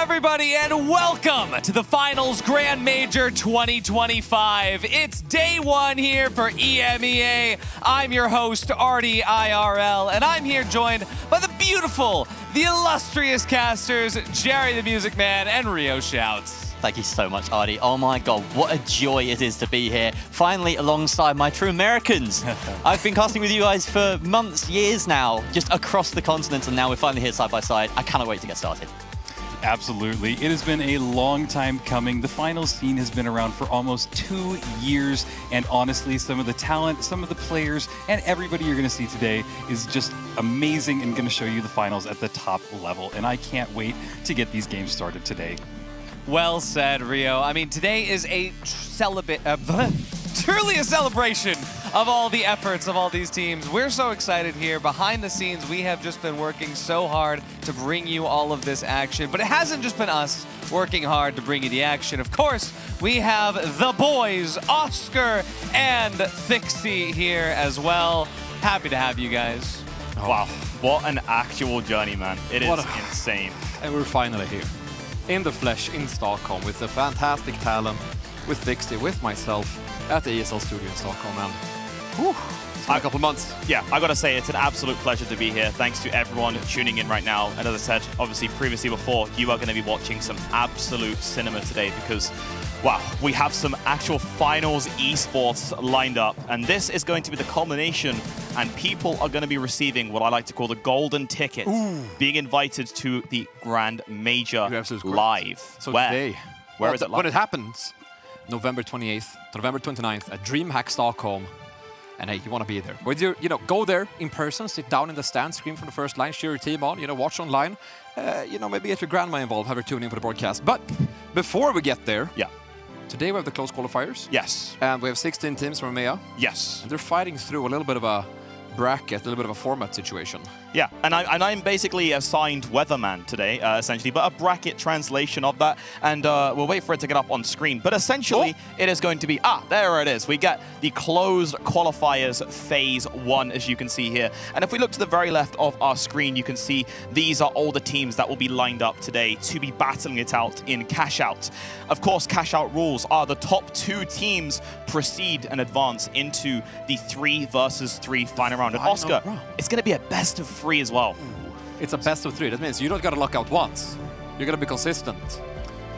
everybody, and welcome to the Finals Grand Major 2025. It's day one here for EMEA. I'm your host, Artie IRL, and I'm here joined by the beautiful, the illustrious casters, Jerry the Music Man and Rio Shouts. Thank you so much, Artie. Oh my God, what a joy it is to be here, finally alongside my true Americans. I've been casting with you guys for months, years now, just across the continent, and now we're finally here side by side. I cannot wait to get started. Absolutely. It has been a long time coming. The finals scene has been around for almost 2 years, and honestly, some of the talent, some of the players, and everybody you're going to see today is just amazing and going to show you the finals at the top level, and I can't wait to get these games started today. Well said, Rio. I mean, today is a truly a celebration of all the efforts of all these teams. We're so excited here. Behind the scenes, we have just been working so hard to bring you all of this action. But it hasn't just been us working hard to bring you the action. Of course, we have the boys, Oscar and Thixie, here as well. Happy to have you guys. Wow, what an actual journey, man. It is insane. And we're finally here, in the flesh, in Stockholm, with the fantastic talent, with Thixie, with myself, at the ESL studio in Stockholm, and it's been a couple months. Yeah, I gotta say, it's an absolute pleasure to be here. Thanks to everyone tuning in right now. And as I said, obviously previously before, you are gonna be watching some absolute cinema today because, wow, we have some actual finals esports lined up. And this is going to be the culmination, and people are gonna be receiving what I like to call the golden ticket, being invited to the Grand Major live. So where? today, Where is it live? When it happens, November 28th to November 29th at Dreamhack Stockholm. And hey, you want to be there. Whether you go there in person, sit down in the stand, scream from the first line, cheer your team on, watch online. Maybe get your grandma involved, have her tune in for the broadcast. But before we get there, today we have the close qualifiers. Yes. And we have 16 teams from EMEA. Yes. And they're fighting through a little bit of a bracket, a little bit of a format situation. Yeah, and I'm basically assigned Weatherman today, essentially, but a bracket translation of that, and we'll wait for it to get up on screen. But essentially, it is going to be, there it is. We get the closed qualifiers phase 1, as you can see here. And if we look to the very left of our screen, you can see these are all the teams that will be lined up today to be battling it out in cash out. Of course, cash out rules are the top 2 teams proceed and advance into the 3 versus 3 final round. And Oscar, it's going to be a best of 3 as well. It's a best of 3. That means you don't got to luck out once. You're going to be consistent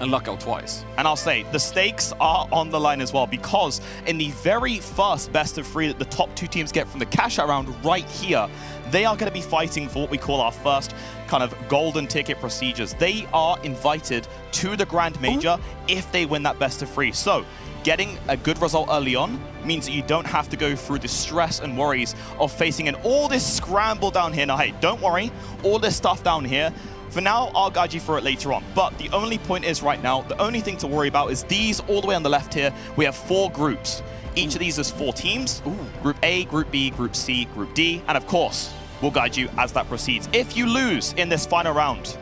and luck out twice. And I'll say, the stakes are on the line as well, because in the very first best of 3 that the top 2 teams get from the cash out round right here, they are going to be fighting for what we call our first kind of golden ticket procedures. They are invited to the Grand Major if they win that best of 3. So getting a good result early on means that you don't have to go through the stress and worries of facing in all this scramble down here. Now, hey, don't worry, all this stuff down here, for now, I'll guide you through it later on. But the only point is right now, the only thing to worry about is these all the way on the left here. We have 4 groups. Each of these is 4 teams. Group A, Group B, Group C, Group D. And of course, we'll guide you as that proceeds. If you lose in this final round,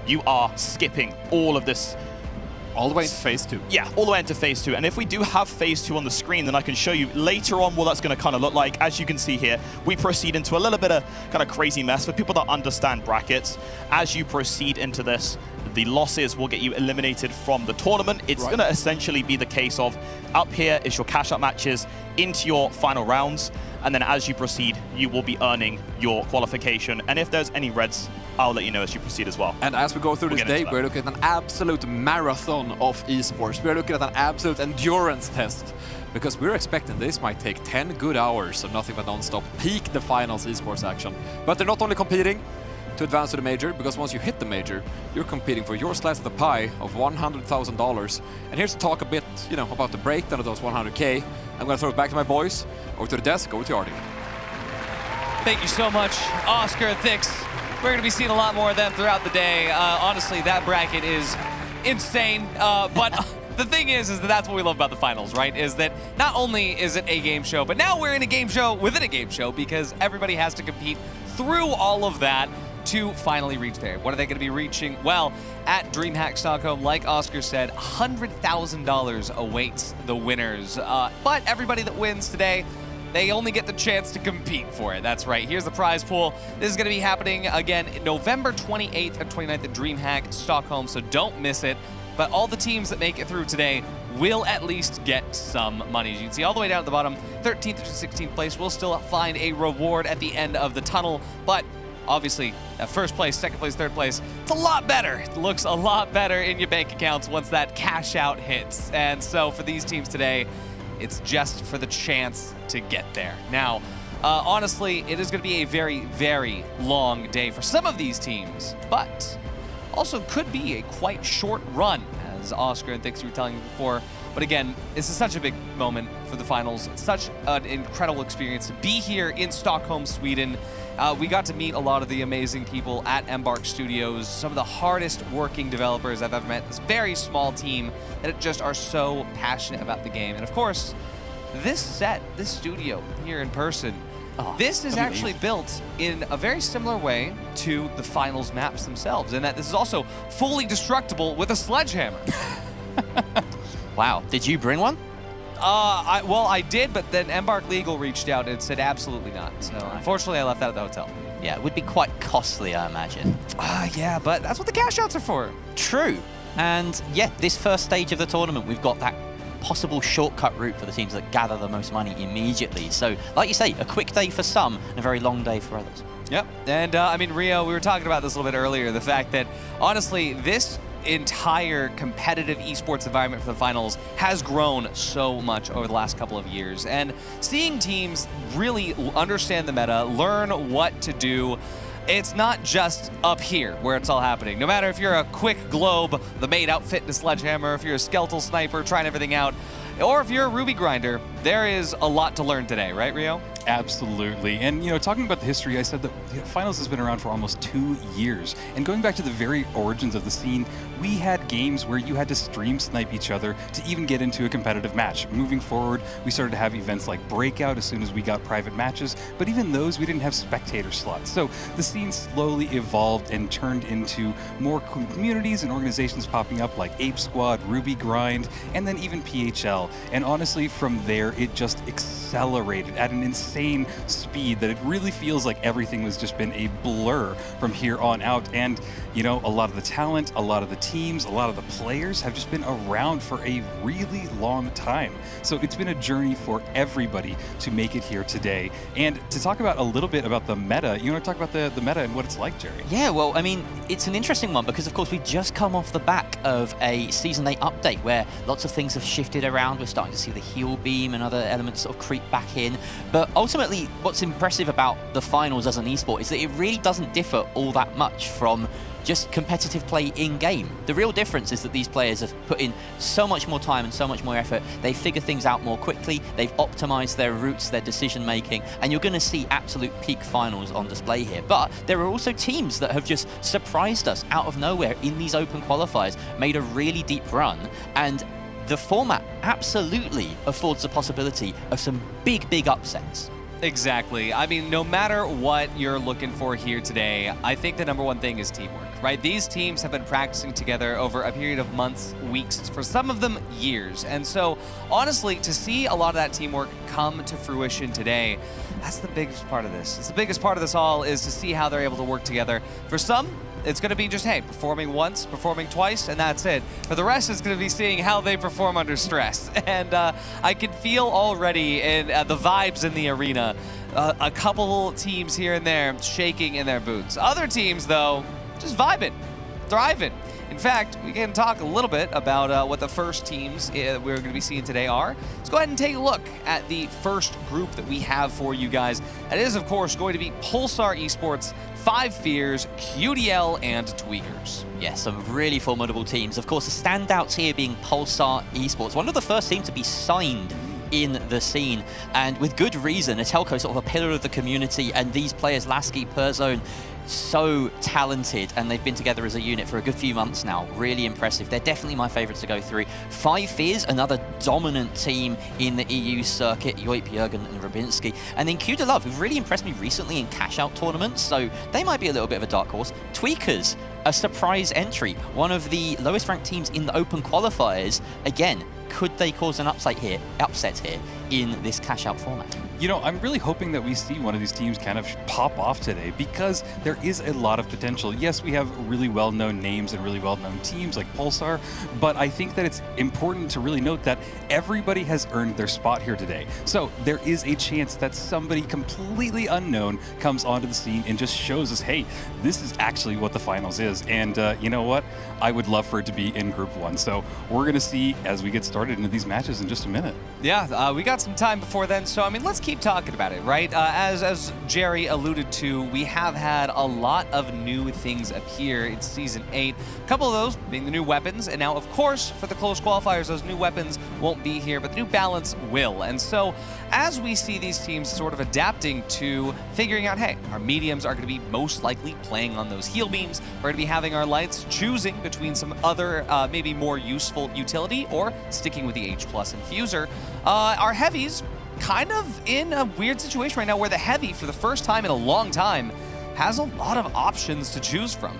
you are skipping all of this. All the way into phase 2. Yeah, all the way into phase 2. And if we do have phase 2 on the screen, then I can show you later on what that's going to kind of look like. As you can see here, we proceed into a little bit of kind of crazy mess. For people that understand brackets, as you proceed into this, the losses will get you eliminated from the tournament. It's going to essentially be the case of up here is your cash out matches into your final rounds. And then as you proceed, you will be earning your qualification. And if there's any reds, I'll let you know as you proceed as well. And as we go through this day, we're looking at an absolute marathon of esports. We're looking at an absolute endurance test, because we're expecting this might take 10 good hours of nothing but non-stop peak the finals esports action. But they're not only competing to advance to the major, because once you hit the major, you're competing for your slice of the pie of $100,000. And here's to talk a bit, about the breakdown of those 100K. I'm going to throw it back to my boys, over to the desk, over to Artie. Thank you so much, Oscar and Thix. We're going to be seeing a lot more of them throughout the day. Honestly, that bracket is insane. But the thing is that that's what we love about the finals, right? Is that not only is it a game show, but now we're in a game show within a game show, because everybody has to compete through all of that to finally reach there. What are they going to be reaching? Well, at Dreamhack Stockholm, like Oscar said, $100,000 awaits the winners. But everybody that wins today They only get the chance to compete for it. That's right. Here's the prize pool. This is going to be happening again November 28th and 29th at Dreamhack Stockholm, so don't miss it. But all the teams that make it through today will at least get some money. As you can see all the way down at the bottom, 13th to 16th place will still find a reward at the end of the tunnel, but obviously, at first place, second place, third place, it's a lot better. It looks a lot better in your bank accounts once that cash out hits. And so for these teams today, it's just for the chance to get there. Now, honestly, it is going to be a very, very long day for some of these teams, but also could be a quite short run, as Oscar and Thix you were telling me before. But again, this is such a big moment for the finals. It's such an incredible experience to be here in Stockholm, Sweden. We got to meet a lot of the amazing people at Embark Studios, some of the hardest working developers I've ever met. This very small team that just are so passionate about the game. And of course, this set, this studio here in person, this is actually built in a very similar way to the finals maps themselves, in that this is also fully destructible with a sledgehammer. Wow, did you bring one? Well, I did, but then Embark Legal reached out and said absolutely not. So unfortunately, I left that at the hotel. Yeah, it would be quite costly, I imagine. Yeah, but that's what the cash outs are for. True. And yeah, this first stage of the tournament, we've got that possible shortcut route for the teams that gather the most money immediately. So, like you say, a quick day for some and a very long day for others. Yep. And I mean, Rio, we were talking about this a little bit earlier, the fact that honestly, this entire competitive esports environment for the finals has grown so much over the last couple of years. And seeing teams really understand the meta, learn what to do, it's not just up here where it's all happening. No matter if you're a quick globe, the maid outfit in a sledgehammer, if you're a skeletal sniper trying everything out, or if you're a Ruby grinder, there is a lot to learn today, right, Rio? Absolutely. And, you know, talking about the history, I said that the finals has been around for almost 2 years. And going back to the very origins of the scene, we had games where you had to stream snipe each other to even get into a competitive match. Moving forward, we started to have events like Breakout as soon as we got private matches, but even those, we didn't have spectator slots. So the scene slowly evolved and turned into more communities and organizations popping up like Ape Squad, Ruby Grind, and then even PHL. And honestly, from there, it just accelerated at an insane speed that it really feels like everything has just been a blur from here on out. And, you know, a lot of the talent, a lot of the teams, a lot of the players have just been around for a really long time. So it's been a journey for everybody to make it here today. And to talk about a little bit about the meta, you want to talk about the meta and what it's like, Jerry? Yeah, well, I mean, it's an interesting one because, of course, we've just come off the back of a Season 8 update where lots of things have shifted around. We're starting to see the heal beam and other elements sort of creep back in. But ultimately, what's impressive about the finals as an esport is that it really doesn't differ all that much from just competitive play in-game. The real difference is that these players have put in so much more time and so much more effort. They figure things out more quickly, they've optimized their routes, their decision-making, and you're going to see absolute peak finals on display here. But there are also teams that have just surprised us out of nowhere in these open qualifiers, made a really deep run, and the format absolutely affords the possibility of some big, big upsets. Exactly. I mean, no matter what you're looking for here today, I think the number one thing is teamwork, right? These teams have been practicing together over a period of months, weeks, for some of them years. And so, honestly, to see a lot of that teamwork come to fruition today, that's the biggest part of this. It's the biggest part of this all is to see how they're able to work together. For some, it's going to be just, hey, performing once, performing twice, and that's it. For the rest, it's going to be seeing how they perform under stress. And I can feel already in the vibes in the arena, a couple teams here and there shaking in their boots. Other teams, though, just vibing, thriving. In fact, we can talk a little bit about what the first teams we're going to be seeing today are. Let's go ahead and take a look at the first group that we have for you guys. That is, of course, going to be Pulsar Esports, 5 Fears, QDL, and Tweakers. Yeah, some really formidable teams. Of course, the standouts here being Pulsar Esports, one of the first teams to be signed in the scene, and with good reason. A telco, sort of a pillar of the community, and these players, Lasky, Perzone, so talented, and they've been together as a unit for a good few months now. Really impressive. They're definitely my favorites to go through. 5 Fears, another dominant team in the EU circuit, Joip, Jürgen, and Rabinski. And then Q de Love, who've really impressed me recently in cash-out tournaments, so they might be a little bit of a dark horse. Tweakers, a surprise entry, one of the lowest ranked teams in the open qualifiers. Again, could they cause an upset here in this cash-out format? You know, I'm really hoping that we see one of these teams kind of pop off today because there is a lot of potential. Yes, we have really well-known names and really well-known teams like Pulsar, but I think that it's important to really note that everybody has earned their spot here today. So there is a chance that somebody completely unknown comes onto the scene and just shows us, hey, this is actually what the finals is. And you know what? I would love for it to be in Group 1. So we're going to see as we get started into these matches in just a minute. Yeah, we got some time before then, so I mean, let's keep talking about it, right? As Jerry alluded to, we have had a lot of new things appear in Season 8. A couple of those being the new weapons, and now, of course, for the close qualifiers, those new weapons won't be here, but the new balance will. And so, as we see these teams sort of adapting to figuring out, hey, our mediums are going to be most likely playing on those heal beams. We're going to be having our lights choosing between some other, maybe more useful utility or sticking with the H+ infuser. Our heavies kind of in a weird situation right now where the heavy, for the first time in a long time, has a lot of options to choose from.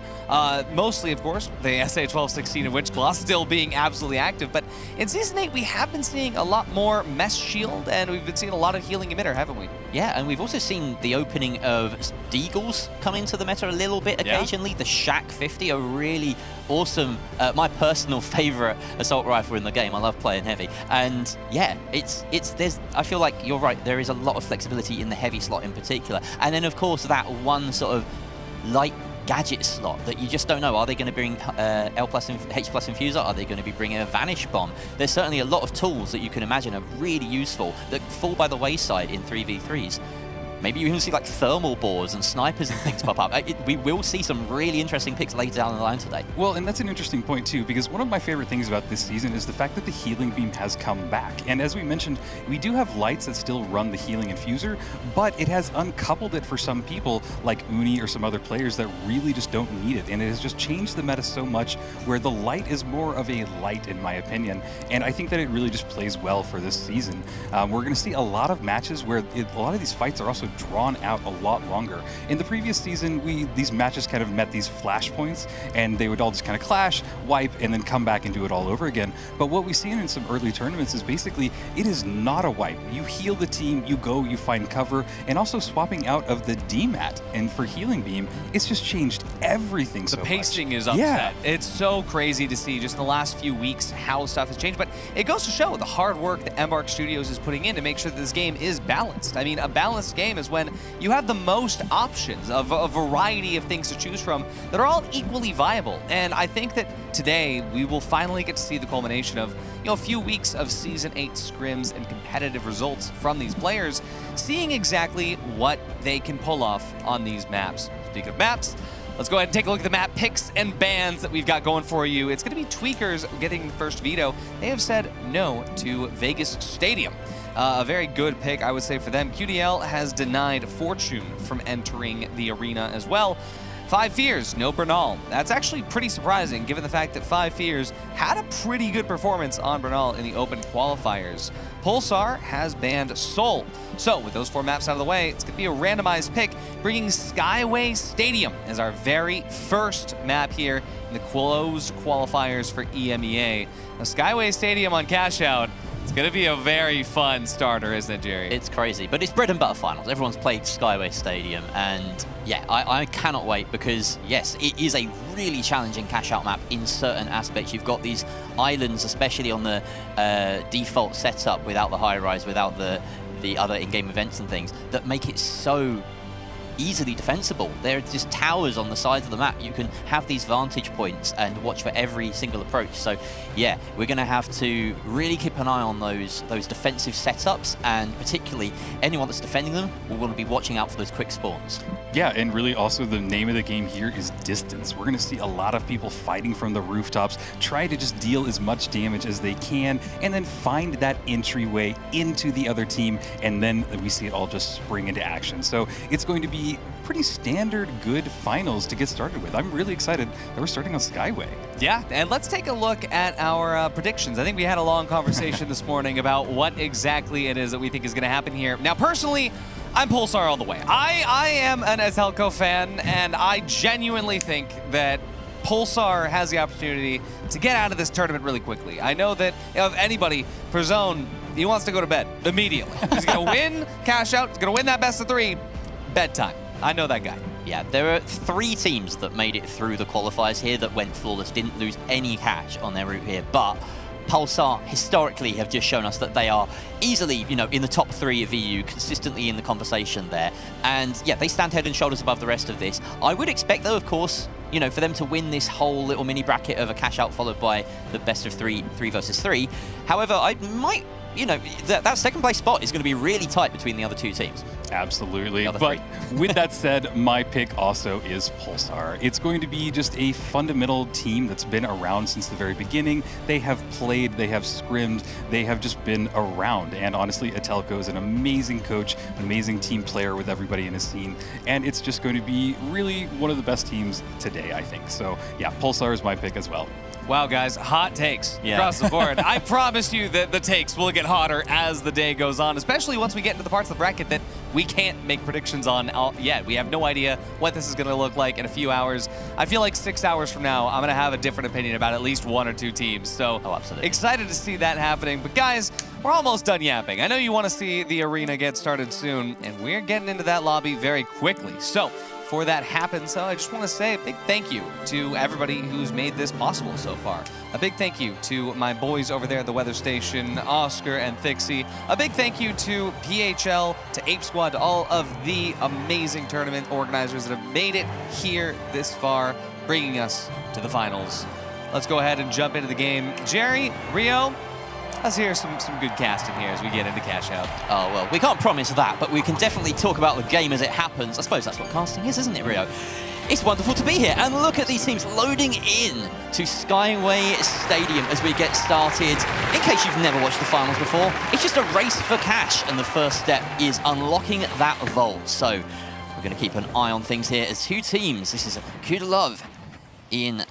Mostly, of course, the SA-1216 of Witchclaw still being absolutely active, but in Season 8, we have been seeing a lot more Mesh Shield, and we've been seeing a lot of Healing Emitter, haven't we? Yeah, and we've also seen the opening of Deagles come into the meta a little bit occasionally. Yeah. The Shack 50, a really awesome, my personal favorite assault rifle in the game. I love playing heavy. And yeah, I feel like you're right, there is a lot of flexibility in the heavy slot in particular. And then of course that one sort of light gadget slot that you just don't know. Are they going to bring H+ infuser? Are they going to be bringing a Vanish Bomb? There's certainly a lot of tools that you can imagine are really useful that fall by the wayside in 3v3s. Maybe you even see like thermal bores and snipers and things pop up. We will see some really interesting picks later down the line today. Well, and that's an interesting point too, because one of my favorite things about this season is the fact that the healing beam has come back. And as we mentioned, we do have lights that still run the healing infuser, but it has uncoupled it for some people like Uni or some other players that really just don't need it. And it has just changed the meta so much where the light is more of a light in my opinion. And I think that it really just plays well for this season. We're going to see a lot of matches where a lot of these fights are also drawn out a lot longer. In the previous season, these matches kind of met these flashpoints, and they would all just kind of clash, wipe, and then come back and do it all over again. But what we've seen in some early tournaments is basically, it is not a wipe. You heal the team, you go, you find cover, and also swapping out of the DMAT. And for Healing Beam, it's just changed everything so much. The pacing is upset. Yeah. It's so crazy to see just in the last few weeks how stuff has changed. But it goes to show the hard work that Embark Studios is putting in to make sure that this game is balanced. I mean, a balanced game is when you have the most options of a variety of things to choose from that are all equally viable. And I think that today we will finally get to see the culmination of a few weeks of Season 8 scrims and competitive results from these players, seeing exactly what they can pull off on these maps. Speaking of maps, let's go ahead and take a look at the map picks and bans that we've got going for you. It's going to be Tweakers getting the first veto. They have said no to Vegas Stadium. A very good pick, I would say, for them. QDL has denied Fortune from entering the arena as well. Five Fears, no Bernal. That's actually pretty surprising, given the fact that Five Fears had a pretty good performance on Bernal in the open qualifiers. Pulsar has banned Soul. So, with those four maps out of the way, it's going to be a randomized pick, bringing Skyway Stadium as our very first map here in the closed qualifiers for EMEA. Now, Skyway Stadium on Cash Out. It's going to be a very fun starter, isn't it, Jerry? It's crazy, but it's bread and butter finals. Everyone's played Skyway Stadium, and yeah, I cannot wait because, yes, it is a really challenging cash-out map in certain aspects. You've got these islands, especially on the default setup without the high-rise, without the other in-game events and things, that make it so easily defensible. There are just towers on the sides of the map. You can have these vantage points and watch for every single approach. So yeah, we're going to have to really keep an eye on those defensive setups, and particularly anyone that's defending them will want to be watching out for those quick spawns. Yeah, and really also the name of the game here is distance. We're going to see a lot of people fighting from the rooftops, try to just deal as much damage as they can, and then find that entryway into the other team, and then we see it all just spring into action. So it's going to be pretty standard good finals to get started with. I'm really excited that we're starting on Skyway. Yeah, and let's take a look at our predictions. I think we had a long conversation this morning about what exactly it is that we think is going to happen here. Now, personally, I'm Pulsar all the way. I am an Ezelco fan, and I genuinely think that Pulsar has the opportunity to get out of this tournament really quickly. I know that if anybody, Perzone He wants to go to bed immediately. He's going to win, cash out. He's going to win that best of 3. Bedtime. I know that guy. Yeah, there are 3 teams that made it through the qualifiers here that went flawless, didn't lose any cash on their route here, but Pulsar historically have just shown us that they are easily, you know, in the top 3 of EU, consistently in the conversation there. And yeah, they stand head and shoulders above the rest of this. I would expect, though, of course, you know, for them to win this whole little mini bracket of a cash out followed by the best of 3 versus 3. However, I might, you know, that second place spot is going to be really tight between the other 2 teams. Absolutely. The other But 3. with that said, my pick also is Pulsar. It's going to be just a fundamental team that's been around since the very beginning. They have played, they have scrimmed, they have just been around. And honestly, Atelko is an amazing coach, an amazing team player with everybody in his scene. And it's just going to be really one of the best teams today, I think. So yeah, Pulsar is my pick as well. Wow, guys, hot takes Yeah. across the board. I promise you that the takes will get hotter as the day goes on, especially once we get into the parts of the bracket that we can't make predictions on yet. We have no idea what this is going to look like in a few hours. I feel like 6 hours from now, I'm going to have a different opinion about at least 1 or 2 teams. So absolutely. excited to see that happening. But guys, we're almost done yapping. I know you want to see the arena get started soon, and we're getting into that lobby very quickly. So before that happens, I just want to say a big thank you to everybody who's made this possible so far. A big thank you to my boys over there at the weather station, Oscar and Thixie. A big thank you to PHL, to Ape Squad, to all of the amazing tournament organizers that have made it here this far, bringing us to the finals. Let's go ahead and jump into the game. Jerry, Rio, let's hear some good casting here as we get into cash out. Oh, well, we can't promise that, but we can definitely talk about the game as it happens. I suppose that's what casting is, isn't it, Rio? It's wonderful to be here, and look at these teams loading in to Skyway Stadium as we get started. In case you've never watched the finals before, it's just a race for cash, and the first step is unlocking that vault. So we're going to keep an eye on things here as 2 teams. This is Kuda Love in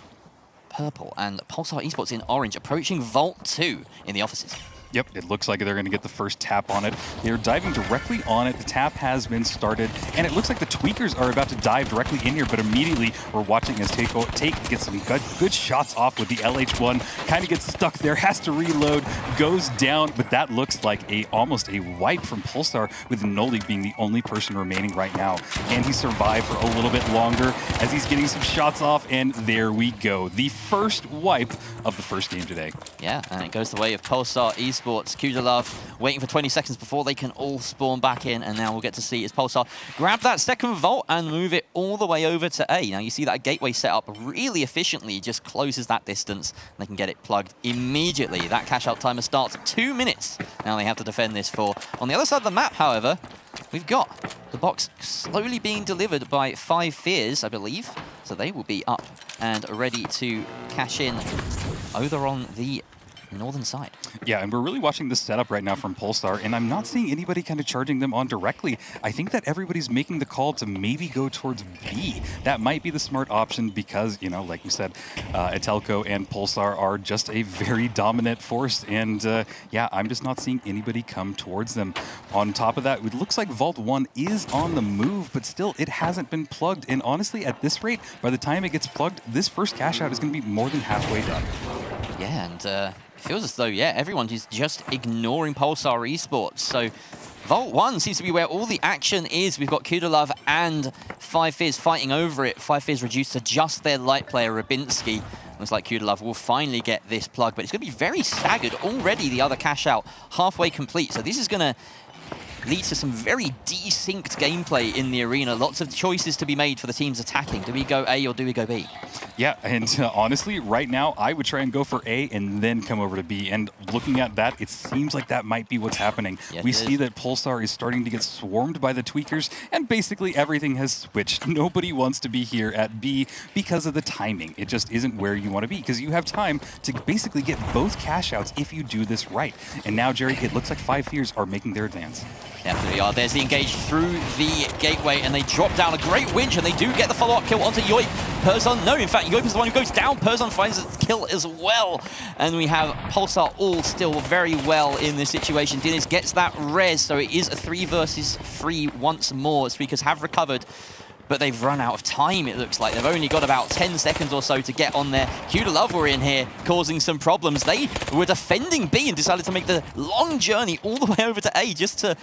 purple and Pulsar Esports in orange, approaching Vault 2 in the offices. Yep, it looks like they're going to get the first tap on it. They're diving directly on it. The tap has been started, and it looks like the Tweakers are about to dive directly in here, but immediately we're watching as Take gets some good shots off with the LH1, kind of gets stuck there, has to reload, goes down, but that looks like almost a wipe from Pulsar, with Noli being the only person remaining right now. And he survived for a little bit longer as he's getting some shots off, and there we go. The first wipe of the first game today. Yeah, and it goes the way of Pulsar Esports. Kuda Love waiting for 20 seconds before they can all spawn back in, and now we'll get to see as Pulsar grab that second vault and move it all the way over to A. Now you see that gateway set up really efficiently, just closes that distance, and they can get it plugged immediately. That cash out timer starts 2 minutes. Now they have to defend this for. On the other side of the map, however, we've got the box slowly being delivered by 5 Fears, I believe. So they will be up and ready to cash in over on the northern side. Yeah, and we're really watching this setup right now from Pulsar, and I'm not seeing anybody kind of charging them on directly. I think that everybody's making the call to maybe go towards B. That might be the smart option because, you know, like we said, Atelko and Pulsar are just a very dominant force, and yeah, I'm just not seeing anybody come towards them. On top of that, it looks like Vault 1 is on the move, but still, it hasn't been plugged, and honestly, at this rate, by the time it gets plugged, this first cash out is going to be more than halfway done. Yeah, and feels as though, yeah, everyone is just ignoring Pulsar Esports. So Vault 1 seems to be where all the action is. We've got Kuda Love and 5 Fears fighting over it. 5 Fears reduced to just their light player, Rabinski. Looks like Kuda Love will finally get this plug, but it's going to be very staggered. Already the other cash out halfway complete. So this is going to lead to some very desynced gameplay in the arena. Lots of choices to be made for the teams attacking. Do we go A or do we go B? Yeah, and honestly, right now, I would try and go for A and then come over to B. And looking at that, it seems like that might be what's happening. Yes, we see that Pulsar is starting to get swarmed by the Tweakers, and basically everything has switched. Nobody wants to be here at B because of the timing. It just isn't where you want to be, because you have time to basically get both cash outs if you do this right. And now, Jerry, it looks like 5 Fears are making their advance. Yeah, there we are. There's the engage through the gateway, and they drop down a great winch, and they do get the follow-up kill onto Yoip. Perzon, no, in fact, Yoip is the one who goes down. Perzon finds a kill as well. And we have Pulsar all still very well in this situation. Dinis gets that res, so it is a 3 versus 3 once more. Speakers have recovered. but they've run out of time, it looks like. They've only got about 10 seconds or so to get on there. Q2Love were in here causing some problems. They were defending B and decided to make the long journey all the way over to A just to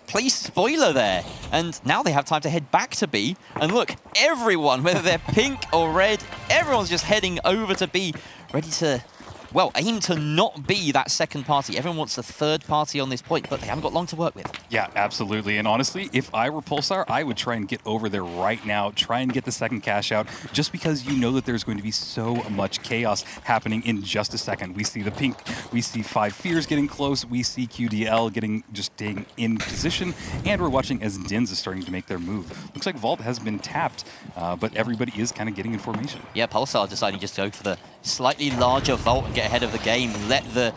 play spoiler there. And now they have time to head back to B. And look, everyone, whether they're pink or red, everyone's just heading over to B, ready to, well, aim to not be that second party. Everyone wants a third party on this point, but they haven't got long to work with. Yeah, absolutely. And honestly, if I were Pulsar, I would try and get over there right now, try and get the second cash out, just because you know that there's going to be so much chaos happening in just a second. We see the pink, we see 5 Fears getting close, we see QDL just staying in position, and we're watching as Dins is starting to make their move. Looks like Vault has been tapped, but everybody is kind of getting in formation. Yeah, Pulsar deciding just to go for the slightly larger Vault and get ahead of the game. Let the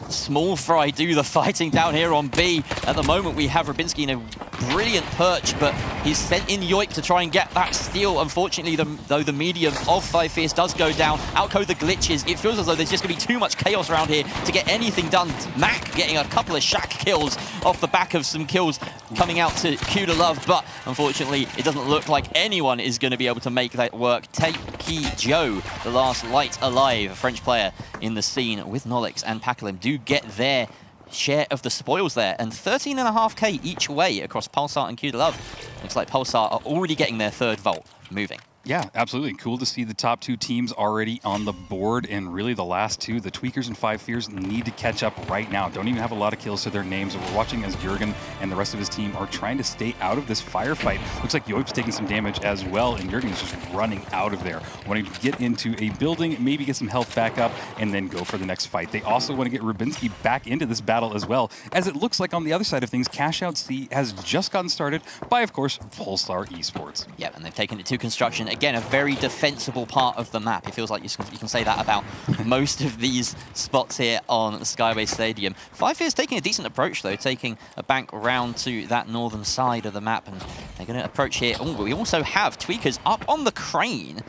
small fry do the fighting down here on B. At the moment, we have Rubinski in a brilliant perch, but he's sent in Yoik to try and get that steal. Unfortunately, though, the medium of 5 Fierce does go down. Outcode the glitches. It feels as though there's just going to be too much chaos around here to get anything done. Mac getting a couple of shack kills off the back of some kills coming out to Q2Love, but unfortunately, it doesn't look like anyone is going to be able to make that work. Takey Joe, the last light alive, a French player in the scene with Nolix and Pakalim, do get their share of the spoils there, and 13.5k each way across Pulsar and Q2Love. Looks like Pulsar are already getting their third Vault moving. Yeah, absolutely. Cool to see the top 2 teams already on the board, and really the last 2, the Tweakers and 5 Fears, need to catch up right now. Don't even have a lot of kills to their names, and we're watching as Jurgen and the rest of his team are trying to stay out of this firefight. Looks like Yoip's taking some damage as well, and Jurgen is just running out of there, wanting to get into a building, maybe get some health back up, and then go for the next fight. They also want to get Rubinski back into this battle as well, as it looks like on the other side of things, Cash Out C has just gotten started by, of course, Pulsar Esports. Yeah, and they've taken it to construction. Again, a very defensible part of the map. It feels like you can say that about most of these spots here on Skyway Stadium. 5 Fears taking a decent approach, though, taking a bank round to that northern side of the map, and they're going to approach here. Oh, we also have Tweakers up on the crane.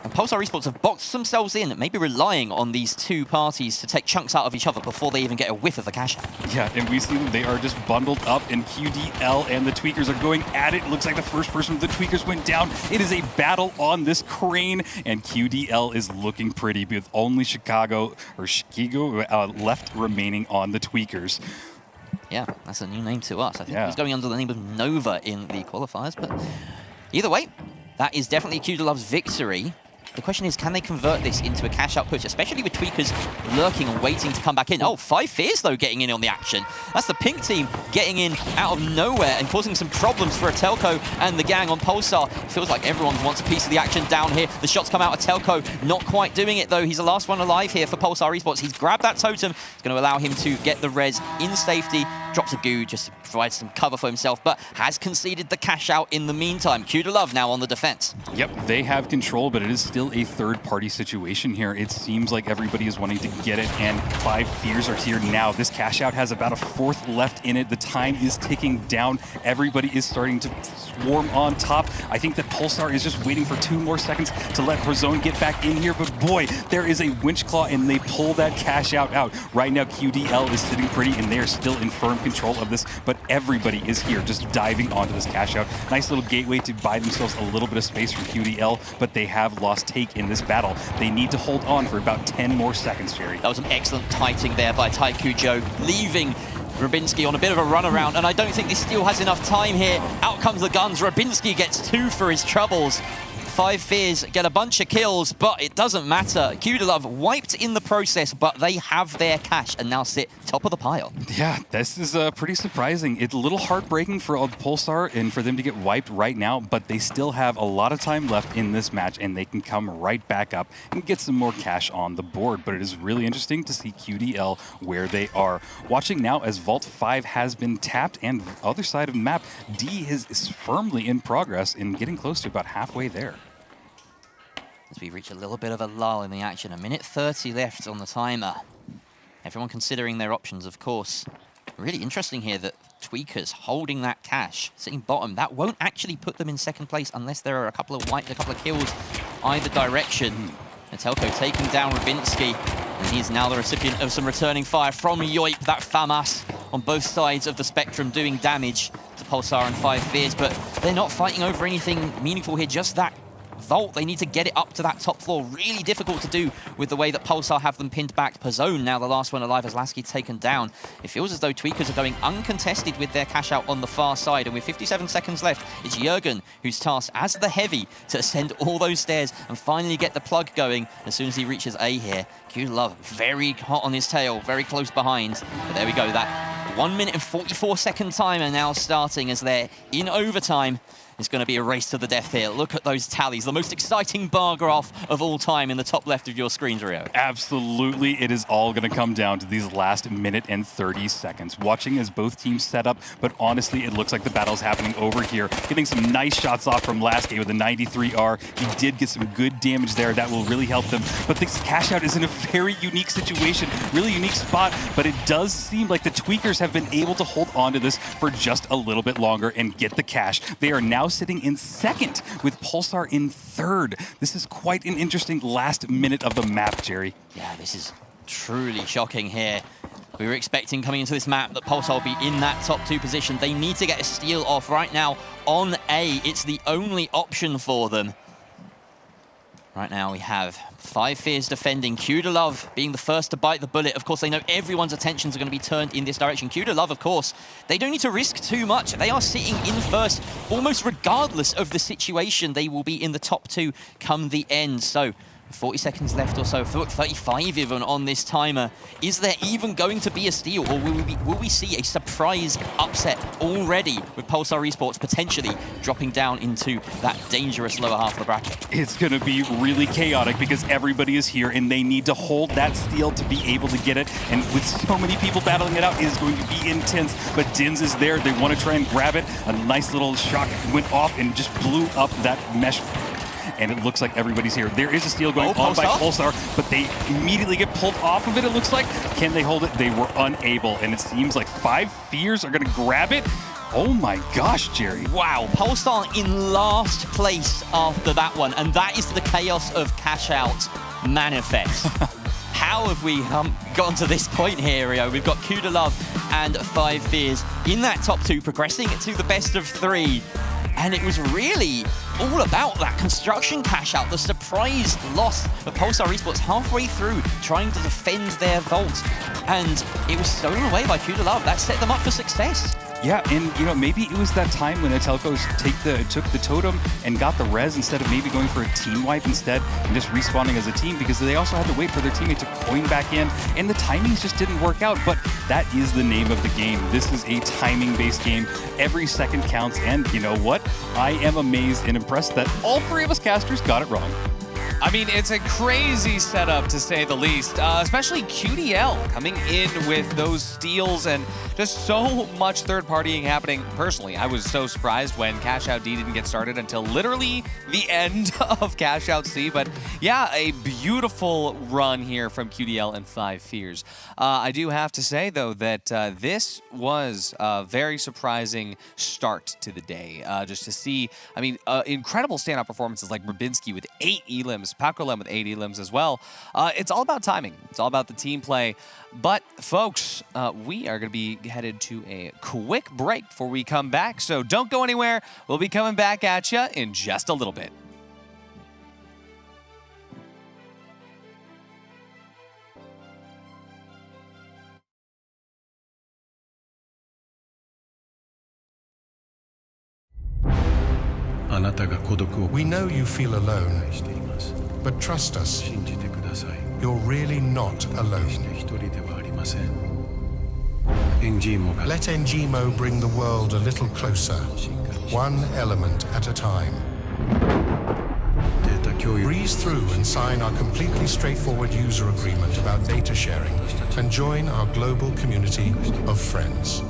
And Pulsar Esports have boxed themselves in, maybe relying on these 2 parties to take chunks out of each other before they even get a whiff of the cash. Yeah, and we see them. They are just bundled up, and QDL and the Tweakers are going at it. Looks like the first person of the Tweakers went down. It is a battle on this crane, and QDL is looking pretty with only Chicago left remaining on the Tweakers. Yeah, that's a new name to us. I think he's going under the name of Nova in the qualifiers, but either way, that is definitely Q2Love's victory. The question is, can they convert this into a cash-out push, especially with Tweakers lurking and waiting to come back in? Oh, 5 Fears, though, getting in on the action. That's the pink team getting in out of nowhere and causing some problems for a Telco and the gang on Pulsar. It feels like everyone wants a piece of the action down here. The shots come out of Telco, not quite doing it, though. He's the last one alive here for Pulsar Esports. He's grabbed that totem. It's going to allow him to get the res in safety. Drops a goo just to provide some cover for himself, but has conceded the cash-out in the meantime. Q2Love now on the defense. Yep, they have control, but it is still a third-party situation here. It seems like everybody is wanting to get it, and 5 Fears are here now. This cash-out has about a 4th left in it. The time is ticking down. Everybody is starting to swarm on top. I think that Pulsar is just waiting for 2 more seconds to let Prozone get back in here, but boy, there is a winch claw, and they pull that cash-out out. Right now, QDL is sitting pretty, and they are still in firm control of this, but everybody is here just diving onto this cash-out. Nice little gateway to buy themselves a little bit of space from QDL, but they have lost take in this battle. They need to hold on for about 10 more seconds, Jerry. That was an excellent kiting there by Taiku Joe, leaving Rubinski on a bit of a runaround, and I don't think this still has enough time here. Out comes the guns. Rubinski gets 2 for his troubles. 5 Fears get a bunch of kills, but it doesn't matter. Q2Love wiped in the process, but they have their cash and now sit top of the pile. Yeah, this is pretty surprising. It's a little heartbreaking for Pulsar and for them to get wiped right now, but they still have a lot of time left in this match, and they can come right back up and get some more cash on the board. But it is really interesting to see QDL where they are. Watching now as Vault 5 has been tapped, and the other side of the map, D is firmly in progress and getting close to about halfway there. As we reach a little bit of a lull in the action. 1:30 left on the timer. Everyone considering their options, of course. Really interesting here that Tweakers holding that cash, sitting bottom. That won't actually put them in second place unless there are a couple of wipes, a couple of kills either direction. Telco taking down Rubinski, and he's now the recipient of some returning fire from Yoip, that FAMAS on both sides of the spectrum doing damage to Pulsar and 5 Fears, but they're not fighting over anything meaningful here, just that vault. They need to get it up to that top floor. Really difficult to do with the way that Pulsar have them pinned back per zone. Now the last one alive as Lasky taken down. It feels as though Tweakers are going uncontested with their cash out on the far side. And with 57 seconds left, it's Jürgen who's tasked as the heavy to ascend all those stairs and finally get the plug going as soon as he reaches A here. Q Love very hot on his tail, very close behind. But there we go, that 1 minute and 44 second timer now starting as they're in overtime. It's going to be a race to the death here. Look at those tallies. The most exciting bar graph of all time in the top left of your screens, Rio. Absolutely. It is all going to come down to these last minute and 30 seconds. Watching as both teams set up, but honestly, it looks like the battle's happening over here. Getting some nice shots off from Lasky with a 93R. He did get some good damage there. That will really help them. But this cash out is in a very unique situation, really unique spot, but it does seem like the Tweakers have been able to hold on to this for just a little bit longer and get the cash. They are now sitting in second with Pulsar in third. This is quite an interesting last minute of the map, Jerry. Yeah, this is truly shocking here. We were expecting coming into this map that Pulsar will be in that top 2 position. They need to get a steal off right now on A. It's the only option for them. Right now we have 5 Fears defending, Q to Love being the first to bite the bullet. Of course, they know everyone's attentions are going to be turned in this direction. Q to Love, of course, they don't need to risk too much. They are sitting in first, almost regardless of the situation. They will be in the top 2 come the end. So 40 seconds left or so, 35 even on this timer. Is there even going to be a steal, or will we see a surprise upset already with Pulsar Esports potentially dropping down into that dangerous lower half of the bracket? It's going to be really chaotic because everybody is here and they need to hold that steal to be able to get it. And with so many people battling it out, it is going to be intense. But Dins is there. They want to try and grab it. A nice little shot went off and just blew up that mesh. And it looks like everybody's here. There is a steal going on by Pulsar, but they immediately get pulled off of it, it looks like. Can they hold it? They were unable, and it seems like 5 Fears are going to grab it. Oh my gosh, Jerry. Wow, Pulsar in last place after that one, and that is the chaos of cash out manifest. How have we gotten to this point here, Rio? We've got Q to Love and 5 Fears in that top 2, progressing to the best of 3. And it was really all about that construction cash out, the surprise loss of Pulsar Esports halfway through trying to defend their vault. And it was stolen away by Q to Love. That set them up for success. Yeah, and maybe it was that time when the Telcos took the totem and got the res instead of maybe going for a team wipe instead and just respawning as a team, because they also had to wait for their teammate to coin back in, and the timings just didn't work out. But that is the name of the game. This is a timing-based game. Every second counts, and you know what? I am amazed and impressed that all 3 of us casters got it wrong. I mean, it's a crazy setup, to say the least, especially QDL coming in with those steals and just so much third-partying happening. Personally, I was so surprised when Cash Out D didn't get started until literally the end of Cash Out C. But yeah, a beautiful run here from QDL and 5 Fears. I do have to say, though, that this was a very surprising start to the day. Just to see, I mean, incredible standout performances like Rubinski with 8 elims, Pakolem with 8 elims as well. It's all about timing. It's all about the team play. But, folks, we are going to be headed to a quick break before we come back. So don't go anywhere. We'll be coming back at you in just a little bit. We know you feel alone, but trust us, you're really not alone. Let Ngimo bring the world a little closer, one element at a time. Breeze through and sign our completely straightforward user agreement about data sharing and join our global community of friends.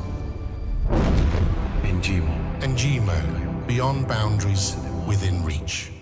Ngimo, beyond boundaries, within reach.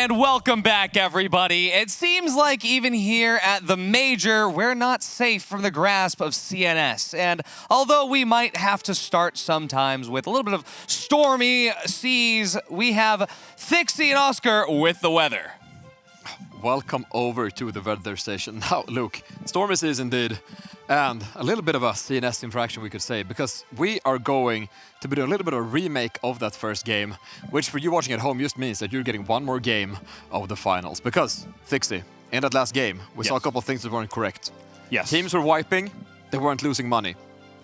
And welcome back, everybody. It seems like even here at the Major, we're not safe from the grasp of CNS. And although we might have to start sometimes with a little bit of stormy seas, we have Thixie and Oscar with the weather. Welcome over to the weather station. Now, look, stormy seas indeed, and a little bit of a CNS infraction, we could say, because we are going to be doing a little bit of a remake of that first game, which for you watching at home just means that you're getting one more game of the finals. Because, Thixie, in that last game, we saw a couple of things that weren't correct. Yes. Teams were wiping, they weren't losing money.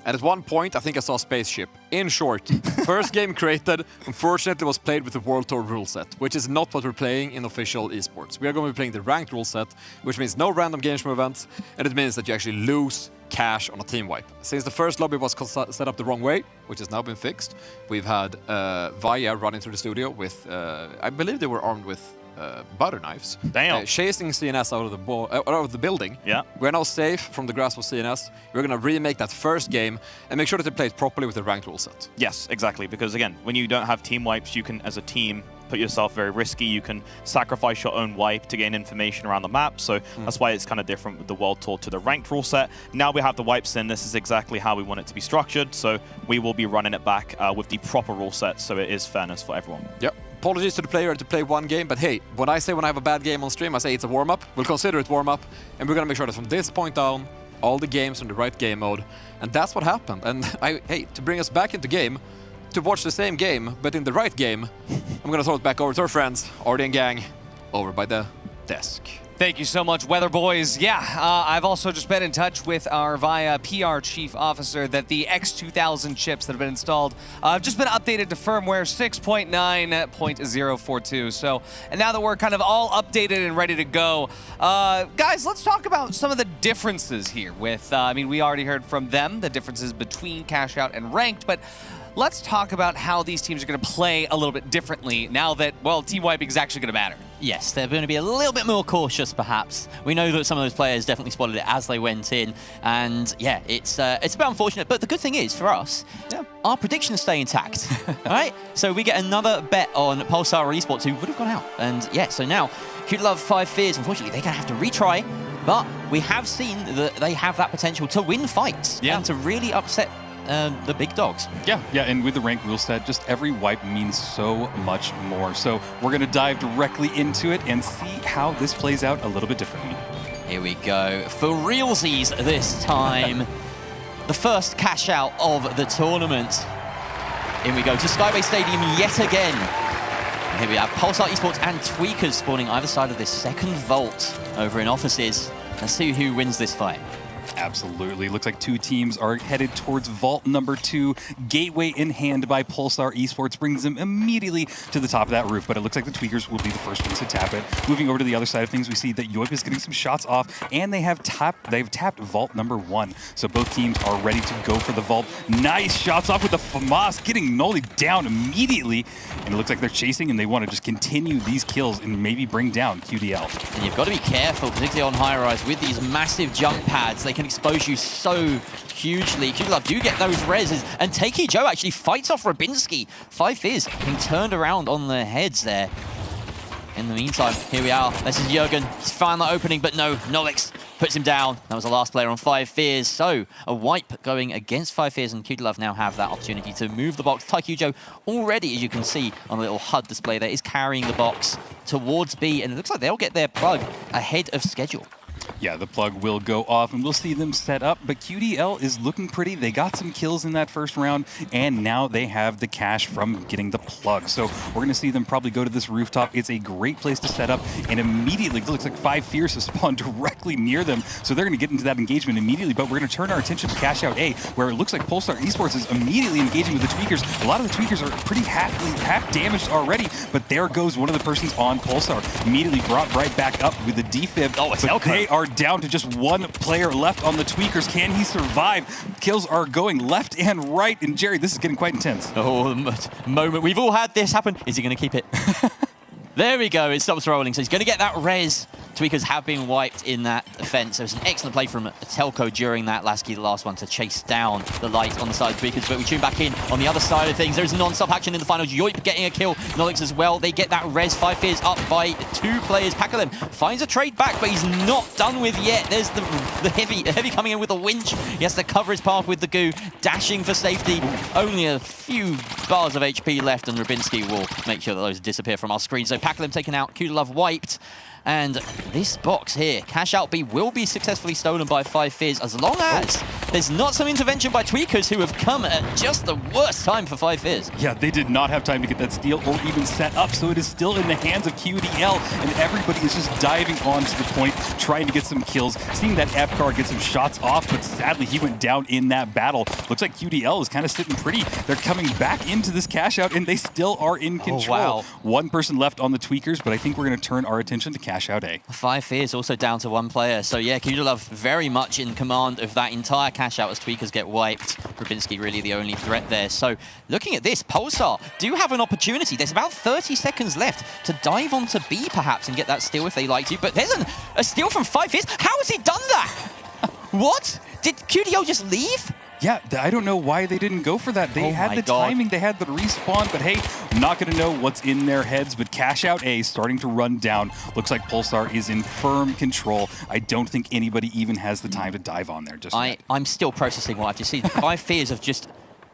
And at one point, I think I saw a spaceship. In short, first game created, unfortunately, was played with the World Tour rule set, which is not what we're playing in official esports. We are going to be playing the ranked rule set, which means no random games from events, and it means that you actually lose cash on a team wipe. Since the first lobby was set up the wrong way, which has now been fixed, we've had Vaya running through the studio with, I believe they were armed with butter knives. Damn. Chasing CNS out of the building. Yeah. We're now safe from the grasp of CNS. We're going to remake that first game and make sure that they play it properly with the ranked rule set. Yes, exactly. Because again, when you don't have team wipes, you can, as a team, put yourself very risky. You can sacrifice your own wipe to gain information around the map. So that's why it's kind of different with the World Tour to the ranked rule set. Now we have the wipes in. This is exactly how we want it to be structured. So we will be running it back with the proper rule set. So it is fairness for everyone. Yep. Apologies to the player to play one game, but hey, when I have a bad game on stream, I say it's a warm-up. We'll consider it warm-up, and we're gonna make sure that from this point down, all the games are in the right game mode, and that's what happened. And hey, to bring us back into game, to watch the same game, but in the right game, I'm gonna throw it back over to our friends, Artie and gang, over by the desk. Thank you so much, Weather Boys. Yeah, I've also just been in touch with our VIA PR chief officer that the X2000 chips that have been installed have just been updated to firmware 6.9.042. So, and now that we're kind of all updated and ready to go, guys, let's talk about some of the differences here with, I mean, we already heard from them, the differences between Cash Out and Ranked, but let's talk about how these teams are going to play a little bit differently now that, well, team wiping is actually going to matter. Yes, they're going to be a little bit more cautious, perhaps. We know that some of those players definitely spotted it as they went in, and yeah, it's a bit unfortunate. But the good thing is, for us, our predictions stay intact. All right, so we get another bet on Pulsar Esports, who would have gone out, and yeah, so now Cute Love 5 Fears. Unfortunately, they're going to have to retry, but we have seen that they have that potential to win fights and to really upset the big dogs. Yeah, and with the rank rule set, just every wipe means so much more. So we're going to dive directly into it and see how this plays out a little bit differently. Here we go. For realsies this time. The first cash out of the tournament. In we go to Skybase Stadium yet again. And here we have Pulsar Esports and Tweakers spawning either side of this second vault over in offices. Let's see who wins this fight. Absolutely. Looks like two teams are headed towards vault number 2. Gateway in hand by Pulsar Esports brings them immediately to the top of that roof, but it looks like the Tweakers will be the first ones to tap it. Moving over to the other side of things, we see that Yoip is getting some shots off, and they've tapped vault number 1. So both teams are ready to go for the vault. Nice shots off with the FAMAS, getting Noli down immediately. And it looks like they're chasing, and they want to just continue these kills and maybe bring down QDL. And you've got to be careful, particularly on high rise, with these massive jump pads. They can expose you so hugely. QLove do get those reses, and Takey Joe actually fights off Rabinski. 5 Fears being turned around on their heads there. In the meantime, here we are. This is Jürgen. He's found that opening, but no, Nolix puts him down. That was the last player on 5 Fears. So a wipe going against 5 Fears, and QLove now have that opportunity to move the box. Taikujo already, as you can see on the little HUD display there, is carrying the box towards B, and it looks like they'll get their plug ahead of schedule. Yeah, the plug will go off, and we'll see them set up, but QDL is looking pretty. They got some kills in that first round, and now they have the cash from getting the plug. So we're going to see them probably go to this rooftop. It's a great place to set up, and immediately, it looks like 5 Fierce has spawned directly near them, so they're going to get into that engagement immediately, but we're going to turn our attention to Cash Out A, where it looks like Pulsar Esports is immediately engaging with the Tweakers. A lot of the Tweakers are pretty half damaged already, but there goes one of the persons on Pulsar. Immediately brought right back up with the defib. Oh, it's but Elko. They are down to just one player left on the Tweakers. Can he survive? Kills are going left and right, and Jerry, this is getting quite intense. Oh, the moment. We've all had this happen. Is he going to keep it? There we go. It stops rolling, so he's going to get that res. Tweakers have been wiped in that defense. There was an excellent play from Telco during that. Lasky, the last one to chase down the light on the side of Tweakers, but we tune back in on the other side of things. There's non-stop action in the final. Yoip getting a kill. Nolix as well. They get that res. 5 Fears up by 2 players. Pakalem finds a trade back, but he's not done with yet. There's the heavy coming in with a winch. He has to cover his path with the goo, dashing for safety. Only a few bars of HP left, and Rubinski will make sure that those disappear from our screen. So Pakalem taken out, Kudalov wiped. And this box here, Cash Out B, will be successfully stolen by 5 Fears as long as there's not some intervention by Tweakers, who have come at just the worst time for 5 Fears. Yeah, they did not have time to get that steal or even set up, so it is still in the hands of QDL, and everybody is just diving on to the point, trying to get some kills, seeing that F card get some shots off, but sadly he went down in that battle. Looks like QDL is kind of sitting pretty. They're coming back into this Cash Out, and they still are in control. Wow. One person left on the Tweakers, but I think we're going to turn our attention to Cash Out A. 5 Fears also down to 1 player. So yeah, Kudalov very much in command of that entire Cash Out as Tweakers get wiped. Rubinski really the only threat there. So looking at this, Pulsar do have an opportunity. There's about 30 seconds left to dive onto B perhaps and get that steal if they like to. But there's a steal from 5 Fears. How has he done that? What? Did QDL just leave? Yeah, I don't know why they didn't go for that. They had the timing, they had the respawn, but hey, I'm not going to know what's in their heads, but Cash Out A starting to run down. Looks like Pulsar is in firm control. I don't think anybody even has the time to dive on there just yet. I'm still processing what I've just seen. 5 Fears have just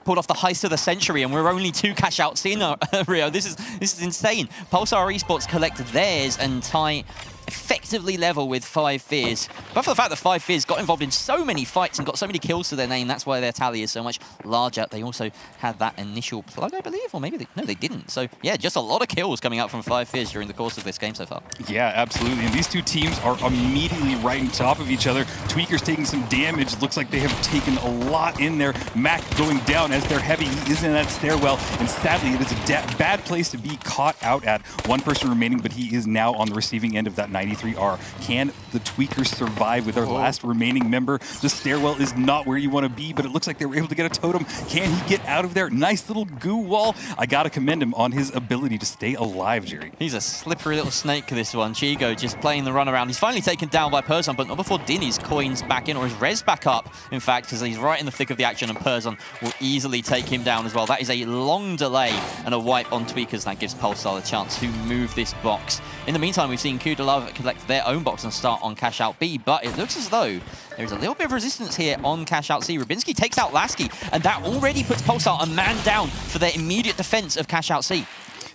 pulled off the heist of the century, and we're only 2 Cash Outs in, Rio. This is insane. Pulsar Esports collect theirs and tie effectively level with 5 Fears. But for the fact that 5 Fears got involved in so many fights and got so many kills to their name, that's why their tally is so much larger. They also had that initial plug, I believe, or maybe no, they didn't. So yeah, just a lot of kills coming out from 5 Fears during the course of this game so far. Yeah, absolutely. And these two teams are immediately right on top of each other. Tweakers taking some damage. Looks like they have taken a lot in there. Mac going down as they're heavy. He is in that stairwell. And sadly, it is a bad place to be caught out at. One person remaining, but he is now on the receiving end of that 93R. Can the Tweakers survive with our last remaining member? The stairwell is not where you want to be, but it looks like they were able to get a totem. Can he get out of there? Nice little goo wall. I got to commend him on his ability to stay alive, Jerry. He's a slippery little snake, this one. Chigo just playing the runaround. He's finally taken down by Perzon, but not before Dinny's coins back in, or his res back up, in fact, because he's right in the thick of the action, and Perzon will easily take him down as well. That is a long delay and a wipe on Tweakers. That gives Pulsar a chance to move this box. In the meantime, we've seen Kudalov collect their own box and start on Cash Out B, but it looks as though there's a little bit of resistance here on Cash Out C. Rubinski takes out Lasky, and that already puts Pulsar a man down for their immediate defense of Cash Out C.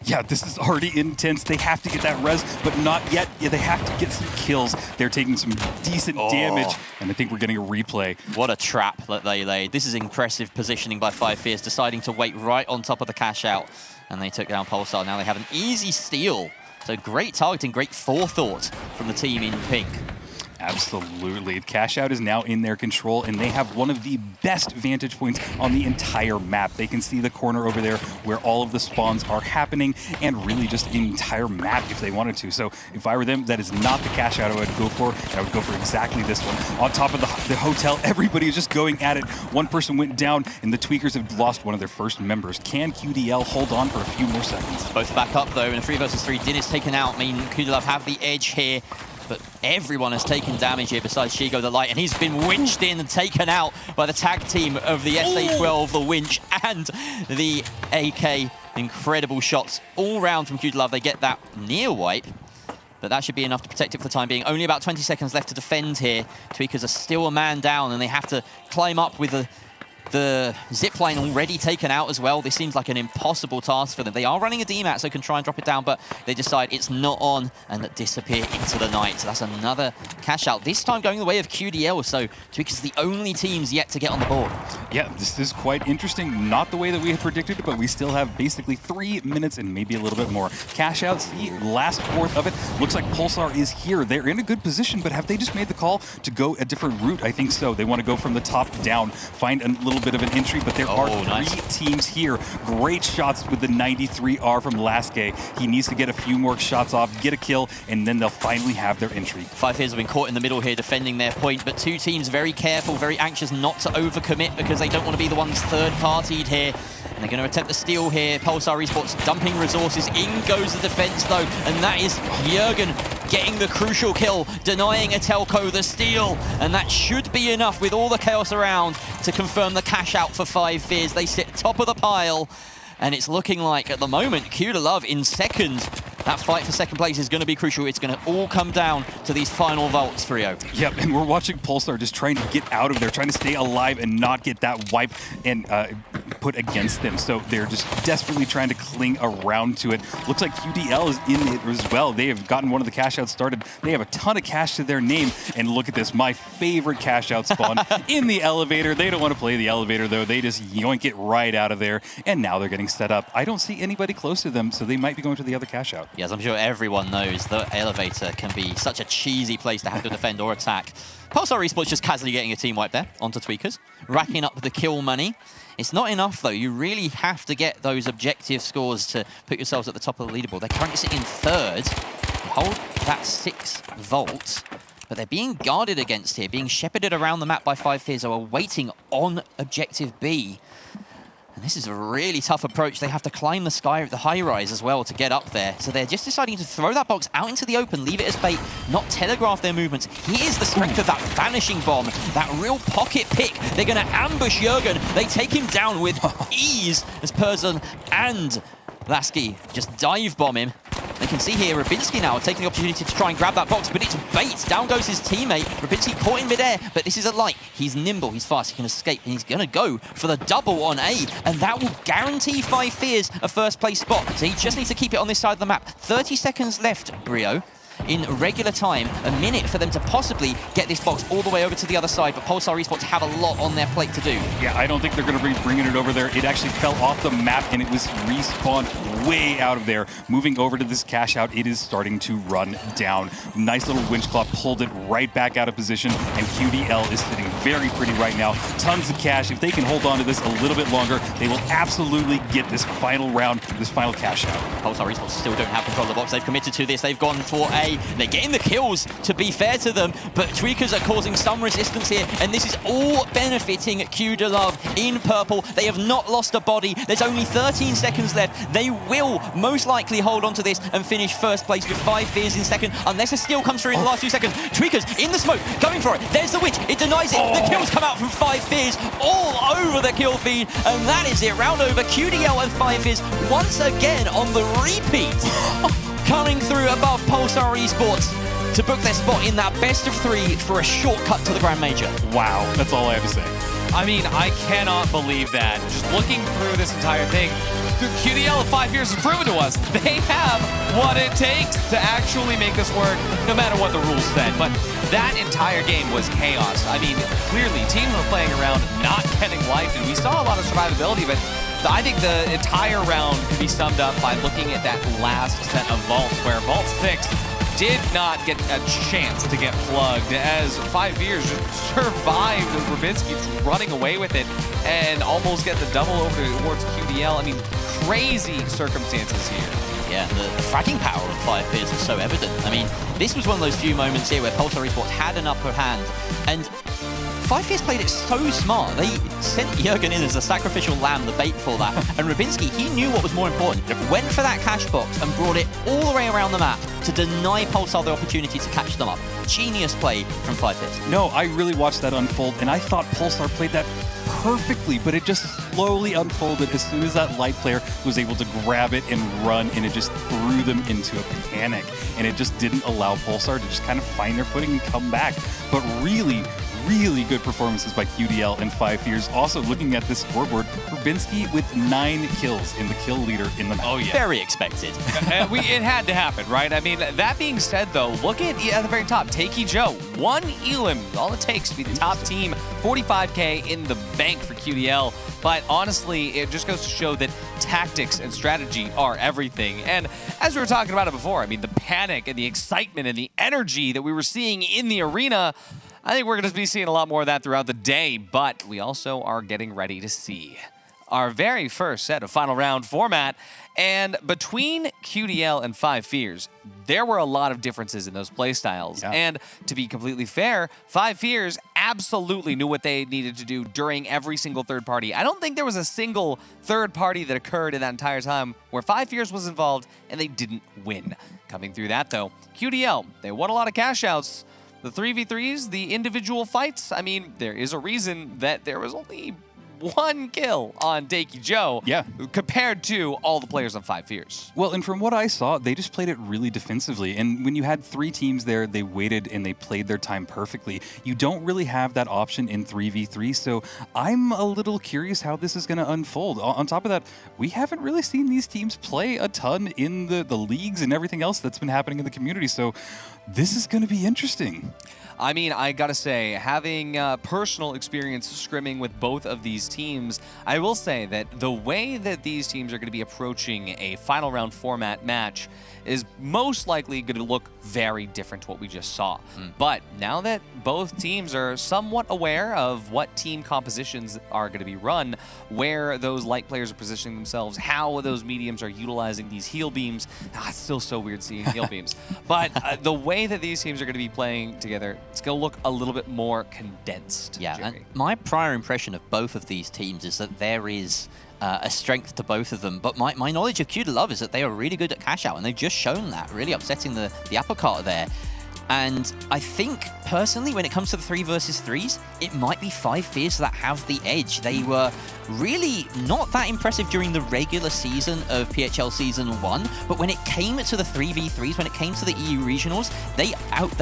Yeah, this is already intense. They have to get that res, but not yet. Yeah, they have to get some kills. They're taking some decent damage, and I think we're getting a replay. What a trap that they laid. This is impressive positioning by 5 Fears, deciding to wait right on top of the Cash Out, and they took down Pulsar. Now they have an easy steal. So great targeting, great forethought from the team in pink. Absolutely. Cash Out is now in their control, and they have one of the best vantage points on the entire map. They can see the corner over there where all of the spawns are happening, and really just the entire map if they wanted to. So if I were them, that is not the Cash Out I would go for. I would go for exactly this one. On top of the hotel, everybody is just going at it. One person went down, and the Tweakers have lost one of their first members. Can QDL hold on for a few more seconds? Both back up, though, in a 3 versus 3. Din is taken out. I mean, Kudalov have the edge here. But everyone has taken damage here besides Shigo the Light, and he's been winched in and taken out by the tag team of the SA-12, the Winch, and the AK. Incredible shots all round from Kudalov. They get that near wipe, but that should be enough to protect it for the time being. Only about 20 seconds left to defend here. Tweakers are still a man down, and they have to climb up with the zipline already taken out as well. This seems like an impossible task for them. They are running a DMAT, so can try and drop it down, but they decide it's not on and disappear into the night. So that's another Cash Out, this time going the way of QDL, so Tweakers the only teams yet to get on the board. Yeah, this is quite interesting. Not the way that we had predicted, but we still have basically 3 minutes and maybe a little bit more. Cash Out, the last fourth of it. Looks like Pulsar is here. They're in a good position, but have they just made the call to go a different route? I think so. They want to go from the top down, find a little bit of an entry, but there are three teams here. Great shots with the 93R from Lasky. He needs to get a few more shots off, get a kill, and then they'll finally have their entry. 5 Fears have been caught in the middle here defending their point, but 2 teams very careful, very anxious not to overcommit because they don't want to be the ones third-partied here. And they're going to attempt the steal here. Pulsar Esports dumping resources. In goes the defense, though, and that is Jürgen getting the crucial kill, denying Atelco the steal, and that should be enough with all the chaos around to confirm the cash out for 5Fears. They sit top of the pile, and it's looking like, at the moment, Q to Love in second. That fight for second place is going to be crucial. It's going to all come down to these final vaults, Frio. Yep, and we're watching Pulsar just trying to get out of there, trying to stay alive and not get that wipe and put against them. So they're just desperately trying to cling around to it. Looks like QDL is in it as well. They have gotten one of the cash outs started. They have a ton of cash to their name. And look at this, my favorite cash out spawn in the elevator. They don't want to play the elevator, though. They just yoink it right out of there. And now they're getting set up. I don't see anybody close to them, so they might be going to the other cash out. Yes, I'm sure everyone knows the elevator can be such a cheesy place to have to defend or attack. Pulsar Esports just casually getting a team wipe there onto Tweakers, racking up the kill money. It's not enough, though. You really have to get those objective scores to put yourselves at the top of the leaderboard. They're currently sitting in third. They hold that 6 vault, but they're being guarded against here, being shepherded around the map by 5Fears who are waiting on objective B. And this is a really tough approach. They have to climb the high-rise as well to get up there. So they're just deciding to throw that box out into the open, leave it as bait, not telegraph their movements. Here's the strength of that vanishing bomb, that real pocket pick. They're going to ambush Jürgen. They take him down with ease as Persson and Lasky just dive bomb him. They can see here Rubinski now taking the opportunity to try and grab that box, but it's bait. Down goes his teammate. Rubinski caught in midair, but this is a light. He's nimble, he's fast, he can escape, and he's going to go for the double on A, and that will guarantee 5Fears a first place spot. So he just needs to keep it on this side of the map. 30 seconds left, Brio. In regular time, a minute for them to possibly get this box all the way over to the other side, but Pulsar Esports have a lot on their plate to do. Yeah, I don't think they're going to be bringing it over there. It actually fell off the map, and it was respawned way out of there. Moving over to this cash out, it is starting to run down. Nice little winch claw pulled it right back out of position, and QDL is sitting very pretty right now. Tons of cash. If they can hold on to this a little bit longer, they will absolutely get this final round, this final cash out. Pulsar Esports still don't have control of the box. They've committed to this. They've gone for A. They're getting the kills, to be fair to them, but Tweakers are causing some resistance here, and this is all benefiting Q de Love in purple. They have not lost a body. There's only 13 seconds left. They will most likely hold on to this and finish first place with 5Fears in second, unless a steal comes through in the last 2 seconds. Tweakers in the smoke, going for it. There's the witch. It denies it. The kills come out from 5Fears all over the kill feed, and that is it. Round over. QDL and 5Fears once again on the repeat. Coming through above Pulsar Esports to book their spot in that best of 3 for a shortcut to the Grand Major. Wow, that's all I have to say. I mean, I cannot believe that. Just looking through this entire thing, QDL of 5Fears has proven to us they have what it takes to actually make this work, no matter what the rules said. But that entire game was chaos. I mean, clearly, teams were playing around, not getting wiped, and we saw a lot of survivability, but I think the entire round could be summed up by looking at that last set of vaults, where Vault 6 did not get a chance to get plugged, as 5Fears just survived with Rubinski running away with it and almost get the double over towards QDL. I mean, crazy circumstances here. Yeah, the fragging power of 5Fears was so evident. I mean, this was one of those few moments here where Pulsar Esports had an upper hand, and 5Fears played it so smart. They sent Jürgen in as a sacrificial lamb, the bait for that. And Rubinski, he knew what was more important. Went for that cash box and brought it all the way around the map to deny Pulsar the opportunity to catch them up. Genius play from 5Fears. No, I really watched that unfold, and I thought Pulsar played that perfectly, but it just slowly unfolded as soon as that light player was able to grab it and run, and it just threw them into a panic. And it just didn't allow Pulsar to just kind of find their footing and come back. But really good performances by QDL and 5Fears. Also, looking at this scoreboard, Rubinski with 9 kills in the kill leader in the map. Oh, yeah. Very expected. It had to happen, right? I mean, that being said, though, look at the very top. Takey Joe, 1 elim, all it takes to be the top team. 45K in the bank for QDL. But honestly, it just goes to show that tactics and strategy are everything. And as we were talking about it before, I mean, the panic and the excitement and the energy that we were seeing in the arena, I think we're going to be seeing a lot more of that throughout the day, but we also are getting ready to see our very first set of final round format. And between QDL and Five Fears, there were a lot of differences in those playstyles. Yeah. And to be completely fair, Five Fears absolutely knew what they needed to do during every single third party. I don't think there was a single third party that occurred in that entire time where Five Fears was involved and they didn't win. Coming through that though, QDL, they won a lot of cash outs. The 3v3s, the individual fights, I mean, there is a reason that there was only one kill on Dakey Joe compared to all the players on Five Fears. Well, and from what I saw, they just played it really defensively. And when you had 3 teams there, they waited and they played their time perfectly. You don't really have that option in 3v3, so I'm a little curious how this is going to unfold. On top of that, we haven't really seen these teams play a ton in the leagues and everything else that's been happening in the community, so this is going to be interesting. I mean, I gotta say, having personal experience scrimming with both of these teams, I will say that the way that these teams are going to be approaching a final round format match is most likely going to look very different to what we just saw. But now that both teams are somewhat aware of what team compositions are going to be run, where those light players are positioning themselves, how those mediums are utilizing these heal beams, it's still so weird seeing heal beams. But the way that these teams are going to be playing together, it's going to look a little bit more condensed. Yeah, Jerry. and my prior impression of both of these teams is that there is a strength to both of them. But my knowledge of Q to Love is that they are really good at cash out, and they've just shown that, really upsetting the apple cart there. And I think, personally, when it comes to the 3 versus 3s, it might be Five Fears that have the edge. They were really not that impressive during the regular season of PHL Season 1, but when it came to the 3v3s, when it came to the EU Regionals, they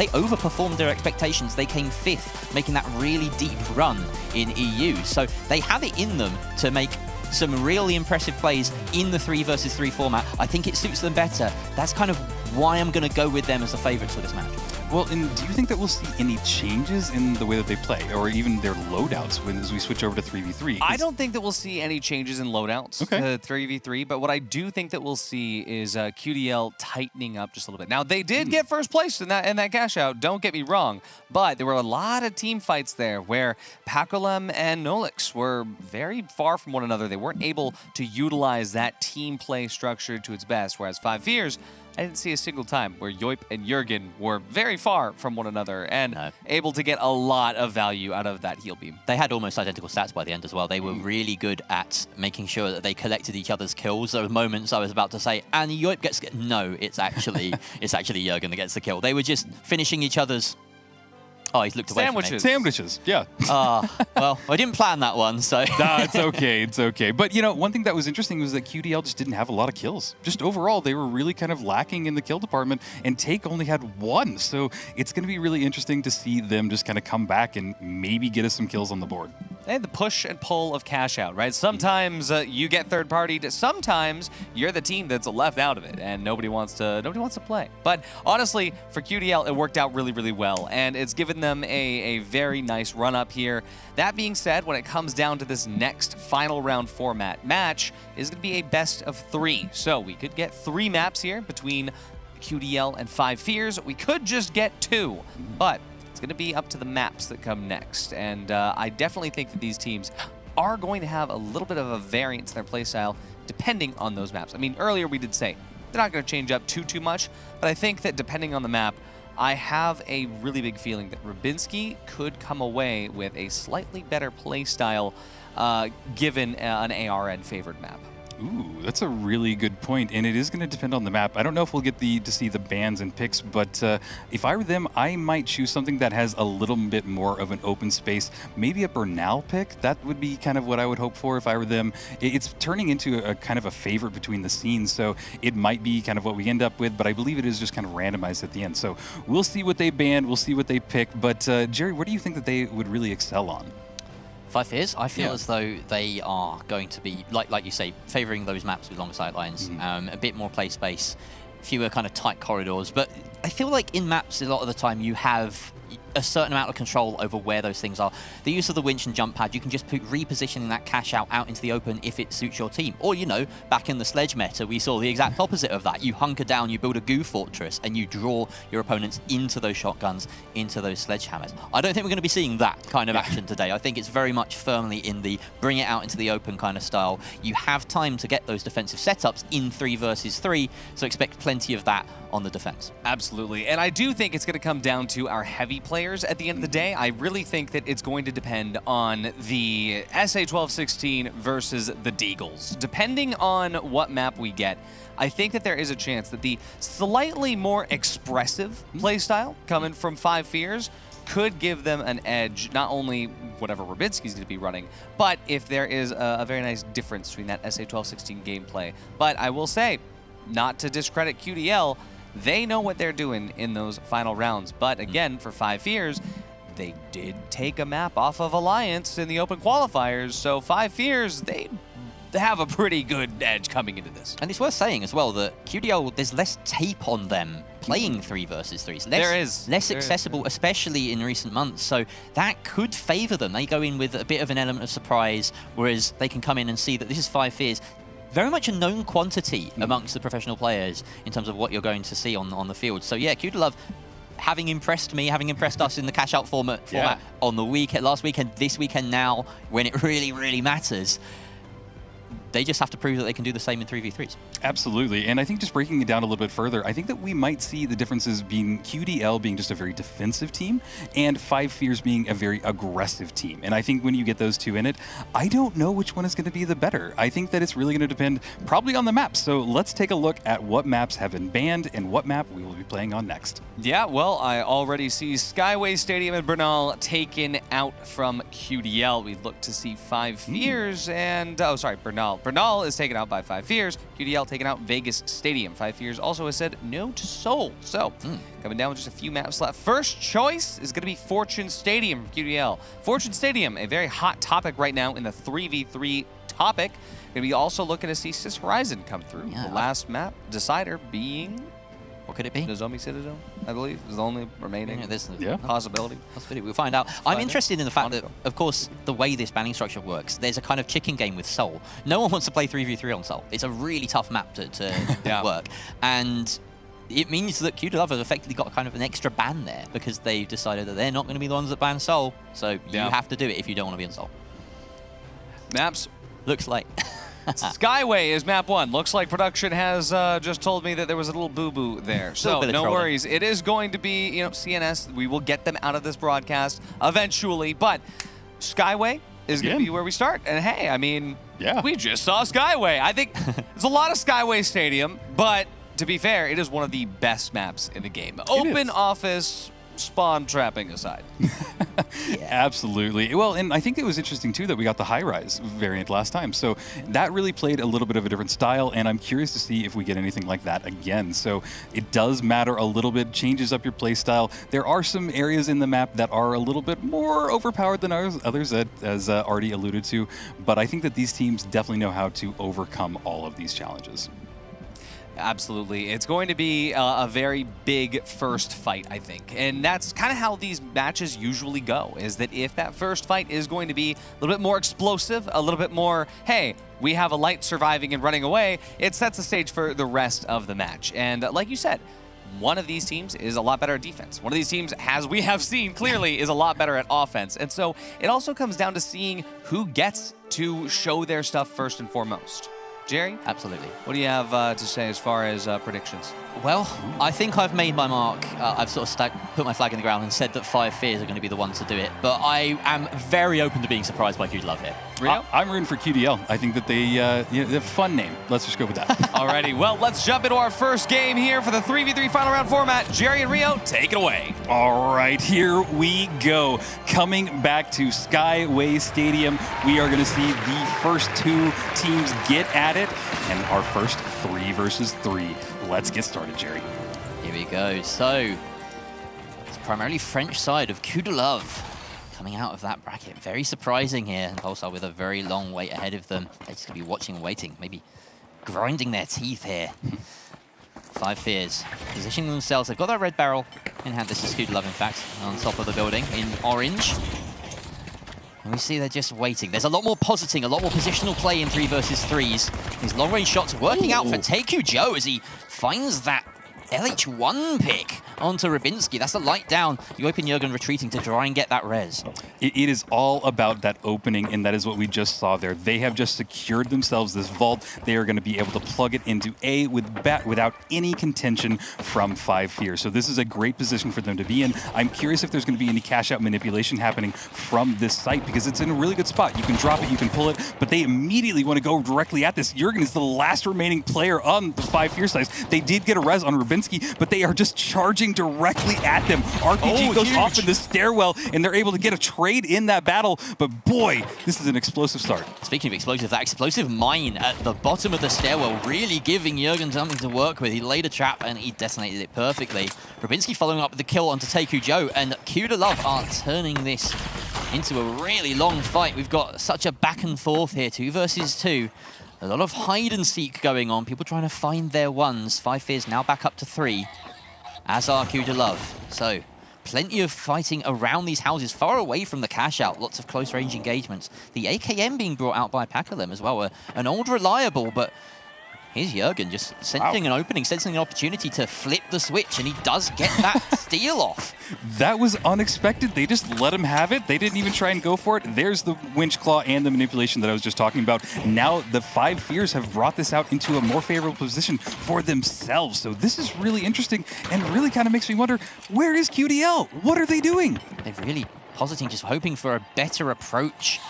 overperformed their expectations. They came 5th, making that really deep run in EU. So they have it in them to make some really impressive plays in the 3 versus 3 format. I think it suits them better. That's kind of why I'm going to go with them as the favorites for this match. Well, and do you think that we'll see any changes in the way that they play, or even their loadouts as we switch over to 3v3? I don't think that we'll see any changes in loadouts to 3v3, but what I do think that we'll see is QDL tightening up just a little bit. Now, they did get first place in that cash out, don't get me wrong, but there were a lot of team fights there where Pacolem and Nolix were very far from one another. They weren't able to utilize that team play structure to its best, whereas Five Fears, I didn't see a single time where Yoip and Jurgen were very far from one another and able to get a lot of value out of that heal beam. They had almost identical stats by the end as well. They were really good at making sure that they collected each other's kills. There were moments I was about to say, and Yoip gets... No, it's actually Jurgen that gets the kill. They were just finishing each other's... Oh, he's looked away from me. Sandwiches, yeah. Well, I didn't plan that one, so... Nah, it's okay, it's okay. But, you know, one thing that was interesting was that QDL just didn't have a lot of kills. Just overall, they were really kind of lacking in the kill department, and Take only had 1. So it's going to be really interesting to see them just kind of come back and maybe get us some kills on the board. They had the push and pull of cash out, right? Sometimes you get third partied. Sometimes you're the team that's left out of it, and nobody wants to play. But honestly, for QDL, it worked out really, really well, and it's given them a very nice run up here. That being said, when it comes down to this next final round format match, is going to be a best of 3. So we could get 3 maps here between QDL and Five Fears. We could just get 2, but it's going to be up to the maps that come next. And I definitely think that these teams are going to have a little bit of a variance in their playstyle depending on those maps. I mean, earlier we did say they're not going to change up too much, but I think that depending on the map, I have a really big feeling that Rubinski could come away with a slightly better playstyle given an ARN favored map. Ooh, that's a really good point, and it is going to depend on the map. I don't know if we'll get to see the bans and picks, but if I were them, I might choose something that has a little bit more of an open space. Maybe a Bernal pick. That would be kind of what I would hope for if I were them. It's turning into a kind of a favorite between the scenes, so it might be kind of what we end up with, but I believe it is just kind of randomized at the end. So we'll see what they ban, we'll see what they pick, but Jerry, what do you think that they would really excel on? Five Fears, I feel as though they are going to be, like you say, favouring those maps with long sight lines, a bit more play space, fewer kind of tight corridors. But I feel like in maps, a lot of the time, you have a certain amount of control over where those things are. The use of the winch and jump pad, you can just put repositioning that cash out into the open if it suits your team. Or, you know, back in the sledge meta, we saw the exact opposite of that. You hunker down, you build a goo fortress, and you draw your opponents into those shotguns, into those sledgehammers. I don't think we're going to be seeing that kind of action today. I think it's very much firmly in the bring it out into the open kind of style. You have time to get those defensive setups in 3 versus 3, so expect plenty of that on the defense. Absolutely. And I do think it's going to come down to our heavy players at the end of the day. I really think that it's going to depend on the SA-12-16 versus the Deagles. Depending on what map we get, I think that there is a chance that the slightly more expressive playstyle coming from Five Fears could give them an edge, not only whatever Rabinski's going to be running, but if there is a very nice difference between that SA-12-16 gameplay. But I will say, not to discredit QDL, they know what they're doing in those final rounds. But again, for Five Fears, they did take a map off of Alliance in the open qualifiers, so Five Fears, they have a pretty good edge coming into this. And it's worth saying as well that QDL, there's less tape on them playing 3 versus 3s. There is. Less accessible, especially in recent months. So that could favor them. They go in with a bit of an element of surprise, whereas they can come in and see that this is Five Fears. Very much a known quantity amongst the professional players in terms of what you're going to see on the field. So yeah, QDL, having impressed me, having impressed us in the cash out format on the weekend, last weekend, this weekend now, when it really, really matters, they just have to prove that they can do the same in 3v3s. Absolutely. And I think just breaking it down a little bit further, I think that we might see the differences being QDL being just a very defensive team and Five Fears being a very aggressive team. And I think when you get those two in it, I don't know which one is going to be the better. I think that it's really going to depend probably on the maps. So let's take a look at what maps have been banned and what map we will be playing on next. Yeah, well, I already see Skyway Stadium and Bernal taken out from QDL. We look to see Five Fears and, oh, sorry, Bernal. Bernal is taken out by Five Fears. QDL taken out Vegas Stadium. Five Fears also has said no to Seoul. So, coming down with just a few maps left. First choice is going to be Fortune Stadium for QDL. Fortune Stadium, a very hot topic right now in the 3v3 topic. Going to be also looking to see Sis Horizon come through. Yeah. The last map decider being... What could it be? Nozomi Citadel, I believe, is the only remaining possibility. We'll find out. I'm interested in the fact that, of course, the way this banning structure works, there's a kind of chicken game with Seoul. No one wants to play 3v3 on Seoul. It's a really tough map to work. And it means that QDL has effectively got kind of an extra ban there because they've decided that they're not going to be the ones that ban Seoul. So you have to do it if you don't want to be in Seoul. Maps. Looks like... Skyway is map 1. Looks like production has just told me that there was a little boo-boo there. So no worries. It is going to be, you know, CNS. We will get them out of this broadcast eventually. But Skyway is going to be where we start. And hey, I mean, we just saw Skyway. I think there's a lot of Skyway Stadium, but to be fair, it is one of the best maps in the game. Open office, spawn trapping aside. Absolutely. Well, and I think it was interesting too that we got the high-rise variant last time. So that really played a little bit of a different style, and I'm curious to see if we get anything like that again. So it does matter a little bit, changes up your play style. There are some areas in the map that are a little bit more overpowered than others, as already alluded to, but I think that these teams definitely know how to overcome all of these challenges. Absolutely. It's going to be a very big first fight, I think. And that's kind of how these matches usually go, is that if that first fight is going to be a little bit more explosive, a little bit more, hey, we have a light surviving and running away, it sets the stage for the rest of the match. And like you said, one of these teams is a lot better at defense. One of these teams, as we have seen clearly, is a lot better at offense. And so it also comes down to seeing who gets to show their stuff first and foremost. Jerry? Absolutely. What do you have to say as far as predictions? Well, I think I've made my mark. I've sort of put my flag in the ground and said that Five Fears are going to be the ones to do it. But I am very open to being surprised by QDL here. I'm rooting for QDL. I think that they have a fun name. Let's just go with that. Alrighty, well, let's jump into our first game here for the 3v3 final round format. Jerry and Rio, take it away. All right, here we go. Coming back to Skyway Stadium, we are going to see the first two teams get at it, and our first 3 versus 3. Let's get started, Jerry. Here we go. So, it's primarily French side of QDL coming out of that bracket. Very surprising here. And Pulsar with a very long wait ahead of them. They're just going to be watching and waiting, maybe grinding their teeth here. Five Fears positioning themselves. They've got that red barrel. In hand, this is Kudalov, in fact, on top of the building in orange. And we see they're just waiting. There's a lot more positing, a lot more positional play in 3 versus 3s. These long-range shots working out for Taeku Joe as he finds that LH1 pick onto Rybinski. That's the light down. Yoip and Jürgen retreating to try and get that res. It is all about that opening, and that is what we just saw there. They have just secured themselves this vault. They are going to be able to plug it into A without any contention from 5 Fear. So this is a great position for them to be in. I'm curious if there's going to be any cash-out manipulation happening from this site, because it's in a really good spot. You can drop it, you can pull it, but they immediately want to go directly at this. Jürgen is the last remaining player on the 5 Fear side. They did get a res on Rybinski, but they are just charging directly at them. RPG goes off in the stairwell, and they're able to get a trade in that battle. But boy, this is an explosive start. Speaking of explosive, that explosive mine at the bottom of the stairwell really giving Jürgen something to work with. He laid a trap, and he detonated it perfectly. Rybinski following up with the kill onto Taeku Joe, and Kudalov are turning this into a really long fight. We've got such a back and forth here, 2 versus 2. A lot of hide and seek going on. People trying to find their ones. 5 Fears now back up to 3. As are Kudalov. So, plenty of fighting around these houses, far away from the cash out. Lots of close range engagements. The AKM being brought out by Pakalem as well. An old reliable, but here's Jürgen just sensing an opening, sensing an opportunity to flip the switch, and he does get that steal off. That was unexpected. They just let him have it. They didn't even try and go for it. There's the winch claw and the manipulation that I was just talking about. Now the 5 Fears have brought this out into a more favorable position for themselves. So this is really interesting and really kind of makes me wonder, where is QDL? What are they doing? They're really positing, just hoping for a better approach.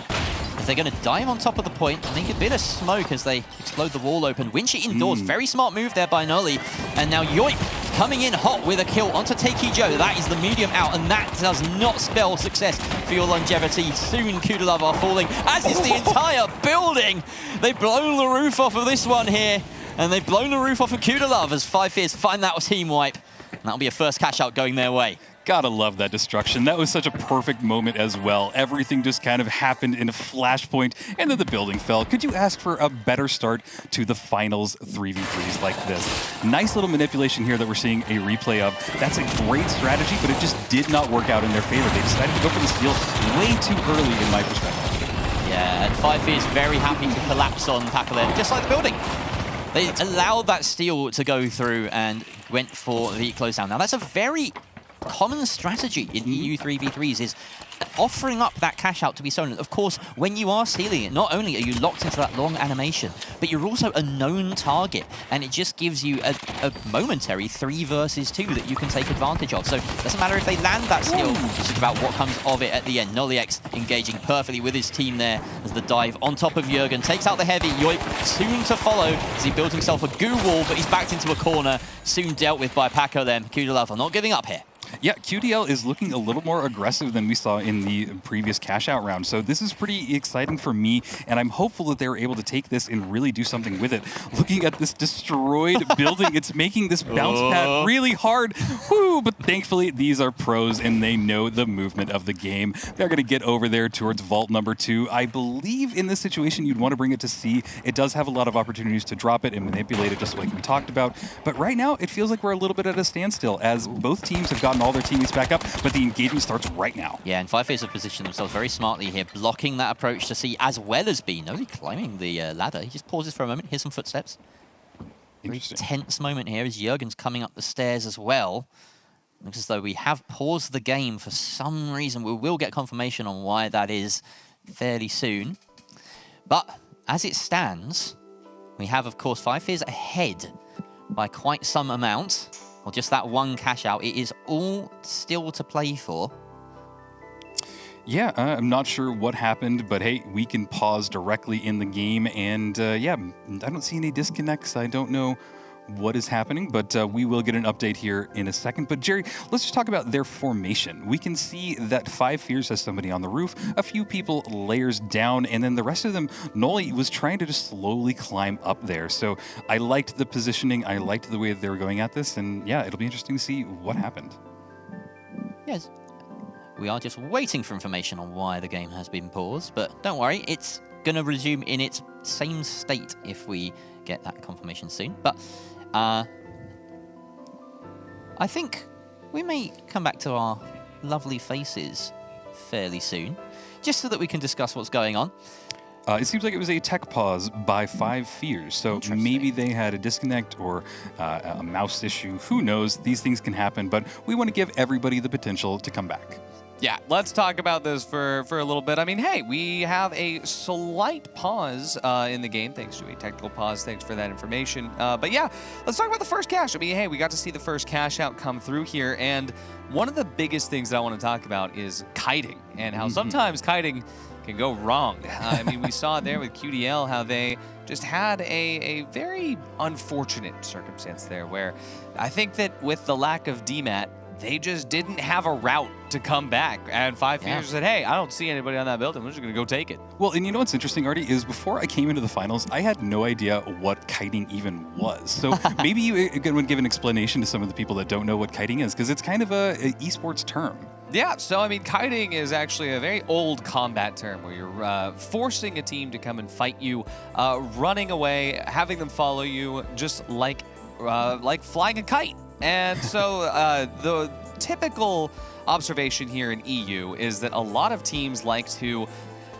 If they're going to dive on top of the point, I think a bit of smoke as they explode the wall open. Winchi indoors, very smart move there by Nolly. And now Yoip coming in hot with a kill onto Taeku Joe. That is the medium out, and that does not spell success for your longevity. Soon Kudalov are falling, as is the entire building. They've blown the roof off of this one here, and they've blown the roof off of Kudalov as 5 Fears find that team wipe. And that'll be a first cash out going their way. Gotta love that destruction. That was such a perfect moment as well. Everything just kind of happened in a flashpoint, and then the building fell. Could you ask for a better start to the finals 3v3s like this? Nice little manipulation here that we're seeing a replay of. That's a great strategy, but it just did not work out in their favor. They decided to go for the steal way too early in my perspective. Yeah, and 5 Fears very happy to collapse on Pakalem, just like the building. They allowed that steal to go through and went for the close down. Now, that's a very common strategy in EU 3v3s is offering up that cash out to be stolen. Of course, when you are stealing it, not only are you locked into that long animation, but you're also a known target, and it just gives you a momentary 3 versus 2 that you can take advantage of. So it doesn't matter if they land that steal, it's just about what comes of it at the end. Noliex engaging perfectly with his team there as the dive on top of Jürgen takes out the heavy. Yoip soon to follow as he builds himself a goo wall, but he's backed into a corner, soon dealt with by Pakalem. Kudalov are not giving up here. Yeah, QDL is looking a little more aggressive than we saw in the previous cash-out round. So this is pretty exciting for me, and I'm hopeful that they were able to take this and really do something with it. Looking at this destroyed building, it's making this bounce pad really hard. Woo! But thankfully, these are pros, and they know the movement of the game. They're going to get over there towards vault number 2. I believe in this situation, you'd want to bring it to C. It does have a lot of opportunities to drop it and manipulate it, just like we talked about. But right now, it feels like we're a little bit at a standstill, as both teams have gotten all their teammates back up, but the engagement starts right now. Yeah, and 5 Fears have positioned themselves very smartly here, blocking that approach to C as well as B. Nobody climbing the ladder. He just pauses for a moment. Here's some footsteps. Very tense moment here as Jürgen's coming up the stairs as well. Looks as though we have paused the game for some reason. We will get confirmation on why that is fairly soon. But as it stands, we have, of course, 5 Fears ahead by quite some amount. Or just that one cash out. It is all still to play for. Yeah, I'm not sure what happened, but hey, we can pause directly in the game. And yeah, I don't see any disconnects. I don't know what is happening, but we will get an update here in a second. But Jerry, let's just talk about their formation. We can see that 5 Fears has somebody on the roof, a few people layers down, and then the rest of them, Noli was trying to just slowly climb up there. So I liked the positioning, I liked the way that they were going at this, and yeah, it'll be interesting to see what happened. Yes, we are just waiting for information on why the game has been paused, but don't worry, it's going to resume in its same state if we get that confirmation soon. But I think we may come back to our lovely faces fairly soon, just so that we can discuss what's going on. It seems like it was a tech pause by 5 Fears, so maybe they had a disconnect or a mouse issue. Who knows? These things can happen, but we want to give everybody the potential to come back. Yeah, let's talk about this for a little bit. I mean, hey, we have a slight pause in the game, thanks to a technical pause. Thanks for that information. But yeah, let's talk about the first cash. I mean, hey, we got to see the first cash out come through here, and one of the biggest things that I want to talk about is kiting, and how sometimes kiting can go wrong. I mean, we saw it there with QDL, how they just had a very unfortunate circumstance there, where I think that with the lack of DMAT, they just didn't have a route to come back. And 5 Fears said, hey, I don't see anybody on that building. We're just going to go take it. Well, and you know what's interesting, Artie, is before I came into the finals, I had no idea what kiting even was. So maybe you would give an explanation to some of the people that don't know what kiting is, because it's kind of a esports term. Yeah, so I mean, kiting is actually a very old combat term where you're forcing a team to come and fight you, running away, having them follow you, just like flying a kite. And so the typical observation here in EU is that a lot of teams like to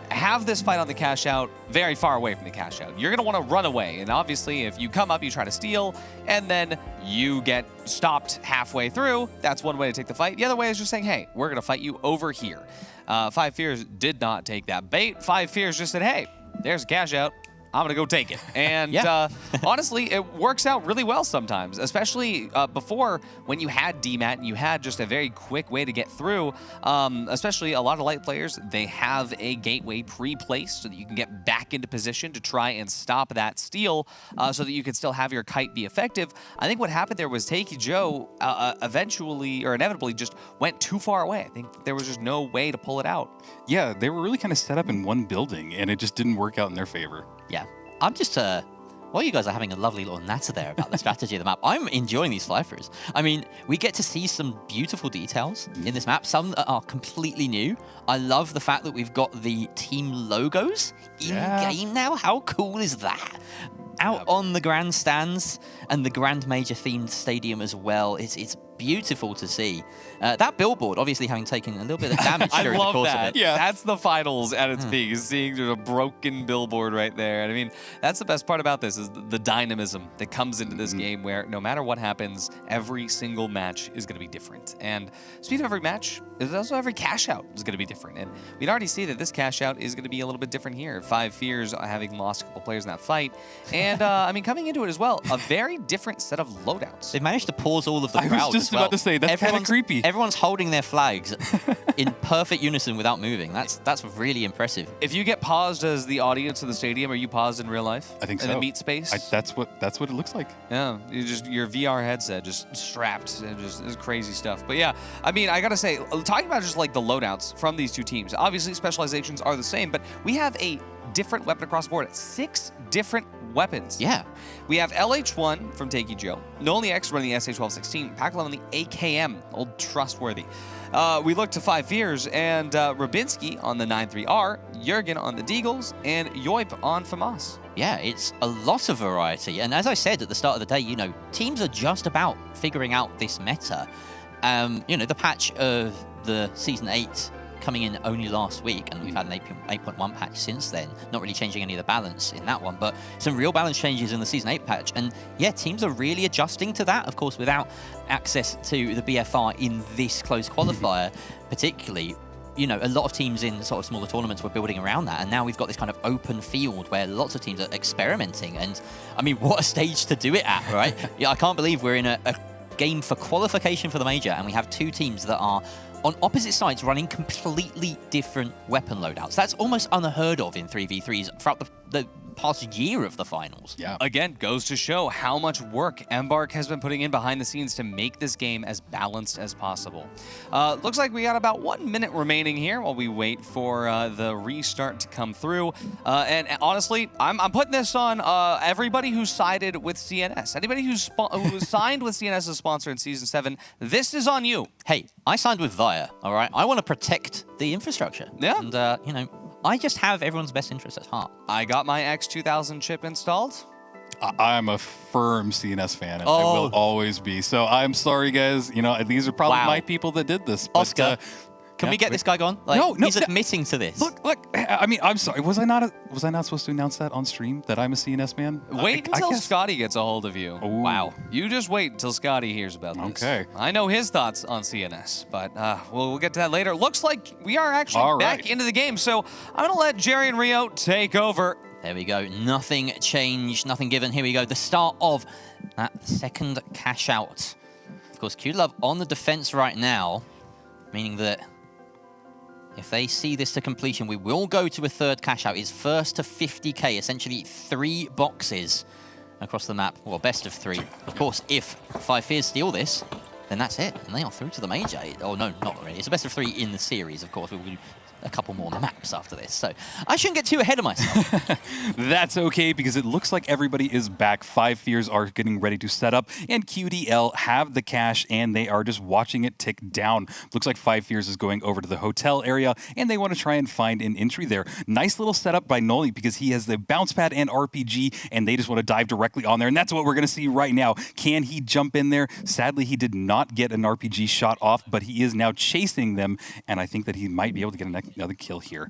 have this fight on the cash out very far away from the cash out. You're going to want to run away. And obviously, if you come up, you try to steal, and then you get stopped halfway through, that's one way to take the fight. The other way is just saying, hey, we're going to fight you over here. 5 Fears did not take that bait. 5 Fears just said, hey, there's a cash out. I'm going to go take it. And honestly, it works out really well sometimes, especially before when you had DMAT and you had just a very quick way to get through. Especially a lot of light players, they have a gateway pre-placed so that you can get back into position to try and stop that steal so that you can still have your kite be effective. I think what happened there was Takey Joe eventually or inevitably just went too far away. I think there was just no way to pull it out. Yeah, they were really kind of set up in one building, and it just didn't work out in their favor. Yeah, I'm just, well, you guys are having a lovely little natter there about the strategy of the map. I'm enjoying these fly-throughs. I mean, we get to see some beautiful details in this map, some that are completely new. I love the fact that we've got the team logos in-game now. How cool is that? Out on the grandstands and the Grand Major themed stadium as well. It's beautiful to see. That billboard obviously having taken a little bit of damage during the course of it. Yeah, that's the finals at its peak, is seeing there's a broken billboard right there. And I mean, that's the best part about this, is the dynamism that comes into this game, where no matter what happens, every single match is going to be different. And speaking of every match, there's also every cash out is going to be different. And we'd already see that this cash out is going to be a little bit different here. 5 Fears having lost a couple players in that fight. And I mean, coming into it as well, a very different set of loadouts. They've managed to pause all of the crowd. I was just about to say, that's kind of creepy. Everyone's holding their flags in perfect unison without moving. That's really impressive. If you get paused as the audience in the stadium, are you paused in real life? I think so. In the meet space? That's what it looks like. Yeah, your VR headset just strapped, and just it's crazy stuff. But yeah, I mean, I gotta say, talking about just like the loadouts from these two teams, obviously specializations are the same, but we have a different weapon across the board. 6 different weapons. Yeah. We have LH1 from Takey Joe, Nolly X running the SA-1216, Pac-11 on the AKM, old trustworthy. We look to 5 Fears and Rabinski on the 9-3R, Jurgen on the Deagles, and Yoip on FAMAS. Yeah, it's a lot of variety. And as I said at the start of the day, you know, teams are just about figuring out this meta. You know, the patch of the Season 8 coming in only last week, and we've had an 8.1 patch since then, not really changing any of the balance in that one, but some real balance changes in the Season 8 patch. And yeah, teams are really adjusting to that, of course, without access to the BFR in this close qualifier, particularly. You know, a lot of teams in sort of smaller tournaments were building around that, and now we've got this kind of open field where lots of teams are experimenting. And I mean, what a stage to do it at, right? Yeah, I can't believe we're in a game for qualification for the major, and we have 2 teams that are on opposite sides running completely different weapon loadouts. That's almost unheard of in 3v3s throughout the past year of the finals. Yeah. Again, goes to show how much work Embark has been putting in behind the scenes to make this game as balanced as possible. Looks like we got about 1 minute remaining here while we wait for the restart to come through. And honestly, I'm putting this on everybody who sided with CNS. Anybody who signed with CNS as a sponsor in Season 7, this is on you. Hey, I signed with VIA, all right? I want to protect the infrastructure. Yeah. And, you know, I just have everyone's best interest at heart. I got my X2000 chip installed. I'm a firm CNS fan, and I will always be. So I'm sorry, guys. You know, these are probably my people that did this. But, Oscar, can we get this guy gone? Like, no, he's admitting to this. Look. I mean, I'm sorry. Was I not supposed to announce that on stream that I'm a CNS man? Wait until Scotty gets a hold of you. Ooh. Wow. You just wait until Scotty hears about this. Okay. I know his thoughts on CNS, but we'll get to that later. Looks like we are actually back into the game, so I'm going to let Jerry and Rio take over. There we go. Nothing changed, nothing given. Here we go. The start of that second cash out. Of course, Q-Love on the defense right now, meaning that if they see this to completion, we will go to a third cash out. It's first to 50k, essentially 3 boxes across the map. Well, best of 3. Of course, if 5 Fears steal this, then that's it. And they are through to the major. Oh, no, not really. It's a best of 3 in the series, of course. We will a couple more maps after this, so I shouldn't get too ahead of myself. That's okay, because it looks like everybody is back. 5 Fears are getting ready to set up, and QDL have the cash, and they are just watching it tick down. Looks like 5 Fears is going over to the hotel area, and they want to try and find an entry there. Nice little setup by Noli, because he has the bounce pad and RPG, and they just want to dive directly on there, and that's what we're going to see right now. Can he jump in there? Sadly, he did not get an RPG shot off, but he is now chasing them, and I think that he might be able to get another kill here.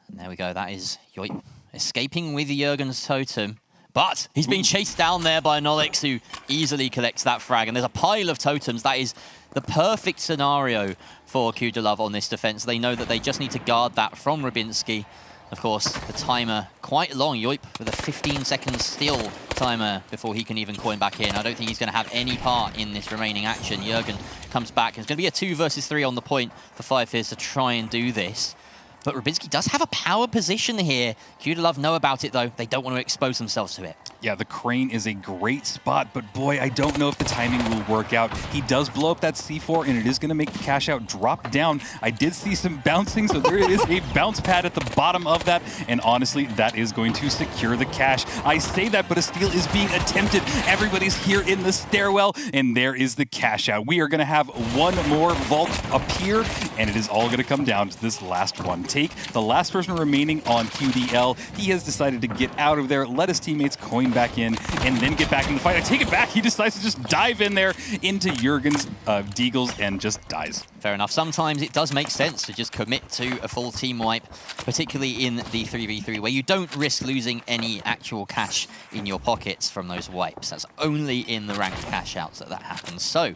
And there we go. That is Yoip escaping with Jurgen's totem. But he's being chased down there by Nolix, who easily collects that frag. And there's a pile of totems. That is the perfect scenario for Q-Delove on this defense. They know that they just need to guard that from Rubinski. Of course, the timer quite long. Yoip with a 15-second still timer before he can even coin back in. I don't think he's going to have any part in this remaining action. Jurgen comes back. It's going to be a 2 versus 3 on the point for 5 Fears to try and do this. But Rubinski does have a power position here. Q-Delove know about it, though. They don't want to expose themselves to it. Yeah, the crane is a great spot, but boy, I don't know if the timing will work out. He does blow up that C4, and it is going to make the cash out drop down. I did see some bouncing, so there is a bounce pad at the bottom of that, and honestly, that is going to secure the cash. I say that, but a steal is being attempted. Everybody's here in the stairwell, and there is the cash out. We are going to have one more vault appear, and it is all going to come down to this last one. Take the last person remaining on QDL. He has decided to get out of there, let his teammates coin back in, and then get back in the fight. I take it back. He decides to just dive in there into Jurgen's Deagles and just dies. Fair enough. Sometimes it does make sense to just commit to a full team wipe, particularly in the 3v3, where you don't risk losing any actual cash in your pockets from those wipes. That's only in the ranked cash outs that happens. So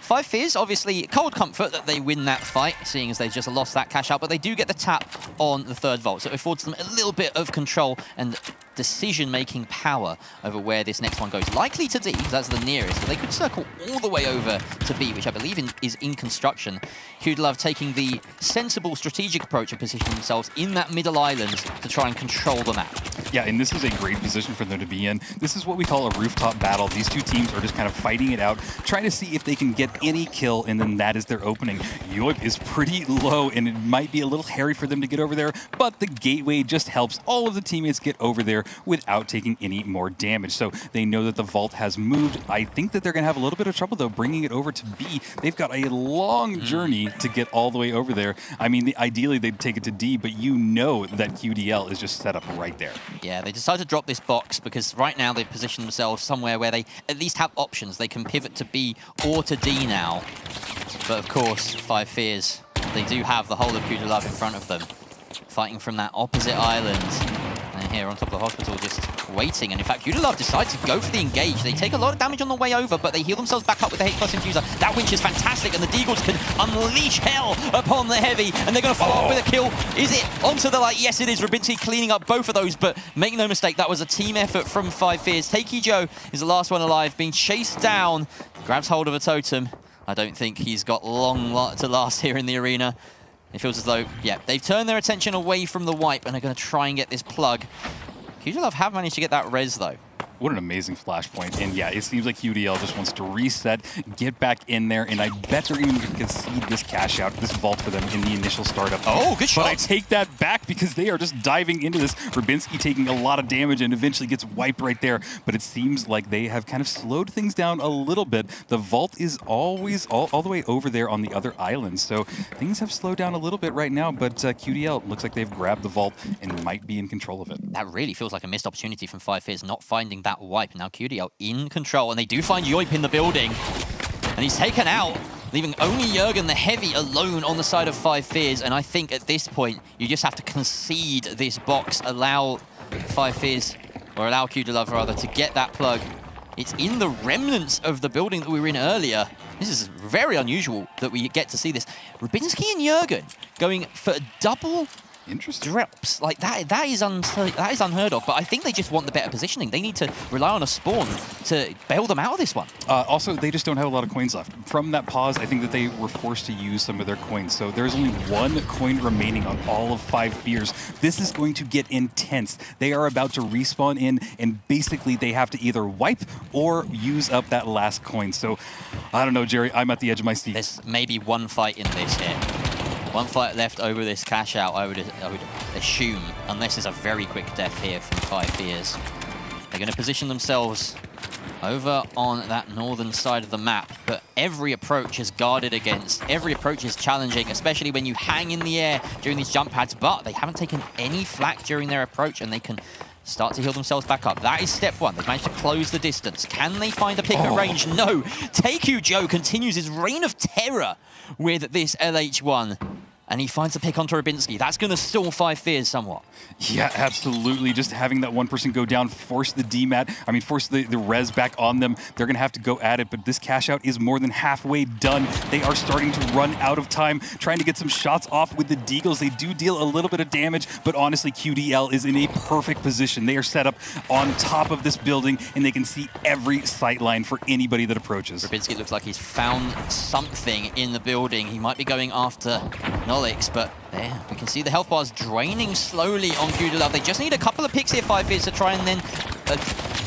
5 Fears, obviously, cold comfort that they win that fight, seeing as they just lost that cash out, but they do get the tap on the third vault, so it affords them a little bit of control and decision-making power over where this next one goes. Likely to D, because that's the nearest, but they could circle all the way over to B, which I believe is in construction. Q-Delove taking the sensible strategic approach of positioning themselves in that middle island to try and control the map. Yeah, and this is a great position for them to be in. This is what we call a rooftop battle. These two teams are just kind of fighting it out, trying to see if they can get any kill, and then that is their opening. Yoip is pretty low, and it might be a little hairy for them to get over there, but the gateway just helps all of the teammates get over there without taking any more damage. So they know that the vault has moved. I think that they're going to have a little bit of trouble, though, bringing it over to B. They've got a long journey to get all the way over there. I mean, ideally, they'd take it to D, but you know that QDL is just set up right there. Yeah, they decided to drop this box because right now they've positioned themselves somewhere where they at least have options. They can pivot to B or to D now. But of course, 5 Fears, they do have the whole of Q-Delove in front of them, fighting from that opposite island. And here on top of the hospital, just waiting. And in fact, Q-Delove decides to go for the engage. They take a lot of damage on the way over, but they heal themselves back up with the H+ Infuser. That winch is fantastic, and the Deagles can unleash hell upon the Heavy, and they're going to follow up with a kill. Is it onto the light? Yes, it is. Rubinski cleaning up both of those, but make no mistake, that was a team effort from 5 Fears. Takey Joe is the last one alive, being chased down, grabs hold of a totem. I don't think he's got long to last here in the arena. It feels as though, yeah, they've turned their attention away from the wipe and are going to try and get this plug. Q-Delove have managed to get that res, though. What an amazing flashpoint. And yeah, it seems like UDL just wants to reset, get back in there, and I bet they're even going to concede this cash out, this vault for them in the initial startup. Oh, good shot. But I take that back because they are just diving into this. Rubinski taking a lot of damage and eventually gets wiped right there. But it seems like they have kind of slowed things down a little bit. The vault is always all the way over there on the other island. So things have slowed down a little bit right now, but QDL looks like they've grabbed the vault and might be in control of it. That really feels like a missed opportunity from 5 Fears, not finding that that wipe. Now QDL in control, and they do find Yoip in the building, and he's taken out, leaving only Jürgen the Heavy alone on the side of 5 Fears. And I think at this point, you just have to concede this box, allow 5 Fears, or allow QDLove rather, to get that plug. It's in the remnants of the building that we were in earlier. This is very unusual that we get to see this. Rubinski and Jürgen going for double drops. Like that is unheard of, but I think they just want the better positioning. They need to rely on a spawn to bail them out of this one. Also, they just don't have a lot of coins left. From that pause, I think that they were forced to use some of their coins. So there's only 1 coin remaining on all of 5 Fears. This is going to get intense. They are about to respawn in, and basically they have to either wipe or use up that last coin. So I don't know, Jerry, I'm at the edge of my seat. There's maybe 1 fight in this here. 1 fight left over this cash out, I would assume, unless there's a very quick death here from 5 Fears. They're going to position themselves over on that northern side of the map, but every approach is guarded against. Every approach is challenging, especially when you hang in the air during these jump pads, but they haven't taken any flak during their approach, and they can start to heal themselves back up. That is step 1. They've managed to close the distance. Can they find a pick at range? No. Taeku Joe continues his reign of terror with this LH1. And he finds a pick onto Rubinski. That's going to stall 5 Fears somewhat. Yeah, absolutely. Just having that one person go down, force the DMAT, force the res back on them. They're going to have to go at it, but this cash out is more than halfway done. They are starting to run out of time, trying to get some shots off with the Deagles. They do deal a little bit of damage, but honestly, QDL is in a perfect position. They are set up on top of this building, and they can see every sight line for anybody that approaches. Rubinski looks like he's found something in the building. He might be going after but there, we can see the health bars draining slowly on QDLove. They just need a couple of picks here, 5 Fears, to try and then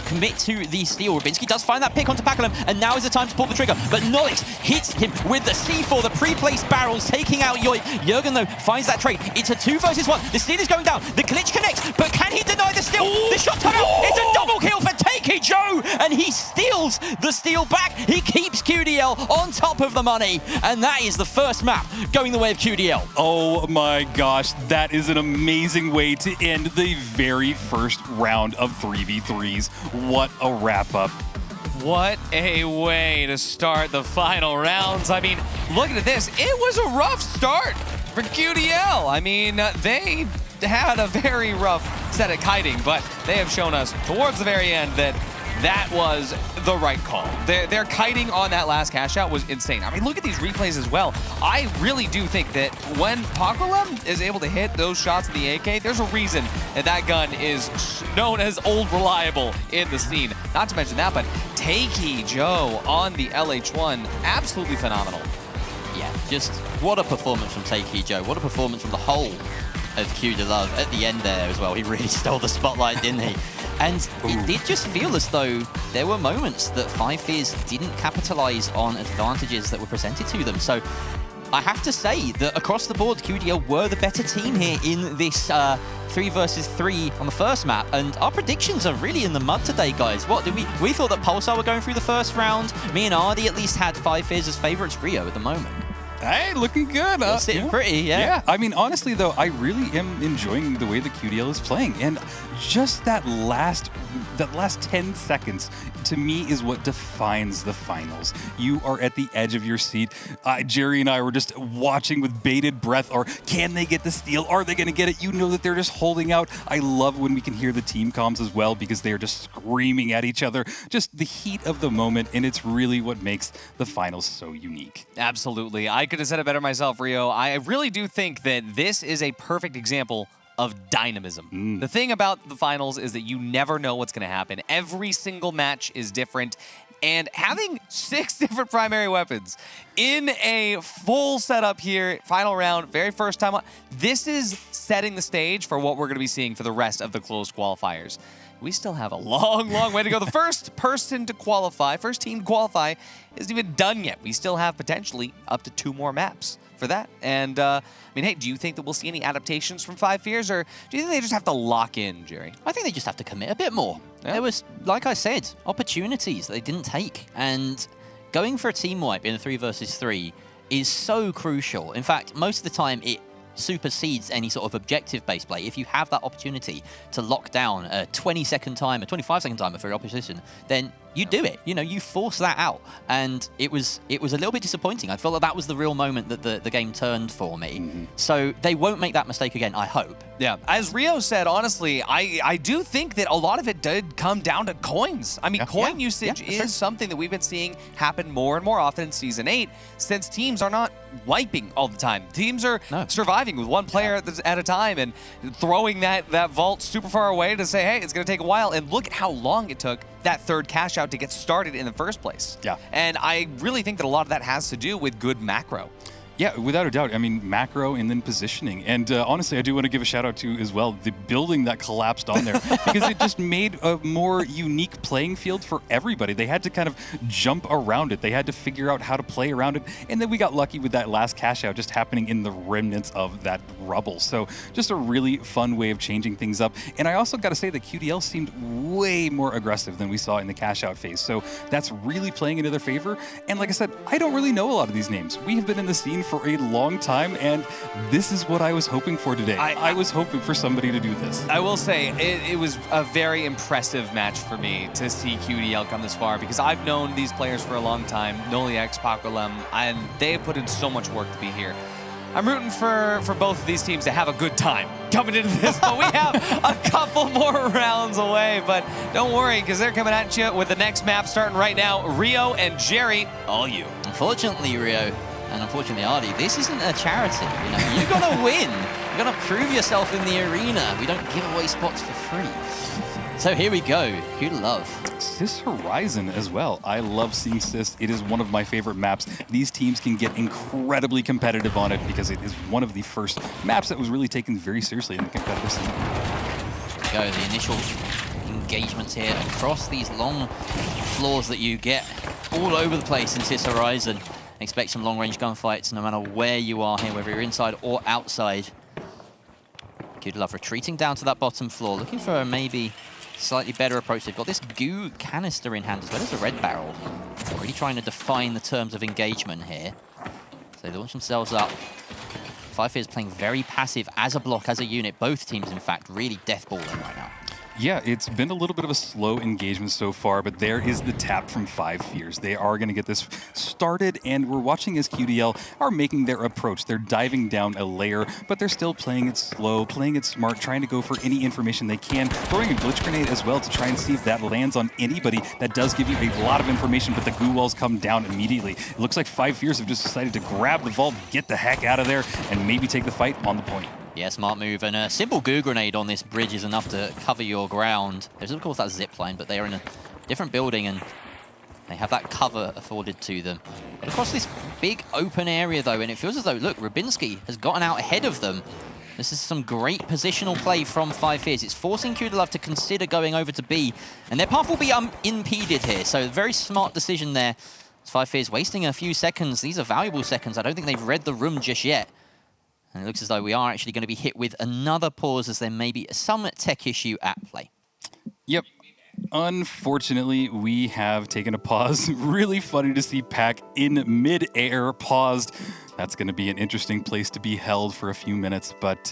commit to the steal. Rubinski does find that pick onto Pakalem, and now is the time to pull the trigger. But Nolix hits him with the C4, the pre-placed barrels, taking out Yoip. Jürgen, though, finds that trade. It's a 2 versus 1. The steal is going down. The glitch connects, but can he deny the steal? The shot come out. It's a double kill for Taeku Joe, and he steals the steal back. He keeps QDL on top of the money, and that is the first map going the way of QDL. Oh my gosh, that is an amazing way to end the very first round of 3v3s. What a wrap-up. What a way to start the final rounds. I mean, looking at this, it was a rough start for QDL. I mean, they had a very rough set at kiting, but they have shown us towards the very end that that was the right call. Their kiting on that last cash out was insane. I mean, look at these replays as well. I really do think that when Pakalem is able to hit those shots in the AK, there's a reason that that gun is known as old reliable in the scene. Not to mention that, but Taeku Joe on the LH1, absolutely phenomenal. Yeah, just what a performance from Taeku Joe. What a performance from the whole of QDLove at the end there as well. He really stole the spotlight, didn't he? And it did just feel as though there were moments that 5 Fears didn't capitalize on advantages that were presented to them. So I have to say that across the board, QDL were the better team here in this 3 versus 3 on the first map. And our predictions are really in the mud today, guys. What did we thought that Pulsar were going through the first round. Me and Ardy at least had 5 Fears as favorites. Rio at the moment. Hey, looking good. Sitting pretty, yeah. Yeah, I mean, honestly, though, I really am enjoying the way that QDL is playing. And just that last 10 seconds, to me, is what defines the finals. You are at the edge of your seat. Jerry and I were just watching with bated breath, or can they get the steal? Are they going to get it? You know that they're just holding out. I love when we can hear the team comms as well, because they are just screaming at each other. Just the heat of the moment, and it's really what makes the finals so unique. Absolutely. I could have said it better myself, Rio. I really do think that this is a perfect example of dynamism. The thing about the finals is that you never know what's going to happen. Every single match is different, and having 6 different primary weapons in a full setup here, final round, very first time, this is setting the stage for what we're going to be seeing for the rest of the closed qualifiers. We still have a long, long way to go. The first person to qualify, first team to qualify, isn't even done yet. We still have potentially up to 2 more maps for that. And, I mean, hey, do you think that we'll see any adaptations from 5 Fears, or do you think they just have to lock in, Jerry? I think they just have to commit a bit more. Yeah. There was, like I said, opportunities they didn't take. And going for a team wipe in a 3 versus 3 is so crucial. In fact, most of the time, it supersedes any sort of objective-based play. If you have that opportunity to lock down a 20-second timer, 25-second timer for your opposition, then you do it. You know, you force that out. And it was a little bit disappointing. I felt like that was the real moment that the game turned for me. So they won't make that mistake again, I hope. Yeah, as Rio said, honestly, I do think that a lot of it did come down to coins. I mean, coin usage is something that we've been seeing happen more and more often in Season 8, since teams are not wiping all the time. Teams are surviving with one player at a time and throwing that vault super far away to say, hey, it's going to take a while. And look at how long it took that third cash out to get started in the first place. Yeah. And I really think that a lot of that has to do with good macro. Yeah, without a doubt. I mean, macro and then positioning. And honestly, I do want to give a shout out to, as well, the building that collapsed on there because it just made a more unique playing field for everybody. They had to kind of jump around it. They had to figure out how to play around it. And then we got lucky with that last cash out just happening in the remnants of that rubble. So just a really fun way of changing things up. And I also got to say that QDL seemed way more aggressive than we saw in the cash out phase. So that's really playing into their favor. And like I said, I don't really know a lot of these names. We have been in the scene for a long time, and this is what I was hoping for today. I was hoping for somebody to do this. I will say, it was a very impressive match for me to see QDL come this far, because I've known these players for a long time, Noliex, Pakolem, and they have put in so much work to be here. I'm rooting for both of these teams to have a good time coming into this, but we have a couple more rounds away. But don't worry, because they're coming at you with the next map starting right now. Rio and Jerry, all you. Unfortunately, Rio, and unfortunately, Artie, this isn't a charity. You know, you gotta win. You gotta prove yourself in the arena. We don't give away spots for free. So here we go. Who'd love? Sis Horizon as well. I love seeing Sis. It is one of my favorite maps. These teams can get incredibly competitive on it because it is one of the first maps that was really taken very seriously in the competitive scene. Here we go. The initial engagements here across these long floors that you get all over the place in Sis Horizon. Expect some long-range gunfights no matter where you are here, whether you're inside or outside. Good love retreating down to that bottom floor, looking for a maybe slightly better approach. They've got this goo canister in hand as well as a red barrel. Really trying to define the terms of engagement here. So they launch themselves up. Qualifier is playing very passive as a block, as a unit. Both teams, in fact, really deathballing right now. Yeah, it's been a little bit of a slow engagement so far, but there is the tap from 5 Fears. They are going to get this started, and we're watching as QDL are making their approach. They're diving down a layer, but they're still playing it slow, playing it smart, trying to go for any information they can, throwing a glitch grenade as well to try and see if that lands on anybody. That does give you a lot of information, but the goo walls come down immediately. It looks like 5 Fears have just decided to grab the vault, get the heck out of there, and maybe take the fight on the point. Yeah, smart move, and a simple goo grenade on this bridge is enough to cover your ground. There's of course that zip line, but they are in a different building and they have that cover afforded to them. But across this big open area though, and it feels as though, look, Rubinski has gotten out ahead of them. This is some great positional play from 5 Fears. It's forcing QDL to consider going over to B, and their path will be impeded here, so very smart decision there. 5 Fears wasting a few seconds. These are valuable seconds. I don't think they've read the room just yet. And it looks as though we are actually going to be hit with another pause as there may be some tech issue at play. Yep. Unfortunately, we have taken a pause. Really funny to see Pack in mid-air paused. That's going to be an interesting place to be held for a few minutes. But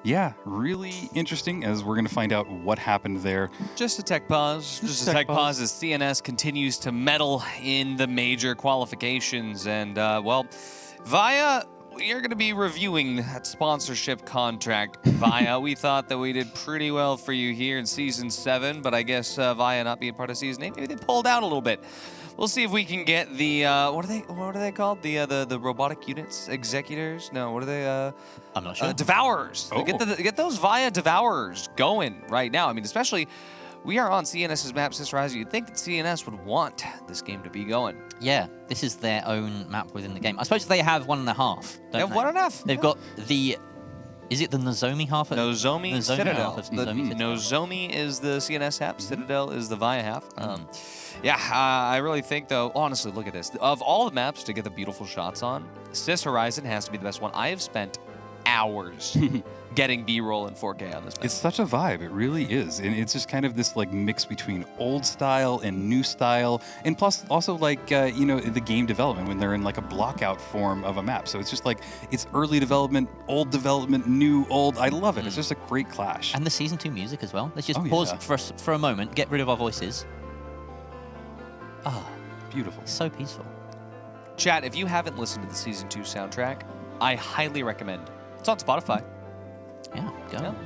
yeah, really interesting as we're going to find out what happened there. Just a tech pause. Just a tech pause as CNS continues to meddle in the major qualifications. And, well, Via, you're going to be reviewing that sponsorship contract. Via, we thought that we did pretty well for you here in Season 7, but I guess Via not being part of Season 8, maybe they pulled out a little bit. We'll see if we can get the, what are they called? The robotic units? Executors? No, what are they? I'm not sure. Devourers. Oh. Get those Via Devourers going right now. I mean, especially, we are on CNS's map, Sis Horizon. You'd think that CNS would want this game to be going. Yeah, this is their own map within the game. I suppose they have 1.5. They have 1.5. They've got the... Is it the Nozomi half? Nozomi Citadel. Half of Nozomi Citadel. Nozomi is the CNS half. Citadel is the Via half. Yeah, I really think, though, honestly, look at this. Of all the maps to get the beautiful shots on, Sis Horizon has to be the best one. I have spent hours getting B-roll in 4K on this map. It's such a vibe, it really is. And it's just kind of this like mix between old style and new style, and plus also like, you know, the game development when they're in like a blockout form of a map. So it's just like, it's early development, new, old. I love it. It's just a great clash. And the Season 2 music as well. Let's just pause for a moment, get rid of our voices. Ah, Beautiful. so peaceful. Chat, if you haven't listened to the Season 2 soundtrack, I highly recommend. It's on Spotify. Yeah,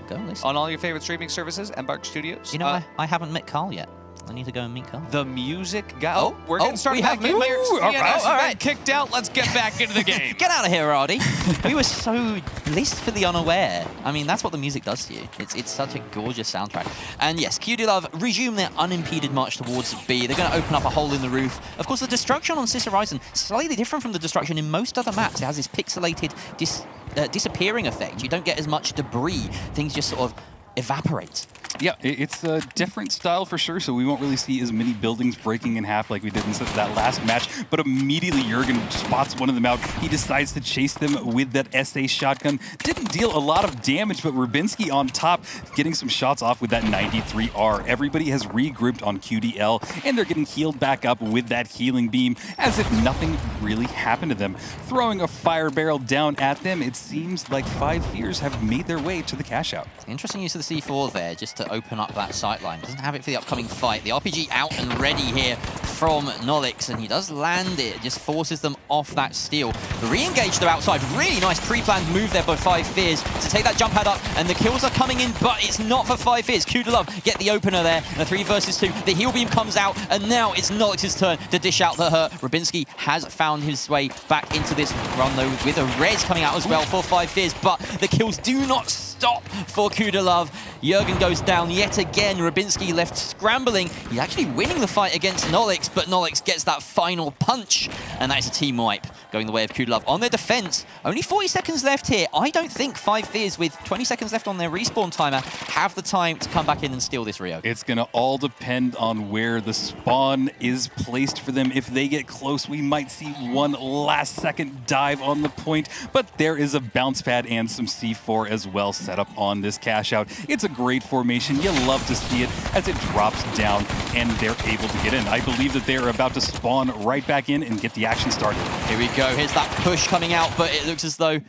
go listen. On all your favorite streaming services, Embark Studios. You know, I haven't met Carl yet. I need to go and meet Carl. The music guy. Oh, we're getting started. we have back. music. All right. Kicked out. Let's get back into the game. Get out of here, Artie. We were so blissfully unaware. I mean, that's what the music does to you. It's such a gorgeous soundtrack. And yes, QD Love resume their unimpeded march towards B. They're going to open up a hole in the roof. Of course, the destruction on Sis Horizon, slightly different from the destruction in most other maps. It has this pixelated, disappearing effect. You don't get as much debris. Things just sort of evaporate. Yeah, it's a different style for sure, so we won't really see as many buildings breaking in half like we did in that last match, but immediately Jurgen spots one of them out. He decides to chase them with that SA shotgun. Didn't deal a lot of damage, but Rubinski on top, getting some shots off with that 93R. Everybody has regrouped on QDL, and they're getting healed back up with that healing beam, as if nothing really happened to them. Throwing a fire barrel down at them, it seems like 5 Fears have made their way to the cash out. Interesting use of the C4 there, just to open up that sight line. Doesn't have it for the upcoming fight. The RPG out and ready here from Nolix, and he does land it. Just forces them off that steal. Re-engage their outside. Really nice pre-planned move there by 5 Fears to take that jump pad up, and the kills are coming in, but it's not for 5 Fears. Kudalov get the opener there, and a 3 versus 2. The heal beam comes out, and now it's Nolix's turn to dish out the hurt. Rubinski has found his way back into this run, though, with a res coming out as well for 5 Fears, but the kills do not stop for Kudalov. Jurgen goes down yet again. Rubinski left scrambling. He's actually winning the fight against Nolix, but Nolix gets that final punch, and that is a team wipe going the way of Kudalov. On their defense, only 40 seconds left here. I don't think 5 Fears, with 20 seconds left on their respawn timer, have the time to come back in and steal this Rio. It's going to all depend on where the spawn is placed for them. If they get close, we might see one last-second dive on the point, but there is a bounce pad and some C4 as well set up on this cash out. It's a great formation. You love to see it as it drops down and they're able to get in. I believe that they're about to spawn right back in and get the action started. Here we go. Here's that push coming out, but it looks as though...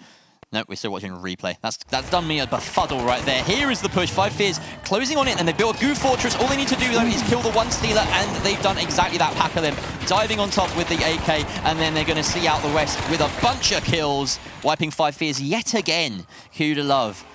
No, we're still watching a replay. That's done me a befuddle right there. Here is the push. 5 Fears closing on it, and they built a goo fortress. All they need to do, though, is kill the one stealer, and they've done exactly that. Pack of them diving on top with the AK, and then they're going to see out the west with a bunch of kills, wiping 5 Fears yet again. Kudalov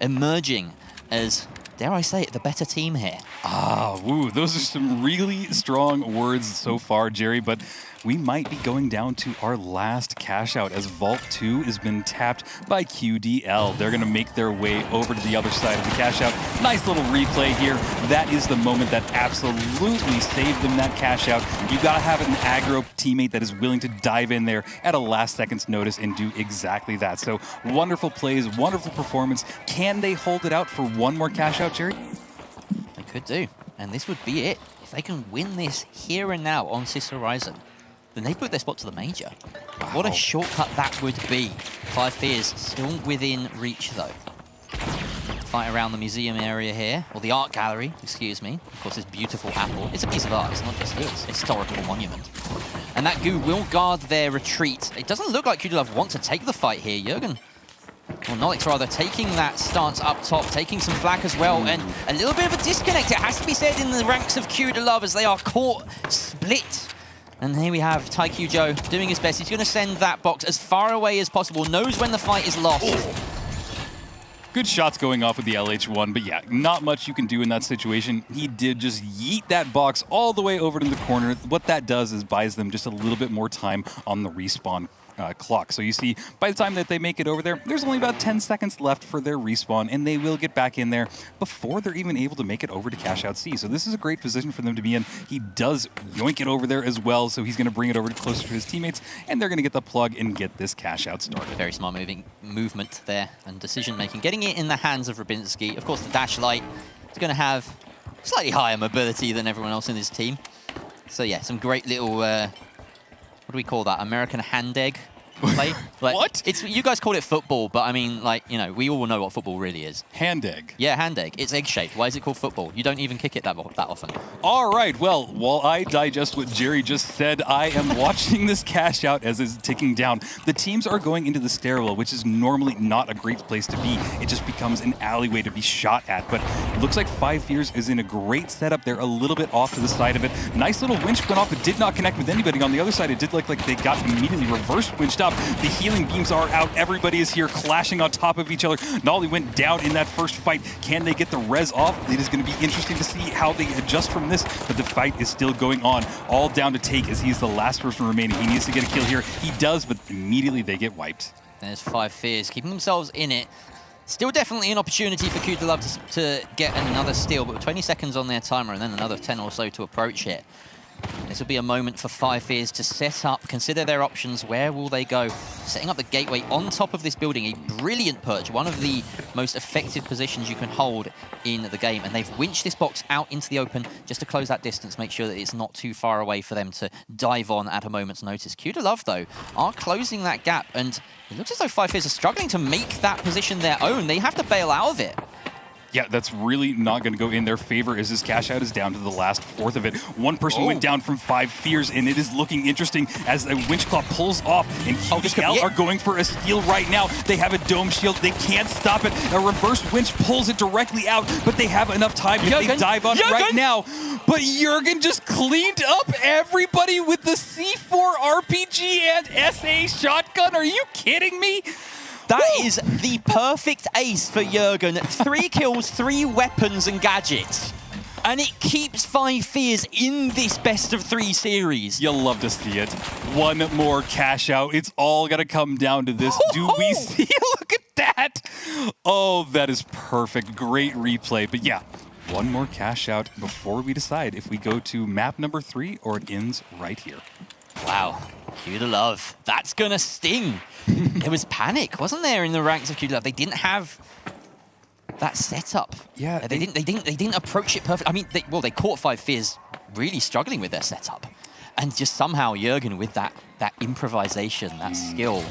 emerging as, dare I say it, the better team here. Ah, woo, those are some really strong words so far, Jerry, but we might be going down to our last cash out as Vault 2 has been tapped by QDL. They're going to make their way over to the other side of the cash out. Nice little replay here. That is the moment that absolutely saved them that cash out. You got to have an aggro teammate that is willing to dive in there at a last second's notice and do exactly that. So wonderful plays, wonderful performance. Can they hold it out for one more cash out, Jerry? They could do, and this would be it. If they can win this here and now on Sis Horizon, then they put their spot to the major. Wow. What a shortcut that would be. 5 Fears still within reach, though. Fight around the museum area here, or the art gallery, excuse me. Of course, this beautiful apple. It's a piece of art, it's not just a historical monument. And that goo will guard their retreat. It doesn't look like Kudalov want to take the fight here. Jurgen, or Nolix rather, taking that stance up top, taking some flak as well, and a little bit of a disconnect, it has to be said, in the ranks of Kudalov as they are caught split. And here we have Taikyu Joe doing his best. He's going to send that box as far away as possible, knows when the fight is lost. Good shots going off with the LH1, but yeah, not much you can do in that situation. He did just yeet that box all the way over to the corner. What that does is buys them just a little bit more time on the respawn clock. So you see, by the time that they make it over there, there's only about 10 seconds left for their respawn, and they will get back in there before they're even able to make it over to cash out C. So this is a great position for them to be in. He does yoink it over there as well, so he's going to bring it over closer to his teammates, and they're going to get the plug and get this cash out started. Very smart movement there and decision making. Getting it in the hands of Rubinski. Of course, the Dash Light is going to have slightly higher mobility than everyone else in his team. So yeah, some great little, what do we call that? American hand egg play. Like, What? It's you guys call it football, but I mean, like, you know, we all know what football really is. Hand egg. Yeah, hand egg. It's egg-shaped. Why is it called football? You don't even kick it that often. All right, well, while I digest what Jerry just said, I am watching this cash out as it's ticking down. The teams are going into the stairwell, which is normally not a great place to be. It just becomes an alleyway to be shot at, but it looks like Five Fears is in a great setup. They're a little bit off to the side of it. Nice little winch went off. It did not connect with anybody. On the other side, it did look like they got immediately reverse winched up. The healing beams are out. Everybody is here clashing on top of each other. Nolly went down in that first fight. Can they get the res off? It is going to be interesting to see how they adjust from this, but the fight is still going on. All down to Take as he's the last person remaining. He needs to get a kill here. He does, but immediately they get wiped. There's Five Fears keeping themselves in it. Still definitely an opportunity for Q Love to get another steal, but with 20 seconds on their timer and then another 10 or so to approach it. This will be a moment for Five Fears to set up, consider their options. Where will they go? Setting up the gateway on top of this building, a brilliant perch, one of the most effective positions you can hold in the game. And they've winched this box out into the open just to close that distance, make sure that it's not too far away for them to dive on at a moment's notice. Q Love, though, are closing that gap, and it looks as though Five Fears are struggling to make that position their own. They have to bail out of it. Yeah, that's really not going to go in their favor as this cash out is down to the last fourth of it. One person went down from Five Fears, and it is looking interesting as the winch claw pulls off, and QDL are going for a steal right now. They have a dome shield. They can't stop it. A reverse winch pulls it directly out, but they have enough time if they dive on it right now. But Jurgen just cleaned up everybody with the C4 RPG and SA shotgun. Are you kidding me? That is the perfect ace for Jurgen. 3 kills, 3 weapons and gadgets. And it keeps Five Fears in this best of 3 series. You'll love to see it. One more cash out. It's all going to come down to this. Do we see? Look at that. Oh, that is perfect. Great replay. But yeah, one more cash out before we decide if we go to map number 3 or it ends right here. Wow, Q Love. That's gonna sting. There was panic, wasn't there, in the ranks of Q Love? They didn't have that setup. Yeah, they didn't approach it perfect. I mean, they caught Five Fears really struggling with their setup, and just somehow Jurgen with that improvisation, that skill,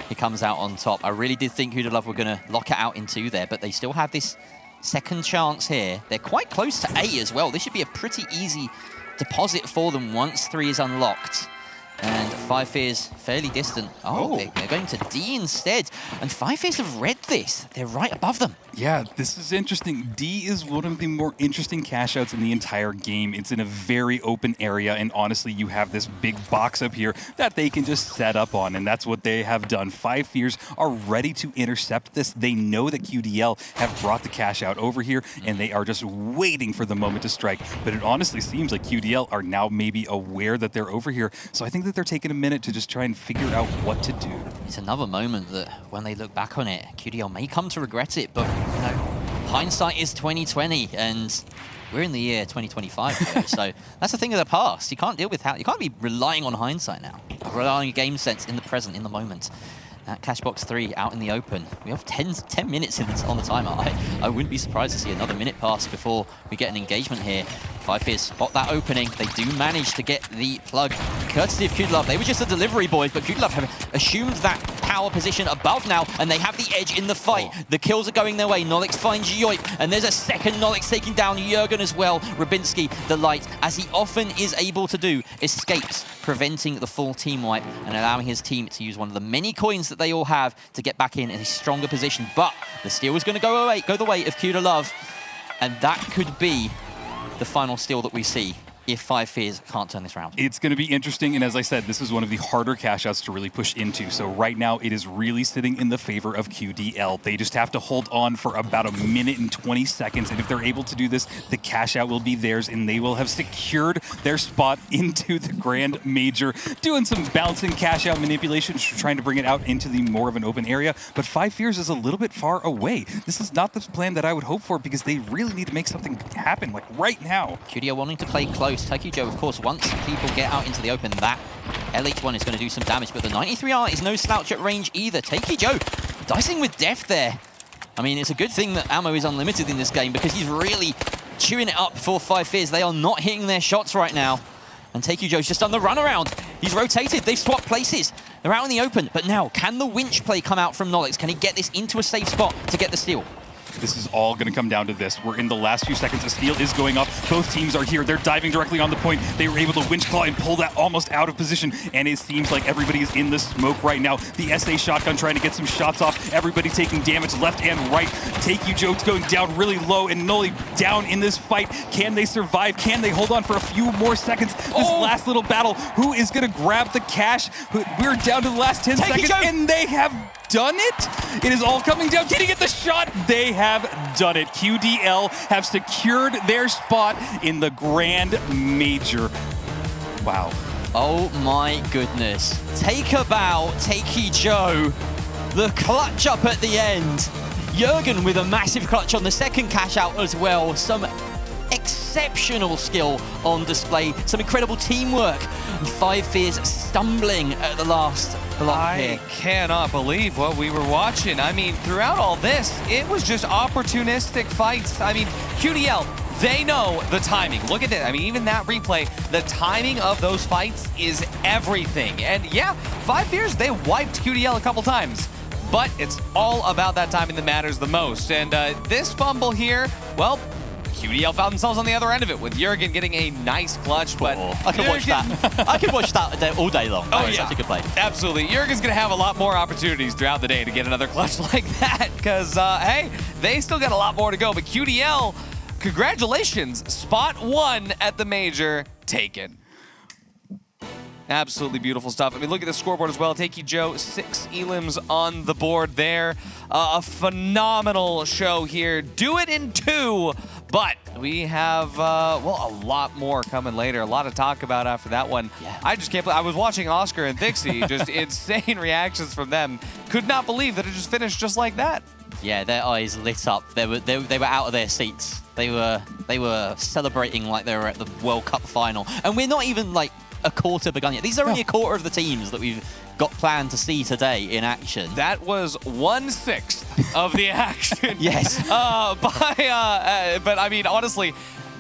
he comes out on top. I really did think Q Love were gonna lock it out in 2 there, but they still have this second chance here. They're quite close to A as well. This should be a pretty easy deposit for them once 3 is unlocked. And Five Fears fairly distant. Oh, they're going to D instead. And Five Fears have read this. They're right above them. Yeah, this is interesting. D is one of the more interesting cash outs in the entire game. It's in a very open area, and honestly, you have this big box up here that they can just set up on, and that's what they have done. Five Fears are ready to intercept this. They know that QDL have brought the cash out over here, and they are just waiting for the moment to strike. But it honestly seems like QDL are now maybe aware that they're over here, so I think that they're taking a minute to just try and figure out what to do. It's another moment that when they look back on it, QDL may come to regret it, but you know, hindsight is 2020, and we're in the year 2025, so that's a thing of the past. You can't deal with you can't be relying on hindsight now. Relying on your game sense in the present, in the moment. That cash box 3 out in the open. We have 10 minutes on the timer. I wouldn't be surprised to see another minute pass before we get an engagement here. Five Fears spot that opening. They do manage to get the plug, courtesy of QDLove. They were just the delivery boys, but QDLove have assumed that power position above now, and they have the edge in the fight. The kills are going their way. Nolix finds Yoip, and there's a second Nolix taking down Jurgen as well. Rabinski, the light, as he often is able to do, escapes, preventing the full team wipe and allowing his team to use one of the many coins that they all have to get back in a stronger position. But the steal is going to go the way of QDLove, and that could be the final steal that we see if Five Fears can't turn this around. It's going to be interesting, and as I said, this is one of the harder cash outs to really push into. So right now, it is really sitting in the favor of QDL. They just have to hold on for about a minute and 20 seconds, and if they're able to do this, the cash out will be theirs, and they will have secured their spot into the Grand Major, doing some bouncing cash out manipulations, trying to bring it out into the more of an open area, but Five Fears is a little bit far away. This is not the plan that I would hope for, because they really need to make something happen, like right now. QDL wanting to play close. Taikujo, of course, once people get out into the open, that LH1 is going to do some damage, but the 93R is no slouch at range either. Taikujo dicing with death there. I mean, it's a good thing that ammo is unlimited in this game, because he's really chewing it up for Five Fears. They are not hitting their shots right now. And Taikujo's just done the runaround. He's rotated. They've swapped places. They're out in the open, but now, can the winch play come out from Nolix? Can he get this into a safe spot to get the steal? This is all going to come down to this. We're in the last few seconds. A steal is going up. Both teams are here. They're diving directly on the point. They were able to winch claw and pull that almost out of position. And it seems like everybody is in the smoke right now. The SA shotgun trying to get some shots off. Everybody taking damage left and right. Take You Joke's going down really low and Noli down in this fight. Can they survive? Can they hold on for a few more seconds? This last little battle. Who is going to grab the cash? We're down to the last 10 seconds and they have done it. It is all coming down. Can he get the shot? They have done it. QDL have secured their spot in the Grand Major. Wow. Oh my goodness. Take a bow, Takey Joe. The clutch up at the end. Jurgen with a massive clutch on the second cash out as well. Some exceptional skill on display. Some incredible teamwork. And Five Fears stumbling at the last block here. I cannot believe what we were watching. I mean, throughout all this, it was just opportunistic fights. I mean, QDL, they know the timing. Look at that. I mean, even that replay, the timing of those fights is everything. And yeah, Five Fears, they wiped QDL a couple times. But it's all about that timing that matters the most. And this fumble here, well, QDL found themselves on the other end of it with Jurgen getting a nice clutch, but I could watch that. I could watch that all day long. Oh, It's yeah. such a good play. Absolutely. Jurgen's going to have a lot more opportunities throughout the day to get another clutch like that because, hey, they still got a lot more to go. But QDL, congratulations. Spot 1 at the Major taken. Absolutely beautiful stuff. I mean, look at the scoreboard as well. Takey Joe, 6 elims on the board there. A phenomenal show here. Do it in 2, but we have, well, a lot more coming later. A lot to talk about after that one. Yeah. I just can't believe. I was watching Oscar and Thixie, just insane reactions from them. Could not believe that it just finished just like that. Yeah, their eyes lit up. They were out of their seats. They were celebrating like they were at the World Cup final. And we're not even like a quarter begun yet. These are only a quarter of the teams that we've got planned to see today in action. That was 1/6 of the action. Yes. But I mean, honestly,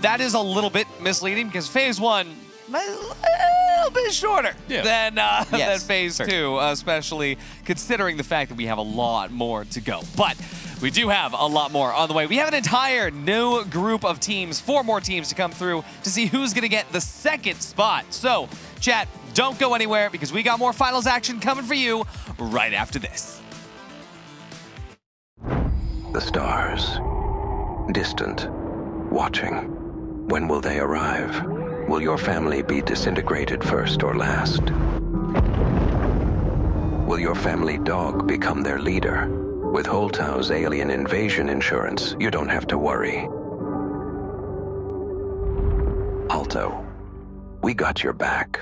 that is a little bit misleading because Phase 1 a little bit shorter than Phase 2, especially considering the fact that we have a lot more to go. But we do have a lot more on the way. We have an entire new group of teams, 4 more teams to come through to see who's going to get the second spot. So, chat, don't go anywhere because we got more finals action coming for you right after this. The stars, distant, watching. When will they arrive? Will your family be disintegrated first or last? Will your family dog become their leader? With Holtau's alien invasion insurance, you don't have to worry. Alto, we got your back.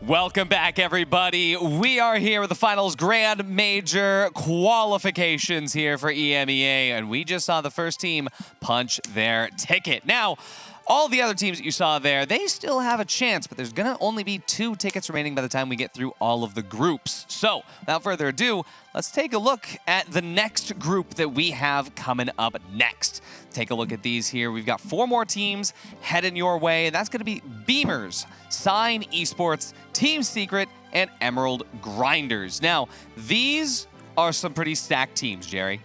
Welcome back, everybody. We are here with the finals grand major qualifications here for EMEA, and we just saw the first team punch their ticket. Now, all the other teams that you saw there, they still have a chance, but there's going to only be 2 tickets remaining by the time we get through all of the groups. So, without further ado, let's take a look at the next group that we have coming up next. Take a look at these here. We've got 4 more teams heading your way, and that's going to be Beamers, Sign Esports, Team Secret, and Emerald Grinders. Now, these are some pretty stacked teams, Jerry.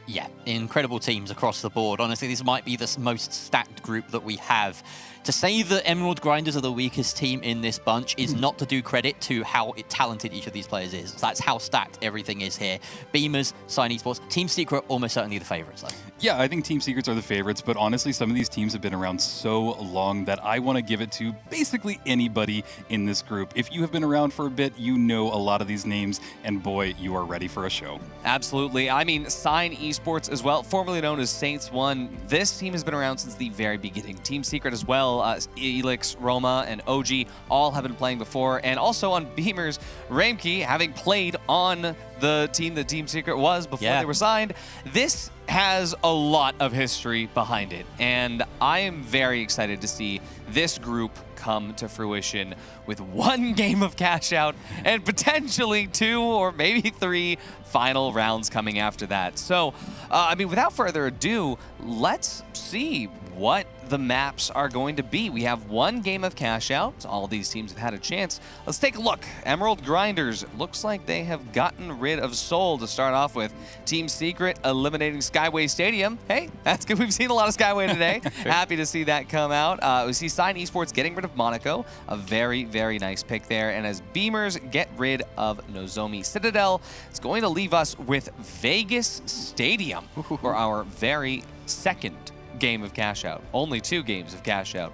Yeah, incredible teams across the board. Honestly, this might be the most stacked group that we have. To say that Emerald Grinders are the weakest team in this bunch is not to do credit to how talented each of these players is. That's how stacked everything is here. Beamers, Sign Esports, Team Secret, almost certainly the favorites, though. Yeah, I think Team Secrets are the favorites, but honestly, some of these teams have been around so long that I want to give it to basically anybody in this group. If you have been around for a bit, you know a lot of these names, and boy, you are ready for a show. Absolutely. I mean, Sign Esports as well, formerly known as Saints 1. This team has been around since the very beginning. Team Secret as well, Elix, Roma, and OG all have been playing before. And also on Beamers, Remake, having played on the team that Team Secret was before they were signed. This has a lot of history behind it, and I am very excited to see this group come to fruition with 1 game of cash out and potentially 2 or maybe 3 final rounds coming after that. So, I mean, without further ado, let's see what the maps are going to be. We have 1 game of cash out. All these teams have had a chance. Let's take a look. Emerald Grinders, looks like they have gotten rid of Seoul to start off with. Team Secret eliminating Skyway Stadium. Hey, that's good. We've seen a lot of Skyway today. Happy to see that come out. We see Sign Esports getting rid of Monaco. A very, very nice pick there. And as Beamers get rid of Nozomi Citadel, it's going to leave us with Vegas Stadium for our very second game of cash out. Only 2 games of cash out.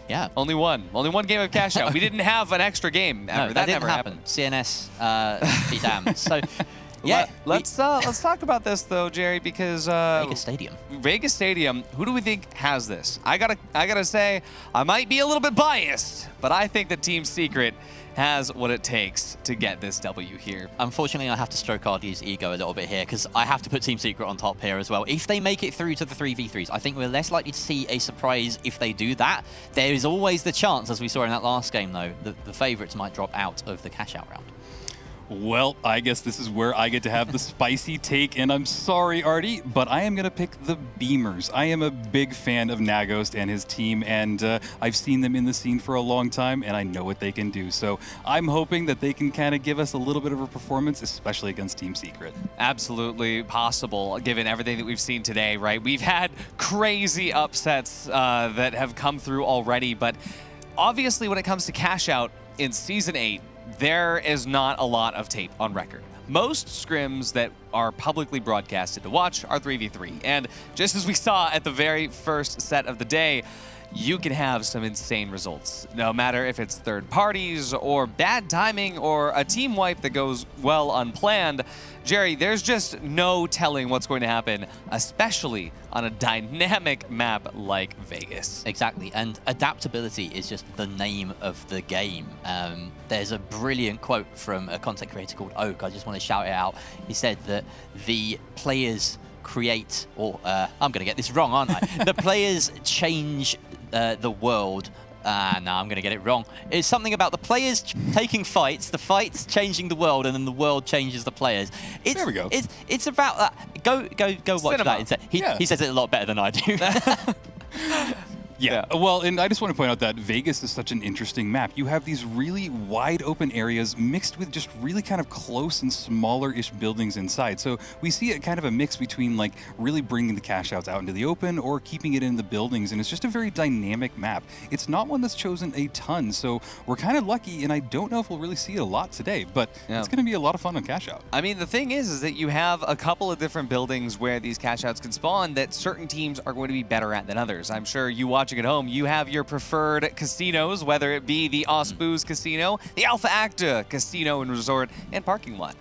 Yeah. Only one game of cash out. We didn't have an extra game ever. No, that didn't never happen. CNS, be damned. So, yeah. Let's talk about this though, Jerry, because Vegas Stadium. Vegas Stadium. Who do we think has this? I gotta say, I might be a little bit biased, but I think that Team Secret has what it takes to get this W here. Unfortunately, I have to stroke RD's ego a little bit here because I have to put Team Secret on top here as well. If they make it through to the 3v3s, I think we're less likely to see a surprise if they do that. There is always the chance, as we saw in that last game, though, that the favorites might drop out of the cash-out round. Well, I guess this is where I get to have the spicy take, and I'm sorry, Artie, but I am going to pick the Beamers. I am a big fan of Nagost and his team, and I've seen them in the scene for a long time, and I know what they can do. So I'm hoping that they can kind of give us a little bit of a performance, especially against Team Secret. Absolutely possible, given everything that we've seen today, right? We've had crazy upsets that have come through already, but obviously when it comes to cash out in Season 8, there is not a lot of tape on record. Most scrims that are publicly broadcasted to watch are 3v3. And just as we saw at the very first set of the day, you can have some insane results. No matter if it's third parties or bad timing or a team wipe that goes well unplanned, Jerry, there's just no telling what's going to happen, especially on a dynamic map like Vegas. Exactly, and adaptability is just the name of the game. There's a brilliant quote from a content creator called Oak. I just want to shout it out. He said that the players create, or I'm going to get this wrong, aren't I? The players change the world. No, I'm going to get it wrong. It's something about the players taking fights, the fights changing the world, and then the world changes the players. There we go. It's about that. Go watch Cinema. that instead. He says it a lot better than I do. Yeah, well, and I just want to point out that Vegas is such an interesting map. You have these really wide open areas mixed with just really kind of close and smaller-ish buildings inside. So we see a kind of a mix between like really bringing the cash outs out into the open or keeping it in the buildings, and it's just a very dynamic map. It's not one that's chosen a ton, so we're kind of lucky, and I don't know if we'll really see it a lot today, but it's going to be a lot of fun on cash out. I mean, the thing is that you have a couple of different buildings where these cash outs can spawn that certain teams are going to be better at than others. I'm sure you watch watching at home, you have your preferred casinos, whether it be the Osbooz Casino, the Alpha Acta Casino and Resort and Parking Lot,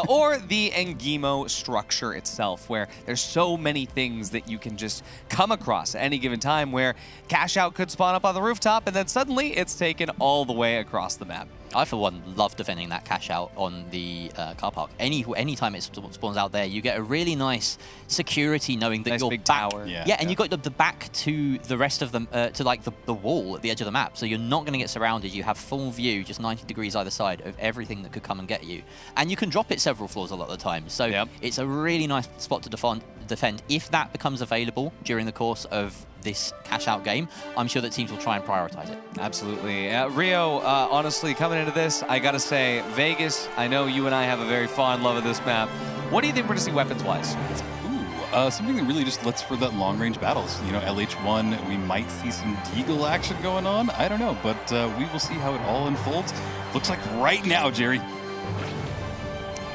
or the Engimo structure itself, where there's so many things that you can just come across at any given time, where cash out could spawn up on the rooftop, and then suddenly it's taken all the way across the map. I, for one, love defending that cash out on the car park. Anytime it spawns out there, you get a really nice security knowing that Nice you're big back. tower. Yeah, and you got the back to the rest of them, to like the wall at the edge of the map. So you're not going to get surrounded. You have full view, just 90 degrees either side of everything that could come and get you. And you can drop it several floors a lot of the time. So it's a really nice spot to defend. If that becomes available during the course of this cash-out game, I'm sure that teams will try and prioritize it. Absolutely. Rio, honestly, coming into this, I gotta say, Vegas, I know you and I have a very fond love of this map. What do you think we're gonna see weapons-wise? Something that really just lets for that long-range battles. You know, LH1, we might see some Deagle action going on. I don't know, but we will see how it all unfolds. Looks like right now, Jerry.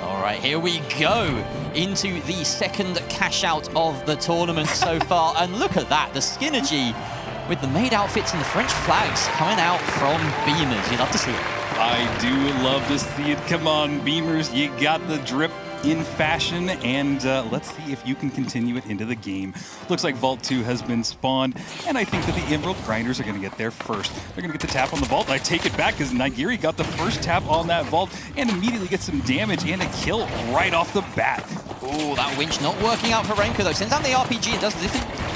All right, here we go into the second cash out of the tournament so far. And look at that, the Skinergy with the maid outfits and the French flags coming out from Beamers. You'd love to see it. I do love to see it. Come on, Beamers, you got the drip in fashion, and let's see if you can continue it into the game. Looks like Vault 2 has been spawned, and I think that the Emerald Grinders are going to get there first. They're going to get the tap on the Vault. I take it back because Nigiri got the first tap on that Vault and immediately gets some damage and a kill right off the bat. Oh, that winch not working out for Renko though. Sends out the RPG and does a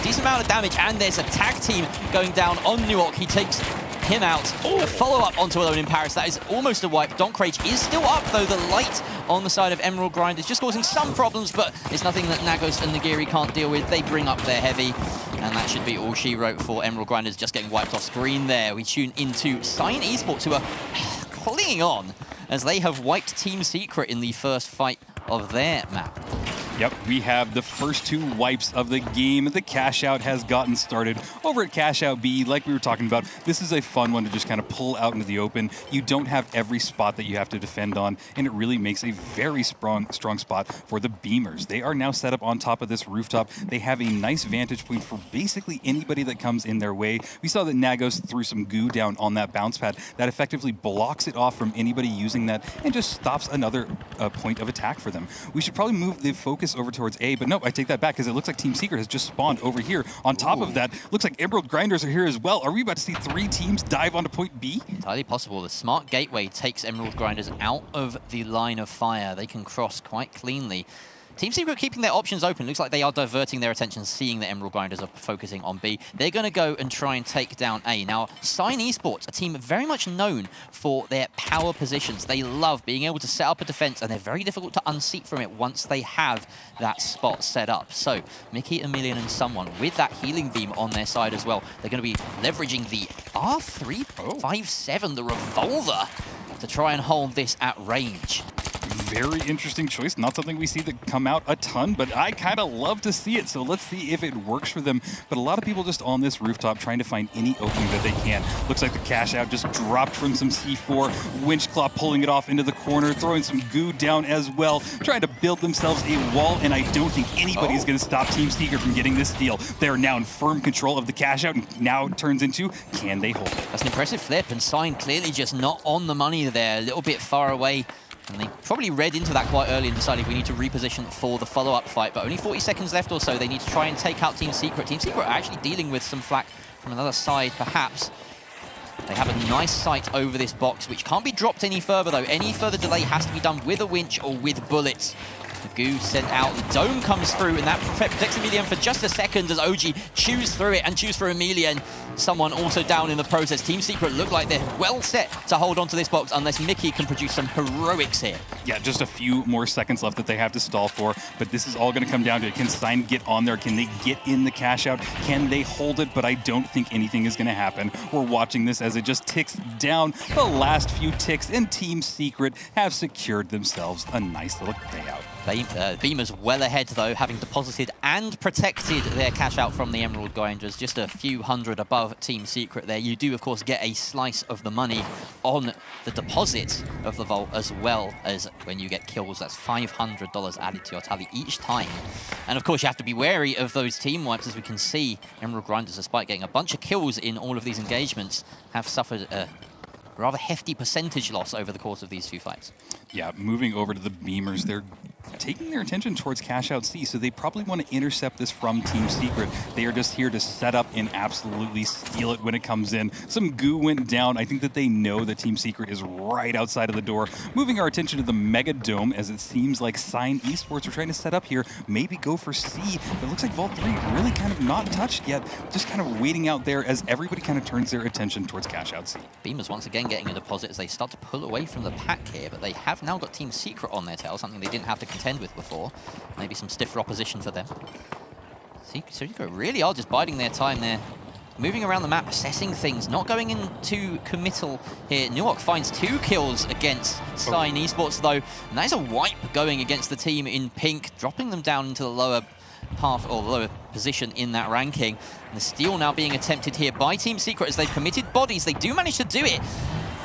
decent amount of damage, and there's a tag team going down on Nuok. He takes him out. The follow-up onto Alone in Paris. That is almost a wipe. Donk Rage is still up, though. The light on the side of Emerald Grind is just causing some problems, but it's nothing that Nagos and Nagiri can't deal with. They bring up their heavy, and that should be all she wrote for Emerald Grinders just getting wiped off screen there. We tune into Cyan Esports, who are clinging on as they have wiped Team Secret in the first fight of their map. Yep, we have the first two wipes of the game. The cash out has gotten started over at Cash Out B. Like we were talking about, this is a fun one to just kind of pull out into the open. You don't have every spot that you have to defend on, and it really makes a very strong spot for the Beamers. They are now set up on top of this rooftop. They have a nice vantage point for basically anybody that comes in their way. We saw that Nagos threw some goo down on that bounce pad that effectively blocks it off from anybody using that and just stops another point of attack for them. We should probably move the focus over towards A, but no, I take that back because it looks like Team Secret has just spawned over here. On top of that, looks like Emerald Grinders are here as well. Are we about to see 3 teams dive onto point B? Entirely possible. The smart gateway takes Emerald Grinders out of the line of fire. They can cross quite cleanly. Team Secret keeping their options open. Looks like they are diverting their attention, seeing that Emerald Grinders are focusing on B. They're going to go and try and take down A. Now, Cyan Esports, a team very much known for their power positions. They love being able to set up a defense, and they're very difficult to unseat from it once they have that spot set up. So, Mickey, Emilian, and someone with that healing beam on their side as well. They're going to be leveraging the R357, the revolver, to try and hold this at range. Very interesting choice. Not something we see that come out a ton, but I kind of love to see it. So let's see if it works for them. But a lot of people just on this rooftop trying to find any opening that they can. Looks like the cash out just dropped from some C4. Winchclaw pulling it off into the corner, throwing some goo down as well, trying to build themselves a wall, and I don't think anybody's going to stop Team Secret from getting this steal. They're now in firm control of the cash out, and now it turns into, can they hold it? That's an impressive flip, and Cyan clearly just not on the money there, a little bit far away. And they probably read into that quite early and decided we need to reposition for the follow-up fight. But only 40 seconds left or so. They need to try and take out Team Secret. Team Secret are actually dealing with some flak from another side, perhaps. They have a nice sight over this box, which can't be dropped any further, though. Any further delay has to be done with a winch or with bullets. The goo sent out, the dome comes through, and that protects Emilian for just a second as OG chews through it and chews through Emilian. Someone also down in the process. Team Secret look like they're well set to hold on to this box unless Mickey can produce some heroics here. Yeah, just a few more seconds left that they have to stall for, but this is all going to come down to it. Can Cyan get on there? Can they get in the cash out? Can they hold it? But I don't think anything is going to happen. We're watching this as it just ticks down the last few ticks, and Team Secret have secured themselves a nice little payout. Beamers well ahead, though, having deposited and protected their cash out from the Emerald Grinders, just a few hundred above Team Secret there. You do, of course, get a slice of the money on the deposit of the vault, as well as when you get kills. That's $500 added to your tally each time. And, of course, you have to be wary of those team wipes. As we can see, Emerald Grinders, despite getting a bunch of kills in all of these engagements, have suffered a rather hefty percentage loss over the course of these few fights. Yeah, moving over to the Beamers, they're taking their attention towards Cash Out C, so they probably want to intercept this from Team Secret. They are just here to set up and absolutely steal it when it comes in. Some goo went down. I think that they know that Team Secret is right outside of the door. Moving our attention to the Mega Dome, as it seems like Sign Esports are trying to set up here, maybe go for C, but it looks like Vault 3 really kind of not touched yet, just kind of waiting out there as everybody kind of turns their attention towards Cash Out C. Beamers once again getting a deposit as they start to pull away from the pack here, but they have now got Team Secret on their tail, something they didn't have to contend with before. Maybe some stiffer opposition for them. Secret really are just biding their time there. Moving around the map, assessing things, not going into committal here. Nuok finds 2 kills against Sign Esports, though, and that is a wipe going against the team in pink, dropping them down into the lower half or lower position in that ranking. And the steal now being attempted here by Team Secret as they've committed bodies. They do manage to do it.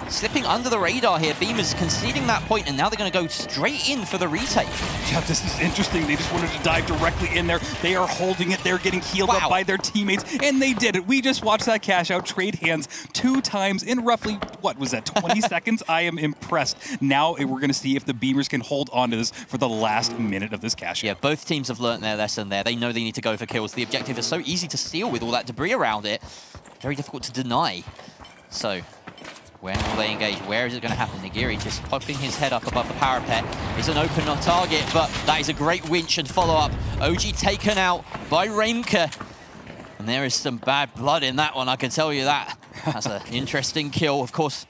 Slipping under the radar here, Beamers conceding that point, and now they're going to go straight in for the retake. Yeah, this is interesting. They just wanted to dive directly in there. They are holding it. They're getting healed up by their teammates, and they did it. We just watched that cash out trade hands 2 times in roughly, what was that, 20 seconds? I am impressed. Now we're going to see if the Beamers can hold on to this for the last minute of this cash out. Yeah, both teams have learned their lesson there. They know they need to go for kills. The objective is so easy to steal with all that debris around it. Very difficult to deny. So, when will they engage? Where is it going to happen? Nigiri just popping his head up above the parapet. It's an open target, but that is a great winch and follow-up. OG taken out by Remke. And there is some bad blood in that one, I can tell you that. That's an interesting kill. Of course,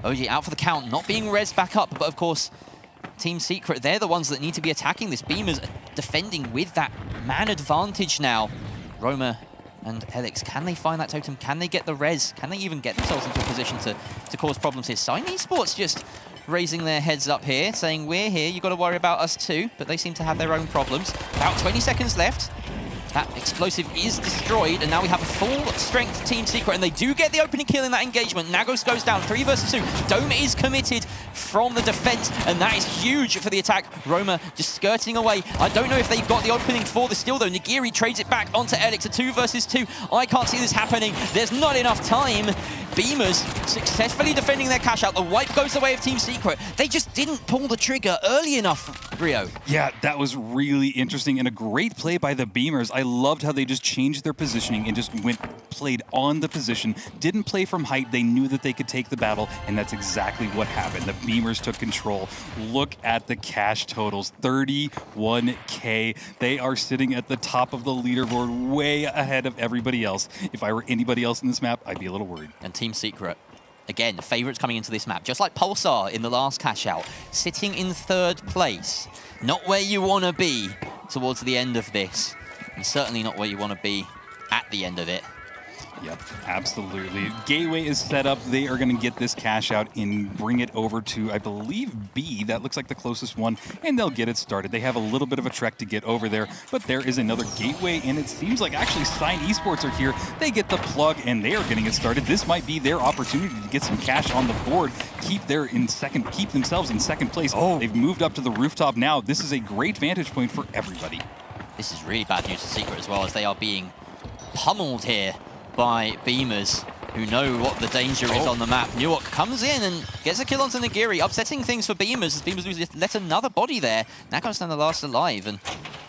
OG out for the count, not being res back up, but of course, Team Secret, they're the ones that need to be attacking this. Beamers defending with that man advantage now. Roma and Helix, can they find that totem? Can they get the res? Can they even get themselves into a position to cause problems here? Sign Esports just raising their heads up here, saying, we're here, you've got to worry about us too, but they seem to have their own problems. About 20 seconds left. That explosive is destroyed, and now we have a full-strength Team Secret, and they do get the opening kill in that engagement. Nagos goes down, 3 versus 2. Dome is committed from the defense, and that is huge for the attack. Roma just skirting away. I don't know if they've got the opening for the steal, though. Nigiri trades it back onto Elix, a 2 versus 2. I can't see this happening. There's not enough time. Beamers successfully defending their cash out. The wipe goes the way of Team Secret. They just didn't pull the trigger early enough, Rio. Yeah, that was really interesting and a great play by the Beamers. I loved how they just changed their positioning and just played on the position, didn't play from height. They knew that they could take the battle, and that's exactly what happened. The Beamers took control. Look at the cash totals, 31K. They are sitting at the top of the leaderboard, way ahead of everybody else. If I were anybody else in this map, I'd be a little worried. And Team Secret, again, the favorites coming into this map, just like Pulsar in the last cash out, sitting in 3rd place. Not where you want to be towards the end of this, and certainly not where you want to be at the end of it. Yep, absolutely. Gateway is set up. They are going to get this cash out and bring it over to, I believe, B. That looks like the closest one, and they'll get it started. They have a little bit of a trek to get over there, but there is another gateway, and it seems like actually Sign Esports are here. They get the plug, and they are getting it started. This might be their opportunity to get some cash on the board, keep themselves in 2nd place. Oh, they've moved up to the rooftop now. This is a great vantage point for everybody. This is really bad news for Secret as well, as they are being pummeled here by Beamers, who know what the danger is on the map. Nuok comes in and gets a kill onto Nigiri, upsetting things for Beamers, as Beamers lose yet another body there. Nago's now the last alive, and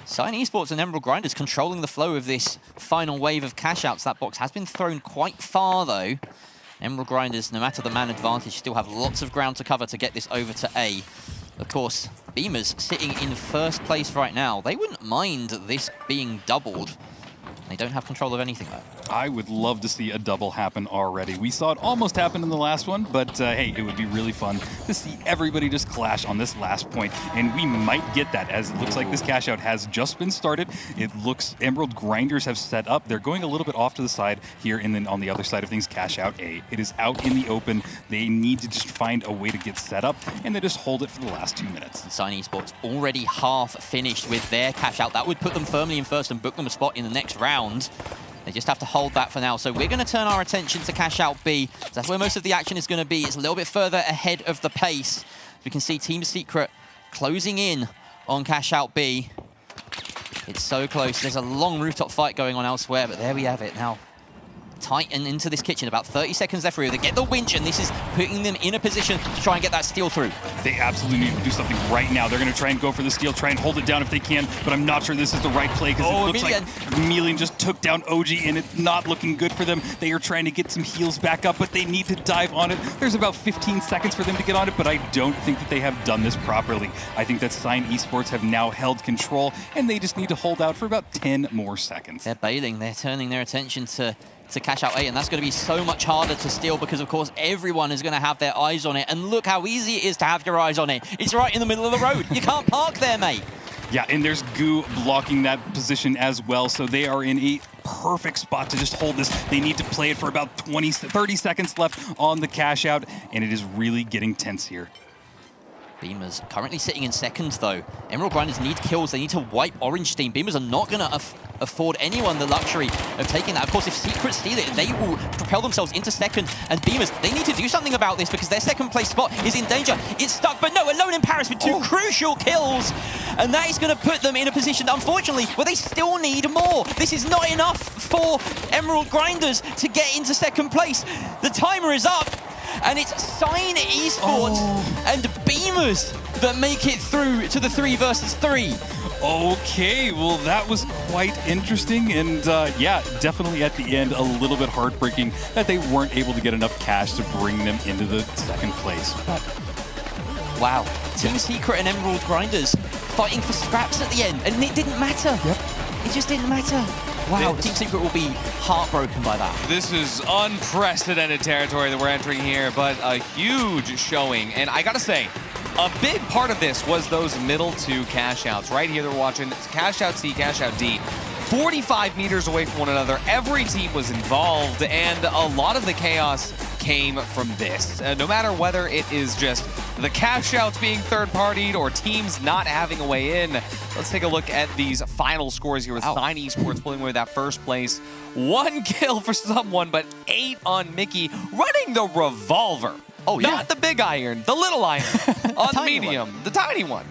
Sign Esports and Emerald Grinders controlling the flow of this final wave of cash outs. That box has been thrown quite far, though. Emerald Grinders, no matter the man advantage, still have lots of ground to cover to get this over to A. Of course, Beamers sitting in 1st place right now. They wouldn't mind this being doubled. They don't have control of anything, though. I would love to see a double happen already. We saw it almost happen in the last one, but hey, it would be really fun to see everybody just clash on this last point, and we might get that, as it looks like this cash out has just been started. It looks Emerald Grinders have set up. They're going a little bit off to the side here, and then on the other side of things, cash out A. It is out in the open. They need to just find a way to get set up, and they just hold it for the last 2 minutes. Sign Esports already half finished with their cash out. That would put them firmly in first and book them a spot in the next round. They just have to hold that for now. So we're going to turn our attention to cash out B. That's where most of the action is going to be. It's a little bit further ahead of the pace. We can see Team Secret closing in on cash out B. It's so close. There's a long rooftop fight going on elsewhere, but there we have it now. Tighten into this kitchen, about 30 seconds left for they get the winch, and this is putting them in a position to try and get that steal through. They absolutely need to do something right now. They're going to try and go for the steal, try and hold it down if they can, but I'm not sure this is the right play, because it looks like Emelian just took down OG, and it's not looking good for them. They are trying to get some heals back up, but they need to dive on it. There's about 15 seconds for them to get on it, but I don't think that they have done this properly. I think that Sign Esports have now held control, and they just need to hold out for about 10 more seconds. They're bailing. They're turning their attention to cash out A, and that's going to be so much harder to steal because, of course, everyone is going to have their eyes on it. And look how easy it is to have your eyes on it. It's right in the middle of the road. You can't park there, mate. Yeah, and there's Goo blocking that position as well, so they are in a perfect spot to just hold this. They need to play it for about 30 seconds left on the cash out, and it is really getting tense here. Beamers currently sitting in second, though. Emerald Grinders need kills. They need to wipe Orange Team. Beamers are not going to afford anyone the luxury of taking that. Of course, if Secret steal it, they will propel themselves into second. And Beamers, they need to do something about this because their second place spot is in danger. It's stuck, but no, Alone in Paris with two crucial kills. And that is going to put them in a position, unfortunately, where they still need more. This is not enough for Emerald Grinders to get into second place. The timer is up. And it's Sign Esports and Beamers that make it through to the 3 versus 3. Okay, well, that was quite interesting. And yeah, definitely at the end, a little bit heartbreaking that they weren't able to get enough cash to bring them into the second place. But wow, Team Secret and Emerald Grinders fighting for scraps at the end, and it didn't matter. Yep. It just didn't matter. Wow, Team Secret will be heartbroken by that. This is unprecedented territory that we're entering here, but a huge showing. And I gotta say, a big part of this was those middle two cash outs. Right here, they're watching cash out C, cash out D. 45 meters away from one another. Every team was involved, and a lot of the chaos came from this. No matter whether it is just the cash outs being third-partied or teams not having a way in. Let's take a look at these final scores here with Sign Esports pulling away that first place. 1 kill for someone, but 8 on Mickey, running the revolver. Oh, yeah. Not the big iron, the little iron on the medium, one. the tiny one.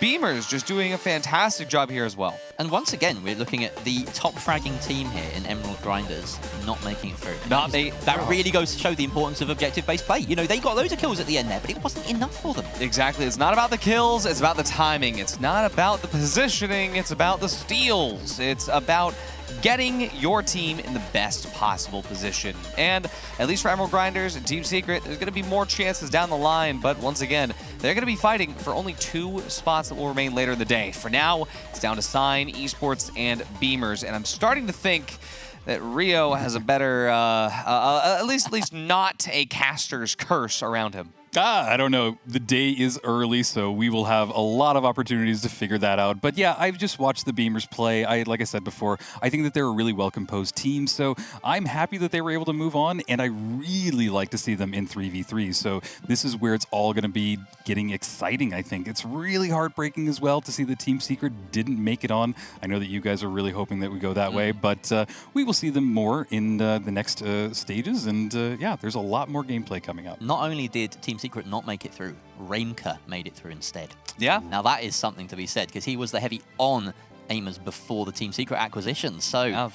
Beamers just doing a fantastic job here as well. And once again, we're looking at the top fragging team here in Emerald Grinders not making it through. That really goes to show the importance of objective-based play. You know, they got loads of kills at the end there, but it wasn't enough for them. Exactly. It's not about the kills. It's about the timing. It's not about the positioning. It's about the steals. It's about getting your team in the best possible position. And at least for Emerald Grinders and Team Secret, there's going to be more chances down the line, but once again, they're going to be fighting for only 2 spots that will remain later in the day. For now, it's down to Sign, Esports, and Beamers, and I'm starting to think that Rio has a better, at least not a caster's curse around him. I don't know. The day is early, so we will have a lot of opportunities to figure that out. But yeah, I've just watched the Beamers play. Like I said before, I think that they're a really well-composed team, so I'm happy that they were able to move on, and I really like to see them in 3v3. So this is where it's all going to be getting exciting, I think. It's really heartbreaking as well to see that Team Secret didn't make it on. I know that you guys are really hoping that we go that way, but we will see them more in the next stages, and yeah, there's a lot more gameplay coming up. Not only did Team Secret not make it through, Remake made it through instead. Yeah. Now that is something to be said, because he was the heavy on aimers before the Team Secret acquisition. So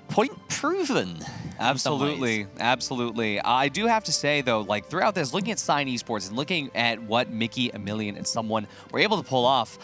point proven. Absolutely, absolutely. I do have to say, though, like throughout this, looking at Sign Esports and looking at what Mickey, Emelian, and someone were able to pull off,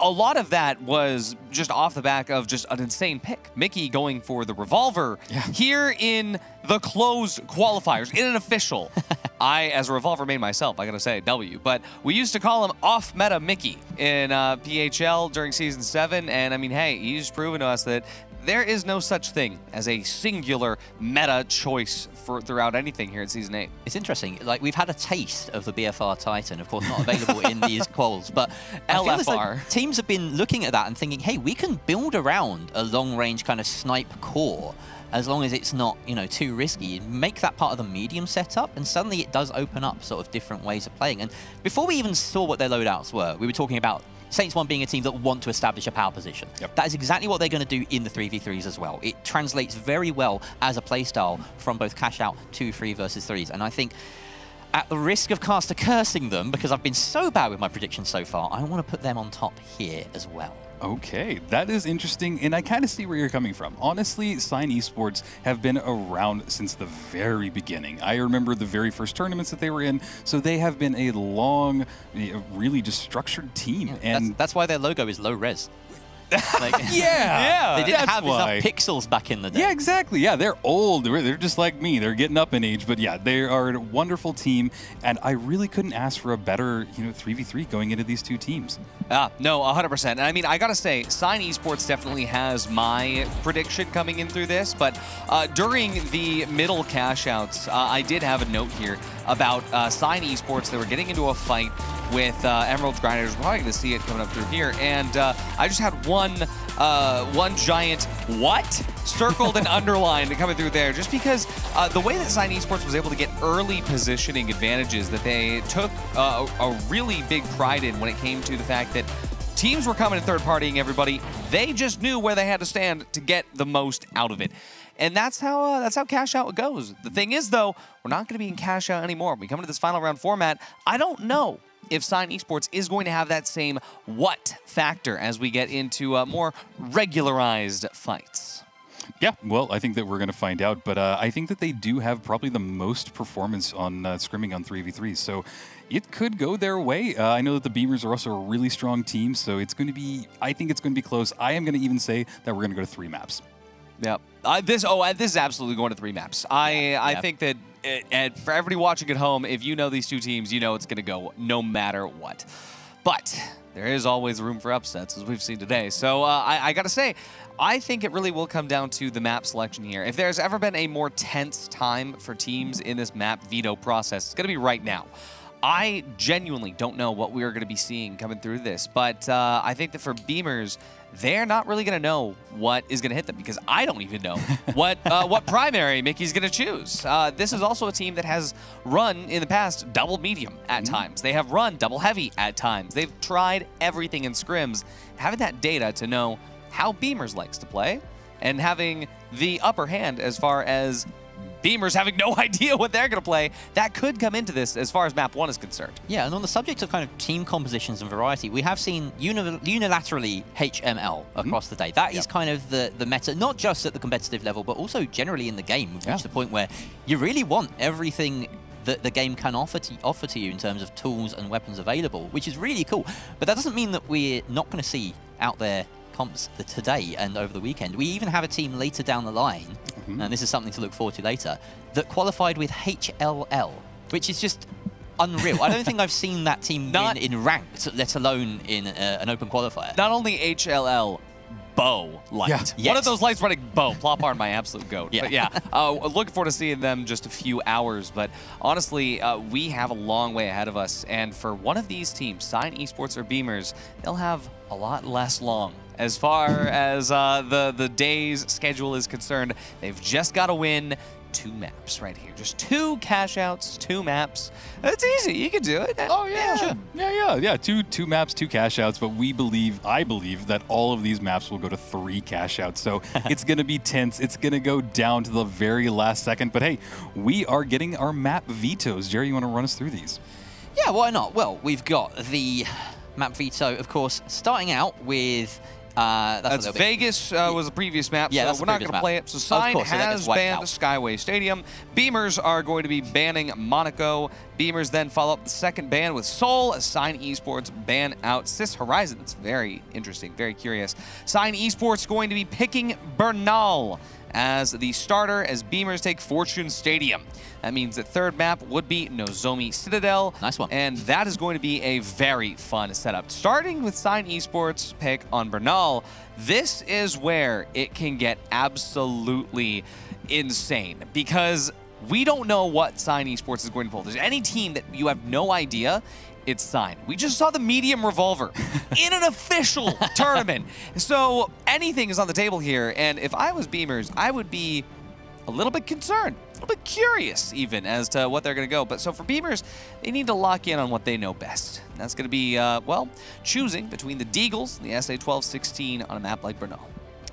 a lot of that was just off the back of just an insane pick. Mickey going for the revolver here in the closed qualifiers, in an official. I, as a revolver main myself, I gotta say, W, but we used to call him off-meta Mickey in PHL during Season 7, and I mean, hey, he's proven to us that there is no such thing as a singular meta choice for throughout anything here in Season 8. It's interesting. Like, we've had a taste of the BFR Titan, of course, not available in these quals, but I feel as though LFR. teams have been looking at that and thinking, hey, we can build around a long-range kind of snipe core as long as it's not, you know, too risky. Make that part of the medium setup, and suddenly it does open up sort of different ways of playing. And before we even saw what their loadouts were, we were talking about Saints 1 being a team that want to establish a power position. Yep. That is exactly what they're going to do in the 3v3s as well. It translates very well as a playstyle from both cash out to 3 versus 3s. And I think at the risk of caster cursing them, because I've been so bad with my predictions so far, I want to put them on top here as well. Okay, that is interesting, and I kind of see where you're coming from. Honestly, Sign Esports have been around since the very beginning. I remember the very first tournaments that they were in, so they have been a long, really just structured team. Yeah, and that's why their logo is low res. Like, yeah, they didn't that's have why. enough pixels back in the day. Yeah, exactly. Yeah, they're old. They're just like me. They're getting up in age. But yeah, they are a wonderful team, and I really couldn't ask for a better, 3v3 going into these two teams. No, 100%. And I mean, I gotta say, Sign Esports definitely has my prediction coming in through this, but during the middle cash outs, I did have a note here about Sign Esports. They were getting into a fight with Emerald Grinders. We're probably gonna see it coming up through here. And I just had one giant what circled and underlined coming through there, just because the way that Sign Esports was able to get early positioning advantages that they took a really big pride in when it came to the fact that teams were coming and third-partying everybody. They just knew where they had to stand to get the most out of it. And that's how cash out goes. The thing is, though, we're not going to be in cash out anymore. When we come to this final round format, I don't know if Sign Esports is going to have that same what factor as we get into more regularized fights. Yeah, well, I think that we're going to find out, but I think that they do have probably the most performance on scrimming on 3v3, so it could go their way. I know that the Beamers are also a really strong team, so I think it's going to be close. I am going to even say that we're going to go to 3 maps. Yeah. This is absolutely going to 3 maps. I think that and for everybody watching at home, if you know these two teams, you know it's going to go no matter what. But there is always room for upsets, as we've seen today. So I got to say, I think it really will come down to the map selection here. If there's ever been a more tense time for teams in this map veto process, it's going to be right now. I genuinely don't know what we're going to be seeing coming through this, but I think that for Beamers, they're not really going to know what is going to hit them, because I don't even know what primary Mickey's going to choose. This is also a team that has run in the past double medium at times. They have run double heavy at times. They've tried everything in scrims. Having that data to know how Beamers likes to play and having the upper hand as far as Beamers having no idea what they're going to play, that could come into this as far as map 1 is concerned. Yeah, and on the subject of kind of team compositions and variety, we have seen unilaterally HML across the day. That is kind of the meta, not just at the competitive level, but also generally in the game. We've reached the point where you really want everything that the game can offer to you in terms of tools and weapons available, which is really cool. But that doesn't mean that we're not going to see out there comps today and over the weekend. We even have a team later down the line, and this is something to look forward to later, that qualified with HLL, which is just unreal. I don't think I've seen that team win in ranked, let alone in an open qualifier. Not only HLL, bow light. Yeah. One of those lights running bow. Plopar, my absolute goat. Yeah. But yeah, looking forward to seeing them just a few hours. But honestly, we have a long way ahead of us. And for one of these teams, Sign Esports or Beamers, they'll have a lot less long. As far as the day's schedule is concerned, they've just got to win 2 maps right here. Just 2 cash outs, 2 maps. That's easy. You can do it. Oh, yeah. Sure. Yeah. Two maps, 2 cash outs, but I believe that all of these maps will go to 3 cash outs. So it's going to be tense. It's going to go down to the very last second. But hey, we are getting our map vetoes. Jerry, you want to run us through these? Yeah, why not? Well, we've got the map veto, of course, starting out with that's Vegas was the previous map, so we're not going to play it. So Sign has banned Skyway Stadium. Beamers are going to be banning Monaco. Beamers then follow up the second ban with Seoul. Sign Esports ban out Cis Horizon. That's very interesting, very curious. Sign Esports going to be picking Bernal. as the starter as Beamers take Fortune Stadium. That means the third map would be Nozomi Citadel. Nice one. And that is going to be a very fun setup. Starting with Sign Esports pick on Bernal, this is where it can get absolutely insane because we don't know what Sign Esports is going to pull. If there's any team that you have no idea, it's Sign. We just saw the medium revolver in an official tournament. So anything is on the table here. And if I was Beamers, I would be a little bit concerned, a little bit curious even as to what they're going to go. But so for Beamers, they need to lock in on what they know best. And that's going to be, well, choosing between the Deagles and the SA-12-16 on a map like Bernal.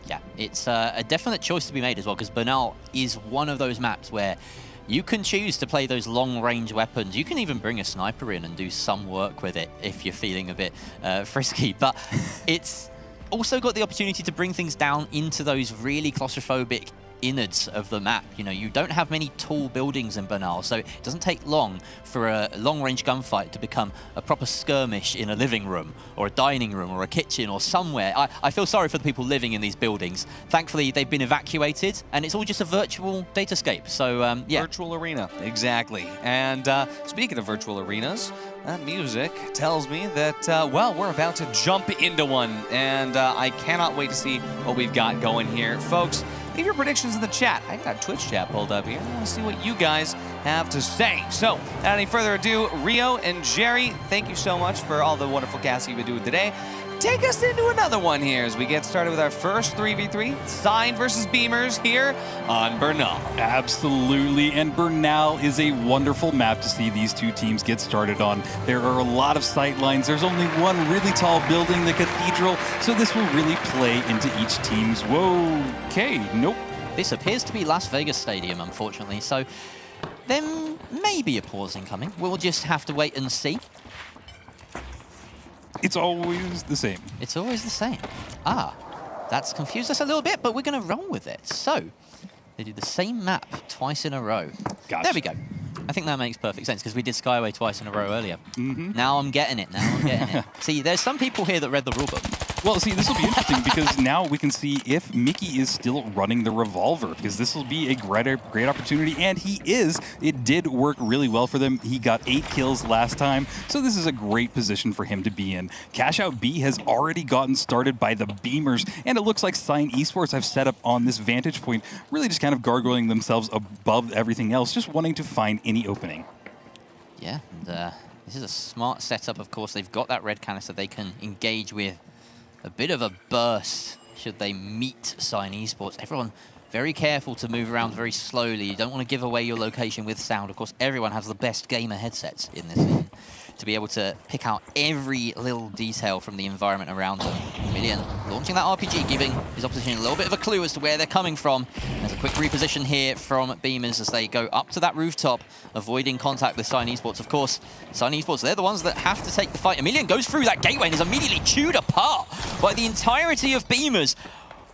Yeah, it's a definite choice to be made as well, because Bernal is one of those maps where you can choose to play those long-range weapons. You can even bring a sniper in and do some work with it if you're feeling a bit frisky. But it's also got the opportunity to bring things down into those really claustrophobic innards of the map. You know, you don't have many tall buildings in Bernal, so it doesn't take long for a long-range gunfight to become a proper skirmish in a living room or a dining room or a kitchen or somewhere. I feel sorry for the people living in these buildings. Thankfully, they've been evacuated, and it's all just a virtual datascape. So, yeah. Virtual arena, exactly. And speaking of virtual arenas, that music tells me that, well, we're about to jump into one, and I cannot wait to see what we've got going here. Folks, leave your predictions in the chat. I got Twitch chat pulled up here. I want to see what you guys have to say. So, without any further ado, Rio and Jerry, thank you so much for all the wonderful casting you've been doing today. Take us into another one here as we get started with our first 3v3, Sign versus Beamers here on Bernal. Absolutely, and Bernal is a wonderful map to see these two teams get started on. There are a lot of sight lines. There's only one really tall building, the Cathedral, so this will really play into each team's... Whoa, okay, nope. This appears to be Las Vegas Stadium, unfortunately, so there may be a pause incoming. We'll just have to wait and see. It's always the same. It's always the same. Ah, that's confused us a little bit, but we're going to roll with it. So, they do the same map twice in a row. Gotcha. There we go. I think that makes perfect sense, because we did Skyway twice in a row earlier. Now I'm getting it. See, there's some people here that read the rulebook. Well, see, this will be interesting because now we can see if Mickey is still running the revolver, because this will be a great opportunity, and he is. It did work really well for them. He got 8 kills last time, so this is a great position for him to be in. Cash Out B has already gotten started by the Beamers, and it looks like Sign Esports have set up on this vantage point, really just kind of gargoyling themselves above everything else, just wanting to find any opening. Yeah, and this is a smart setup, of course. They've got that red canister they can engage with. A bit of a burst should they meet Sign Esports. Everyone very careful to move around very slowly. You don't want to give away your location with sound. Of course, everyone has the best gamer headsets in this scene to be able to pick out every little detail from the environment around them. Million launching that RPG, giving his opposition a little bit of a clue as to where they're coming from. There's a quick reposition here from Beamers as they go up to that rooftop, avoiding contact with Sign Esports. Of course, Sign Esports, they're the ones that have to take the fight. Emilian goes through that gateway and is immediately chewed apart by the entirety of Beamers.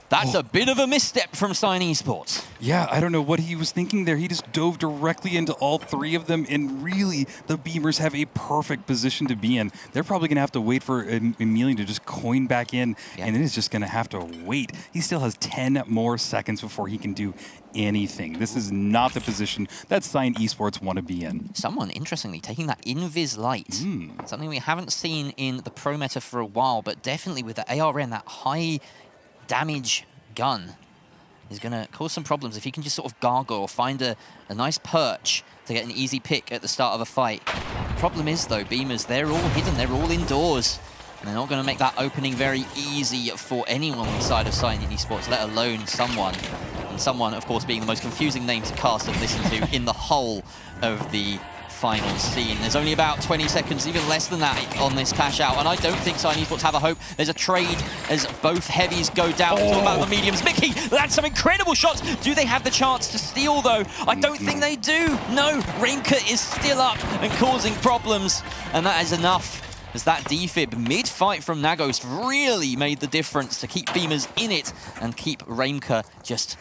That's a bit of a misstep from Sign Esports. Yeah, I don't know what he was thinking there. He just dove directly into all 3 of them, and really, the Beamers have a perfect position to be in. They're probably going to have to wait for Emilian to just coin back in, and then he's just going to have to wait. He still has 10 more seconds before he can do anything. This is not the position that Sign Esports want to be in. Someone, interestingly, taking that invis light. Something we haven't seen in the pro meta for a while, but definitely with the ARN, that high damage gun is going to cause some problems if he can just sort of gargle or find a nice perch to get an easy pick at the start of a fight. The problem is, though, Beamers, they're all hidden, they're all indoors, and they're not going to make that opening very easy for anyone inside of Sign Esports, let alone someone. And someone, of course, being the most confusing name to cast and listen to in the whole of the final scene. There's only about 20 seconds, even less than that, on this cash out, and I don't think Sign Esports have a hope. There's a trade as both heavies go down. We're talking about the mediums. Mickey, that's some incredible shots. Do they have the chance to steal, though? I don't think they do. No, Remake is still up and causing problems, and that is enough. As that defib mid-fight from Nagos really made the difference to keep Beamers in it and keep Remake just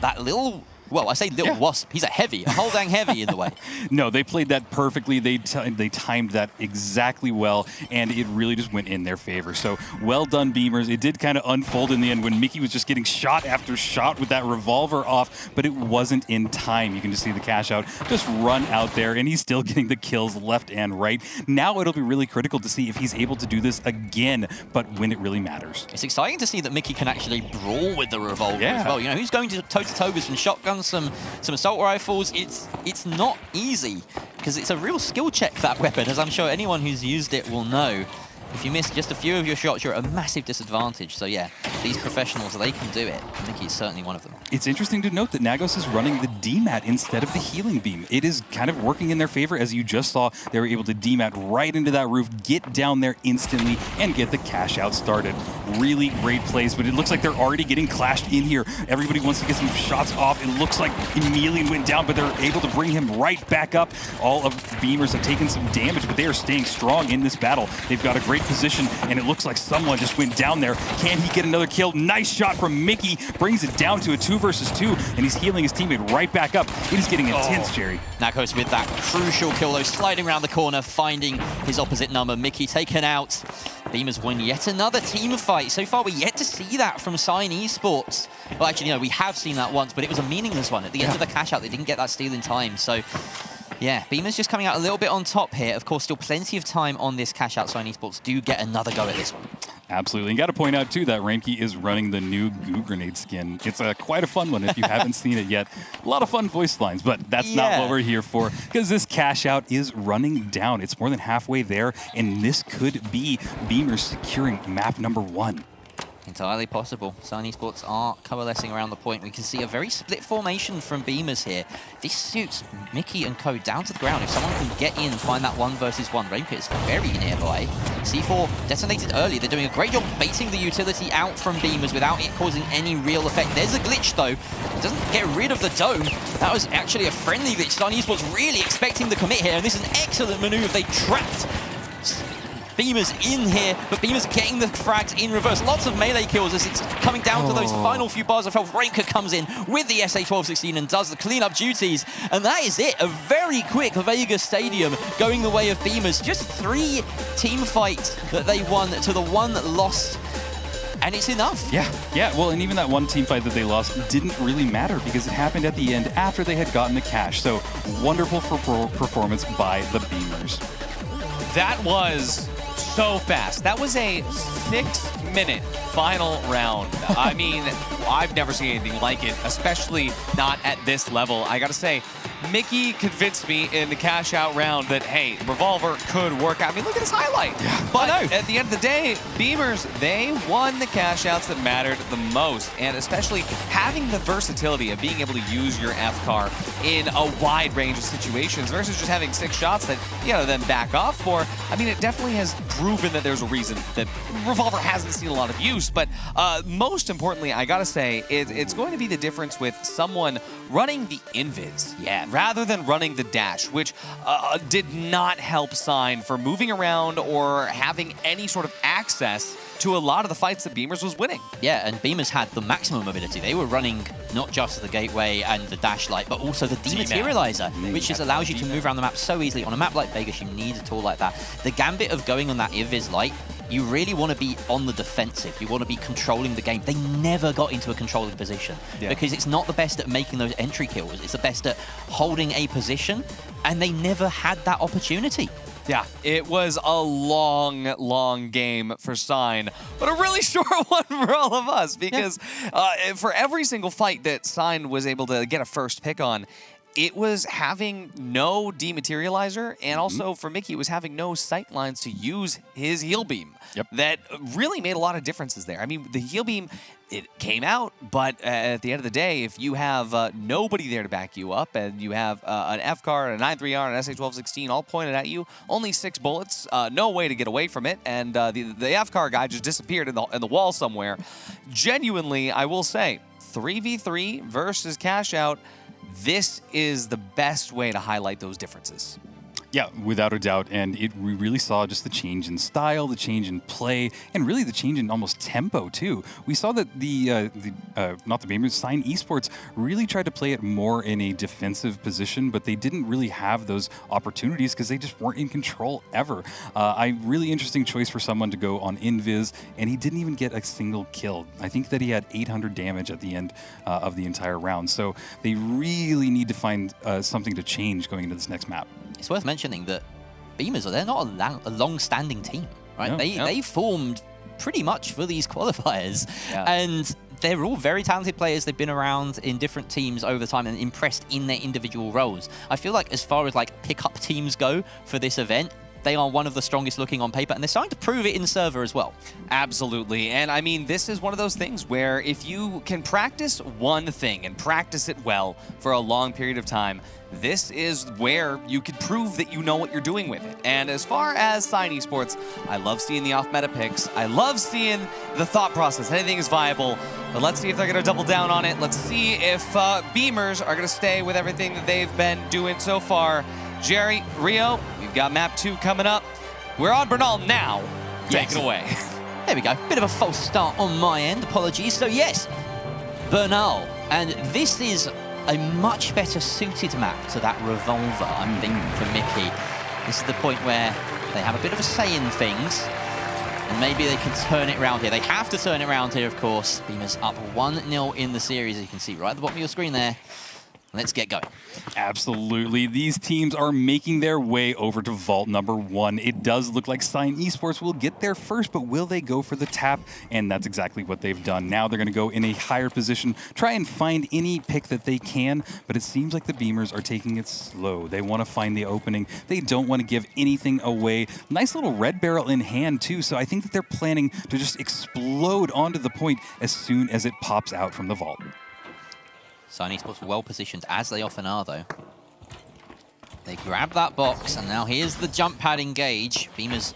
that little Well, I say little wasp. He's a heavy, a whole dang heavy in the way. No, they played that perfectly. They timed that exactly well, and it really just went in their favor. So well done, Beamers. It did kind of unfold in the end when Mickey was just getting shot after shot with that revolver off, but it wasn't in time. You can just see the cash out just run out there, and he's still getting the kills left and right. Now it'll be really critical to see if he's able to do this again, but when it really matters. It's exciting to see that Mickey can actually brawl with the revolver as well. You know, he's going to toe-to-toe with some shotguns, some assault rifles. It's not easy because it's a real skill check, that weapon, as I'm sure anyone who's used it will know. If you miss just a few of your shots, you're at a massive disadvantage. So yeah, these professionals, they can do it. Mickey is certainly one of them. It's interesting to note that Nagos is running the DMAT instead of the healing beam. It is kind of working in their favor. As you just saw, they were able to DMAT right into that roof, get down there instantly, and get the cash out started. Really great plays, but it looks like they're already getting clashed in here. Everybody wants to get some shots off. It looks like Emelian went down, but they're able to bring him right back up. All of Beamers have taken some damage, but they are staying strong in this battle. They've got a great position, and it looks like someone just went down there. Can he get another kill? Nice shot from Mickey. Brings it down to a 2 versus 2, and he's healing his teammate right back up. It is getting intense, Jerry. Nagos with that crucial kill, though, sliding around the corner, finding his opposite number. Mickey taken out. Beamers won yet another team fight. So far, we're yet to see that from Sign Esports. Well, actually, no, we have seen that once, but it was a meaningless one. At the end of the cash out, they didn't get that steal in time. So yeah, Beamers just coming out a little bit on top here. Of course, still plenty of time on this cash out. Sign Esports do get another go at this one. Absolutely. And got to point out, too, that Remke is running the new Goo Grenade skin. It's quite a fun one if you haven't seen it yet. A lot of fun voice lines, but that's not what we're here for, because this cash out is running down. It's more than halfway there, and this could be Beamers securing map number 1. Entirely possible. Sign Esports are coalescing around the point. We can see a very split formation from Beamers here. This suits Mickey and co down to the ground. If someone can get in and find that 1 versus 1, Remke is very nearby. C4 detonated early. They're doing a great job baiting the utility out from Beamers without it causing any real effect. There's a glitch, though. It doesn't get rid of the dome. That was actually a friendly glitch. Sign Esports really expecting the commit here, and this is an excellent maneuver. They trapped Beamers in here, but Beamers getting the frags in reverse. Lots of melee kills as it's coming down to those final few bars of health. Remke comes in with the SA-1216 and does the cleanup duties. And that is it. A very quick Vegas Stadium going the way of Beamers. Just 3 team fights that they won to the 1 lost. And it's enough. Yeah. Well, and even that one team fight that they lost didn't really matter because it happened at the end after they had gotten the cash. So wonderful performance by the Beamers. That was so fast. That was a 6-minute final round. I mean, I've never seen anything like it, especially not at this level. I gotta say, Mickey convinced me in the cash out round that, hey, revolver could work out. I mean, look at this highlight. But at the end of the day, Beamers, they won the cash outs that mattered the most. And especially having the versatility of being able to use your F-car in a wide range of situations versus just having 6 shots that, you know, then back off for. I mean, it definitely has proven that there's a reason that revolver hasn't seen a lot of use. But most importantly, I gotta say, it's going to be the difference with someone running the invis. Rather than running the dash, which did not help Sign for moving around or having any sort of access to a lot of the fights that Beamers was winning. Yeah, and Beamers had the maximum mobility. They were running not just the gateway and the dash light, but also the dematerializer, which just allows you to move around the map so easily. On a map like Vegas, you need a tool like that. The gambit of going on that Invis light, you really want to be on the defensive. You want to be controlling the game. They never got into a controlling position because it's not the best at making those entry kills. It's the best at holding a position, and they never had that opportunity. Yeah, it was a long, long game for Sign, but a really short one for all of us because for every single fight that Sign was able to get a first pick on, it was having no dematerializer, and also for Mickey, it was having no sight lines to use his heal beam. That really made a lot of differences there. I mean, the heal beam, it came out, but at the end of the day, if you have nobody there to back you up, and you have an F-car, a 9.3R, an SA-1216 all pointed at you, only 6 bullets, no way to get away from it, and the F-car guy just disappeared in the wall somewhere. Genuinely, I will say, 3v3 versus cash out, this is the best way to highlight those differences. Yeah, without a doubt. And we really saw just the change in style, the change in play, and really the change in almost tempo, too. We saw that not the Beamers, Sign Esports really tried to play it more in a defensive position, but they didn't really have those opportunities because they just weren't in control ever. A really interesting choice for someone to go on Invis, and he didn't even get a single kill. I think that he had 800 damage at the end of the entire round. So they really need to find something to change going into this next map. It's worth mentioning that Beamers, they're not a long-standing team, right? No. They formed pretty much for these qualifiers. Yeah. And they're all very talented players. They've been around in different teams over time and impressed in their individual roles. I feel like as far as like pick-up teams go for this event, they are one of the strongest looking on paper, and they're starting to prove it in server as well. Absolutely. And I mean, this is one of those things where if you can practice one thing and practice it well for a long period of time, this is where you can prove that you know what you're doing with it. And as far as Sign Esports, I love seeing the off-meta picks. I love seeing the thought process. Anything is viable. But let's see if they're going to double down on it. Let's see if Beamers are going to stay with everything that they've been doing so far. Jerry, Rio, we've got map 2 coming up. We're on Bernal now. Take it away. There we go. Bit of a false start on my end. Apologies. So yes, Bernal. And this is a much better suited map to that revolver, I'm thinking, for Mickey. This is the point where they have a bit of a say in things. And maybe they can turn it around here. They have to turn it around here, of course. Beamers up 1-0 in the series, as you can see right at the bottom of your screen there. Let's get going. Absolutely. These teams are making their way over to vault number 1. It does look like Sign Esports will get there first, but will they go for the tap? And that's exactly what they've done. Now they're going to go in a higher position, try and find any pick that they can, but it seems like the Beamers are taking it slow. They want to find the opening. They don't want to give anything away. Nice little red barrel in hand, too, so I think that they're planning to just explode onto the point as soon as it pops out from the vault. Sign Esports well positioned, as they often are, though. They grab that box, and now here's the jump pad engage. Beamers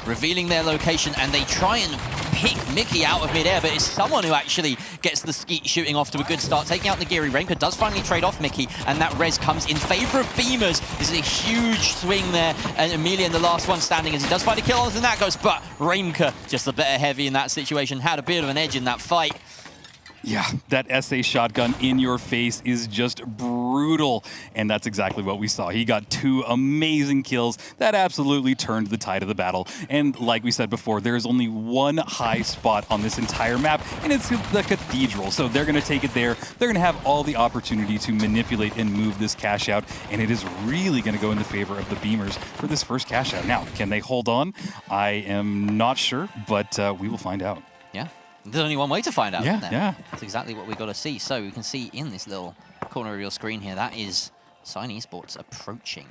revealing their location, and they try and pick Mickey out of midair, but it's someone who actually gets the skeet shooting off to a good start, taking out Nagiri. Renka does finally trade off Mickey, and that res comes in favor of Beamers. This is a huge swing there, and Emilian, the last one standing, as he does find a kill on that goes, but Renka, just a better heavy in that situation, had a bit of an edge in that fight. Yeah, that SA shotgun in your face is just brutal, and that's exactly what we saw. He got 2 amazing kills that absolutely turned the tide of the battle. And like we said before, there's only one high spot on this entire map, and it's the Cathedral. So they're going to take it there. They're going to have all the opportunity to manipulate and move this cash out, and it is really going to go in the favor of the Beamers for this first cash out. Now, can they hold on? I am not sure, but we will find out. Yeah. There's only one way to find out, isn't there? Yeah. That's exactly what we've got to see. So we can see in this little corner of your screen here, that is Sign Esports approaching.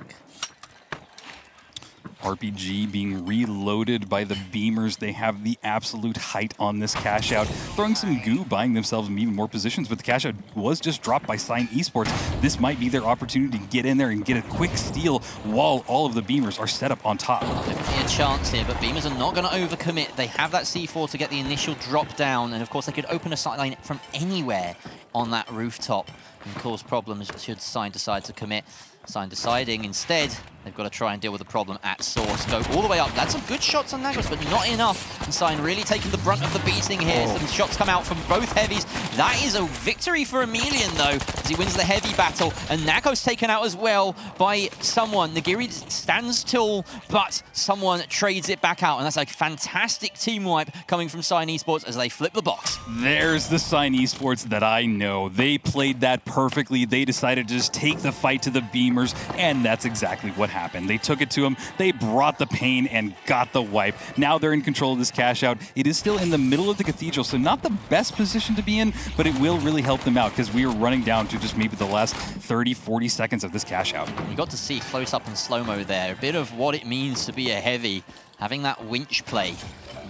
RPG being reloaded by the Beamers. They have the absolute height on this cash out, throwing some goo, buying themselves even more positions, but the cash out was just dropped by Sign Esports. This might be their opportunity to get in there and get a quick steal while all of the Beamers are set up on top. Definitely a chance here, but Beamers are not going to overcommit. They have that C4 to get the initial drop down, and of course they could open a sideline from anywhere on that rooftop and cause problems should Sign decide to commit. Sign deciding instead, they've got to try and deal with the problem at source. Go all the way up. That's some good shots on Nagos, but not enough. And Sign really taking the brunt of the beating here. Some shots come out from both heavies. That is a victory for Emilian, though, as he wins the heavy battle. And Nagos taken out as well by someone. Nagiri stands tall, but someone trades it back out. And that's a fantastic team wipe coming from Sign Esports as they flip the box. There's the Sign Esports that I know. They played that perfectly. They decided to just take the fight to the Beamers, and that's exactly what happened. They took it to him, they brought the pain, and got the wipe. Now they're in control of this cash out. It is still in the middle of the Cathedral, so not the best position to be in, but it will really help them out because we are running down to just maybe the last 30, 40 seconds of this cash out. You got to see close up and slow-mo there. A bit of what it means to be a heavy, having that winch play.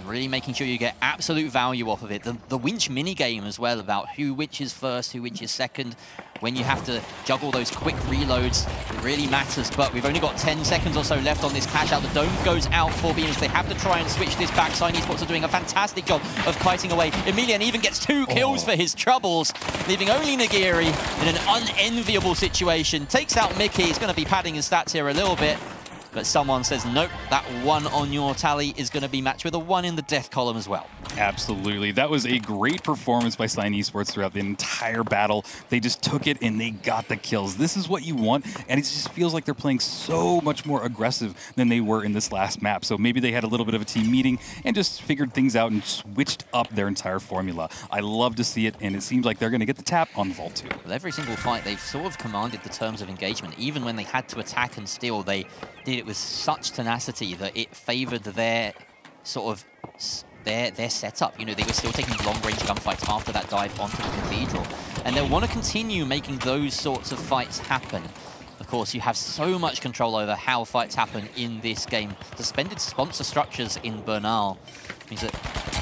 really making sure you get absolute value off of it. The winch minigame as well, about who winches first, who winches second. When you have to juggle those quick reloads, it really matters. But we've only got 10 seconds or so left on this cash out. The dome goes out for Beamers. They have to try and switch this back. Chinese Sports are doing a fantastic job of kiting away. Emilian even gets 2 kills for his troubles, leaving only Nagiri in an unenviable situation. Takes out Mickey. He's going to be padding his stats here a little bit. But someone says, nope, that 1 on your tally is going to be matched with a 1 in the death column as well. Absolutely. That was a great performance by Sign Esports throughout the entire battle. They just took it and they got the kills. This is what you want, and it just feels like they're playing so much more aggressive than they were in this last map. So maybe they had a little bit of a team meeting and just figured things out and switched up their entire formula. I love to see it, and it seems like they're going to get the tap on Vault 2. With every single fight, they've sort of commanded the terms of engagement. Even when they had to attack and steal, they did it with such tenacity that it favored their sort of their setup. You know, they were still taking long-range gunfights after that dive onto the Cathedral, and they'll want to continue making those sorts of fights happen. Of course, you have so much control over how fights happen in this game. Suspended sponsor structures in Bernal means that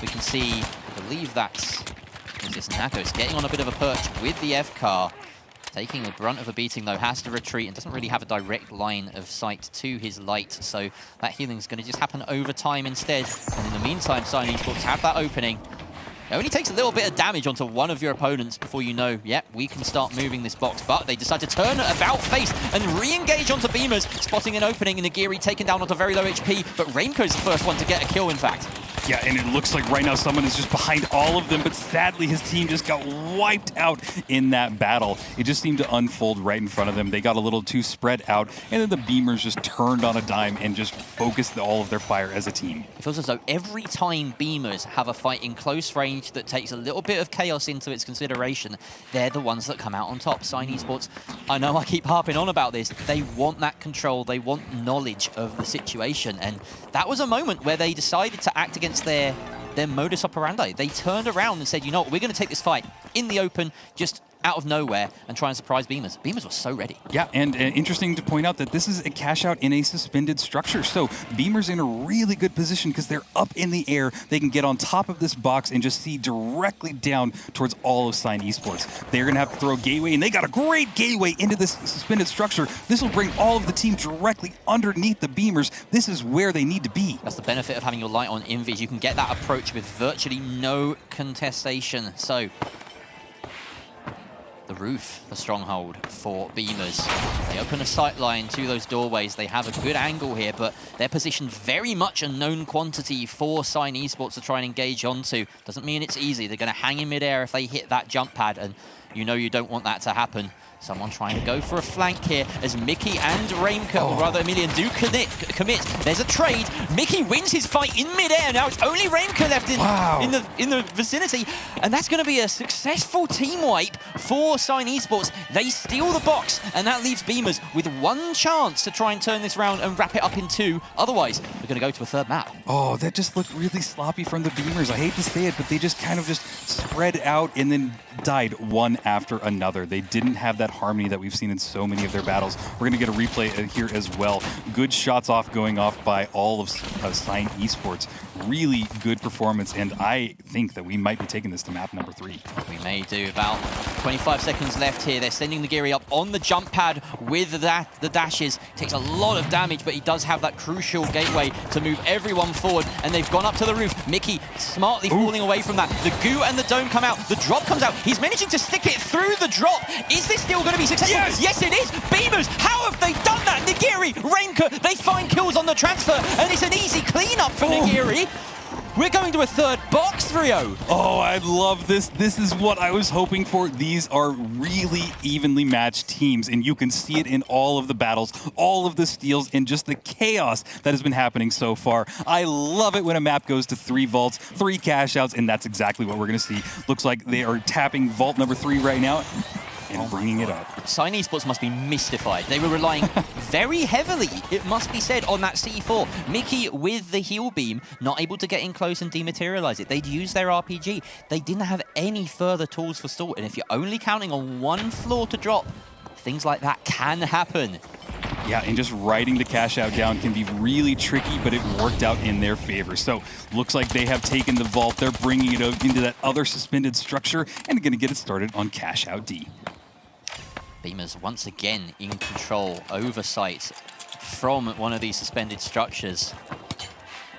we can see, I believe that's this Nakos getting on a bit of a perch with the F-car. Taking the brunt of a beating, though, has to retreat and doesn't really have a direct line of sight to his light, so that healing is going to just happen over time instead. And in the meantime, Sign Esports have that opening. It only takes a little bit of damage onto one of your opponents before you know, yep, we can start moving this box. But they decide to turn about face and re-engage onto Beamers, spotting an opening, and Nagiri taken down onto very low HP, but Rainco's the first one to get a kill, in fact. Yeah, and it looks like right now someone is just behind all of them, but sadly his team just got wiped out in that battle. It just seemed to unfold right in front of them. They got a little too spread out, and then the Beamers just turned on a dime and just focused all of their fire as a team. It feels as though every time Beamers have a fight in close range that takes a little bit of chaos into its consideration, they're the ones that come out on top. Sign Esports, I know I keep harping on about this, they want that control, they want knowledge of the situation, and that was a moment where they decided to act against their modus operandi. They turned around and said, you know what, we're going to take this fight in the open, just out of nowhere, and try and surprise Beamers. Beamers were so ready. Yeah, and interesting to point out that this is a cash out in a suspended structure. So Beamers in a really good position because they're up in the air. They can get on top of this box and just see directly down towards all of Sign Esports. They're going to have to throw a gateway, and they got a great gateway into this suspended structure. This will bring all of the team directly underneath the Beamers. This is where they need to be. That's the benefit of having your light on Invis. You can get that approach with virtually no contestation. So the roof, the stronghold for Beamers. They open a sight line to those doorways. They have a good angle here, but they're positioned very much a known quantity for Sign Esports to try and engage onto. Doesn't mean it's easy. They're going to hang in midair if they hit that jump pad, and you know you don't want that to happen. Someone trying to go for a flank here as Mickey and Rainco, or rather Emilian, do commit. There's a trade. Mickey wins his fight in midair. Now it's only Rainco left in the vicinity, and that's going to be a successful team wipe for Sign Esports. They steal the box, and that leaves Beamers with one chance to try and turn this round and wrap it up in 2. Otherwise, we're going to go to a third map. Oh, that just looked really sloppy from the Beamers. I hate to say it, but they just kind of just spread out and then died one after another. They didn't have that harmony that we've seen in so many of their battles. We're going to get a replay here as well. Good shots going off by all of Sign Esports. Really good performance, and I think that we might be taking this to map number 3. We may do. About 25 seconds left here. They're sending the Nagiri up on the jump pad with the dashes. Takes a lot of damage, but he does have that crucial gateway to move everyone forward, and they've gone up to the roof. Mickey smartly falling away from that. The goo and the dome come out. The drop comes out. He's managing to stick it through the drop. Is this still going to be successful? Yes, it is. Beamers, how have they done that? Nagiri, Rainco, they find kills on the transfer, and it's an easy cleanup for Nagiri. We're going to a third box, Rio. Oh, I love this. This is what I was hoping for. These are really evenly matched teams, and you can see it in all of the battles, all of the steals, and just the chaos that has been happening so far. I love it when a map goes to 3 vaults, 3 cash outs, and that's exactly what we're going to see. Looks like they are tapping vault number 3 right now and bringing it up. Sign Esports must be mystified. They were relying very heavily, it must be said, on that C4. Mickey with the heal beam, not able to get in close and dematerialize it. They'd use their RPG. They didn't have any further tools for Salt, and if you're only counting on 1 floor to drop, things like that can happen. Yeah, and just riding the cash out down can be really tricky, but it worked out in their favor. So looks like they have taken the vault. They're bringing it into that other suspended structure and going to get it started on cash out D. Beamers once again in control, oversight from one of these suspended structures.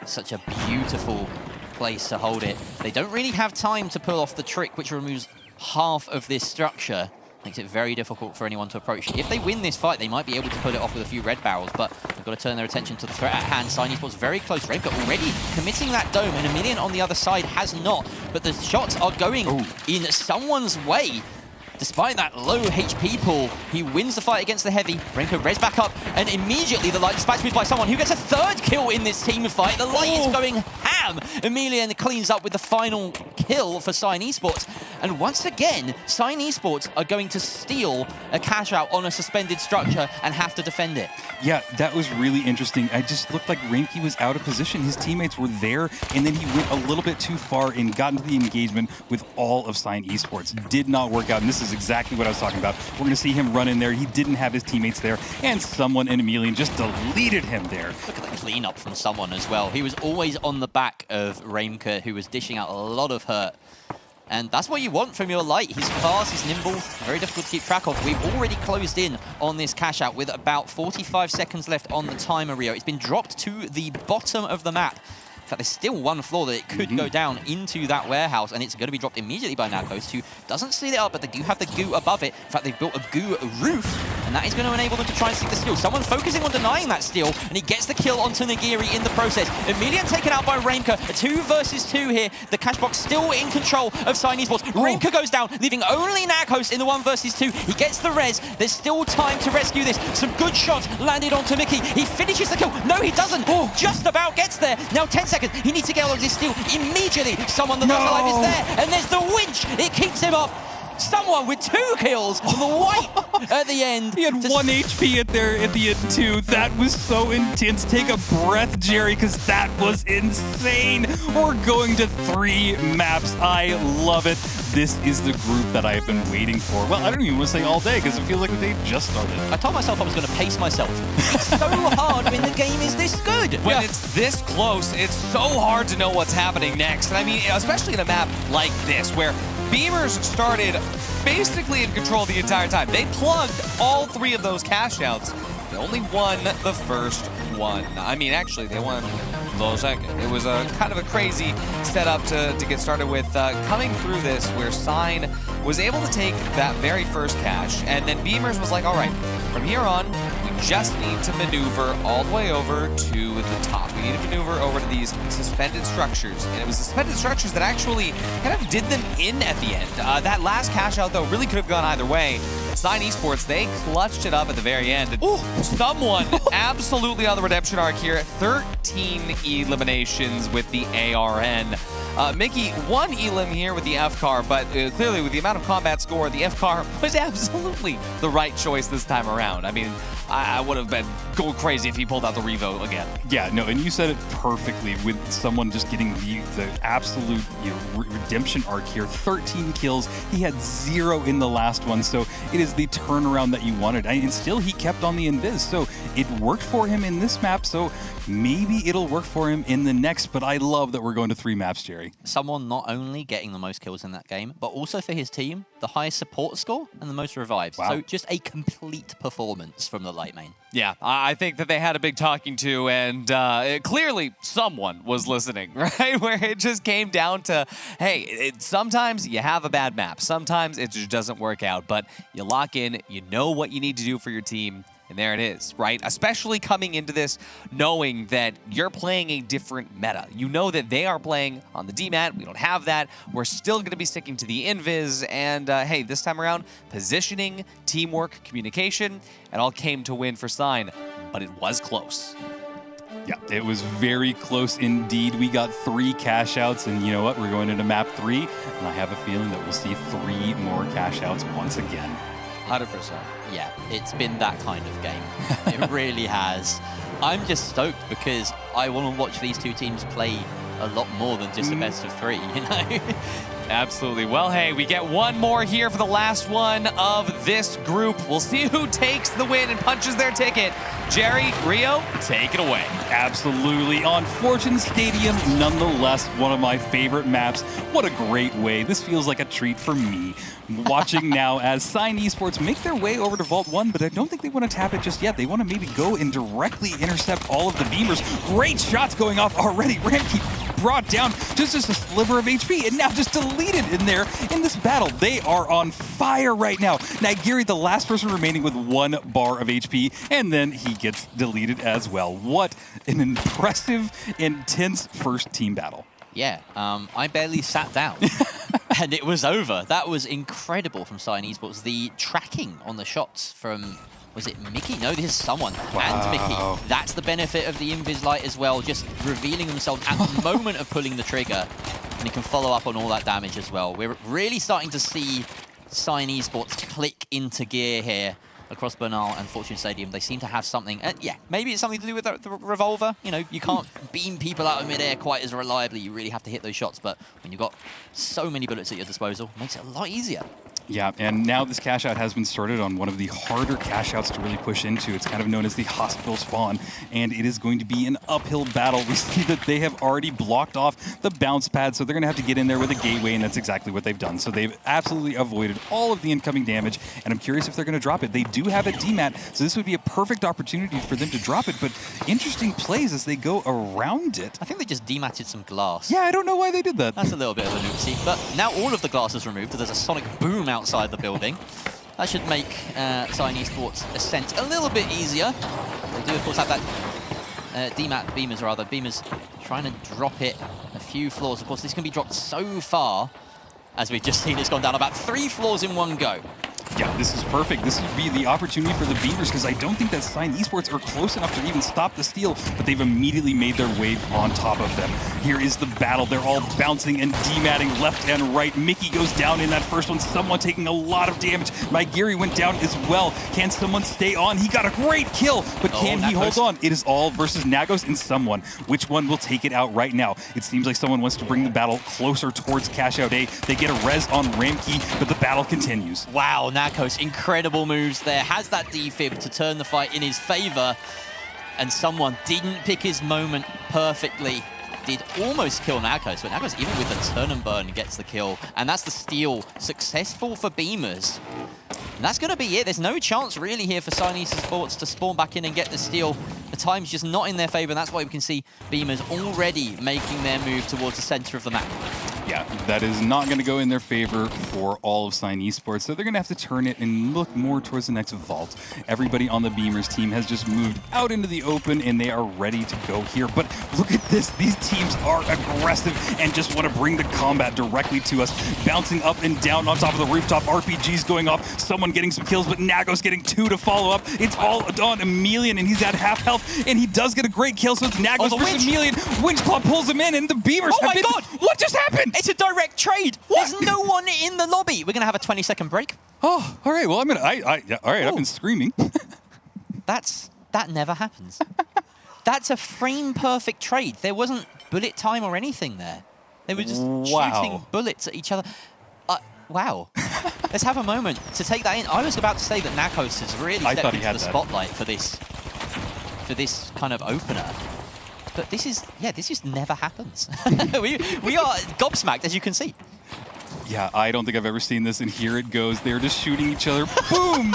Such a beautiful place to hold it. They don't really have time to pull off the trick, which removes half of this structure. Makes it very difficult for anyone to approach. If they win this fight, they might be able to pull it off with a few red barrels, but they've got to turn their attention to the threat at hand. Shiny Sports very close. Remake already committing that dome, and Emilian on the other side has not. But the shots are going in someone's way. Despite that low HP pool, he wins the fight against the heavy. Renko res back up, and immediately the light dispatch moved by someone who gets a third kill in this team fight. The light is going ham. Emilian cleans up with the final kill for Sign Esports. And once again, Sign Esports are going to steal a cash out on a suspended structure and have to defend it. Yeah, that was really interesting. I just looked like Remke was out of position. His teammates were there, and then he went a little bit too far and got into the engagement with all of Sign Esports. Did not work out, and this is exactly what I was talking about. We're going to see him run in there. He didn't have his teammates there, and someone in Emilian just deleted him there. Look at the cleanup from someone as well. He was always on the back of Remke, who was dishing out a lot of hurt. And that's what you want from your light. He's fast, he's nimble, very difficult to keep track of. We've already closed in on this cash out with about 45 seconds left on the timer, Rio. It's been dropped to the bottom of the map. In fact, there's still one floor that it could go down into that warehouse, and it's going to be dropped immediately by Narcos, who doesn't seal it up, but they do have the goo above it. In fact, they've built a goo roof, and that is going to enable them to try and seek the steal. Someone focusing on denying that steal, and he gets the kill onto Nagiri in the process. Emilian taken out by Remke. A 2 versus 2 here. The cash box still in control of Sign Esports. Remke goes down, leaving only Narcos in the 1 versus 2. He gets the res. There's still time to rescue this. Some good shots landed onto Mickey. He finishes the kill. No, he doesn't. Just about gets there. Now 10 seconds. He needs to get all of this steal immediately. Someone that looks alive is there, and there's the winch. It keeps him up. Someone with 2 kills, the white at the end. He had 1 HP at the end too. That was so intense. Take a breath, Jerry, because that was insane. We're going to 3 maps. I love it. This is the group that I have been waiting for. Well, I don't even want to say all day, because it feels like the day just started. I told myself I was going to pace myself. It's so hard when the game is this good. When it's this close, it's so hard to know what's happening next. And I mean, especially in a map like this, where Beamers started basically in control the entire time. They plugged all 3 of those cash outs. They only won the first one. I mean, actually, they won the second. It was a kind of a crazy setup to get started with. Coming through this, where Sign was able to take that very first cash, and then Beamers was like, all right, from here on, we just need to maneuver all the way over to the top. We need to maneuver over to these suspended structures. And it was the suspended structures that actually kind of did them in at the end. That last cash out, though, really could have gone either way. Sign Esports, they clutched it up at the very end. And someone absolutely on the redemption arc here. 13 eliminations with the ARN. Mickey, 1 elim here with the F-car, but clearly with the amount of combat score, the F-car was absolutely the right choice this time around. I mean, I would have been going crazy if he pulled out the Revo again. Yeah, no, and you said it perfectly with someone just getting the absolute redemption arc here. 13 kills. He had 0 in the last one, so it is the turnaround that you wanted. And still, he kept on the invis, so it worked for him in this map, so maybe it'll work for him in the next, but I love that we're going to 3 maps, Jerry. Someone not only getting the most kills in that game, but also for his team, the highest support score and the most revives. Wow. So just a complete performance from the light main. Yeah, I think that they had a big talking to, and clearly someone was listening, right? Where it just came down to, hey, sometimes you have a bad map. Sometimes it just doesn't work out, but you lock in, you know what you need to do for your team, and there it is, right? Especially coming into this knowing that you're playing a different meta. You know that they are playing on the DMAT. We don't have that. We're still going to be sticking to the invis. And hey, this time around, positioning, teamwork, communication, it all came to win for Sign, but it was close. Yeah, it was very close indeed. We got 3 cash outs, and you know what? We're going into map 3, and I have a feeling that we'll see 3 more cash outs once again. 100%. Yeah, it's been that kind of game. It really has. I'm just stoked because I want to watch these 2 teams play a lot more than just a best of 3, you know? Absolutely. Well, hey, we get one more here for the last one of this group. We'll see who takes the win and punches their ticket. Jerry, Rio, take it away. Absolutely. On Fortune Stadium, nonetheless, one of my favorite maps. What a great way. This feels like a treat for me. Watching now as Sign Esports make their way over to Vault 1, but I don't think they want to tap it just yet. They want to maybe go and directly intercept all of the beamers. Great shots going off already. Ramkey brought down just a sliver of HP and now just deleted in there in this battle. They are on fire right now. Nigiri, the last person remaining with 1 bar of HP, and then he gets deleted as well. What an impressive, intense first team battle. Yeah, I barely sat down and it was over. That was incredible from Sign Esports. The tracking on the shots from, was it Mickey? No, this is someone. And Mickey. That's the benefit of the Invis Light as well, just revealing themselves at the moment of pulling the trigger. And he can follow up on all that damage as well. We're really starting to see Sign Esports click into gear here across Bernal and Fortune Stadium. They seem to have something. Yeah, maybe it's something to do with the revolver. You know, you can't beam people out of midair quite as reliably. You really have to hit those shots. But when you've got so many bullets at your disposal, it makes it a lot easier. Yeah, and now this cash out has been started on one of the harder cash outs to really push into. It's kind of known as the hospital spawn, and it is going to be an uphill battle. We see that they have already blocked off the bounce pad, so they're going to have to get in there with a gateway, and that's exactly what they've done. So they've absolutely avoided all of the incoming damage, and I'm curious if they're going to drop it. They do have a DMAT, so this would be a perfect opportunity for them to drop it, but interesting plays as they go around it. I think they just dematted some glass. Yeah, I don't know why they did that. That's a little bit of a oopsie, but now all of the glass is removed. There's a sonic boom outside the building. That should make Sign Esports' ascent a little bit easier. They do, of course, have that DMAT beamers, rather. Beamers trying to drop it a few floors. Of course, this can be dropped so far. As we've just seen, it's gone down about 3 floors in one go. Yeah, this is perfect. This would be the opportunity for the beamers because I don't think that Sign Esports are close enough to even stop the steal, but they've immediately made their way on top of them. Here is the battle. They're all bouncing and dematting left and right. Mickey goes down in that first one. Someone taking a lot of damage. Maigiri went down as well. Can someone stay on? He got a great kill, but can he hold on? It is all versus Nagos and someone. Which one will take it out right now? It seems like someone wants to bring the battle closer towards Cash Out A. They get a res on Ramkey, but the battle continues. Wow, Nakos, incredible moves there. Has that defib to turn the fight in his favor. And someone didn't pick his moment perfectly. Did almost kill Nakos, but Nakos, even with the turn and burn, gets the kill. And that's the steal. Successful for Beamers. And that's going to be it. There's no chance really here for Sign Esports to spawn back in and get the steal. The time's just not in their favor, and that's why we can see Beamers already making their move towards the center of the map. Yeah, that is not going to go in their favor for all of Sign Esports, so they're going to have to turn it and look more towards the next vault. Everybody on the Beamers team has just moved out into the open, and they are ready to go here. But look at this. These teams are aggressive and just want to bring the combat directly to us. Bouncing up and down on top of the rooftop, RPGs going off, someone getting some kills, but Nagos getting 2 to follow up. It's all on Emilian, and he's at half health, and he does get a great kill, so it's Nagos versus Emilian. Winch Claw pulls him in, and the Beamers have been... God! What just happened? It's a direct trade. What? There's no one in the lobby. We're going to have a 20-second break. Oh, all right. Well, I'm going to... Yeah, all right, I've been screaming. That never happens. That's a frame-perfect trade. There wasn't bullet time or anything there. They were just shooting bullets at each other. Wow. Let's have a moment to take that in. I was about to say that Nakos has really stepped into the spotlight for this kind of opener. But this just never happens. we are gobsmacked, as you can see. Yeah, I don't think I've ever seen this, and here it goes. They're just shooting each other. Boom!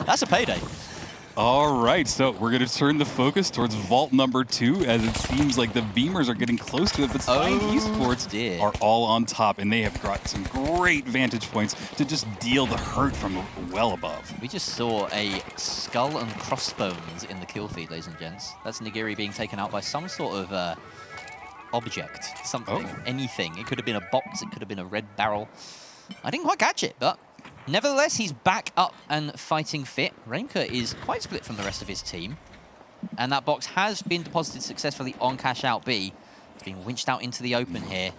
That's a payday. All right, so we're going to turn the focus towards vault number 2, as it seems like the Beamers are getting close to it, but Sign Esports are all on top, and they have got some great vantage points to just deal the hurt from well above. We just saw a skull and crossbones in the kill feed, ladies and gents. That's Nigiri being taken out by some sort of object, something, anything. It could have been a box, it could have been a red barrel. I didn't quite catch it, but... nevertheless, he's back up and fighting fit. Renka is quite split from the rest of his team. And that box has been deposited successfully on Cash Out B. It's being winched out into the open here.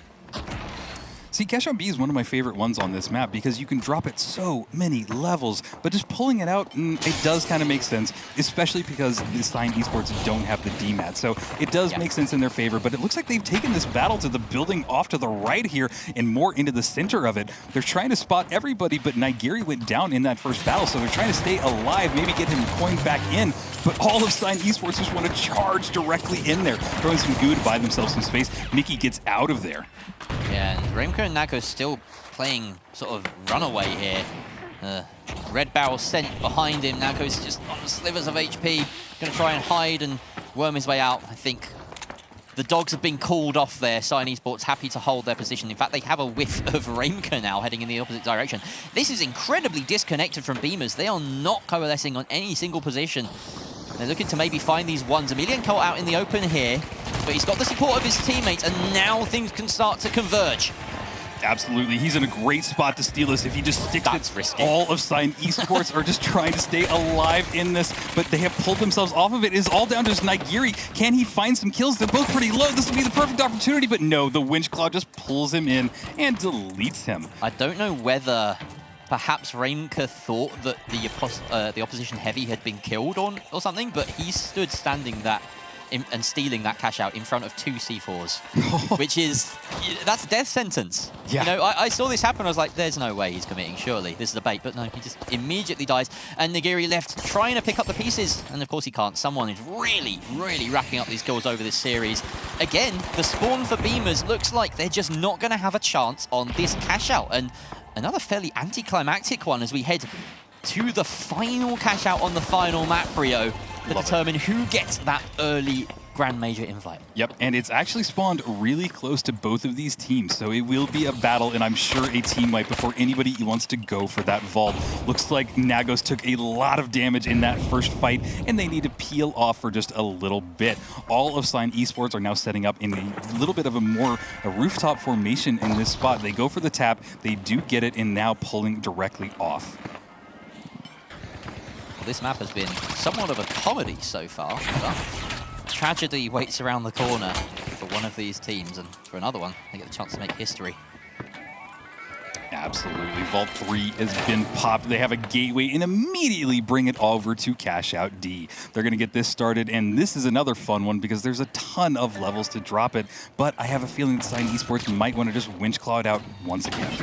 See, Cash Out B is one of my favorite ones on this map because you can drop it so many levels, but just pulling it out, it does kind of make sense, especially because the Sign Esports don't have the DMAT. So it does make sense in their favor, but it looks like they've taken this battle to the building off to the right here and more into the center of it. They're trying to spot everybody, but Nigeri went down in that first battle, so they're trying to stay alive, maybe get him coined back in, but all of Sign Esports just want to charge directly in there, throwing some goo to buy themselves some space. Mickey gets out of there. Yeah, and Remco and Nako still playing sort of runaway here. Red barrel sent behind him. Nako's just on slivers of HP, going to try and hide and worm his way out. I think the dogs have been called off there. Sign Esports happy to hold their position. In fact, they have a whiff of Remco now heading in the opposite direction. This is incredibly disconnected from Beamers. They are not coalescing on any single position. They're looking to maybe find these ones. Emilian caught out in the open here, but he's got the support of his teammates, and now things can start to converge. Absolutely. He's in a great spot to steal this if he just sticks That's it. risky. All of Sign Esports are just trying to stay alive in this, but they have pulled themselves off of it. It is all down to Nigeri. Can he find some kills? They're both pretty low. This would be the perfect opportunity, but no, the Winch Claw just pulls him in and deletes him. I don't know whether perhaps Remco thought that the opposition heavy had been killed or something, but he stood standing that and stealing that cash out in front of 2 C4s, which is, that's a death sentence. Yeah. You know, I saw this happen, I was like, there's no way he's committing, surely. This is a bait, but no, he just immediately dies. And Nigeri left trying to pick up the pieces, and of course he can't. Someone is really, really racking up these kills over this series. Again, the spawn for Beamers looks like they're just not going to have a chance on this cash out. And another fairly anticlimactic one as we head to the final cash out on the final map, Rio, to determine who gets that early Grand Major invite. Yep, and it's actually spawned really close to both of these teams, so it will be a battle, and I'm sure a team wipe before anybody wants to go for that vault. Looks like Nagos took a lot of damage in that first fight, and they need to peel off for just a little bit. All of Sign Esports are now setting up in a little bit of a rooftop formation in this spot. They go for the tap, they do get it, and now pulling directly off. This map has been somewhat of a comedy so far, but tragedy waits around the corner for one of these teams, and for another one, they get the chance to make history. Absolutely. Vault 3 has been popped. They have a gateway and immediately bring it over to Cash Out D. They're going to get this started, and this is another fun one because there's a ton of levels to drop it, but I have a feeling that Sign Esports might want to just winch claw it out once again.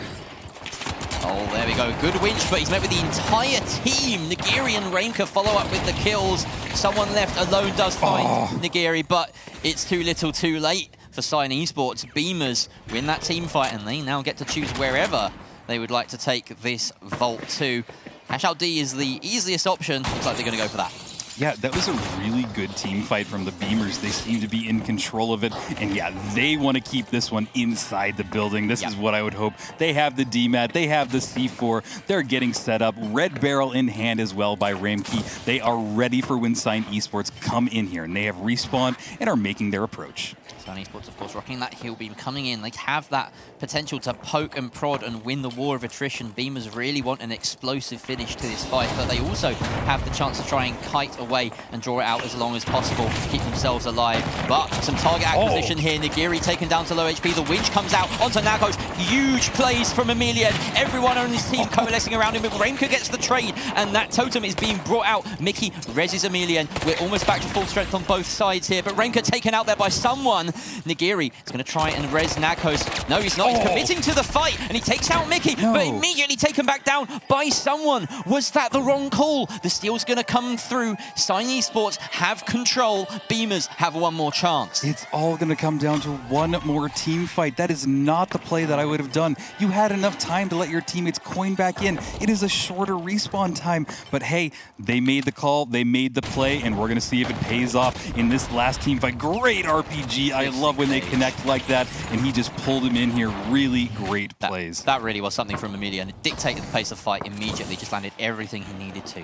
Oh, there we go. Good winch, but he's met with the entire team. Nigeri and Remco follow up with the kills. Someone left alone does find Nigeri, but it's too little too late for Sign Esports. Beamers win that team fight, and they now get to choose wherever they would like to take this Vault 2. Cash Out D is the easiest option. Looks like they're going to go for that. Yeah, that was a really good team fight from the Beamers. They seem to be in control of it. And yeah, they want to keep this one inside the building. This is what I would hope. They have the DMAT. They have the C4. They're getting set up. Red barrel in hand as well by Remke. They are ready for when Sign Esports come in here. And they have respawned and are making their approach. Sign Esports, of course, rocking that heel beam, coming in. They have that potential to poke and prod and win the war of attrition. Beamers really want an explosive finish to this fight, but they also have the chance to try and kite away and draw it out as long as possible, keep themselves alive. But some target acquisition here. Nigeri taken down to low HP. The winch comes out onto Nagos. Huge plays from Emilian. Everyone on his team coalescing around him, but Remco gets the trade, and that totem is being brought out. Mickey reses Emilian. We're almost back to full strength on both sides here, but Remco taken out there by someone. Nigeri is going to try and res Nagos. No, he's not. He's committing to the fight, and he takes out Mickey, but immediately taken back down by someone. Was that the wrong call? The steal's going to come through. Sign Esports have control. Beamers have one more chance. It's all going to come down to one more team fight. That is not the play that I would have done. You had enough time to let your teammates coin back in. It is a shorter respawn time, but hey, they made the call, they made the play, and we're going to see if it pays off in this last team fight. Great RPG. I love when they connect like that, and he just pulled him in here. Really great plays. That really was something from Emilian. It dictated the pace of fight immediately, just landed everything he needed to.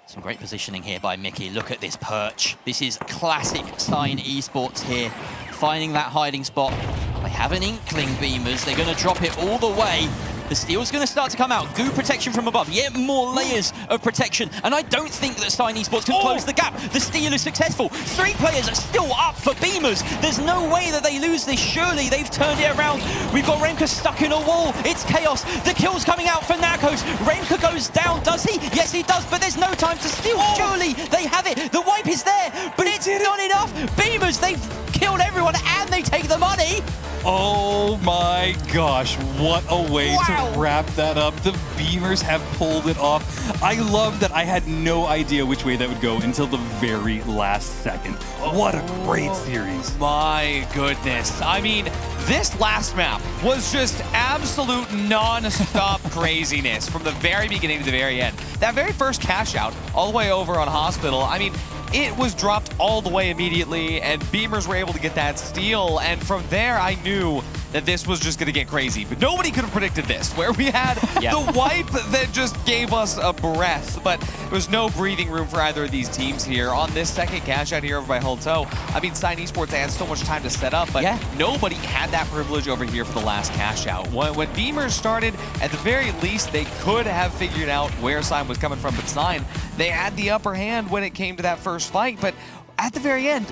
Some great positioning here by Mickey. Look at this perch. This is classic Sign Esports here. Finding that hiding spot. They have an inkling, Beamers. They're going to drop it all the way. The steel's going to start to come out. Goo protection from above. Yet more layers of protection. And I don't think that Sign Esports can close the gap. The steal is successful. 3 players are still up for Beamers. There's no way that they lose this. Surely they've turned it around. We've got Remke stuck in a wall. It's chaos. The kill's coming out for Narcos. Remke goes down. Does he? Yes, he does. But there's no time to steal. Surely they have it. The wipe is there. But it's not enough. Beamers, they've killed everyone and they take the money. Oh my gosh, what a way to wrap that up. The Beamers have pulled it off. I love that I had no idea which way that would go until the very last second. What a great series. My goodness. I mean, this last map was just absolute non-stop craziness from the very beginning to the very end. That very first cash out all the way over on Hospital, I mean, it was dropped all the way immediately, and Beamers were able to get that steal, and from there I knew that this was just going to get crazy. But nobody could have predicted this, where we had the wipe that just gave us a breath, but there was no breathing room for either of these teams here. On this second cash out here over by Holto, I mean, Sign Esports had so much time to set up, but nobody had that privilege over here for the last cash out. When Beamers started, at the very least, they could have figured out where Sign was coming from, but Sign, they had the upper hand when it came to that first fight, but at the very end,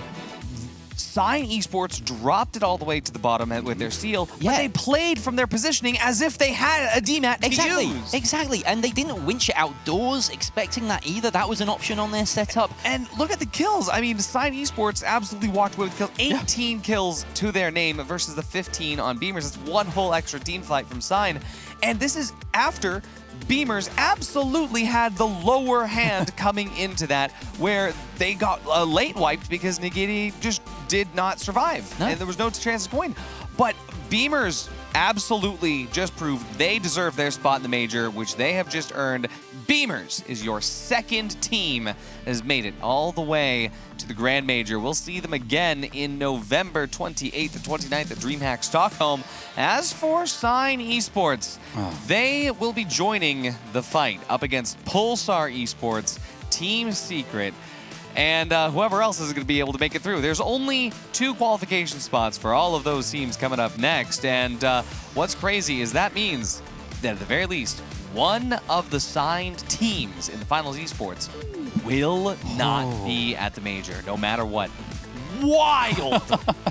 Sign Esports dropped it all the way to the bottom with their steal, but they played from their positioning as if they had a DMAT to use. Exactly, and they didn't winch it outdoors expecting that either. That was an option on their setup. And look at the kills. I mean, Sign Esports absolutely walked away with kills. 18 kills to their name versus the 15 on Beamers. It's one whole extra team fight from Sign. And this is after Beamers absolutely had the lower hand coming into that, where they got late wiped because Nagini just did not survive. And there was no chance to coin. But Beamers absolutely just proved they deserve their spot in the major, which they have just earned. Beamers is your second team that has made it all the way to the Grand Major. We'll see them again in November 28th and 29th at Dreamhack Stockholm. As for Sign Esports, they will be joining the fight up against Pulsar Esports, Team Secret, and whoever else is going to be able to make it through. There's only 2 qualification spots for all of those teams coming up next, and what's crazy is that means that at the very least, one of the signed teams in the Finals Esports will not be at the major, no matter what. Wild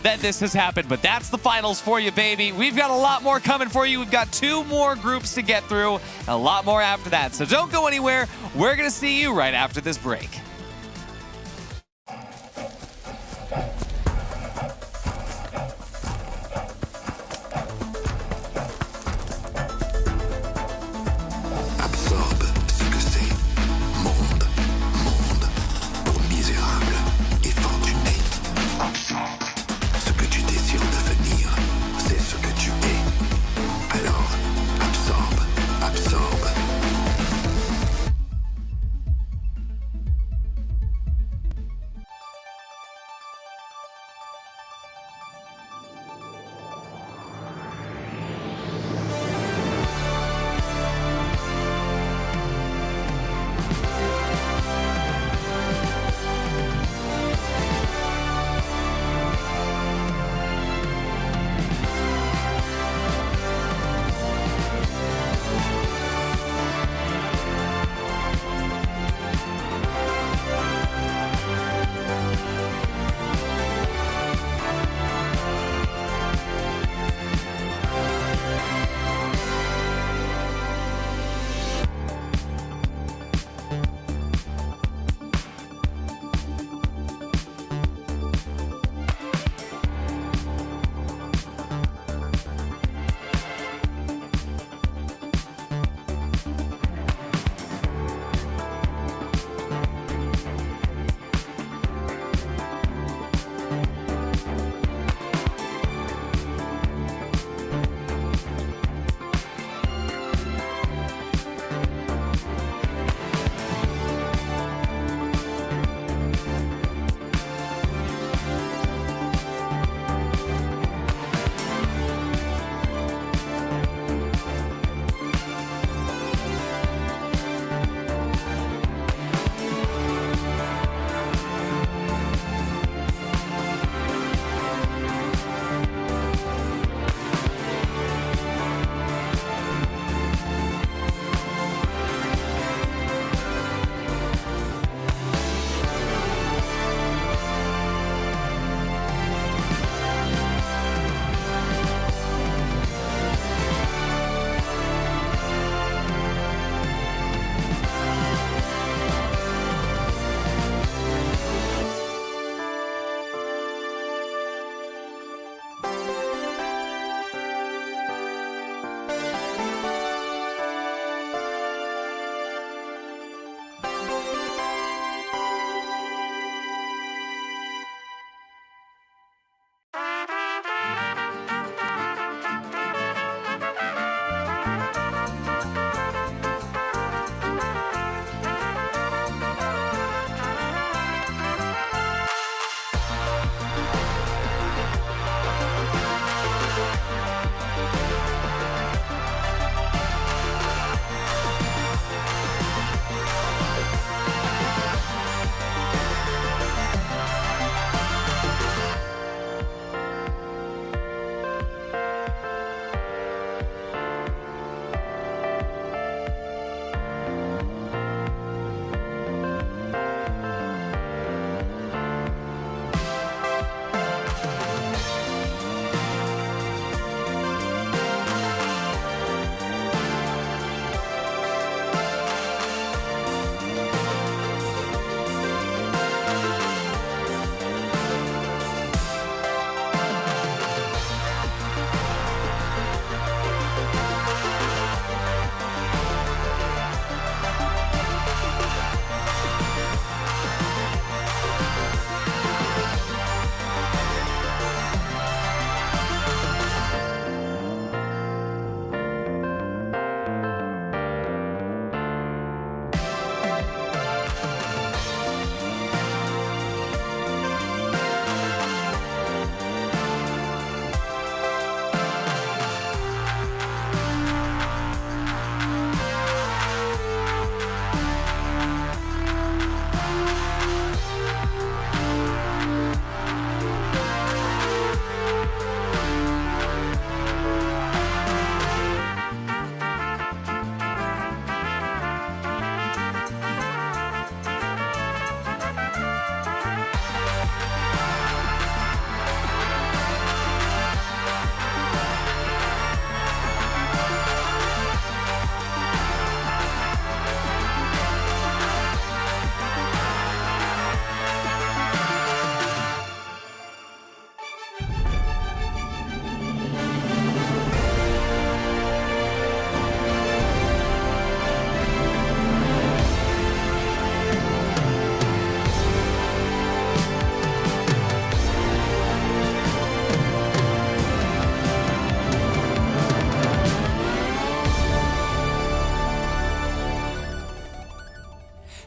that this has happened, but that's the finals for you, baby. We've got a lot more coming for you. We've got 2 more groups to get through, and a lot more after that. So don't go anywhere. We're going to see you right after this break.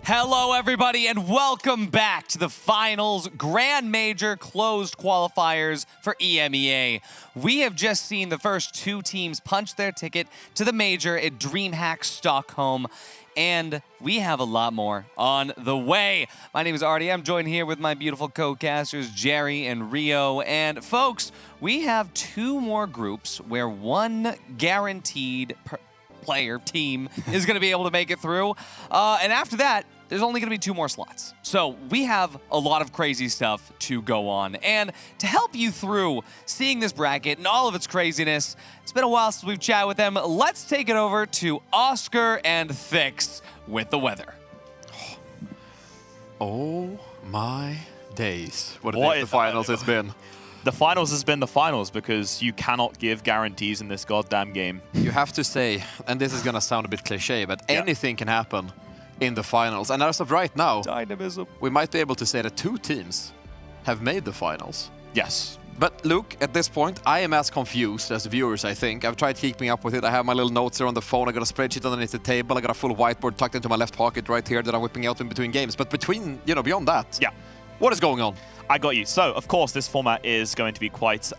Hello, everybody, and welcome back to the finals Grand Major closed qualifiers for EMEA. We have just seen the first two teams punch their ticket to the major at Dreamhack Stockholm, and we have a lot more on the way. My name is Artie. I'm joined here with my beautiful co-casters, Jerry and Rio. And folks, we have two more groups where one guaranteed player team is going to be able to make it through. And after that, there's only going to be two more slots. So we have a lot of crazy stuff to go on. And to help you through seeing this bracket and all of its craziness, it's been a while since we've chatted with them. Let's take it over to Oscar and Thix with the weather. Oh my days. What a day the finals it's been. The finals has been the finals because you cannot give guarantees in this goddamn game. You have to say, and this is going to sound a bit cliche, but anything can happen in the finals. And as of right now, Dynamism. we might be able to say that two teams have made the finals. Yes. But Luke, at this point, I am as confused as the viewers, I think. I've tried keeping up with it. I have my little notes here on the phone. I got a spreadsheet underneath the table. I got a full whiteboard tucked into my left pocket right here that I'm whipping out in between games. But between, beyond that, what is going on? I got you. So, of course, this format is going to be quite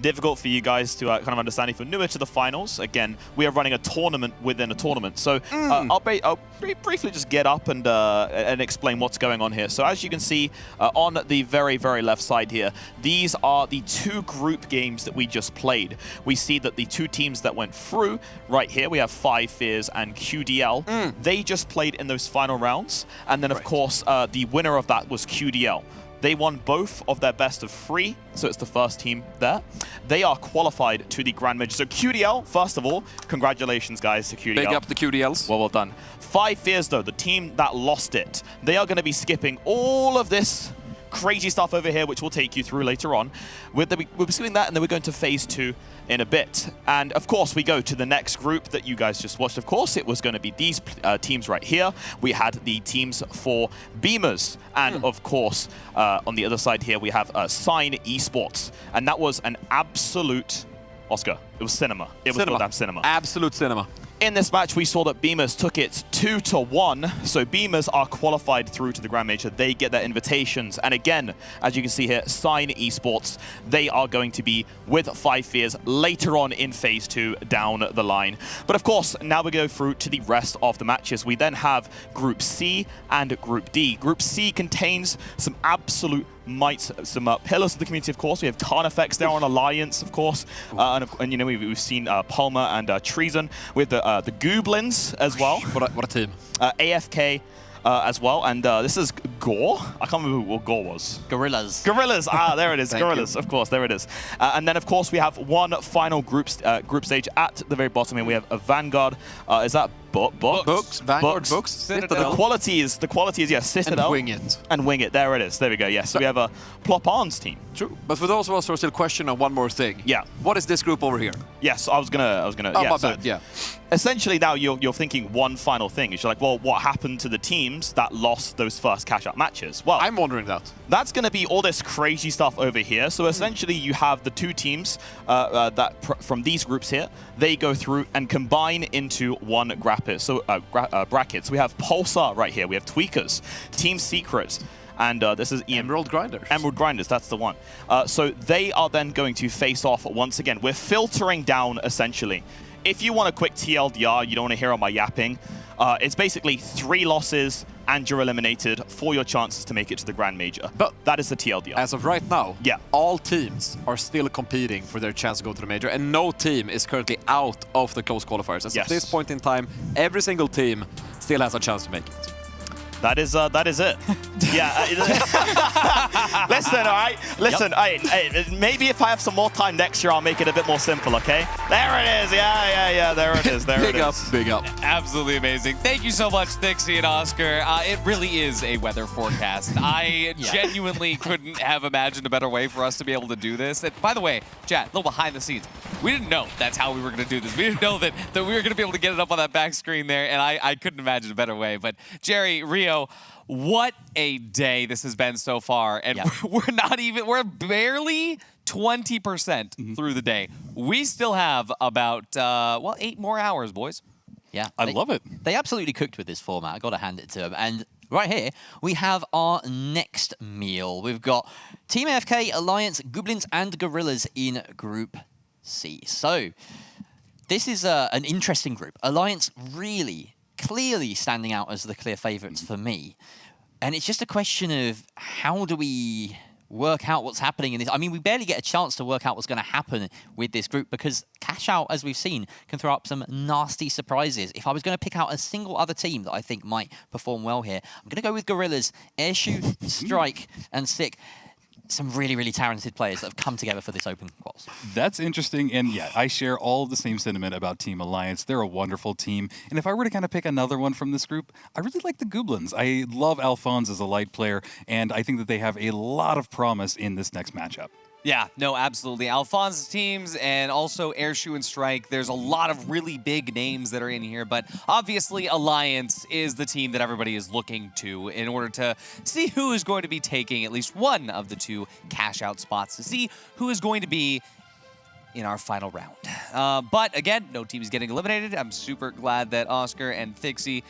difficult for you guys to kind of understand if you're newer to the finals. Again, we are running a tournament within a tournament. So, I'll briefly just get up and explain what's going on here. So, as you can see on the very, very left side here, these are the two group games that we just played. We see that the two teams that went through, right here, we have Five Fears and QDL. They just played in those final rounds. And then, of course, the winner of that was QDL. They won both of their best of 3, so it's the first team there. They are qualified to the Grand Major. So QDL, first of all, congratulations, guys, to QDL. Big up the QDLs. Well done. Five Fears, though, the team that lost it, they are going to be skipping all of this crazy stuff over here, which we'll take you through later on. We'll be skipping that, and then we're going to phase 2 in a bit. And of course, we go to the next group that you guys just watched. Of course, it was going to be these teams right here. We had the teams for Beamers. And of course, on the other side here, we have Sign Esports. And that was an absolute, Oscar, it was cinema. It was goddamn cinema. Absolute cinema. In this match, we saw that Beamers took it 2-1. So Beamers are qualified through to the Grand Major. They get their invitations. And again, as you can see here, Sign Esports, they are going to be with Five Fears later on in phase 2 down the line. But of course, now we go through to the rest of the matches. We then have Group C and Group D. Group C contains some absolute some pillars of the community, of course. We have Carnifex there on Alliance, of course. And we've seen Palmer and Treason with the Goblins as well. What a team. AFK as well. And this is Gore. I can't remember what Gore was. Gorillas. Gorillas. There it is. Gorillas, of course. There it is. And then, of course, we have one final group stage at the very bottom here. We have a Vanguard. Is that Books. Vanguard, Books. The quality is Citadel. And Wing It. And Wing It. There it is. There we go. Yes. So we have a Plop Arms team. True. But for those of us who are still questioning one more thing. Yeah. What is this group over here? Yes, I was gonna. Oh, my bad. Yeah. Essentially, now you're thinking one final thing. You're like, well, what happened to the teams that lost those first cash-out matches? Well, I'm wondering that. That's going to be all this crazy stuff over here. So essentially, you have the two teams from these groups here. They go through and combine into one bracket. So we have Pulsar right here. We have Tweakers, Team Secret. And this is Emerald Grinders. Emerald Grinders, that's the one. So they are then going to face off once again. We're filtering down, essentially. If you want a quick TLDR, you don't want to hear all my yapping, it's basically 3 losses and you're eliminated for your chances to make it to the Grand Major. But that is the TLDR. As of right now, all teams are still competing for their chance to go to the Major, and no team is currently out of the close qualifiers. At this point in time, every single team still has a chance to make it. That is it. Yeah. Listen, all right? Listen, maybe if I have some more time next year, I'll make it a bit more simple, okay? There it is. Yeah. There it is. Big up. Absolutely amazing. Thank you so much, Thixie and Oscar. It really is a weather forecast. I genuinely couldn't have imagined a better way for us to be able to do this. And by the way, chat, a little behind the scenes. We didn't know that's how we were going to do this. We didn't know that we were going to be able to get it up on that back screen there, and I couldn't imagine a better way. But Jerry, Rio, what a day this has been so far. And we're barely 20% through the day. We still have about, 8 more hours, boys. Yeah. I love it. They absolutely cooked with this format. I got to hand it to them. And right here, we have our next meal. We've got Team AFK, Alliance, Goblins, and Gorillas in Group C. So, this is an interesting group. Alliance really clearly standing out as the clear favourites for me. And it's just a question of how do we work out what's happening in this. I mean, we barely get a chance to work out what's going to happen with this group because Cash Out, as we've seen, can throw up some nasty surprises. If I was going to pick out a single other team that I think might perform well here, I'm going to go with Gorillas, Airshoot, Strike, and Sick. Some really, really talented players that have come together for this open quals. That's interesting, and yeah, I share all of the same sentiment about Team Alliance. They're a wonderful team, and if I were to kind of pick another one from this group, I really like the Goblins. I love Alphonse as a light player, and I think that they have a lot of promise in this next matchup. Yeah, no, absolutely. Alphonse's teams and also Airshoe and Strike, there's a lot of really big names that are in here, but obviously Alliance is the team that everybody is looking to in order to see who is going to be taking at least one of the 2 cash out spots, to see who is going to be in our final round. But again, no team is getting eliminated. I'm super glad that Oscar and Thixie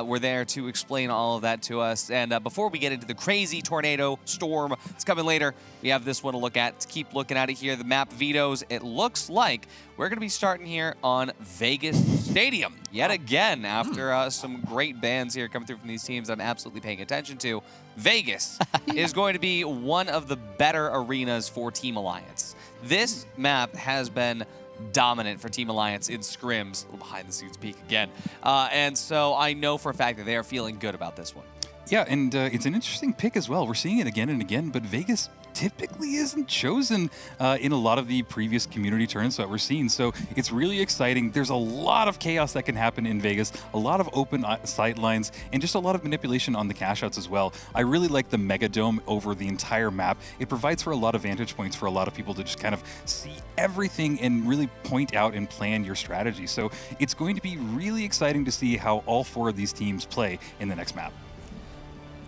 were there to explain all of that to us. And before we get into the crazy tornado storm that's coming later, we have this one to look at. Let's keep looking at it here. The map vetoes. It looks like we're going to be starting here on Vegas Stadium yet again after some great bans here coming through from these teams I'm absolutely paying attention to. Vegas is going to be one of the better arenas for Team Alliance. This map has been dominant for Team Alliance in scrims. A little behind-the-scenes peek again. And so I know for a fact that they are feeling good about this one. Yeah, and it's an interesting pick as well. We're seeing it again and again, but Vegas typically isn't chosen in a lot of the previous community tournaments that we're seeing. So it's really exciting. There's a lot of chaos that can happen in Vegas, a lot of open sight lines, and just a lot of manipulation on the cash outs as well. I really like the Mega Dome over the entire map. It provides for a lot of vantage points for a lot of people to just kind of see everything and really point out and plan your strategy. So it's going to be really exciting to see how all 4 of these teams play in the next map.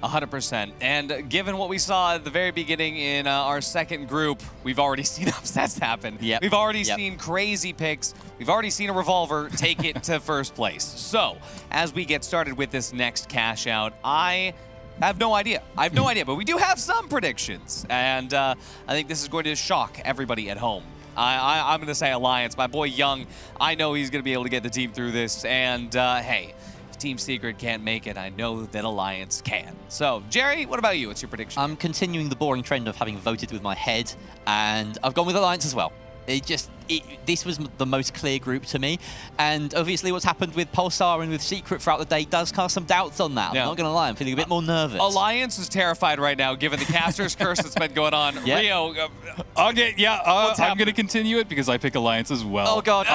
100%. And given what we saw at the very beginning in our second group, we've already seen upsets happen. Yep. We've already seen crazy picks. We've already seen a Revolver take it to first place. So, as we get started with this next cash out, I have no idea. I have no idea, but we do have some predictions. And I think this is going to shock everybody at home. I'm going to say Alliance. My boy Young, I know he's going to be able to get the team through this. And hey, Team Secret can't make it, I know that Alliance can. So, Jerry, what about you? What's your prediction? I'm continuing the boring trend of having voted with my head, and I've gone with Alliance as well. This was the most clear group to me, and obviously what's happened with Pulsar and with Secret throughout the day does cast some doubts on that. Yeah. I'm not going to lie, I'm feeling a bit more nervous. Alliance is terrified right now, given the caster's curse that's been going on. Yeah. Rio, Okay, yeah, I'm going to continue it because I pick Alliance as well. Oh, God.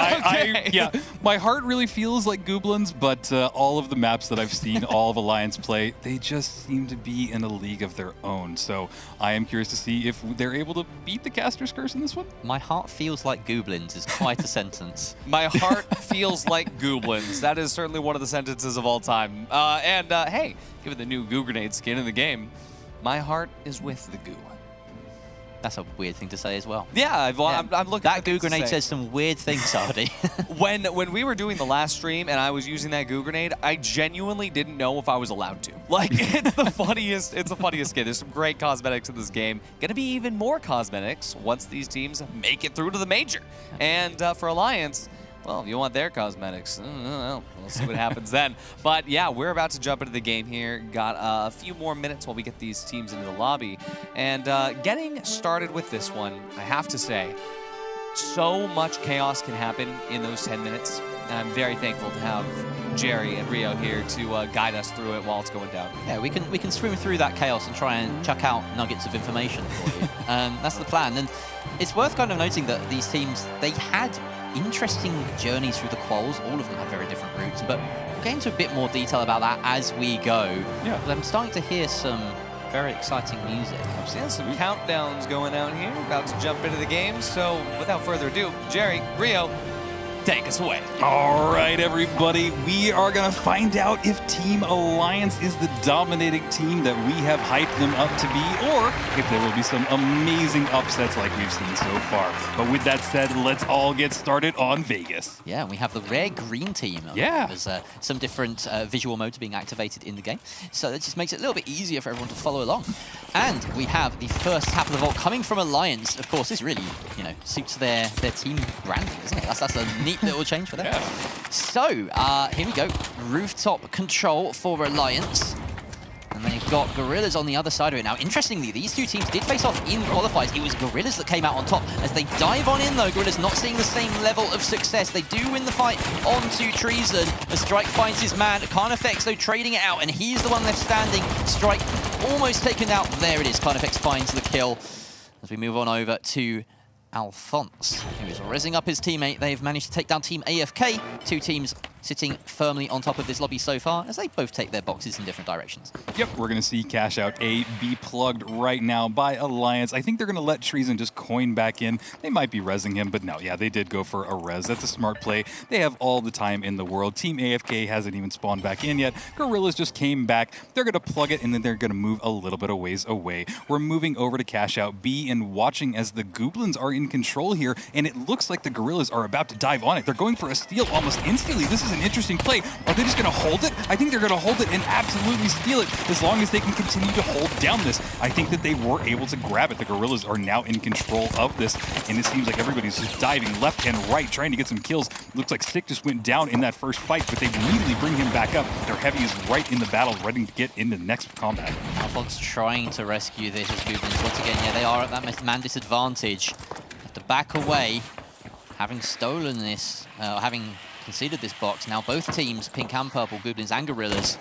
Yeah, my heart really feels like Goblins, but all of the maps that I've seen all of Alliance play, they just seem to be in a league of their own. So I am curious to see if they're able to beat the caster's curse in this one. My heart feels like Goblins is quite a sentence. my heart feels like Goblins. That is certainly one of the sentences of all time. Hey, given the new Goo Grenade skin in the game, my heart is with the Goo. That's a weird thing to say as well. Yeah, I'm looking. That Goo Grenade says some weird things, Hardy. When we were doing the last stream and I was using that Goo Grenade, I genuinely didn't know if I was allowed to. Like, it's the funniest. It's the funniest skin. There's some great cosmetics in this game. Gonna be even more cosmetics once these teams make it through to the major. And for Alliance, well, if you want their cosmetics, we'll see what happens then. But yeah, we're about to jump into the game here. Got a few more minutes while we get these teams into the lobby. And getting started with this one, I have to say, so much chaos can happen in those 10 minutes. And I'm very thankful to have Jerry and Rio here to guide us through it while it's going down. Yeah, we can swim through that chaos and try and chuck out nuggets of information for you. That's the plan. And it's worth kind of noting that these teams, they had interesting journeys through the quals. All of them had very different routes, but we'll get into a bit more detail about that as we go. Yeah. But I'm starting to hear some very exciting music. I'm seeing some countdowns going out here, about to jump into the game. So without further ado, Jerry, Rio, take us away. All right, everybody, we are going to find out if Team Alliance is the dominating team that we have hyped them up to be, or if there will be some amazing upsets like we've seen so far. But with that said, let's all get started on Vegas. Yeah, we have the rare green team. Yeah. There's some different visual modes being activated in the game, so that just makes it a little bit easier for everyone to follow along. And we have the first tap of the vault coming from Alliance. Of course, this really, suits their team branding, doesn't it? That's a neat little change for them. Yeah. So, here we go. Rooftop control for Alliance. And they've got Gorillas on the other side of it. Now, interestingly, these two teams did face off in qualifiers. It was Gorillas that came out on top. As they dive on in, though, Gorillas not seeing the same level of success. They do win the fight onto Treason. As Strike finds his man. Carnifex, though, trading it out, and he's the one left standing. Strike almost taken out. There it is. Carnifex finds the kill. As we move on over to Alphonse, who is raising up his teammate. They've managed to take down Team AFK. Two teams sitting firmly on top of this lobby so far, as they both take their boxes in different directions. Yep, we're going to see Cash Out A be plugged right now by Alliance. I think they're going to let Treason just coin back in. They might be rezzing him, but no, yeah, they did go for a res. That's a smart play. They have all the time in the world. Team AFK hasn't even spawned back in yet. Gorillas just came back. They're going to plug it, and then they're going to move a little bit of ways away. We're moving over to Cash Out B and watching as the Goblins are in control here, and it looks like the Gorillas are about to dive on it. They're going for a steal almost instantly. This is an interesting play. Are they just going to hold it? I think they're going to hold it and absolutely steal it as long as they can continue to hold down this. I think that they were able to grab it. The Gorillas are now in control of this, and it seems like everybody's just diving left and right, trying to get some kills. Looks like Sick just went down in that first fight, but they immediately bring him back up. Their heavy is right in the battle, ready to get into the next combat. Alphonse trying to rescue this as Goblins. Once again, yeah, they are at that man disadvantage. Have to back away, having stolen this, having conceded this box. Now both teams, pink and purple, Goblins and Gorillas,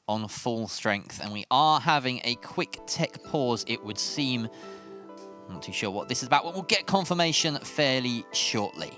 on full strength. And we are having a quick tech pause, it would seem. I'm not too sure what this is about, but we'll get confirmation fairly shortly.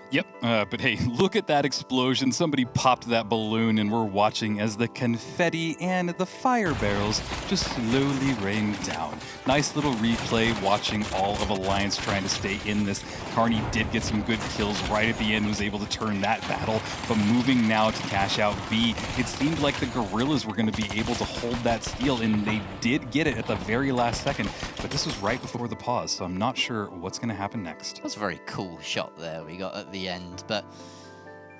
Yep, but hey, look at that explosion. Somebody popped that balloon, and we're watching as the confetti and the fire barrels just slowly rain down. Nice little replay, watching all of Alliance trying to stay in this. Carney did get some good kills right at the end, was able to turn that battle, but moving now to Cash Out B, it seemed like the Gorillas were going to be able to hold that steal, and they did get it at the very last second, but this was right before the pause, so I'm not sure what's going to happen next. That's a very cool shot there we got at the end, but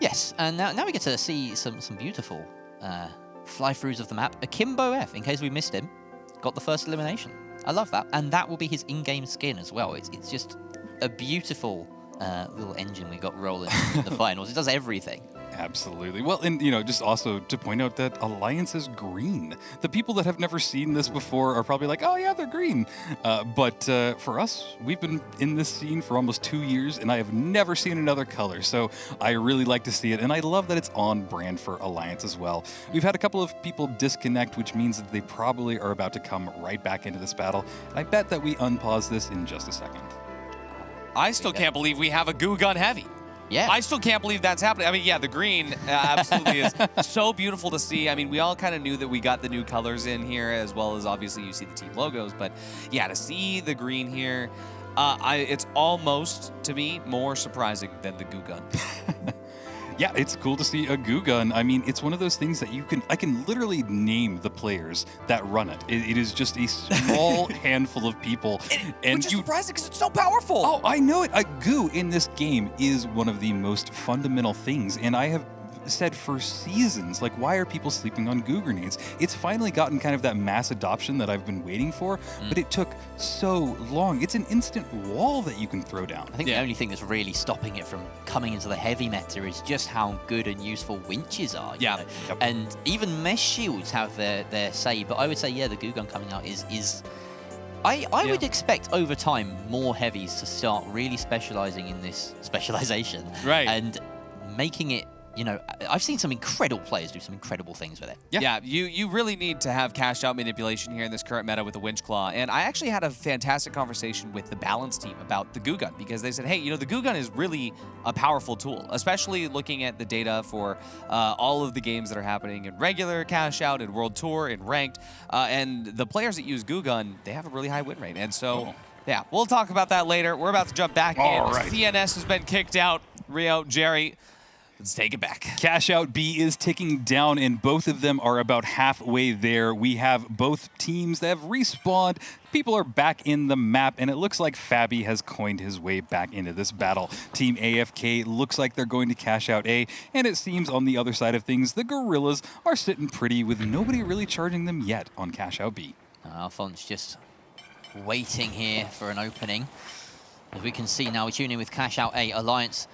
yes, and now we get to see some beautiful fly-throughs of the map. Akimbo F, in case we missed him, got the first elimination. I love that, and that will be his in-game skin as well. It's just a beautiful little engine we got rolling in the finals. It does everything. Absolutely. Well, and just also to point out that Alliance is green. The people that have never seen this before are probably like, oh yeah, they're green. But for us, we've been in this scene for almost 2 years, and I have never seen another color. So I really like to see it, and I love that it's on brand for Alliance as well. We've had a couple of people disconnect, which means that they probably are about to come right back into this battle. And I bet that we unpause this in just a second. I still can't believe we have a goo gun heavy. Yeah. I still can't believe that's happening. I mean, yeah, the green absolutely is so beautiful to see. I mean, we all kind of knew that we got the new colors in here, as well as obviously you see the team logos. But yeah, to see the green here, it's almost, to me, more surprising than the goo gun. Yeah, it's cool to see a goo gun. I mean, it's one of those things that I can literally name the players that run it. It is just a small handful of people. Which is surprising because it's so powerful. Oh, I know it. Goo in this game is one of the most fundamental things, and I have said for seasons, like, why are people sleeping on goo grenades? It's finally gotten kind of that mass adoption that I've been waiting for, but it took so long. It's an instant wall that you can throw down. I think the only thing that's really stopping it from coming into the heavy meta is just how good and useful winches are. You know? Yep. And even mesh shields have their say, but I would say, yeah, the goo gun coming out is I would expect over time more heavies to start really specializing in this specialization. Right. And making it, I've seen some incredible players do some incredible things with it. Yeah, you really need to have cash out manipulation here in this current meta with the Winch Claw. And I actually had a fantastic conversation with the Balance team about the Goo Gun, because they said, hey, the Goo Gun is really a powerful tool, especially looking at the data for all of the games that are happening in regular cash out, in World Tour, in Ranked. And the players that use Goo Gun, they have a really high win rate. And so Yeah, we'll talk about that later. We're about to jump back All in. right. CNS has been kicked out. Rio, Jerry, let's take it back. Cash Out B is ticking down, and both of them are about halfway there. We have both teams that have respawned. People are back in the map, and it looks like Fabi has coined his way back into this battle. Team AFK looks like they're going to Cash Out A, and it seems on the other side of things, the Gorillas are sitting pretty with nobody really charging them yet on Cash Out B. Alphonse just waiting here for an opening. As we can see now, we tune in with Cash Out A. Alliance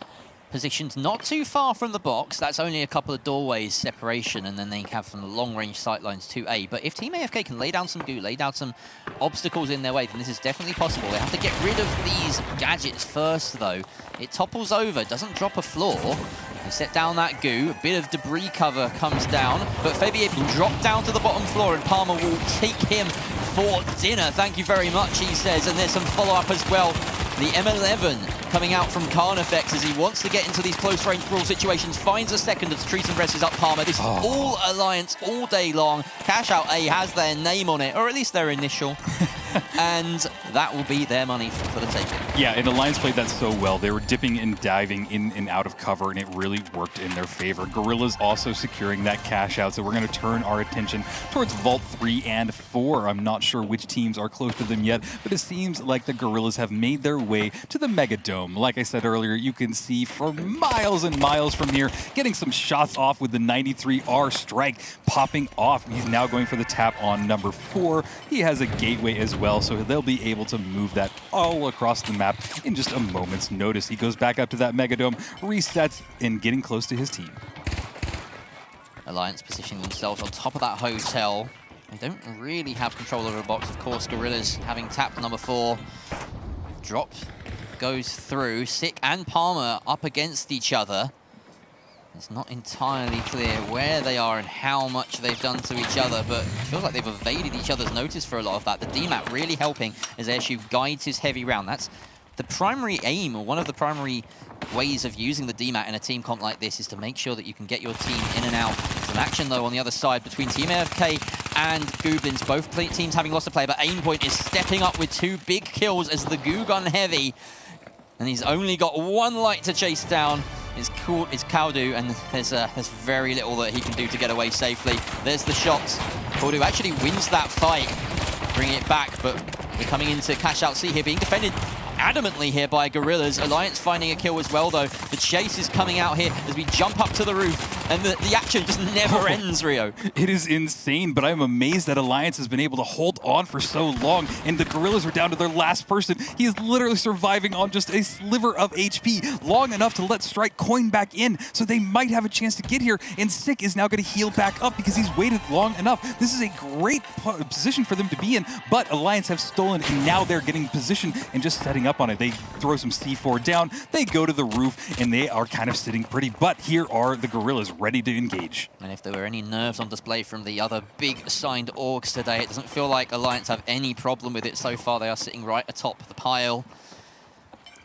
positioned not too far from the box. That's only a couple of doorways separation, and then they have some long-range sightlines to A. But if Team AFK can lay down some goo, lay down some obstacles in their way, then this is definitely possible. They have to get rid of these gadgets first, though. It topples over, doesn't drop a floor. They set down that goo, a bit of debris cover comes down, but Fabier will drop down to the bottom floor, and Palmer will take him for dinner. Thank you very much, he says, and there's some follow-up as well. The M11 coming out from Carnifex as he wants to get into these close-range brawl situations, finds a second as Treason presses up Palmer. This is all Alliance all day long. Cash Out A has their name on it, or at least their initial, and that will be their money for the taking. Yeah, and Alliance played that so well. They were dipping and diving in and out of cover, and it really worked in their favor. Gorillas also securing that cash out, so we're going to turn our attention towards Vault 3 and 4. I'm not sure which teams are close to them yet, but it seems like the Gorillas have made their way to the Mega Dome. Like I said earlier, you can see for miles and miles from here, getting some shots off with the 93R strike popping off. He's now going for the tap on number 4. He has a gateway as well, so they'll be able to move that all across the map in just a moment's notice. He goes back up to that Mega Dome, resets, and getting close to his team. Alliance positioning themselves on top of that hotel. They don't really have control over the box. Of course, Gorillas having tapped number 4. Drop goes through. Sick and Palmer up against each other. It's not entirely clear where they are and how much they've done to each other, but it feels like they've evaded each other's notice for a lot of that. The DMAP really helping as Airshoe guides his heavy round. That's the primary aim, or one of the primary ways of using the DMAT in a team comp like this, is to make sure that you can get your team in and out. Some action, though, on the other side between Team AFK and Goblins. Both teams having lost a player, but Aimpoint is stepping up with 2 big kills as the Goo Gun Heavy. And he's only got 1 light to chase down. It's Kaudu, and there's very little that he can do to get away safely. There's the shot. Kaudu actually wins that fight, bringing it back, but we're coming into Cash Out C here, being defended adamantly here by Gorillas. Alliance finding a kill as well, though. The chase is coming out here as we jump up to the roof, and the action just never ends, Rio. It is insane, but I'm amazed that Alliance has been able to hold on for so long, and the Gorillas are down to their last person. He is literally surviving on just a sliver of HP, long enough to let Strike coin back in, so they might have a chance to get here, and Sick is now going to heal back up because he's waited long enough. This is a great position for them to be in, but Alliance have stolen, and now they're getting position and just setting up on it. They throw some C4 down, they go to the roof, and they are kind of sitting pretty, but here are the Gorillas ready to engage. And if there were any nerves on display from the other big signed orgs today, it doesn't feel like Alliance have any problem with it so far. They are sitting right atop the pile.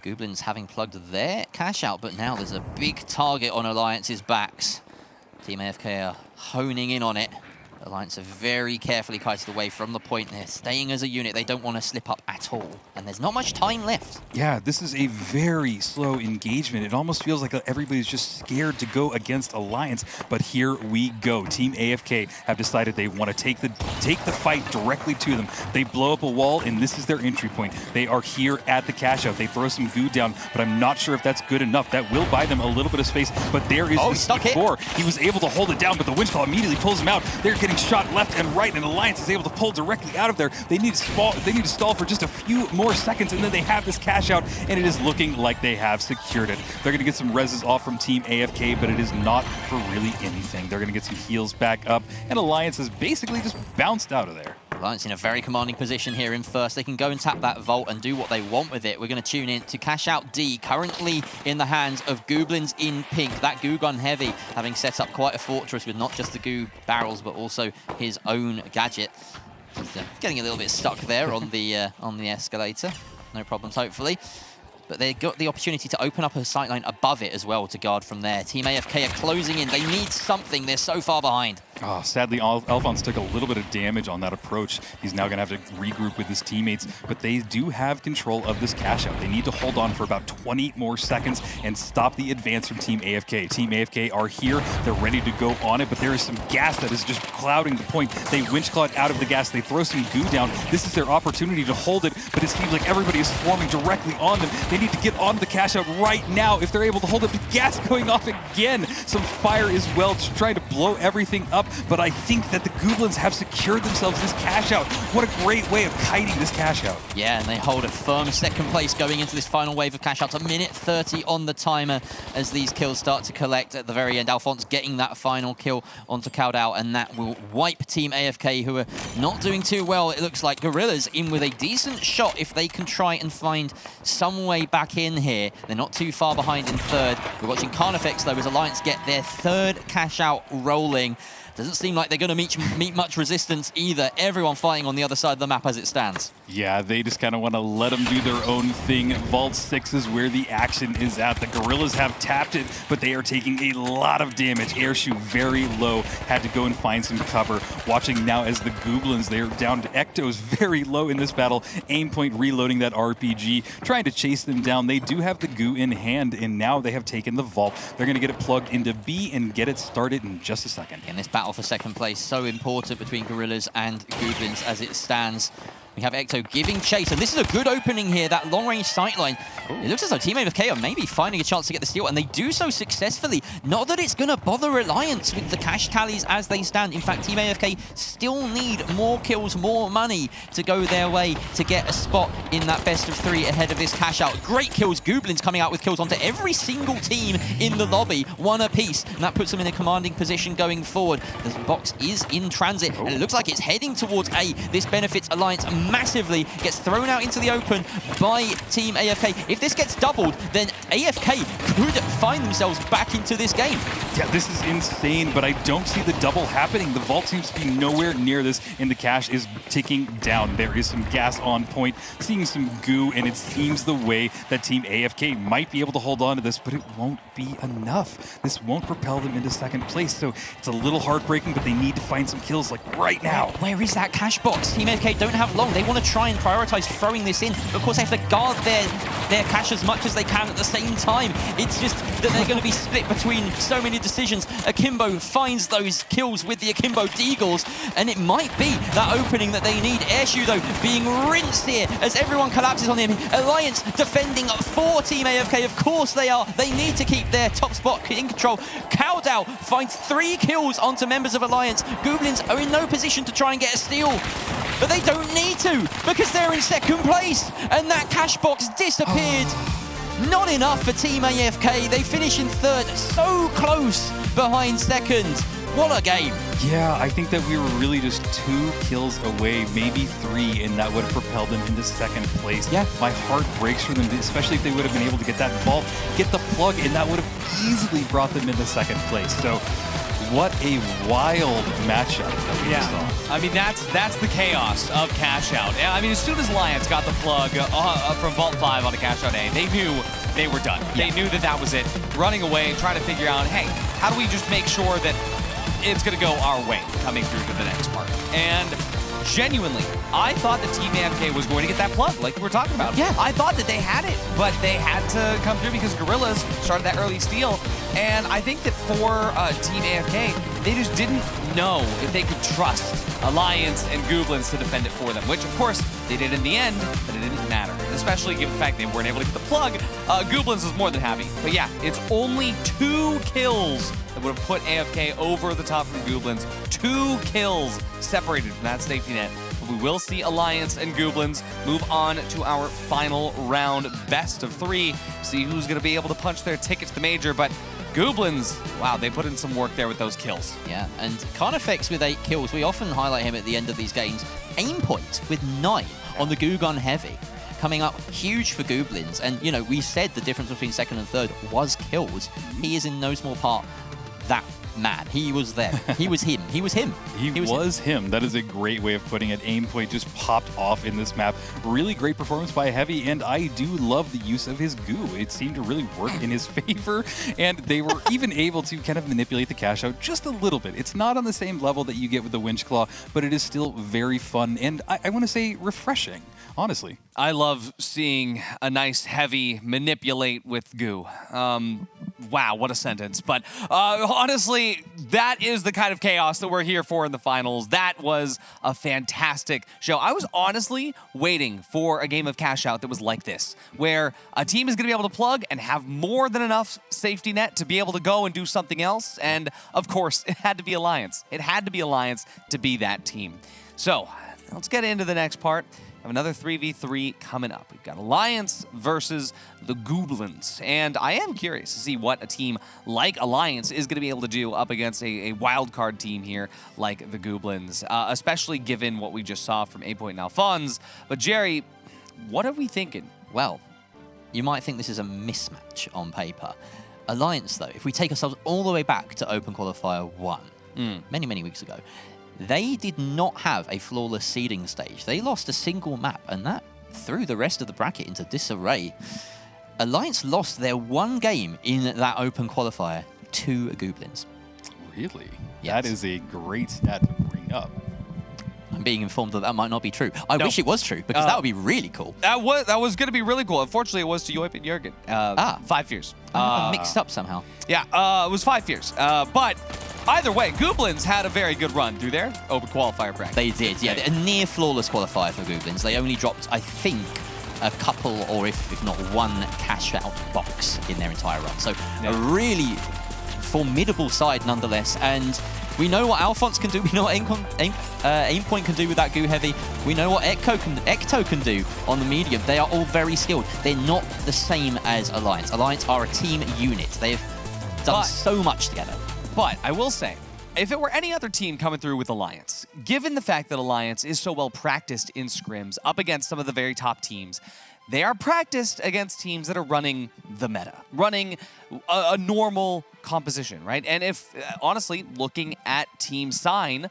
Goblins having plugged their cash out, but now there's a big target on Alliance's backs. Team AFK are honing in on it. Alliance are very carefully kited away from the point. They're staying as a unit. They don't want to slip up at all. And there's not much time left. Yeah, this is a very slow engagement. It almost feels like everybody's just scared to go against Alliance. But here we go. Team AFK have decided they want to take the fight directly to them. They blow up a wall, and this is their entry point. They are here at the cash out. They throw some goo down, but I'm not sure if that's good enough. That will buy them a little bit of space, but there is the C4. He was able to hold it down, but the Windfall immediately pulls him out. They're getting shot left and right, and Alliance is able to pull directly out of there. They need to stall for just a few more seconds, and then they have this cash out, and it is looking like they have secured it. They're going to get some reses off from Team AFK, but it is not for really anything. They're going to get some heals back up, and Alliance has basically just bounced out of there. Alliance in a very commanding position here in first. They can go and tap that vault and do what they want with it. We're going to tune in to Cash Out D, currently in the hands of Goblins in pink. That Goo Gun Heavy having set up quite a fortress with not just the goo barrels, but also his own gadget. He's getting a little bit stuck there on the escalator. No problems, hopefully. But they got the opportunity to open up a sightline above it as well to guard from there. Team AFK are closing in. They need something. They're so far behind. Oh, sadly, Alphonse took a little bit of damage on that approach. He's now going to have to regroup with his teammates, but they do have control of this cash out. They need to hold on for about 20 more seconds and stop the advance from Team AFK. Team AFK are here. They're ready to go on it, but there is some gas that is just clouding the point. They winch cloud out of the gas. They throw some goo down. This is their opportunity to hold it, but it seems like everybody is swarming directly on them. They need to get onto the cash out right now if they're able to hold it. The gas going off again. Some fire as well, just trying to blow everything up. But I think that the Goblins have secured themselves this cash out. What a great way of kiting this cash out. Yeah, and they hold a firm second place going into this final wave of cash outs. A minute 30 on the timer as these kills start to collect at the very end. Alphonse getting that final kill onto Caudal, and that will wipe Team AFK, who are not doing too well. It looks like Gorillas in with a decent shot if they can try and find some way back in here. They're not too far behind in third. We're watching Carnifex, though, as Alliance get their third cash out rolling. Doesn't seem like they're going to meet much resistance either. Everyone fighting on the other side of the map as it stands. Yeah, they just kind of want to let them do their own thing. Vault 6 is where the action is at. The Gorillas have tapped it, but they are taking a lot of damage. Airshoe very low. Had to go and find some cover. Watching now as the Goblins, they're down to Ectos very low in this battle. Aimpoint reloading that RPG, trying to chase them down. They do have the goo in hand, and now they have taken the vault. They're going to get it plugged into B and get it started in just a second. And this battle for second place, so important between Gorillas and Goblins as it stands. We have Ecto giving chase, and this is a good opening here, that long-range sightline. It looks as though Team AFK are maybe finding a chance to get the steal, and they do so successfully. Not that it's going to bother Alliance with the cash tallies as they stand. In fact, Team AFK still need more kills, more money to go their way to get a spot in that best of 3 ahead of this cash out. Great kills. Goblins coming out with kills onto every single team in the lobby, one apiece, and that puts them in a commanding position going forward. The box is in transit, and it looks like it's heading towards A. This benefits Alliance massively, gets thrown out into the open by Team AFK. If this gets doubled, then AFK could find themselves back into this game. Yeah, this is insane, but I don't see the double happening. The vault seems to be nowhere near this, and the cash is ticking down. There is some gas on point, seeing some goo, and it seems the way that Team AFK might be able to hold on to this, but it won't be enough. This won't propel them into second place, so it's a little heartbreaking, but they need to find some kills like right now. Where is that cash box? Team AFK don't have long. They want to try and prioritize throwing this in. Of course, they have to guard their cash as much as they can at the same time. It's just that they're going to be split between so many decisions. Akimbo finds those kills with the Akimbo Deagles, and it might be that opening that they need. Airshoe, though, being rinsed here as everyone collapses on him. Alliance defending for Team AFK. Of course they are. They need to keep their top spot in control. Caudal finds 3 kills onto members of Alliance. Goblins are in no position to try and get a steal, but they don't need to because they're in second place, and that cash box disappeared. Not enough for Team AFK. They finish in third, so close behind second. What a game. Yeah, I think that we were really just 2 kills away, maybe 3, and that would have propelled them into second place. Yeah. My heart breaks for them, especially if they would have been able to get that vault, get the plug, and that would have easily brought them into second place. So what a wild matchup that we just saw. I mean, that's the chaos of cash out. I mean, as soon as Alliance got the plug from Vault 5 on a cash out A, they knew they were done. They knew that that was it. Running away, trying to figure out, hey, how do we just make sure that it's going to go our way coming through to the next part? And genuinely, I thought that Team AFK was going to get that plug, like we were talking about. Yeah. I thought that they had it, but they had to come through because Gorillas started that early steal. And I think that for Team AFK, they just didn't know if they could trust Alliance and Goblins to defend it for them, which of course they did in the end, but it didn't matter. Especially given the fact they weren't able to get the plug, Goblins was more than happy. But yeah, it's only 2 kills that would have put AFK over the top from Goblins. 2 kills separated from that safety net. But we will see Alliance and Goblins move on to our final round, best of 3. See who's going to be able to punch their ticket to the major. But Goblins, wow, they put in some work there with those kills. Yeah, and Carnifex with 8 kills. We often highlight him at the end of these games. Aimpoint with 9 on the Goo Gun Heavy. Coming up huge for Goblins. And, you know, we said the difference between second and third was kills. He is in no small part that man. He was there. He was him. He was him. He was him. That is a great way of putting it. Aimpoint just popped off in this map. Really great performance by Heavy, and I do love the use of his goo. It seemed to really work in his favor, and they were even able to kind of manipulate the cash out just a little bit. It's not on the same level that you get with the Winch Claw, but it is still very fun, and I want to say refreshing, honestly. I love seeing a nice Heavy manipulate with goo. Wow, what a sentence. But honestly, that is the kind of chaos that we're here for in the finals. That was a fantastic show. I was honestly waiting for a game of Cash Out that was like this, where a team is going to be able to plug and have more than enough safety net to be able to go and do something else. And of course, it had to be Alliance. It had to be Alliance to be that team. So let's get into the next part. Have another 3v3 coming up. We've got Alliance versus the Goblins. And I am curious to see what a team like Alliance is going to be able to do up against a wildcard team here like the Goblins, especially given what we just saw from Aimpoint and Alphonse. But Jerry, what are we thinking? Well, you might think this is a mismatch on paper. Alliance, though, if we take ourselves all the way back to Open Qualifier 1, many, many weeks ago, they did not have a flawless seeding stage. They lost a single map, and that threw the rest of the bracket into disarray. Alliance lost their one game in that Open Qualifier to Goblins. Really? Yes. That is a great stat to bring up. I'm being informed that that might not be true. I wish it was true, because that would be really cool. That was going to be really cool. Unfortunately, it was to Joip and Jurgen. 5 years. I'm mixed up somehow. Yeah, it was 5 years. But either way, Goblins had a very good run through their Open Qualifier bracket. They did, yeah. A near flawless qualifier for Goblins. They only dropped, I think, a couple, or if not one, cash-out box in their entire run. So a really formidable side nonetheless. And we know what Alphonse can do. We know what Aimpoint can do with that goo heavy. We know what Ecto can do on the medium. They are all very skilled. They're not the same as Alliance. Alliance are a team unit. They've done so much together. But I will say, if it were any other team coming through with Alliance, given the fact that Alliance is so well practiced in scrims up against some of the very top teams, they are practiced against teams that are running the meta, running a normal composition, right? And if, honestly, looking at Team Sign,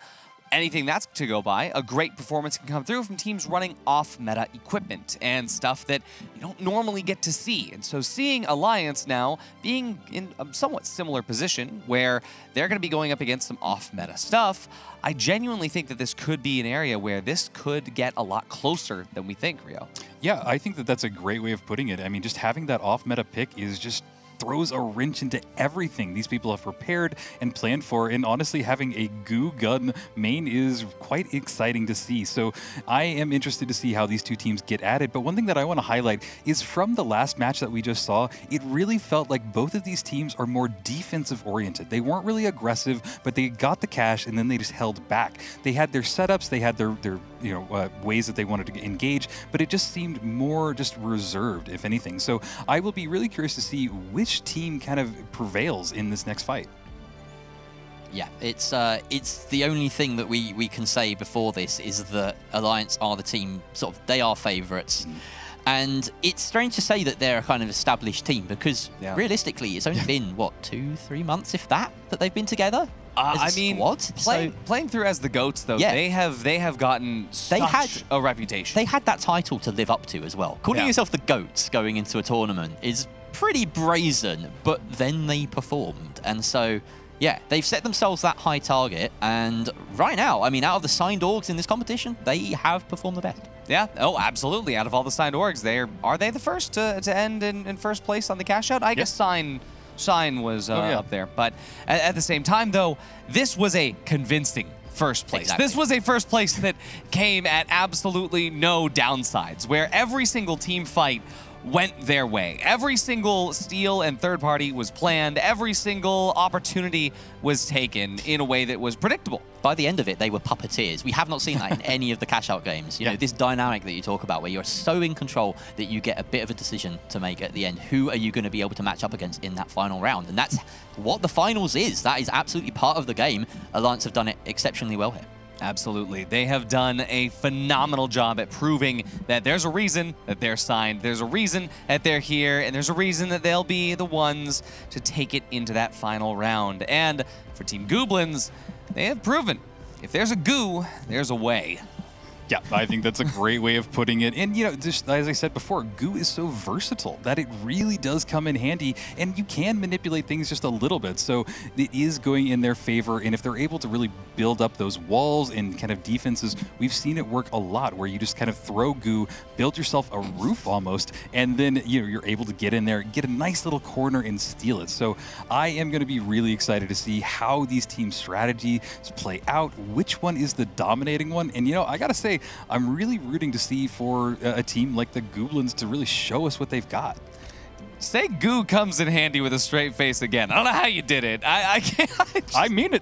anything that's to go by, a great performance can come through from teams running off-meta equipment and stuff that you don't normally get to see. And so seeing Alliance now being in a somewhat similar position where they're going to be going up against some off-meta stuff, I genuinely think that this could be an area where this could get a lot closer than we think, Rio. Yeah, I think that that's a great way of putting it. I mean, just having that off-meta pick is just throws a wrench into everything these people have prepared and planned for, and honestly having a goo gun main is quite exciting to see. So I am interested to see how these two teams get at it. But one thing that I want to highlight is from the last match that we just saw, it really felt like both of these teams are more defensive oriented. They weren't really aggressive, but they got the cash and then they just held back. They had their setups, they had their ways that they wanted to engage, but it just seemed more just reserved, if anything. So I will be really curious to see which team kind of prevails in this next fight. Yeah, it's the only thing that we can say before this is that Alliance are the team, sort of, they are favourites. And it's strange to say that they're a kind of established team because realistically, it's only been, what, 2-3 months, if that they've been together? I mean, playing through as the GOATs, though, they have gotten such a reputation. They had that title to live up to as well. Calling yourself the GOATs going into a tournament is pretty brazen, but then they performed. And so, yeah, they've set themselves that high target. And right now, I mean, out of the signed orgs in this competition, they have performed the best. Yeah, oh, absolutely. Out of all the signed orgs, are they the first to end in first place on the cash out? I guess Sign was up there. But at the same time, though, this was a convincing first place. Exactly. This was a first place that came at absolutely no downsides, where every single team fight went their way. Every single steal and third party was planned. Every single opportunity was taken in a way that was predictable. By the end of it, they were puppeteers. We have not seen that in any of the cash-out games. You know, this dynamic that you talk about where you're so in control that you get a bit of a decision to make at the end. Who are you going to be able to match up against in that final round? And that's what the finals is. That is absolutely part of the game. Alliance have done it exceptionally well here. Absolutely. They have done a phenomenal job at proving that there's a reason that they're signed, there's a reason that they're here, and there's a reason that they'll be the ones to take it into that final round. And for Team Goblins, they have proven if there's a goo, there's a way. Yeah, I think that's a great way of putting it. And, you know, just as I said before, goo is so versatile that it really does come in handy, and you can manipulate things just a little bit. So it is going in their favor, and if they're able to really build up those walls and kind of defenses, we've seen it work a lot where you just kind of throw goo, build yourself a roof almost, and then you're able to get in there, get a nice little corner and steal it. So I am going to be really excited to see how these team strategies play out, which one is the dominating one. And, you know, I got to say, I'm really rooting to see for a team like the Goblins to really show us what they've got. Say goo comes in handy with a straight face again. I don't know how you did it. I can't. I mean it.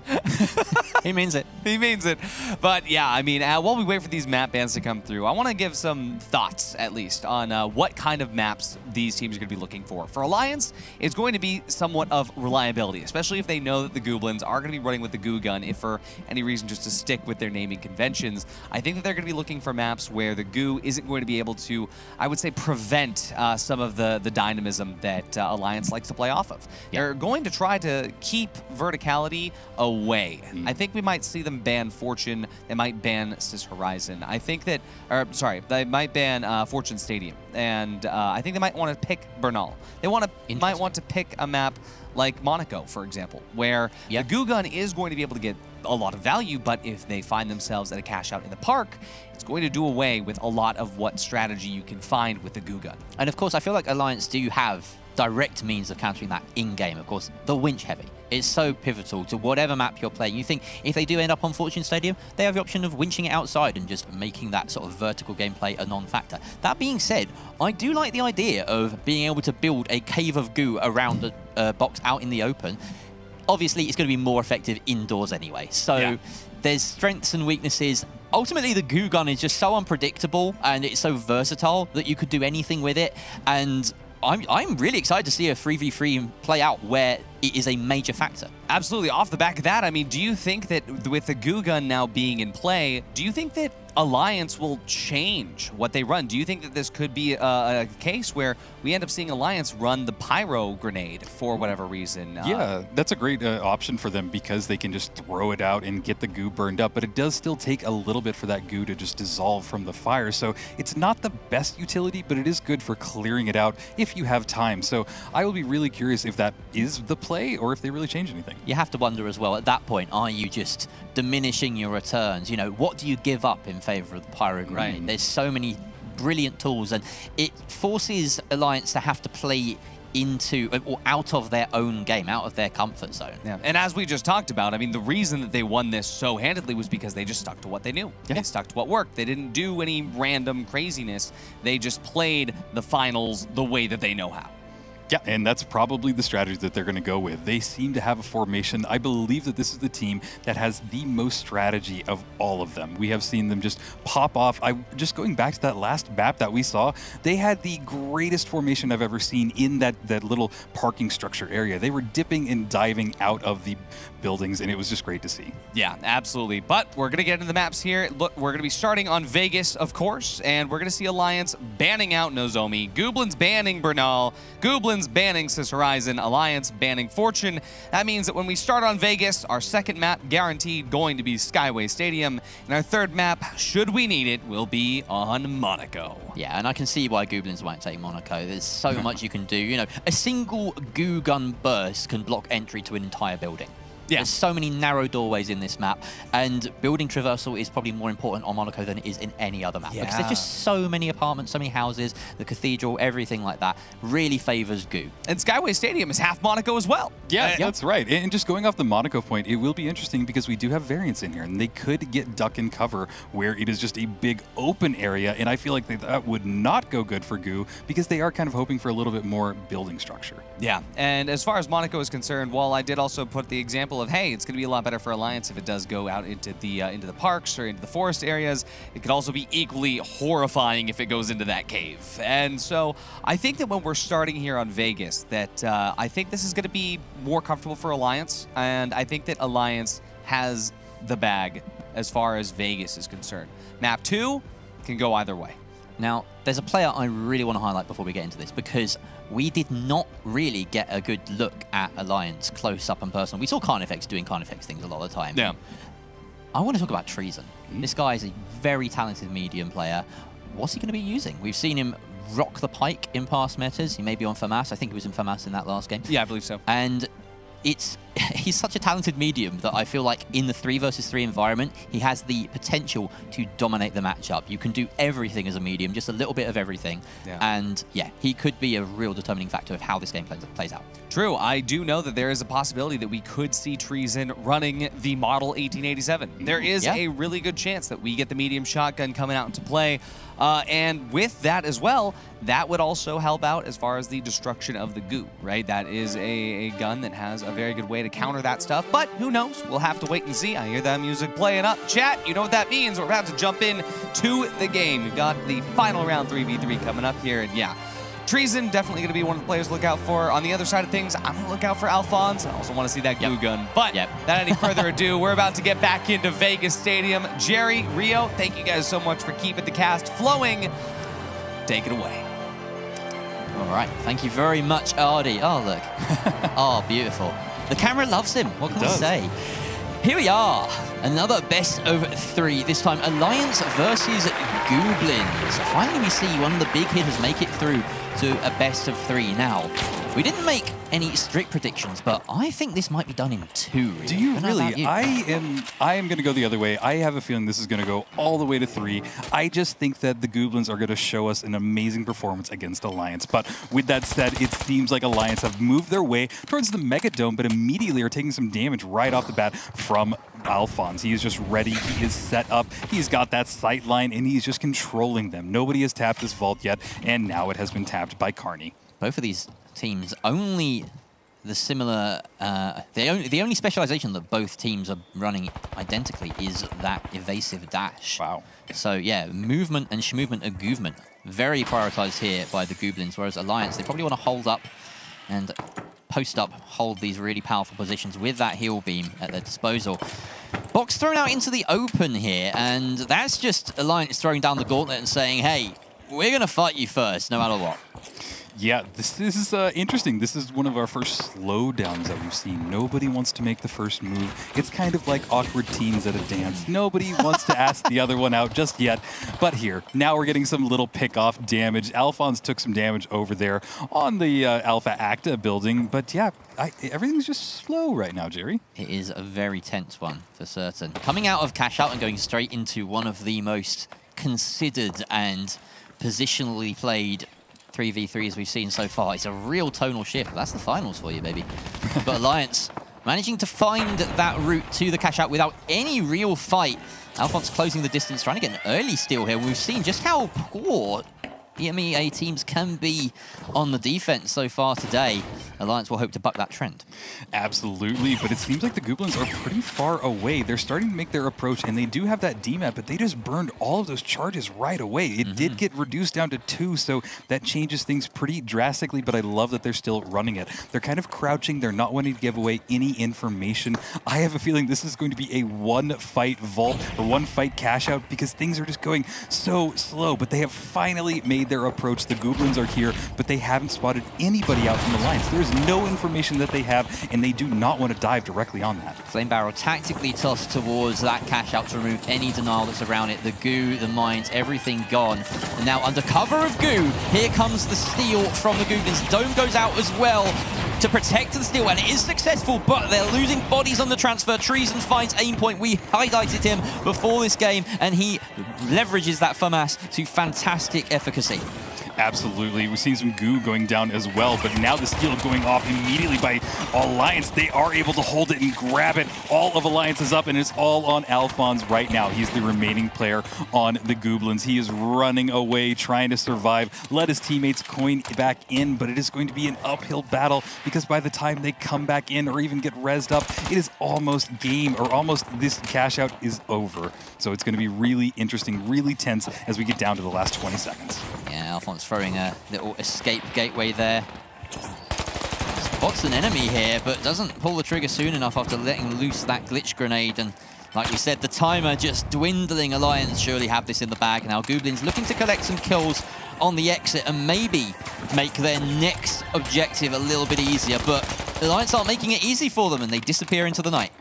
He means it. He means it. But yeah, I mean, while we wait for these map bans to come through, I want to give some thoughts, at least, on what kind of maps these teams are going to be looking for. For Alliance, it's going to be somewhat of reliability, especially if they know that the Goblins are going to be running with the goo gun, if for any reason just to stick with their naming conventions. I think that they're going to be looking for maps where the goo isn't going to be able to, I would say, prevent some of the dynamism that Alliance likes to play off of. Yeah. They're going to try to keep verticality away. I think we might see them ban Fortune. They might ban Cis Horizon. I think that, or sorry, they might ban Fortune Stadium. And I think they might want to pick Bernal. They might want to pick a map like Monaco, for example, where the goo gun is going to be able to get a lot of value, but if they find themselves at a cash out in the park, it's going to do away with a lot of what strategy you can find with the goo gun. And of course, I feel like Alliance do have direct means of countering that in-game. Of course, the winch heavy is so pivotal to whatever map you're playing. You think if they do end up on Fortune Stadium, they have the option of winching it outside and just making that sort of vertical gameplay a non-factor. That being said, I do like the idea of being able to build a cave of goo around the box out in the open. Obviously, it's going to be more effective indoors anyway. So there's strengths and weaknesses. Ultimately, the goo gun is just so unpredictable and it's so versatile that you could do anything with it. And I'm really excited to see a 3v3 play out where it is a major factor. Absolutely. Off the back of that, I mean, do you think that with the goo gun now being in play, do you think that Alliance will change what they run? Do you think that this could be a case where we end up seeing Alliance run the pyro grenade for whatever reason? Yeah, that's a great option for them because they can just throw it out and get the goo burned up, but it does still take a little bit for that goo to just dissolve from the fire. So it's not the best utility, but it is good for clearing it out if you have time. So I will be really curious if that is the play or if they really change anything. You have to wonder as well, at that point, are you just diminishing your returns? You know, what do you give up in favor of the pyro grenade? Right. There's so many brilliant tools, and it forces Alliance to have to play into or out of their own game, out of their comfort zone. Yeah. And as we just talked about, I mean, the reason that they won this so handedly was because they just stuck to what they knew. They stuck to what worked. They didn't do any random craziness. They just played the finals the way that they know how. Yeah, and that's probably the strategy that they're going to go with. They seem to have a formation. I believe that this is the team that has the most strategy of all of them. We have seen them just pop off. Just going back to that last map that we saw, they had the greatest formation I've ever seen in that little parking structure area. They were dipping and diving out of the buildings, and it was just great to see. Yeah, absolutely. But we're going to get into the maps here. Look, we're going to be starting on Vegas, of course, and we're going to see Alliance banning out Nozomi, Goblins banning Bernal, Goblins banning Cis Horizon, Alliance banning Fortune. That means that when we start on Vegas, our second map guaranteed going to be Skyway Stadium, and our third map, should we need it, will be on Monaco. Yeah, and I can see why Goblins won't take Monaco. There's so much you can do. You know, a single goo gun burst can block entry to an entire building. Yeah. There's so many narrow doorways in this map, and building traversal is probably more important on Monaco than it is in any other map. Because there's just so many apartments, so many houses, the cathedral, everything like that really favors goo. And Skyway Stadium is half Monaco as well. Yeah, that's right. And just going off the Monaco point, it will be interesting because we do have variants in here, and they could get duck and cover where it is just a big open area, and I feel like that would not go good for goo because they are kind of hoping for a little bit more building structure. Yeah, and as far as Monaco is concerned, while I did also put the example of, hey, it's going to be a lot better for Alliance if it does go out into the parks or into the forest areas, it could also be equally horrifying if it goes into that cave. And so I think that when we're starting here on Vegas, that I think this is going to be more comfortable for Alliance, and I think that Alliance has the bag as far as Vegas is concerned. Map 2 can go either way. Now, there's a player I really want to highlight before we get into this, because we did not really get a good look at Alliance close up and personal. We saw Carnifex doing Carnifex things a lot of the time. Yeah. I want to talk about Treason. This guy is a very talented medium player. What's he going to be using? We've seen him rock the pike in past metas. He may be on FAMAS. I think he was in FAMAS in that last game. Yeah, I believe so. And he's such a talented medium that I feel like in the 3 versus 3 environment, he has the potential to dominate the matchup. You can do everything as a medium, just a little bit of everything. Yeah. And yeah, he could be a real determining factor of how this game plays out. True. I do know that there is a possibility that we could see Treason running the model 1887. There is a really good chance that we get the medium shotgun coming out into play. And with that as well, that would also help out as far as the destruction of the goo, right? That is a gun that has a very good way to counter that stuff, but who knows? We'll have to wait and see. I hear that music playing up. Chat, you know what that means. We're about to jump in to the game. We've got the final round 3v3 coming up here, and yeah, Treason definitely going to be one of the players to look out for. On the other side of things, I'm going to look out for Alphonse. I also want to see that glue gun. But without any further ado, we're about to get back into Vegas Stadium. Jerry, Rio, thank you guys so much for keeping the cast flowing. Take it away. All right, thank you very much, Ardy. Oh, look. Oh, beautiful. The camera loves him. What can I say? Here we are, another best of 3, this time Alliance versus Goblins. Finally we see one of the big hitters make it through to a best of 3. Now, we didn't make any strict predictions, but I think this might be done in 2. Really. Do you really? I am going to go the other way. I have a feeling this is going to go all the way to 3. I just think that the Goblins are going to show us an amazing performance against Alliance. But with that said, it seems like Alliance have moved their way towards the Mega Dome, but immediately are taking some damage right off the bat from Alphonse. He is just ready. He is set up. He's got that sight line, and he's just controlling them. Nobody has tapped this vault yet, and now it has been tapped by Carney. Both of these teams only the similar, the only specialization that both teams are running identically is that evasive dash. Wow. So yeah, movement and schmovement and goovement very prioritized here by the Goblins, whereas Alliance, they probably want to hold up and post up, hold these really powerful positions with that heal beam at their disposal. Box thrown out into the open here, and that's just Alliance throwing down the gauntlet and saying, hey, we're going to fight you first, no matter what. Yeah, this is interesting. This is one of our first slowdowns that we've seen. Nobody wants to make the first move. It's kind of like awkward teens at a dance. Nobody wants to ask the other one out just yet. But here, now we're getting some little pick-off damage. Alphonse took some damage over there on the Alpha Acta building. But yeah, everything's just slow right now, Jerry. It is a very tense one, for certain. Coming out of cash out and going straight into one of the most considered and positionally played 3v3s we've seen so far. It's a real tonal shift. That's the finals for you, baby. But Alliance managing to find that route to the cash out without any real fight. Alphonse closing the distance, trying to get an early steal here. We've seen just how poor EMEA teams can be on the defense so far today. Alliance will hope to buck that trend. Absolutely, but it seems like the Goblins are pretty far away. They're starting to make their approach, and they do have that DMAP, but they just burned all of those charges right away. It did get reduced down to 2, so that changes things pretty drastically, but I love that they're still running it. They're kind of crouching. They're not wanting to give away any information. I have a feeling this is going to be a one-fight vault or one-fight cash out because things are just going so slow, but they have finally made their approach. The Goblins are here, but they haven't spotted anybody out from Alliance. There is no information that they have, and they do not want to dive directly on that. Flame Barrel tactically tossed towards that cash out to remove any denial that's around it. The goo, the mines, everything gone. And now under cover of goo, here comes the steal from the Goblins. Dome goes out as well to protect the steal, and it is successful, but they're losing bodies on the transfer. Treason finds aim point. We highlighted him before this game, and he leverages that FAMAS to fantastic efficacy. Absolutely. We've seen some goo going down as well, but now the steal going off immediately by Alliance. They are able to hold it and grab it. All of Alliance is up, and it's all on Alphonse right now. He's the remaining player on the Goblins. He is running away, trying to survive, let his teammates coin back in, but it is going to be an uphill battle because by the time they come back in or even get rezzed up, it is almost game, or almost this cash out is over. So it's going to be really interesting, really tense as we get down to the last 20 seconds. Yeah, Alphonse throwing a little escape gateway there. Spots an enemy here, but doesn't pull the trigger soon enough after letting loose that glitch grenade, and Like we said, the timer just dwindling. Alliance surely have this in the bag now. Goblins looking to collect some kills on the exit and maybe make their next objective a little bit easier, but Alliance aren't making it easy for them and they disappear into the night.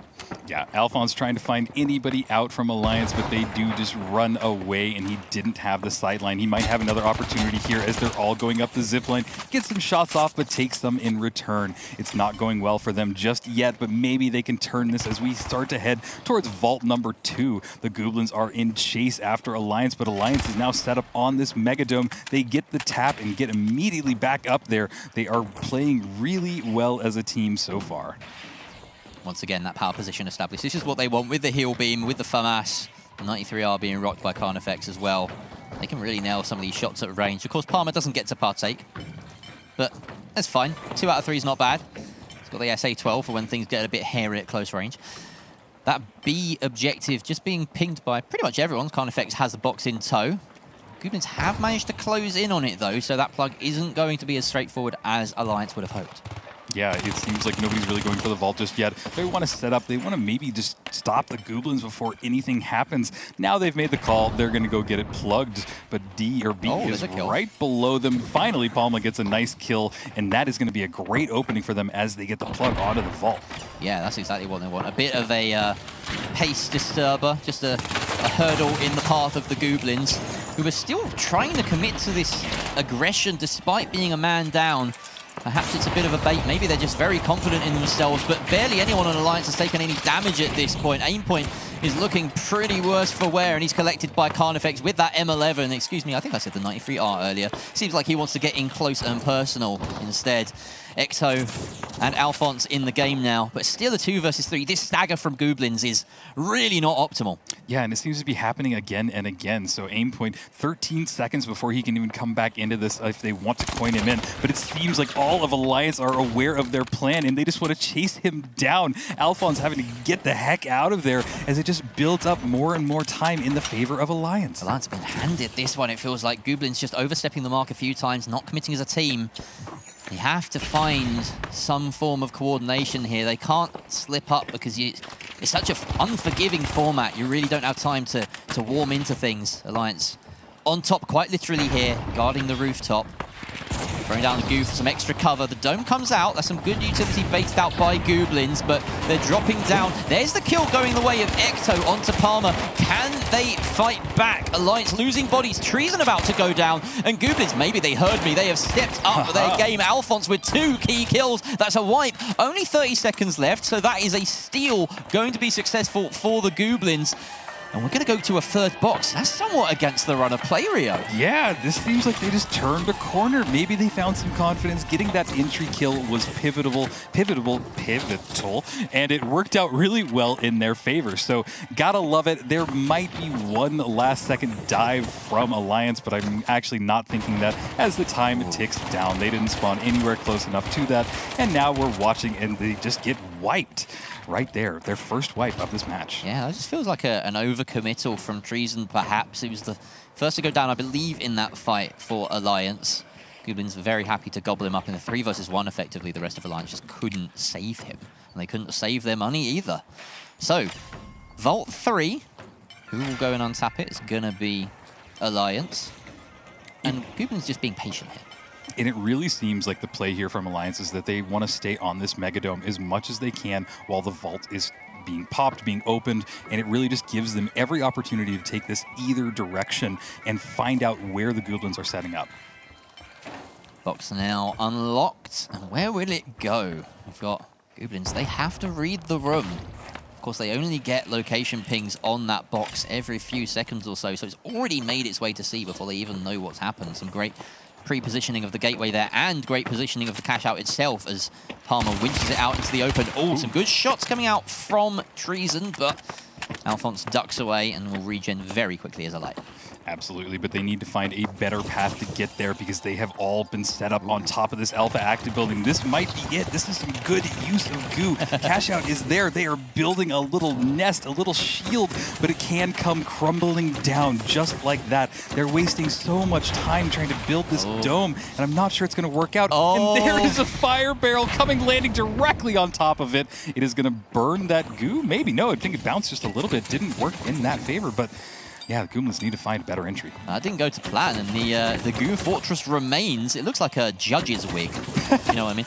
Yeah, Alphonse trying to find anybody out from Alliance, but they do just run away, and he didn't have the sideline. He might have another opportunity here as they're all going up the zipline. Get some shots off, but takes them in return. It's not going well for them just yet, but maybe they can turn this as we start to head towards vault number 2. The Goblins are in chase after Alliance, but Alliance is now set up on this Megadome. They get the tap and get immediately back up there. They are playing really well as a team so far. Once again, that power position established. This is what they want with the heal beam, with the FAMAS. The 93R being rocked by Carnifex as well. They can really nail some of these shots at range. Of course, Palmer doesn't get to partake, but that's fine. 2 out of 3 is not bad. He's got the SA-12 for when things get a bit hairy at close range. That B objective just being pinged by pretty much everyone. Carnifex has the box in tow. Goblins have managed to close in on it, though, so that plug isn't going to be as straightforward as Alliance would have hoped. Yeah, it seems like nobody's really going for the vault just yet. They want to set up. They want to maybe just stop the Goblins before anything happens. Now they've made the call. They're going to go get it plugged. But B is right below them. Finally, Palma gets a nice kill, and that is going to be a great opening for them as they get the plug onto the vault. Yeah, that's exactly what they want. A bit of a pace disturber, just a hurdle in the path of the Goblins, who are still trying to commit to this aggression despite being a man down. Perhaps it's a bit of a bait. Maybe they're just very confident in themselves, but barely anyone on Alliance has taken any damage at this point. Aimpoint is looking pretty worse for wear, and he's collected by Carnifex with that M11. Excuse me, I think I said the 93R earlier. Seems like he wants to get in close and personal instead. Exo and Alphonse in the game now, but still a 2 versus 3. This stagger from Goblins is really not optimal. Yeah, and it seems to be happening again and again. So Aimpoint, 13 seconds before he can even come back into this if they want to coin him in. But it seems like all of Alliance are aware of their plan, and they just want to chase him down. Alphonse having to get the heck out of there as it just builds up more and more time in the favor of Alliance. Alliance have been handed this one, it feels like. Goblins just overstepping the mark a few times, not committing as a team. You have to find some form of coordination here. They can't slip up because it's such an unforgiving format. You really don't have time to warm into things. Alliance on top quite literally here, guarding the rooftop. Throwing down the Goo for some extra cover. The dome comes out. That's some good utility baited out by Goblins, but they're dropping down. There's the kill going the way of Ecto onto Palmer. Can they fight back? Alliance losing bodies. Treason about to go down. And Goblins, maybe they heard me. They have stepped up their game. Alphonse with 2 key kills. That's a wipe. Only 30 seconds left, so that is a steal going to be successful for the Goblins. And we're going to go to a 3rd box. That's somewhat against the run of play, Rio. Yeah, this seems like they just turned a corner. Maybe they found some confidence. Getting that entry kill was pivotal, and it worked out really well in their favor. So, gotta love it. There might be one last-second dive from Alliance, but I'm actually not thinking that as the time ticks down. They didn't spawn anywhere close enough to that, and now we're watching, and they just get wiped. Right there, their first wipe of this match. Yeah, it just feels like an overcommittal from Treason, perhaps. He was the first to go down, I believe, in that fight for Alliance. Goblins very happy to gobble him up in the 3 versus 1, effectively. The rest of Alliance just couldn't save him, and they couldn't save their money either. So, Vault 3, who will go and untap it? It's gonna be Alliance. And Goblins just being patient here. And it really seems like the play here from Alliance is that they want to stay on this Megadome as much as they can while the vault is being popped, being opened, and it really just gives them every opportunity to take this either direction and find out where the Goblins are setting up. Box now unlocked, and where will it go? We've got Goblins. They have to read the room. Of course, they only get location pings on that box every few seconds or so, so it's already made its way to C before they even know what's happened. Some great pre-positioning of the gateway there, and great positioning of the cash out itself as Palmer winches it out into the open. Oh, some good shots coming out from Treason, but Alphonse ducks away and will regen very quickly as a light. Absolutely, but they need to find a better path to get there because they have all been set up on top of this Alpha Active building. This might be it. This is some good use of goo. Cash Out is there. They are building a little nest, a little shield, but it can come crumbling down just like that. They're wasting so much time trying to build this dome, and I'm not sure it's going to work out. And there is a fire barrel coming, landing directly on top of it. It is going to burn that goo? Maybe. No, I think it bounced just a little bit. Didn't work in that favor, but yeah, the Gooblins need to find a better entry. That didn't go to plan, and the Goo Fortress remains. It looks like a judge's wig. You know what I mean?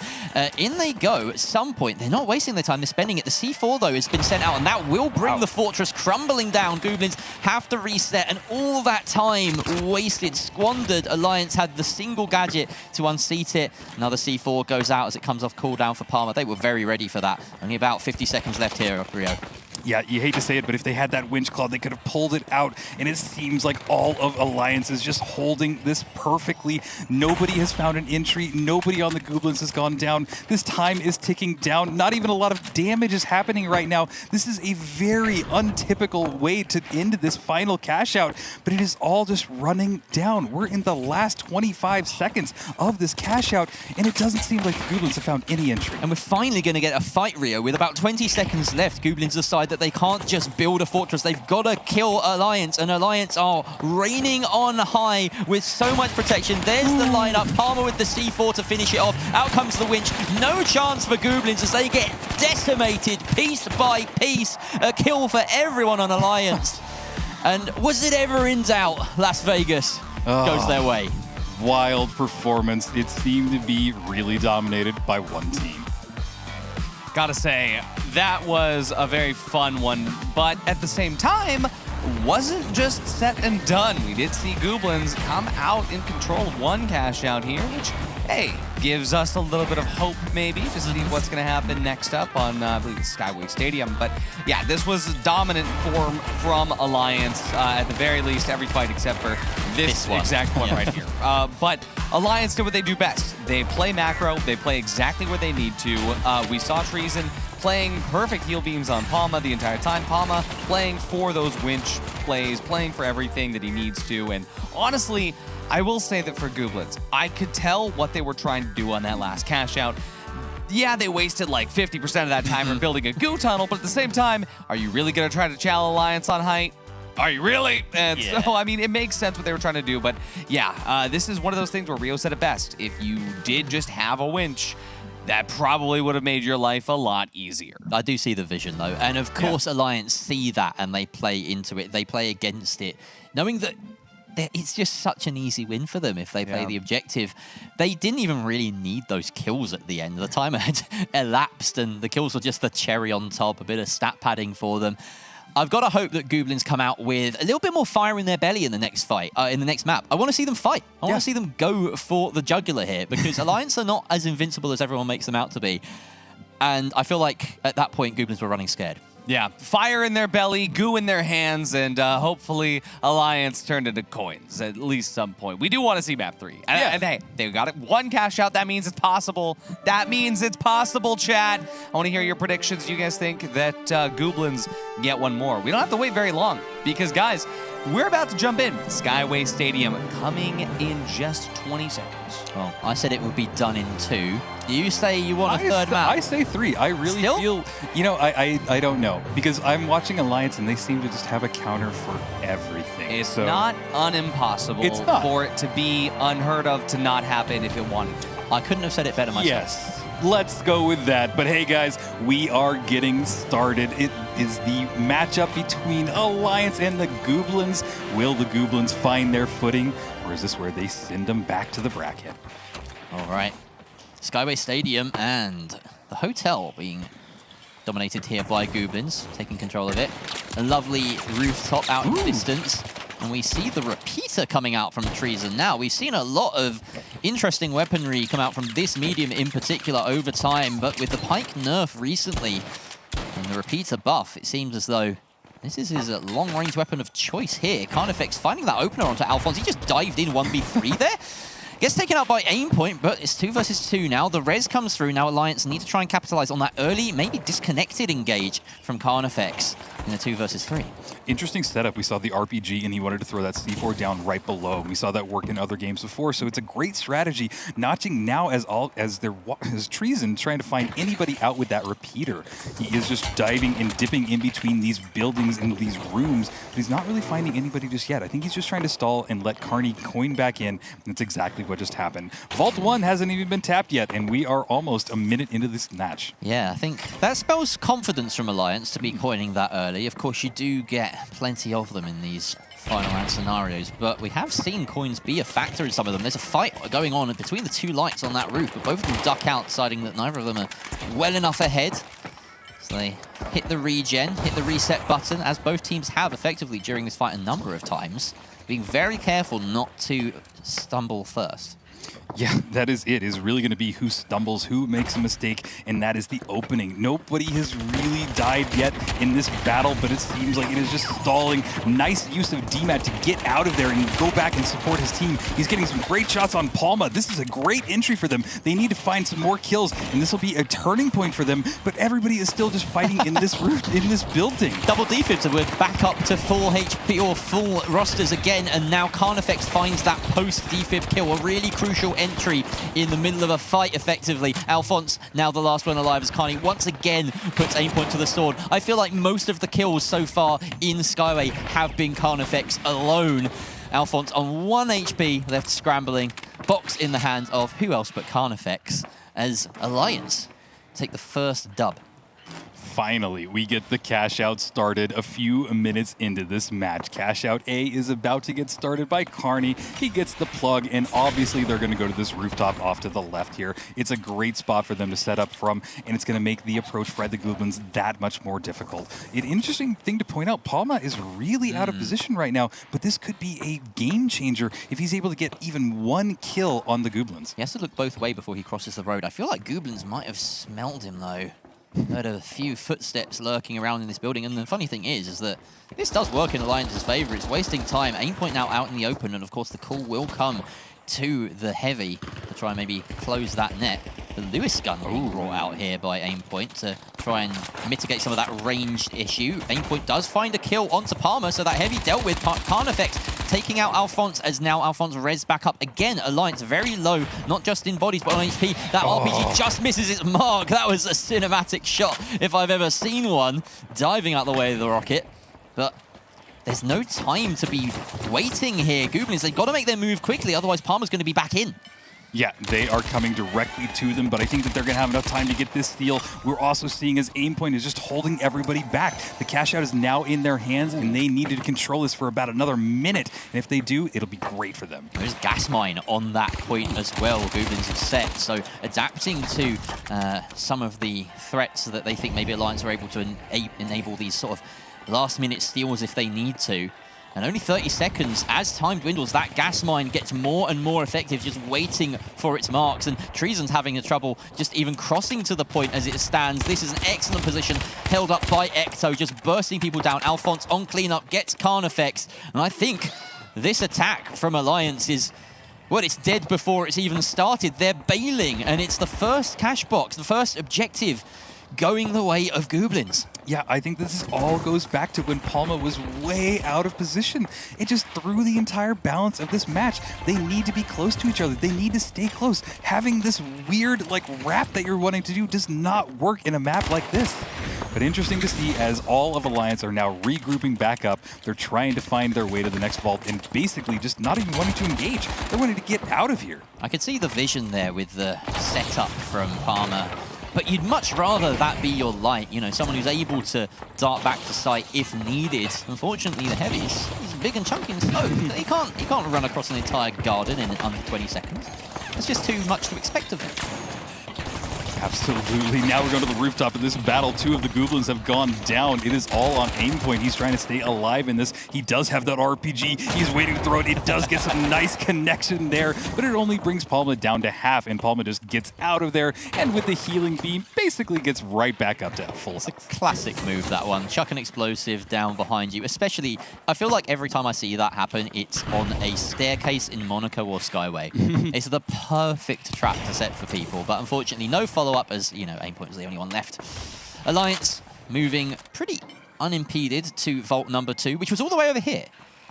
In they go at some point. They're not wasting their time. They're spending it. The C4, though, has been sent out, and that will bring the fortress crumbling down. Gooblins have to reset, and all that time wasted, squandered. Alliance had the single gadget to unseat it. Another C4 goes out as it comes off cooldown for Palmer. They were very ready for that. Only about 50 seconds left here, Rio. Yeah, you hate to say it, but if they had that winch claw, they could have pulled it out. And it seems like all of Alliance is just holding this perfectly. Nobody has found an entry. Nobody on the Gooblins has gone down. This time is ticking down. Not even a lot of damage is happening right now. This is a very untypical way to end this final cash out, but it is all just running down. We're in the last 25 seconds of this cash out, and it doesn't seem like the Gooblins have found any entry. And we're finally going to get a fight, Rio. With about 20 seconds left, Gooblins decide that they can't just build a fortress. They've got to kill Alliance, and Alliance are reigning on high with so much protection. There's the lineup. Palmer with the C4 to finish it off. Out comes the winch. No chance for Gooblins as they get decimated piece by piece. A kill for everyone on Alliance. And was it ever in doubt? Las Vegas goes their way. Wild performance. It seemed to be really dominated by one team. Gotta say, that was a very fun one, but at the same time, wasn't just set and done. We did see Gooblins come out in control of one cash out here, which, hey, gives us a little bit of hope maybe to see what's going to happen next up on, I believe, Skyway Stadium. But yeah, this was dominant form from Alliance, at the very least, every fight except for this exact one right here. But Alliance did what they do best. They play macro, they play exactly where they need to. We saw Treason playing perfect heal beams on Palma the entire time. Palma playing for those winch plays, playing for everything that he needs to. And honestly, I will say that for Gooblins, I could tell what they were trying to do on that last cash out. Yeah, they wasted like 50% of that time in building a goo tunnel, but at the same time, are you really going to try to challenge Alliance on height? Are you really? And so, I mean, it makes sense what they were trying to do, but yeah, this is one of those things where Rio said it best. If you did just have a winch, that probably would have made your life a lot easier. I do see the vision, though. And of course, Alliance see that and they play into it. They play against it, knowing that it's just such an easy win for them if they play the objective. They didn't even really need those kills at the end. The timer had elapsed and the kills were just the cherry on top, a bit of stat padding for them. I've got to hope that Gooblins come out with a little bit more fire in their belly in the next fight, in the next map. I want to see them fight. I want to see them go for the jugular here because Alliance are not as invincible as everyone makes them out to be. And I feel like at that point, Gooblins were running scared. Yeah, fire in their belly, goo in their hands, and hopefully Alliance turned into coins at least some point. We do want to see map 3. And hey, they got it. One cash out. That means it's possible. That means it's possible, chat. I want to hear your predictions. Do you guys think that Gooblins get one more? We don't have to wait very long because, guys, we're about to jump in. Skyway Stadium coming in just 20 seconds. Well, I said it would be done in 2. You say you want a third map? I say 3. I really feel, you know, I don't know. Because I'm watching Alliance and they seem to just have a counter for everything. It's not unimpossible for it to be unheard of to not happen if it wanted to. I couldn't have said it better myself. Yes. Let's go with that. But hey, guys, we are getting started. It is the matchup between Alliance and the Gooblins. Will the Gooblins find their footing, or is this where they send them back to the bracket? All right. Skyway Stadium and the hotel being dominated here by Gooblins, taking control of it. A lovely rooftop out in the distance. And we see the repeater coming out from Treason now. We've seen a lot of interesting weaponry come out from this medium in particular over time, but with the Pike nerf recently and the repeater buff, it seems as though this is his long-range weapon of choice here. Carnifex finding that opener onto Alphonse. He just dived in 1v3 there. Gets taken out by Aimpoint, but it's 2 versus 2 now. The res comes through. Now Alliance need to try and capitalize on that early, maybe disconnected engage from Carnifex. in a 2 versus 3. Interesting setup. We saw the RPG, and he wanted to throw that C4 down right below. We saw that work in other games before, so it's a great strategy. Notching now as Treason trying to find anybody out with that repeater. He is just diving and dipping in between these buildings and these rooms, but he's not really finding anybody just yet. I think he's just trying to stall and let Carney coin back in. That's exactly what just happened. Vault 1 hasn't even been tapped yet, and we are almost a minute into this match. Yeah, I think that spells confidence from Alliance to be coining that early. Of course, you do get plenty of them in these final round scenarios, but we have seen coins be a factor in some of them. There's a fight going on between the two lights on that roof, but both of them duck out, deciding that neither of them are well enough ahead. So they hit the regen, hit the reset button, as both teams have effectively during this fight a number of times, being very careful not to stumble first. Yeah, that is it. It's really going to be who stumbles, who makes a mistake, and that is the opening. Nobody has really died yet in this battle, but it seems like it is just stalling. Nice use of DMAT to get out of there and go back and support his team. He's getting some great shots on Palma. This is a great entry for them. They need to find some more kills, and this will be a turning point for them, but everybody is still just fighting in this roof, in this building. Double defib with back up to full HP or full rosters again, and now Carnifex finds that post-defib kill, a really crucial entry in the middle of a fight, effectively. Alphonse, now the last one alive, as Carney once again puts aim point to the sword. I feel like most of the kills so far in Skyway have been Carnifex alone. Alphonse on 1 HP, left scrambling. Box in the hands of who else but Carnifex, as Alliance take the first dub. Finally, we get the cash out started a few minutes into this match. Cash out A is about to get started by Carney. He gets the plug, and obviously they're going to go to this rooftop off to the left here. It's a great spot for them to set up from, and it's going to make the approach for the Goblins that much more difficult. An interesting thing to point out, Palma is really out of position right now, but this could be a game changer if he's able to get even 1 kill on the Goblins. He has to look both ways before he crosses the road. I feel like Goblins might have smelled him, though. Heard a few footsteps lurking around in this building, and the funny thing is that this does work in Alliance's favor. It's wasting time. Aimpoint now out in the open, and of course the call will come to the heavy to try and maybe close that net. The Lewis gun being brought out here by Aimpoint to try and mitigate some of that ranged issue. Aimpoint does find a kill onto Palmer, so that heavy dealt with. Carnifex taking out Alphonse, as now Alphonse res back up again. Alliance very low, not just in bodies but on HP. That RPG just misses its mark. That was a cinematic shot if I've ever seen one, diving out the way of the rocket. But there's no time to be waiting here. Goblins, they've got to make their move quickly, otherwise Palmer's going to be back in. Yeah, they are coming directly to them, but I think that they're going to have enough time to get this steal. We're also seeing as Aimpoint is just holding everybody back. The cash out is now in their hands, and they needed to control this for about another minute. And if they do, it'll be great for them. There's gas mine on that point as well. Goblins have set, so adapting to some of the threats that they think maybe Alliance are able to enable these sort of last-minute steals if they need to. And only 30 seconds as time dwindles. That gas mine gets more and more effective, just waiting for its marks. And Treason's having a trouble just even crossing to the point as it stands. This is an excellent position held up by Ecto, just bursting people down. Alphonse on cleanup gets Carnifex. And I think this attack from Alliance is, well, it's dead before it's even started. They're bailing, and it's the first cash box, the first objective going the way of Goblins. Yeah, I think this all goes back to when Palma was way out of position. It just threw the entire balance of this match. They need to be close to each other. They need to stay close. Having this weird, wrap that you're wanting to do does not work in a map like this. But interesting to see as all of Alliance are now regrouping back up. They're trying to find their way to the next vault and basically just not even wanting to engage. They're wanting to get out of here. I could see the vision there with the setup from Palmer. But you'd much rather that be your light, you know, someone who's able to dart back to site if needed. Unfortunately, the heavy is big and chunky and slow. He can't run across an entire garden in under 20 seconds. It's just too much to expect of him. Absolutely. Now we're going to the rooftop in this battle. 2 of the Goblins have gone down. It is all on Aimpoint. He's trying to stay alive in this. He does have that RPG. He's waiting to throw it. It does get some nice connection there, but it only brings Palma down to half, and Palma just gets out of there, and with the healing beam, basically gets right back up to full. It's a classic move, that one. Chuck an explosive down behind you. Especially, I feel like every time I see that happen, it's on a staircase in Monaco or Skyway. It's the perfect trap to set for people, but unfortunately, no follow-up as, you know, Aimpoint is the only one left. Alliance moving pretty unimpeded to vault number 2, which was all the way over here.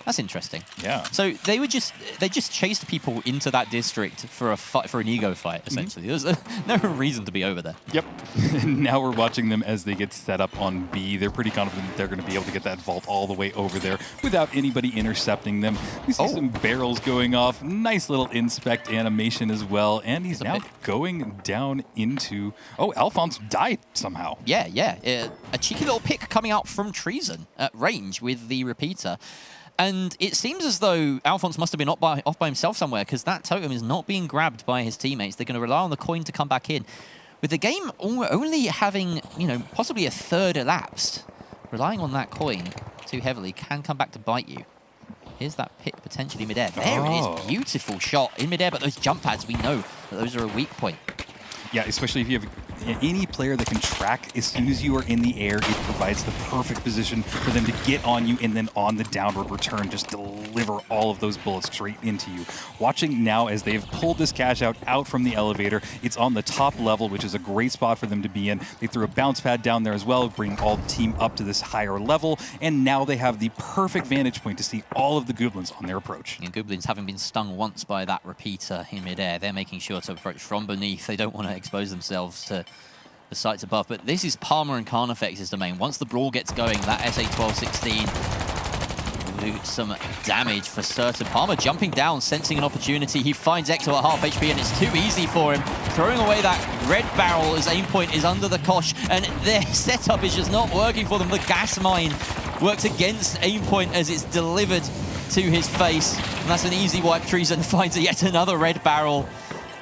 That's interesting. Yeah. So they just chased people into that district for a fight, for an ego fight, essentially. There's no reason to be over there. Yep. And now we're watching them as they get set up on B. They're pretty confident that they're going to be able to get that vault all the way over there without anybody intercepting them. We see some barrels going off. Nice little inspect animation as well. And he's now going down into... Oh, Alphonse died somehow. Yeah, yeah. A cheeky little pick coming out from Treason at range with the repeater. And it seems as though Alphonse must have been off by himself somewhere, because that totem is not being grabbed by his teammates. They're going to rely on the coin to come back in. With the game only having, you know, possibly a third elapsed, relying on that coin too heavily can come back to bite you. Here's that pick potentially midair. There it is. Beautiful shot in midair, but those jump pads, we know that those are a weak point. Yeah, especially if you have any player that can track as soon as you are in the air, it provides the perfect position for them to get on you and then on the downward return, just deliver all of those bullets straight into you. Watching now as they've pulled this cash out from the elevator, it's on the top level, which is a great spot for them to be in. They threw a bounce pad down there as well, bringing all the team up to this higher level, and now they have the perfect vantage point to see all of the Goblins on their approach. And Goblins having been stung once by that repeater in midair, they're making sure to approach from beneath. They don't want to expose themselves to the sights above, but this is Palmer and Carnifex's domain. Once the brawl gets going, that SA-1216 will do some damage for certain. Palmer jumping down, sensing an opportunity. He finds Ecto at half HP, and it's too easy for him. Throwing away that red barrel as aim point is under the kosh, and their setup is just not working for them. The gas mine works against aim point as it's delivered to his face, and that's an easy wipe. Treason finds yet another red barrel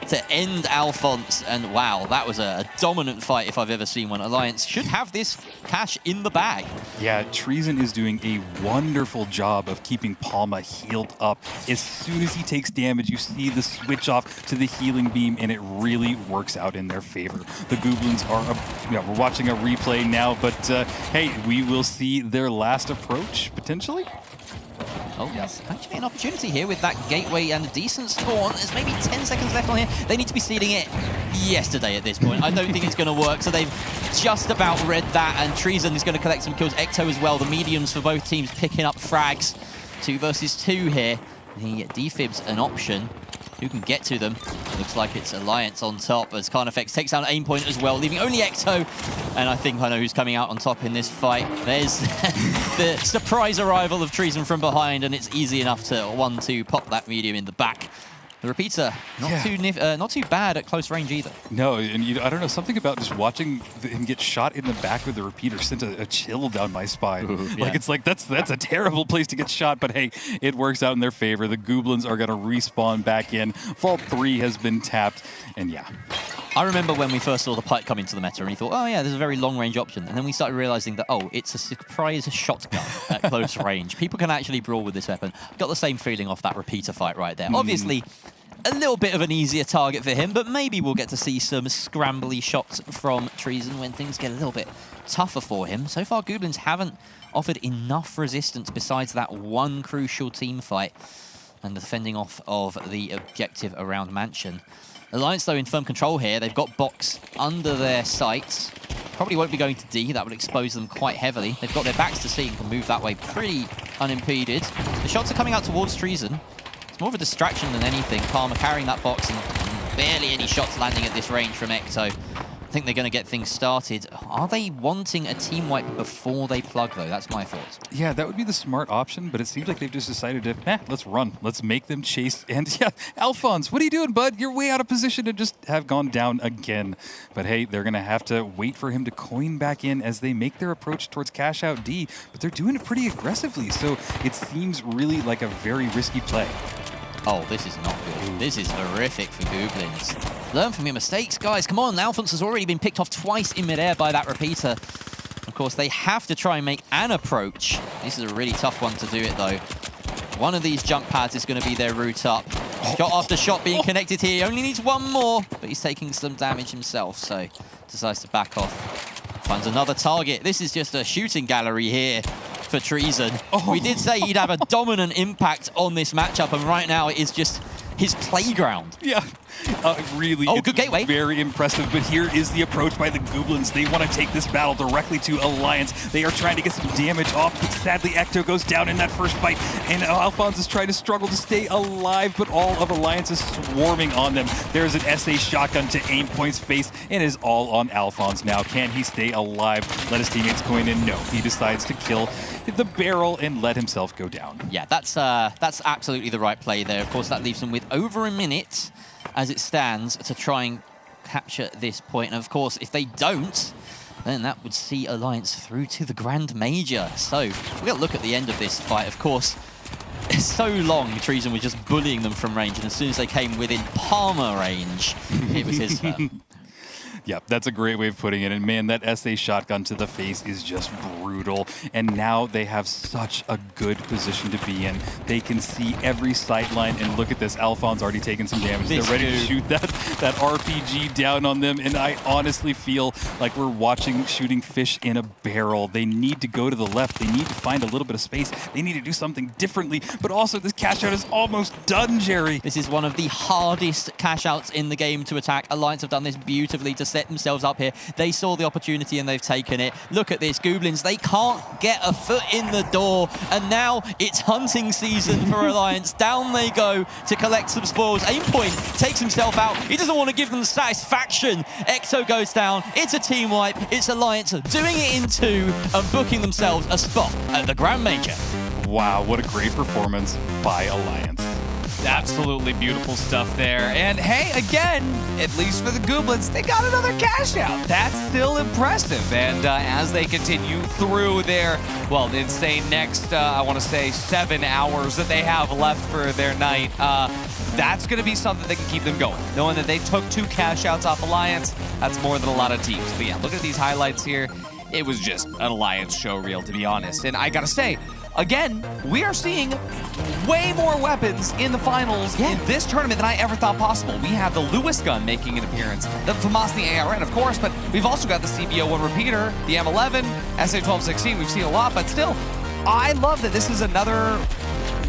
to end Alphonse, and wow, that was a dominant fight if I've ever seen one. Alliance should have this cash in the bag. Yeah, Treason is doing a wonderful job of keeping Palma healed up. As soon as he takes damage, you see the switch off to the healing beam, and it really works out in their favor. The Goblins are, we're watching a replay now, but hey, we will see their last approach, potentially. Oh, yes. Actually an opportunity here with that gateway and a decent spawn. There's maybe 10 seconds left on here. They need to be seeding it yesterday at this point. I don't think it's going to work, so they've just about read that, and Treason is going to collect some kills. Ecto as well. The mediums for both teams picking up frags. 2 versus 2 here. The defib's an option. Who can get to them? Looks like it's Alliance on top as Carnifex takes down aim point as well, leaving only Ecto. And I think I know who's coming out on top in this fight. There's the surprise arrival of Treason from behind, and it's easy enough to 1-2 pop that medium in the back. The repeater, not too bad at close range either. No, and I don't know, something about just watching him get shot in the back with the repeater sent a chill down my spine. Like, it's like, that's a terrible place to get shot, but hey, it works out in their favor. The Goblins are going to respawn back in. Vault 3 has been tapped, and yeah. I remember when we first saw the pipe come into the meta, and we thought, oh yeah, there's a very long-range option. And then we started realizing that, oh, it's a surprise shotgun at close range. People can actually brawl with this weapon. Got the same feeling off that repeater fight right there. Obviously, a little bit of an easier target for him, but maybe we'll get to see some scrambly shots from Treason when things get a little bit tougher for him. So far, Goblins haven't offered enough resistance besides that one crucial team fight and the defending off of the objective around Mansion. Alliance, though, in firm control here. They've got Box under their sights. Probably won't be going to D. That would expose them quite heavily. They've got their backs to C and can move that way pretty unimpeded. The shots are coming out towards Treason. It's more of a distraction than anything. Palmer carrying that box and barely any shots landing at this range from Ecto. I think they're going to get things started. Are they wanting a team wipe before they plug, though? That's my thoughts. Yeah, that would be the smart option, but it seems like they've just decided to, let's run. Let's make them chase. And yeah, Alphonse, what are you doing, bud? You're way out of position to just have gone down again. But hey, they're going to have to wait for him to coin back in as they make their approach towards cash out D, but they're doing it pretty aggressively, so it seems really like a very risky play. Oh, this is not good. This is horrific for Goblins. Learn from your mistakes, guys. Come on, Alphonse has already been picked off twice in midair by that repeater. Of course, they have to try and make an approach. This is a really tough one to do it, though. One of these jump pads is going to be their route up. Shot after shot being connected here. He only needs one more, but he's taking some damage himself, so decides to back off. Finds another target. This is just a shooting gallery here for Treason. We did say he'd have a dominant impact on this matchup, and right now it is just his playground. Yeah, Really, Oh, it's good gateway. very impressive, but here is the approach by the Goblins. They want to take this battle directly to Alliance. They are trying to get some damage off, but sadly Ecto goes down in that first fight, and Alphonse is trying to struggle to stay alive, but all of Alliance is swarming on them. There's an SA shotgun to Aimpoint's face, and it is all on Alphonse now. Can he stay alive? Let his teammates coin in? No. He decides to kill the barrel and let himself go down. Yeah, that's absolutely the right play there. Of course, that leaves them with over a minute as it stands to try and capture this point. And of course, if they don't, then that would see Alliance through to the Grand Major. So we'll look at the end of this fight. Of course, it's so long, Treason was just bullying them from range, and as soon as they came within Palmer range, it was his turn. Yep, that's a great way of putting it. And man, that SA shotgun to the face is just brutal. And now they have such a good position to be in. They can see every sight line. And look at this, Alphonse already taken some damage. They're ready to shoot that RPG down on them. And I honestly feel like we're watching shooting fish in a barrel. They need to go to the left. They need to find a little bit of space. They need to do something differently. But also, this cash out is almost done, Jerry. This is one of the hardest cash outs in the game to attack. Alliance have done this beautifully to set themselves up here. They saw the opportunity and they've taken it. Look at this, Goblins, they can't get a foot in the door, and now it's hunting season for Alliance. Down they go to collect some spoils. Aimpoint takes himself out. He doesn't want to give them the satisfaction. Ecto goes down. It's a team wipe. It's Alliance doing it in two and booking themselves a spot at the Grand Major. Wow, what a great performance by Alliance. Absolutely beautiful stuff there. And hey, again, at least for the Goblins, they got another cash out. That's still impressive. And as they continue through their, well, insane next, I want to say 7 hours that they have left for their night, that's going to be something that can keep them going. Knowing that they took 2 cash outs off Alliance, that's more than a lot of teams. But yeah, look at these highlights here. It was just an Alliance show reel, to be honest. And I got to say, again, we are seeing way more weapons in the finals in this tournament than I ever thought possible. We have the Lewis gun making an appearance, the FAMAS and the ARN, of course, but we've also got the CBO1 repeater, the M11, SA1216. We've seen a lot, but still, I love that this is another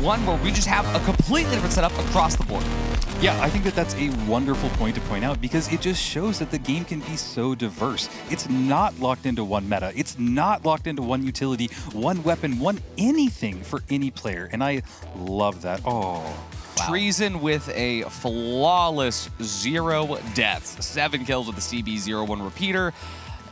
one where we just have a completely different setup across the board. Yeah, I think that that's a wonderful point to point out because it just shows that the game can be so diverse. It's not locked into one meta. It's not locked into one utility, one weapon, one anything for any player. And I love that. Oh, wow. Treason with a flawless 0 deaths. 7 kills with the CB01 repeater.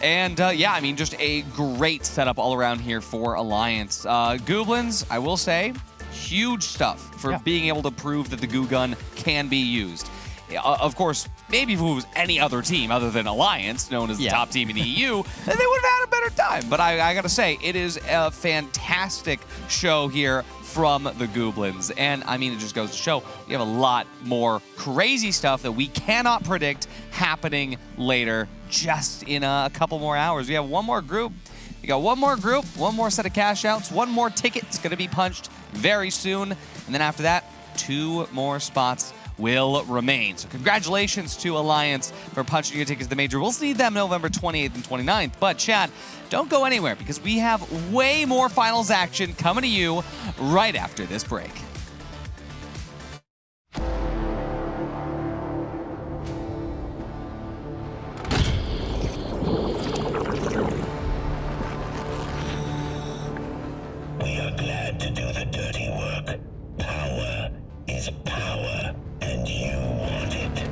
And yeah, I mean, just a great setup all around here for Alliance. Goblins, I will say, huge stuff for being able to prove that the goo gun can be used. Of course, maybe if it was any other team other than Alliance, known as the top team in the EU, then they would have had a better time. But I gotta say, it is a fantastic show here from the Goblins. And I mean, it just goes to show we have a lot more crazy stuff that we cannot predict happening later just in a couple more hours. We have one more group. We got one more group, one more set of cash outs, one more ticket is going to be punched very soon. And then after that, 2 more spots will remain. So congratulations to Alliance for punching your tickets to the Major. We'll see them November 28th and 29th. But Chad, don't go anywhere because we have way more finals action coming to you right after this break. We are glad to do the dirty work. Power is power, and you want it.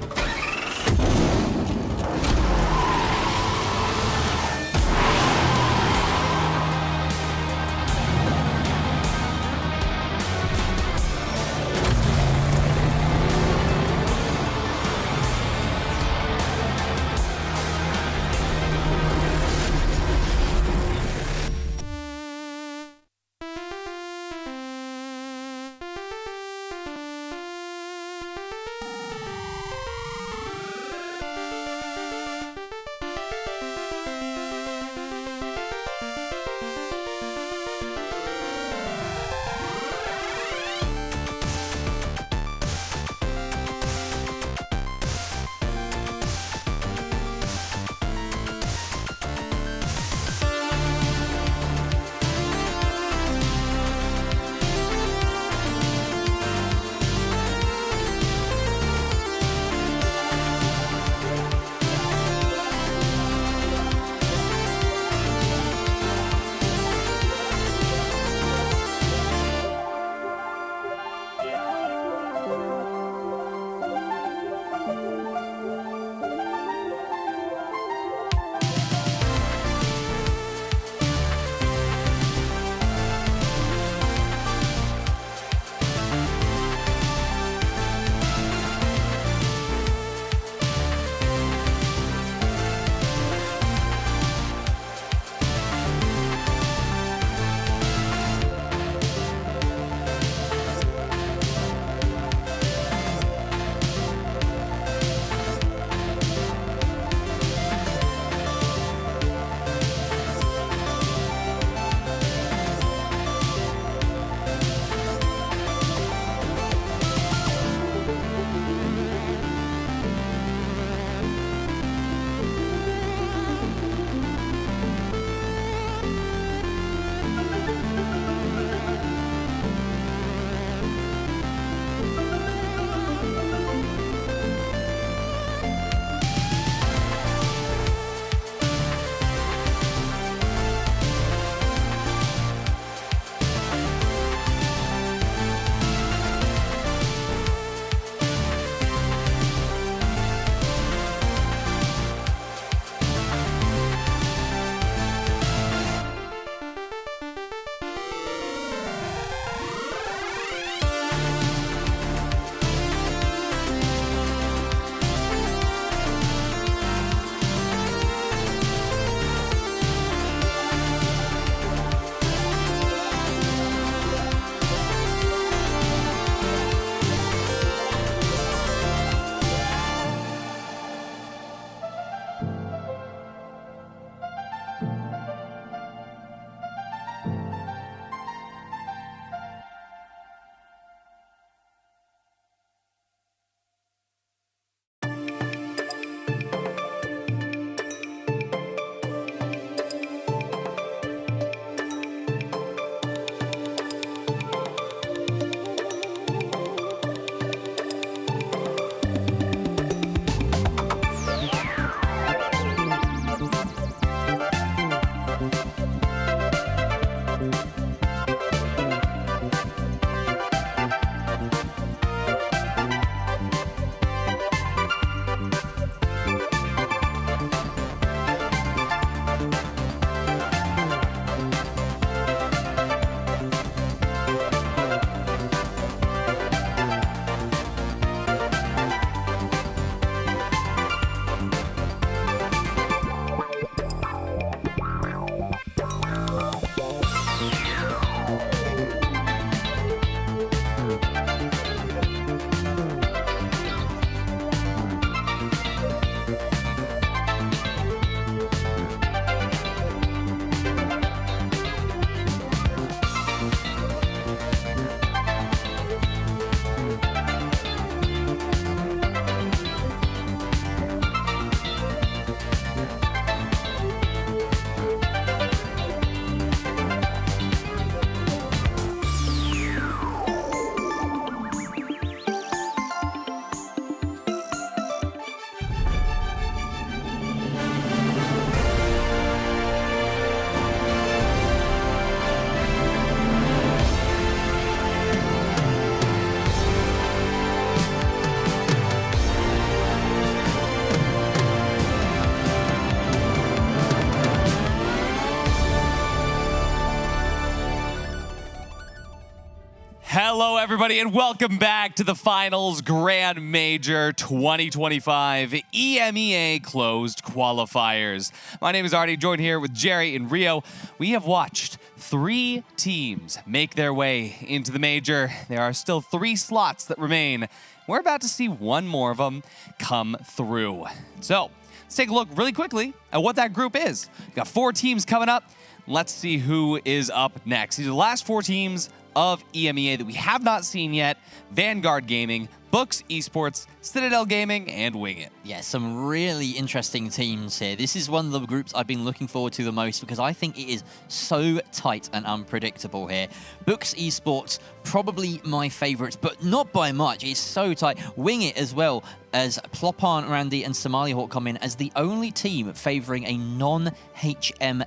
Hello, everybody, and welcome back to the Finals Grand Major 2025 EMEA Closed Qualifiers. My name is Artie, joined here with Jerry and Rio. We have watched 3 teams make their way into the major. There are still 3 slots that remain. We're about to see one more of them come through. So let's take a look really quickly at what that group is. We've got 4 teams coming up. Let's see who is up next. These are the last 4 teams of EMEA that we have not seen yet. Vanguard Gaming, Books Esports, Citadel Gaming, and Wing It. Yeah, some really interesting teams here. This is one of the groups I've been looking forward to the most because I think it is so tight and unpredictable here. Books Esports, probably my favorites, but not by much. It's so tight. Wing It as well, as Plopan, Randy, and Somali Hawk come in as the only team favoring a non-HML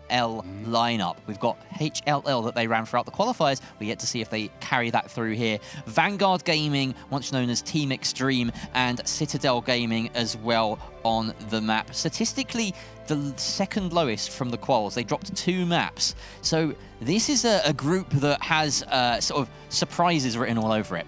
lineup. We've got HLL that they ran throughout the qualifiers. We get to see if they carry that through here. Vanguard Gaming, once known as Team Extreme, and Citadel Gaming as well on the map. Statistically, the second lowest from the quals. They dropped 2 maps. So this is a group that has sort of surprises written all over it.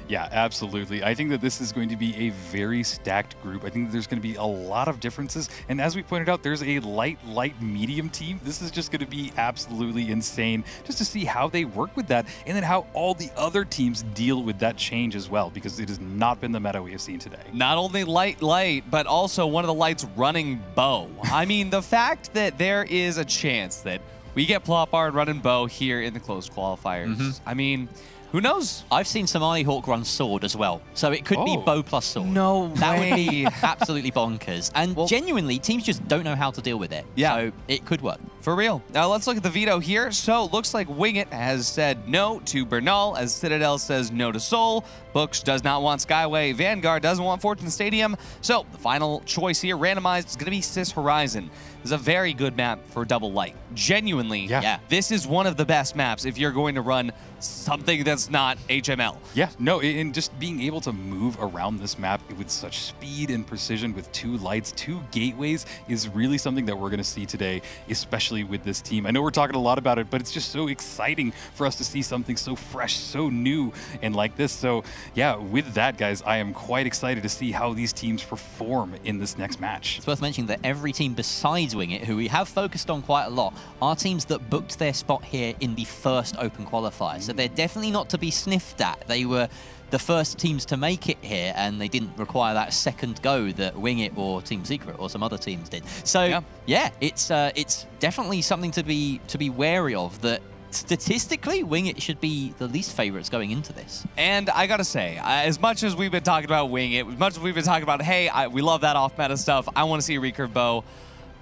Yeah, absolutely. I think that this is going to be a very stacked group. I think that there's going to be a lot of differences. And as we pointed out, there's a light, medium team. This is just going to be absolutely insane just to see how they work with that and then how all the other teams deal with that change as well, because it has not been the meta we have seen today. Not only light, but also one of the lights running bow. I mean, the fact that there is a chance that we get Plopard running bow here in the closed qualifiers. I mean, who knows? I've seen Somali Hawk run sword as well, so it could be bow plus sword. No That way. would be absolutely bonkers. And genuinely, teams just don't know how to deal with it. Yeah. So it could work. For real. Now let's look at the veto here. So it looks like Wing It has said no to Bernal, as Citadel says no to Seoul. Books does not want Skyway. Vanguard doesn't want Fortune Stadium. So the final choice here, randomized, is going to be Cis Horizon. This is a very good map for double light. Genuinely, this is one of the best maps if you're going to run something that's not HML. Yeah, no, and just being able to move around this map with such speed and precision with 2 lights, 2 gateways is really something that we're going to see today, especially with this team. I know we're talking a lot about it, but it's just so exciting for us to see something so fresh, so new, and like this. So yeah, with that, guys, I am quite excited to see how these teams perform in this next match. It's worth mentioning that every team besides Wing It, who we have focused on quite a lot, are teams that booked their spot here in the first open qualifier. So they're definitely not to be sniffed at. They were the first teams to make it here, and they didn't require that second go that Wing It or Team Secret or some other teams did. So yeah, it's definitely something to be wary of, that statistically, Wing It should be the least favorites going into this. And I gotta say, as much as we've been talking about Wing It, as much as we've been talking about, hey, we love that off-meta stuff, I want to see a recurve bow,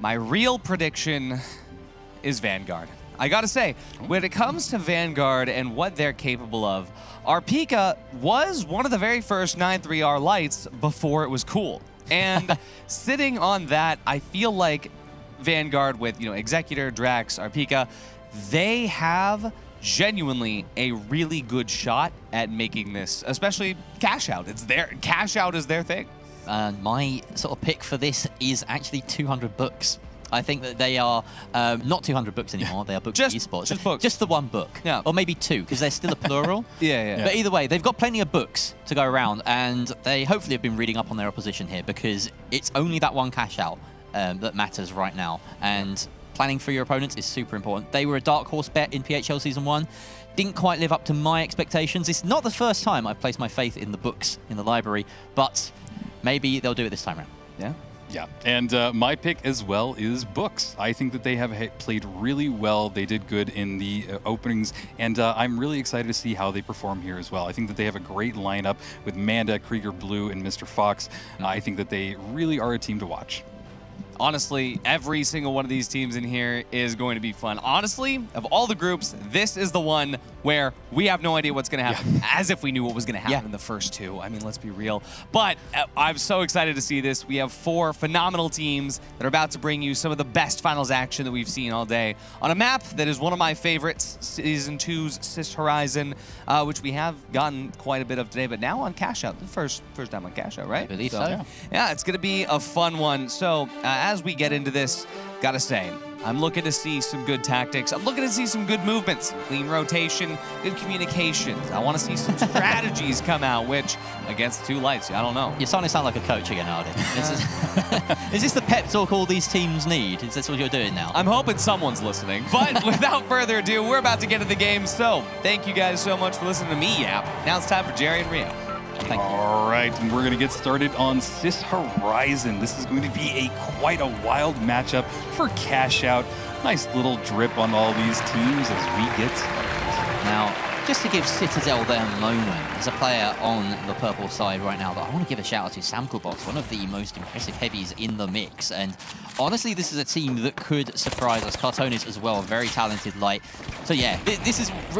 my real prediction is Vanguard. I gotta say, when it comes to Vanguard and what they're capable of, Arpika was one of the very first 9-3R lights before it was cool. And sitting on that, I feel like Vanguard with, Executor, Drax, Arpika, they have genuinely a really good shot at making this, especially cash out. Cash out is their thing. My sort of pick for this is actually 200 books. I think that they are not 200 books anymore. They are Books Esports. Just books. Just the one book. Yeah. Or maybe 2, because they're still a plural. Yeah. But either way, they've got plenty of books to go around, and they hopefully have been reading up on their opposition here, because it's only that one cash out that matters right now. And planning for your opponents is super important. They were a dark horse bet in PHL Season 1. Didn't quite live up to my expectations. It's not the first time I've placed my faith in the books in the library, but maybe they'll do it this time around. Yeah. Yeah, and my pick as well is Books. I think that they have played really well. They did good in the openings, and I'm really excited to see how they perform here as well. I think that they have a great lineup with Manda, Krieger Blue, and Mr. Fox. I think that they really are a team to watch. Honestly, every single one of these teams in here is going to be fun. Honestly, of all the groups, this is the one where we have no idea what's going to happen, as if we knew what was going to happen in the first 2. I mean, let's be real. But I'm so excited to see this. We have 4 phenomenal teams that are about to bring you some of the best finals action that we've seen all day on a map that is one of my favorites, Season 2's Cis Horizon, which we have gotten quite a bit of today, but now on Cash Out. The first time on Cash Out, right? I believe so. Yeah, it's going to be a fun one. So, as we get into this, gotta say, I'm looking to see some good tactics. I'm looking to see some good movements, clean rotation, good communications. I want to see some strategies come out, which, against two lights, I don't know. You're starting to sound like a coach again, Arden. Is this the pep talk all these teams need? Is this what you're doing now? I'm hoping someone's listening. But without further ado, we're about to get into the game. So thank you guys so much for listening to me yap. Now it's time for Jerry and Rio. Thank you. All right, and we're going to get started on Sis Horizon. This is going to be quite a wild matchup for Cash Out. Nice little drip on all these teams as we get started. Now, just to give Citadel their moment, there's a player on the purple side right now that I want to give a shout out to, Samkelbox, one of the most impressive heavies in the mix. And honestly, this is a team that could surprise us. Cartonis as well, very talented light. So yeah,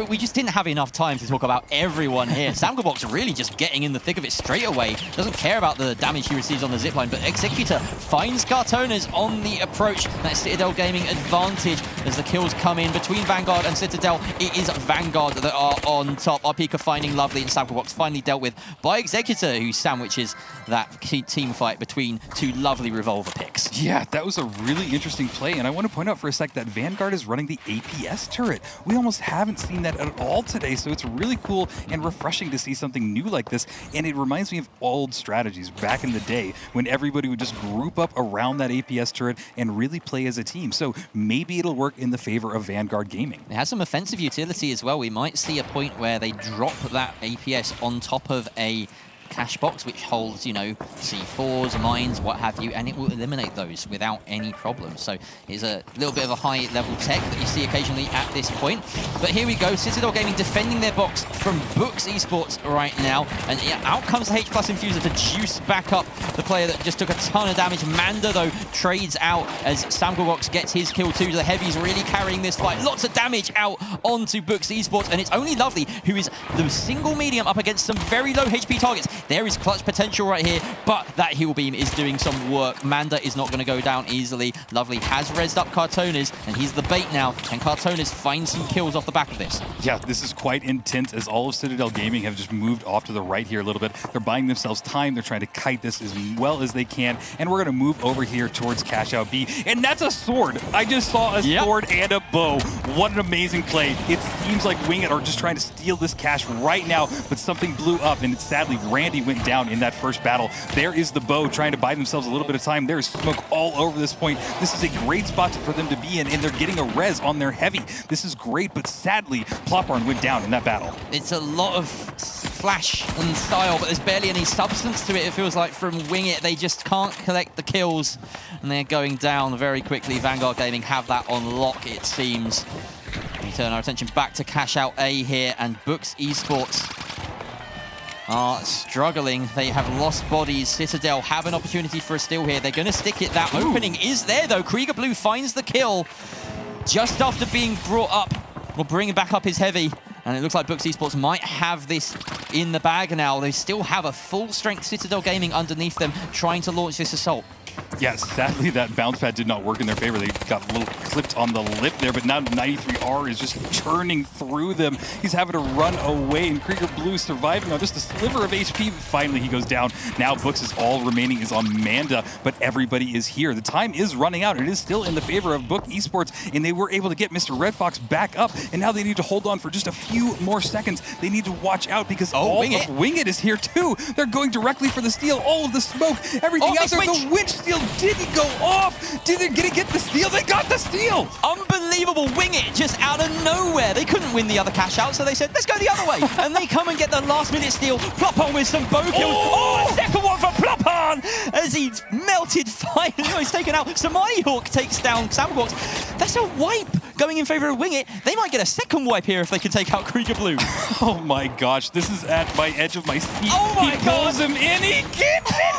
we just didn't have enough time to talk about everyone here. Samkelbox really just getting in the thick of it straight away. Doesn't care about the damage he receives on the zipline, but Executor finds Cartonis on the approach. That Citadel Gaming advantage as the kills come in between Vanguard and Citadel. It is Vanguard that are on top. Our Pika finding Lovely, and Samkelbox finally dealt with by Executor, who sandwiches that team fight between two lovely revolver picks. Yeah, that was a really interesting play, and I want to point out for a sec that Vanguard is running the APS turret. We almost haven't seen that at all today, so it's really cool and refreshing to see something new like this, and it reminds me of old strategies back in the day when everybody would just group up around that APS turret and really play as a team. So maybe it'll work in the favor of Vanguard Gaming. It has some offensive utility as well. We might see a point where they drop that APS on top of a cash box which holds, you know, C4s, mines, what have you, and it will eliminate those without any problem. So it's a little bit of a high level tech that you see occasionally at this point. But here we go, Citadel Gaming defending their box from Books Esports right now, and yeah, out comes the H+ Infuser to juice back up the player that just took a ton of damage. Manda though trades out as Samkelbox gets his kill too. The Heavy's really carrying this fight. Lots of damage out onto Books Esports, and it's only Lovely who is the single medium up against some very low HP targets. There is clutch potential right here, but that heal beam is doing some work. Manda is not going to go down easily. Lovely has rezzed up Cartonis, and he's the bait now. Can Cartonis find some kills off the back of this? Yeah, this is quite intense as all of Citadel Gaming have just moved off to the right here a little bit. They're buying themselves time. They're trying to kite this as well as they can, and we're going to move over here towards Cash Out B, and that's a sword. I just saw a sword and a bow. What an amazing play. It seems like Wing It are just trying to steal this cash right now, but something blew up, and sadly Randy went down in that first battle. There is the bow trying to buy themselves a little bit of time. There is smoke all over this point. This is a great spot for them to be in, and they're getting a res on their Heavy. This is great, but sadly, Plopbarn went down in that battle. It's a lot of flash and style, but there's barely any substance to it. It feels like from Wing It, they just can't collect the kills, and they're going down very quickly. Vanguard Gaming have that on lock, it seems. We turn our attention back to Cash Out A here, and Books Esports are struggling. They have lost bodies. Citadel have an opportunity for a steal here. They're going to stick it. That opening is there, though. Krieger Blue finds the kill just after being brought up, or bringing back up his Heavy. And it looks like Books Esports might have this in the bag now. They still have a full-strength Citadel Gaming underneath them, trying to launch this assault. Yeah, sadly that bounce pad did not work in their favor. They got a little clipped on the lip there, but now 93R is just churning through them. He's having to run away, and Krieger Blue surviving on just a sliver of HP. Finally, he goes down. Now Books is all remaining is on Manda, but everybody is here. The time is running out. It is still in the favor of Book Esports, and they were able to get Mr. Red Fox back up, and now they need to hold on for just a few more seconds. They need to watch out because all of Wing It is here too. They're going directly for the steal. All of the smoke, everything out there. The winch steal didn't go off. Did they get the steal? They got the steal. Unbelievable. Wing It just out of nowhere. They couldn't win the other cash out, so they said, let's go the other way. And they come and get the last minute steal. Plopbarn with some bow kills. Oh, a second one for Plopbarn as he's melted finally. He's taken out. Samadhi Hawk takes down Samkelbox. That's a wipe going in favor of Wing It. They might get a second wipe here if they can take out Krieger Blue. Oh my gosh, this is at my edge of my seat. Oh my He pulls him in, he gets it!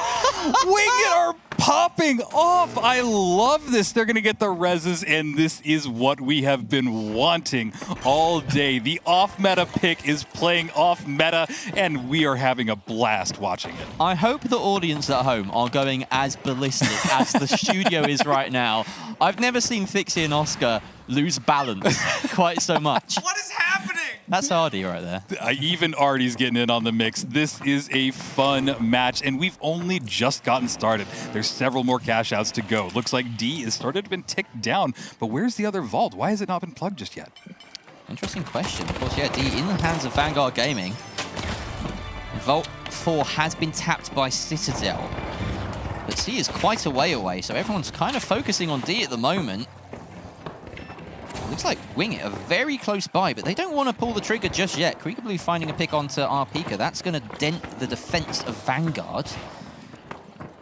Wing It are popping off. I love this. They're going to get the reses, and this is what we have been wanting all day. The off-meta pick is playing off-meta, and we are having a blast watching it. I hope the audience at home are going as ballistic as the studio is right now. I've never seen Fixie and Oscar lose balance quite so much. What is happening? That's Hardy right there. Even Artie's getting in on the mix. This is a fun match, and we've only just gotten started. There's several more cash outs to go. Looks like D has started to been ticked down, but where's the other vault? Why has it not been plugged just yet? Interesting question. Of course, yeah, D in the hands of Vanguard Gaming. Vault 4 has been tapped by Citadel. But C is quite a way away, so everyone's kind of focusing on D at the moment. Looks like Wing It are very close by, but they don't want to pull the trigger just yet. Krieger Blue finding a pick onto Arpika. That's going to dent the defense of Vanguard.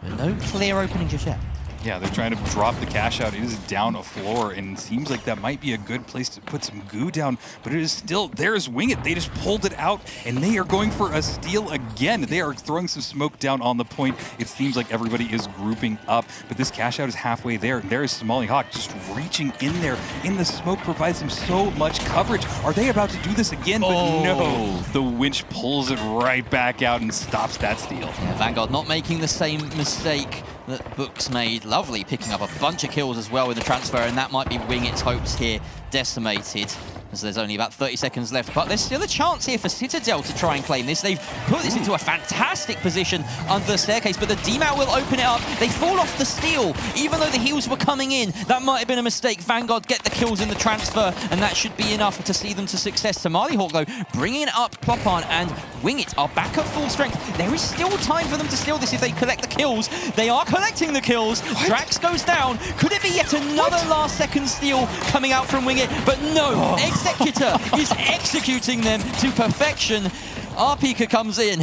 But no clear opening just yet. Yeah, they're trying to drop the cash out. It is down a floor, and it seems like that might be a good place to put some goo down, but it is still, there's Wing It. They just pulled it out, and they are going for a steal again. They are throwing some smoke down on the point. It seems like everybody is grouping up, but this cash out is halfway there. There is Somali Hawk just reaching in there, in the smoke, provides them so much coverage. Are they about to do this again? But no, the winch pulls it right back out and stops that steal. Yeah, Vanguard not making the same mistake that Books made. Lovely, picking up a bunch of kills as well with the transfer, and that might be Wing It's hopes here decimated, as there's only about 30 seconds left. But there's still a chance here for Citadel to try and claim this. They've put this into a fantastic position under the staircase, but the DMAT will open it up. They fall off the steal, even though the heals were coming in. That might have been a mistake. Vanguard get the kills in the transfer, and that should be enough to see them to success. Somali Hawk, though, bringing up Plopon and Wing It are back at full strength. There is still time for them to steal this if they collect the kills. They are collecting the kills. Drax goes down. Could it be yet another last-second steal coming out from Wing It? But no, Executor is executing them to perfection. Arpika comes in.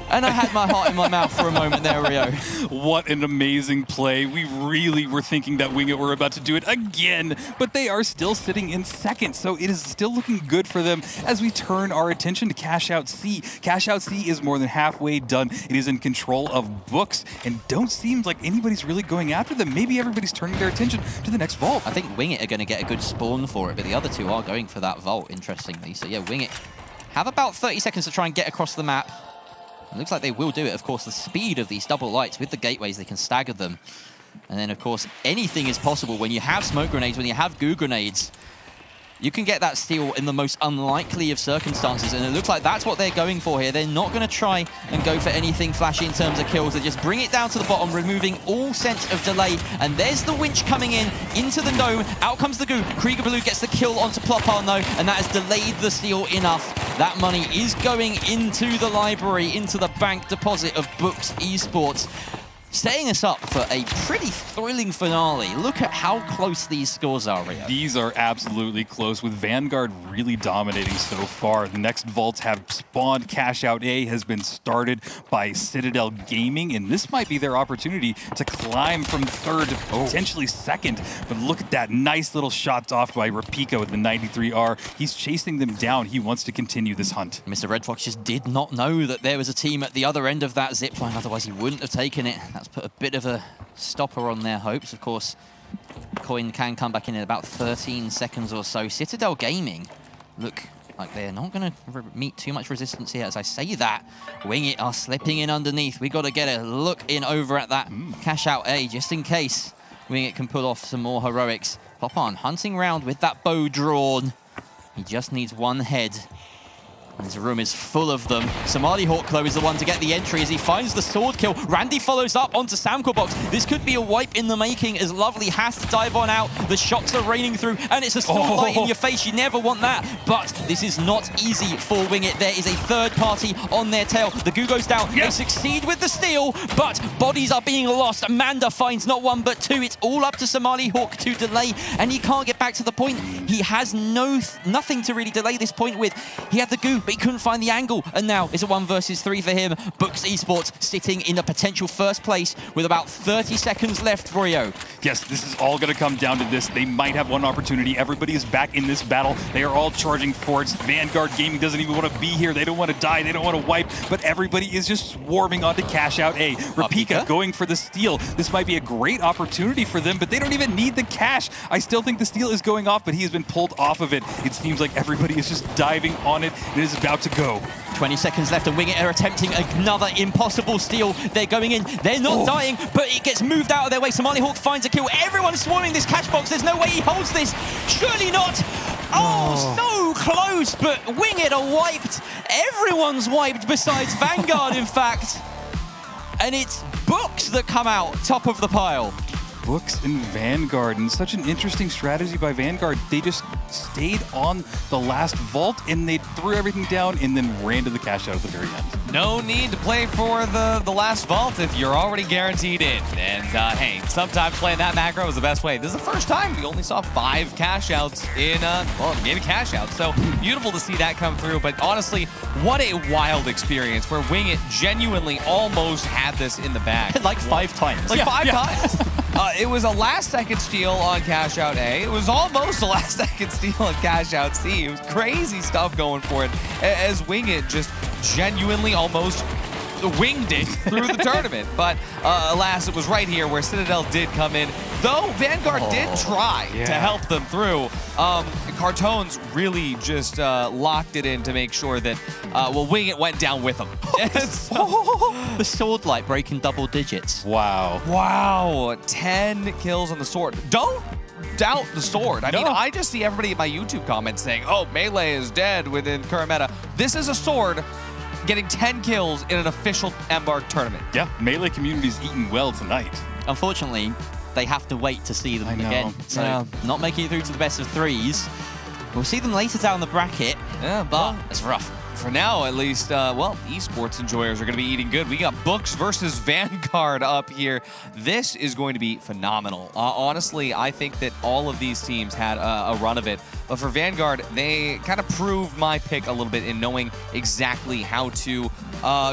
And I had my heart in my mouth for a moment there, Rio. What an amazing play. We really were thinking that Wing It were about to do it again, but they are still sitting in second, so it is still looking good for them as we turn our attention to Cash Out C. Cash Out C is more than halfway done. It is in control of Books, and don't seem like anybody's really going after them. Maybe everybody's turning their attention to the next vault. I think Wing It are going to get a good spawn for it, but the other two are going for that vault, interestingly. So yeah, Wing It have about 30 seconds to try and get across the map. It looks like they will do it. Of course, the speed of these double lights with the gateways, they can stagger them. And then, of course, anything is possible when you have smoke grenades, when you have goo grenades. You can get that steal in the most unlikely of circumstances, and it looks like that's what they're going for here. They're not going to try and go for anything flashy in terms of kills. They just bring it down to the bottom, removing all sense of delay. And there's the winch coming in into the dome. Out comes the goo. Krieger Blue gets the kill onto Plopon, though, and that has delayed the steal enough. That money is going into the library, into the bank deposit of Books Esports, setting us up for a pretty thrilling finale. Look at how close these scores are, Rio. These are absolutely close, with Vanguard really dominating so far. The next vaults have spawned. Cash Out A has been started by Citadel Gaming, and this might be their opportunity to climb from third to potentially second. But look at that nice little shot off by Rapika with the 93R. He's chasing them down. He wants to continue this hunt. Mr. Red Fox just did not know that there was a team at the other end of that zip line, otherwise he wouldn't have taken it. That's put a bit of a stopper on their hopes. Of course, coin can come back in about 13 seconds or so. Citadel Gaming look like they're not going to meet too much resistance here. As I say that, Wing It are slipping in underneath. We got to get a look in over at that Cash Out A, just in case Wing It can pull off some more heroics. Plopon hunting round with that bow drawn. He just needs one head. This room is full of them. Somali Hawk, though, is the one to get the entry as he finds the sword kill. Randy follows up onto Samco Box. This could be a wipe in the making as Lovely has to dive on out. The shots are raining through, and it's a spotlight in your face. You never want that. But this is not easy for Wing It. There is a third party on their tail. The goo goes down. They succeed with the steal, but bodies are being lost. Amanda finds not one, but two. It's all up to Somali Hawk to delay, and he can't get back to the point. He has nothing to really delay this point with. He had the goo, but he couldn't find the angle, and now it's a 1 versus 3 for him. Books Esports sitting in the potential first place with about 30 seconds left for Rio. Yes, this is all going to come down to this. They might have one opportunity. Everybody is back in this battle. They are all charging forwards. Vanguard Gaming doesn't even want to be here. They don't want to die. They don't want to wipe, but everybody is just swarming onto Cash Out A. Rapika going for the steal. This might be a great opportunity for them, but they don't even need the cash. I still think the steal is going off, but he has been pulled off of it. It seems like everybody is just diving on it. It is about to go. 20 seconds left, and Wing It are attempting another impossible steal. They're going in. They're not dying, but it gets moved out of their way. Somali Hawk finds a kill. Everyone's swarming this cash box. There's no way he holds this. Surely not. Oh, so close, but Winged are wiped. Everyone's wiped besides Vanguard, in fact. And it's Books that come out top of the pile. Books and Vanguard, and such an interesting strategy by Vanguard. They just stayed on the last vault and they threw everything down and then ran to the cash out at the very end. No need to play for the last vault if you're already guaranteed in. And hey, sometimes playing that macro is the best way. This is the first time we only saw 5 cash outs in a cash out. So beautiful to see that come through. But honestly, what a wild experience where Winged genuinely almost had this in the bag. Like 5 times. Like 5 times. It was a last-second steal on cash out A. It was almost a last-second steal on cash out C. It was crazy stuff going for it as Winged just genuinely almost winged it through the tournament. But alas, it was right here where Citadel did come in. Though Vanguard did try to help them through, Cartones really just locked it in to make sure that, Winged went down with them. The sword light breaking double digits. Wow. Wow, 10 kills on the sword. Don't doubt the sword. I mean, I just see everybody in my YouTube comments saying, oh, Melee is dead within current meta. This is a sword getting 10 kills in an official Embark tournament. Yeah, Melee community's eating well tonight. Unfortunately, they have to wait to see them again. So not making it through to the best of 3s. We'll see them later down the bracket, but it's rough. For now, at least, esports enjoyers are going to be eating good. We got Books versus Vanguard up here. This is going to be phenomenal. Honestly, I think that all of these teams had a run of it. But for Vanguard, they kind of proved my pick a little bit in knowing exactly how to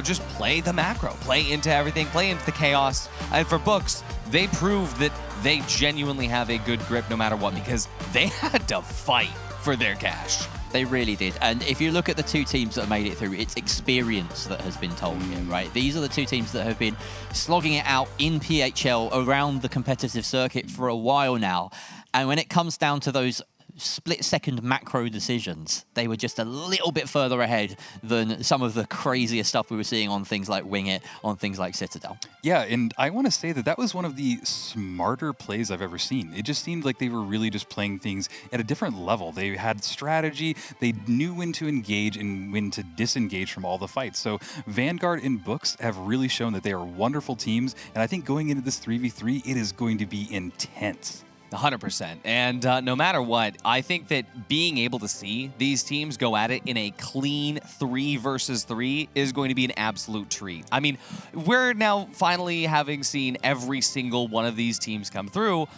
just play the macro, play into everything, play into the chaos. And for Books, they proved that they genuinely have a good grip no matter what because they had to fight for their cash. They really did. And if you look at the 2 teams that have made it through, it's experience that has been told here, right? These are the 2 teams that have been slogging it out in PHL around the competitive circuit for a while now. And when it comes down to those split-second macro decisions, they were just a little bit further ahead than some of the craziest stuff we were seeing on things like Winged, on things like Citadel. Yeah, and I want to say that was one of the smarter plays I've ever seen. It just seemed like they were really just playing things at a different level. They had strategy, they knew when to engage and when to disengage from all the fights. So Vanguard and Books have really shown that they are wonderful teams, and I think going into this 3v3, it is going to be intense. 100%. And no matter what, I think that being able to see these teams go at it in a clean 3 versus 3 is going to be an absolute treat. I mean, we're now finally having seen every single one of these teams come through.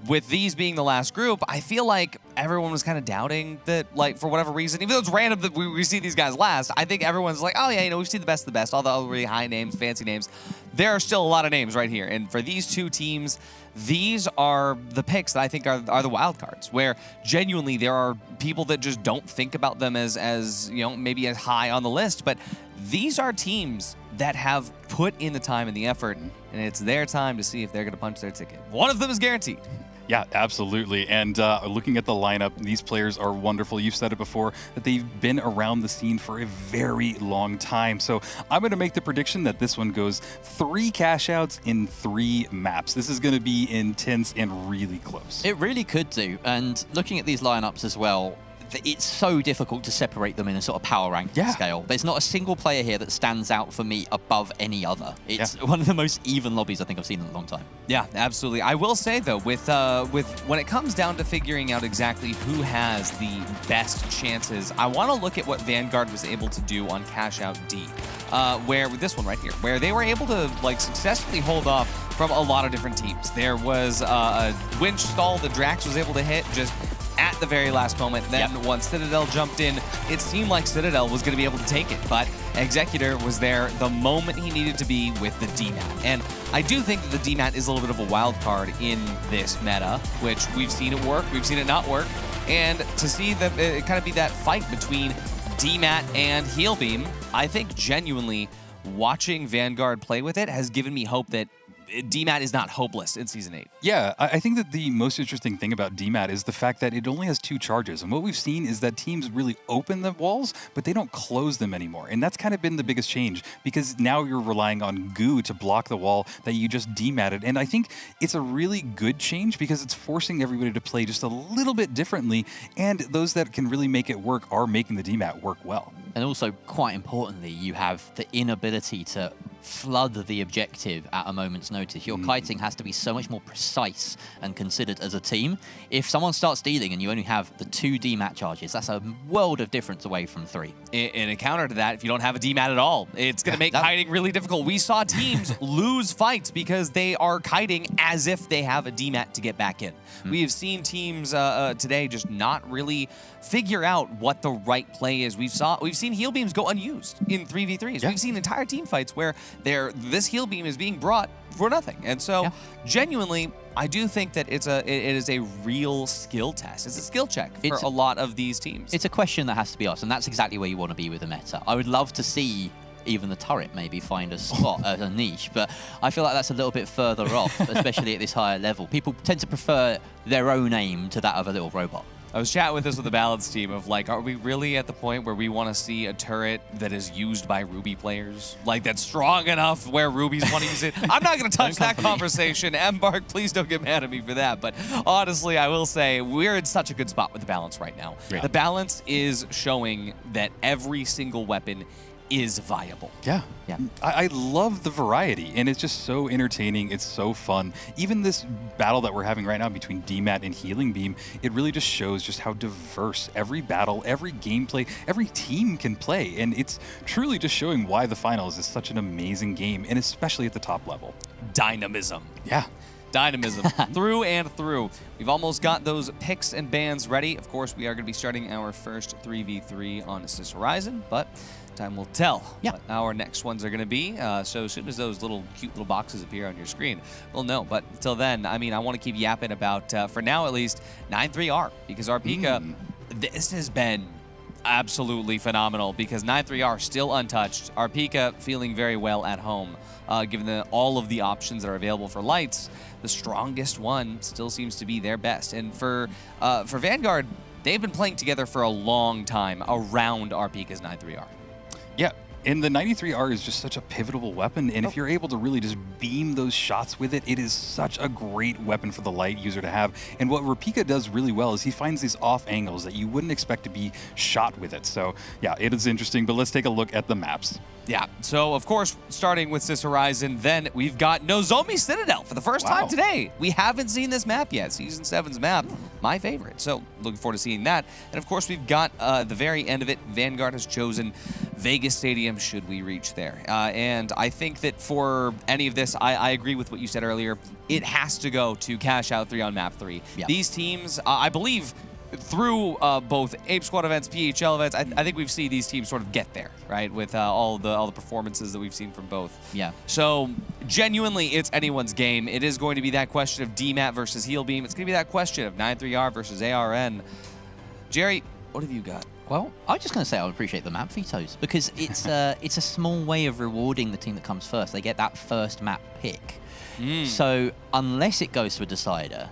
With these being the last group, I feel like everyone was kind of doubting that, like, for whatever reason, even though it's random that we see these guys last, I think everyone's like, oh yeah, you know, we've seen the best of the best, all the really high names, fancy names. There are still a lot of names right here. And for these 2 teams, these are the picks that I think are the wild cards, where genuinely there are people that just don't think about them as you know, maybe as high on the list, but these are teams that have put in the time and the effort, and it's their time to see if they're going to punch their ticket. One of them is guaranteed. Yeah, absolutely. And looking at the lineup, these players are wonderful. You've said it before, that they've been around the scene for a very long time. So I'm going to make the prediction that this one goes 3 cash outs in 3 maps. This is going to be intense and really close. It really could do. And looking at these lineups as well, it's so difficult to separate them in a sort of power ranking scale. There's not a single player here that stands out for me above any other. It's one of the most even lobbies I think I've seen in a long time. Yeah, absolutely. I will say though, with when it comes down to figuring out exactly who has the best chances, I want to look at what Vanguard was able to do on Cash Out D, where with this one right here, where they were able to like successfully hold off from a lot of different teams. There was a winch stall that Drax was able to hit just at the very last moment. Then once Citadel jumped in, it seemed like Citadel was going to be able to take it, but Executor was there the moment he needed to be with the DMAT. And I do think that the DMAT is a little bit of a wild card in this meta, which we've seen it work, we've seen it not work, and to see that it kind of be that fight between DMAT and Heal Beam, I think genuinely watching Vanguard play with it has given me hope that DMAT is not hopeless in Season 8. Yeah, I think that the most interesting thing about DMAT is the fact that it only has 2 charges. And what we've seen is that teams really open the walls, but they don't close them anymore. And that's kind of been the biggest change, because now you're relying on goo to block the wall that you just DMATted. And I think it's a really good change because it's forcing everybody to play just a little bit differently. And those that can really make it work are making the DMAT work well. And also, quite importantly, you have the inability to flood the objective at a moment's notice. Your kiting has to be so much more precise and considered as a team. If someone starts dealing and you only have the 2 DMAT charges, that's a world of difference away from 3. In a counter to that, if you don't have a DMAT at all, it's going to make kiting really difficult. We saw teams lose fights because they are kiting as if they have a DMAT to get back in. We have seen teams today just not really figure out what the right play is. We've seen heal beams go unused in 3v3s. We've seen entire team fights where this heal beam is being brought for nothing. And so genuinely, I do think that it is a real skill test. It's a skill check for a lot of these teams. It's a question that has to be asked, and that's exactly where you want to be with the meta. I would love to see even the turret maybe find a spot, a niche, but I feel like that's a little bit further off, especially at this higher level. People tend to prefer their own aim to that of a little robot. I was chatting with this with the balance team of like, are we really at the point where we want to see a turret that is used by Ruby players? Like, that's strong enough where Rubies want to use it? I'm not going to touch that conversation. Embark, please don't get mad at me for that. But honestly, I will say we're in such a good spot with the balance right now. Yeah. The balance is showing that every single weapon is viable. Yeah. I love the variety, and it's just so entertaining. It's so fun. Even this battle that we're having right now between DMAT and Healing Beam, it really just shows just how diverse every battle, every gameplay, every team can play. And it's truly just showing why the finals is such an amazing game, and especially at the top level. Dynamism. Yeah. Dynamism through and through. We've almost got those picks and bans ready. Of course, we are going to be starting our first 3v3 on Assist Horizon, but time will tell what our next ones are going to be. So as soon as those cute little boxes appear on your screen, we'll know. But until then, I mean, I want to keep yapping about, for now at least, 9-3R, because our Pika, this has been absolutely phenomenal, because 9-3R still untouched. Our Pika feeling very well at home, given all of the options that are available for lights. The strongest one still seems to be their best. And for Vanguard, they've been playing together for a long time around our Pika's 9-3R. Yeah, and the 93R is just such a pivotal weapon, and if you're able to really just beam those shots with it, it is such a great weapon for the light user to have. And what Rapika does really well is he finds these off angles that you wouldn't expect to be shot with it. So yeah, it is interesting, but let's take a look at the maps. Yeah, so of course, starting with Sis Horizon, then we've got Nozomi Citadel for the first time today. We haven't seen this map yet, Season 7's map, my favorite. So looking forward to seeing that. And of course, we've got the very end of it, Vanguard has chosen Vegas Stadium, should we reach there. And I think that for any of this, I agree with what you said earlier. It has to go to Cash Out 3 on map 3. Yep. These teams, I believe, through both Ape Squad events, PHL events, I think we've seen these teams sort of get there, right? With all the performances that we've seen from both. Yeah. So genuinely, it's anyone's game. It is going to be that question of DMAT versus Heal Beam. It's going to be that question of 9-3R versus ARN. Jerry, what have you got? Well, I was just going to say I would appreciate the map vetoes, because it's a small way of rewarding the team that comes first. They get that first map pick. So unless it goes to a decider,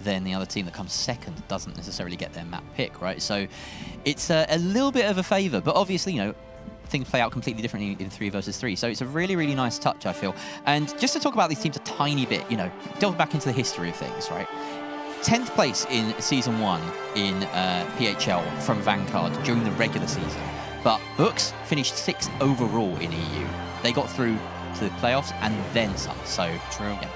then the other team that comes second doesn't necessarily get their map pick, right? So it's a little bit of a favor, but obviously, you know, things play out completely differently in 3 versus 3. So it's a really, really nice touch, I feel. And just to talk about these teams a tiny bit, you know, delve back into the history of things, right? 10th place in Season 1 in PHL from Vanguard during the regular season. But Books finished 6th overall in EU. They got through to the playoffs and then some. So true. Yeah.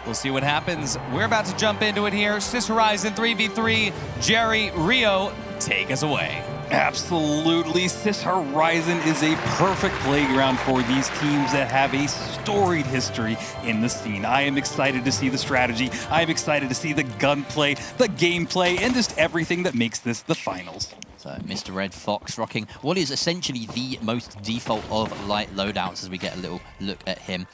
We'll see what happens. We're about to jump into it here. Sis Horizon 3v3. Jerry, Rio, take us away. Absolutely. Sis Horizon is a perfect playground for these teams that have a storied history in the scene. I am excited to see the strategy. I am excited to see the gunplay, the gameplay, and just everything that makes this the finals. So Mr. Red Fox rocking what is essentially the most default of light loadouts as we get a little look at him.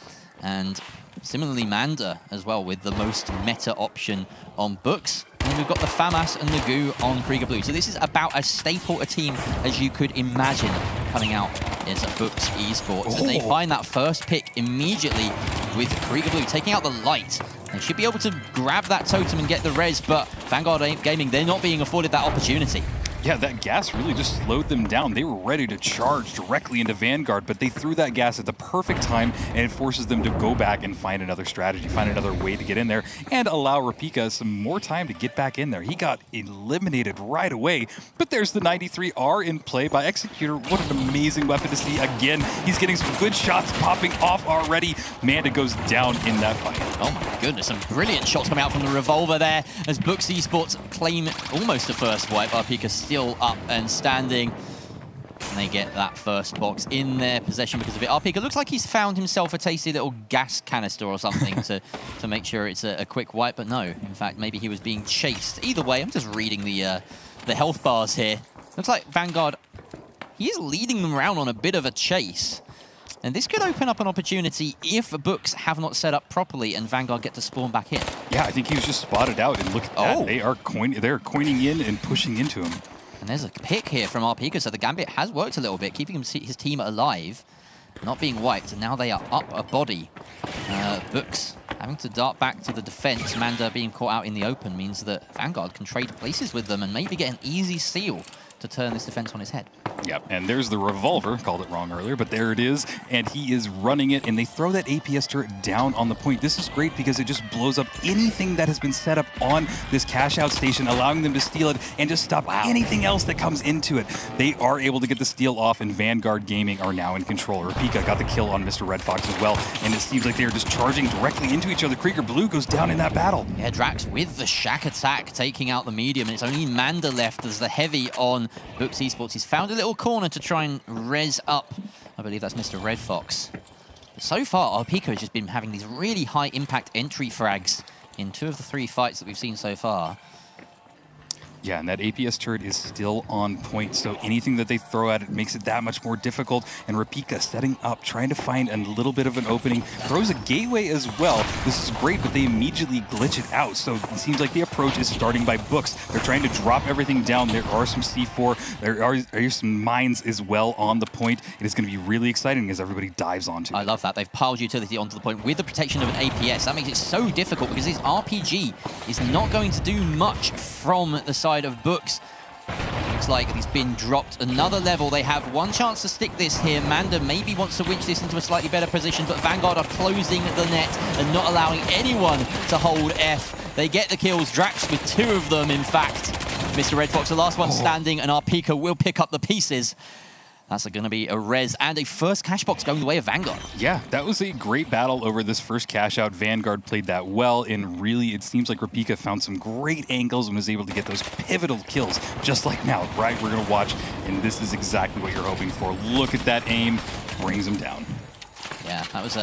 And similarly, Manda as well with the most meta option on Books. And then we've got the FAMAS and the Goo on Krieger Blue. So this is about as staple a team as you could imagine coming out is Books Esports. And they find that first pick immediately with Krieger Blue taking out the light. They should be able to grab that totem and get the res, but Vanguard Gaming, they're not being afforded that opportunity. Yeah, that gas really just slowed them down. They were ready to charge directly into Vanguard, but they threw that gas at the perfect time, and it forces them to go back and find another strategy, find another way to get in there, and allow Rapika some more time to get back in there. He got eliminated right away, but there's the 93R in play by Executor. What an amazing weapon to see again. He's getting some good shots popping off already. Manda goes down in that fight. Oh my goodness, some brilliant shots coming out from the revolver there as Books Esports claim almost a first wipe. Rapika still up and standing, and they get that first box in their possession because of it. Rapika looks like he's found himself a tasty little gas canister or something to make sure it's a quick wipe, but no, in fact, maybe he was being chased. Either way, I'm just reading the health bars here. Looks like Vanguard, he is leading them around on a bit of a chase. And this could open up an opportunity if Books have not set up properly and Vanguard get to spawn back in. Yeah, I think he was just spotted out, and look at that. They're coining in and pushing into him. And there's a pick here from Rapika, so the Gambit has worked a little bit, keeping his team alive, not being wiped, and now they are up a body. Books having to dart back to the defense. Manda being caught out in the open means that Vanguard can trade places with them and maybe get an easy steal to turn this defense on its head. Yep, and there's the revolver, called it wrong earlier, but there it is, and he is running it, and they throw that APS turret down on the point. This is great because it just blows up anything that has been set up on this cash-out station, allowing them to steal it and just stop anything else that comes into it. They are able to get the steal off, and Vanguard Gaming are now in control. Rapika got the kill on Mr. Red Fox as well, and it seems like they're just charging directly into each other. Krieger Blue goes down in that battle. Yeah, Drax with the shack attack, taking out the medium, and it's only Manda left as the heavy on Books Esports. He's found a little corner to try and res up. I believe that's Mr. Red Fox. So far, Rapika has just been having these really high impact entry frags in 2 of the 3 fights that we've seen so far. Yeah, and that APS turret is still on point, so anything that they throw at it makes it that much more difficult. And Rapika setting up, trying to find a little bit of an opening, throws a gateway as well. This is great, but they immediately glitch it out, so it seems like the approach is starting by Books. They're trying to drop everything down. There are some C4, there are some mines as well on the point. It is going to be really exciting as everybody dives onto it. I love that. They've piled utility onto the point with the protection of an APS. That makes it so difficult because his RPG is not going to do much from the side of Books. Looks like he's been dropped another level. They have one chance to stick this here. Manda maybe wants to winch this into a slightly better position, but Vanguard are closing the net and not allowing anyone to hold F. They get the kills. Drax with 2 of them, in fact. Mr. Red Fox, the last one standing, and Rapika will pick up the pieces. That's going to be a res and a first cash box going the way of Vanguard. Yeah, that was a great battle over this first cash out. Vanguard played that well, and really it seems like Rapika found some great angles and was able to get those pivotal kills, just like now, right? We're going to watch, and this is exactly what you're hoping for. Look at that aim, brings him down. Yeah, that was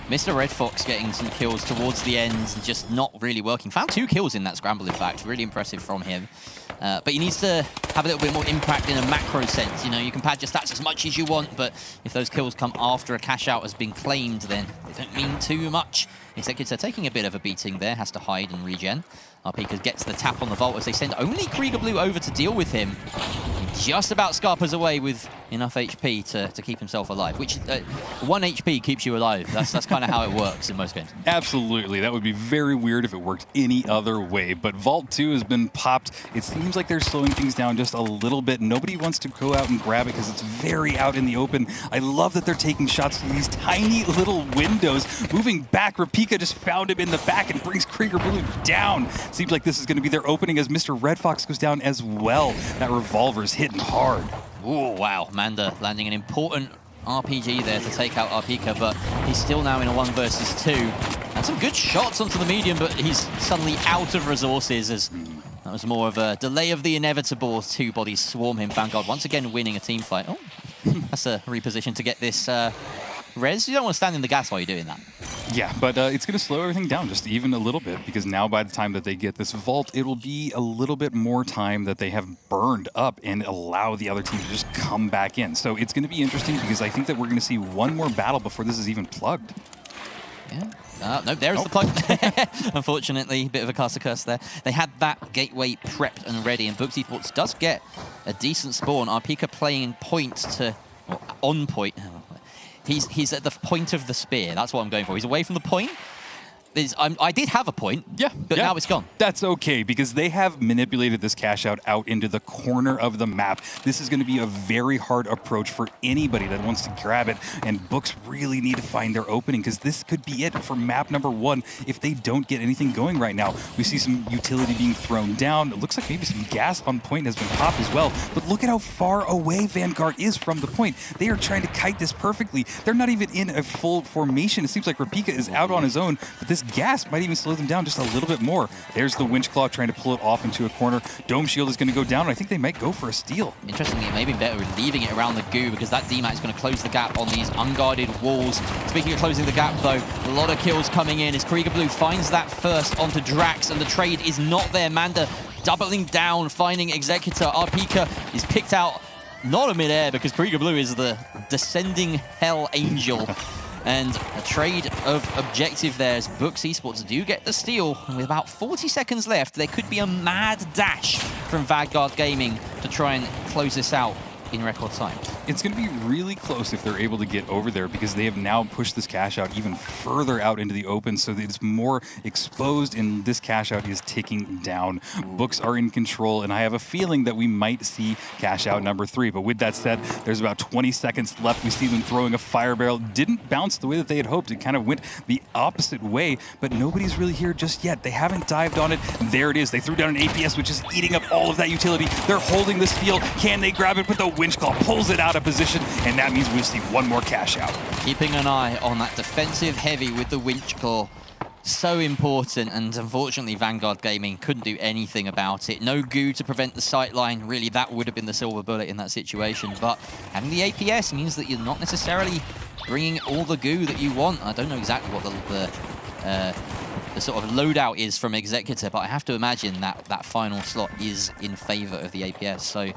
Mr. Red Fox getting some kills towards the end and just not really working. Found 2 kills in that scramble, in fact. Really impressive from him. But he needs to have a little bit more impact in a macro sense. You know, you can pad your stats as much as you want, but if those kills come after a cash out has been claimed, then they don't mean too much. Executives are taking a bit of a beating there, has to hide and regen. Rapika gets the tap on the vault as they send only Krieger Blue over to deal with him. He just about scarpers away with enough HP to keep himself alive, which 1 HP keeps you alive. That's kind of how it works in most games. Absolutely. That would be very weird if it worked any other way. But Vault 2 has been popped. It seems like they're slowing things down just a little bit. Nobody wants to go out and grab it because it's very out in the open. I love that they're taking shots through these tiny little windows. Moving back, Rapika just found him in the back and brings Krieger Blue down. Seems like this is going to be their opening as Mr. Red Fox goes down as well. That revolver's hitting hard. Oh, wow. Manda landing an important RPG there to take out Rapika, but he's still now in a 1 versus 2. And some good shots onto the medium, but he's suddenly out of resources as that was more of a delay of the inevitable as 2 bodies swarm him. Vanguard once again winning a team fight. Oh, that's a reposition to get this res. You don't want to stand in the gas while you're doing that. Yeah, but it's going to slow everything down just even a little bit because now by the time that they get this vault, it will be a little bit more time that they have burned up and allow the other team to just come back in. So it's going to be interesting because I think that we're going to see one more battle before this is even plugged. Yeah. No, there's the plug. Unfortunately, a bit of a caster curse there. They had that gateway prepped and ready, and Books Esports does get a decent spawn. Rapika playing point to... Well, on point. He's at the point of the spear. That's what I'm going for. He's away from the point. I did have a point, but now it's gone. That's okay, because they have manipulated this cash out into the corner of the map. This is going to be a very hard approach for anybody that wants to grab it, and Books really need to find their opening, because this could be it for map number 1 if they don't get anything going right now. We see some utility being thrown down. It looks like maybe some gas on point has been popped as well, but look at how far away Vanguard is from the point. They are trying to kite this perfectly. They're not even in a full formation. It seems like Rapika is out on his own, but this gas might even slow them down just a little bit more. There's the Winch Claw trying to pull it off into a corner. Dome Shield is going to go down, and I think they might go for a steal. Interestingly, it may be better leaving it around the goo, because that DMAC is going to close the gap on these unguarded walls. Speaking of closing the gap, though, a lot of kills coming in as Krieger Blue finds that first onto Drax, and the trade is not there. Manda doubling down, finding Executor. Arpika is picked out, not a mid-air, because Krieger Blue is the descending Hell Angel. And a trade of objective there as Books Esports do get the steal. And with about 40 seconds left, there could be a mad dash from Vanguard Gaming to try and close this out in record time. It's going to be really close if they're able to get over there, because they have now pushed this cash out even further out into the open, so that it's more exposed, and this cash out is ticking down. Books are in control, and I have a feeling that we might see cash out number 3. But with that said, there's about 20 seconds left. We see them throwing a fire barrel. Didn't bounce the way that they had hoped. It kind of went the opposite way, but nobody's really here just yet. They haven't dived on it. There it is. They threw down an APS, which is eating up all of that utility. They're holding the steal. Can they grab it? But the Winch Claw pulls it out of position, and that means we'll see one more cash out. Keeping an eye on that defensive heavy with the Winch Claw. So important, and unfortunately Vanguard Gaming couldn't do anything about it. No goo to prevent the sightline. Really, that would have been the silver bullet in that situation. But having the APS means that you're not necessarily bringing all the goo that you want. I don't know exactly what the sort of loadout is from Executor, but I have to imagine that that final slot is in favor of the APS. So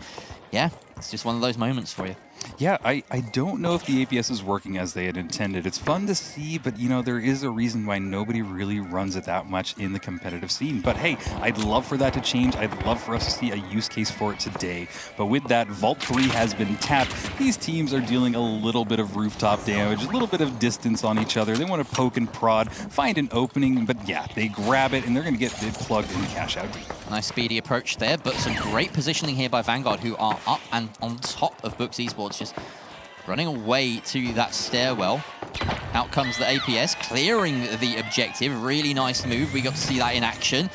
yeah, it's just one of those moments for you. Yeah, I don't know if the APS is working as they had intended. It's fun to see, but you know, there is a reason why nobody really runs it that much in the competitive scene. But hey, I'd love for that to change. I'd love for us to see a use case for it today. But with that, Vault 3 has been tapped. These teams are dealing a little bit of rooftop damage, a little bit of distance on each other. They want to poke and prod, find an opening, but yeah, they grab it, and they're going to get it plugged in the cash out deep. Nice speedy approach there, but some great positioning here by Vanguard, who are up and on top of Books Esports, just running away to that stairwell. Out comes the APS, clearing the objective. Really nice move. We got to see that in action.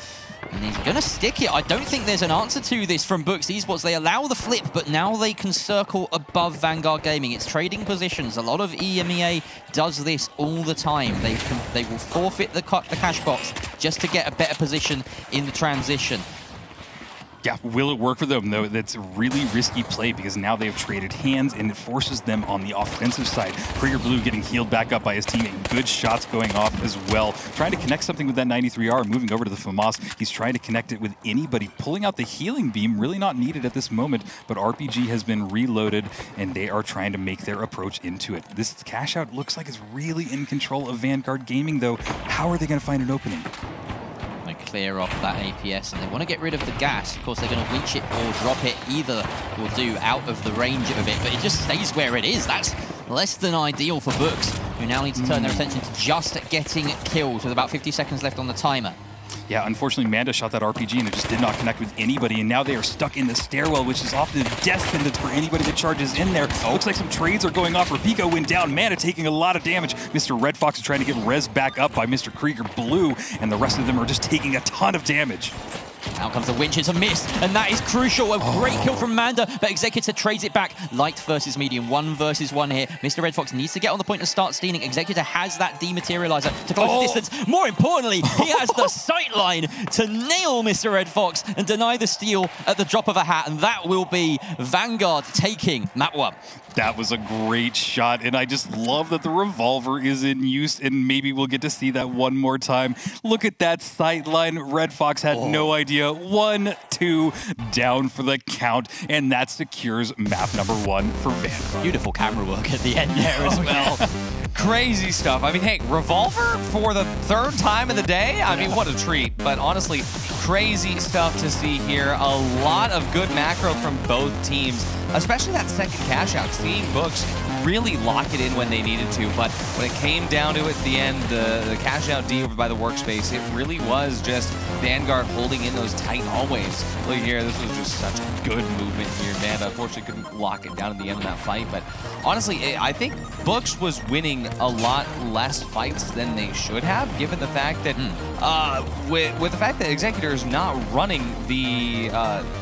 And he's going to stick it. I don't think there's an answer to this from Books Esports. They allow the flip, but now they can circle above Vanguard Gaming. It's trading positions. A lot of EMEA does this all the time. They will forfeit the cash box just to get a better position in the transition. Yeah, will it work for them, though? That's a really risky play, because now they have traded hands, and it forces them on the offensive side. Krieger Blue getting healed back up by his teammate. Good shots going off as well. Trying to connect something with that 93R, moving over to the FAMAS. He's trying to connect it with anybody. Pulling out the healing beam, really not needed at this moment, but RPG has been reloaded, and they are trying to make their approach into it. This cash out looks like it's really in control of Vanguard Gaming, though. How are they going to find an opening? Clear off that APS, and they want to get rid of the gas. Of course, they're going to winch it or drop it. Either will do out of the range of it, but it just stays where it is. That's less than ideal for Books, who now need to turn their attention to just getting kills with about 50 seconds left on the timer. Yeah, unfortunately, Manda shot that RPG, and it just did not connect with anybody, and now they are stuck in the stairwell, which is often destined for anybody that charges in there. Looks like some trades are going off. Rapika went down. Manda taking a lot of damage. Mr. Red Fox is trying to get res back up by Mr. Krieger Blue, and the rest of them are just taking a ton of damage. Out comes the winch, it's a miss, and that is crucial. A great kill from Manda, but Executor trades it back. Light versus medium, 1 versus 1 here. Mr. Red Fox needs to get on the point and start stealing. Executor has that dematerializer to close the distance. More importantly, he has the sight line to nail Mr. Red Fox and deny the steal at the drop of a hat, and that will be Vanguard taking map 1. That was a great shot, and I just love that the revolver is in use, and maybe we'll get to see that one more time. Look at that sight line. Red Fox had no idea. 1, 2 down for the count, and that secures map number 1 for Vanguard. Beautiful camera work at the end there as well. Crazy stuff. I mean, hey, Revolver for the 3rd time of the day? I mean, what a treat. But honestly, crazy stuff to see here. A lot of good macro from both teams, especially that second cash out. Seeing Books really lock it in when they needed to, but when it came down to it at the end, the cash out D over by the workspace, it really was just Vanguard holding in those tight hallways. Look here, this was just such a good movement here. Manda unfortunately couldn't lock it down at the end of that fight, but honestly, I think Books was winning a lot less fights than they should have, given the fact that with the fact that Executor is not running the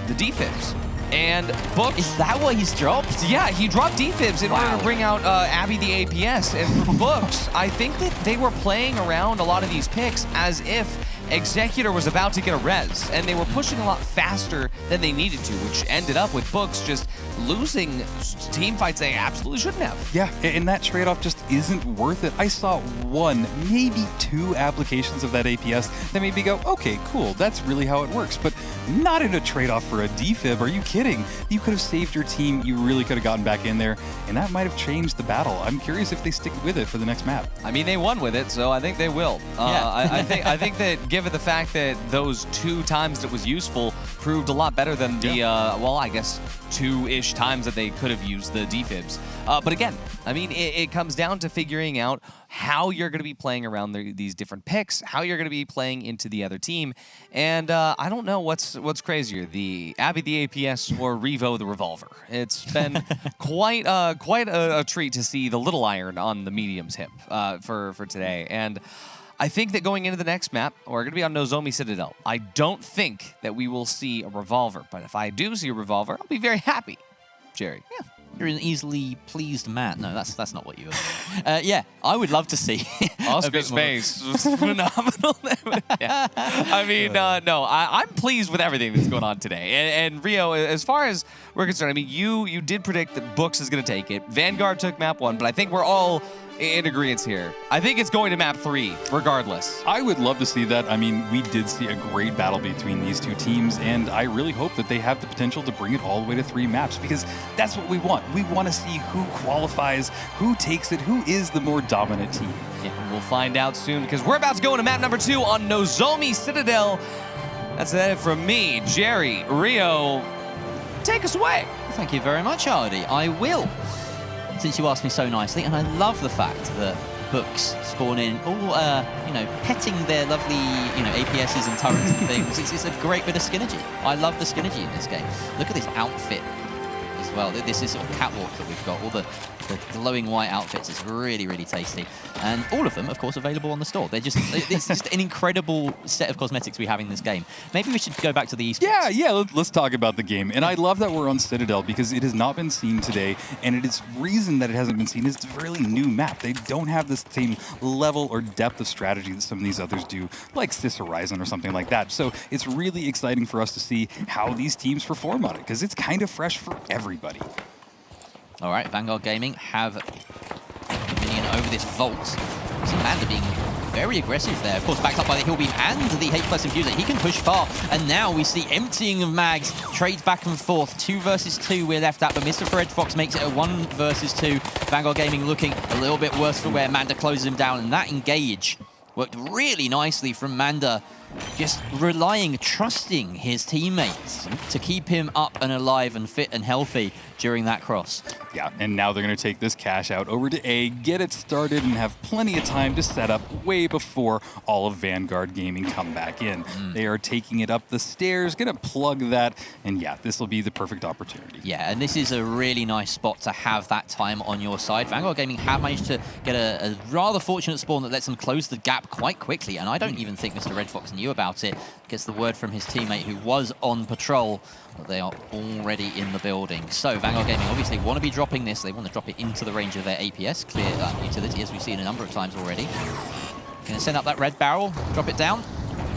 defibs. And Books... Is that what he's dropped? Yeah, he dropped defibs in order to bring out Abby the APS. And for Books, I think that they were playing around a lot of these picks as if Executor was about to get a res, and they were pushing a lot faster than they needed to, which ended up with Books just losing team fights they absolutely shouldn't have. Yeah, and that trade-off just isn't worth it. I saw 1, maybe 2 applications of that APS that made me go, okay, cool, that's really how it works, but not in a trade-off for a defib. Are you kidding? You could have saved your team. You really could have gotten back in there, and that might have changed the battle. I'm curious if they stick with it for the next map. I mean, they won with it, so I think they will. I think that given the fact that those 2 times that was useful proved a lot better than the, well, I guess 2-ish times that they could have used the defibs. But again, I mean, it comes down to figuring out how you're going to be playing around these different picks, how you're going to be playing into the other team, and I don't know what's crazier, the Abby the APS or Revo the Revolver. It's been quite a treat to see the Little Iron on the medium's hip for today, and I think that going into the next map, we're going to be on Nozomi Citadel. I don't think that we will see a Revolver, but if I do see a Revolver, I'll be very happy, Jerry. Yeah. You're an easily pleased man. No, that's not what you are. Yeah, I would love to see Oscar's face was phenomenal. Yeah. I mean, no, I'm pleased with everything that's going on today. And Rio, as far as we're concerned, I mean, you did predict that Books is going to take it. Vanguard took map 1, but I think we're all in agreement here. I think it's going to map 3, regardless. I would love to see that. I mean, we did see a great battle between these 2 teams, and I really hope that they have the potential to bring it all the way to 3 maps, because that's what we want. We want to see who qualifies, who takes it, who is the more dominant team. Yeah, we'll find out soon, because we're about to go into map number 2 on Nozomi Citadel. That's it from me, Jerry. Rio, take us away. Thank you very much, Ardy. I will, since you asked me so nicely, and I love the fact that Books spawn in all, petting their lovely, APSs and turrets and things. It's a great bit of synergy. I love the synergy in this game. Look at this outfit as well. This is sort of catwalk that we've got. All the glowing white outfits. It's really, really tasty. And all of them, of course, available on the store. It's just an incredible set of cosmetics we have in this game. Maybe we should go back to the esports. Yeah, let's talk about the game. And I love that we're on Citadel because it has not been seen today. And it is reason that it hasn't been seen is it's a really new map. They don't have the same level or depth of strategy that some of these others do, like Sis Horizon or something like that. So it's really exciting for us to see how these teams perform on it because it's kind of fresh for everybody. All right, Vanguard Gaming have minion over this Vault. So Manda being very aggressive there. Of course, backed up by the Heal Beam and the H+ Infuser. He can push far. And now we see emptying of mags. Trades back and forth. 2 versus 2 we're left at, but Mr. Red Fox makes it a 1 versus 2. Vanguard Gaming looking a little bit worse for wear. Manda closes him down, and that engage worked really nicely from Manda. Just relying, trusting his teammates to keep him up and alive and fit and healthy during that cross. Yeah, and now they're going to take this cash out over to A, get it started, and have plenty of time to set up way before all of Vanguard Gaming come back in. They are taking it up the stairs, going to plug that, and yeah, this will be the perfect opportunity. Yeah, and this is a really nice spot to have that time on your side. Vanguard Gaming have managed to get a rather fortunate spawn that lets them close the gap quite quickly, and I don't even think Mr. Red Fox knew about it. Gets the word from his teammate who was on patrol that they are already in the building. So Vanguard Gaming obviously want to be dropping this. They want to drop it into the range of their APS, clear that utility as we've seen a number of times already. Going to send up that red barrel, drop it down.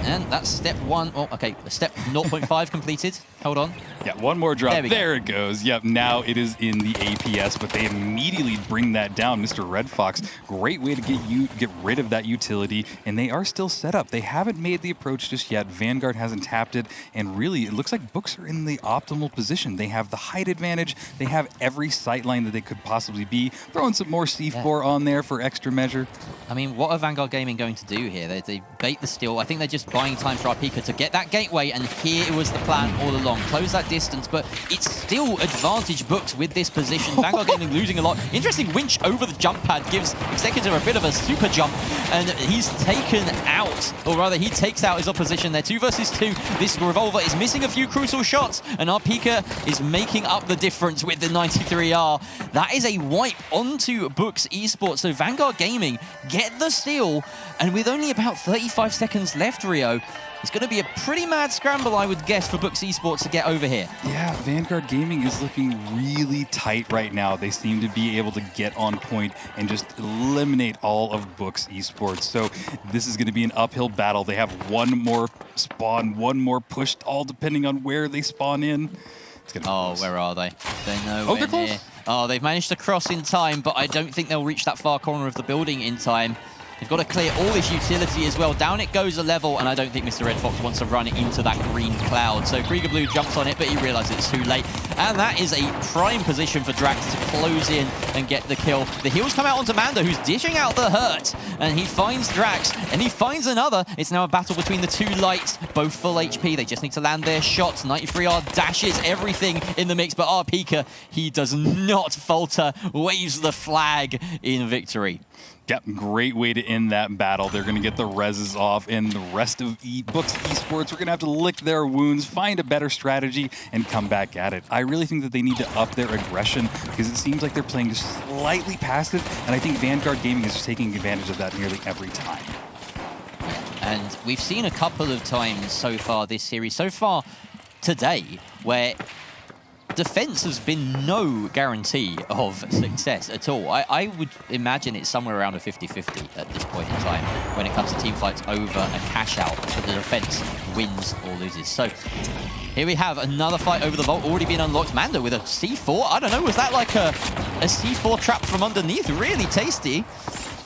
And that's step 1. Oh, okay, step 0.5 completed. Hold on. Yeah, one more drop. There we There it goes. Yep, now it is in the APS, but they immediately bring that down. Mr. Red Fox, great way to get rid of that utility, and they are still set up. They haven't made the approach just yet. Vanguard hasn't tapped it, and really, it looks like Books are in the optimal position. They have the height advantage. They have every sight line that they could possibly be. Throwing some more C4 on there for extra measure. I mean, what are Vanguard Gaming going to do here? They bait the steal. I think they're just buying time for Arpika to get that gateway, and here was the plan all along. Close that distance, but it's still advantage Books with this position. Vanguard Gaming losing a lot. Interesting winch over the jump pad gives Executive a bit of a super jump, and he's taken out, or rather he takes out his opposition there. 2 versus 2. This Revolver is missing a few crucial shots, and Arpika is making up the difference with the 93R. That is a wipe onto Books Esports. So Vanguard Gaming get the steal, and with only about 35 seconds left, Rio, it's going to be a pretty mad scramble, I would guess, for Books Esports to get over here. Yeah, Vanguard Gaming is looking really tight right now. They seem to be able to get on point and just eliminate all of Books Esports. So this is going to be an uphill battle. They have one more spawn, one more push, all depending on where they spawn in. It's gonna be close. Where are they? They're nowhere Oh, they're close. near. Oh, they've managed to cross in time, but I don't think they'll reach that far corner of the building in time. They've got to clear all this utility as well. Down it goes a level, and I don't think Mr. Red Fox wants to run it into that green cloud. So Krieger Blue jumps on it, but he realizes it's too late. And that is a prime position for Drax to close in and get the kill. The heals come out onto Mando, who's dishing out the hurt, and he finds Drax, and he finds another. It's now a battle between the two lights, both full HP. They just need to land their shots. 93R dashes everything in the mix, but Arpika, he does not falter, waves the flag in victory. Yep, great way to end that battle. They're going to get the reses off, and the rest of Books Esports, we're going to have to lick their wounds, find a better strategy, and come back at it. I really think that they need to up their aggression because it seems like they're playing just slightly passive, and I think Vanguard Gaming is taking advantage of that nearly every time. And we've seen a couple of times so far this series, so far today, where defense has been no guarantee of success at all. I would imagine it's somewhere around a 50-50 at this point in time when it comes to team fights over a cash out, but the defense wins or loses. So here we have another fight over the vault already been unlocked. Mando with a C4. I don't know, was that like a C4 trap from underneath? Really tasty.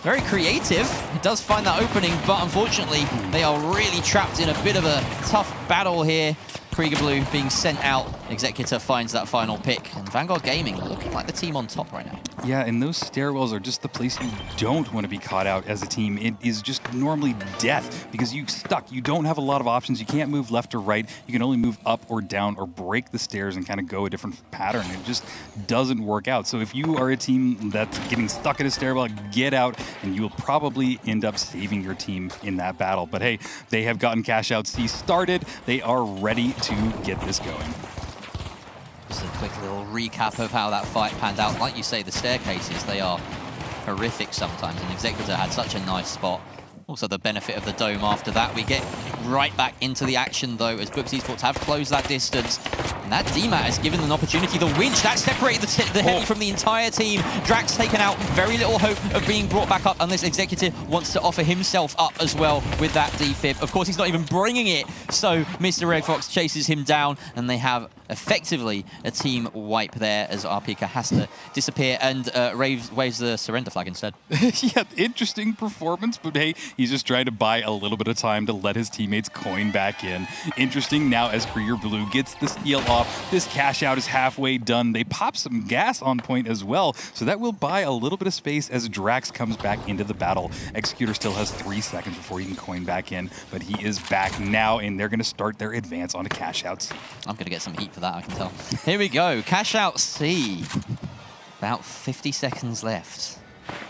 Very creative. It does find that opening, but unfortunately, they are really trapped in a bit of a tough battle here. Krieger Blue being sent out. Executor finds that final pick. And Vanguard Gaming looking like the team on top right now. Yeah, and those stairwells are just the place you don't want to be caught out as a team. It is just normally death because you're stuck. You don't have a lot of options. You can't move left or right. You can only move up or down or break the stairs and kind of go a different pattern. It just doesn't work out. So if you are a team that's getting stuck in a stairwell, get out, and you will probably end up saving your team in that battle. But hey, they have gotten Cash Out C started. They are ready to get this going. Just a quick little recap of how that fight panned out. Like you say, the staircases, they are horrific sometimes, and Executor had such a nice spot. Also the benefit of the dome after that. We get right back into the action though, as Books Esports have closed that distance. And that DMAT has given an opportunity. The winch, that separated the Heavy from the entire team. Drax taken out, very little hope of being brought back up unless Executive wants to offer himself up as well with that defib. Of course, he's not even bringing it, so Mr. Red Fox chases him down, and they have effectively a team wipe there as Arpika has to disappear and waves the surrender flag instead. Yeah, interesting performance, but hey, he's just trying to buy a little bit of time to let his teammates coin back in. Interesting now as Krieger Blue gets the steal off. This cash out is halfway done. They pop some gas on point as well, so that will buy a little bit of space as Drax comes back into the battle. Executor still has 3 seconds before he can coin back in, but he is back now, and they're going to start their advance onto cash outs. I'm going to get some heat for that, I can tell. Here we go, cash out C. About 50 seconds left.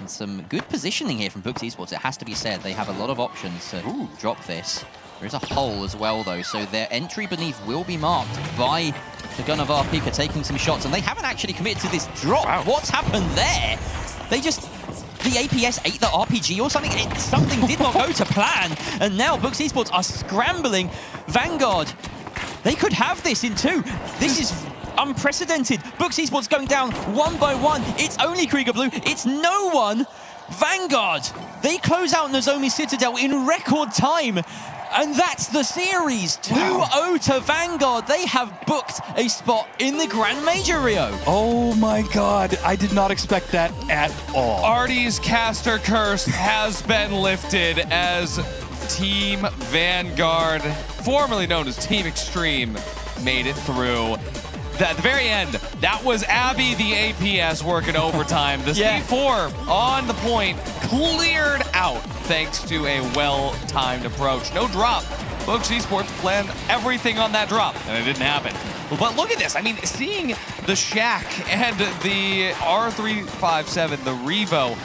And some good positioning here from Books Esports, it has to be said. They have a lot of options to drop this. There is a hole as well, though, so their entry beneath will be marked by the gun of Arpika taking some shots, and they haven't actually committed to this drop. Wow. What's happened there? They just... The APS ate the RPG or something. Something did not go to plan, and now Books Esports are scrambling. Vanguard, they could have this in 2. This is unprecedented. Books Esports going down 1 by 1. It's only Krieger Blue. It's no one. Vanguard, they close out Nozomi Citadel in record time. And that's the series. 2-0 to Vanguard. They have booked a spot in the Grand Major, Rio. Oh my god, I did not expect that at all. Artie's caster curse has been lifted as Team Vanguard, formerly known as Team Extreme, made it through. At the very end, that was Abby, the APS, working overtime. The C4 on the point, cleared out thanks to a well-timed approach. No drop. Books Esports planned everything on that drop, and it didn't happen. But look at this. I mean, seeing the Shack and the R357, the Revo,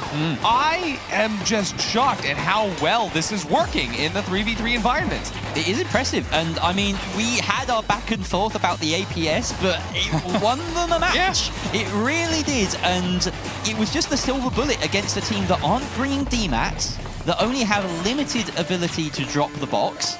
I am just shocked at how well this is working in the 3v3 environment. It is impressive, and I mean, we had our back and forth about the APS, but it won them a match. It really did, and it was just the silver bullet against a team that aren't bringing DMATs, that only have limited ability to drop the box.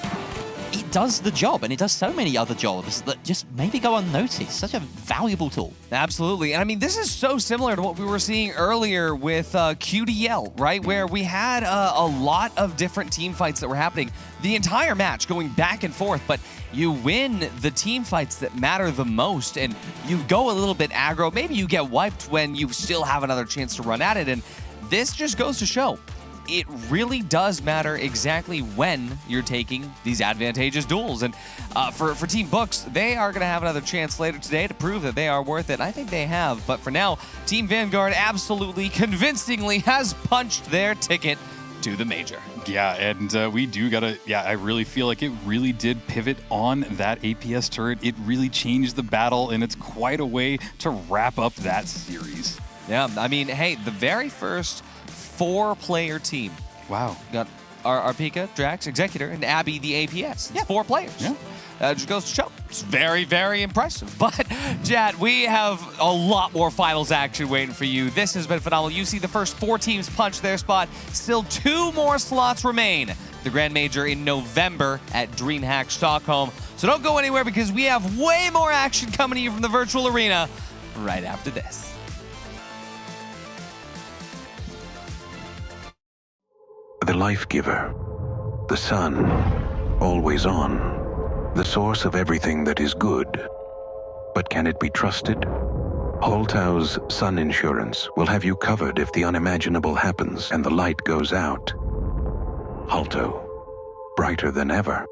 It does the job, and it does so many other jobs that just maybe go unnoticed. Such a valuable tool. Absolutely. And I mean, this is so similar to what we were seeing earlier with QDL, right? Where we had a lot of different team fights that were happening the entire match, going back and forth, but you win the team fights that matter the most, and you go a little bit aggro. Maybe you get wiped when you still have another chance to run at it, and this just goes to show it really does matter exactly when you're taking these advantageous duels. And for Team Books, they are going to have another chance later today to prove that they are worth it. I think they have. But for now, Team Vanguard absolutely convincingly has punched their ticket to the major. Yeah, and we do gotta, I really feel like it really did pivot on that APS turret. It really changed the battle, and it's quite a way to wrap up that series. Yeah, I mean, hey, the very first 4-player team. Wow. Got our Pika, Drax, Executor, and Abby, the APS. It's 4 players. Yeah. Just goes to show. It's very, very impressive. But, Jad, we have a lot more finals action waiting for you. This has been phenomenal. You see the first 4 teams punch their spot. Still 2 more slots remain. The Grand Major in November at Dreamhack Stockholm. So don't go anywhere, because we have way more action coming to you from the virtual arena right after this. The life giver, the sun, always on, the source of everything that is good. But can it be trusted? Holtau's Sun Insurance will have you covered if the unimaginable happens and the light goes out. Holto, brighter than ever.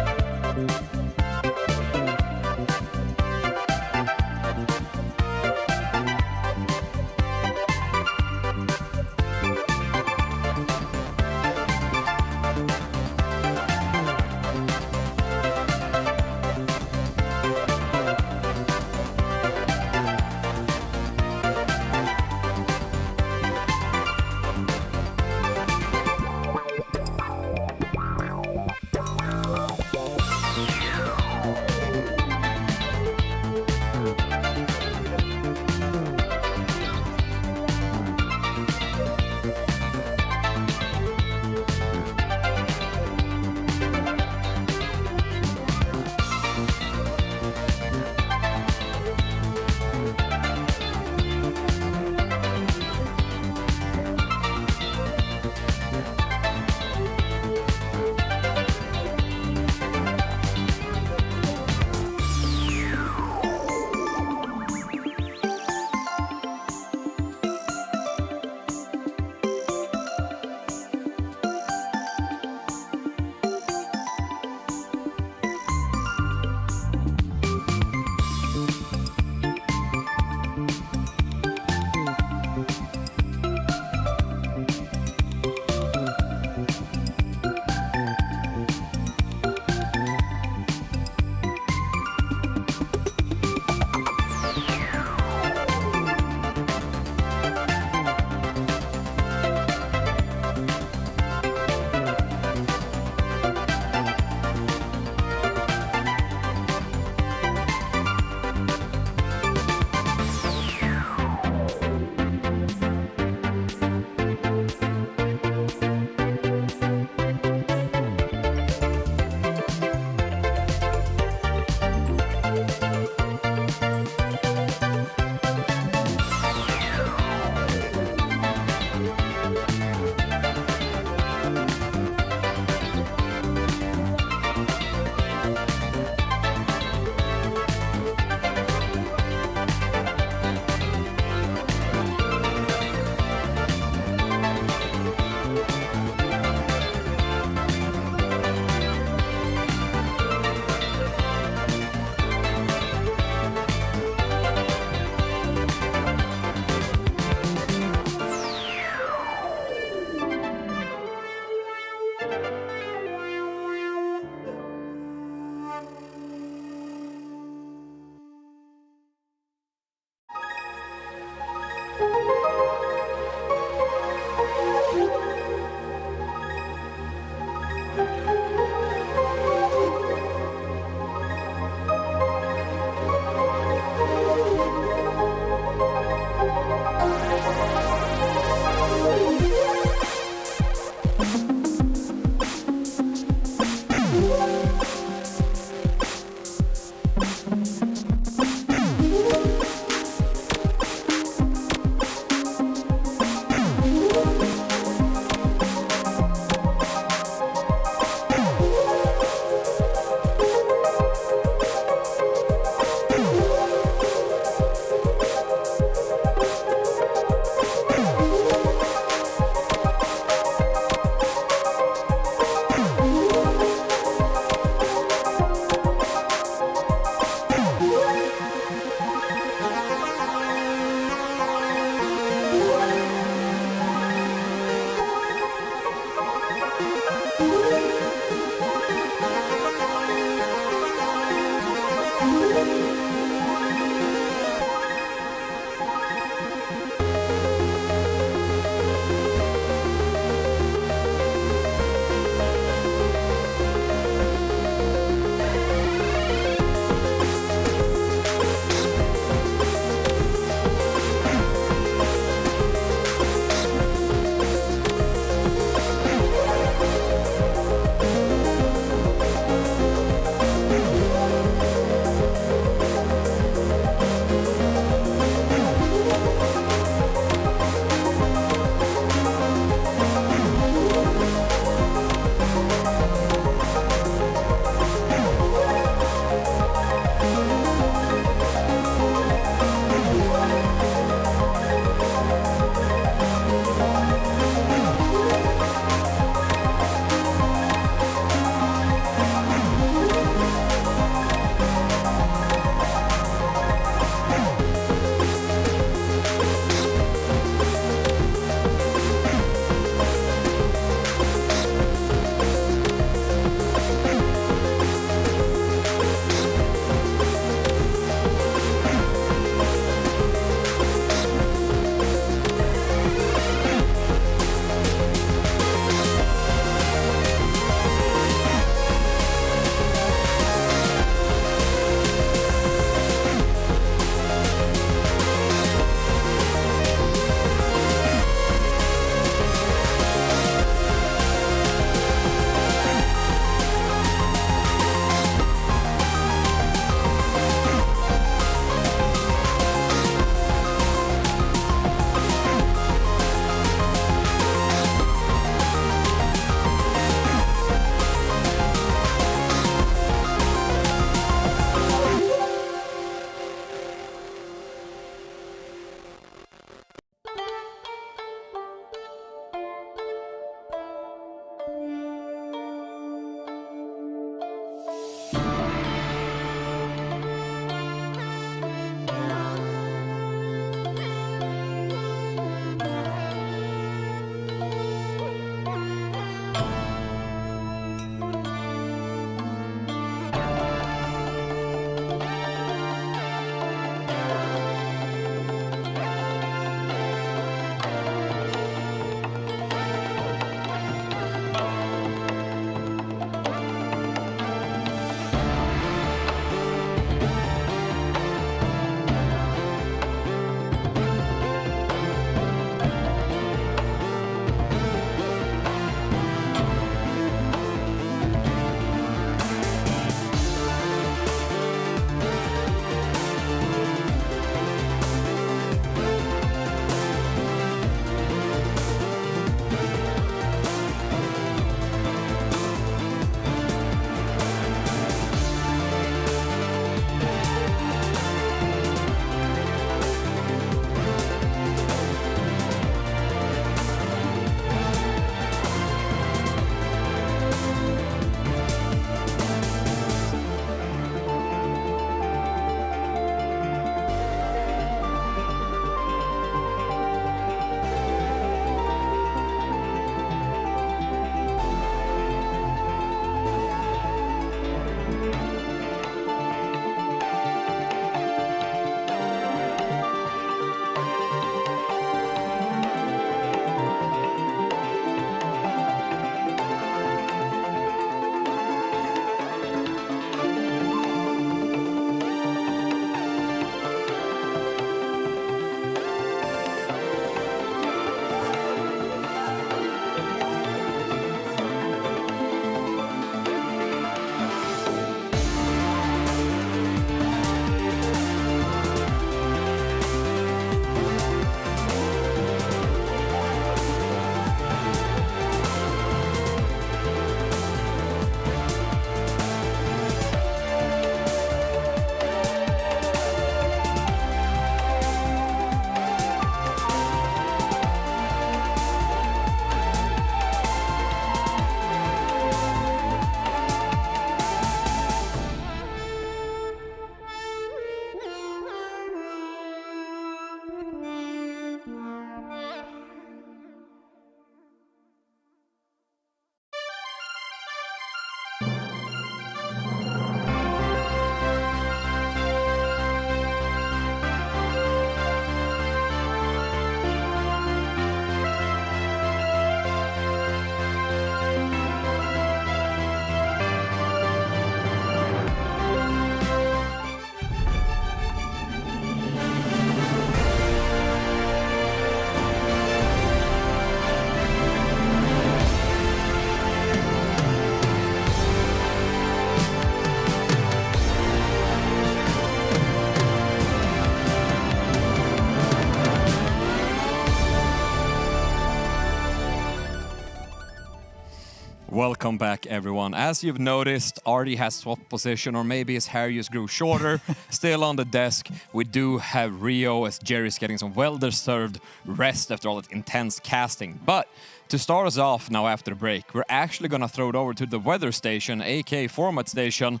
Welcome back, everyone. As you've noticed, Artie has swapped position, or maybe his hair just grew shorter. Still on the desk, we do have Rio, as Jerry's getting some well-deserved rest after all that intense casting. But to start us off now after the break, we're actually gonna throw it over to the weather station, aka format station,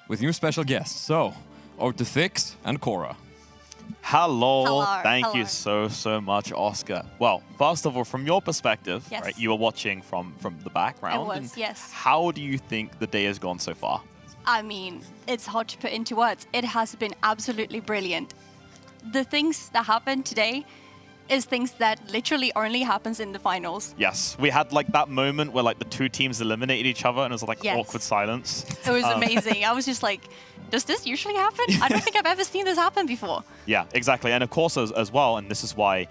with new special guests. So, over to Thix and Cora. Hello. Thank you Hello. so much, Oscar. Well, first of all, from your perspective, Yes. right, you were watching from the background. I was, and yes. How do you think the day has gone so far? I mean, it's hard to put into words. It has been absolutely brilliant. The things that happened today is things that literally only happens in the finals. Yes, we had like that moment where like the two teams eliminated each other and it was like Yes. awkward silence. It was amazing. I was just like, does this usually happen? I don't think I've ever seen this happen before. Yeah, exactly. And of course, as well, and this is why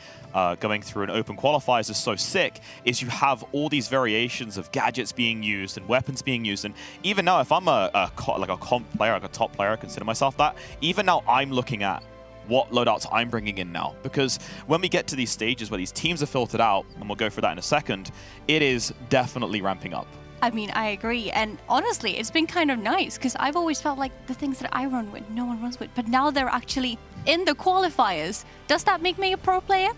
going through an open qualifiers is so sick, is you have all these variations of gadgets being used and weapons being used. And even now, if I'm a comp player, like a top player, I consider myself that, even now I'm looking at what loadouts I'm bringing in now. Because when we get to these stages where these teams are filtered out, and we'll go through that in a second, it is definitely ramping up. I mean, I agree. And honestly, it's been kind of nice because I've always felt like the things that I run with, no one runs with. But now they're actually in the qualifiers. Does that make me a pro player?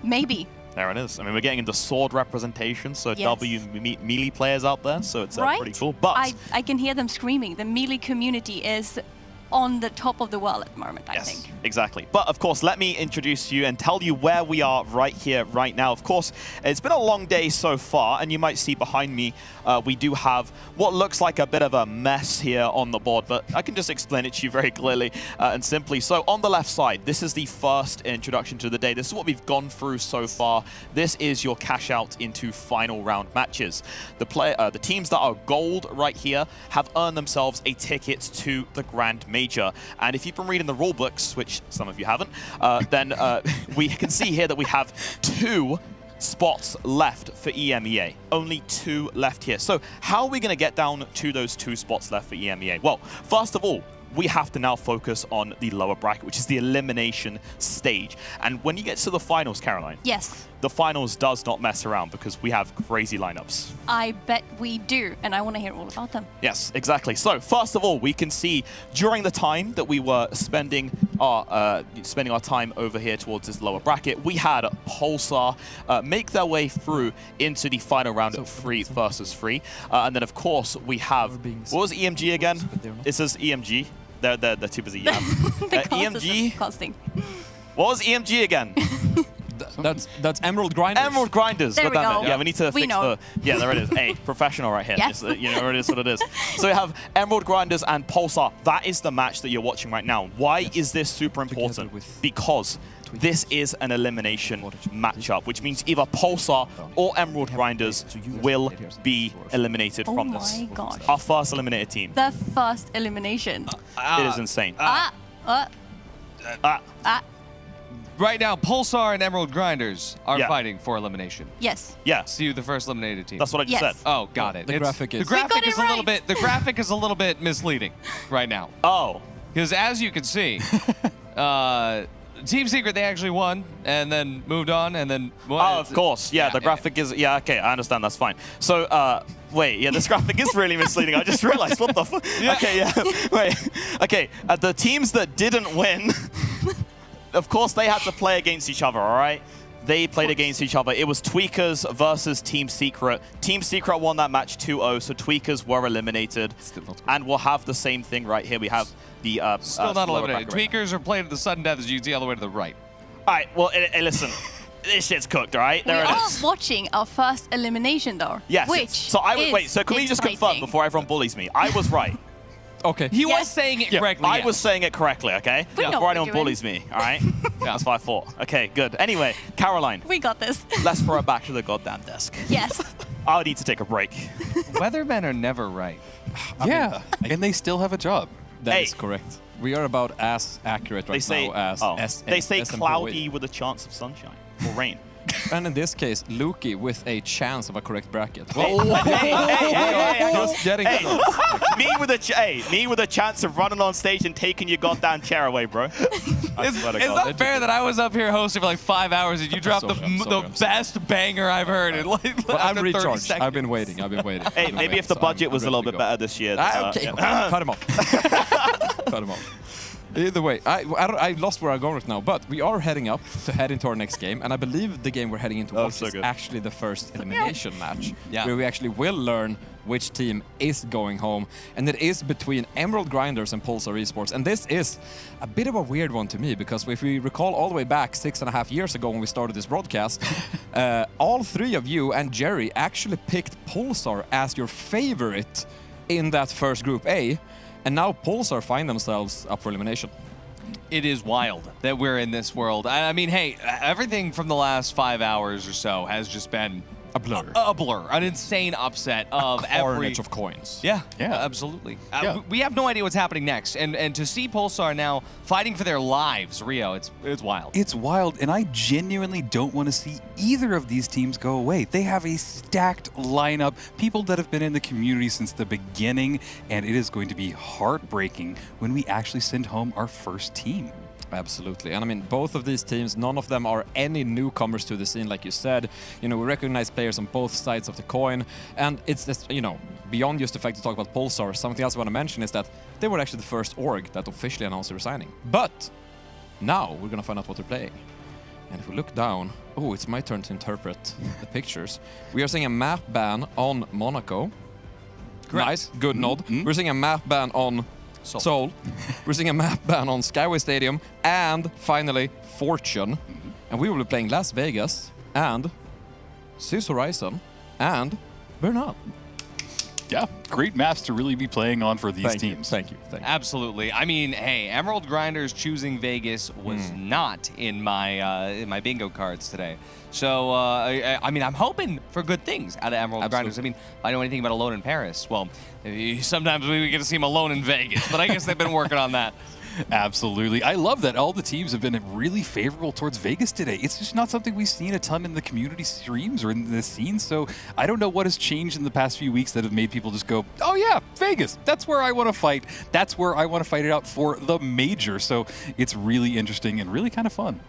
Maybe. There it is. I mean, we're getting into sword representation, so Yes. W melee players out there, so it's Right? pretty cool. But I can hear them screaming. The melee community is on the top of the world at the moment, I yes, think. exactly. But of course, let me introduce you and tell you where we are right here, right now. Of course, it's been a long day so far, and you might see behind me, we do have what looks like a bit of a mess here on the board, but I can just explain it to you very clearly and simply. So on the left side, this is the first introduction to the day. This is what we've gone through so far. This is your cash out into final round matches. The teams that are gold right here have earned themselves a ticket to the Grand Major. And if you've been reading the rule books, which some of you haven't, then we can see here that we have 2 spots left for EMEA. Only 2 left here. So how are we going to get down to those 2 spots left for EMEA? Well, first of all, we have to now focus on the lower bracket, which is the elimination stage. And when you get to the finals, Caroline, Yes, the finals does not mess around because we have crazy lineups. I bet we do. And I want to hear all about them. Yes, exactly. So first of all, we can see during the time that we were spending our time over here towards this lower bracket, we had Pulsar make their way through into the final round of 3 versus 3. And then of course we have, what was EMG again? It says EMG. They're too busy. Yeah. EMG. Costing. What was EMG again? That's Emerald Grinders. Emerald Grinders. There we Goddammit. go. Yeah, we need to We fix know. Yeah, there it is. Hey, professional right here. Yes. Just, you know, it is what it is. So we have Emerald Grinders and Pulsar. That is the match that you're watching right now. Why is this super important? Because this is an elimination matchup, which means either Pulsar or Emerald Grinders will be eliminated Oh from this. my gosh. Our first eliminated team. The first elimination. It is insane. Ah. Right now, Pulsar and Emerald Grinders are Yeah. fighting for elimination. Yes. Yeah, See you, the first eliminated team. that's what I just Yes. said. Oh, got it. The graphic is- the graphic We got is it a little right. bit. The graphic is a little bit misleading right now Oh. because as you can see, Team Secret they actually won and then moved on and then. Well, Oh, of course. Yeah, the graphic is... Yeah, okay, I understand. That's fine. So, wait. Yeah, this graphic is really misleading. I just realized. What the fuck? Okay, yeah. Wait. Okay, the teams that didn't win, of course, they had to play against each other, all right? They played against each other. It was Tweakers versus Team Secret. Team Secret won that match 2-0, so Tweakers were eliminated. And we'll have the same thing right here. We have the... still not lower eliminated. bracket right Tweakers are playing to the sudden death, as you can see all the way to the right. now. All right, well, listen. This shit's cooked, all right? We There it are is. watching our first elimination, though. Yes. Which So I would... Wait, so can we just confirm exciting. before everyone bullies me? I was right. Okay. He was Yes. saying it Yeah, correctly. I yes. was saying it correctly, okay? We know Before what anyone we're doing. bullies me, all right? That's what I thought. Okay, good. Anyway, Caroline, We got this. let's throw it back to the goddamn desk. Yes. I need to take a break. Weathermen are never right. Yeah, and they still have a job. That is Hey. correct. We are about as accurate They right say, now as they say SM cloudy Hawaii. with a chance of sunshine or rain. And in this case, Luki with a chance of a correct bracket. Hey, Just getting close. me with a chance of running on stage and taking your goddamn chair away, bro. It's not fair that I was up here hosting for like 5 hours and you dropped the best banger I've heard. In like, Well, I'm after 30 recharged. seconds. I've been waiting. Hey, maybe if the budget was a little bit better this year. Okay, yeah. cut him off. Cut him off. Either way, I lost where I'm going right now, but we are heading up to head into our next game, and I believe the game we're heading into is actually the first elimination match, where we actually will learn which team is going home, and it is between Emerald Grinders and Pulsar Esports, and this is a bit of a weird one to me, because if we recall all the way back 6.5 years ago when we started this broadcast, all three of you and Jerry actually picked Pulsar as your favorite in that first Group A, and now Pulsar find themselves up for elimination. It is wild that we're in this world. I mean, hey, everything from the last 5 hours or so has just been a blur. A blur, an insane upset of carnage of coins. Yeah, absolutely. We have no idea what's happening next, and to see Pulsar now fighting for their lives, Rio, it's wild. It's wild, and I genuinely don't want to see either of these teams go away. They have a stacked lineup, people that have been in the community since the beginning, and it is going to be heartbreaking when we actually send home our first team. Absolutely. And I mean, both of these teams, none of them are any newcomers to the scene, like you said. You know, we recognize players on both sides of the coin. And it's just, you know, beyond just the fact to talk about Pulsar, something else I want to mention is that they were actually the first org that officially announced they're resigning. But now we're going to find out what they're playing. And if we look down, oh, it's my turn to interpret the pictures. We are seeing a map ban on Monaco. Correct. Nice, good nod. We're seeing a map ban on Seoul. We're seeing a map ban on Skyway Stadium, and finally Fortune. And we will be playing Las Vegas and Sys Horizon and Bernal. Yeah, great maps to really be playing on for these teams. Thank you. Absolutely. I mean, hey, Emerald Grinders choosing Vegas was not in my bingo cards today. So, I mean, I'm hoping for good things out of Emerald Grinders. I mean, if I know anything about Alone in Paris, well, sometimes we get to see them alone in Vegas, but I guess they've been working on that. Absolutely. I love that all the teams have been really favorable towards Vegas today. It's just not something we've seen a ton in the community streams or in the scene, so I don't know what has changed in the past few weeks that have made people just go, oh yeah, Vegas, that's where I want to fight. That's where I want to fight it out for the major. So it's really interesting and really kind of fun.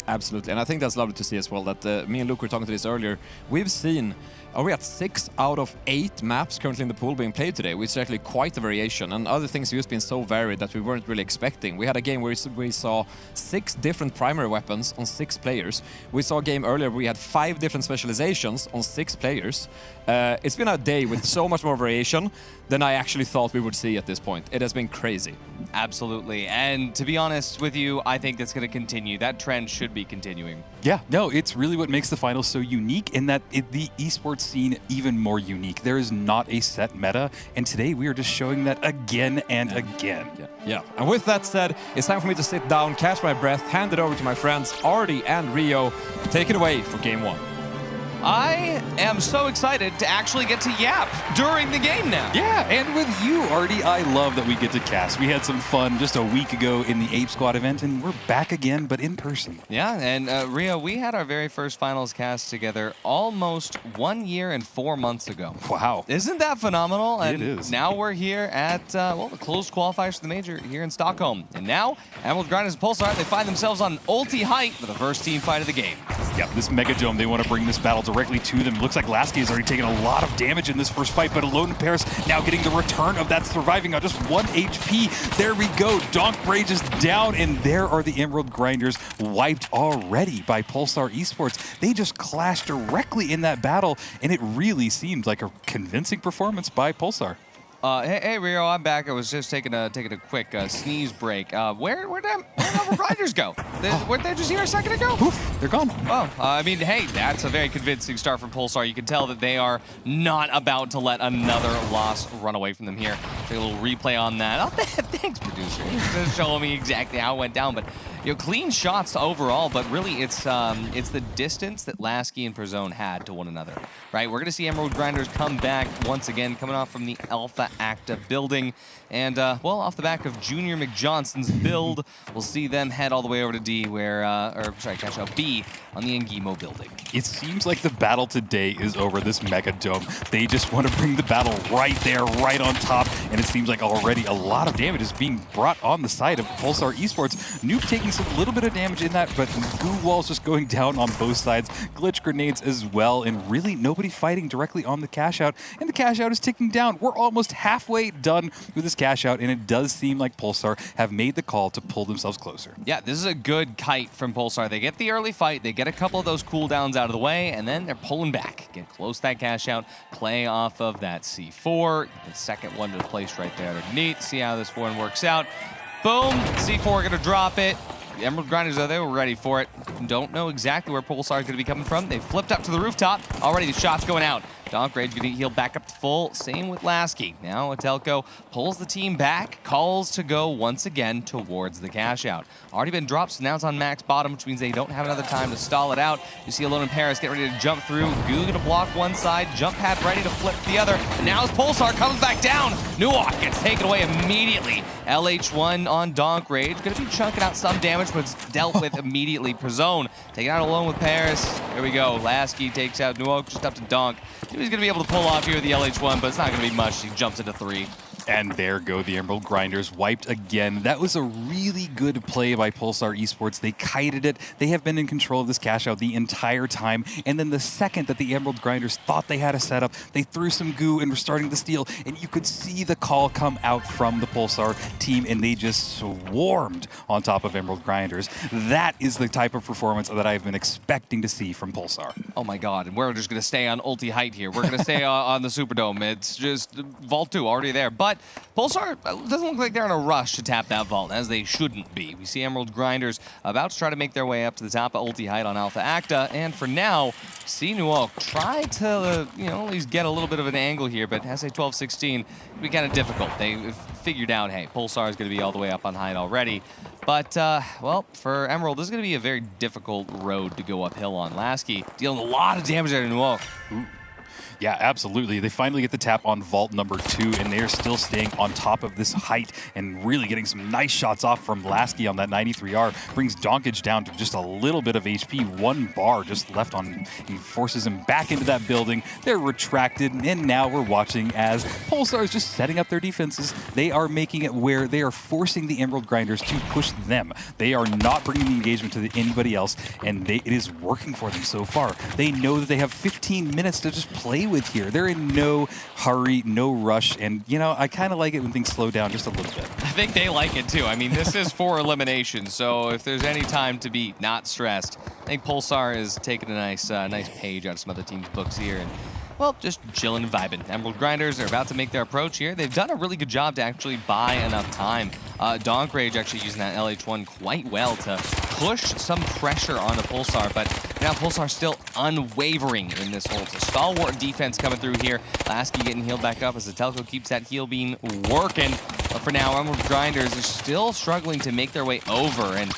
Absolutely, and I think that's lovely to see as well that me and Luke were talking to this earlier. We've seen, are we at 6 out of 8 maps currently in the pool being played today, which is actually quite a variation, and other things have just been so varied that we weren't really expecting. We had a game where we saw 6 different primary weapons on 6 players. We saw a game earlier where we had 5 different specializations on 6 players. It's been a day with so much more variation than I actually thought we would see at this point. It has been crazy. Absolutely, and to be honest with you, I think that's going to continue. That trend should be continuing. Yeah, no, it's really what makes the finals so unique, in that the esports scene even more unique. There is not a set meta, and today we are just showing that again and again. Yeah, and with that said, it's time for me to sit down, catch my breath, hand it over to my friends Artie and Rio. Take it away for Game 1. I am so excited to actually get to yap during the game now. Yeah, and with you, Artie, I love that we get to cast. We had some fun just a week ago in the Ape Squad event, and we're back again, but in person. Yeah, and Rio, we had our very first finals cast together almost 1 year and 4 months ago. Wow. Isn't that phenomenal? And it is. Now we're here at, well, the closed qualifiers for the major here in Stockholm. And now, Emerald Grinders and Pulsar, they find themselves on ulti height for the first team fight of the game. Yeah, this Mega Dome, they want to bring this battle directly to them. It looks like Lasky has already taken a lot of damage in this first fight, but Alone in Paris now getting the return of that, surviving on just 1 HP. There we go. Donk Brage is down, and there are the Emerald Grinders wiped already by Pulsar Esports. They just clashed directly in that battle, and it really seemed like a convincing performance by Pulsar. Hey, Rio, I'm back. I was just taking a quick sneeze break. Where'd Emerald Grinders go? Weren't they just here a second ago? Poof, they're gone. Oh, I mean, hey, that's a very convincing start from Pulsar. You can tell that they are not about to let another loss run away from them here. Take a little replay on that. Oh, thanks, producer. Just showing me exactly how it went down, but you know, clean shots overall. But really, it's the distance that Lasky and Perzone had to one another. Right? We're gonna see Emerald Grinders come back once again, coming off from the Alpha Acta building, and well, off the back of Junior McJohnson's build, we'll see see them head all the way over to D where, or sorry, cash out B on the Ngimo building. It seems like the battle today is over this Mega Dome. They just want to bring the battle right there, right on top, and it seems like already a lot of damage is being brought on the side of Pulsar Esports. Nuke taking some little bit of damage in that, but goo walls just going down on both sides, glitch grenades as well, and really nobody fighting directly on the cash out, and the cash out is ticking down. We're almost halfway done with this cash out, and it does seem like Pulsar have made the call to pull themselves closer. Yeah, this is a good kite from Pulsar. They get the early fight, they get a couple of those cooldowns out of the way, and then they're pulling back. Get close to that cash out, play off of that C4. The second one to place right there underneath. See how this one works out. Boom, C4 gonna drop it. The Emerald Grinders, though, they were ready for it. Don't know exactly where Pulsar is going to be coming from. They flipped up to the rooftop. Already the shot's going out. Donk Rage getting healed back up to full. Same with Lasky. Now Atelco pulls the team back, calls to go once again towards the cash out. Already been dropped, so now it's on max bottom, which means they don't have another time to stall it out. You see Alone in Paris get ready to jump through. Goo gonna block one side, jump pad ready to flip the other. And now as Pulsar comes back down, Nuok gets taken away immediately. LH1 on Donk Rage. Gonna be chunking out some damage, but it's dealt with immediately. Prezone taking out Alone with Paris. There we go. Lasky takes out Nuok just up to Donk. He's going to be able to pull off here with the LH1, but it's not going to be much. He jumps into 3. And there go the Emerald Grinders, wiped again. That was a really good play by Pulsar Esports. They kited it. They have been in control of this cash out the entire time. And then the second that the Emerald Grinders thought they had a setup, they threw some goo and were starting to steal. And you could see the call come out from the Pulsar team, and they just swarmed on top of Emerald Grinders. That is the type of performance that I've been expecting to see from Pulsar. Oh my god, and we're just going to stay on ulti height here. We're going to stay on the Superdome. It's just Vault 2 already there. But Pulsar doesn't look like they're in a rush to tap that vault, as they shouldn't be. We see Emerald Grinders about to try to make their way up to the top of ulti height on Alpha Acta, and for now, see Nuok try to, at least get a little bit of an angle here, but SA 12-16 it'd be kind of difficult. They figured out, hey, Pulsar is going to be all the way up on height already. But, well, for Emerald, this is going to be a very difficult road to go uphill on. Lasky dealing a lot of damage there to Nuok. Yeah, absolutely. They finally get the tap on vault number 2, and they're still staying on top of this height and really getting some nice shots off from Lasky on that 93R. Brings Donkage down to just a little bit of HP. 1 bar just left on him. He forces him back into that building. They're retracted, and now we're watching as Pulsar is just setting up their defenses. They are making it where they are forcing the Emerald Grinders to push them. They are not bringing the engagement to anybody else, and it is working for them so far. They know that they have 15 minutes to just play with here. They're in no hurry, no rush, and I kind of like it when things slow down just a little bit. I think they like it too. I mean, this is for elimination, so if there's any time to be not stressed, I think Pulsar is taking a nice page out of some other teams' books here, and well, just chilling and vibing. Emerald Grinders are about to make their approach here. They've done a really good job to actually buy enough time. Donk Rage actually using that LH1 quite well to push some pressure on the Pulsar, but now Pulsar still unwavering in this hold. So stalwart defense coming through here. Lasky getting healed back up as the Telco keeps that heal beam working. But for now, Emerald Grinders are still struggling to make their way over, and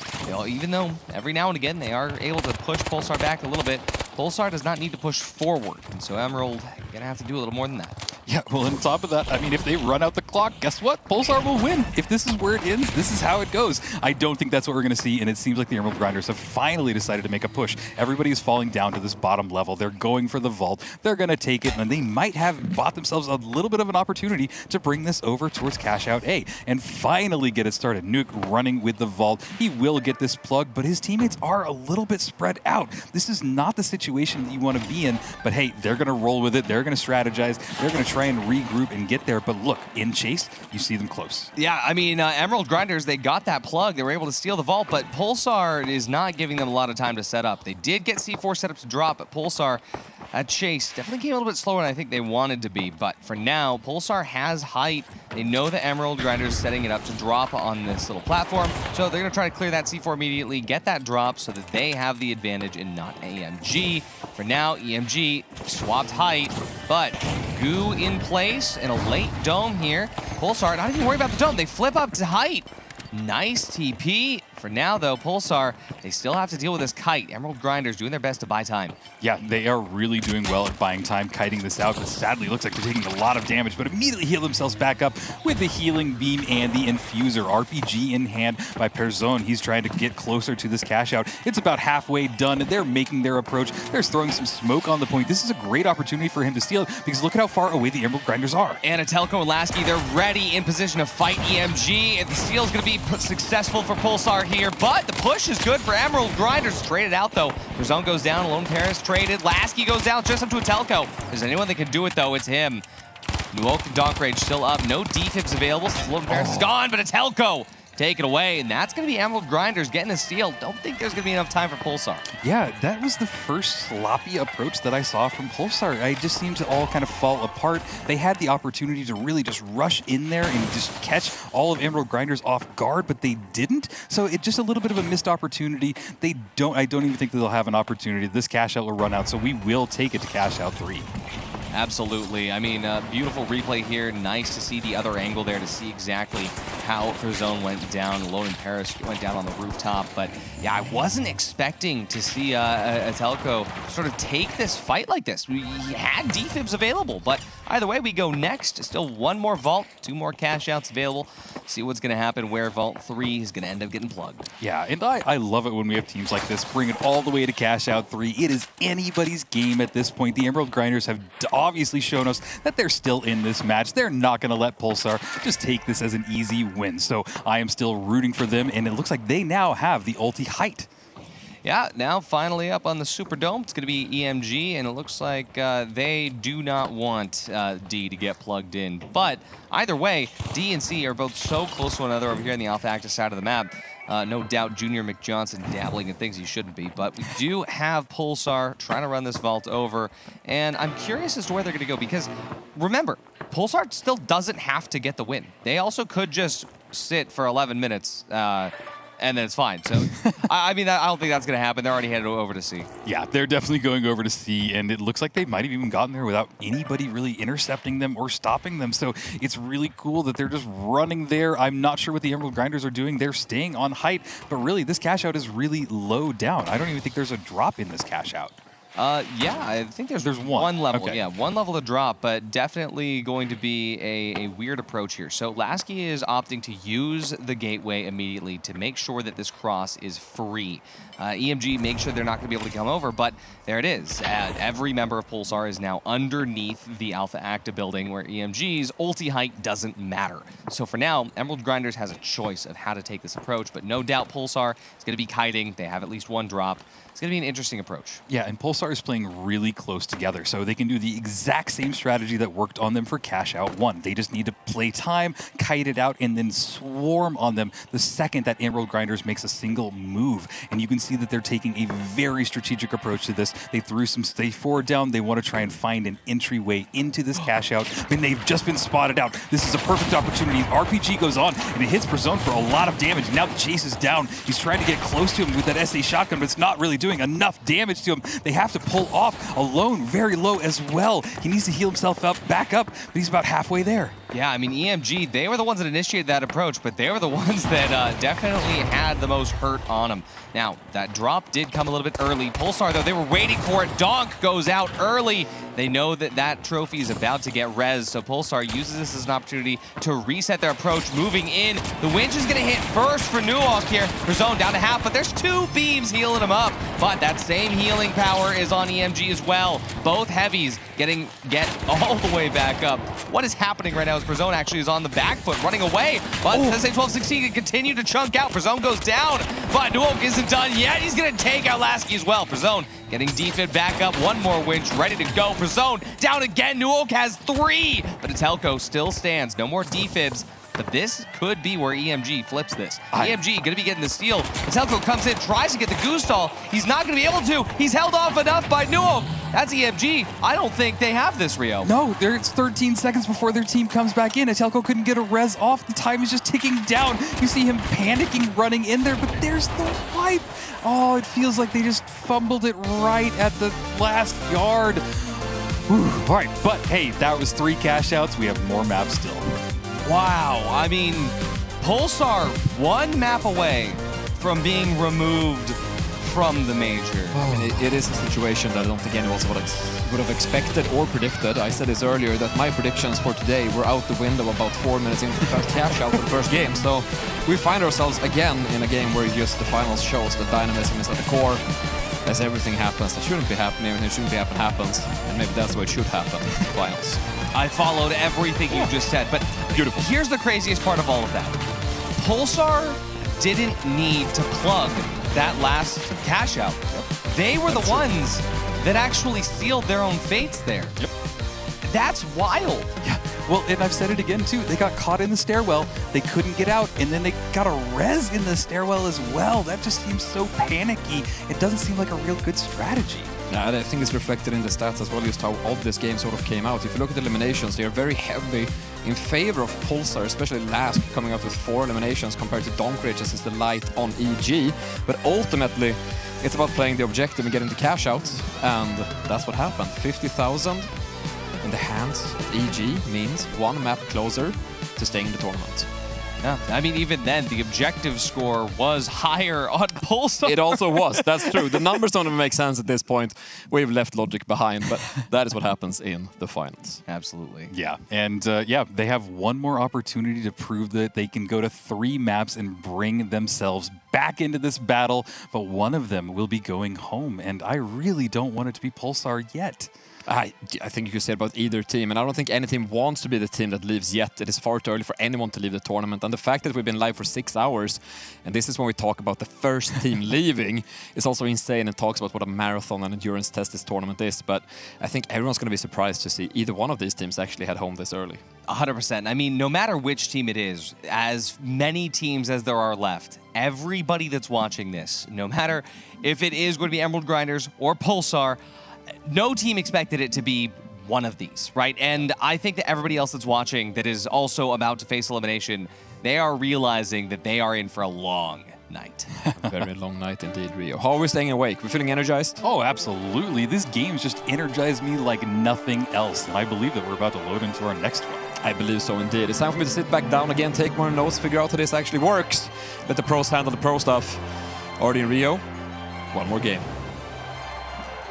even though every now and again they are able to push Pulsar back a little bit, Pulsar does not need to push forward, and so Emerald gonna have to do a little more than that. Yeah, well, on top of that, I mean, if they run out the clock, guess what? Pulsar will win. If this is where it ends, this is how it goes. I don't think that's what we're going to see, and it seems like the Emerald Grinders have finally decided to make a push. Everybody is falling down to this bottom level. They're going for the vault. They're going to take it, and they might have bought themselves a little bit of an opportunity to bring this over towards Cash Out A and finally get it started. Nuke running with the vault. He will get this plug, but his teammates are a little bit spread out. This is not the situation that you want to be in, but hey, they're going to roll with it. They're going to strategize. They're going to try and regroup and get there, but look, in chase, you see them close. Yeah, I mean, Emerald Grinders, they got that plug. They were able to steal the vault, but Pulsar is not giving them a lot of time to set up. They did get C4 set up to drop, but Pulsar, that chase definitely came a little bit slower than I think they wanted to be, but for now, Pulsar has height. They know the Emerald Grinders setting it up to drop on this little platform, so they're going to try to clear that C4 immediately, get that drop so that they have the advantage and not AMG. For now, EMG swapped height, but goo in place in a late dome here. Pulsar not even worried about the dome. They flip up to height. Nice TP For now, though, Pulsar, they still have to deal with this kite. Emerald Grinders doing their best to buy time. Yeah, they are really doing well at buying time, kiting this out, but sadly looks like they're taking a lot of damage, but immediately heal themselves back up with the healing beam and the infuser. RPG in hand by Perzone. He's trying to get closer to this cash out. It's about halfway done. They're making their approach. They're throwing some smoke on the point. This is a great opportunity for him to steal it because look at how far away the Emerald Grinders are. And Atelko and Lasky, they're ready in position to fight EMG. And the steal is going to be successful for Pulsar here, but the push is good for Emerald Grinders. Traded out, though. Perzone goes down. Lone Paris traded. Lasky goes down just up to Atelko. If there's anyone that can do it, though, it's him. Nuoc and Donk Rage still up. No defibs available since Lone Paris is gone, but Atelko take it away, and that's going to be Emerald Grinders getting the steal. Don't think there's going to be enough time for Pulsar. Yeah, that was the first sloppy approach that I saw from Pulsar. I just seemed to all kind of fall apart. They had the opportunity to really just rush in there and just catch all of Emerald Grinders off guard, but they didn't. So it's just a little bit of a missed opportunity. I don't even think that they'll have an opportunity. This cash out will run out, so we will take it to cash out 3. Absolutely. I mean, beautiful replay here. Nice to see the other angle there to see exactly how Perzone went down. Lone and Paris went down on the rooftop. But yeah, I wasn't expecting to see Atelko sort of take this fight like this. We had defibs available, but either way, we go next. Still one more vault, 2 more cash outs available. See what's going to happen where vault 3 is going to end up getting plugged. Yeah, and I love it when we have teams like this bring it all the way to cash out 3. It is anybody's game at this point. The Emerald Grinders have obviously shown us that they're still in this match. They're not going to let Pulsar just take this as an easy win. So I am still rooting for them, and it looks like they now have the ulti height. Yeah, now finally up on the Superdome. It's going to be EMG, and it looks like they do not want D to get plugged in. But either way, D and C are both so close to one another over here on the Alpha Active side of the map. No doubt Junior McJohnson dabbling in things he shouldn't be, but we do have Pulsar trying to run this vault over, and I'm curious as to where they're going to go because, remember, Pulsar still doesn't have to get the win. They also could just sit for 11 minutes and then it's fine. So, I mean, I don't think that's going to happen. They're already headed over to C. Yeah, they're definitely going over to C, and it looks like they might have even gotten there without anybody really intercepting them or stopping them. So it's really cool that they're just running there. I'm not sure what the Emerald Grinders are doing. They're staying on height, but really, this cash out is really low down. I don't even think there's a drop in this cash out. Yeah, I think there's one level. Okay. Yeah, one level to drop, but definitely going to be a weird approach here. So Lasky is opting to use the gateway immediately to make sure that this cross is free. EMG makes sure they're not going to be able to come over, but there it is. Every member of Pulsar is now underneath the Alpha Active building where EMG's ulti height doesn't matter. So for now, Emerald Grinders has a choice of how to take this approach, but no doubt Pulsar is going to be kiting. They have at least one drop. It's going to be an interesting approach. Yeah, and Pulsar is playing really close together, so they can do the exact same strategy that worked on them for Cash Out 1. They just need to play time, kite it out, and then swarm on them the second that Emerald Grinders makes a single move. And you can see that they're taking a very strategic approach to this. They threw some stay forward down. They want to try and find an entryway into this Cash Out, and they've just been spotted out. This is a perfect opportunity. RPG goes on, and it hits Perzone for a lot of damage. Now the chase is down. He's trying to get close to him with that SA shotgun, but it's not really doing enough damage to him. They have to pull off Alone very low as well. He needs to heal himself up, back up, but he's about halfway there. Yeah, I mean, EMG, they were the ones that initiated that approach, but they were the ones that definitely had the most hurt on them. Now, that drop did come a little bit early. Pulsar, though, they were waiting for it. Donk goes out early. They know that that trophy is about to get res, so Pulsar uses this as an opportunity to reset their approach, moving in. The winch is going to hit first for Nuoc here. Perzone down to half, but there's two beams healing him up. But that same healing power is on EMG as well. Both heavies get all the way back up. What is happening right now is Perzone actually is on the back foot, running away. But SA-1216 can continue to chunk out. Perzone goes down, but Nuoc isn't done yet. He's going to take out Lasky as well. Perzone getting defib back up. One more winch ready to go. Perzone down again. Nuoc has 3, but Atelko still stands. No more defibs. But this could be where EMG flips this. EMG going to be getting the steal. Atelko comes in, tries to get the goose stall. He's not going to be able to. He's held off enough by Nuoc. That's EMG. I don't think they have this, Rio. No, it's 13 seconds before their team comes back in. Atelko couldn't get a res off. The time is just ticking down. You see him panicking, running in there, but there's the wipe. Oh, it feels like they just fumbled it right at the last yard. Whew. All right, but hey, that was 3 cash outs. We have more maps still. Wow, I mean, Pulsar one map away from being removed from the major? I mean, it is a situation that I don't think anyone would have expected or predicted. I said this earlier, that my predictions for today were out the window about 4 minutes into the first cash out of the first game. So we find ourselves again in a game where just the finals shows that dynamism is at the core. As everything happens that shouldn't be happening, and it shouldn't be happens, and maybe that's the way it should happen in the finals. I followed everything you just said, but Beautiful. Here's the craziest part of all of that. Pulsar didn't need to plug that last cash out. They were the ones that actually sealed their own fates there. Yep. That's wild. Yeah. Well, and I've said it again too. They got caught in the stairwell. They couldn't get out, and then they got a res in the stairwell as well. That just seems so panicky. It doesn't seem like a real good strategy. Yeah, I think it's reflected in the stats as well, just how odd this game sort of came out. If you look at the eliminations, they are very heavy in favor of Pulsar, especially last, coming out with 4 eliminations compared to Donkrage, as is the light on EG. But ultimately, it's about playing the objective and getting the cash outs, and that's what happened. 50,000 in the hands of EG means 1 map closer to staying in the tournament. Yeah, I mean, even then, the objective score was higher on Pulsar. It also was, that's true. The numbers don't even make sense at this point. We've left logic behind, but that is what happens in the finals. Absolutely. Yeah, and yeah, they have one more opportunity to prove that they can go to 3 maps and bring themselves back into this battle, but one of them will be going home, and I really don't want it to be Pulsar yet. I think you could say about either team, and I don't think any team wants to be the team that leaves yet. It is far too early for anyone to leave the tournament, and the fact that we've been live for 6 hours, and this is when we talk about the first team leaving, is also insane and talks about what a marathon and endurance test this tournament is. But I think everyone's going to be surprised to see either one of these teams actually head home this early. 100%. I mean, no matter which team it is, as many teams as there are left, everybody that's watching this, no matter if it is going to be Emerald Grinders or Pulsar, no team expected it to be one of these, right? And I think that everybody else that's watching that is also about to face elimination, they are realizing that they are in for a long night. Very long night indeed, Rio. How are we staying awake? We're feeling energized? Oh, absolutely. This game's just energized me like nothing else, and I believe that we're about to load into our next one. I believe so indeed. It's time for me to sit back down again, take more notes, figure out how this actually works. Let the pros handle the pro stuff. Already in Rio, one more game.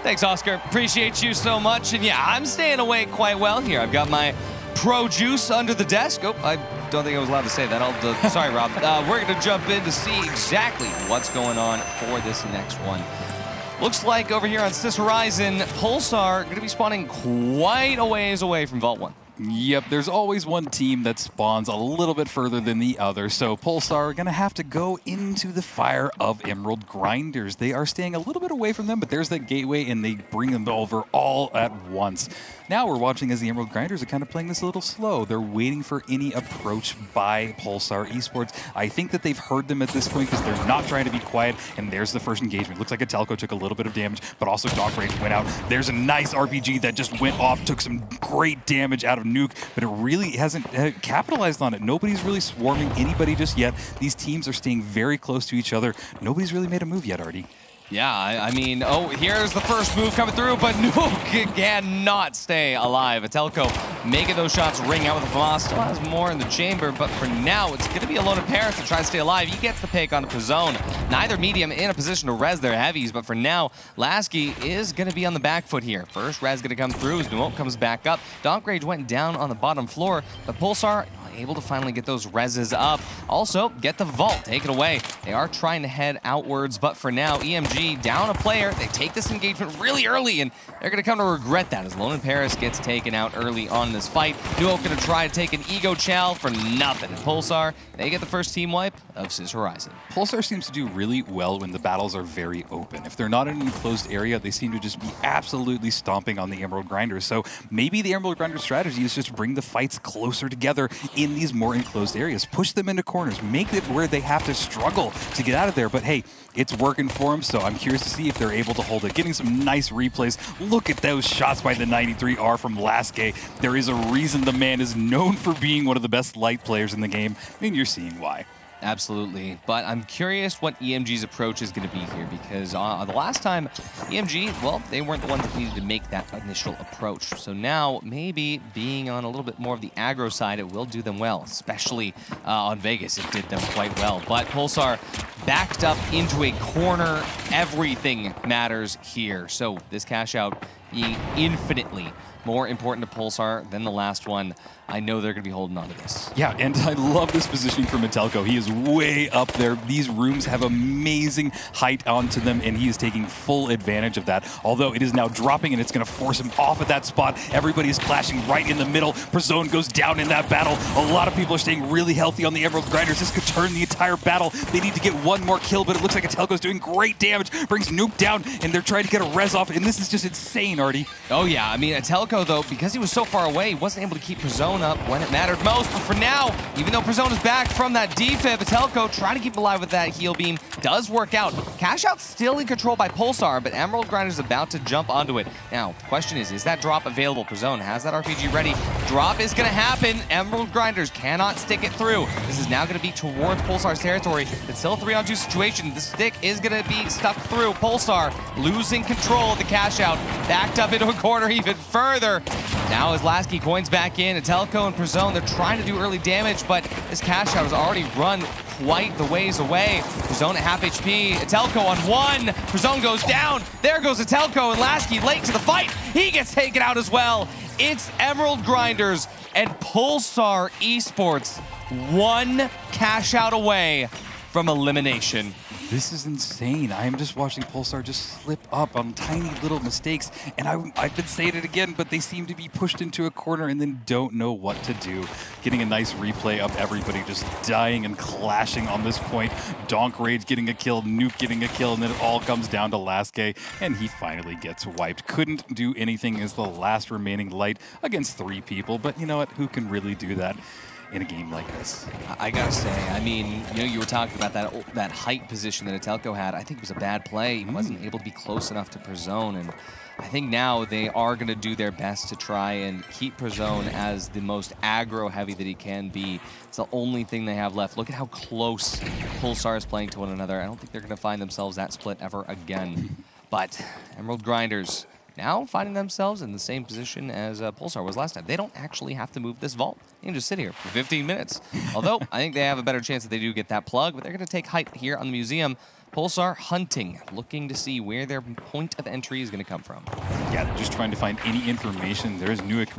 Thanks, Oscar. Appreciate you so much. And yeah, I'm staying awake quite well here. I've got my pro juice under the desk. Oh, I don't think I was allowed to say that. Sorry, Rob. We're going to jump in to see exactly what's going on for this next one. Looks like over here on Sis Horizon, Pulsar going to be spawning quite a ways away from Vault 1. Yep, there's always one team that spawns a little bit further than the other, so Pulsar are going to have to go into the fire of Emerald Grinders. They are staying a little bit away from them, but there's that gateway, and they bring them over all at once. Now we're watching as the Emerald Grinders are kind of playing this a little slow. They're waiting for any approach by Pulsar Esports. I think that they've heard them at this point because they're not trying to be quiet, and there's the first engagement. Looks like a Telco took a little bit of damage, but also Donkrage went out. There's a nice RPG that just went off, took some great damage out of Nuke, but it really hasn't capitalized on it. Nobody's really swarming anybody just yet. These teams are staying very close to each other. Nobody's really made a move yet, Artie. Yeah, I mean, oh, here's the first move coming through, but Nuke cannot stay alive. Atelco making those shots ring out with the Famas. Still has more in the chamber, but for now, it's going to be Alone in Paris to try to stay alive. He gets the pick on the Pazone. Neither medium in a position to res their heavies, but for now, Lasky is going to be on the back foot here. First res going to come through as Nuke comes back up. Donkrage went down on the bottom floor, but Pulsar able to finally get those reses up. Also, get the vault, take it away. They are trying to head outwards, but for now, EMG down a player. They take this engagement really early, and they're going to come to regret that as Lone in Paris gets taken out early on in this fight. Nuke going to try to take an ego chow for nothing. Pulsar, they get the first team wipe of Sis Horizon. Pulsar seems to do really well when the battles are very open. If they're not in an enclosed area, they seem to just be absolutely stomping on the Emerald Grinders. So maybe the Emerald Grinders strategy is just bring the fights closer together in these more enclosed areas. Push them into corners. Make it where they have to struggle to get out of there. But hey, it's working for them, so I'm curious to see if they're able to hold it. Getting some nice replays. Look at those shots by the 93R from Lasky. There is a reason the man is known for being one of the best light players in the game, and you're seeing why. Absolutely, but I'm curious what EMG's approach is going to be here, because the last time EMG, well, they weren't the ones that needed to make that initial approach. So now, maybe being on a little bit more of the aggro side, it will do them well, especially on Vegas. It did them quite well. But Pulsar backed up into a corner. Everything matters here. So this cash out being infinitely more important to Pulsar than the last one. I know they're going to be holding on to this. Yeah, and I love this positioning for Metalko. He is way up there. These rooms have amazing height onto them, and he is taking full advantage of that. Although it is now dropping, and it's going to force him off at that spot. Everybody is clashing right in the middle. Prozone goes down in that battle. A lot of people are staying really healthy on the Emerald Grinders. This could turn the entire battle. They need to get one more kill, but it looks like Metalko's doing great damage. Brings Nuke down, and they're trying to get a res off, and this is just insane, Artie. Oh yeah, I mean, Metalko, though, because he was so far away, wasn't able to keep Prozone up when it mattered most. But for now, even though Prozone is back from that defib, Metalko trying to keep alive with that heal beam does work out. Cash out still in control by Pulsar, but Emerald Grinder's about to jump onto it. Now, the question is that drop available? Prozone has that RPG ready. Drop is going to happen. Emerald Grinders cannot stick it through. This is now going to be towards Pulsar's territory. It's still a 3-on-2 situation. The stick is going to be stuck through. Pulsar losing control of the cash out. Backed up into a corner even further. Now as Lasky coins back in, Metalko and Prozone, they're trying to do early damage, but this cash out has already run quite the ways away. Prozone at half HP, Metalko on 1. Prozone goes down. There goes Metalko, and Lasky late to the fight. He gets taken out as well. It's Emerald Grinders and Pulsar Esports, one cash out away from elimination. This is insane. I am just watching Pulsar just slip up on tiny little mistakes, and I've been saying it again, but they seem to be pushed into a corner and then don't know what to do. Getting a nice replay of everybody just dying and clashing on this point. Donk Rage getting a kill, Nuke getting a kill, and then it all comes down to Lasky, and he finally gets wiped. Couldn't do anything as the last remaining light against 3 people, but you know what? Who can really do that in a game like this? I gotta say, I mean, you know, you were talking about that height position that Metalko had. I think it was a bad play. He wasn't able to be close enough to Prozone, and I think now they are gonna do their best to try and keep Prozone as the most aggro heavy that he can be. It's the only thing they have left. Look at how close Pulsar is playing to one another. I don't think they're gonna find themselves that split ever again. But Emerald Grinders now finding themselves in the same position as Pulsar was last time. They don't actually have to move this vault. They can just sit here for 15 minutes. Although, I think they have a better chance that they do get that plug, but they're going to take height here on the museum. Pulsar hunting, looking to see where their point of entry is going to come from. Yeah, they're just trying to find any information. There's Nuke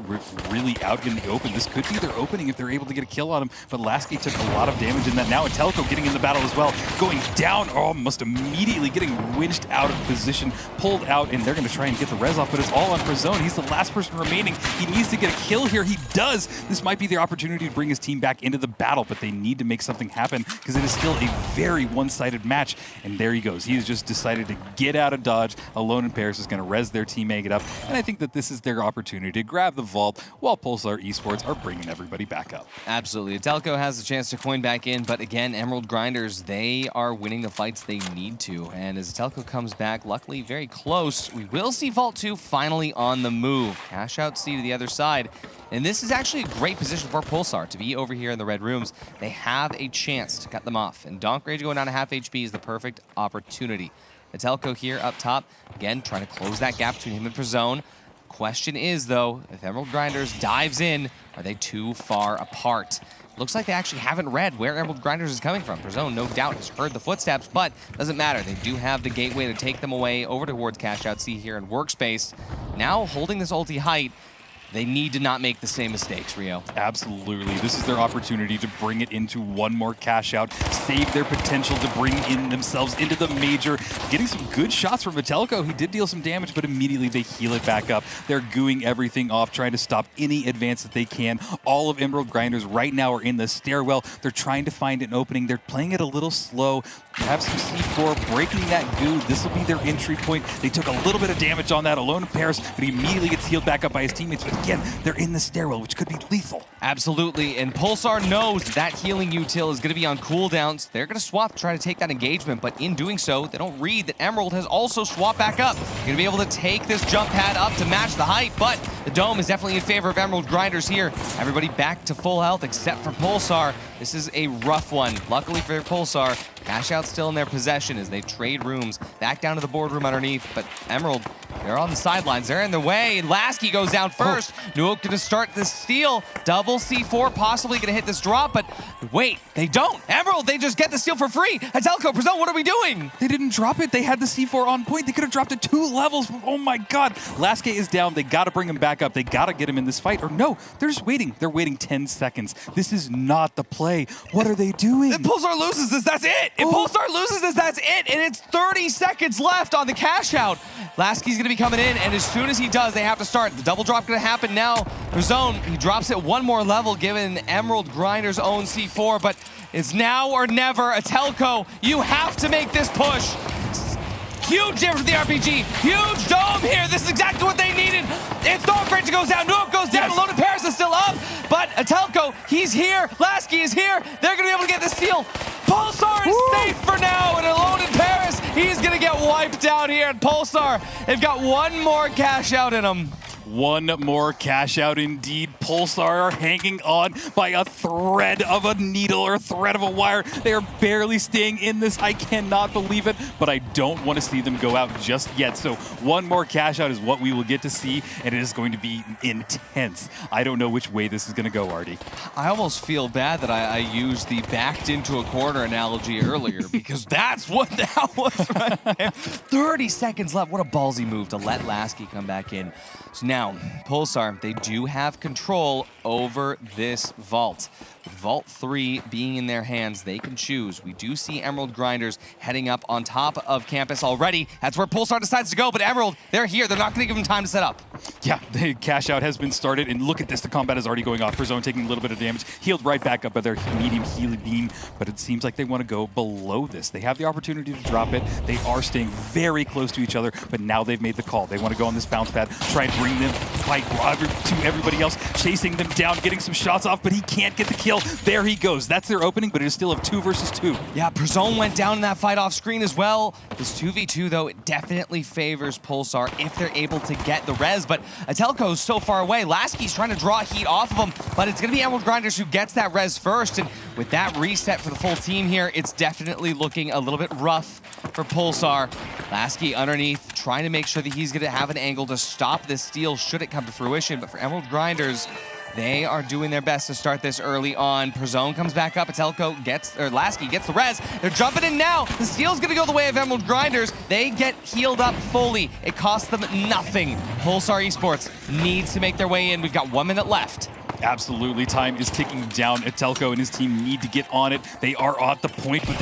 really out in the open. This could be their opening if they're able to get a kill on him, but Lasky took a lot of damage in that. Now Metalko getting in the battle as well, going down, almost immediately getting winched out of position, pulled out, and they're going to try and get the res off, but it's all on Prozone. He's the last person remaining. He needs to get a kill here. He does. This might be their opportunity to bring his team back into the battle, but they need to make something happen because it is still a very one-sided match. And there he goes. He has just decided to get out of dodge. Alone in Paris is going to res their teammate up. And I think that this is their opportunity to grab the vault while Pulsar Esports are bringing everybody back up. Absolutely. Metalko has the chance to coin back in, but again, Emerald Grinders, they are winning the fights they need to. And as Metalko comes back, luckily very close, we will see Vault 2 finally on the move. Cash out C to the other side. And this is actually a great position for Pulsar to be over here in the red rooms. They have a chance to cut them off. And Donk Rage going down to half HP is the perfect opportunity. Metalko here up top, again, trying to close that gap between him and Prozone. Question is, though, if Emerald Grinders dives in, are they too far apart? Looks like they actually haven't read where Emerald Grinders is coming from. Prozone, no doubt, has heard the footsteps, but doesn't matter. They do have the gateway to take them away over towards Cash Out C here in Workspace. Now holding this ulti height, they need to not make the same mistakes, Rio. Absolutely. This is their opportunity to bring it into one more cash out, save their potential to bring in themselves into the major. Getting some good shots from Metalko. He did deal some damage, but immediately they heal it back up. They're gooing everything off, trying to stop any advance that they can. All of Emerald Grinders right now are in the stairwell. They're trying to find an opening. They're playing it a little slow. Have some C4, breaking that goo. This will be their entry point. They took a little bit of damage on that Alone in Paris, but he immediately gets healed back up by his teammates. But again, they're in the stairwell, which could be lethal. Absolutely, and Pulsar knows that healing util is going to be on cooldowns. They're going to swap to try to take that engagement, but in doing so, they don't read that Emerald has also swapped back up. You're going to be able to take this jump pad up to match the height, but the dome is definitely in favor of Emerald Grinders here. Everybody back to full health except for Pulsar. This is a rough one. Luckily for Pulsar, Cash Out still in their possession as they trade rooms back down to the boardroom underneath, but Emerald They're on the sidelines. They're in the way. Lasky goes down first. Nuuk going to start the steal. Double C4 possibly going to hit this drop, but wait, they don't. Emerald, they just get the steal for free. Atelco, Prezone, what are we doing? They didn't drop it. They had the C4 on point. They could have dropped it 2 levels. Oh my God. Lasky is down. They got to bring him back up. They got to get him in this fight. Or no, they're just waiting. They're waiting 10 seconds. This is not the play. What are they doing? If Pulsar loses this, that's it. If Pulsar loses this, that's it. And it's 30 seconds left on the cash out. Lasky's going to be coming in, and as soon as he does, they have to start. The double drop going to happen now. Prezone, he drops it 1 more level, given Emerald Grinder's own C4, but it's now or never. Atelco, you have to make this push. Huge difference for the RPG. Huge dome here. This is exactly what they needed. It's Dawnbreaker goes down. Nuuk goes down. Alone in Paris is still up. But Atelco, he's here. Lasky is here. They're going to be able to get the steal. Pulsar is safe for now. And Alone in Paris, he's going to get wiped out here. And Pulsar, they've got 1 more cash out in them. 1 more cash out indeed. Pulsar are hanging on by a thread of a needle or a thread of a wire. They are barely staying in this. I cannot believe it, but I don't want to see them go out just yet. So 1 more cash out is what we will get to see, and it is going to be intense. I don't know which way this is going to go, Artie. I almost feel bad that I used the backed into a corner analogy earlier because that's what that was right there. 30 seconds left. What a ballsy move to let Lasky come back in. So now, Pulsar, they do have control over this vault. With Vault 3 being in their hands, they can choose. We do see Emerald Grinders heading up on top of campus already. That's where Pulsar decides to go, but Emerald, they're here. They're not going to give them time to set up. Yeah, the cash out has been started, and look at this. The combat is already going off. Prezone taking a little bit of damage. Healed right back up by their medium healing beam, but it seems like they want to go below this. They have the opportunity to drop it. They are staying very close to each other, but now they've made the call. They want to go on this bounce pad, try and bring them fight to everybody else, chasing them down, getting some shots off, but he can't get the kill. There he goes. That's their opening, but it is still of 2 versus 2. Yeah, Prezone went down in that fight off screen as well. This 2v2, though, it definitely favors Pulsar if they're able to get the res, but Atelco is so far away. Lasky's trying to draw heat off of him, but it's going to be Emerald Grinders who gets that res first, and with that reset for the full team here, it's definitely looking a little bit rough for Pulsar. Lasky underneath, trying to make sure that he's going to have an angle to stop this steal should it come to fruition, but for Emerald Grinders, they are doing their best to start this early on. Prezone comes back up. Lasky gets the res. They're jumping in now. The steal's going to go the way of Emerald Grinders. They get healed up fully. It costs them nothing. Pulsar Esports needs to make their way in. We've got 1 minute left. Absolutely, time is ticking down. Atelco and his team need to get on it. They are at the point, but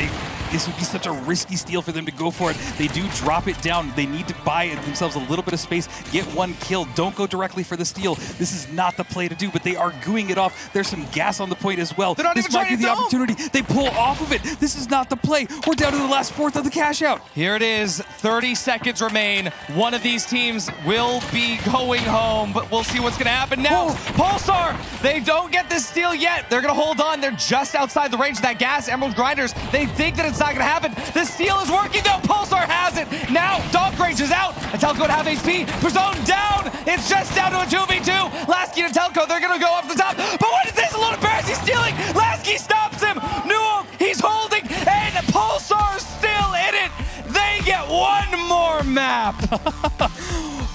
this would be such a risky steal for them to go for it. They do drop it down. They need to buy themselves a little bit of space, get 1 kill. Don't go directly for the steal. This is not the play to do, but they are gooing it off. There's some gas on the point as well. This might be the opportunity. They pull off of it. This is not the play. We're down to the last 4th of the cash out. Here it is. 30 seconds remain. One of these teams will be going home, but we'll see what's going to happen now. Pulsar, they don't get this steal yet. They're going to hold on. They're just outside the range of that gas. Emerald Grinders, they think that it's not going to happen. The steal is working though. Pulsar has it. Now, Dog Rage is out. Atelco at half HP. Prezone down. It's just down to a 2v2. Lasky and Atelco, they're going to go up the top. But what is this? A load of Paris, he's stealing. Lasky stops him. Nuuk, he's holding. And Pulsar's still in it. They get 1 more map.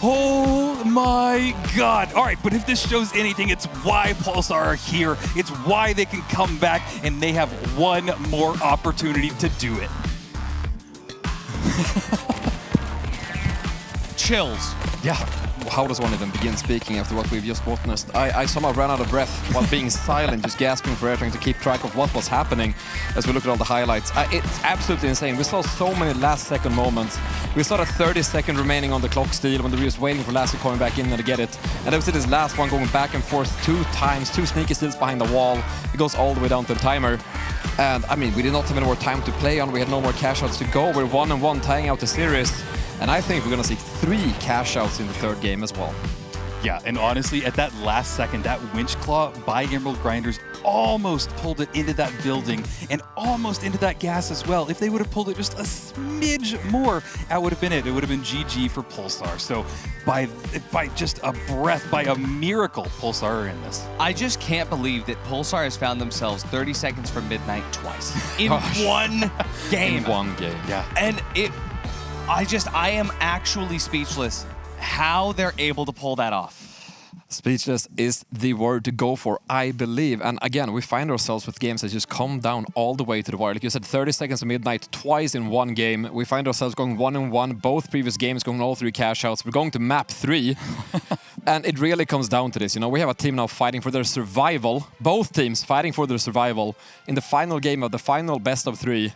Oh my God. All right, but if this shows anything, it's why Pulsar are here. It's why they can come back, and they have 1 more opportunity to do it. Chills. Yeah. How does one even begin speaking after what we've just witnessed? I somehow ran out of breath while being silent, just gasping for air, trying to keep track of what was happening as we look at all the highlights. It's absolutely insane. We saw so many last-second moments. We saw a 30-second remaining on the clock steal when they were just waiting for Lasky coming back in there to get it. And then we see this last one going back and forth 2 times, 2 sneaky steals behind the wall. It goes all the way down to the timer. And, I mean, we did not have any more time to play on. We had no more cash outs to go. We're 1-1 tying out the series. And I think we're going to see 3 cash outs in the 3rd game as well. Yeah, and honestly, at that last second, that winch claw by Emerald Grinders almost pulled it into that building and almost into that gas as well. If they would have pulled it just a smidge more, that would have been it. It would have been GG for Pulsar. So by just a breath, by a miracle, Pulsar are in this. I just can't believe that Pulsar has found themselves 30 seconds from midnight twice in 1 game. In 1 game. Yeah. And I am actually speechless how they're able to pull that off. Speechless is the word to go for, I believe. And again, we find ourselves with games that just come down all the way to the wire. Like you said, 30 seconds to midnight twice in one game. We find ourselves going 1-1, both previous games going all 3 cash outs. We're going to map 3. And it really comes down to this. You know, we have a team now fighting for their survival. Both teams fighting for their survival in the final game of the final best of 3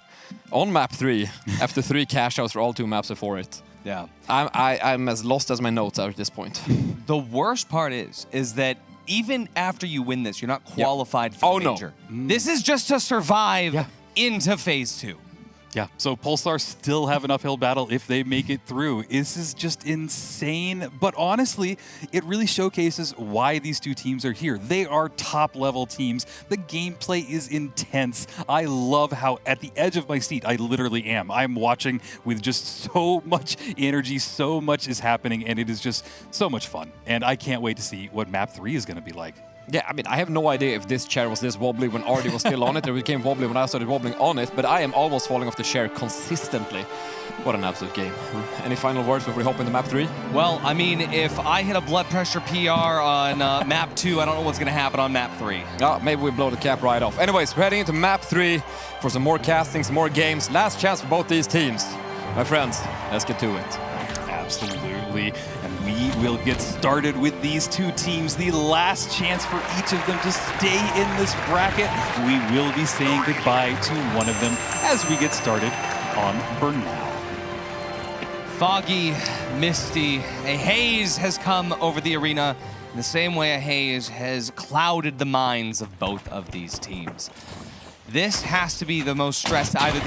on map 3 after 3 cash outs for all 2 maps before it. Yeah. I'm as lost as my notes are at this point. The worst part is that even after you win this, you're not qualified for the major. No. This is just to survive into phase 2. Yeah, so Polestar still have an uphill battle if they make it through. This is just insane, but honestly, it really showcases why these two teams are here. They are top-level teams. The gameplay is intense. I love how at the edge of my seat, I literally am. I'm watching with just so much energy, so much is happening, and it is just so much fun. And I can't wait to see what Map 3 is going to be like. Yeah, I mean, I have no idea if this chair was this wobbly when Artie was still on it, or it became wobbly when I started wobbling on it, but I am almost falling off the chair consistently. What an absolute game. Any final words before we hop into map 3? Well, I mean, if I hit a blood pressure PR on map 2, I don't know what's going to happen on map 3. Oh, maybe we blow the cap right off. Anyways, heading into map 3 for some more castings, more games. Last chance for both these teams. My friends, let's get to it. Absolutely. And we will get started with these two teams. The last chance for each of them to stay in this bracket. We will be saying goodbye to one of them as we get started on Bernal. Foggy, misty, a haze has come over the arena in the same way a haze has clouded the minds of both of these teams. This has to be the most stressed either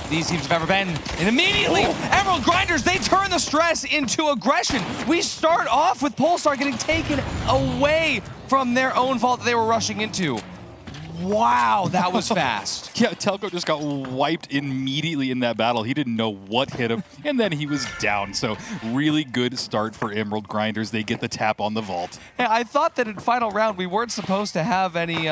these teams have ever been. And immediately, Emerald Grinders, they turn the stress into aggression. We start off with Polestar getting taken away from their own vault that they were rushing into. Wow, that was fast. Yeah, Telco just got wiped immediately in that battle. He didn't know what hit him, and then he was down. So really good start for Emerald Grinders. They get the tap on the vault. Yeah, I thought that in final round we weren't supposed to have any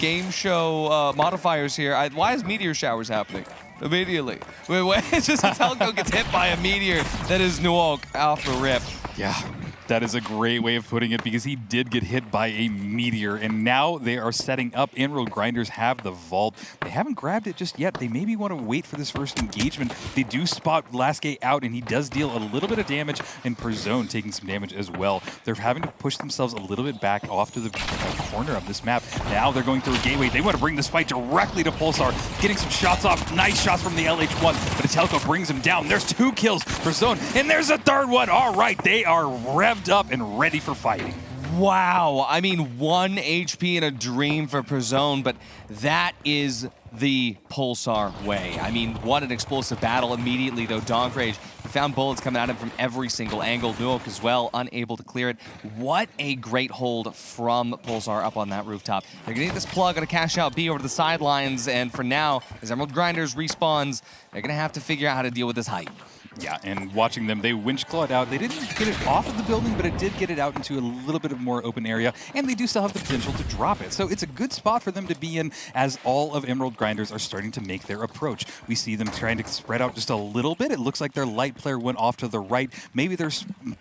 game show modifiers here. Why is meteor showers happening? Immediately. Wait, it's just Telco gets hit by a meteor that is Nuok off the rip. Yeah. That is a great way of putting it because he did get hit by a meteor, and now they are setting up. Emerald Grinders have the vault. They haven't grabbed it just yet. They maybe want to wait for this first engagement. They do spot Lasky out, and he does deal a little bit of damage, and Perzone taking some damage as well. They're having to push themselves a little bit back off to the corner of this map. Now they're going through a gateway. They want to bring this fight directly to Pulsar, getting some shots off. Nice shots from the LH1, but Atelco brings him down. There's 2 kills for Zone, and there's a third one. All right, they are revved up and ready for fighting. Wow, I mean 1 HP in a dream for Perzone, but that is the Pulsar way. I mean, what an explosive battle immediately though. Donkrage, he found bullets coming at him from every single angle. Nuok as well, unable to clear it. What a great hold from Pulsar up on that rooftop. They're gonna get this plug on a cash out B over to the sidelines, and for now, as Emerald Grinders respawns, they're gonna have to figure out how to deal with this height. Yeah, and watching them, they winch clawed out. They didn't get it off of the building, but it did get it out into a little bit of more open area, and they do still have the potential to drop it. So it's a good spot for them to be in as all of Emerald Grinders are starting to make their approach. We see them trying to spread out just a little bit. It looks like their light player went off to the right. Maybe they're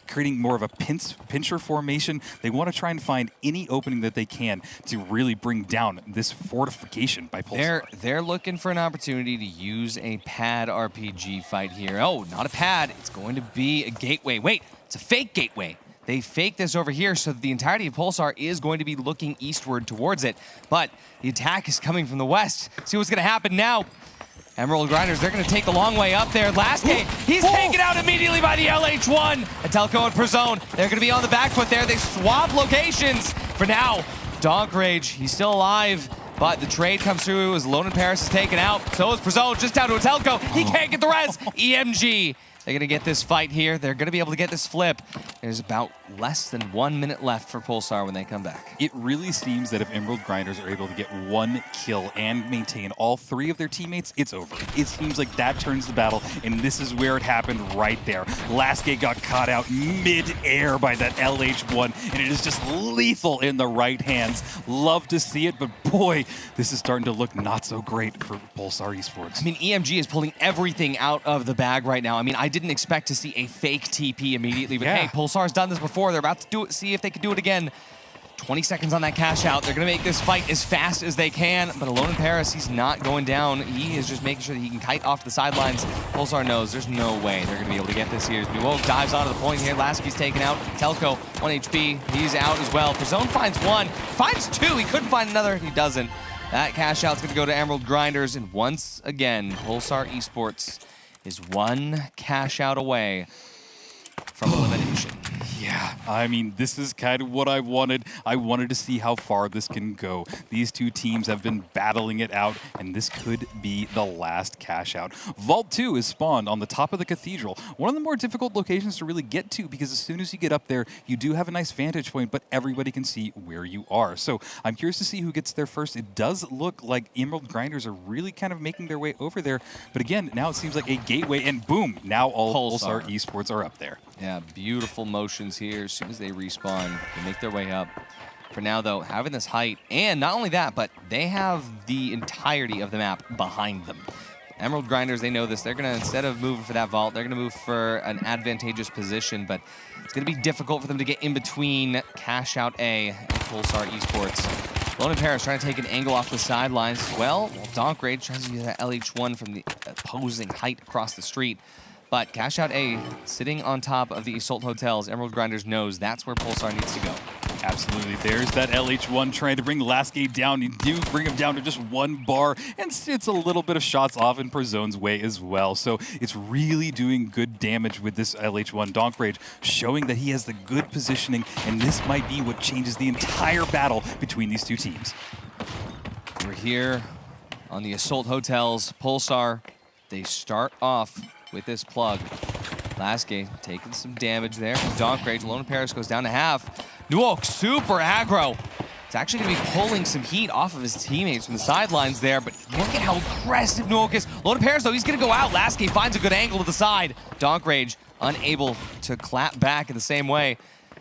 creating more of a pincher formation. They want to try and find any opening that they can to really bring down this fortification by Pulsar. They're looking for an opportunity to use a pad RPG fight here. Oh, not a pad, it's going to be a gateway. Wait, it's a fake gateway. They fake this over here so that the entirety of Pulsar is going to be looking eastward towards it. But the attack is coming from the west. See what's going to happen now. Emerald Grinders, they're going to take the long way up there. Last game, he's taken out immediately by the LH1. Atelco and Perzone, they're going to be on the back foot there. They swap locations. For now, Donkrage, he's still alive. But the trade comes through as Lone in Paris is taken out. So is Perzone, just down to Atelco. He can't get the res. EMG. They're going to get this fight here. They're going to be able to get this flip. There's about less than 1 minute left for Pulsar when they come back. It really seems that if Emerald Grinders are able to get 1 kill and maintain all 3 of their teammates, it's over. It seems like that turns the battle, and this is where it happened right there. Lasky got caught out mid-air by that LH1, and it is just lethal in the right hands. Love to see it, but boy, this is starting to look not so great for Pulsar Esports. I mean, EMG is pulling everything out of the bag right now. I mean, I didn't expect to see a fake TP immediately, but hey, Pulsar's done this before. They're about to do it, see if they can do it again. 20 seconds on that cash out. They're going to make this fight as fast as they can, but Alone in Paris, he's not going down. He is just making sure that he can kite off the sidelines. Pulsar knows there's no way they're going to be able to get this here. Nuo dives onto the point here. Lasky's taken out. Telco, 1 HP. He's out as well. Zone finds one. Finds two. He couldn't find another. He doesn't. That cash out's going to go to Emerald Grinders, and once again, Pulsar Esports is one cash out away from elimination. Yeah, I mean, this is kind of what I wanted. I wanted to see how far this can go. These two teams have been battling it out, and this could be the last cash out. Vault 2 is spawned on the top of the cathedral, one of the more difficult locations to really get to, because as soon as you get up there, you do have a nice vantage point, but everybody can see where you are. So I'm curious to see who gets there first. It does look like Emerald Grinders are really kind of making their way over there, but again, now it seems like a gateway, and boom, now all Pulsar Esports are up there. Yeah, beautiful motions here. As soon as they respawn, they make their way up. For now, though, having this height, and not only that, but they have the entirety of the map behind them. Emerald Grinders, they know this. They're going to, instead of moving for that vault, they're going to move for an advantageous position, but it's going to be difficult for them to get in between Cash Out A and Pulsar Esports. Lone in Paris trying to take an angle off the sidelines. Well, Donk Rage tries to use that LH1 from the opposing height across the street. But Cash Out A sitting on top of the Assault Hotels. Emerald Grinders knows that's where Pulsar needs to go. Absolutely. There's that LH1 trying to bring Lasky down. You do bring him down to just one bar, and it's a little bit of shots off in Prozone's way as well. So it's really doing good damage with this LH1 Donk Rage, showing that he has the good positioning, and this might be what changes the entire battle between these two teams. We're here on the Assault Hotels. Pulsar, they start off with this plug. Lasky taking some damage there from Donk Rage. Lone in Paris goes down to half. Nuok super aggro. It's actually going to be pulling some heat off of his teammates from the sidelines there, but look at how aggressive Nuok is. Lone in Paris, though, he's going to go out. Lasky finds a good angle to the side. Donk Rage unable to clap back in the same way.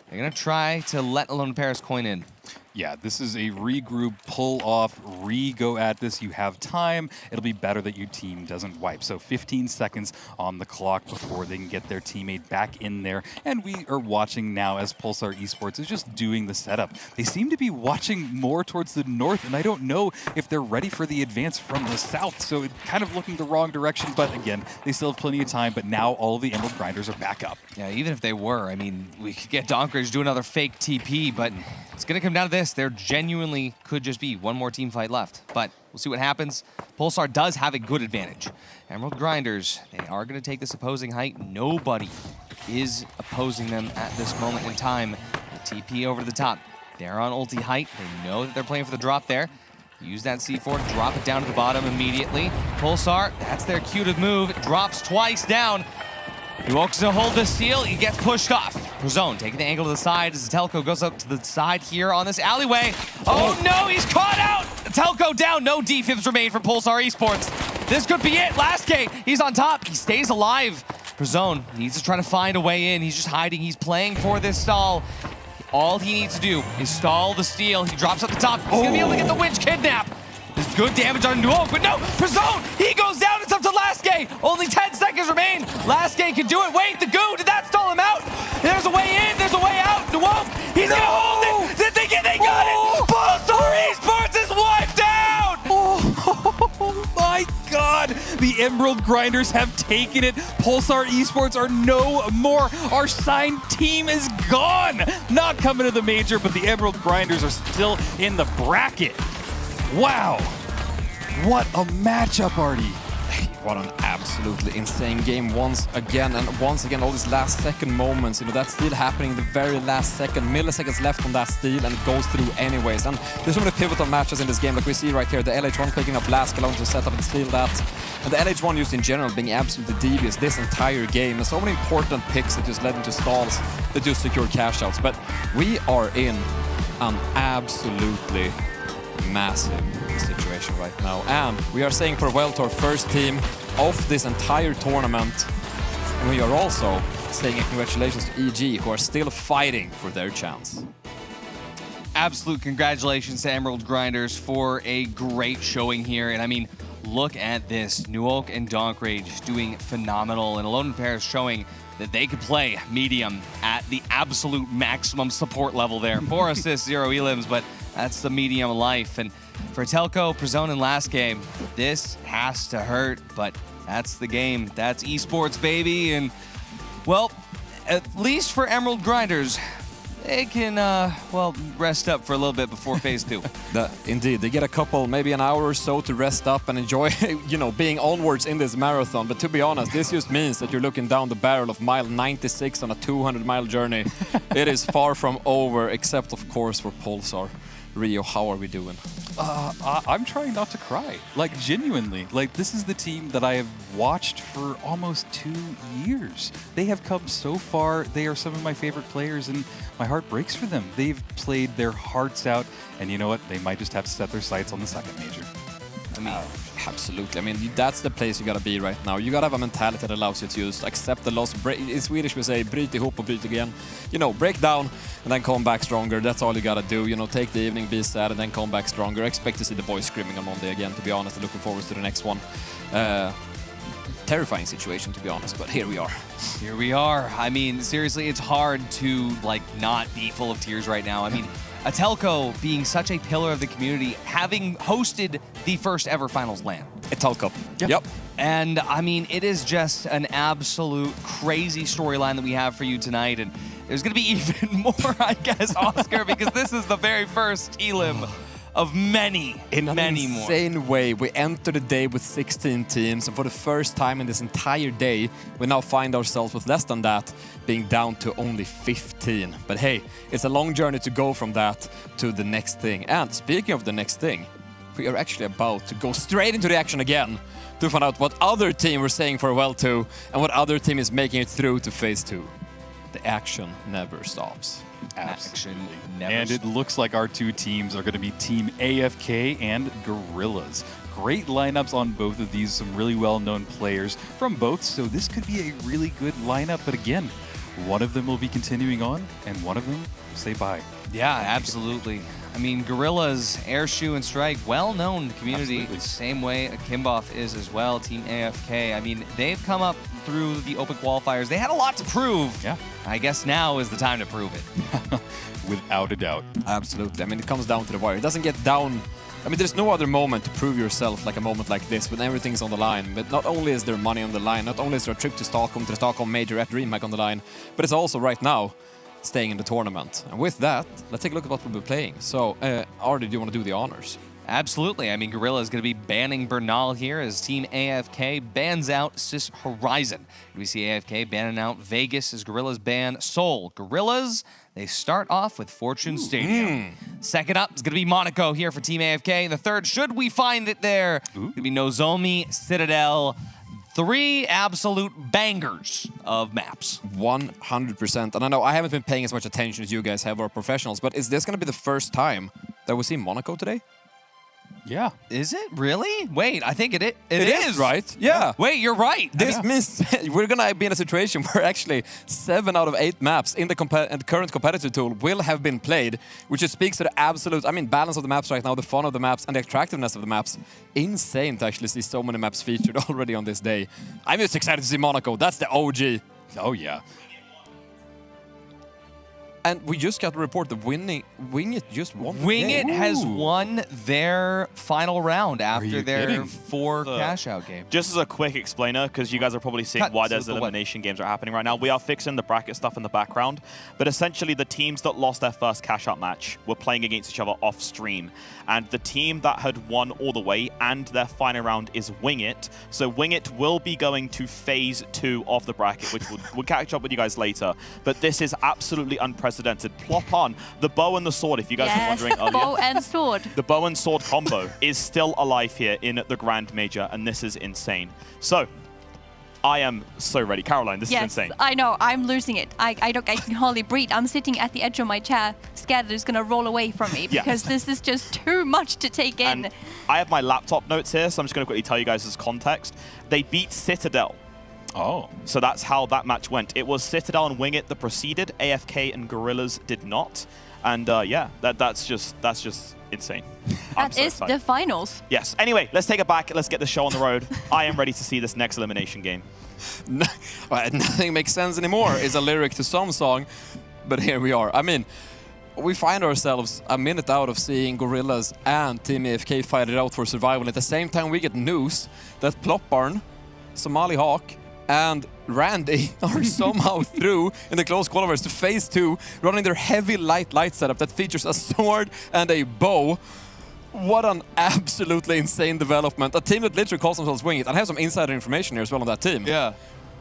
They're going to try to let Lone in Paris coin in. Yeah, this is a regroup, pull off, re-go at this. You have time. It'll be better that your team doesn't wipe. So 15 seconds on the clock before they can get their teammate back in there. And we are watching now as Pulsar Esports is just doing the setup. They seem to be watching more towards the north, and I don't know if they're ready for the advance from the south. So it's kind of looking the wrong direction, but again, they still have plenty of time, but now all of the Emerald Grinders are back up. Yeah, even if they were, I mean, we could get Donk Rage do another fake TP, but it's going to come down to this. There genuinely could just be one more team fight left, but we'll see what happens. Pulsar does have a good advantage. Emerald Grinders, they are going to take this opposing height. Nobody is opposing them at this moment in time. The TP over the top. They're on ulti height. They know that they're playing for the drop there. Use that C4, drop it down to the bottom immediately. Pulsar, that's their cue to move. It drops twice down. Nuok's to hold the seal, he gets pushed off. Prozone taking the angle to the side as Telco goes up to the side here on this alleyway. Oh no, he's caught out! Telco down, no defibs remain for Pulsar Esports. This could be it, Lasky, he's on top, he stays alive. Prozone needs to try to find a way in, he's just hiding, he's playing for this stall. All he needs to do is stall the steal, he drops up the top, he's gonna be able to get the winch kidnap. There's good damage on Nuok, but no, Prozone, he goes down, it's up to Lasky. Only 10 seconds remain. Lasky can do it. Wait, the goo, did that stall him out? There's a way in, there's a way out. Nuok, he's gonna hold it. Did they get it? They got it. Pulsar Esports is wiped out. Oh my God, the Emerald Grinders have taken it. Pulsar Esports are no more. Our signed team is gone. Not coming to the major, but the Emerald Grinders are still in the bracket. Wow, what a matchup, Artie. What an absolutely insane game once again, and once again all these last second moments, you know, that's still happening the very last second, milliseconds left on that steal, and it goes through anyways. And there's so many pivotal matches in this game, like we see right here, the LH1 picking up Lasky alone to set up and steal that, and the LH1 used in general being absolutely devious this entire game, and so many important picks that just led into stalls that just secure cash outs. But we are in an absolutely massive situation right now, and we are saying farewell to our first team of this entire tournament, and we are also saying congratulations to EG, who are still fighting for their chance. Absolute congratulations to Emerald Grinders for a great showing here. And I mean, look at this. Nuoc and Donk Rage doing phenomenal, and Alone in Paris showing that they could play medium at the absolute maximum support level there. 4 assists, 0 elims, but that's the medium life. And for Telco, Prezone in last game, this has to hurt, but that's the game. That's esports, baby. And, well, at least for Emerald Grinders, they can, well, rest up for a little bit before phase 2. Indeed, they get a couple, maybe an hour or so to rest up and enjoy, you know, being onwards in this marathon. But to be honest, this just means that you're looking down the barrel of mile 96 on a 200-mile journey. It is far from over, except, of course, for Pulsar. Rio, how are we doing? I'm trying not to cry. Like, genuinely. Like, this is the team that I have watched for almost 2 years. They have come so far. They are some of my favorite players, and my heart breaks for them. They've played their hearts out, and you know what? They might just have to set their sights on the second major. I mean, absolutely. I mean, that's the place you gotta be right now. You gotta have a mentality that allows you to just accept the loss. In Swedish we say, bryt ihop och bryt again. You know, break down and then come back stronger. That's all you gotta do. You know, take the evening, be sad, and then come back stronger. Expect to see the boys screaming on Monday again, to be honest, and looking forward to the next one. Terrifying situation, to be honest, but here we are. Here we are. I mean, seriously, it's hard to, like, not be full of tears right now. I mean, Atelco being such a pillar of the community, having hosted the first ever finals LAN. Atelco. Yep. And I mean, it is just an absolute crazy storyline that we have for you tonight. And there's going to be even more, I guess, Oscar, because this is the very first elim of many more. In an insane way, we enter the day with 16 teams, and for the first time in this entire day, we now find ourselves with less than that, being down to only 15. But hey, it's a long journey to go from that to the next thing. And speaking of the next thing, we are actually about to go straight into the action again to find out what other team we're saying farewell to and what other team is making it through to phase 2. The action never stops. Action never And it looks like our two teams are going to be Team AFK and Gorillas. Great lineups on both of these, some really well-known players from both, so this could be a really good lineup. But again, one of them will be continuing on, and one of them will say bye. Yeah, absolutely. I mean, Gorillas, Airshoe, and Strike, well-known in the community, Absolutely. same way Kimboff is as well, Team AFK. I mean, they've come up through the open qualifiers. They had a lot to prove. Yeah. I guess now is the time to prove it. Without a doubt. Absolutely. I mean, it comes down to the wire. It doesn't get down. I mean, there's no other moment to prove yourself like a moment like this when everything's on the line. But not only is there money on the line, not only is there a trip to Stockholm, to the Stockholm Major at Dreamhack on the line, but it's also right now staying in the tournament. And with that, let's take a look at what we'll be playing. So, Ardi, do you want to do the honors? Absolutely. I mean, Gorilla is going to be banning Bernal here as Team AFK bans out Sis Horizon. We see AFK banning out Vegas as Gorillas ban Seoul. Gorillas, they start off with Fortune Stadium. Second up is going to be Monaco here for Team AFK. The third, should we find it there, going to be Nozomi, Citadel. 3 absolute bangers of maps. 100%. And I know I haven't been paying as much attention as you guys have, or professionals, but is this going to be the first time that we see Monaco today? Yeah. Is it really? Wait, I think it is, right? Yeah. Wait, you're right. This means we're going to be in a situation where actually 7 out of 8 maps in the current competitive tool will have been played, which just speaks to the absolute, I mean, balance of the maps right now, the fun of the maps, and the attractiveness of the maps. Insane to actually see so many maps featured already on this day. I'm just excited to see Monaco. That's the OG. Oh, yeah. And we just got to report that Wingit just won. Wingit has won their final round after their kidding? 4 cash-out game. Just as a quick explainer, because you guys are probably seeing why there's elimination games are happening right now, we are fixing the bracket stuff in the background, but essentially the teams that lost their first cash-out match were playing against each other off-stream, and the team that had won all the way and their final round is Wingit, so Wingit will be going to phase 2 of the bracket, which we'll catch up with you guys later, but this is absolutely unprecedented. Plop on the bow and the sword, if you guys were wondering earlier. Bow and sword. The bow and sword combo is still alive here in the Grand Major, and this is insane. So, I am so ready. Caroline, this is insane. I know. I'm losing it. I can hardly breathe. I'm sitting at the edge of my chair, scared that it's going to roll away from me because this is just too much to take in. And I have my laptop notes here, so I'm just going to quickly tell you guys this context. They beat Citadel Oh. So that's how that match went. It was Citadel and Wing It that proceeded. AFK and Gorillas did not. And yeah, that's just insane. That is the finals. Yes. Anyway, let's take it back. Let's get the show on the road. I am ready to see this next elimination game. Nothing makes sense anymore is a lyric to some song, but here we are. I mean, we find ourselves a minute out of seeing Gorillas and Team AFK fight it out for survival. At the same time, we get news that Plopbarn, Somali Hawk, and Randy are somehow through in the close qualifiers to phase 2, running their heavy light setup that features a sword and a bow. What an absolutely insane development. A team that literally calls themselves Wing It. I have some insider information here as well on that team. Yeah.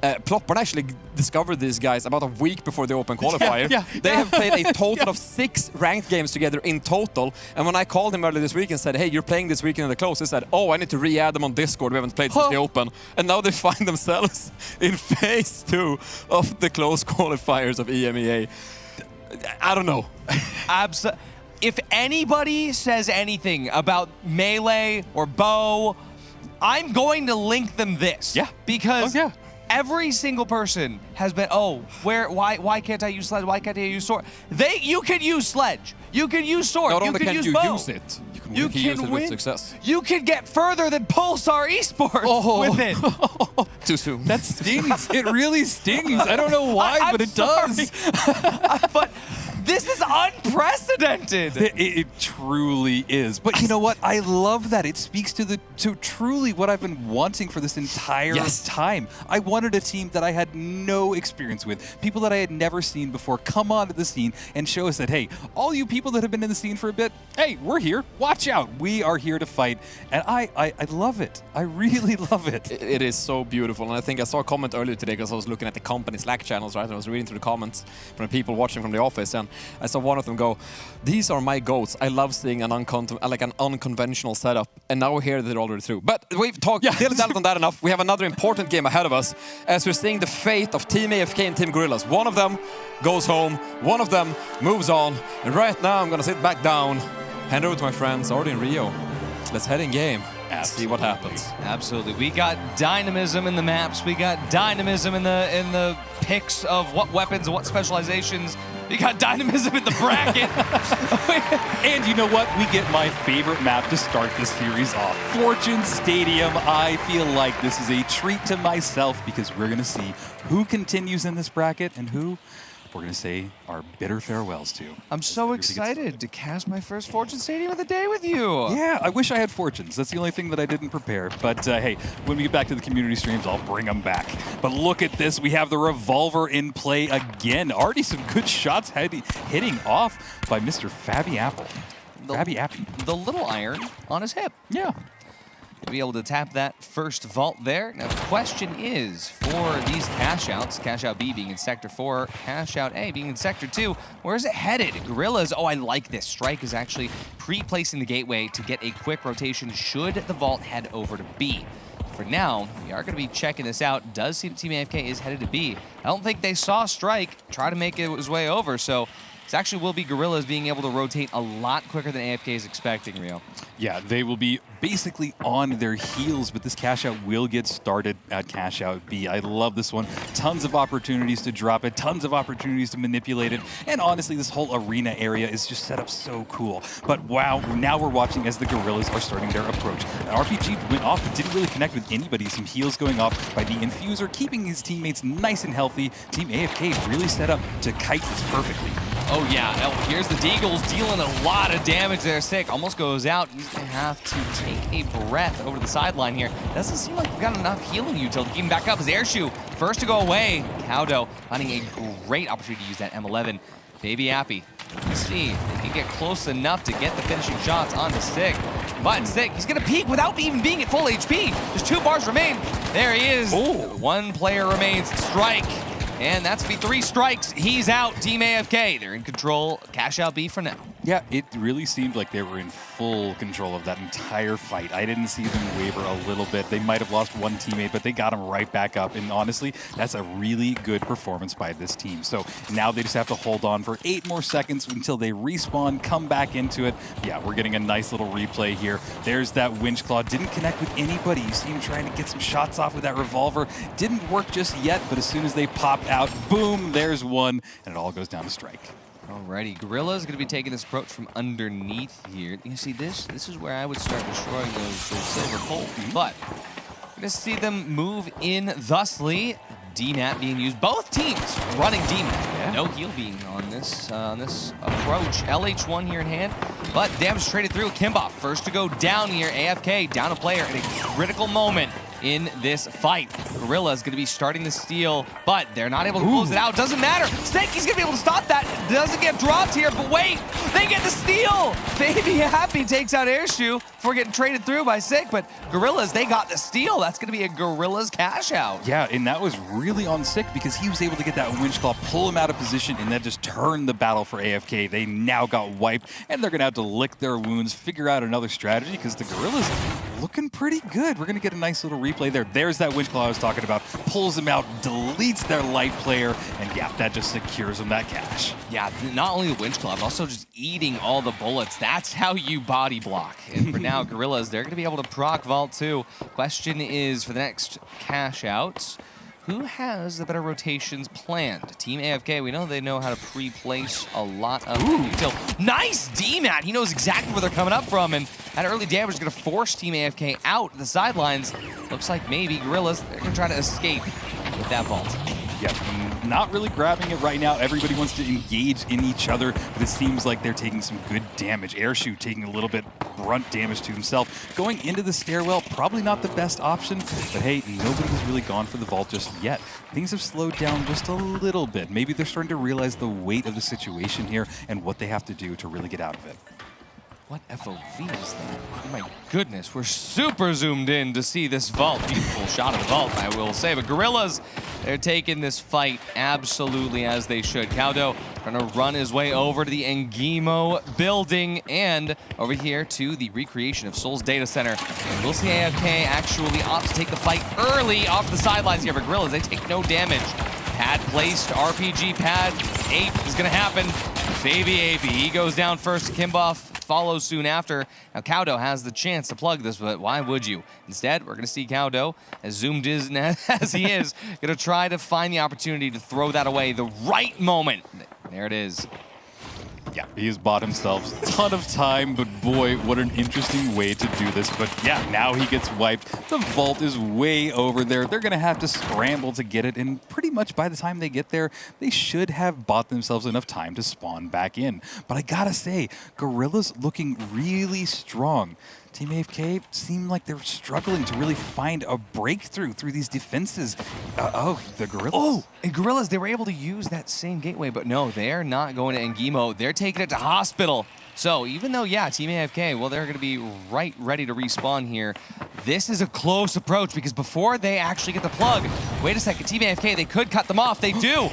Plopbarn actually discovered these guys about a week before the Open Qualifier. They have played a total of 6 ranked games together in total. And when I called him earlier this week and said, hey, you're playing this weekend in the close, he said, oh, I need to re-add them on Discord. We haven't played since the Open. And now they find themselves in phase 2 of the close qualifiers of EMEA. I don't know. Absolutely. If anybody says anything about Melee or Bow, I'm going to link them this. Yeah. Because every single person has been, why can't I use Sledge? Why can't I use Sword? You can use Sledge. You can use Sword. Not you only can can use you Bow. use it, You can use it win. with success. You can get further than Pulsar Esports with it. Too soon. That stings. It really stings. I don't know why, I'm but it sorry. does. But this is unprecedented. It truly is. But you know what? I love that. It speaks to truly what I've been wanting for this entire time. I wanted a team that I had no experience with, people that I had never seen before come onto the scene and show us that, hey, all you people that have been in the scene for a bit, hey, we're here. Watch out. We are here to fight. And I love it. I really love it. It is so beautiful. And I think I saw a comment earlier today because I was looking at the company Slack channels, right? And I was reading through the comments from the people watching from the office. And I saw one of them go, these are my goats. I love seeing an unconventional setup. And now we're here, they're already through. But we've talked dilly-dallied on that enough. We have another important game ahead of us as we're seeing the fate of Team AFK and Team Gorillas. One of them goes home, one of them moves on. And right now I'm going to sit back down, hand over to my friends already in Rio. Let's head in game. See what happens. Absolutely. We got dynamism in the maps. We got dynamism in the picks of what weapons and what specializations. We got dynamism in the bracket. And you know what? We get my favorite map to start this series off. Fortune Stadium. I feel like this is a treat to myself because we're going to see who continues in this bracket and who we're going to say our bitter farewells to. I'm so excited to cast my first Fortune Stadium of the day with you. Yeah, I wish I had fortunes. That's the only thing that I didn't prepare. But hey, when we get back to the community streams, I'll bring them back. But look at this. We have the revolver in play again. Already some good shots hitting off by Mr. Fabby Apple. Fabby Appy. The little iron on his hip. Yeah. To be able to tap that first vault there. Now the question is, for these cash outs, cash out B being in Sector 4, cash out A being in Sector 2, where is it headed? Gorillas, oh, I like this. Strike is actually pre-placing the gateway to get a quick rotation should the vault head over to B. For now, we are going to be checking this out. Does seem Team AFK is headed to B. I don't think they saw Strike try to make his way over, so this actually will be Gorillas being able to rotate a lot quicker than AFK is expecting, Rio. Yeah, they will be basically on their heels, but this cash out will get started at cash out B. I love this one. Tons of opportunities to drop it, tons of opportunities to manipulate it, and honestly, this whole arena area is just set up so cool. But wow, now we're watching as the Gorillas are starting their approach. An RPG went off, but didn't really connect with anybody. Some heals going off by the Infuser, keeping his teammates nice and healthy. Team AFK really set up to kite this perfectly. Oh yeah, now here's the Deagles dealing a lot of damage there. Sick, almost goes out. He's gonna have to take a breath over the sideline here. Doesn't seem like we've got enough healing util to keep him back up. His Airshoe, first to go away. Cowdo finding a great opportunity to use that M11. Baby Appy, let's see if he can get close enough to get the finishing shots onto Sick. But Sick, he's gonna peek without even being at full HP. There's 2 bars remain. There he is. Oh. 1 player remains. Strike. And that's be 3 strikes. He's out. Team AFK. They're in control. Cash out B for now. Yeah, it really seemed like they were in full control of that entire fight. I didn't see them waver a little bit. They might have lost one teammate, but they got him right back up. And honestly, that's a really good performance by this team. So now they just have to hold on for 8 more seconds until they respawn, come back into it. Yeah, we're getting a nice little replay here. There's that winch claw. Didn't connect with anybody. You see him trying to get some shots off with that revolver. Didn't work just yet, but as soon as they pop out, boom, there's one, and it all goes down to strike. Alrighty, Gorilla's going to be taking this approach from underneath here. You see this? This is where I would start destroying those silver poles. But we're going to see them move in thusly. DMAT being used. Both teams running DMAT. Yeah. No heal being on this approach. LH1 here in hand, but damage traded through. Kimboff first to go down here. AFK down a player at a critical moment in this fight. Gorilla's going to be starting the steal, but they're not able to close it out. Doesn't matter. Snaky's going to be able to stop that. Doesn't get dropped here, but wait, they get the steal. Baby Happy takes out Airshoe before getting traded through by Sick, but Gorillas, they got the steal. That's going to be a Gorillas cash out. Yeah, and that was really on Sick because he was able to get that winch claw, pull him out of position, and that just turned the battle for AFK. They now got wiped, and they're going to have to lick their wounds, figure out another strategy because the Gorillas looking pretty good. We're going to get a nice little replay there. There's that winch claw I was talking about. Pulls him out, deletes their light player, and yeah, that just secures them that cash. Yeah, not only the winch claw, but also just eating all the bullets. That's how you body block. And for now, Gorillas, they're going to be able to proc vault too. Question is, for the next cash outs, who has the better rotations planned? Team AFK, we know they know how to pre-place a lot of detail. Nice DMAT! He knows exactly where they're coming up from, and that early damage is going to force Team AFK out the sidelines. Looks like maybe Gorillas, they're going to try to escape with that vault. Yeah, not really grabbing it right now. Everybody wants to engage in each other, but it seems like they're taking some good damage. Airshoe taking a little bit brunt damage to himself. Going into the stairwell, probably not the best option, but hey, nobody's really gone for the vault just yet. Things have slowed down just a little bit. Maybe they're starting to realize the weight of the situation here and what they have to do to really get out of it. What FOV is that? Oh my goodness, we're super zoomed in to see this vault. Beautiful shot of the vault, I will say. But Gorillas, they're taking this fight absolutely as they should. Cowdo gonna run his way over to the Engimo building and over here to the recreation of Soul's data center. And we'll see AFK actually opt to take the fight early off the sidelines here. But Gorillas, they take no damage. Pad placed, RPG pad, Ape is gonna happen. Baby Ape, he goes down first. Kimboff follows soon after. Now Cowdo has the chance to plug this, but why would you? Instead, we're gonna see Cowdo, as zoomed in as he is, gonna try to find the opportunity to throw that away the right moment. There it is. Yeah, he has bought himself a ton of time, but boy, what an interesting way to do this. But yeah, now he gets wiped. The vault is way over there. They're going to have to scramble to get it, and pretty much by the time they get there, they should have bought themselves enough time to spawn back in. But I gotta say, Gorilla's looking really strong. Team AFK seemed like they're struggling to really find a breakthrough through these defenses of the Gorillas. Oh, and Gorillas, they were able to use that same gateway, but no, they're not going to Engimo. They're taking it to Hospital. So even though, yeah, Team AFK, well, they're going to be right ready to respawn here. This is a close approach because before they actually get the plug, wait a second, Team AFK, they could cut them off. They do.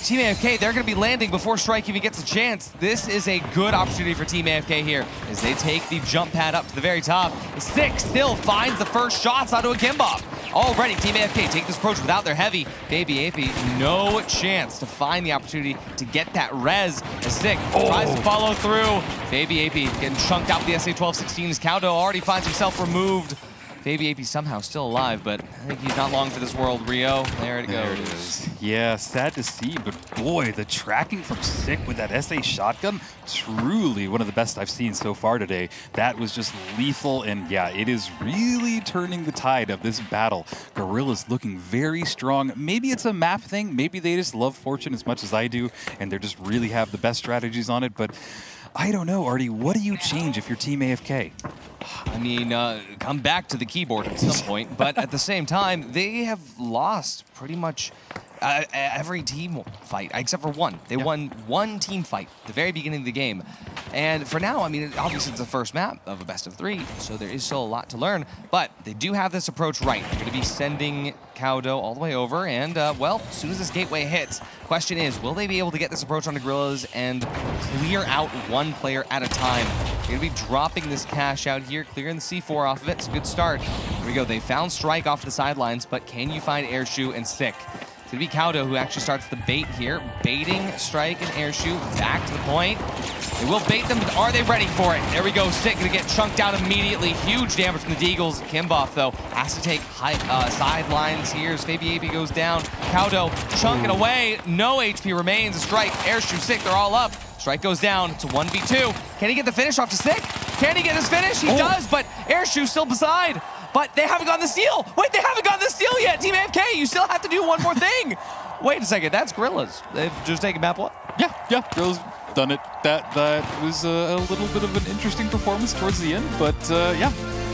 Team AFK, they're going to be landing before Strike even gets a chance. This is a good opportunity for Team AFK here as they take the jump pad up to the very top. Sick still finds the first shots onto a Kimboff. Already, Team AFK take this approach without their heavy. Baby AP, no chance to find the opportunity to get that res. As Sick tries to follow through. Baby AP getting chunked out with the SA-1216 as Cowdo already finds himself removed. Baby AP somehow still alive, but I think he's not long for this world, Rio. There it goes. There it is. Yeah, sad to see, but boy, the tracking from Sick with that SA shotgun, truly one of the best I've seen so far today. That was just lethal, and yeah, it is really turning the tide of this battle. Gorilla's looking very strong. Maybe it's a map thing. Maybe they just love Fortune as much as I do, and they just really have the best strategies on it, but I don't know, Artie, what do you change if you're Team AFK? I mean, come back to the keyboard at some point, but at the same time, they have lost pretty much every team fight, except for one. They won one team fight at the very beginning of the game. And for now, I mean, obviously it's the first map of a best of 3, so there is still a lot to learn. But they do have this approach right. They're going to be sending Cowdo all the way over, and, well, as soon as this gateway hits, question is, will they be able to get this approach onto Gorillas and clear out one player at a time? They're going to be dropping this cash out here, clearing the C4 off of it. It's a good start. Here we go. They found Strike off the sidelines, but can you find Airshoe and Sick? It's going to be Cowdo who actually starts the bait here, baiting Strike and Airshoe back to the point. They will bait them, but are they ready for it? There we go. Sick going to get chunked out immediately. Huge damage from the Deagles. Kimboff, though, has to take sidelines here as Fabi AP goes down. Cowdo chunking away. No HP remains. Strike, Airshoe, Sick, they're all up. Strike goes down. It's a 1v2. Can he get the finish off to Sick? Can he get his finish? He does, but Airshoe still beside. But they haven't gotten the steal. Wait, they haven't gotten the steal yet. Team AFK, you still have to do one more thing. Wait a second, that's Gorillas. They've just taken map 1. Yeah, Gorillas done it. That was a little bit of an interesting performance towards the end, but yeah,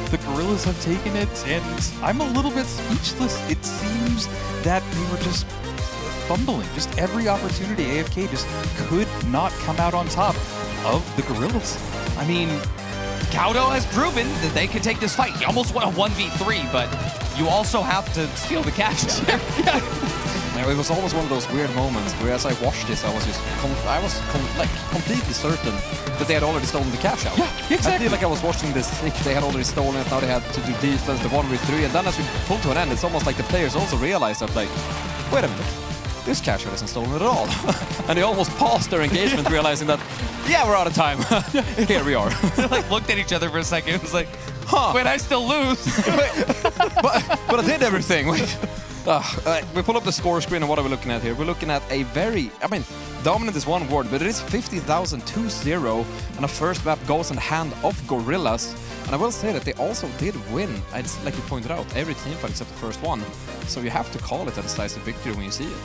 the Gorillas have taken it, and I'm a little bit speechless. It seems that they were just fumbling. Just every opportunity, AFK just could not come out on top of the Gorillas. I mean, Cowdo has proven that they can take this fight. He almost won a 1v3, but you also have to steal the cash out. It was almost one of those weird moments where, as I watched this, I was just completely certain that they had already stolen the cash out. Yeah, exactly. I feel like I was watching this thick. They had already stolen it. Now they had to do defense, the 1v3, and then as we pull to an end, it's almost like the players also realized that, like, wait a minute, this cash out isn't stolen at all. And they almost paused their engagement, realizing that, yeah, we're out of time. Here we are. Like, looked at each other for a second. It was like, wait, I still lose. but I did everything. We pull up the score screen, and what are we looking at here? We're looking at a very, I mean, dominant is one word, but it is 50,000-2-0, and a first map goes in the hand of Gorillas. And I will say that they also did win, it's like you pointed out, every team fight except the first one. So you have to call it a decisive victory when you see it.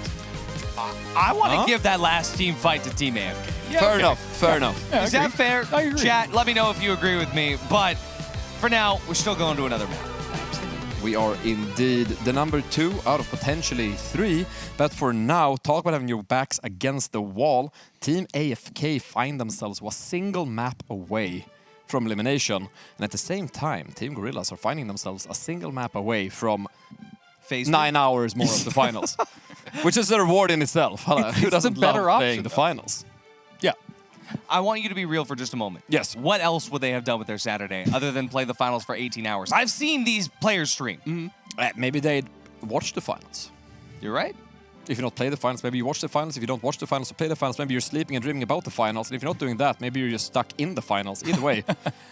I want to give that last team fight to Team AFK. Yeah, fair enough. Is that fair? I agree. Chat, let me know if you agree with me. But for now, we're still going to another map. We are indeed the number 2 out of potentially 3. But for now, talk about having your backs against the wall. Team AFK find themselves a single map away from elimination. And at the same time, Team Gorillas are finding themselves a single map away from Phase 9 hours more of the finals. Which is a reward in itself. Who doesn't love playing the finals? Yeah. I want you to be real for just a moment. Yes. What else would they have done with their Saturday other than play the finals for 18 hours? I've seen these players stream. Maybe they'd watch the finals. You're right. If you don't play the finals, maybe you watch the finals. If you don't watch the finals or play the finals, maybe you're sleeping and dreaming about the finals. And if you're not doing that, maybe you're just stuck in the finals. Either way,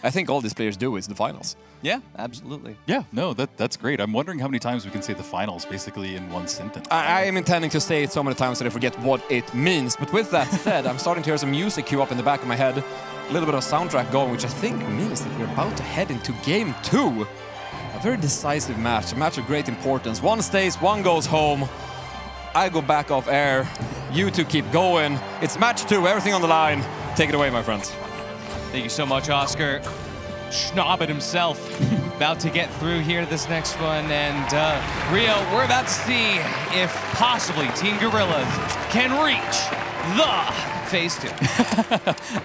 I think all these players do is the finals. Yeah, absolutely. Yeah, no, that's great. I'm wondering how many times we can say the finals basically in one sentence. I am intending to say it so many times that I forget what it means. But with that said, I'm starting to hear some music cue up in the back of my head. A little bit of soundtrack going, which I think means that we're about to head into Game 2. A very decisive match, a match of great importance. One stays, one goes home. I go back off air. You two keep going. It's match 2, everything on the line. Take it away, my friends. Thank you so much, Oscar. Schnobbin himself about to get through here to this next one. And Rio, we're about to see if possibly Team Gorillas can reach the Phase 2.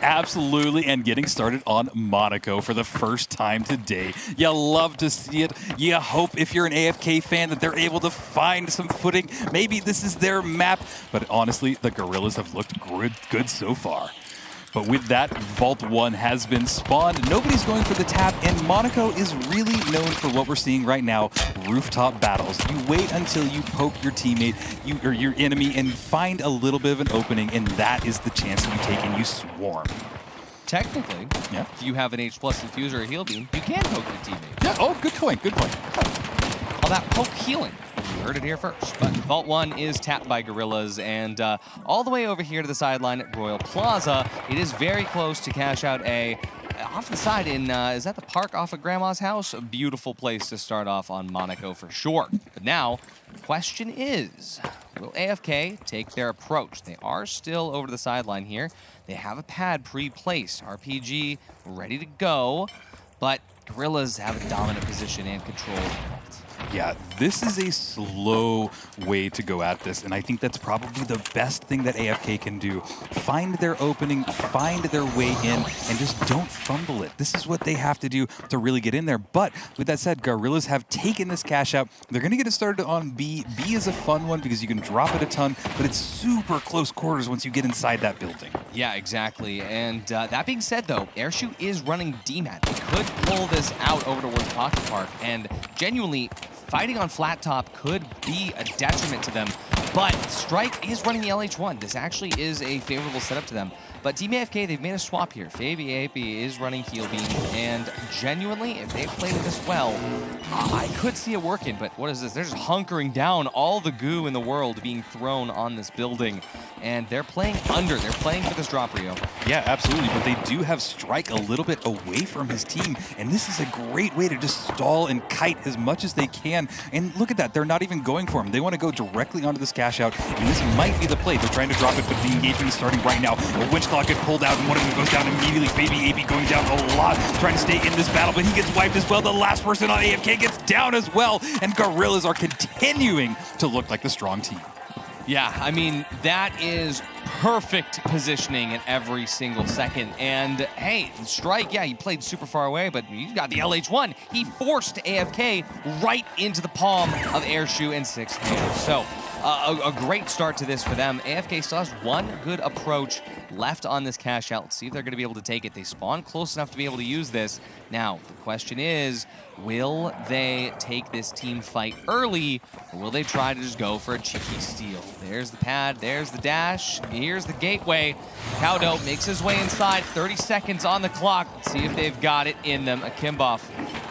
Absolutely, and getting started on Monaco for the first time today. You love to see it. You hope if you're an AFK fan that they're able to find some footing. Maybe this is their map, but honestly, the Gorillas have looked good so far. But with that, Vault 1 has been spawned. Nobody's going for the tap, and Monaco is really known for what we're seeing right now, rooftop battles. You wait until you poke your teammate or your enemy and find a little bit of an opening, and that is the chance you take and you swarm. Technically, if you have an H+ Diffuser or Heal Beam, you can poke your teammate. Yeah, oh, good point, good point. All that poke healing. You heard it here first. But Vault 1 is tapped by Gorillas, and all the way over here to the sideline at Royal Plaza, it is very close to cash out A. Off the side in, is that the park off of Grandma's house? A beautiful place to start off on Monaco for sure. But now, the question is, will AFK take their approach? They are still over the sideline here. They have a pad pre-placed, RPG ready to go, but Gorillas have a dominant position and control of the vault. Yeah, this is a slow way to go at this, and I think that's probably the best thing that AFK can do. Find their opening, find their way in, and just don't fumble it. This is what they have to do to really get in there. But with that said, Gorillas have taken this cash out. They're going to get it started on B. B is a fun one because you can drop it a ton, but it's super close quarters once you get inside that building. Yeah, exactly. And that being said, though, Airshoe is running DMAT. They could pull this out over towards Pocket Park, and genuinely, fighting on flat top could be a detriment to them. But Strike is running the LH1. This actually is a favorable setup to them. But Team AFK, they've made a swap here. FabiAP is running Heal Beam, and genuinely, if they've played this well, I could see it working. But what is this? They're just hunkering down all the goo in the world being thrown on this building, and they're playing under. They're playing for this drop, Rio. Yeah, absolutely, but they do have Strike a little bit away from his team, and this is a great way to just stall and kite as much as they can. And look at that, they're not even going for him. They want to go directly onto this cash out, and this might be the play. They're trying to drop it, but the engagement is starting right now. A winch clock gets pulled out, and one of them goes down immediately. FabiAP going down a lot, trying to stay in this battle, but he gets wiped as well. The last person on AFK gets down as well, and Gorillas are continuing to look like the strong team. Yeah, I mean, that is perfect positioning at every single second. And hey, Strike, yeah, he played super far away, but you got the LH1. He forced AFK right into the palm of Airshoe and 6 hands. So a great start to this for them. AFK still has one good approach left on this cash out. Let's see if they're going to be able to take it. They spawn close enough to be able to use this. Now, the question is, will they take this team fight early, or will they try to just go for a cheeky steal? There's the pad, there's the dash, here's the gateway. Cowdo makes his way inside, 30 seconds on the clock. Let's see if they've got it in them. Kimboff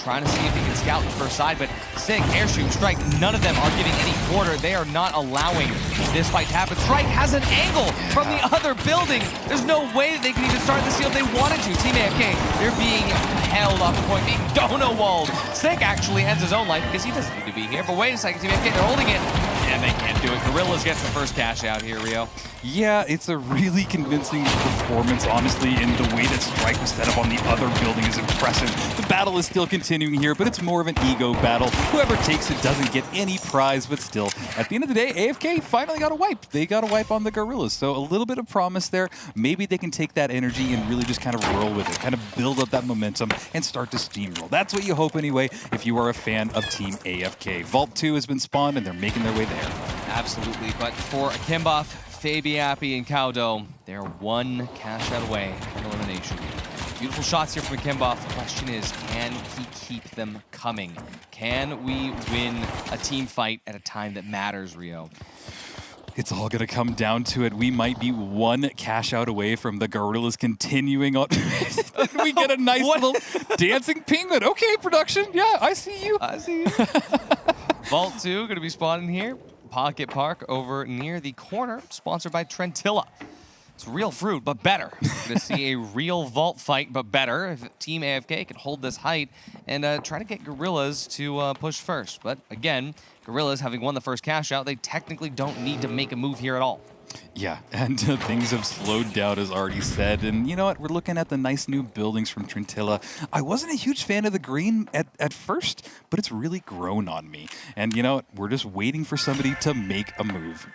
trying to see if he can scout the first side, but Sig, Airshoe, Strike, none of them are giving any quarter. They are not allowing this fight to happen. Strike has an angle from the other building. There's no way that they can even start the steal if they wanted to. Team AFK, they're being held off the point, being dono-walled. Sig actually ends his own life because he doesn't need to be here. But wait a second, Team AFK, they're holding it. And they can't do it. Gorillas gets the first cash out here, Rio. Yeah, it's a really convincing performance, honestly, and the way that Strike was set up on the other building is impressive. The battle is still continuing here, but it's more of an ego battle. Whoever takes it doesn't get any prize, but still, at the end of the day, AFK finally got a wipe. They got a wipe on the Gorillas, so a little bit of promise there. Maybe they can take that energy and really just kind of roll with it, kind of build up that momentum and start to steamroll. That's what you hope anyway if you are a fan of Team AFK. Vault 2 has been spawned, and they're making their way there. Absolutely, but for Kimboff, FabiAP, and Cowdo, they're one cash out away from elimination. Beautiful shots here from Kimboff. The question is, can he keep them coming? Can we win a team fight at a time that matters, Rio? It's all going to come down to it. We might be one cash out away from the Gorillas continuing on. We get a nice little dancing penguin. Okay, production. Yeah, I see you. I see you. Vault 2 going to be spawning here. Pocket Park over near the corner, sponsored by Trentilla. It's real fruit, but better. We're going to see a real vault fight, but better. If Team AFK can hold this height and try to get Gorillas to push first. But again, Gorillas having won the first cash out, they technically don't need to make a move here at all. Yeah, and things have slowed down, as already said. And you know what? We're looking at the nice new buildings from Trentilla. I wasn't a huge fan of the green at first, but it's really grown on me. And you know what? We're just waiting for somebody to make a move.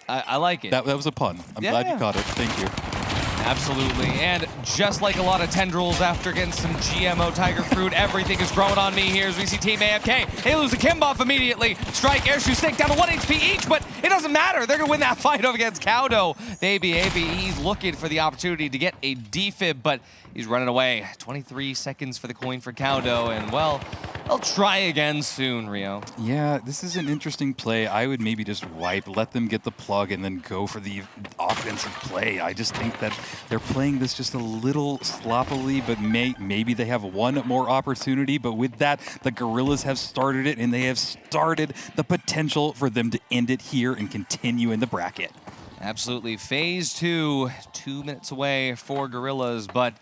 I like it. That was a pun. I'm glad you caught it. Thank you. Absolutely, and just like a lot of tendrils after getting some GMO tiger fruit, everything is growing on me here as we see Team AFK. They lose a Kimboff immediately. Strike, Airshoe, Stick down to 1 HP each, but it doesn't matter. They're going to win that fight over against Cowdo. FabiAP, he's looking for the opportunity to get a defib, but he's running away. 23 seconds for the coin for Cowdo, and well, they'll try again soon, Rio. Yeah, this is an interesting play. I would maybe just wipe, let them get the plug, and then go for the offensive play. I just think that they're playing this just a little sloppily, but maybe they have one more opportunity. But with that, the Gorillas have started it, and they have started the potential for them to end it here and continue in the bracket. Absolutely. Phase 2, 2 minutes away for Gorillas, but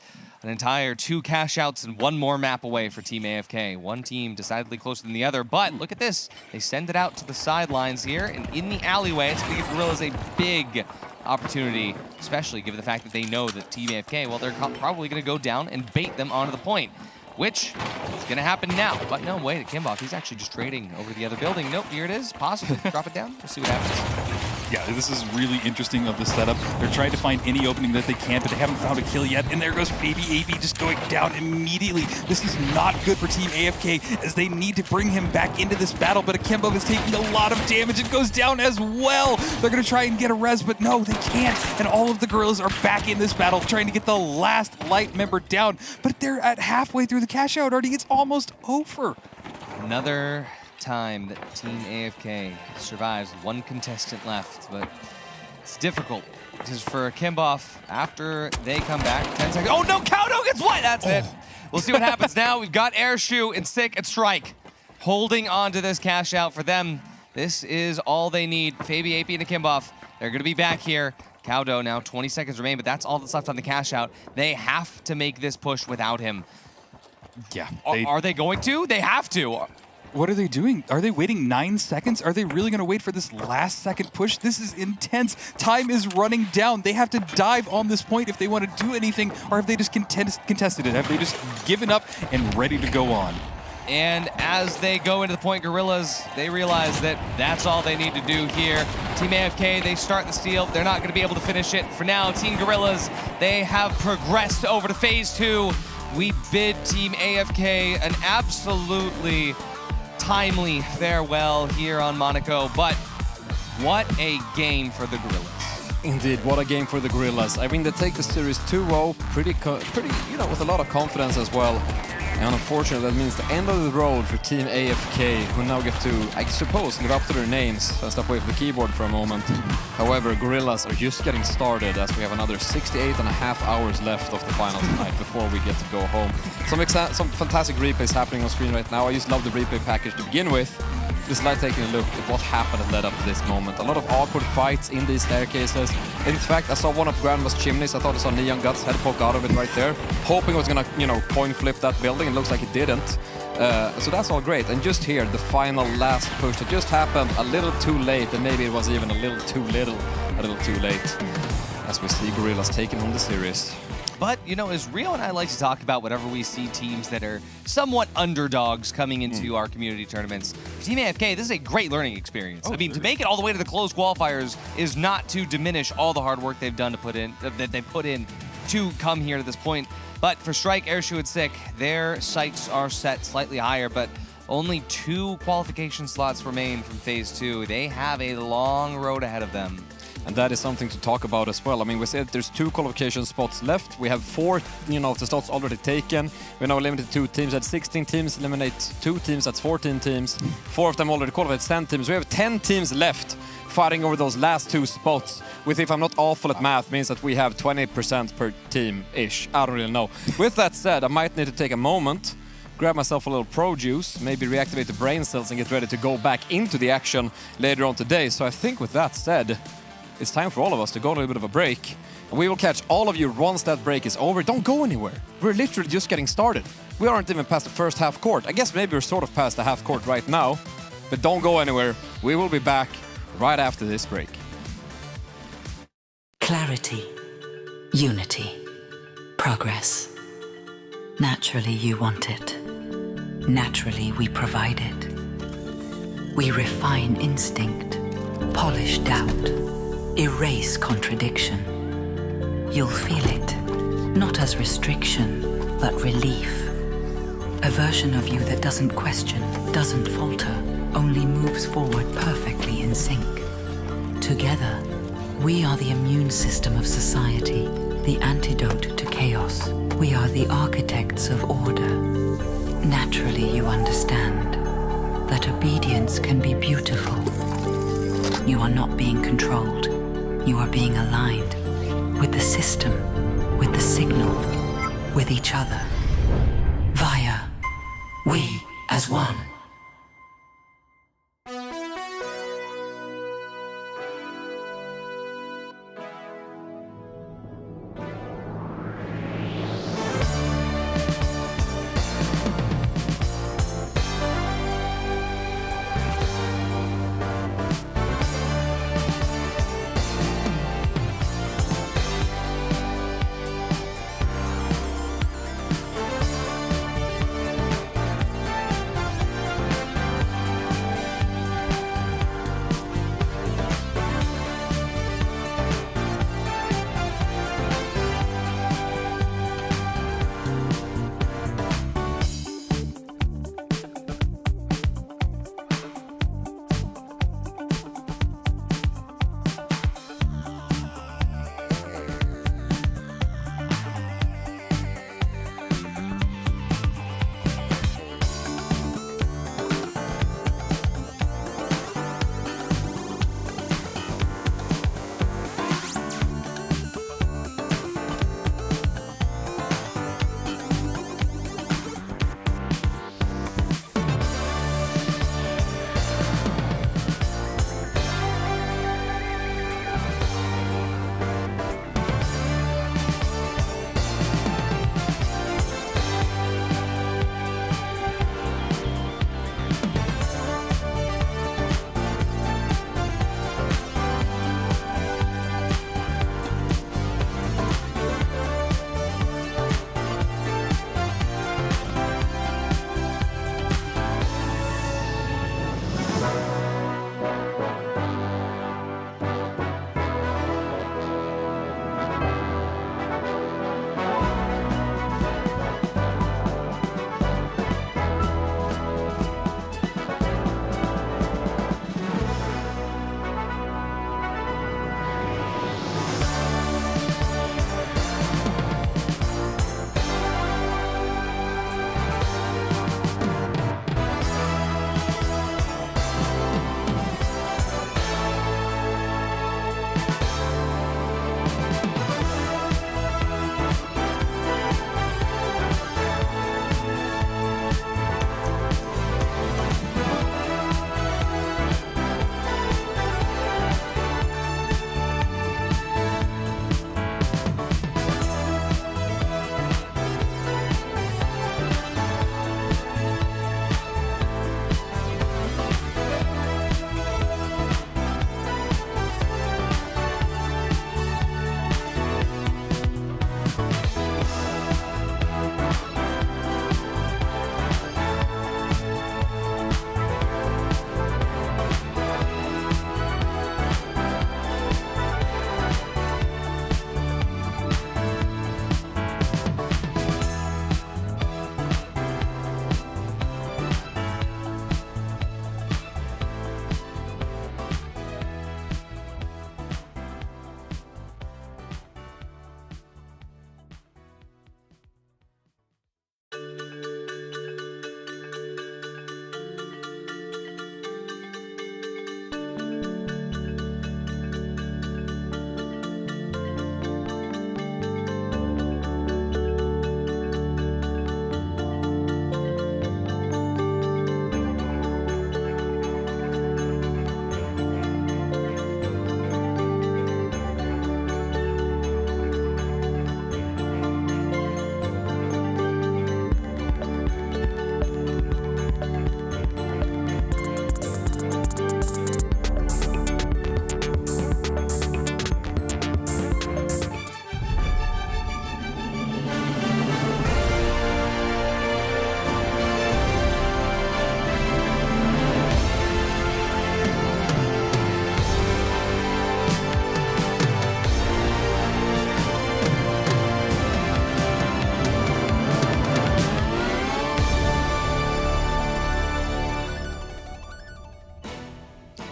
an entire 2 cash outs and 1 more map away for Team AFK. One team decidedly closer than the other, but look at this. They send it out to the sidelines here, and in the alleyway, it's going to give Gorillas a big opportunity, especially given the fact that they know that Team AFK, well, they're probably going to go down and bait them onto the point. which is going to happen now. But no, wait, Kimboff, he's actually just trading over to the other building. Nope, here it is. Possibly. Drop it down. We'll see what happens. Yeah, this is really interesting of the setup. They're trying to find any opening that they can, but they haven't found a kill yet. And there goes Baby AB just going down immediately. This is not good for Team AFK as they need to bring him back into this battle, but Akimbo is taking a lot of damage and goes down as well. They're going to try and get a res, but no, they can't. And all of the gorillas are back in this battle trying to get the last light member down, but they're at halfway through the cash out already. It's almost over. Another time that Team AFK survives, one contestant left, but it's difficult. Because for Kimboff, after they come back, 10 seconds. Oh no, Kaudo gets what? That's it. We'll see what happens now. We've got Airshoe and Sick and Strike holding on to this cash out for them. This is all they need. Fabi, AP, and Kimboff, they're going to be back here. Kaudo now 20 seconds remain, but that's all that's left on the cash out. They have to make this push without him. Yeah. Are they going to? They have to. What are they doing? Are they waiting 9 seconds? Are they really going to wait for this last second push? This is intense. Time is running down. They have to dive on this point if they want to do anything, or have they just contested it? Have they just given up and ready to go on? And as they go into the point, Gorillas, they realize that that's all they need to do here. Team AFK, they start the steal. They're not going to be able to finish it. For now, Team Gorillas, they have progressed over to phase 2. We bid Team AFK an absolutely timely farewell here on Monaco, but what a game for the Gorillas. Indeed, what a game for the Gorillas. I mean, they take the series 2-0 pretty, with a lot of confidence as well. And unfortunately, that means the end of the road for Team AFK, who now get to, I suppose, live up to their names. I'll step away from the keyboard for a moment. However, Gorillas are just getting started as we have another 68.5 hours left of the final tonight before we get to go home. Some fantastic replays happening on screen right now. I just love the replay package to begin with. Just like taking a look at what happened and led up to this moment. A lot of awkward fights in these staircases. In fact, I saw one of Grandma's chimneys. I thought I saw Neon Guts head poke out of it right there, hoping it was gonna, coin flip that building. It looks like it didn't. So that's all great. And just here, the final last push that just happened a little too late, and maybe it was even a little too late. As we see Gorillas taking on the series. But, as Rio and I like to talk about whenever we see teams that are somewhat underdogs coming into our community tournaments, for Team AFK, this is a great learning experience. I mean, to make it all the way to the closed qualifiers is not to diminish all the hard work they've done to put in, to come here to this point. But for Strike, Airshoe, and Sick, their sights are set slightly higher, but only 2 qualification slots remain from Phase 2. They have a long road ahead of them. And that is something to talk about as well. I mean, we said there's 2 qualification spots left. We have 4, of the slots already taken. We're now limited to 2 teams. That's 16 teams. Eliminate 2 teams. That's 14 teams. 4 of them already qualified. 10 teams. We have 10 teams left fighting over those last 2 spots. With, if I'm not awful at math, means that we have 20% per team-ish. I don't really know. With that said, I might need to take a moment, grab myself a little pro juice, maybe reactivate the brain cells and get ready to go back into the action later on today. So I think with that said, it's time for all of us to go on a little bit of a break. And we will catch all of you once that break is over. Don't go anywhere. We're literally just getting started. We aren't even past the first half court. I guess maybe we're sort of past the half court right now. But don't go anywhere. We will be back right after this break. Clarity, unity, progress. Naturally you want it. Naturally we provide it. We refine instinct, polish doubt, erase contradiction. You'll feel it, not as restriction, but relief. A version of you that doesn't question, doesn't falter, only moves forward perfectly in sync. Together, we are the immune system of society, the antidote to chaos. We are the architects of order. Naturally, you understand that obedience can be beautiful. You are not being controlled. You are being aligned with the system, with the signal, with each other. Via we as one.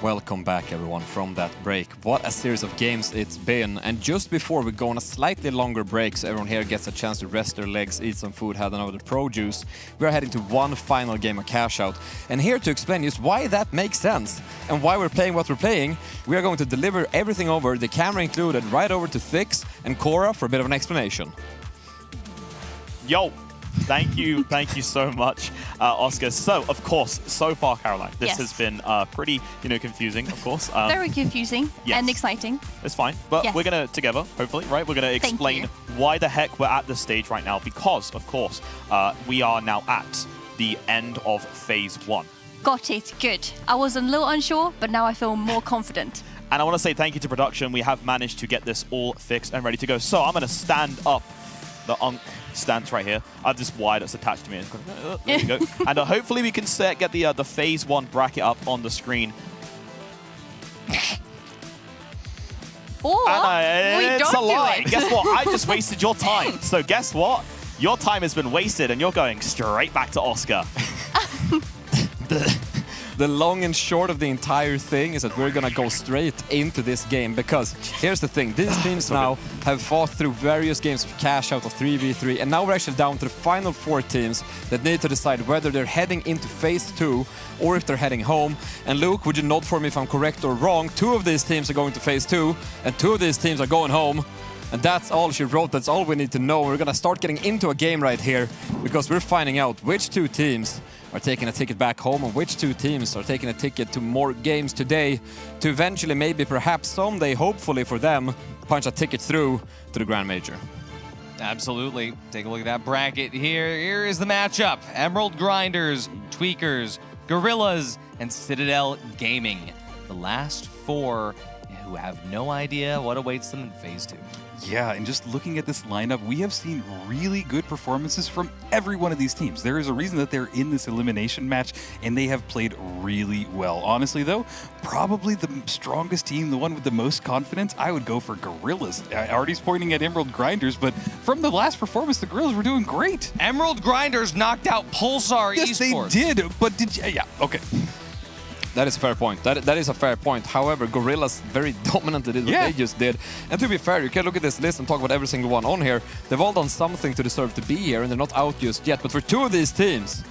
Welcome back, everyone, from that break. What a series of games it's been. And just before we go on a slightly longer break, so everyone here gets a chance to rest their legs, eat some food, have another produce, we are heading to one final game of Cash Out. And here to explain just why that makes sense and why we're playing what we're playing, we are going to deliver everything over, the camera included, right over to Thix and Cora for a bit of an explanation. Yo! Thank you so much, Oscar. So, of course, so far, Caroline, this has been pretty, confusing, of course. Very confusing and exciting. It's fine, but we're going to, together, hopefully, right, we're going to explain why the heck we're at this stage right now, because, of course, we are now at the end of Phase 1. Got it, good. I was a little unsure, but now I feel more confident. And I want to say thank you to production. We have managed to get this all fixed and ready to go. So I'm going to stand up the stance right here. I have this wire that's attached to me. There we go. And hopefully we can get the Phase 1 bracket up on the screen. Or it's a lie. Guess what? I just wasted your time. So guess what? Your time has been wasted and you're going straight back to Oscar. The long and short of the entire thing is that we're gonna go straight into this game because here's the thing, these teams now have fought through various games of Cash Out of 3v3 and now we're actually down to the final 4 teams that need to decide whether they're heading into Phase 2 or if they're heading home. And Luke, would you nod for me if I'm correct or wrong? 2 of these teams are going to Phase 2 and 2 of these teams are going home. And that's all she wrote, that's all we need to know. We're gonna start getting into a game right here because we're finding out which 2 teams are taking a ticket back home and which 2 teams are taking a ticket to more games today to eventually, maybe, perhaps someday, hopefully for them, punch a ticket through to the Grand Major. Absolutely. Take a look at that bracket here. Here is the matchup. Emerald Grinders, Tweakers, Gorillas, and Citadel Gaming. The last 4 who have no idea what awaits them in Phase 2. Yeah, and just looking at this lineup, we have seen really good performances from every one of these teams. There is a reason that they're in this elimination match, and they have played really well. Honestly, though, probably the strongest team, the one with the most confidence, I would go for Gorillas. Artie's pointing at Emerald Grinders, but from the last performance, the Gorillas were doing great. Emerald Grinders knocked out Pulsar Yes, Esports. they did, but did you? Yeah, okay. That is a fair point. That is a fair point. However, Gorillas very dominantly did what they just did. And to be fair, you can look at this list and talk about every single one on here. They've all done something to deserve to be here, and they're not out just yet. But for 2 of these teams,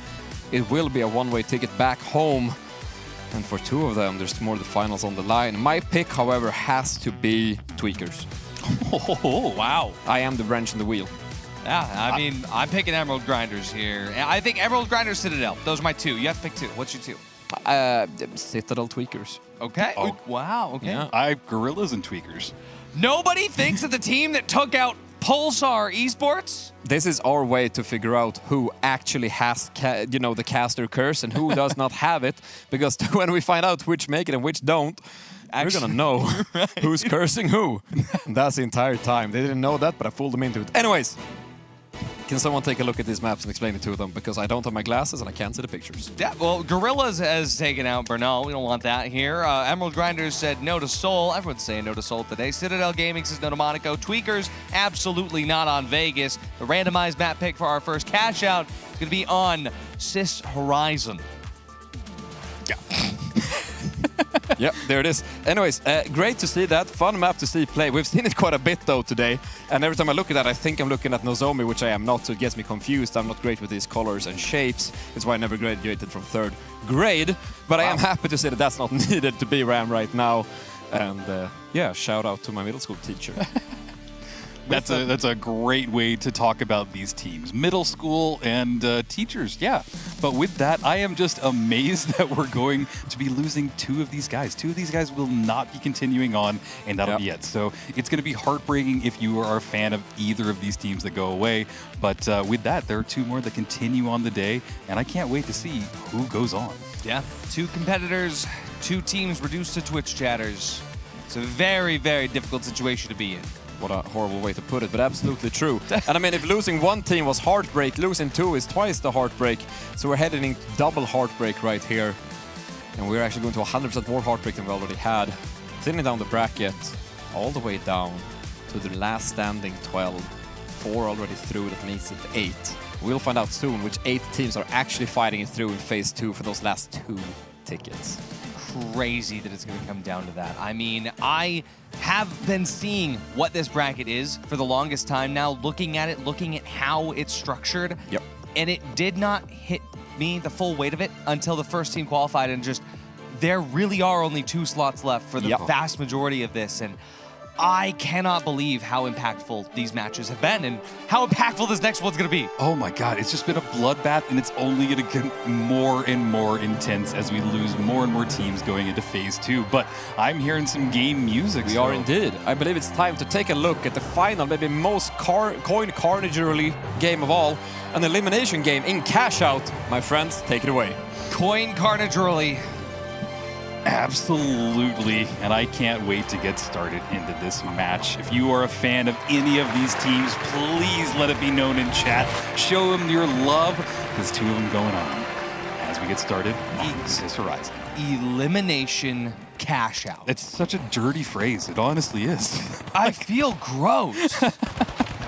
it will be a one-way ticket back home. And for 2 of them, there's more of the finals on the line. My pick, however, has to be Tweakers. Oh, wow. I am the wrench in the wheel. Yeah, I mean, I'm picking Emerald Grinders here. I think Emerald Grinders, Citadel. Those are my 2. You have to pick 2. What's your 2? Citadel Tweakers. Okay. Oh, wow. Okay. Yeah, I have Gorillas and Tweakers. Nobody thinks of the team that took out Pulsar Esports? This is our way to figure out who actually has, the caster curse and who does not have it. Because when we find out which make it and which don't, we're gonna know who's cursing who. And that's the entire time. They didn't know that, but I fooled them into it. Anyways. Can someone take a look at these maps and explain it to them? Because I don't have my glasses and I can't see the pictures. Yeah, well, Gorillas has taken out Bernal. We don't want that here. Emerald Grinders said no to Seoul. Everyone's saying no to Seoul today. Citadel Gaming says no to Monaco. Tweakers, absolutely not on Vegas. The randomized map pick for our first cash out is going to be on Cis Horizon. Yeah. Yep, there it is. Anyways, great to see that. Fun map to see play. We've seen it quite a bit, though, today. And every time I look at that, I think I'm looking at Nozomi, which I am not, so it gets me confused. I'm not great with these colors and shapes. It's why I never graduated from 3rd grade. But I am happy to say that that's not needed to be where I am right now. And, yeah, shout out to my middle school teacher. That's a great way to talk about these teams. Middle school and teachers, yeah. But with that, I am just amazed that we're going to be losing 2 of these guys. 2 of these guys will not be continuing on, and that'll be it. So it's going to be heartbreaking if you are a fan of either of these teams that go away. But with that, there are 2 more that continue on the day, and I can't wait to see who goes on. Yeah, 2 competitors, 2 teams reduced to Twitch chatters. It's a very, very difficult situation to be in. What a horrible way to put it, but absolutely true. And I mean, if losing 1 team was heartbreak, losing 2 is twice the heartbreak. So we're heading in double heartbreak right here. And we're actually going to 100% more heartbreak than we already had. Thinning down the bracket all the way down to the last standing 12. 4 already through, that makes it 8. We'll find out soon which 8 teams are actually fighting it through in Phase 2 for those last 2 tickets. crazy that it's going to come down to that. I mean, I have been seeing what this bracket is for the longest time now, looking at it, looking at how it's structured. Yep. And it did not hit me, the full weight of it, until the first team qualified, and just there really are only 2 slots left for the vast majority of this. And I cannot believe how impactful these matches have been and how impactful this next one's going to be. Oh my God, it's just been a bloodbath, and it's only going to get more and more intense as we lose more and more teams going into phase 2. But I'm hearing some game music. We are indeed. I believe it's time to take a look at the final, maybe most coin carnage game of all, an elimination game in Cash Out. My friends, take it away. Coin carnage early. Absolutely, and I can't wait to get started into this match. If you are a fan of any of these teams, please let it be known in chat. Show them your love. There's 2 of them going on. As we get started, Sis Horizon. Elimination cash out. It's such a dirty phrase. It honestly is. I feel gross.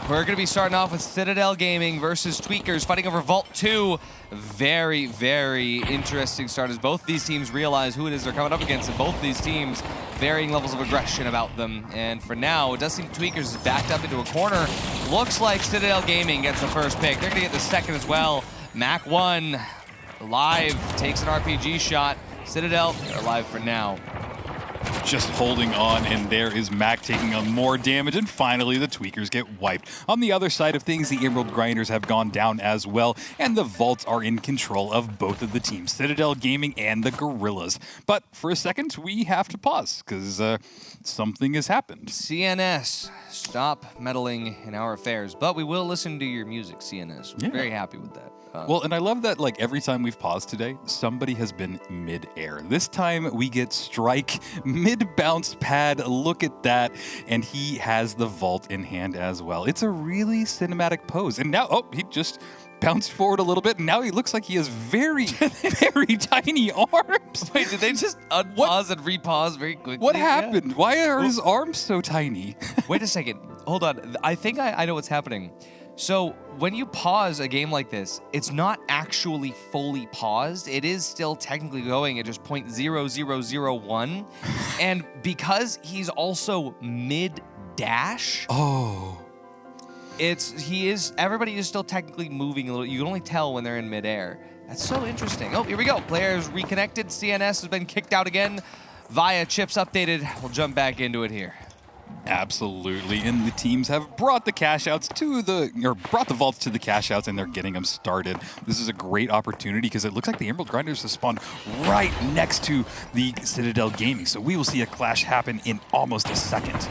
We're going to be starting off with Citadel Gaming versus Tweakers fighting over Vault 2. Very, very interesting start as both these teams realize who it is they're coming up against, and both these teams varying levels of aggression about them. And for now, it does seem Tweakers is backed up into a corner. Looks like Citadel Gaming gets the first pick. They're going to get the second as well. Mac 1 live takes an RPG shot. Citadel are alive for now. Just holding on, and there is Mac taking on more damage, and finally the Tweakers get wiped. On the other side of things, the Emerald Grinders have gone down as well, and the Vaults are in control of both of the teams, Citadel Gaming and the Gorillas. But for a second, we have to pause, because something has happened. CNS, stop meddling in our affairs, but we will listen to your music, CNS. We're very happy with that. Well, and I love that, like, every time we've paused today, somebody has been mid-air. This time we get Strike mid-bounce pad. Look at that. And he has the Vault in hand as well. It's a really cinematic pose. And now, oh, he just bounced forward a little bit, and now he looks like he has very, very tiny arms. Wait, did they just unpause and repause very quickly? What happened? Why are his arms so tiny? Wait a second. Hold on. I think I know what's happening. So when you pause a game like this, it's not actually fully paused. It is still technically going at just 0.0001. And because he's also mid-dash, everybody is still technically moving a little. You can only tell when they're in midair. That's so interesting. Oh, here we go. Players reconnected. CNS has been kicked out again. Via chips updated. We'll jump back into it here. Absolutely, and the teams have brought the brought the Vaults to the cash outs, and they're getting them started. This is a great opportunity because it looks like the Emerald Grinders have spawned right next to the Citadel Gaming, so we will see a clash happen in almost a second.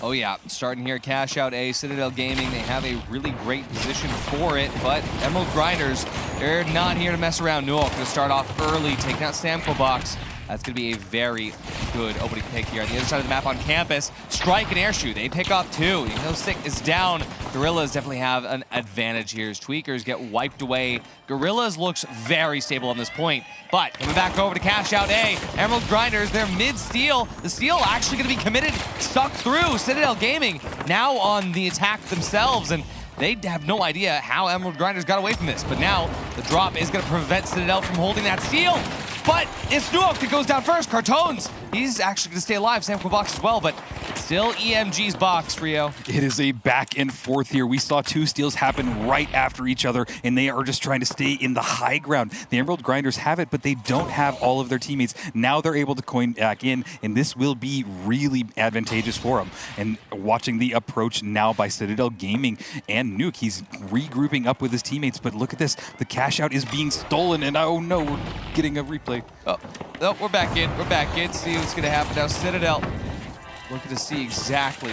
Oh yeah, starting here, cash out A, Citadel Gaming, they have a really great position for it, but Emerald Grinders, they're not here to mess around. Nuok going to start off early, taking out Samco Box. That's going to be a very good opening pick here. On the other side of the map on campus, Strike and Airshoe, they pick up 2. Even though Sick is down, Gorillas definitely have an advantage here as Tweakers get wiped away. Gorillas looks very stable on this point, but coming back over to cash out A, Emerald Grinders, they're mid-steal. The steal actually going to be committed, stuck through. Citadel Gaming now on the attack themselves, and they have no idea how Emerald Grinders got away from this, but now the drop is going to prevent Citadel from holding that steal. But it's Nuok that goes down first. Cartones, he's actually going to stay alive. Samco Box as well, but still EMG's box, Rio. It is a back and forth here. We saw 2 steals happen right after each other, and they are just trying to stay in the high ground. The Emerald Grinders have it, but they don't have all of their teammates. Now they're able to coin back in, and this will be really advantageous for them. And watching the approach now by Citadel Gaming and Nuke, he's regrouping up with his teammates, but look at this. The cash out is being stolen, and oh no, we're getting a replay. Oh, we're back in. We're back in. See what's going to happen now. Citadel looking to see exactly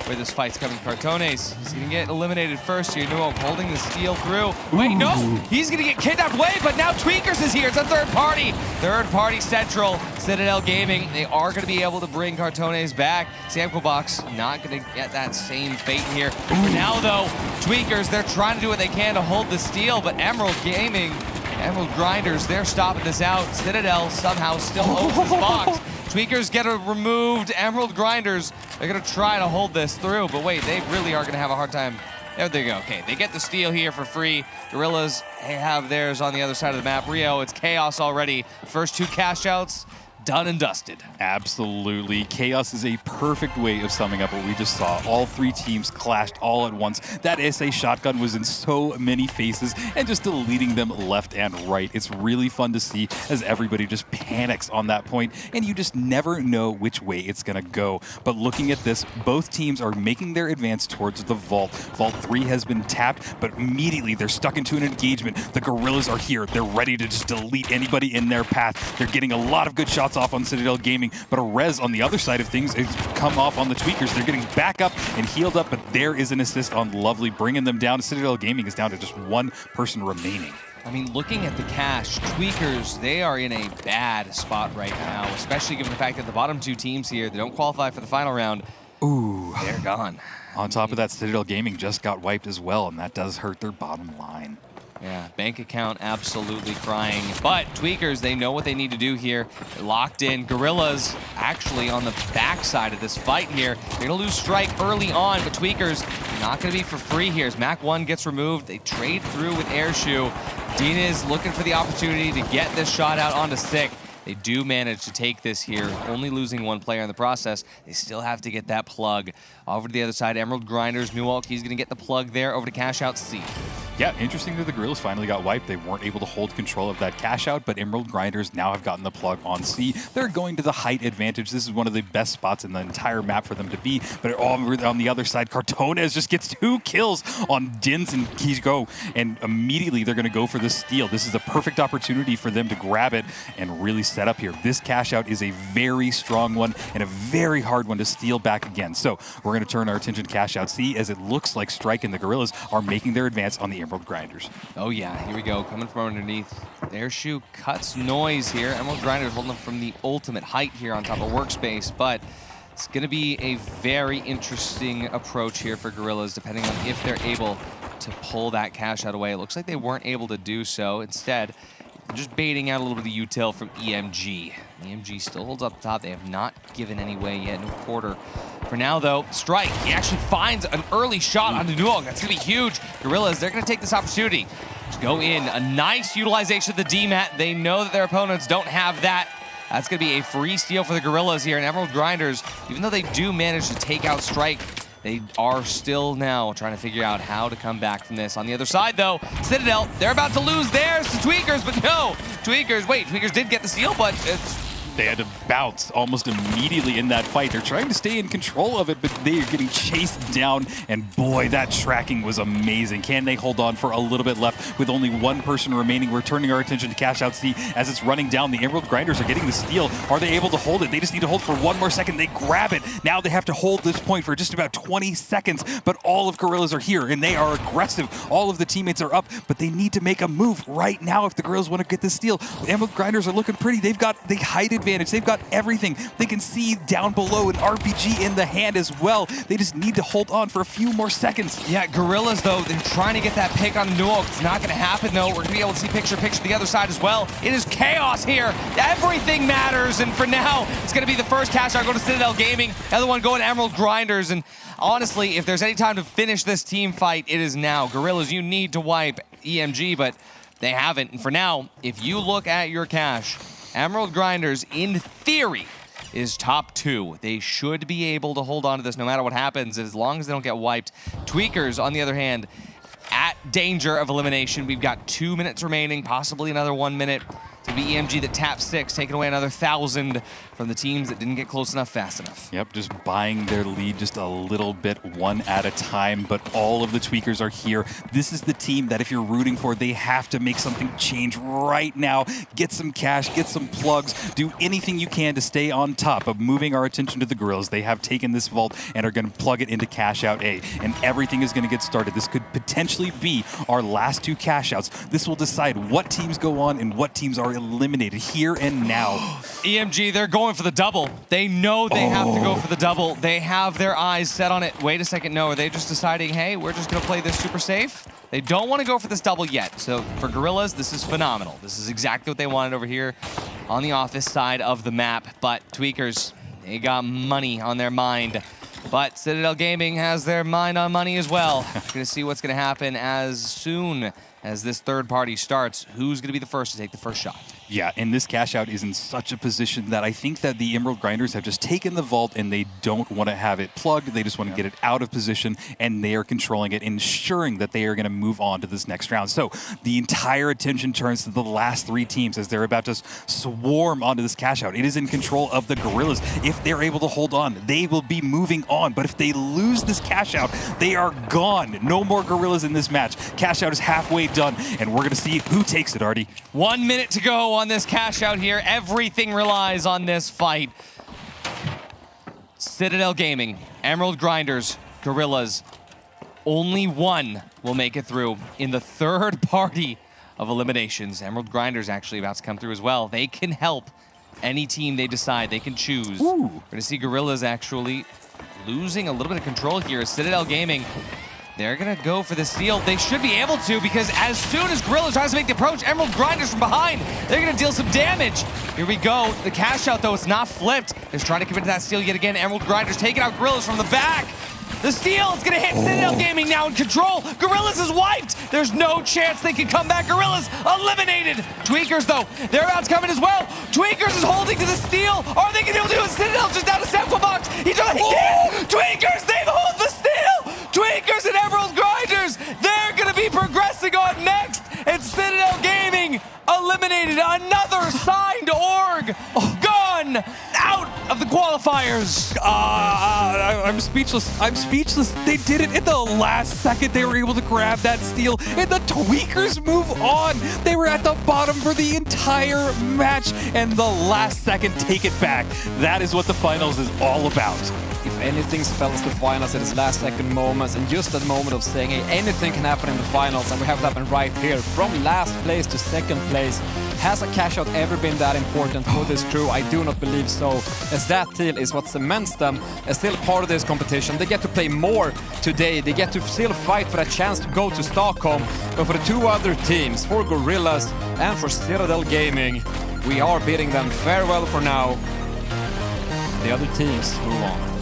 where this fight's coming. Cartones, he's going to get eliminated first here. Nuok holding the steal through. Wait, no, he's going to get kidnapped away, but now Tweakers is here. It's a third party. Third party central. Citadel Gaming, they are going to be able to bring Cartones back. Samco Box not going to get that same fate here. For now, though, Tweakers, they're trying to do what they can to hold the steal, but Emerald Gaming, Emerald Grinders, they're stopping this out. Citadel somehow still owns this box. Tweakers get removed. Emerald Grinders, they're going to try to hold this through. But wait, they really are going to have a hard time There they go. Okay, they get the steal here for free. Gorillas, they have theirs on the other side of the map. Rio, it's chaos already. First 2 cash outs, done and dusted. Absolutely. Chaos is a perfect way of summing up what we just saw. All 3 teams clashed all at once. That SA shotgun was in so many faces and just deleting them left and right. It's really fun to see as everybody just panics on that point, and you just never know which way it's going to go. But looking at this, both teams are making their advance towards the vault. Vault 3 has been tapped, but immediately they're stuck into an engagement. The Gorillas are here. They're ready to just delete anybody in their path. They're getting a lot of good shots off on Citadel Gaming, but a res on the other side of things has come off on the Tweakers. They're getting back up and healed up, but there is an assist on Lovely, bringing them down. Citadel Gaming is down to just 1 person remaining. I mean, looking at the cash, Tweakers, they are in a bad spot right now, especially given the fact that the bottom 2 teams here, they don't qualify for the final round. Ooh. They're gone. On top of that, Citadel Gaming just got wiped as well, and that does hurt their bottom line. Yeah, bank account absolutely crying. But Tweakers, they know what they need to do here. They're locked in. Gorillas actually on the backside of this fight here. They're going to lose strike early on, but Tweakers not going to be for free here. As Mac 1 gets removed, they trade through with Airshoe. Dina is looking for the opportunity to get this shot out onto Sick. They do manage to take this here, only losing 1 player in the process. They still have to get that plug. Over to the other side, Emerald Grinders, Newalk, he's going to get the plug there over to Cash Out C. Yeah, interesting that the Gorillas finally got wiped. They weren't able to hold control of that cash out, but Emerald Grinders now have gotten the plug on C. They're going to the height advantage. This is one of the best spots in the entire map for them to be. But on the other side, Cartones just gets 2 kills on Dins and Kigo, and immediately they're going to go for the steal. This is a perfect opportunity for them to grab it and really set up here. This cash out is a very strong one and a very hard one to steal back again. So we're going to turn our attention to cash out C, as it looks like Strike and the Gorillas are making their advance on the Emerald Grinders. Oh yeah, here we go, coming from underneath. Airshoe cuts noise here. Emerald Grinders holding them from the ultimate height here on top of Workspace, but it's going to be a very interesting approach here for Gorillas, depending on if they're able to pull that cash out away. It looks like they weren't able to do so. Instead, just baiting out a little bit of the util from EMG. EMG still holds up top. They have not given any way yet. No quarter. For now, though, Strike, he actually finds an early shot on the Nuog. That's going to be huge. Gorillas, they're going to take this opportunity to go in. A nice utilization of the DMAT. They know that their opponents don't have that. That's going to be a free steal for the Gorillas here. And Emerald Grinders, even though they do manage to take out Strike, they are still now trying to figure out how to come back from this. On the other side, though, Citadel, they're about to lose theirs to Tweakers, but no. Tweakers did get the steal, but They had to bounce almost immediately in that fight. They're trying to stay in control of it, but they are getting chased down, and boy, that tracking was amazing. Can they hold on for a little bit left with only 1 person remaining? We're turning our attention to Cash Out C as it's running down. The Emerald Grinders are getting the steal. Are they able to hold it? They just need to hold for 1 more second. They grab it. Now they have to hold this point for just about 20 seconds, but all of Gorillas are here, and they are aggressive. All of the teammates are up, but they need to make a move right now if the Gorillas want to get the steal. The Emerald Grinders are looking pretty. They've got the height advantage. They've got everything. They can see down below an RPG in the hand as well. They just need to hold on for a few more seconds. Yeah, Gorillas, though, they're trying to get that pick on Nuog. It's not going to happen, though. We're going to be able to see picture-picture the other side as well. It is chaos here. Everything matters, and for now, it's going to be the first cash out going to Citadel Gaming. The other one going to Emerald Grinders, and honestly, if there's any time to finish this team fight, it is now. Gorillas, you need to wipe EMG, but they haven't. And for now, if you look at your cash, Emerald Grinders, in theory, is top 2. They should be able to hold on to this no matter what happens, as long as they don't get wiped. Tweakers, on the other hand, at danger of elimination. We've got 2 minutes remaining, possibly another 1 minute. It's going to be EMG that taps 6, taking away another 1,000 from the teams that didn't get close enough fast enough. Yep, just buying their lead just a little bit, one at a time, but all of the Tweakers are here. This is the team that if you're rooting for, they have to make something change right now. Get some cash, get some plugs, do anything you can to stay on top of moving our attention to the Gorillas. They have taken this vault and are going to plug it into Cash Out A, and everything is going to get started. This could potentially be our last 2 cash outs. This will decide what teams go on and what teams are eliminated here and now. EMG, they're going for the double. They know they have to go for the double. They have their eyes set on it. Wait a second, no, are they just deciding, hey, we're just gonna play this super safe? They don't want to go for this double yet. So for Gorillas, this is phenomenal. This is exactly what they wanted over here on the office side of the map. But Tweakers, they got money on their mind. But Citadel Gaming has their mind on money as well. We're going to see what's going to happen as soon as this third party starts. Who's going to be the first to take the first shot? Yeah, and this cash out is in such a position that I think that the Emerald Grinders have just taken the vault and they don't want to have it plugged. They just want to get it out of position, and they are controlling it, ensuring that they are going to move on to this next round. So the entire attention turns to the last three teams as they're about to swarm onto this cash out. It is in control of the Gorillas. If they're able to hold on, they will be moving on. But if they lose this cash out, they are gone. No more Gorillas in this match. Cash out is halfway done, and we're going to see who takes it, Artie. 1 minute to go on this cash out here. Everything relies on this fight. Citadel Gaming, Emerald Grinders, Gorillas. Only one will make it through in the third party of eliminations. Emerald Grinders actually about to come through as well. They can help any team they decide. They can choose. Ooh. We're going to see Gorillas actually losing a little bit of control here. Citadel Gaming, they're going to go for the steal. They should be able to, because as soon as Gorillas tries to make the approach, Emerald Grinders from behind, they're going to deal some damage. Here we go. The cash out, though, it's not flipped. They're trying to commit to that steal yet again. Emerald Grinders taking out Gorillas from the back. The steal, it's going to hit Citadel Gaming now in control. Gorillas is wiped. There's no chance they can come back. Gorillas eliminated. Tweakers, though, they're about to come in as well. Tweakers is holding to the steal. Are they going to be able to do it? Citadel just down a sample box. He did it. Tweakers, they've hold the steal. Tweakers and Emerald Grinders, they're going to be progressing on next. And Citadel Gaming eliminated. Another signed org gone out of the qualifiers. I'm speechless. I'm speechless. They did it in the last second. They were able to grab that steal, and the Tweakers move on. They were at the bottom for the entire match, and the last second take it back. That is what the finals is all about. If anything spells the finals at its last second moments, and just that moment of saying, hey, anything can happen in the finals, and we have it happen right here, from last place to second place. Has a cash out ever been that important for this crew? I do not believe so, as that deal is what cements them as still part of this competition. They get to play more today. They get to still fight for a chance to go to Stockholm. But for the two other teams, for Gorillas and for Citadel Gaming, we are bidding them farewell for now. The other teams move on.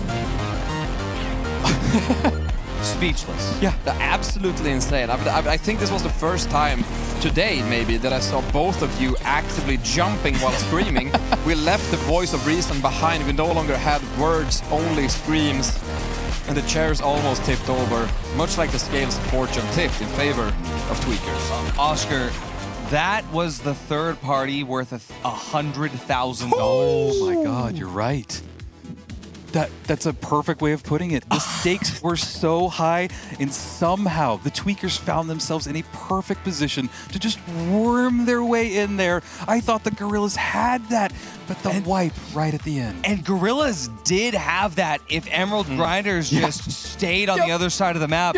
Speechless. Yeah, absolutely insane. I think this was the first time today, maybe, that I saw both of you actively jumping while screaming. We left the voice of reason behind. We no longer had words, only screams. And the chairs almost tipped over, much like the scales of fortune tipped in favor of Tweakers. Oscar, that was the third party worth $100,000. Oh my God, you're right. That's a perfect way of putting it. The stakes were so high, and somehow the Tweakers found themselves in a perfect position to just worm their way in there. I thought the Gorillas had that, but the wipe right at the end. And Gorillas did have that if Emerald Grinders just stayed on the other side of the map.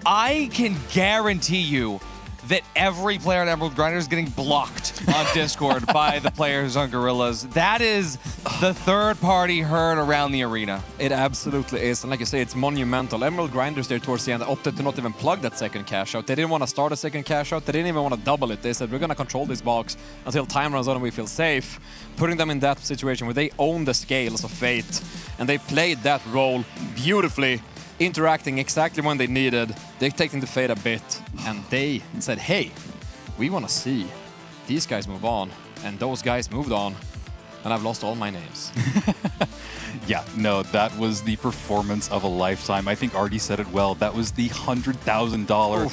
I can guarantee you that every player on Emerald Grinders is getting blocked on Discord by the players on Gorillas. That is the third party heard around the arena. It absolutely is, and like you say, it's monumental. Emerald Grinders there towards the end opted to not even plug that second cash out. They didn't want to start a second cash out. They didn't even want to double it. They said, we're going to control this box until time runs out and we feel safe. Putting them in that situation where they own the scales of fate, and they played that role beautifully, interacting exactly when they needed, dictating the fate a bit, and they said, hey, we want to see these guys move on, and those guys moved on, and I've lost all my names. Yeah, no, that was the performance of a lifetime. I think Artie said it well. That was the $100,000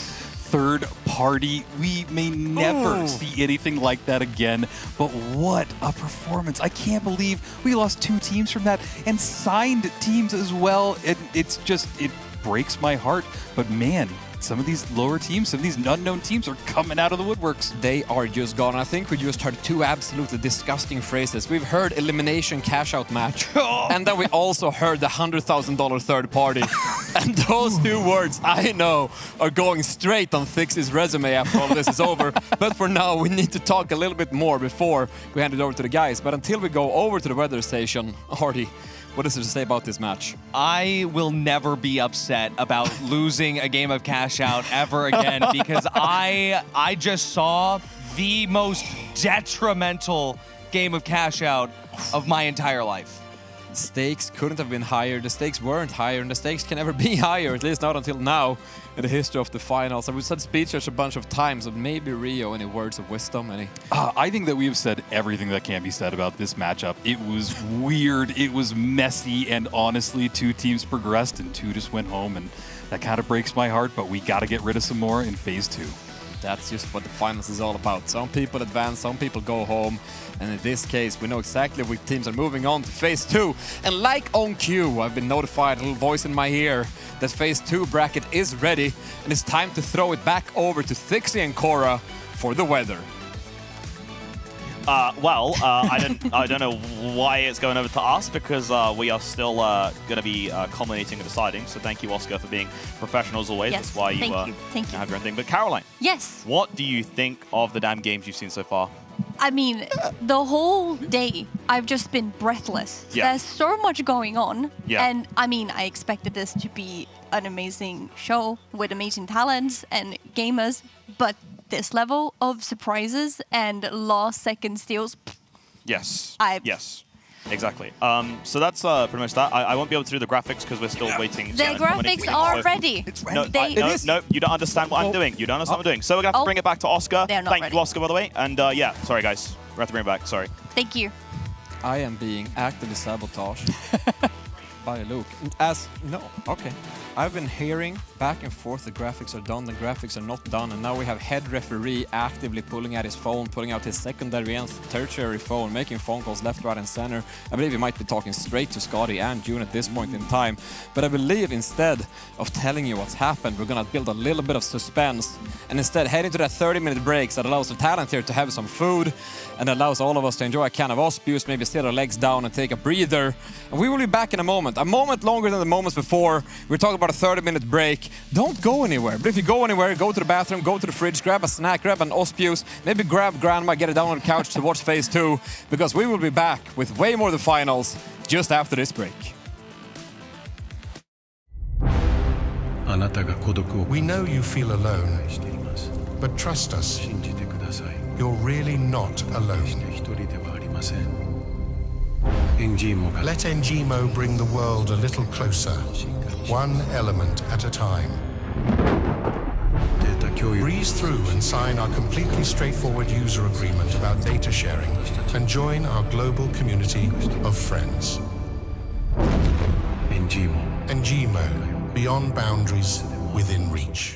third party. We may never see anything like that again, but what a performance. I can't believe we lost two teams from that, and signed teams as well. It breaks my heart, but man, some of these lower teams, some of these unknown teams are coming out of the woodworks. They are just gone. I think we just heard two absolutely disgusting phrases. We've heard elimination cash out match, and then we also heard the $100,000 third party. And those two words, I know, are going straight on Thix's resume after all this is over. But for now, we need to talk a little bit more before we hand it over to the guys. But until we go over to the weather station, Artie, what is there to say about this match? I will never be upset about losing a game of cash out ever again, because I just saw the most detrimental game of cash out of my entire life. stakes couldn't have been higher, the stakes weren't higher, and the stakes can never be higher, at least not until now in the history of the finals. And we've said speeches a bunch of times, but maybe Rio, any words of wisdom? I think that we have said everything that can be said about this matchup. It was weird, it was messy, and honestly, 2 teams progressed and 2 just went home, and that kind of breaks my heart, but we got to get rid of some more in Phase 2. That's just what the finals is all about. Some people advance, some people go home. And in this case, we know exactly which teams are moving on to Phase 2. And like on cue, I've been notified, a little voice in my ear, that Phase 2 bracket is ready. And it's time to throw it back over to Thixie and Cora for the weather. I don't know why it's going over to us, because we are still going to be culminating and deciding. So thank you, Oscar, for being professional as always. Yes, that's why you have your own thing. But Caroline, Yes. what do you think of the damn games you've seen so far? I mean, the whole day, I've just been breathless. Yeah. There's so much going on. Yeah. And I mean, I expected this to be an amazing show with amazing talents and gamers, but this level of surprises and last-second steals. Yes. I've- Exactly. So that's pretty much that. I won't be able to do the graphics because we're still waiting. The graphics are ready. No, you don't understand what I'm doing. You don't understand what I'm doing. So we're going to have to bring it back to Oscar. They're not Thank ready. you, Oscar, by the way. And yeah, sorry, guys. We have to bring it back. Sorry. Thank you. I am being actively sabotaged by Luke. Okay. I've been hearing back and forth the graphics are done, the graphics are not done, and now we have head referee actively pulling at his phone, pulling out his secondary and tertiary phone, making phone calls left, right, and center. I believe he might be talking straight to Scotty and June at this point in time. But I believe instead of telling you what's happened, we're gonna build a little bit of suspense and instead head into that 30-minute breaks that allows the talent here to have some food and allows all of us to enjoy a can of Ospius, maybe sit our legs down and take a breather. And we will be back in a moment longer than the moments before. We're talking about a 30-minute break. Don't go anywhere. But if you go anywhere, go to the bathroom, go to the fridge, grab a snack, grab an Ospius, maybe grab grandma, get it down on the couch to watch Phase 2, because we will be back with way more of the finals just after this break. We know you feel alone, but trust us, you're really not alone. Let Ngimo bring the world a little closer, one element at a time. Breeze through and sign our completely straightforward user agreement about data sharing and join our global community of friends. Ngimo, beyond boundaries, within reach.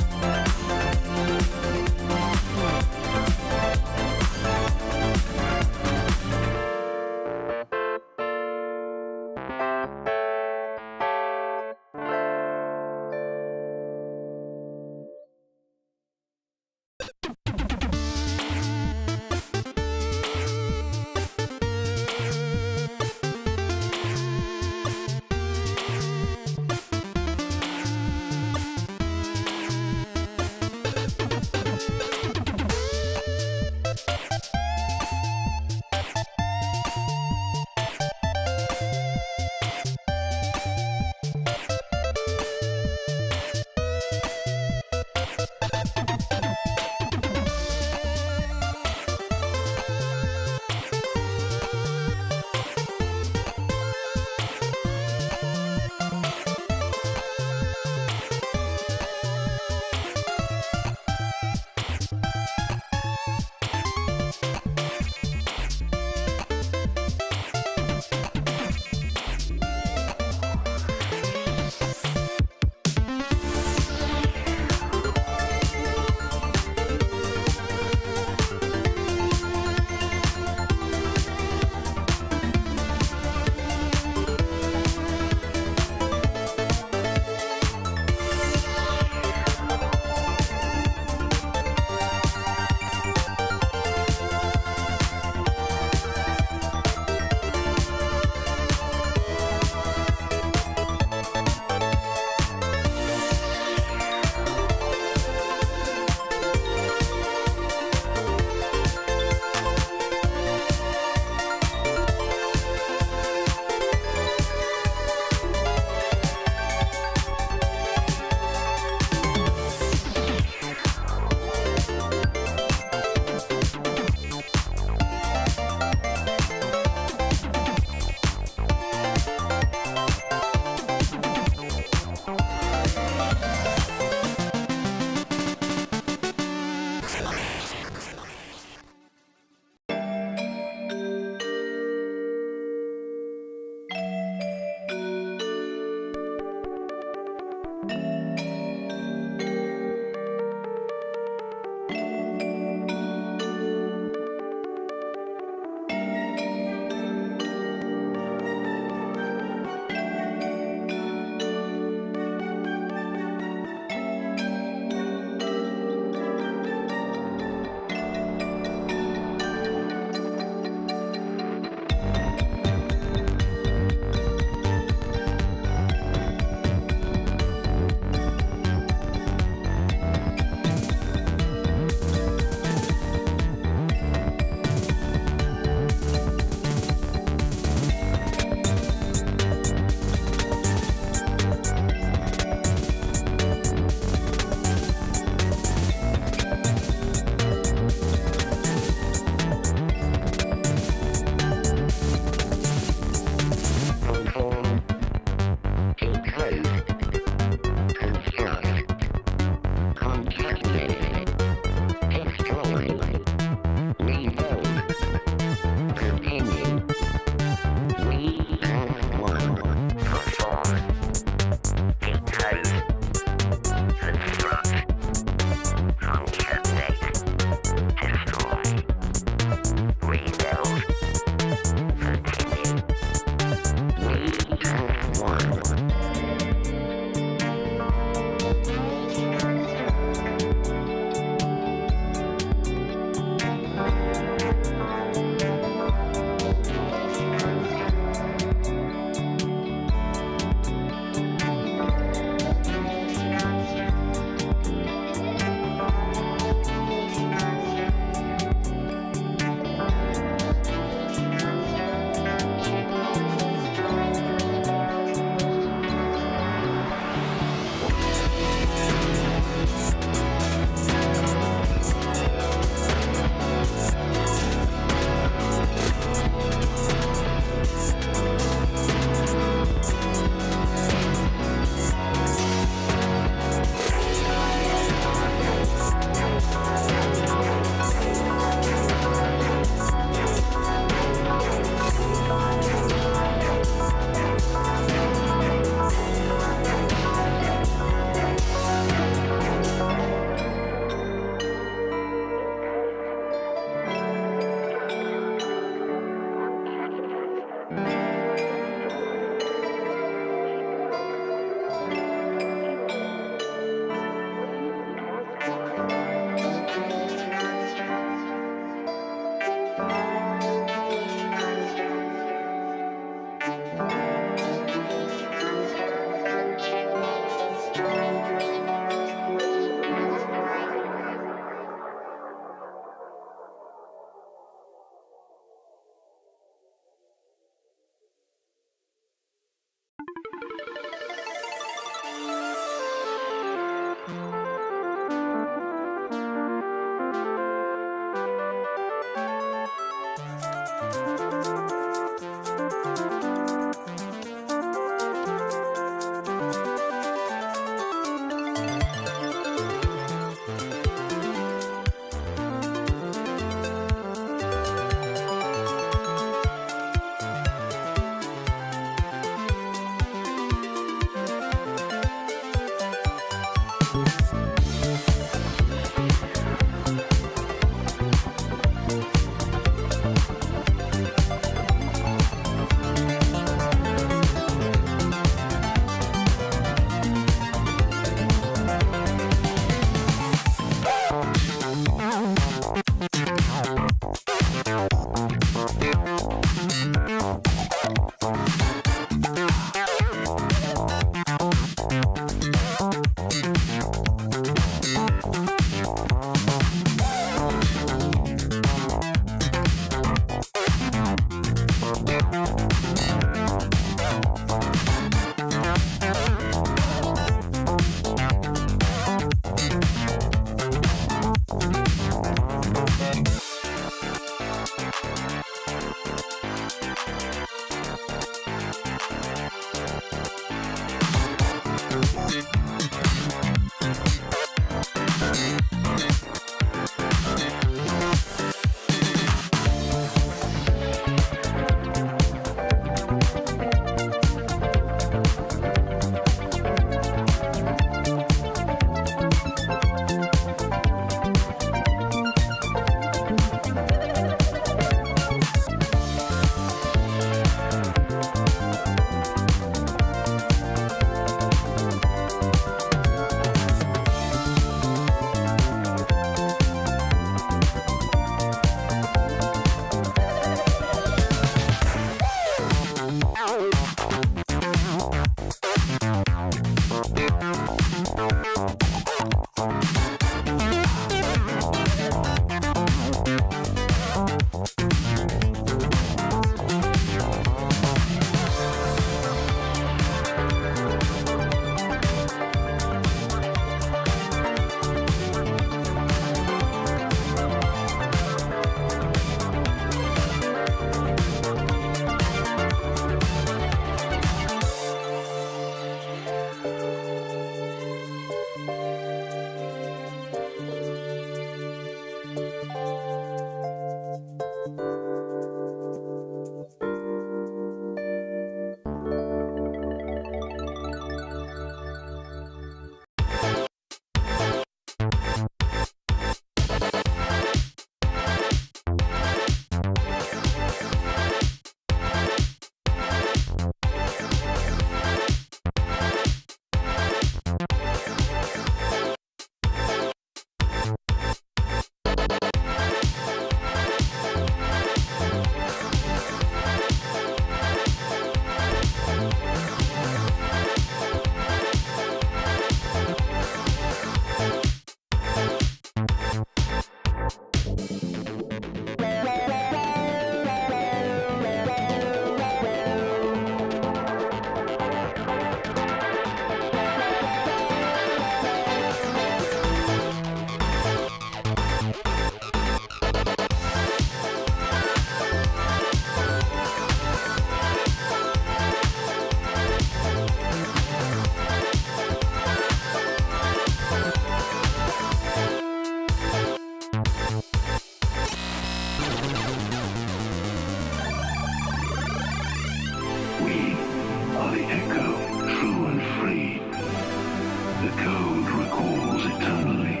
The code recalls eternally.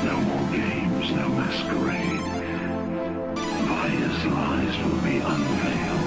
No more games, no masquerade. Vaya's lies will be unveiled.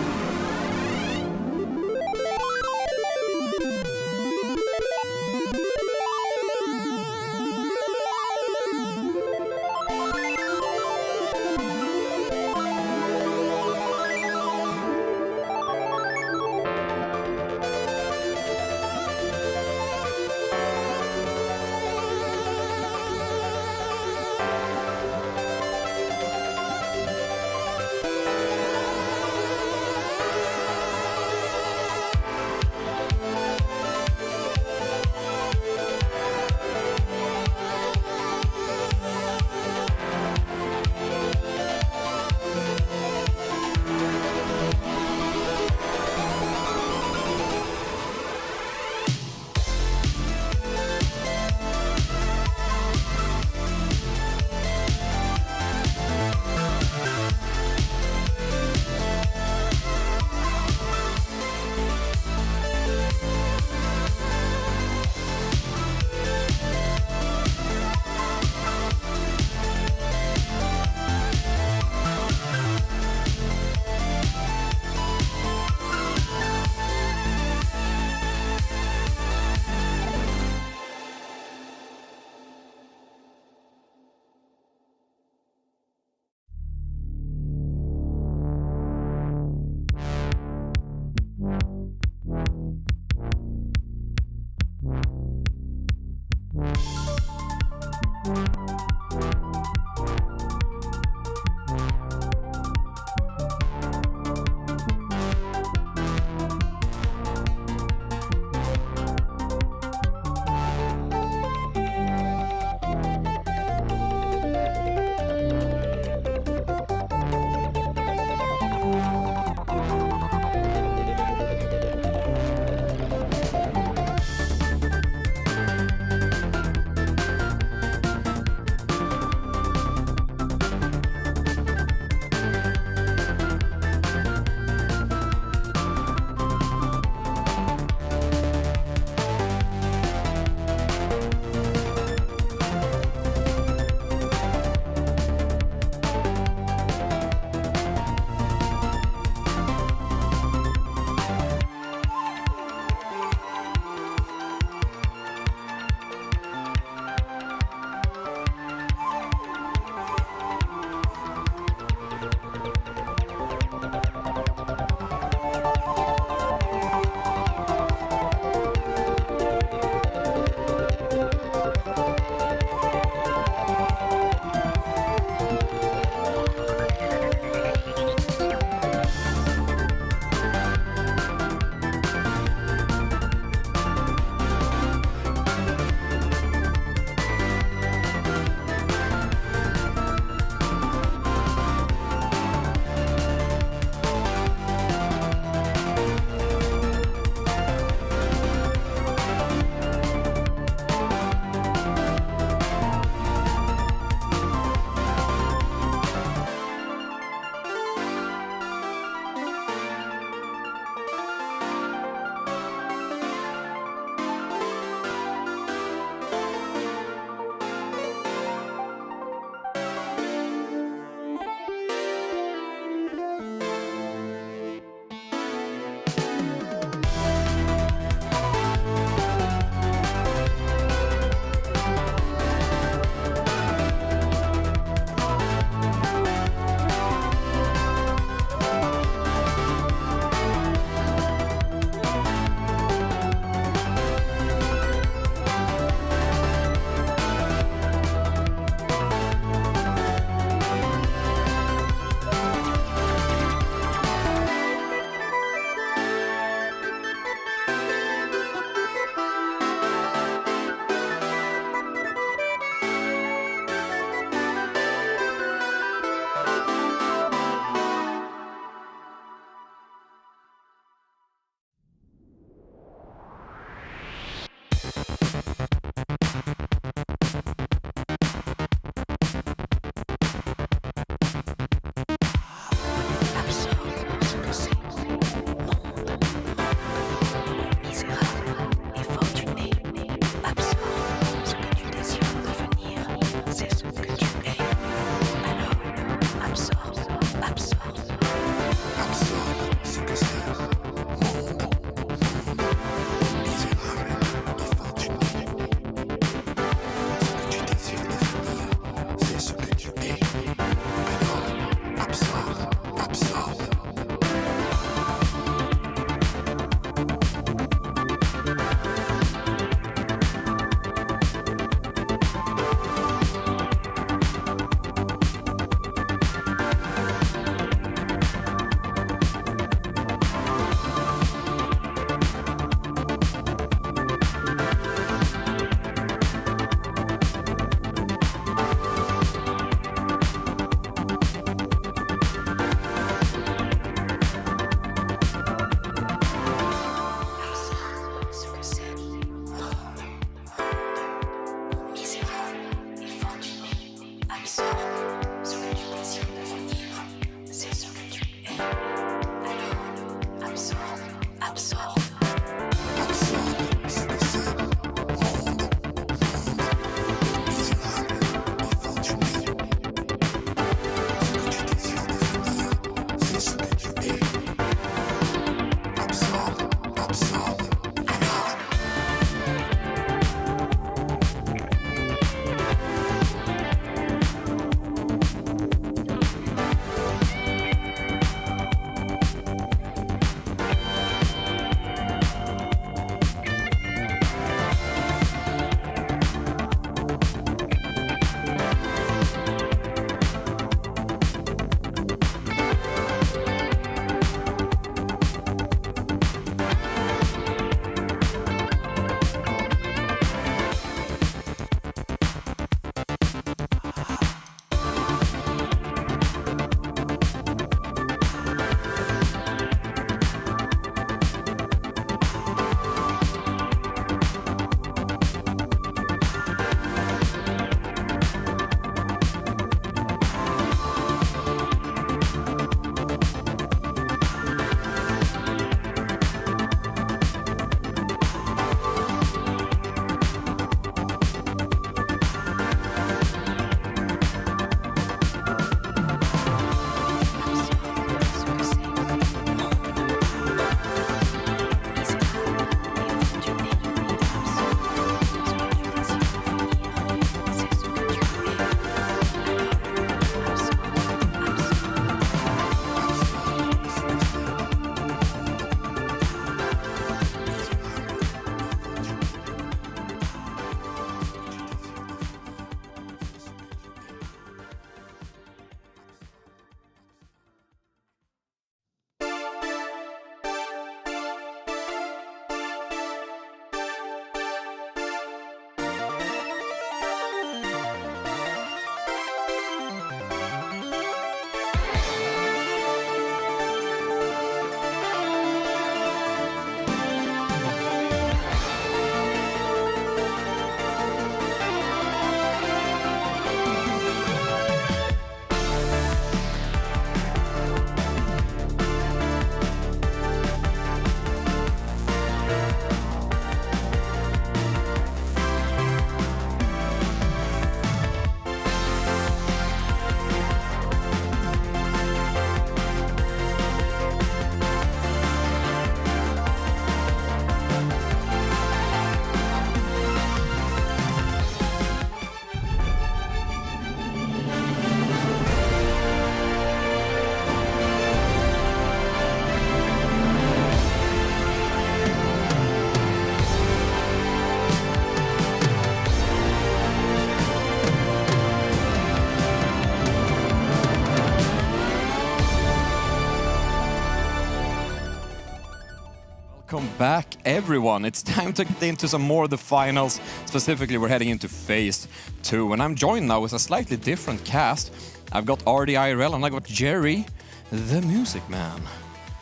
Welcome back, everyone. It's time to get into some more of the finals. Specifically, we're heading into phase 2, and I'm joined now with a slightly different cast. I've got RDIRL and I've got Jerry, the Music Man.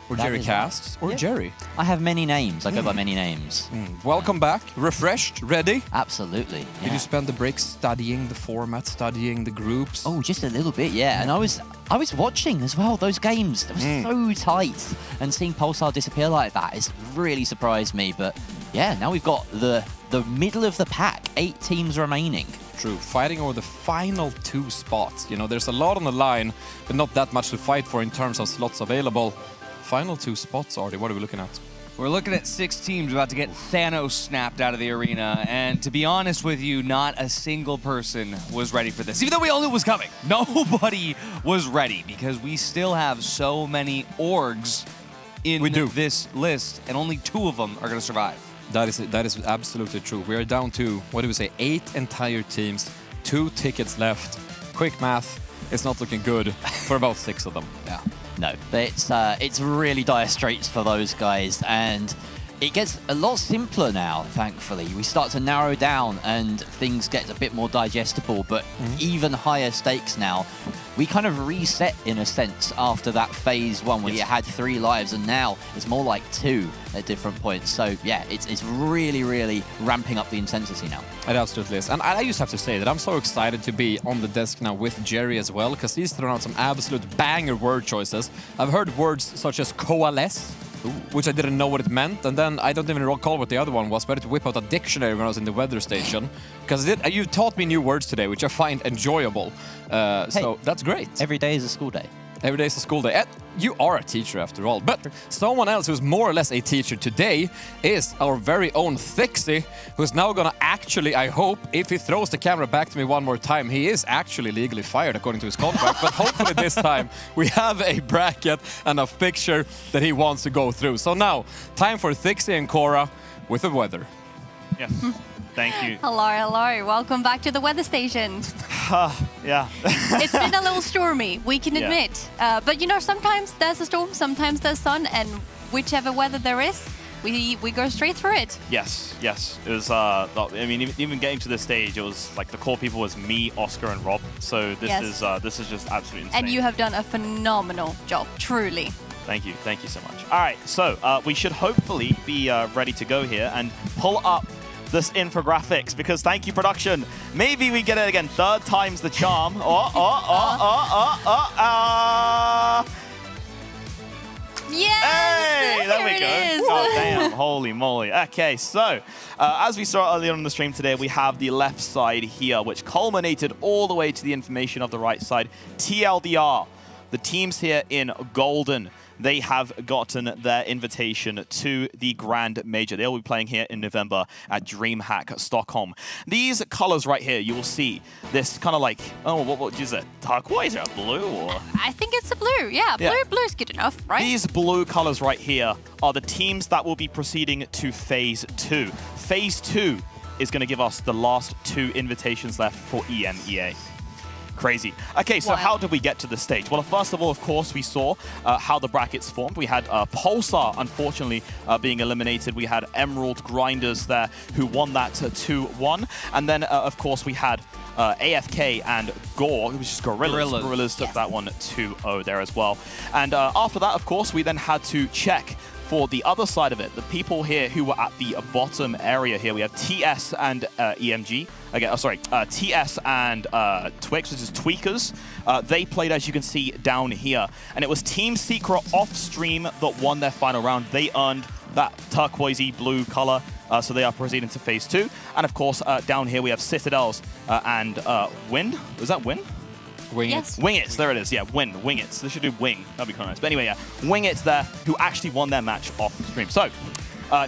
Or Jerry Casts, or Jerry. I have many names. I go by many names. Welcome back. Refreshed, ready? Absolutely. Did yeah. you spend the break studying the format, studying the groups? Oh, just a little bit, yeah. And I was watching as well those games. They were so tight, and seeing Pulsar disappear like that has really surprised me. But yeah, now we've got the middle of the pack. 8 teams remaining. True, fighting over the final 2 spots. You know, there's a lot on the line, but not that much to fight for in terms of slots available. Final 2 spots, Artie, what are we looking at? We're looking at 6 teams about to get Thanos snapped out of the arena, and to be honest with you, not a single person was ready for this. Even though we all knew it was coming, nobody was ready, because we still have so many orgs in this list, and only 2 of them are going to survive. That is absolutely true. We are down to, what do we say, 8 entire teams, 2 tickets left. Quick math, it's not looking good for about 6 of them. Yeah. No, it's really dire straits for those guys, and it gets a lot simpler now, thankfully. We start to narrow down and things get a bit more digestible, but even higher stakes now. We kind of reset, in a sense, after that phase 1 where you had 3 lives, and now it's more like 2 at different points. So yeah, it's really, really ramping up the intensity now. It absolutely is. And I just have to say that I'm so excited to be on the desk now with Jerry as well, because he's thrown out some absolute banger word choices. I've heard words such as coalesce, which I didn't know what it meant, and then I don't even recall what the other one was, but I had to whip out a dictionary when I was in the weather station, because you taught me new words today, which I find enjoyable. So that's great. Every day is a school day. Every day is a school day. You are a teacher after all. But someone else who's more or less a teacher today is our very own Thixie, who's now gonna actually, I hope, if he throws the camera back to me one more time, he is actually legally fired according to his contract. But hopefully this time we have a bracket and a fixture that he wants to go through. So now, time for Thixie and Cora with the weather. Yes. Thank you. Hello. Welcome back to the weather station. Yeah. It's been a little stormy, we can admit. But you know, sometimes there's a storm, sometimes there's sun, and whichever weather there is, we go straight through it. Yes. It was, I mean, even getting to this stage, it was like the core people was me, Oscar, and Rob. So this is just absolutely insane. And you have done a phenomenal job, truly. Thank you so much. All right, so we should hopefully be ready to go here and pull up this infographics, because thank you, production. Maybe we get it again. 3rd time's the charm. Yes! Hey, there we go. Oh, damn. Holy moly. Okay, so as we saw earlier on the stream today, we have the left side here, which culminated all the way to the information of the right side. TLDR, the teams here in Golden, they have gotten their invitation to the Grand Major. They'll be playing here in November at Dreamhack Stockholm. These colors right here, you will see this kind of like, what is it? Turquoise or blue? Or? I think it's a blue, yeah. Blue's good enough, right? These blue colors right here are the teams that will be proceeding to Phase 2. Phase 2 is going to give us the last 2 invitations left for EMEA. Crazy. Okay, so how did we get to this stage? Well, first of all, of course, we saw how the brackets formed. We had Pulsar, unfortunately, being eliminated. We had Emerald Grinders there, who won that 2-1. And then, of course, we had AFK and Gore, which is Gorillas. Gorillas took that one 2-0 there as well. And after that, of course, we then had to check for the other side of it, the people here who were at the bottom area here. We have TS and EMG. Again, TS and Twix, which is Tweakers. They played, as you can see, down here. And it was Team Secret off-stream that won their final round. They earned that turquoisey blue color. So they are proceeding to Phase 2. And of course, down here we have Citadels and Win. Was that Win? Wing yes. It. Wing It, there it is. Yeah, Wing It. They should do Wing. That'd be kind of nice. But anyway, yeah, Wing It there, who actually won their match off the stream. So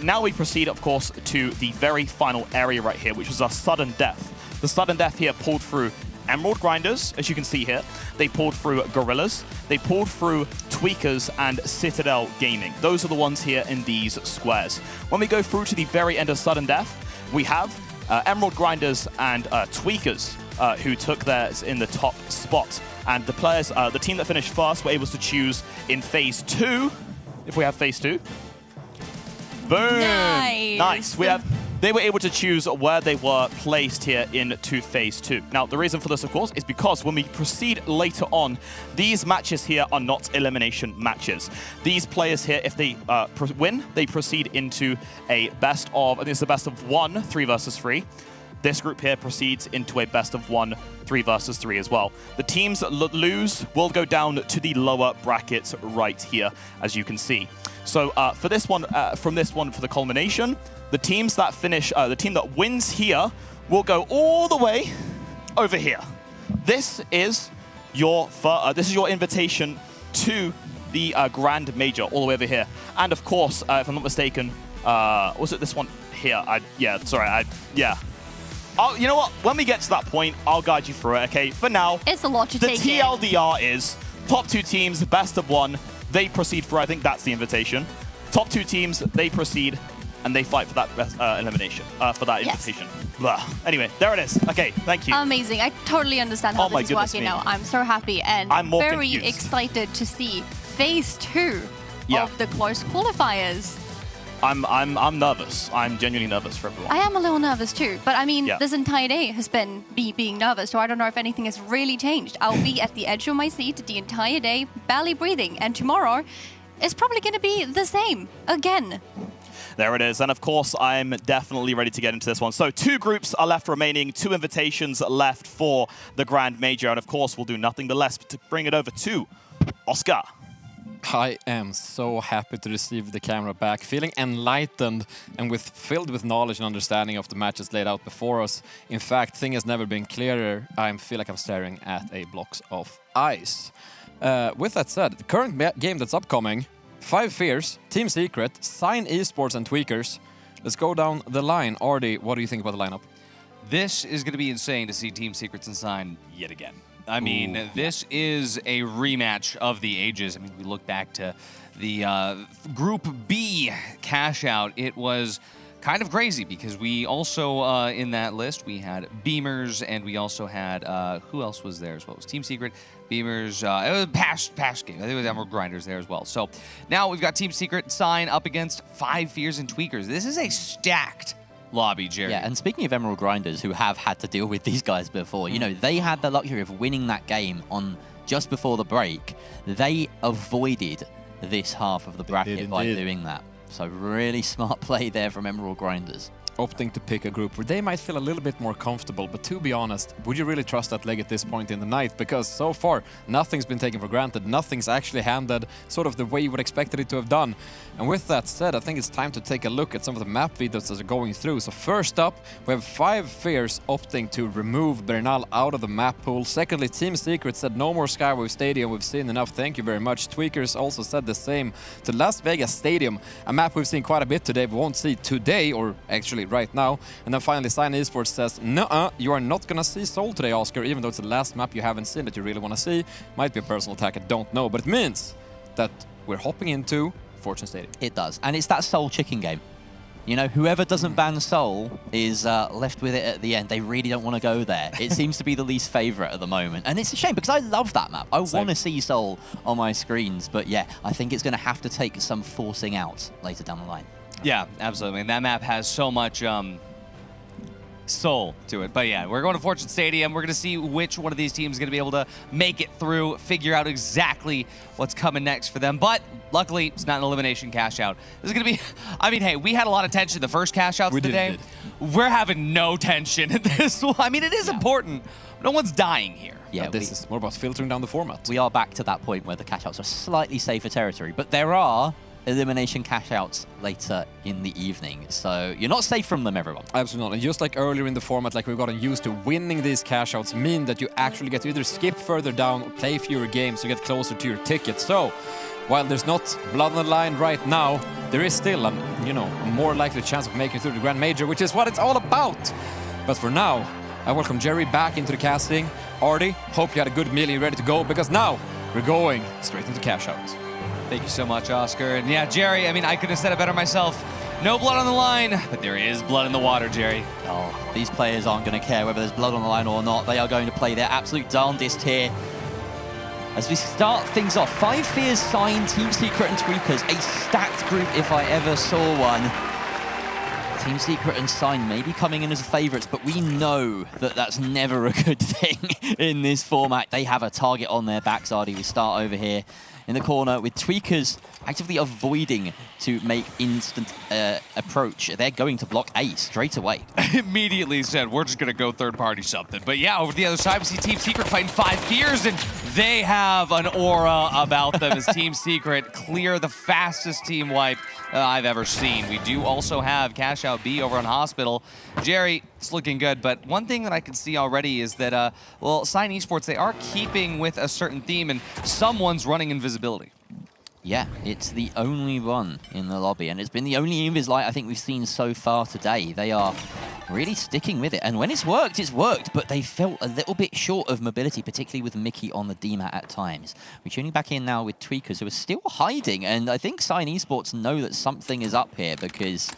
now we proceed, of course, to the very final area right here, which was our sudden death. The sudden death here pulled through Emerald Grinders, as you can see here. They pulled through Gorillas. They pulled through Tweakers and Citadel Gaming. Those are the ones here in these squares. When we go through to the very end of sudden death, we have Emerald Grinders and Tweakers, who took theirs in the top spot. And the players, the team that finished first, were able to choose in Phase 2, if we have Phase 2. Boom! Nice. They were able to choose where they were placed here into Phase 2. Now, the reason for this, of course, is because when we proceed later on, these matches here are not elimination matches. These players here, if they win, they proceed into a best of, I think it's a best of 1, 3 versus 3. This group here proceeds into a best of 1, 3 versus 3 as well. The teams that lose will go down to the lower brackets right here, as you can see. So for this one, from this one for the culmination, the teams that finish, the team that wins here will go all the way over here. This is your invitation to the Grand Major, all the way over here. And of course, if I'm not mistaken, was it this one here? Yeah. Oh, you know what? When we get to that point, I'll guide you through it, okay? For now, It's a lot to take the TLDR is top 2 teams, best of 1, they proceed for, I think that's the invitation. Top 2 teams, they proceed, and they fight for that elimination, for that invitation. Blah. Anyway, there it is. Okay, thank you. Amazing. I totally understand how this is working me. now. I'm so happy and I'm more very confused. excited to see Phase 2 of the closed qualifiers. I'm nervous. I'm genuinely nervous for everyone. I am a little nervous too, but I mean, this entire day has been me being nervous, so I don't know if anything has really changed. I'll be at the edge of my seat the entire day, barely breathing, and tomorrow is probably going to be the same again. There it is. And of course, I'm definitely ready to get into this one. So 2 groups are left remaining, 2 invitations left for the Grand Major. And of course, we'll do nothing but less to bring it over to Oscar. I am so happy to receive the camera back, feeling enlightened and filled with knowledge and understanding of the matches laid out before us. In fact, thing has never been clearer. I feel like I'm staring at a blocks of ice. With that said, the current game that's upcoming, 5 Fears, Team Secret, Sign Esports and Tweakers. Let's go down the line. Artie, what do you think about the lineup? This is going to be insane to see Team Secrets and Sign yet again. I mean, this is a rematch of the ages. I mean, we look back to the Group B cash out. It was kind of crazy because we also, in that list, we had Beamers and we also had, who else was there as well? It was Team Secret, Beamers, it was past game. I think it was Emerald Grinders there as well. So now we've got Team Secret Sign up against 5 Fears and Tweakers. This is a stacked lobby, Jerry. Yeah, and speaking of Emerald Grinders, who have had to deal with these guys before, you know, they had the luxury of winning that game on just before the break. They avoided this half of the bracket by doing that. So really smart play there from Emerald Grinders. Opting to pick a group where they might feel a little bit more comfortable, but to be honest, would you really trust that leg at this point in the night? Because so far, nothing's been taken for granted, nothing's actually handled sort of the way you would expect it to have done. And with that said, I think it's time to take a look at some of the map videos that are going through. So first up, we have 5 Fears opting to remove Bernal out of the map pool. Secondly, Team Secret said no more Skywave Stadium, we've seen enough, thank you very much. Tweakers also said the same to Las Vegas Stadium, a map we've seen quite a bit today, but won't see today, or actually right now. And then finally, Sign Esports says, nuh-uh, you are not gonna see Soul today, Oscar, even though it's the last map you haven't seen that you really want to see. Might be a personal attack, I don't know, but it means that we're hopping into Fortune Stadium. It does, and it's that Soul chicken game. You know, whoever doesn't ban Soul is left with it at the end. They really don't want to go there. It seems to be the least favorite at the moment. And it's a shame because I love that map. I want to see Soul on my screens. But yeah, I think it's going to have to take some forcing out later down the line. Yeah, absolutely. And that map has so much soul to it. But yeah, we're going to Fortune Stadium. We're going to see which one of these teams is going to be able to make it through, figure out exactly what's coming next for them. But luckily, it's not an elimination cash out. This is going to be, I mean, hey, we had a lot of tension the first cash outs today. We're having no tension in this one. I mean, it is important. No one's dying here. Yeah, this is more about filtering down the format. We are back to that point where the cash outs are slightly safer territory, but there are elimination cash outs later in the evening, so you're not safe from them, everyone. Absolutely. And just like earlier in the format, like we've gotten used to, winning these cash outs mean that you actually get to either skip further down or play fewer games to get closer to your ticket. So while there's not blood on the line right now, there is still a more likely chance of making it through the Grand Major, which is what it's all about. But for now, I welcome Jerry back into the casting. Artie, hope you had a good meal and you're ready to go, because now we're going straight into cash outs. Thank you so much, Oscar. And yeah, Jerry, I mean, I could have said it better myself. No blood on the line, but there is blood in the water, Jerry. Oh, these players aren't going to care whether there's blood on the line or not. They are going to play their absolute darndest here. As we start things off, 5 Fears, Sign, Team Secret, and Tweakers. A stacked group if I ever saw one. Team Secret and Sign may be coming in as favourites, but we know that that's never a good thing in this format. They have a target on their backs, Artie. We start over here in the corner with Tweakers actively avoiding to make instant approach. They're going to block A straight away. Immediately said, we're just going to go third-party something. But yeah, over the other side, we see Team Secret fighting 5 Fears, and they have an aura about them as Team Secret clear the fastest team wipe I've ever seen. We do also have Cash Out B over on Hospital. Jerry, it's looking good, but one thing that I can see already is that, well, Sign Esports, they are keeping with a certain theme, and someone's running invisibility. Yeah, it's the only one in the lobby, and it's been the only Invis light I think we've seen so far today. They are really sticking with it, and when it's worked, but they felt a little bit short of mobility, particularly with Mickey on the DMAT at times. We're tuning back in now with Tweakers, who are still hiding, and I think Sign Esports know that something is up here, because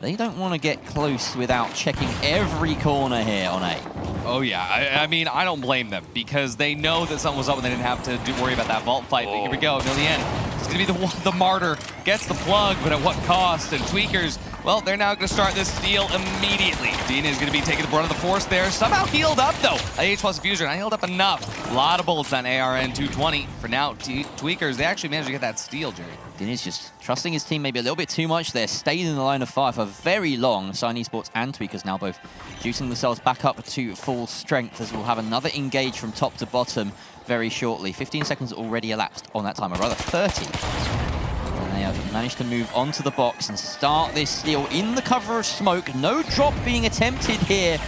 they don't want to get close without checking every corner here on A. Oh yeah, I mean, I don't blame them, because they know that something was up and they didn't have to worry about that vault fight. But here we go, Million. It's going to be the martyr, gets the plug, but at what cost? And Tweakers, well, they're now going to start this steal immediately. Dina is going to be taking the brunt of the force there. Somehow healed up, though. H plus Fusion, I healed up enough. A lot of bullets on ARN 220. For now, Tweakers, they actually managed to get that steal, Jerry. Dina's just trusting his team maybe a little bit too much there. Stayed in the line of fire for very long. Sign Esports and Tweakers now both juicing themselves back up to full strength, as we'll have another engage from top to bottom very shortly. 15 seconds already elapsed on that time, or rather 30. And they have managed to move onto the box and start this steal in the cover of smoke. No drop being attempted here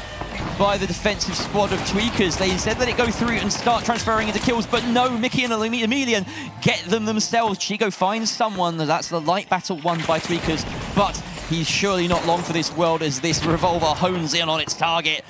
by the defensive squad of Tweakers. They instead let it go through and start transferring into kills, but no, Mickey and Emilian get them themselves. Chico finds someone. That's the light battle won by Tweakers, but he's surely not long for this world as this revolver hones in on its target.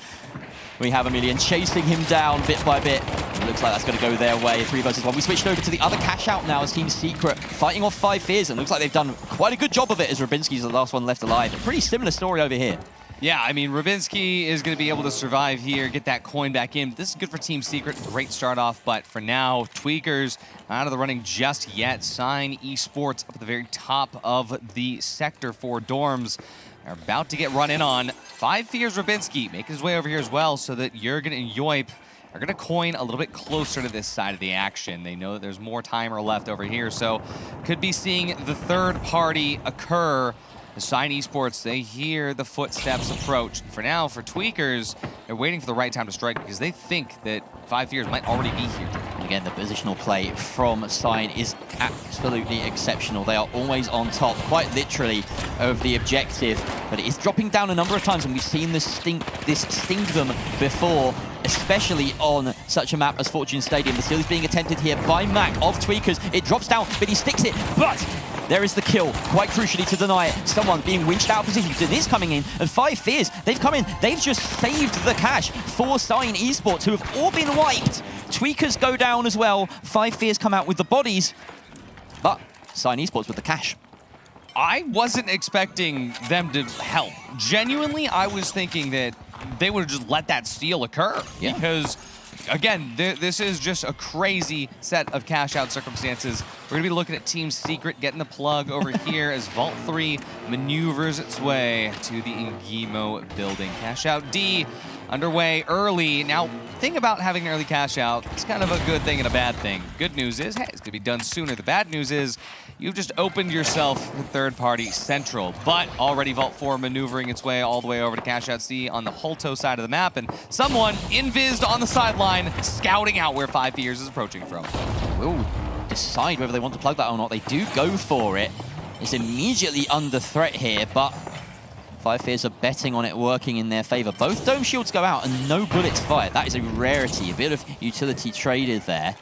We have Emilian chasing him down bit by bit. It looks like that's going to go their way. 3 versus 1. We switched over to the other Cash Out now as Team Secret fighting off 5 Fears, and looks like they've done quite a good job of it as Rubinski's the last one left alive. A pretty similar story over here. Yeah, I mean, Rubinsky is going to be able to survive here, get that coin back in. This is good for Team Secret. Great start off, but for now, Tweakers not out of the running just yet. Sign Esports up at the very top of the sector for dorms. Are about to get run in on. 5 Fears Rubinsky making his way over here as well, so that Jurgen and Yoip are going to coin a little bit closer to this side of the action. They know that there's more timer left over here, so could be seeing the third party occur. The Sign Esports, they hear the footsteps approach. For now, for Tweakers, they're waiting for the right time to strike because they think that 5 Fears might already be here. Again, the positional play from Sign is absolutely exceptional. They are always on top, quite literally, of the objective, but it is dropping down a number of times, and we've seen this sting them before, especially on such a map as Fortune Stadium. The steal is being attempted here by Mac of Tweakers. It drops down, but he sticks it, but there is the kill, quite crucially to deny it. Someone being winched out of position. Denise coming in, and 5 Fears, they've come in. They've just saved the cash for Sign Esports, who have all been wiped. Tweakers go down as well. 5 Fears come out with the bodies, but Sign Esports with the cash. I wasn't expecting them to help. Genuinely, I was thinking that they would have just let that steal occur. Yeah. Because, again, this is just a crazy set of cash-out circumstances. We're going to be looking at Team Secret getting the plug over here as Vault 3 maneuvers its way to the Ingimo building. Cash-out D underway early. Now, thing about having an early cash-out, it's kind of a good thing and a bad thing. Good news is, hey, it's going to be done sooner. The bad news is, you've just opened yourself to third-party central, but already Vault 4 maneuvering its way all the way over to Cash Out C on the Holto side of the map, and someone invised on the sideline, scouting out where 5 Fears is approaching from. Will decide whether they want to plug that or not. They do go for it. It's immediately under threat here, but 5 Fears are betting on it working in their favor. Both dome shields go out and no bullets fired. That is a rarity, a bit of utility traded there.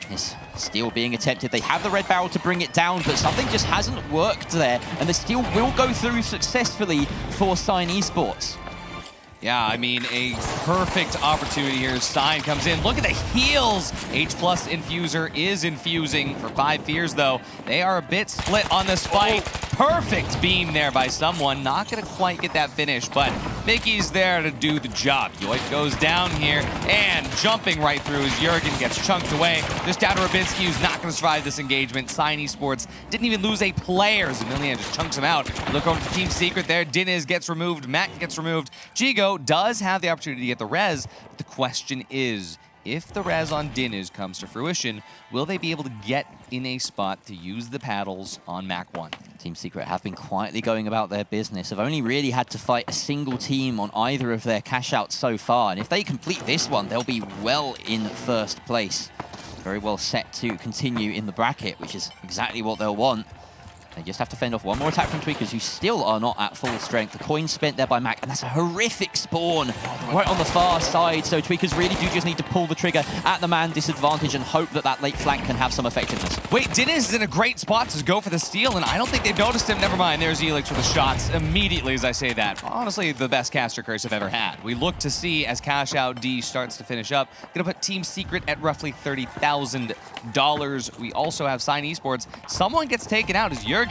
This steal being attempted. They have the red barrel to bring it down, but something just hasn't worked there, and the steal will go through successfully for Sign Esports. Yeah, I mean, a perfect opportunity here. Sign comes in. Look at the heals. H+ Infuser is infusing for 5 Fears, though. They are a bit split on this fight. Perfect beam there by someone. Not going to quite get that finish, but Mickey's there to do the job. Yoik goes down here, and jumping right through as Jurgen gets chunked away. Just down to Rabinski, who's not going to survive this engagement. Sign Esports didn't even lose a player as Emilian just chunks him out. Look over to Team Secret there. Diniz gets removed. Mac gets removed. Jigo does have the opportunity to get the res. But the question is, if the res on Diniz comes to fruition, will they be able to get in a spot to use the paddles on Mac 1? Team Secret have been quietly going about their business. Have only really had to fight a single team on either of their cash outs so far. And if they complete this one, they'll be well in first place. Very well set to continue in the bracket, which is exactly what they'll want. They just have to fend off one more attack from Tweakers, who still are not at full strength. The coin spent there by Mac, and that's a horrific spawn right on the far side. So Tweakers really do just need to pull the trigger at the man disadvantage and hope that that late flank can have some effectiveness. Wait, Diniz is in a great spot to go for the steal, and I don't think they've noticed him. Never mind, there's Elix with the shots immediately as I say that. Honestly, the best caster curse I've ever had. We look to see as Cash Out D starts to finish up. Gonna put Team Secret at roughly $30,000. We also have Sign Esports. Someone gets taken out as Jurgen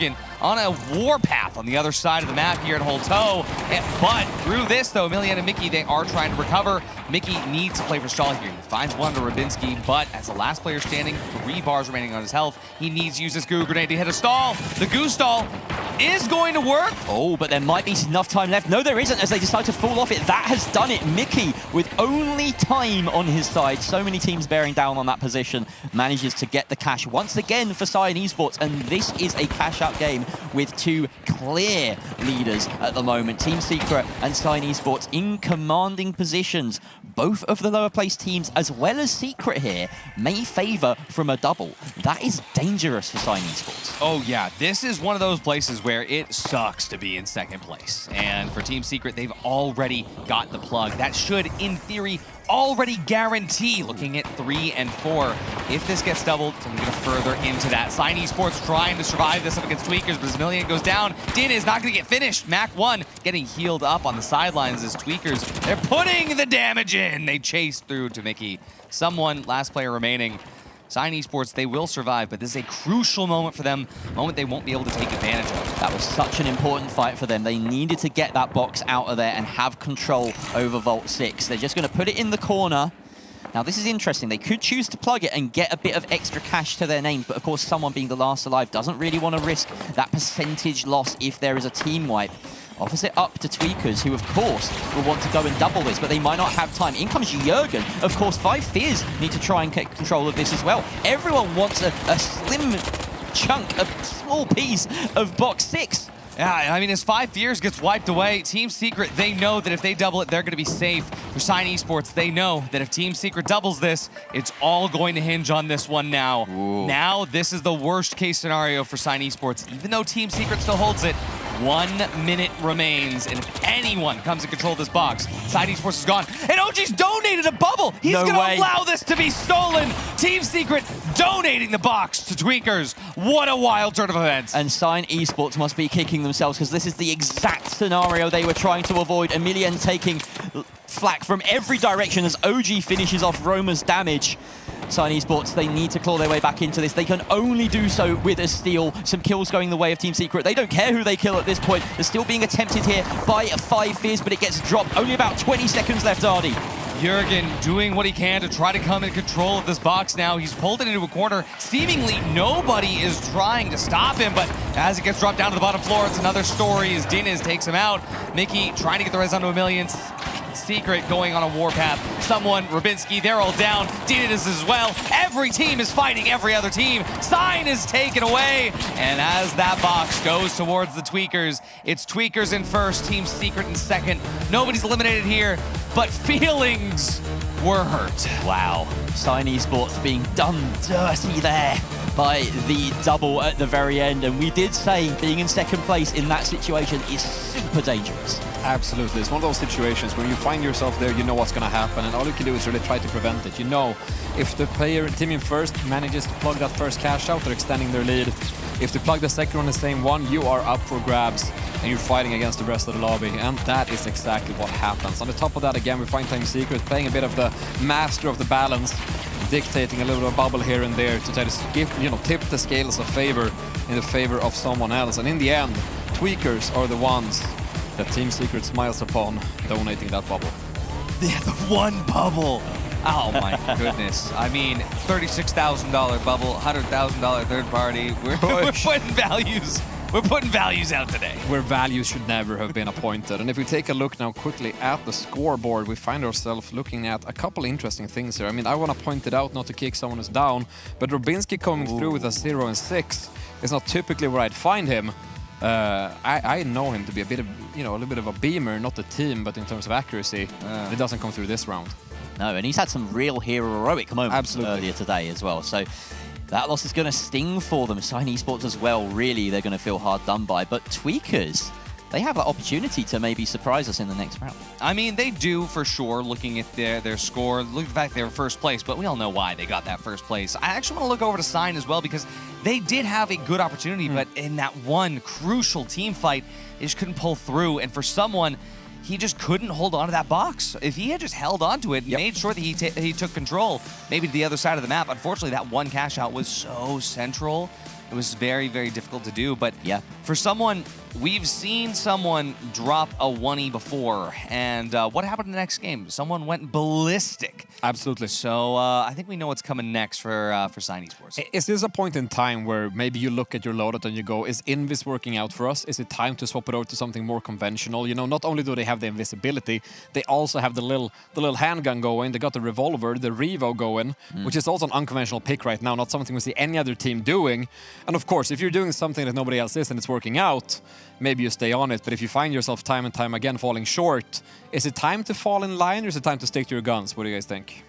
on a warpath on the other side of the map here at Holto. But through this, though, Emilian and Mickey, they are trying to recover. Mickey needs to play for stall here. He finds one to Rabinski, but as the last player standing, 3 bars remaining on his health, he needs to use this goo grenade to hit a stall. The goo stall is going to work. Oh, but there might be enough time left. No, there isn't, as they decide to fall off it. That has done it. Mickey, with only time on his side, so many teams bearing down on that position, manages to get the cash once again for Cyan Esports, and this is a cash-out game with 2 clear leaders at the moment. Team Secret and Cyan Esports in commanding positions. Both of the lower placed teams, as well as Secret here, may favor from a double. That is dangerous for Cyan Esports. Oh yeah, this is one of those places where it sucks to be in second place. And for Team Secret, they've already got the plug. That should, in theory, already guarantee looking at 3 and 4. If this gets doubled, it's going to get further into that. Sign Esports trying to survive this up against Tweakers, but as Emilian goes down, Din is not going to get finished. Mac 1 getting healed up on the sidelines as Tweakers, they're putting the damage in. They chase through to Mickey. Someone, last player remaining. Sign Esports, they will survive, but this is a crucial moment for them, a moment they won't be able to take advantage of. That was such an important fight for them. They needed to get that box out of there and have control over Vault 6. They're just going to put it in the corner. Now, this is interesting. They could choose to plug it and get a bit of extra cash to their name, but of course, someone being the last alive doesn't really want to risk that percentage loss if there is a team wipe. Offers it up to Tweakers, who, of course, will want to go and double this, but they might not have time. In comes Jurgen. Of course, 5 Fears need to try and get control of this as well. Everyone wants a slim chunk, a small piece of box 6. Yeah, I mean, as 5 Fears gets wiped away, Team Secret, they know that if they double it, they're going to be safe. For Sign Esports, they know that if Team Secret doubles this, it's all going to hinge on this one now. Ooh. Now, this is the worst case scenario for Sign Esports. Even though Team Secret still holds it, 1 minute remains, and if anyone comes in control of this box, Sign Esports is gone. And OG's donated a bubble! He's No going way. to allow this to be stolen! Team Secret donating the box to Tweakers. What a wild turn of events. And Sign Esports must be kicking themselves, because this is the exact scenario they were trying to avoid. Emilian taking flak from every direction as OG finishes off Roma's damage. Sign Esports, they need to claw their way back into this. They can only do so with a steal. Some kills going the way of Team Secret. They don't care who they kill at this point. They're still being attempted here by 5 Fears, but it gets dropped. Only about 20 seconds left, Ardy. Jurgen doing what he can to try to come in control of this box now. He's pulled it into a corner. Seemingly nobody is trying to stop him, but as it gets dropped down to the bottom floor, it's another story as Diniz takes him out. Mickey trying to get the res onto Emilian. Secret going on a warpath. Someone, Rabinski, they're all down. Diniz as well. Every team is fighting every other team. Sign is taken away. And as that box goes towards the Tweakers, it's Tweakers in first, Team Secret in second. Nobody's eliminated here, but feelings were hurt. Wow. Sign Esports being done dirty there by the double at the very end. And we did say being in second place in that situation is super dangerous. Absolutely. It's one of those situations where you find yourself there, you know what's going to happen, and all you can do is really try to prevent it. You know, if the team in first manages to plug that first cash out, they're extending their lead. If they plug the second on the same one, you are up for grabs, and you're fighting against the rest of the lobby, and that is exactly what happens. On the top of that, again, we find Team Secret playing a bit of the master of the balance, dictating a little bit of bubble here and there to try to tip the scales of favor in the favor of someone else. And in the end, Tweakers are the ones that Team Secret smiles upon donating that bubble. Yeah, the one bubble. Oh my goodness. I mean, $36,000 bubble, $100,000 third party. We're putting values. We're putting values out today. Where values should never have been appointed. And if we take a look now quickly at the scoreboard, we find ourselves looking at a couple interesting things here. I mean, I want to point it out, not to kick someone who's down, but Robinski coming through with a 0 and 6 is not typically where I'd find him. I know him to be a bit of, a little bit of a beamer, not the team, but in terms of accuracy, it doesn't come through this round. No, and he's had some real heroic moments earlier today as well. So that loss is going to sting for them. Sign Esports as well, really, they're going to feel hard done by. But Tweakers, they have an opportunity to maybe surprise us in the next round. I mean, they do for sure, looking at their score. Look at the fact they were first place, but we all know why they got that first place. I actually want to look over to Sign as well, because they did have a good opportunity, but in that one crucial team fight, they just couldn't pull through. And for someone, he just couldn't hold on to that box. If he had just held on to it, made sure that he took control, maybe to the other side of the map. Unfortunately, that one cash out was so central. It was very, very difficult to do. But yeah, for someone, we've seen someone drop a 1E before. And what happened in the next game? Someone went ballistic. Absolutely. So I think we know what's coming next for Sign Esports. Is this a point in time where maybe you look at your loadout and you go, is Invis working out for us? Is it time to swap it over to something more conventional? Not only do they have the invisibility, they also have the little handgun going. They got the revolver, the Revo going, which is also an unconventional pick right now, not something we see any other team doing. And of course, if you're doing something that nobody else is and it's working out, maybe you stay on it. But if you find yourself time and time again falling short, is it time to fall in line or is it time to stick to your guns? What do you guys think?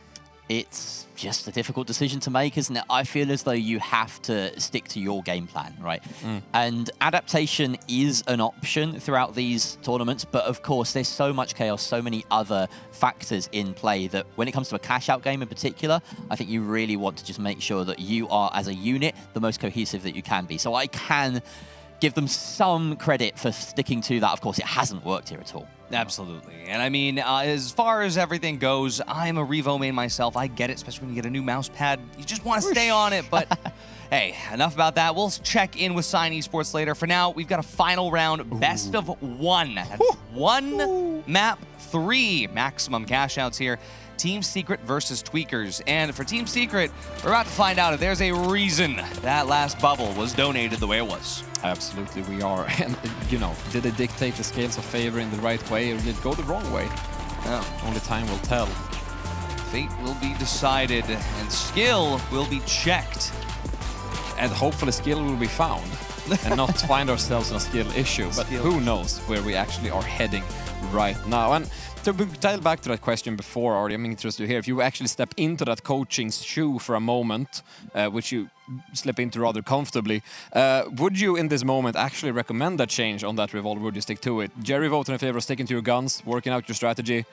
It's just a difficult decision to make, isn't it? I feel as though you have to stick to your game plan, right? And adaptation is an option throughout these tournaments, but of course there's so much chaos, so many other factors in play that when it comes to a cash-out game in particular, I think you really want to just make sure that you are, as a unit, the most cohesive that you can be. So I can give them some credit for sticking to that. Of course, it hasn't worked here at all. Absolutely. And I mean, as far as everything goes, I'm a Revo main myself. I get it, especially when you get a new mouse pad. You just want to stay on it. But hey, enough about that. We'll check in with Sign Esports later. For now, we've got a final round, best of one. That's one map, 3 maximum cash outs here. Team Secret versus Tweakers. And for Team Secret, we're about to find out if there's a reason that last bubble was donated the way it was. Absolutely, we are. And, did it dictate the scales of favor in the right way or did it go the wrong way? Only time will tell. Fate will be decided and skill will be checked. And hopefully skill will be found and not find ourselves in a skill issue. But who knows where we actually are heading right now. And to dial back to that question before, Artie, I'm interested to hear if you actually step into that coaching's shoe for a moment, which you slip into rather comfortably, would you in this moment actually recommend that change on that revolver? Would you stick to it? Jerry voted in favor of sticking to your guns, working out your strategy.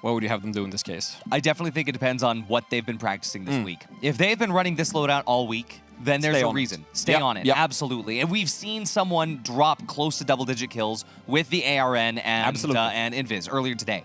What would you have them do in this case? I definitely think it depends on what they've been practicing this week. If they've been running this loadout all week, then there's a reason. Stay on it, absolutely. And we've seen someone drop close to double-digit kills with the ARN and Invis earlier today.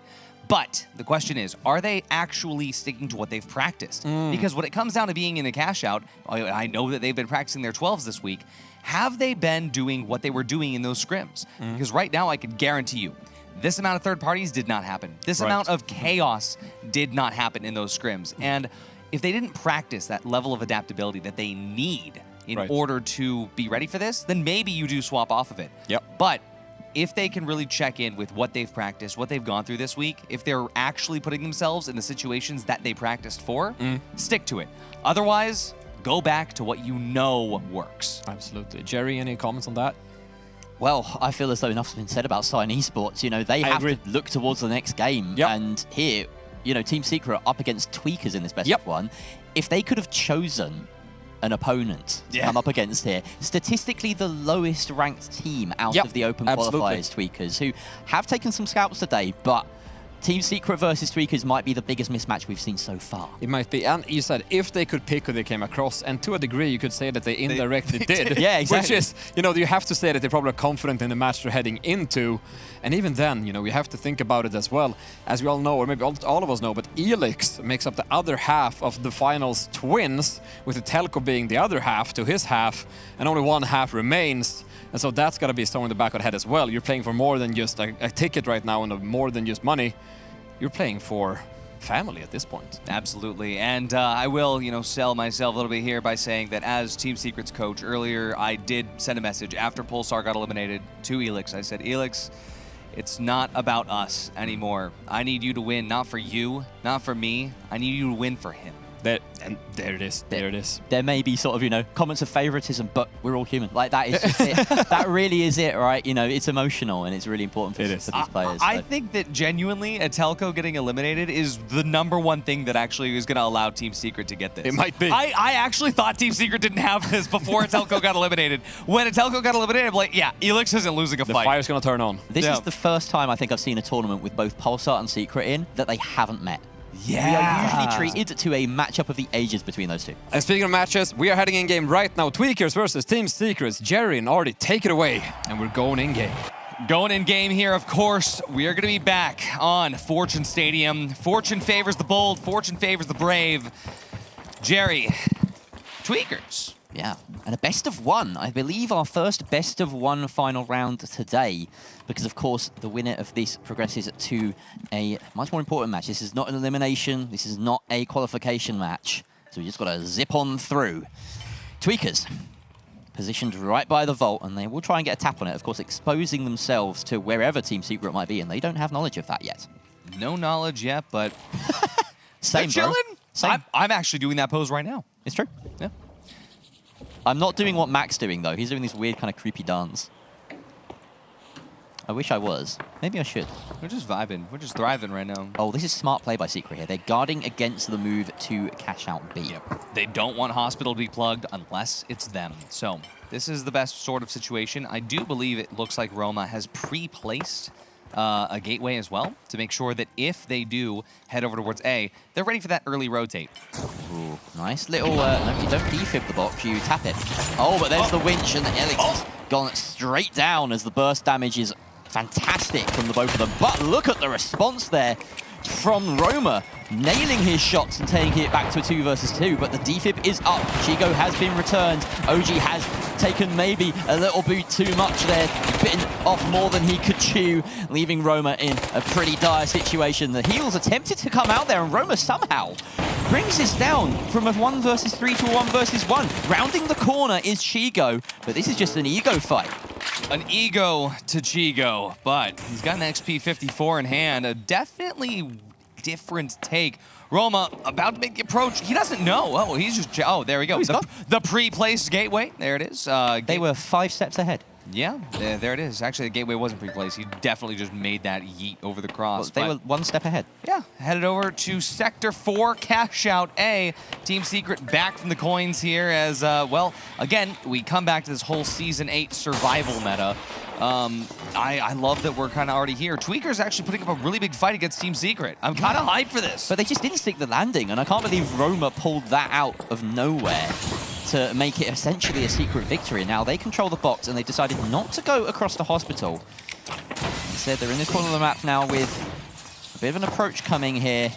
But the question is, are they actually sticking to what they've practiced? Because when it comes down to being in a cash out, I know that they've been practicing their 12s this week. Have they been doing what they were doing in those scrims? Because right now I can guarantee you, this amount of third parties did not happen. This amount of chaos did not happen in those scrims. And if they didn't practice that level of adaptability that they need in order to be ready for this, then maybe you do swap off of it. But if they can really check in with what they've practiced, what they've gone through this week, if they're actually putting themselves in the situations that they practiced for, stick to it. Otherwise, go back to what you know works. Absolutely. Jerry, any comments on that? Well, I feel as though enough's been said about Sign Esports. They have to look towards the next game. And here, Team Secret up against Tweakers in this best of one. If they could have chosen an opponent to come up against here, statistically the lowest ranked team out of the open qualifiers, Tweakers, who have taken some scalps today, but Team Secret versus Tweakers might be the biggest mismatch we've seen so far. It might be, and you said if they could pick who they came across, and to a degree you could say that they indirectly did. Yeah, exactly. Which is, you have to say that they're probably confident in the match they're heading into, and even then, we have to think about it as well. As we all know, or maybe all of us know, but Elix makes up the other half of the finals twins, with the Telco being the other half to his half, and only one half remains. And so that's got to be somewhere in the back of the head as well. You're playing for more than just a ticket right now and more than just money. You're playing for family at this point. Absolutely. And I will, sell myself a little bit here by saying that as Team Secret's coach earlier, I did send a message after Pulsar got eliminated to Elix. I said, Elix, it's not about us anymore. I need you to win, not for you, not for me. I need you to win for him. And there it is. There it is. There may be sort of, comments of favoritism, but we're all human. Like, that is just it. That really is it, right? It's emotional, and it's really important for these players. I think that genuinely, a telco getting eliminated is the #1 thing that actually is going to allow Team Secret to get this. It might be. I actually thought Team Secret didn't have this before a telco got eliminated. When a telco got eliminated, I'm like, yeah, Elix isn't losing a fight. The fire's going to turn on. This is the first time I think I've seen a tournament with both Pulsar and Secret in that they haven't met. Yeah. We are usually treated to a matchup of the ages between those two. And speaking of matches, we are heading in game right now. Tweakers versus Team Secrets. Jerry and Artie, take it away. And we're going in game. Going in game here, of course, we are going to be back on Fortune Stadium. Fortune favors the bold. Fortune favors the brave. Jerry, Tweakers. Yeah, and a best of one. I believe our first best of one final round today, because of course the winner of this progresses to a much more important match. This is not an elimination, this is not a qualification match, so we just got to zip on through. Tweakers, positioned right by the vault, and they will try and get a tap on it, of course exposing themselves to wherever Team Secret might be, and they don't have knowledge of that yet. No knowledge yet, but Same, bro. Same. I'm actually doing that pose right now. It's true. Yeah. I'm not doing what Mac's doing, though. He's doing this weird kind of creepy dance. I wish I was. Maybe I should. We're just vibing. We're just thriving right now. Oh, this is smart play by Secret here. They're guarding against the move to cash out B. Yep. They don't want Hospital to be plugged unless it's them. So this is the best sort of situation. I do believe it looks like Roma has pre-placed a gateway as well to make sure that if they do head over towards A, they're ready for that early rotate. Ooh, nice little, no, you don't defib the box, you tap it. Oh, but there's the winch, and the Elix has gone straight down as the burst damage is fantastic from the both of them. But look at the response there from Roma, nailing his shots and taking it back to a 2 versus 2, but the defib is up. Chigo has been returned. OG has taken maybe a little bit too much there, bitten off more than he could chew, leaving Roma in a pretty dire situation. The heels attempted to come out there, and Roma somehow brings this down from a 1 versus 3 to a 1 versus 1. Rounding the corner is Chigo, but this is just an ego fight. An ego to Chigo, but he's got an XP 54 in hand. A definitely different take. Roma about to make the approach. He doesn't know. Oh, he's just... Oh, there we go. The pre-placed gateway. There it is. They were 5 steps ahead. Yeah, there it is. Actually, the gateway wasn't pre-placed. He definitely just made that yeet over the cross. Well, they were 1 step ahead. Yeah, headed over to Sector 4, cash out A. Team Secret back from the coins here as, well, again, we come back to this whole Season 8 survival meta. I love that we're kind of already here. Tweaker's actually putting up a really big fight against Team Secret. I'm kind of hyped for this. But they just didn't stick the landing, and I can't believe Roma pulled that out of nowhere to make it essentially a secret victory. Now, they control the box, and they've decided not to go across the hospital. Instead, they're in this corner of the map now with a bit of an approach coming here.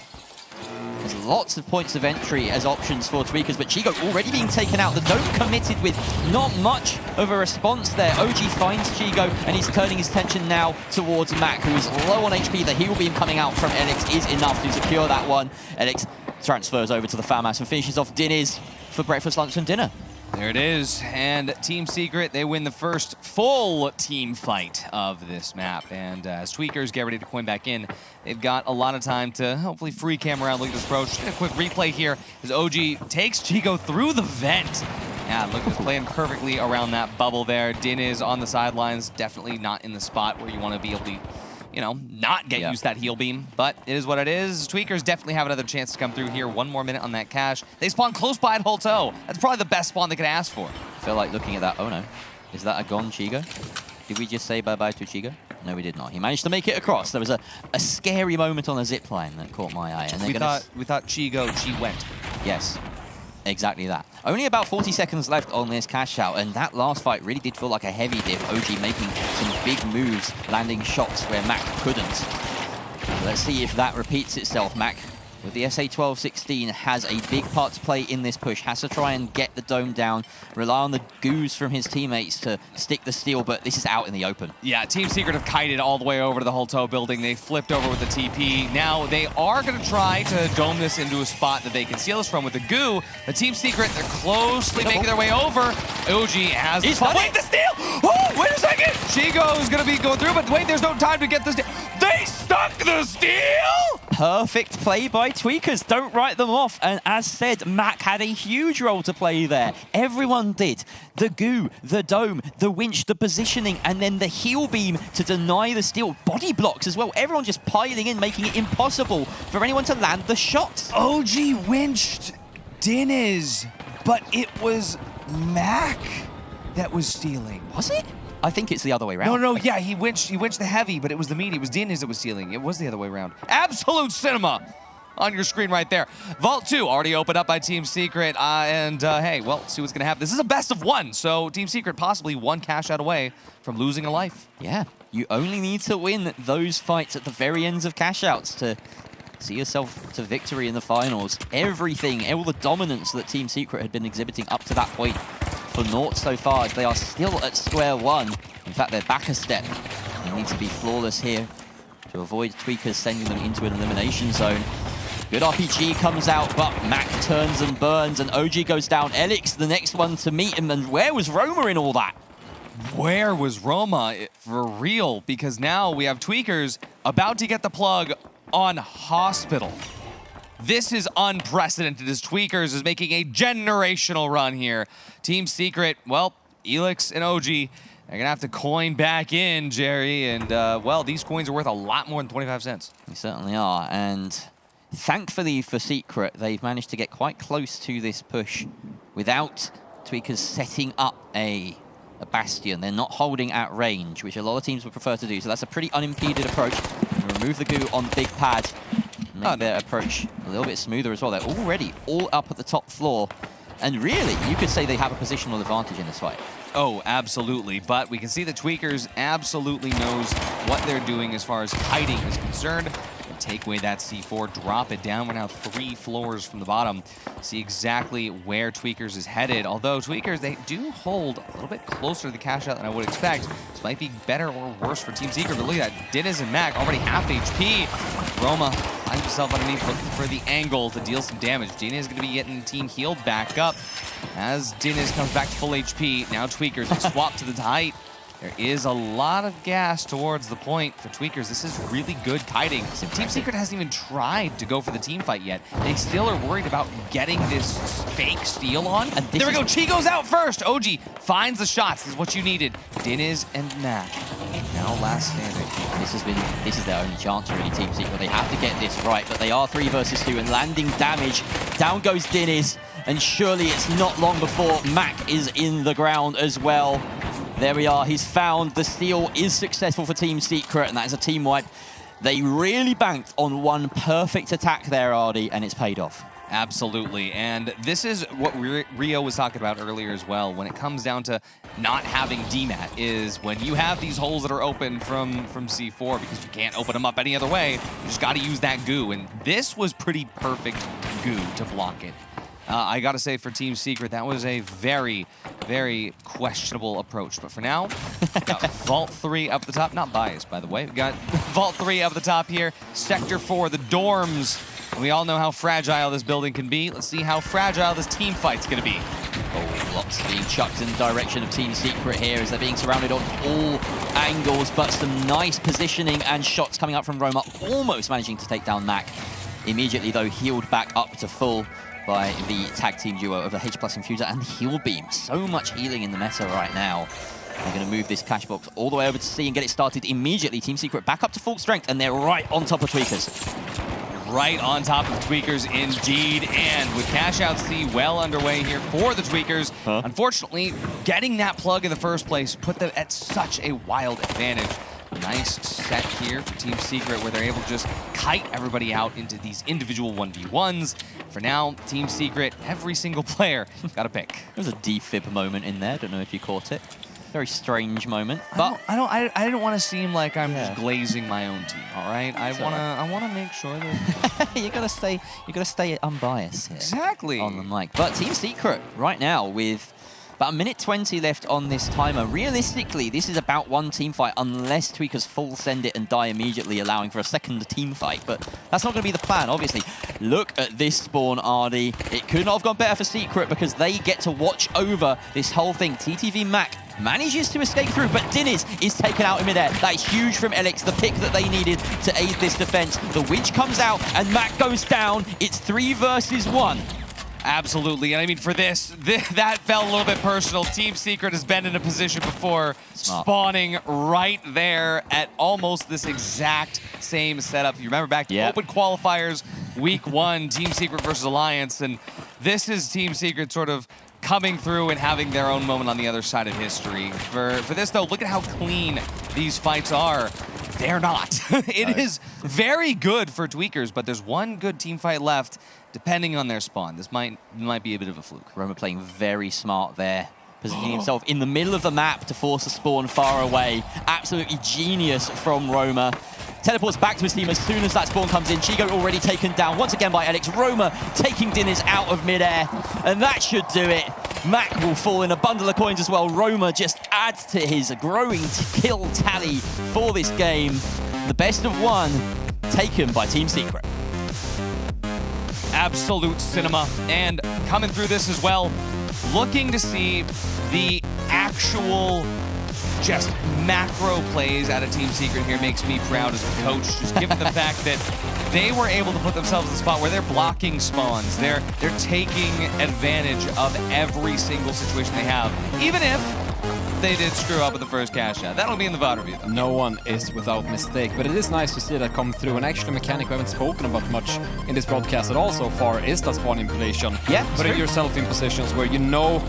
There's lots of points of entry as options for Tweakers, but Chigo already being taken out. The dome committed with not much of a response there. OG finds Chigo, and he's turning his attention now towards Mac, who's low on HP. The heal beam coming out from Elix is enough to secure that one. Elix transfers over to the FAMAS and finishes off Dinners for breakfast, lunch, and dinner. There it is, and Team Secret, they win the first full team fight of this map. And as Tweakers get ready to coin back in, they've got a lot of time to hopefully free cam around, look at this approach. Just a quick replay here as OG takes Chigo through the vent. Yeah, look, just playing perfectly around that bubble there. Din is on the sidelines, definitely not in the spot where you want to be able to, not get used to that heal beam, but it is what it is. Tweakers definitely have another chance to come through here. 1 more minute on that cache. They spawn close by at Holto. That's probably the best spawn they could ask for. I feel like looking at that. Oh no, is that a gone Chigo? Did we just say bye-bye to Chigo? No, we did not. He managed to make it across. There was a scary moment on the zipline that caught my eye. And we thought Chigo, she went. Yes. Exactly that. Only about 40 seconds left on this cash out, and that last fight really did feel like a heavy diff. OG making some big moves, landing shots where Mac couldn't. So let's see if that repeats itself. Mac with the SA-12-16 has a big part to play in this push. Has to try and get the dome down, rely on the goos from his teammates to stick the steal, but this is out in the open. Yeah, Team Secret have kited all the way over to the Holto building. They flipped over with the TP. Now they are going to try to dome this into a spot that they can steal us from with the goo. But Team Secret, they're closely making their way over. OG has the spot. Wait, the steal! Oh, wait a second! Chigo is going to be going through, but wait, there's no time to get the steal. They stuck the steal! Perfect play by Tweakers. Don't write them off. And as said, Mac had a huge role to play there. Everyone did. The goo, the dome, the winch, the positioning, and then the heel beam to deny the steal. Body blocks as well. Everyone just piling in, making it impossible for anyone to land the shot. OG winched Diniz, but it was Mac that was stealing. Was it? I think it's the other way around. No, yeah, he winched the heavy, but it was the meaty. It was Diniz that was stealing. It was the other way around. Absolute cinema on your screen right there. Vault 2 already opened up by Team Secret, hey, well, see what's going to happen. This is a best of one, so Team Secret possibly one cash out away from losing a life. Yeah, you only need to win those fights at the very ends of cash outs to see yourself to victory in the finals. Everything, all the dominance that Team Secret had been exhibiting up to that point for naught so far, as they are still at square one. In fact, they're back a step. They need to be flawless here to avoid Tweakers sending them into an elimination zone. Good RPG comes out, but Mac turns and burns, and OG goes down. Elix, the next one to meet him, and where was Roma in all that? Where was Roma for real? Because now we have Tweakers about to get the plug on Hospital. This is unprecedented as Tweakers is making a generational run here. Team Secret, well, Elix and OG, they're gonna have to coin back in, Jerry, and well, these coins are worth a lot more than 25 cents. They certainly are, and thankfully for Secret, they've managed to get quite close to this push without Tweakers setting up a bastion. They're not holding at range, which a lot of teams would prefer to do, so that's a pretty unimpeded approach. Remove the goo on big pad, make their approach a little bit smoother as well. They're already all up at the top floor, and really, you could say they have a positional advantage in this fight. Oh, absolutely, but we can see that Tweakers absolutely knows what they're doing as far as kiting is concerned. Take away that C4, drop it down. We're now 3 floors from the bottom. See exactly where Tweakers is headed. Although Tweakers, they do hold a little bit closer to the cash out than I would expect. This might be better or worse for Team Secret, but look at that. Diniz and Mac already half HP. Roma finds himself underneath, looking for the angle to deal some damage. Diniz is going to be getting the team healed back up. As Diniz comes back to full HP, now Tweakers swap to the height. There is a lot of gas towards the point for Tweakers. This is really good kiting. Team Secret hasn't even tried to go for the team fight yet. They still are worried about getting this fake steal on. And there we go, Chigo's out first. OG finds the shots. This is what you needed. Diniz and Mac, now last standing. This is their only chance really, Team Secret. They have to get this right, but they are 3 versus 2 and landing damage. Down goes Diniz, and surely it's not long before Mac is in the ground as well. There we are, he's found. The steal is successful for Team Secret, and that is a team wipe. They really banked on one perfect attack there, Ardy, and it's paid off. Absolutely, and this is what Rio was talking about earlier as well. When it comes down to not having DMAT, is when you have these holes that are open from C4 because you can't open them up any other way, you just got to use that goo, and this was pretty perfect goo to block it. I gotta say, for Team Secret, that was a very, very questionable approach. But for now, we've got Vault 3 up the top. Not biased, by the way. We've got Vault 3 up the top here. Sector 4, the dorms. We all know how fragile this building can be. Let's see how fragile this team fight's gonna be. Oh, lots being chucked in the direction of Team Secret here as they're being surrounded on all angles, but some nice positioning and shots coming up from Roma, almost managing to take down Mac. Immediately, though, healed back up to full by the tag team duo of the H+ Infuser and the Heal Beam. So much healing in the meta right now. They're going to move this cash box all the way over to C and get it started immediately. Team Secret back up to full strength, and they're right on top of Tweakers. Right on top of Tweakers, indeed. And with cash out C well underway here for the Tweakers, unfortunately, getting that plug in the first place put them at such a wild advantage. Nice set here for Team Secret where they're able to just kite everybody out into these individual 1v1s. For now, Team Secret, every single player got a pick. There was a defib moment in there. Don't know if you caught it. Very strange moment. But I didn't want to seem like I'm just glazing my own team. All right, I wanna make sure that you gotta stay unbiased here. Exactly on the mic. But Team Secret right now with about 1:20 left on this timer. Realistically, this is about one team fight unless Tweakers full send it and die immediately, allowing for a second team fight. But that's not going to be the plan, obviously. Look at this spawn, Ardy. It could not have gone better for Secret because they get to watch over this whole thing. TTV Mac manages to escape through, but Diniz is taken out in midair. That is huge from Alex, the pick that they needed to aid this defense. The Witch comes out and Mac goes down. It's 3 versus 1. Absolutely, and I mean for this, that felt a little bit personal. Team Secret has been in a position before, spawning right there at almost this exact same setup. You remember back to Open Qualifiers, Week 1, Team Secret versus Alliance, and this is Team Secret sort of coming through and having their own moment on the other side of history. For this though, look at how clean these fights are. They're not. It is very good for Tweakers, but there's one good team fight left, depending on their spawn. This might be a bit of a fluke. Roma playing very smart there, positioning himself in the middle of the map to force a spawn far away. Absolutely genius from Roma. Teleports back to his team as soon as that spawn comes in. Chigo already taken down once again by Alex. Roma taking Diniz out of midair, and that should do it. Mac will fall in a bundle of coins as well. Roma just adds to his growing kill tally for this game. The best of 1 taken by Team Secret. Absolute cinema. And coming through this as well, looking to see the actual just macro plays out of Team Secret here makes me proud as a coach, just given the fact that they were able to put themselves in a spot where they're blocking spawns. They're taking advantage of every single situation they have, even if they did screw up with the first cash out. That'll be in the VOD review, though. No one is without mistake, but it is nice to see that come through. And actually, a mechanic we haven't spoken about much in this broadcast at all so far is that spawn manipulation. Yeah, putting yourself in positions where you know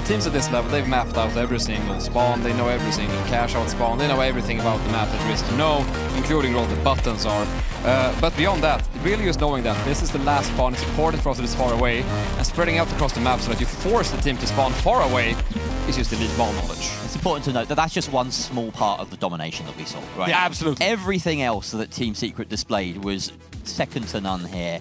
teams at this level, they've mapped out every single spawn, they know every single cash out spawn, they know everything about the map that there is to know, including where all the buttons are. But beyond that, really just knowing that this is the last spawn, it's important for us that it's far away, and spreading out across the map so that you force the team to spawn far away is just elite ball knowledge. It's important to note that that's just one small part of the domination that we saw, right? Yeah, absolutely. Everything else that Team Secret displayed was second to none here.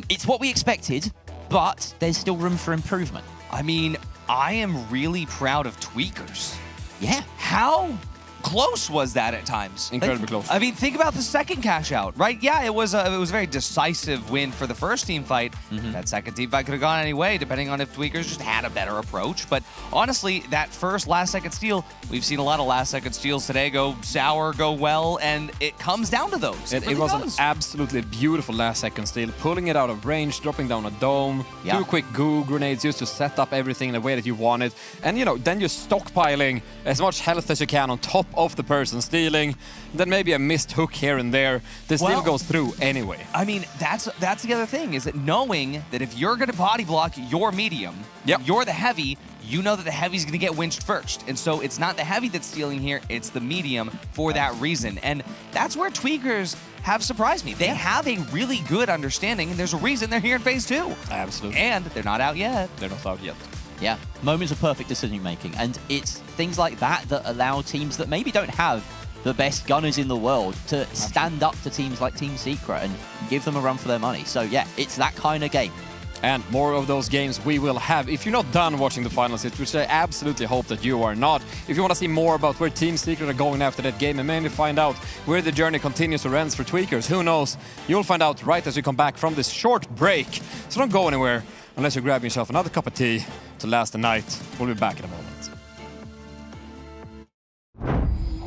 It's what we expected, but there's still room for improvement. I mean, I am really proud of Tweakers. Yeah. How close was that at times? Incredibly close. I mean, think about the second cash out, right? Yeah, it was a very decisive win for the first team fight. That second team fight could have gone any way, depending on if Tweakers just had a better approach. But honestly, that first last-second steal, we've seen a lot of last-second steals today go sour, go well, and it comes down to those. It was an absolutely beautiful last-second steal, pulling it out of range, dropping down a dome, 2 quick goo grenades just to set up everything in the way that you want it, and then you're stockpiling as much health as you can on top of the person stealing, then maybe a missed hook here and there. The steal goes through anyway. I mean, that's the other thing, is that knowing that if you're going to body block your medium, you're the heavy, you know that the heavy's going to get winched first. And so it's not the heavy that's stealing here, it's the medium for that reason. And that's where Tweakers have surprised me. They have a really good understanding, and there's a reason they're here in Phase 2. Absolutely. And they're not out yet. They're not out yet. Yeah, moments of perfect decision-making. And it's things like that that allow teams that maybe don't have the best gunners in the world to stand up to teams like Team Secret and give them a run for their money. So yeah, it's that kind of game. And more of those games we will have. If you're not done watching the finals, which I absolutely hope that you are not, if you want to see more about where Team Secret are going after that game and mainly find out where the journey continues or ends for Tweakers, who knows? You'll find out right as we come back from this short break. So don't go anywhere unless you're grabbing yourself another cup of tea to last the night. We'll be back in a moment.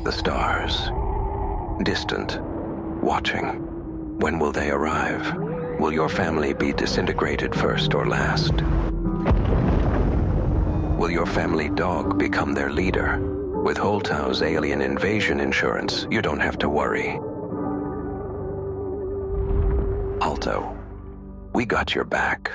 The stars. Distant. Watching. When will they arrive? Will your family be disintegrated first or last? Will your family dog become their leader? With Holtau's alien invasion insurance, you don't have to worry. Alto, we got your back.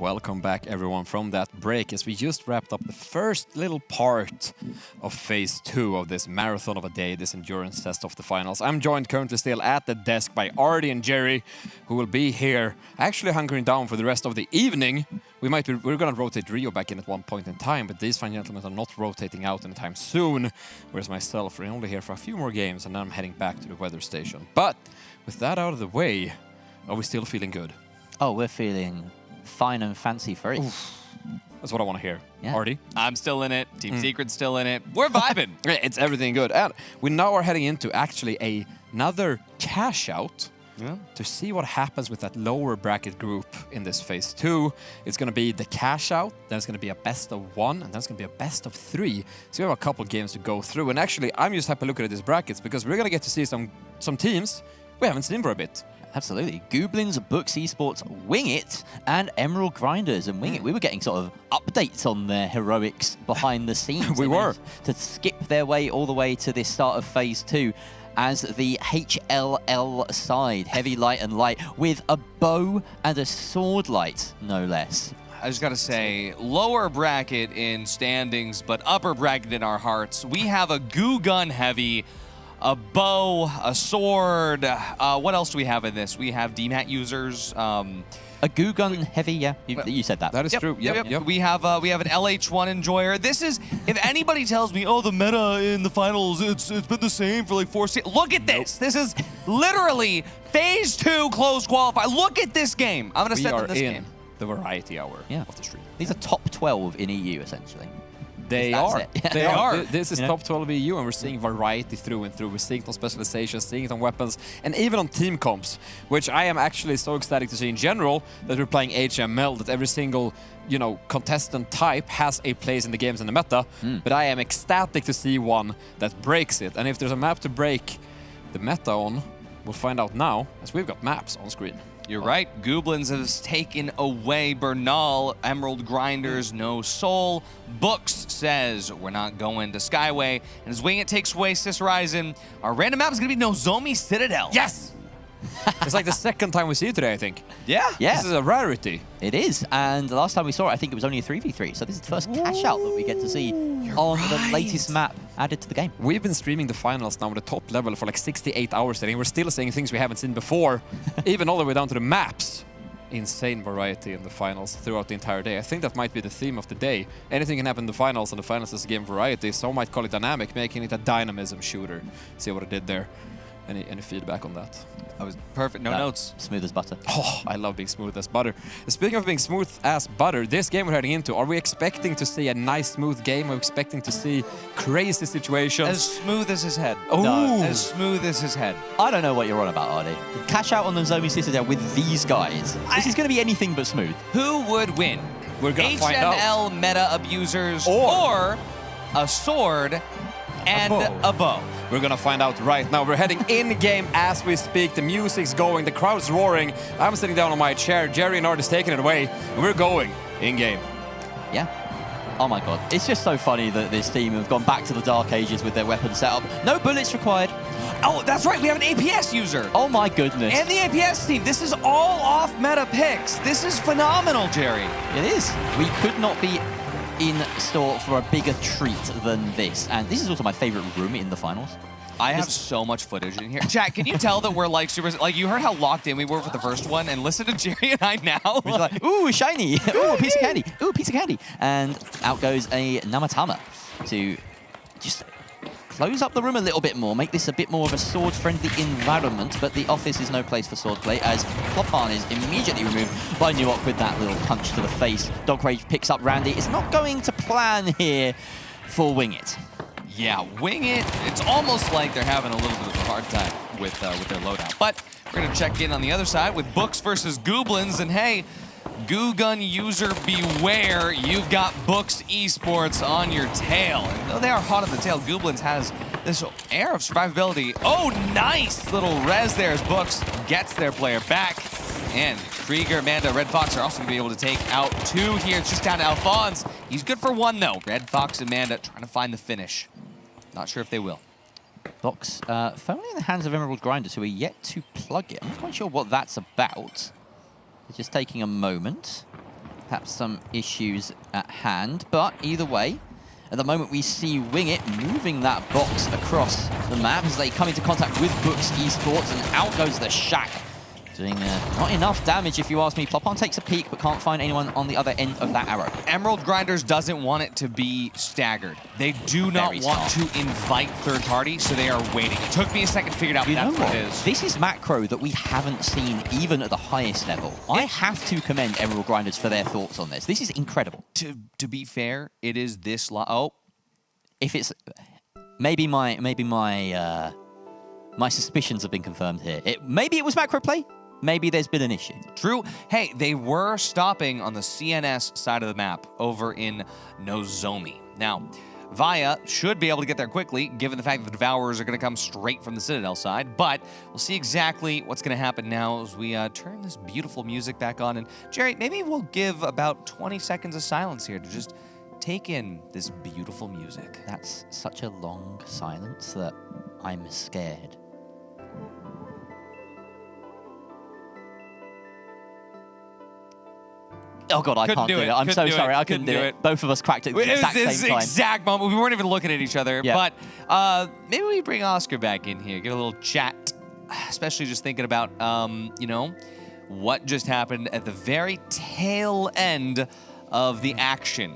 Welcome back, everyone, from that break as we just wrapped up the first little part of phase 2 of this marathon of a day, this endurance test of the finals. I'm joined currently still at the desk by Artie and Jerry, who will be here actually hunkering down for the rest of the evening. We're going to rotate Rio back in at one point in time, but these fine gentlemen are not rotating out anytime soon, whereas myself, we're only here for a few more games, and then I'm heading back to the weather station. But with that out of the way, are we still feeling good? Oh, we're feeling fine and fancy free. That's what I want to hear. Yeah. Artie? I'm still in it. Team Secret's still in it. We're vibing. It's everything good. And we now are heading into actually another cash out to see what happens with that lower bracket group in this phase 2. It's going to be the cash out, then it's going to be a best of 1, and then it's going to be a best of 3. So we have a couple games to go through. And actually, I'm just happy looking at these brackets because we're going to get to see some teams we haven't seen for a bit. Absolutely. Goblins, Books Esports, Wing It, and Emerald Grinders. And Wing It, we were getting sort of updates on their heroics behind the scenes. We were. To skip their way all the way to this start of phase 2 as the HLL side, heavy, light, and light, with a bow and a sword light, no less. I just got to say, lower bracket in standings, but upper bracket in our hearts. We have a goo gun heavy, a bow, a sword. What else do we have in this? We have DMAT users. A goo gun heavy, yeah. You said that. That is true. Yep. We have an LH1 enjoyer. This is, if anybody tells me, oh, the meta in the finals, it's been the same for like 4 seasons. Look at this. This is literally phase 2 closed qualifier. Look at this game. I'm going to set in this game. The variety hour of the stream. These are top 12 in EU, essentially. They are. They are. This is top 12 EU, and we're seeing variety through and through. We're seeing it on specializations, seeing it on weapons, and even on team comps, which I am actually so ecstatic to see in general that we're playing HML, that every single contestant type has a place in the games in the meta, but I am ecstatic to see one that breaks it. And if there's a map to break the meta on, we'll find out now, as we've got maps on screen. You're right. Goblins has taken away Bernal. Emerald Grinders, no soul. Books says we're not going to Skyway. And as Wing It takes away Sis Horizon, our random map is going to be Nozomi Citadel. Yes! It's like the second time we see it today, I think. Yeah. This is a rarity. It is. And the last time we saw it, I think it was only a 3v3. So this is the first cash out that we get to see on the latest map added to the game. We've been streaming the finals now at the top level for like 68 hours today, and we're still seeing things we haven't seen before, even all the way down to the maps. Insane variety in the finals throughout the entire day. I think that might be the theme of the day. Anything can happen in the finals, and the finals is a game variety. Some might call it dynamic, making it a dynamism shooter. See what I did there. Any feedback on that? That was perfect. No notes. Smooth as butter. Oh, I love being smooth as butter. Speaking of being smooth as butter, this game we're heading into, are we expecting to see a nice, smooth game? Are we expecting to see crazy situations? As smooth as his head. Oh! No. As smooth as his head. I don't know what you're on about, Artie. Cash out on the Nozomi Citadel with these guys. This is going to be anything but smooth. Who would win? We're going to find out. HML meta abusers or a sword and a bow. We're gonna find out right now. We're heading in-game as we speak. The music's going, the crowd's roaring. I'm sitting down on my chair. Jerry and Art is taking it away. And we're going in-game. Yeah. Oh my god. It's just so funny that this team have gone back to the Dark Ages with their weapon setup. No bullets required. Oh, that's right. We have an APS user. Oh my goodness. And the APS team. This is all off-meta picks. This is phenomenal, Jerry. It is. We could not be in store for a bigger treat than this. And this is also my favorite room in the finals. I have so much footage in here. Chat, can you tell that we're like super, like you heard how locked in we were for the first one, and listen to Jerry and I now. We're like, ooh, shiny. Ooh, a piece of candy. Ooh, a piece of candy. And out goes a Namatama to just close up the room a little bit more, make this a bit more of a sword-friendly environment, but the office is no place for swordplay as Klopan is immediately removed by Nuok with that little punch to the face. Dog Rage picks up Randy. It's not going to plan here for Wing It. Yeah, Wing It, it's almost like they're having a little bit of a hard time with their loadout. But we're going to check in on the other side with Books versus Goblins, and hey, Goo Gun user beware, you've got Books Esports on your tail. And though they are hot on the tail, Goblins has this air of survivability. Oh, nice little res there as Books gets their player back. And Krieger, Amanda, Red Fox are also going to be able to take out 2 here. It's just down to Alphonse. He's good for 1, though. Red Fox and Amanda trying to find the finish. Not sure if they will. Fox firmly in the hands of Emerald Grinders, who are yet to plug it. I'm not quite sure what that's about. It's just taking a moment. perhaps some issues at hand. But either way, at the moment we see Wing It moving that box across the map as they come into contact with Books Esports, and out goes the Shack. Doing not enough damage, if you ask me. Plopon takes a peek, but can't find anyone on the other end of that arrow. Emerald Grinders doesn't want it to be staggered. They do not want to invite third party, so they are waiting. It took me a second to figure out what it is. This is macro that we haven't seen even at the highest level. I have to commend Emerald Grinders for their thoughts on this. This is incredible. To be fair, it is this if it's maybe my suspicions have been confirmed here. Maybe it was macro play. Maybe there's been an issue. True. Hey, they were stopping on the CNS side of the map over in Nozomi. Now, Via should be able to get there quickly, given the fact that the Devourers are going to come straight from the Citadel side, but we'll see exactly what's going to happen now as we turn this beautiful music back on. And Jerry, maybe we'll give about 20 seconds of silence here to just take in this beautiful music. That's such a long silence that I'm scared. Oh god, I can't do it. I'm so sorry, I couldn't do it. Both of us cracked it at the exact same time. Exact moment. We weren't even looking at each other. Yeah. But maybe we bring Oscar back in here, get a little chat, especially just thinking about, you know, what just happened at the very tail end of the action.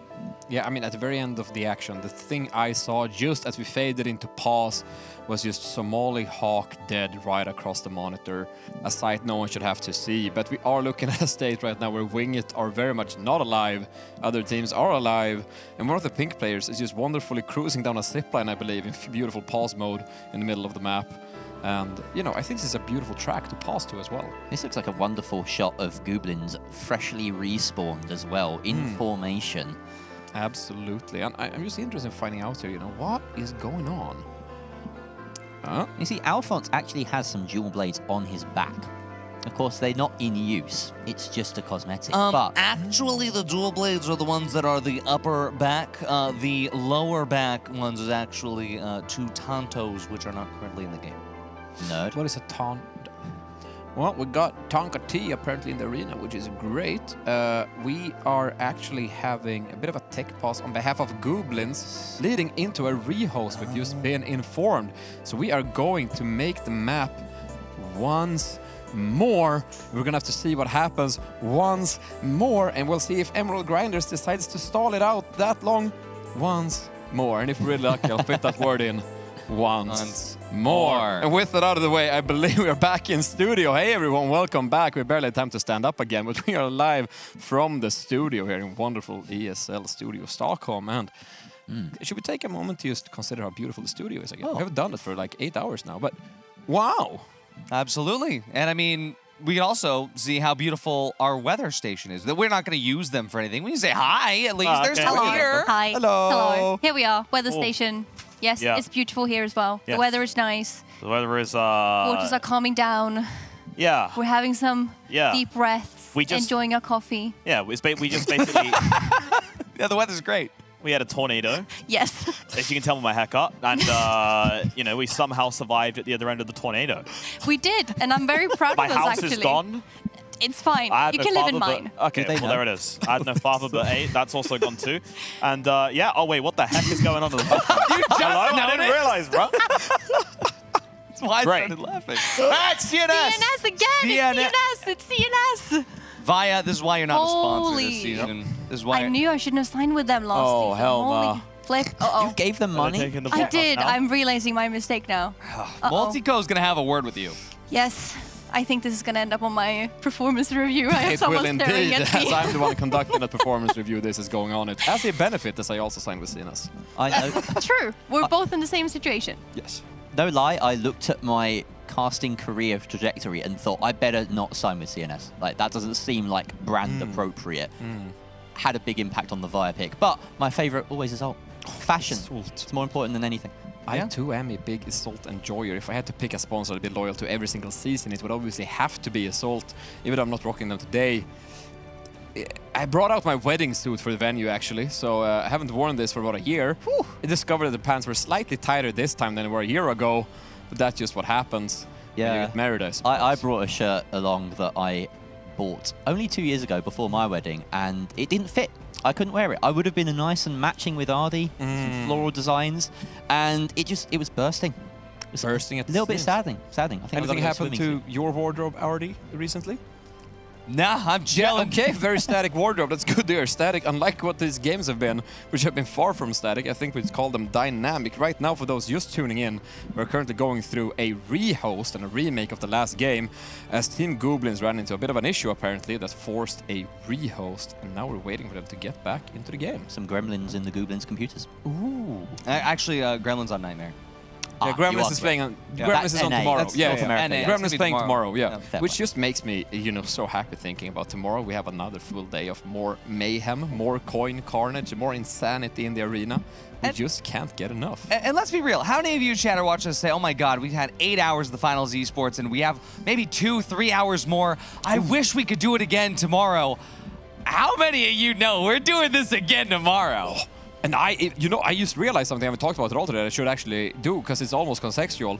Yeah, I mean, at the very end of the action, the thing I saw just as we faded into pause was just Somali Hawk dead right across the monitor, a sight no one should have to see. But we are looking at a state right now where Wing It are very much not alive, other teams are alive, and one of the pink players is just wonderfully cruising down a zipline, I believe, in beautiful pause mode in the middle of the map. And, you know, I think this is a beautiful track to pause to as well. This looks like a wonderful shot of Goblins freshly respawned as well, in formation. Absolutely. And I'm just interested in finding out here, you know, what is going on? You see, Alphonse actually has some dual blades on his back. Of course, they're not in use. It's just a cosmetic. But actually, the dual blades are the ones that are the upper back. The lower back ones is actually two Tontos, which are not currently in the game. Nerd. What is a Taunt? Well, we got Tonka T apparently in the arena, which is great. We are actually having a bit of a tech pause on behalf of Goblins, leading into a rehost with just being informed. So we are going to make the map once more. We're gonna have to see what happens once more, and we'll see if Emerald Grinders decides to stall it out that long once more. And if we're really lucky, I'll fit that word in. Once more. And with that out of the way, I believe we are back in studio. Hey everyone, welcome back. We barely had time to stand up again, but we are live from the studio here in wonderful ESL Studio Stockholm. And should we take a moment to just consider how beautiful the studio is again? We haven't done it for like 8 hours now, but wow. Absolutely. And I mean, we can also see how beautiful our weather station is. That we're not going to use them for anything. We can say hi, at least. There's someone here. Hi. Hello. Hello. Here we are, weather station. Yes, it's beautiful here as well. Yes. The weather is nice. The weather is... Waters are calming down. Yeah. We're having some deep breaths, enjoying our coffee. Yeah, we just basically... Yeah, the weather's great. We had a tornado. Yes. As you can tell by my haircut. And, you know, we somehow survived at the other end of the tornado. We did, and I'm very proud of us, actually. My house is gone. It's fine. You can live in mine. Okay, well, there it is. I had no father but 8. That's also gone too. And, yeah, oh, wait, what the heck is going on in the background? You just I didn't realize, bro. That's why I started laughing. That's CNS! CNS again! It's CNS! Via, this is why you're not a sponsor this season. This is why I knew I shouldn't have signed with them last season. Oh, hell no. Flip. You gave them money? I did. I'm realizing my mistake now. Multico's going to have a word with you. Yes. I think this is going to end up on my performance review. I have it someone will staring indeed, at me. as I'm the one conducting the performance review. This is going on. It as a benefit, as I also signed with CNS. I know. True. We're both in the same situation. Yes. No lie, I looked at my casting career trajectory and thought I better not sign with CNS. Like, that doesn't seem like brand appropriate. Had a big impact on the Via pick, but my favorite always is Ult. Fashion. It's more important than anything. I too am a big Assault enjoyer. If I had to pick a sponsor to be loyal to every single season, it would obviously have to be Assault, even though I'm not rocking them today. I brought out my wedding suit for the venue, actually, so I haven't worn this for about a year. I discovered that the pants were slightly tighter this time than they were a year ago, but that's just what happens when you get married, I suppose. I brought a shirt along that I bought only 2 years ago before my wedding, and it didn't fit. I couldn't wear it. I would have been nice and matching with Ardi, some floral designs, and it was bursting. It was bursting at a little bit seams. saddening. I think Anything happened to your wardrobe, Ardi, recently? Nah, I'm chilling. Okay, very static wardrobe. That's good to hear. Static, unlike what these games have been, which have been far from static. I think we'd call them dynamic. Right now, for those just tuning in, we're currently going through a rehost and a remake of the last game, as Team Goblins ran into a bit of an issue, apparently, that forced a rehost, and now we're waiting for them to get back into the game. Some gremlins in the Goblins' computers. Ooh. Actually, Gremlins on Nightmare. Yeah, Gremlins is playing on. Yeah. Gremlins is on NA. tomorrow. That's Yeah, North America. NA. Gremlins It's playing tomorrow. tomorrow. Yeah, Fair which play. just makes me, so happy thinking about tomorrow. We have another full day of more mayhem, more coin carnage, more insanity in the arena. We just can't get enough. And let's be real. How many of you, chat, are watching us say, "Oh my God, we've had 8 hours of the finals esports, and we have maybe 2-3 hours more. I wish we could do it again tomorrow." How many of you know we're doing this again tomorrow? And I just realized something I haven't talked about at all today that I should actually do, because it's almost contextual.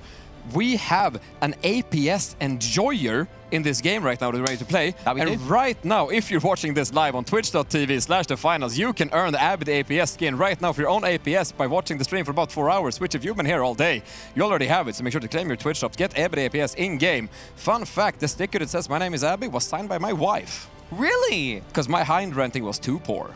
We have an APS enjoyer in this game right now that's ready to play. And right now, if you're watching this live on twitch.tv/thefinals, you can earn the Abbey the APS skin right now for your own APS by watching the stream for about 4 hours, which if you've been here all day, you already have it. So make sure to claim your Twitch shops. Get Abbey the APS in-game. Fun fact, the sticker that says "My name is Abby" was signed by my wife. Really? Because my hind renting was too poor.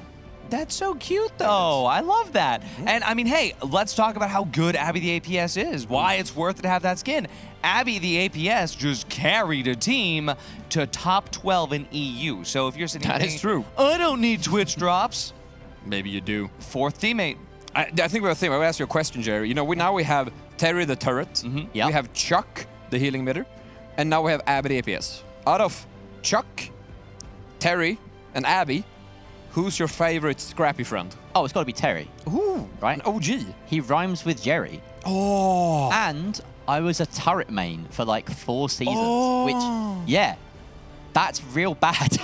That's so cute, though. I love that. And I mean, hey, let's talk about how good Abby the APS is. Why it's worth it to have that skin. Abby the APS just carried a team to top 12 in EU. So if you're sitting here That is true. I don't need Twitch drops. Maybe you do. 4th teammate. I think we have a thing. I will ask you a question, Jerry. We have Terry the turret. Yeah. We have Chuck the healing meter, and now we have Abby the APS. Out of Chuck, Terry, and Abby, who's your favorite scrappy friend? Oh, it's got to be Terry. Ooh, right? An OG. He rhymes with Jerry. Oh. And I was a turret main for like 4 seasons, Oh. which, yeah, that's real bad.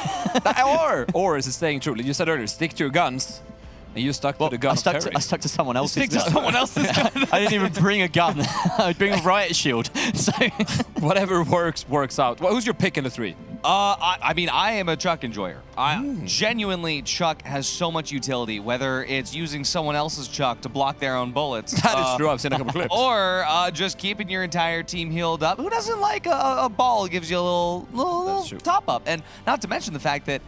or is it staying true? Like you said earlier, stick to your guns, and you stuck to the gun I stuck of Terry. I stuck to someone else's Stick to gun. someone else's gun. I didn't even bring a gun. I would bring a riot shield. So Whatever works out. Well, who's your pick in the 3? I mean, I am a Chuck enjoyer. Genuinely, Chuck has so much utility, whether it's using someone else's Chuck to block their own bullets. That is true. I've seen a couple clips. Or just keeping your entire team healed up. Who doesn't like a ball gives you a little top up? And not to mention the fact that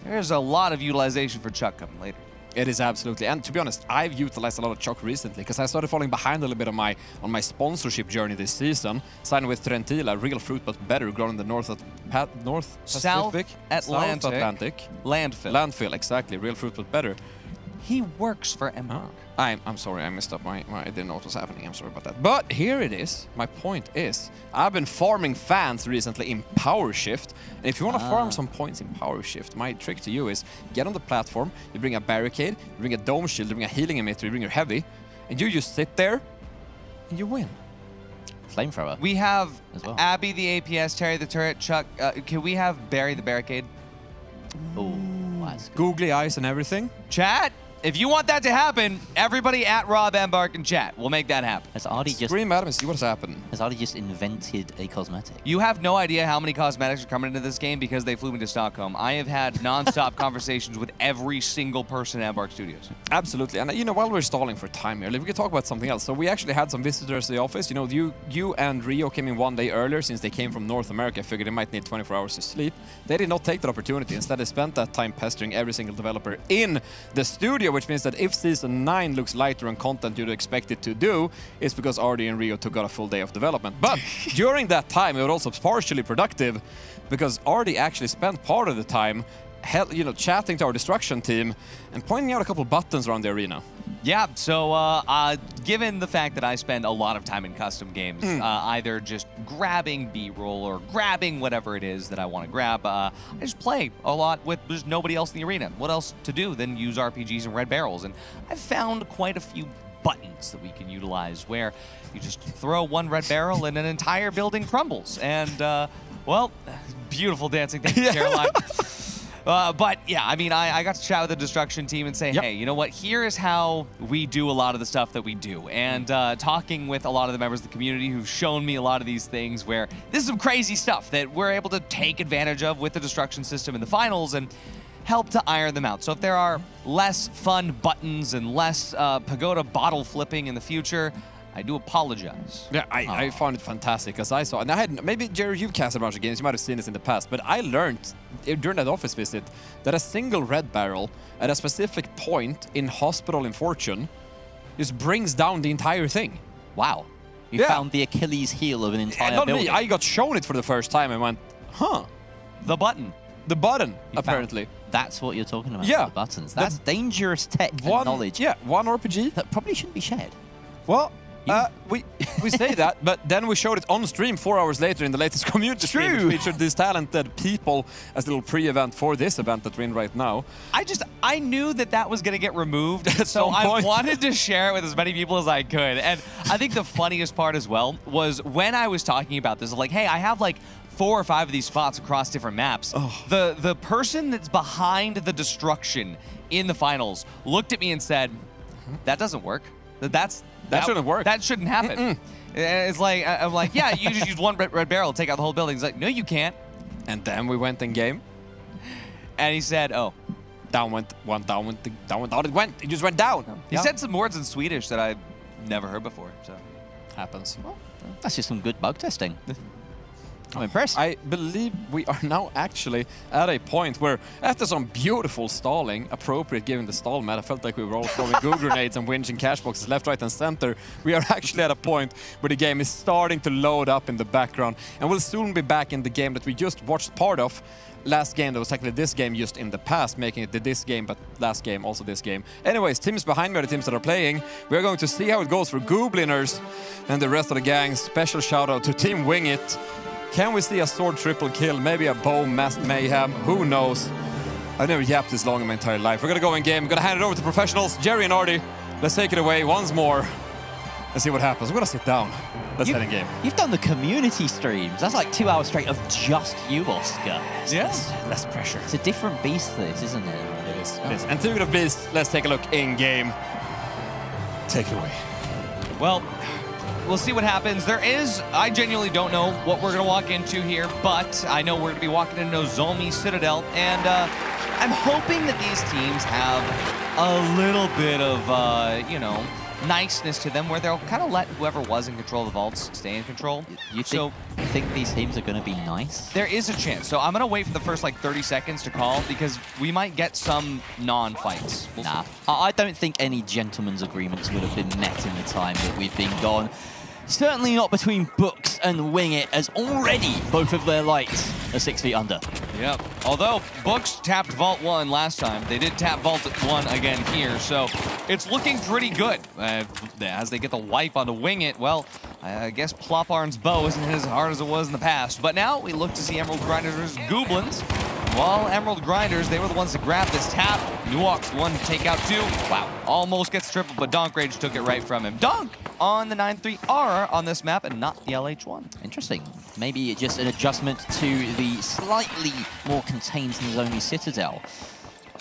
there's a lot of utilization for Chuck coming later. It is absolutely, and to be honest, I've utilized a lot of Chuck recently because I started falling behind a little bit on my sponsorship journey this season. Signed with Trentila, real fruit but better, grown in the North South Pacific, Atlantic. South Atlantic, landfill, exactly, real fruit but better. He works for Emma. I'm sorry, I messed up I didn't know what was happening. I'm sorry about that. But here it is. My point is, I've been farming fans recently in Power Shift. And if you want to farm some points in Power Shift, my trick to you is get on the platform, you bring a barricade, you bring a dome shield, you bring a healing emitter, you bring your heavy, and you just sit there and you win. Flamethrower. We have as well. Abby the APS, Terry the turret, Chuck. Can we have Barry the barricade? Oh, that's good. Googly eyes and everything. Chat, if you want that to happen, everybody at Rob Embark in chat. We'll make that happen. Has Ardi just Scream at him and see what's happened. Has Ardi just invented a cosmetic? You have no idea how many cosmetics are coming into this game because they flew me to Stockholm. I have had non-stop conversations with every single person at Embark Studios. Absolutely. And while we're stalling for time here, we can talk about something else. So we actually had some visitors to the office. You and Rio came in 1 day earlier since they came from North America. I figured they might need 24 hours to sleep. They did not take that opportunity. Instead, they spent that time pestering every single developer in the studio, which means that if Season 9 looks lighter on content you'd expect it to do, it's because Ardi and Rio took out a full day of development. But during that time, it was also partially productive because Ardi actually spent part of the time chatting to our destruction team and pointing out a couple buttons around the arena. Yeah, so given the fact that I spend a lot of time in custom games, either just grabbing B-roll or grabbing whatever it is that I want to grab, I just play a lot with just nobody else in the arena. What else to do than use RPGs and red barrels? And I've found quite a few buttons that we can utilize where you just throw one red barrel and an entire building crumbles. And, well, beautiful dancing. Thank you, Caroline. But yeah, I mean, I got to chat with the Destruction team and say, hey, you know what? Here is how we do a lot of the stuff that we do. And talking with a lot of the members of the community who've shown me a lot of these things where this is some crazy stuff that we're able to take advantage of with the Destruction system in the finals and help to iron them out. So if there are less fun buttons and less pagoda bottle flipping in the future, I do apologize. Yeah, I found it fantastic because I saw, and I had, maybe Jerry, you've cast a bunch of games, you might have seen this in the past, but I learned during that office visit that a single red barrel at a specific point in Hospital in Fortune just brings down the entire thing. Wow. You found the Achilles heel of an entire Not building. me, I got shown it for the first time and went, huh. The button. The button, apparently. That's what you're talking about, Yeah. the buttons. That's dangerous tech and knowledge. Yeah, one RPG. That probably shouldn't be shared. Well, we say that, but then we showed it on stream 4 hours later in the latest community stream, which featured these talented people as a little pre-event for this event that we're in right now. I knew that was going to get removed, so some I point. wanted to share it with as many people as I could. And I think the funniest part as well was when I was talking about this, like, hey, I have like 4 or 5 of these spots across different maps. The person that's behind the destruction in the finals looked at me and said, that doesn't work. That shouldn't work. That shouldn't happen. It's like, I'm like, yeah, you just use one red barrel, take out the whole building. He's like, no, you can't. And then we went in game. And he said, oh. Down went it went. It just went down. He said some words in Swedish that I've never heard before, so. Happens. Well, that's just some good bug testing. I'm impressed. I believe we are now actually at a point where, after some beautiful stalling, appropriate given the stall meta, I felt like we were all throwing goo grenades and winching cash boxes left, right, and center. We are actually at a point where the game is starting to load up in the background, and we'll soon be back in the game that we just watched part of. Last game, that was technically this game just in the past, making it this game, but last game, also this game. Anyways, teams behind me are the teams that are playing. We're going to see how it goes for Gobliners and the rest of the gang. Special shout out to Team Wing It. Can we see a sword triple kill? Maybe a bow mass mayhem? Who knows? I've never yapped this long in my entire life. We're gonna go in game. We're gonna hand it over to professionals. Jerry and Artie, let's take it away once more. Let's see what happens. We're gonna sit down. Let's head in game. You've done the community streams. That's like 2 hours straight of just you, Oscar. Yes. Less pressure. It's a different beast, this, isn't it? It is. It is. And speaking of beasts, let's take a look in game. Take it away. Well, we'll see what happens. I genuinely don't know what we're going to walk into here, but I know we're going to be walking into Nozomi Citadel, and I'm hoping that these teams have a little bit of, niceness to them where they'll kind of let whoever was in control of the vaults stay in control. You think these teams are going to be nice? There is a chance. So I'm going to wait for the first, 30 seconds to call because we might get some non-fights. We'll see. I don't think any gentleman's agreements would have been met in the time that we've been gone. Certainly not between Books and Wing It, as already both of their lights are 6 feet under. Yep. Although Books tapped Vault 1 last time, they did tap Vault 1 again here, so it's looking pretty good. As they get the wipe onto Wing It, well, I guess Ploparn's bow isn't as hard as it was in the past. But now we look to see Emerald Grinders versus Goblins. While Emerald Grinders, they were the ones that grabbed this tap. Nuox one to take out 2. Wow, almost gets triple, but Donk Rage took it right from him. Donk on the 9-3R on this map and not the LH1. Interesting. Maybe just an adjustment to the slightly more contained Nozomi Citadel.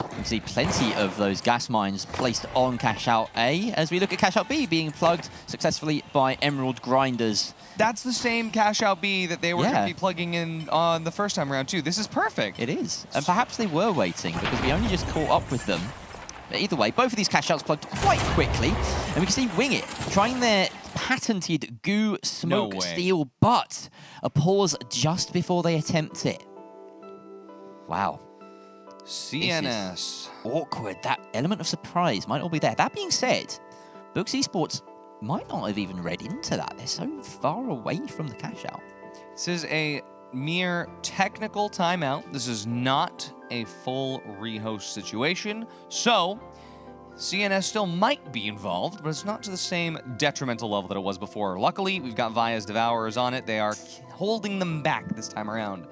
You can see plenty of those gas mines placed on Cash Out A, as we look at Cash Out B being plugged successfully by Emerald Grinders. That's the same Cash Out B that they were going to be plugging in on the first time around too. This is perfect. It is. And perhaps they were waiting because we only just caught up with them. But either way, both of these Cash Outs plugged quite quickly. And we can see Wing It trying their patented goo smoke steal, but a pause just before they attempt it. Wow. CNS. Awkward. That element of surprise might all be there. That being said, Books Esports might not have even read into that. They're so far away from the Cash Out. This is a mere technical timeout. This is not a full rehost situation. So CNS still might be involved, but it's not to the same detrimental level that it was before. Luckily, we've got Via's Devourers on it. They are holding them back this time around.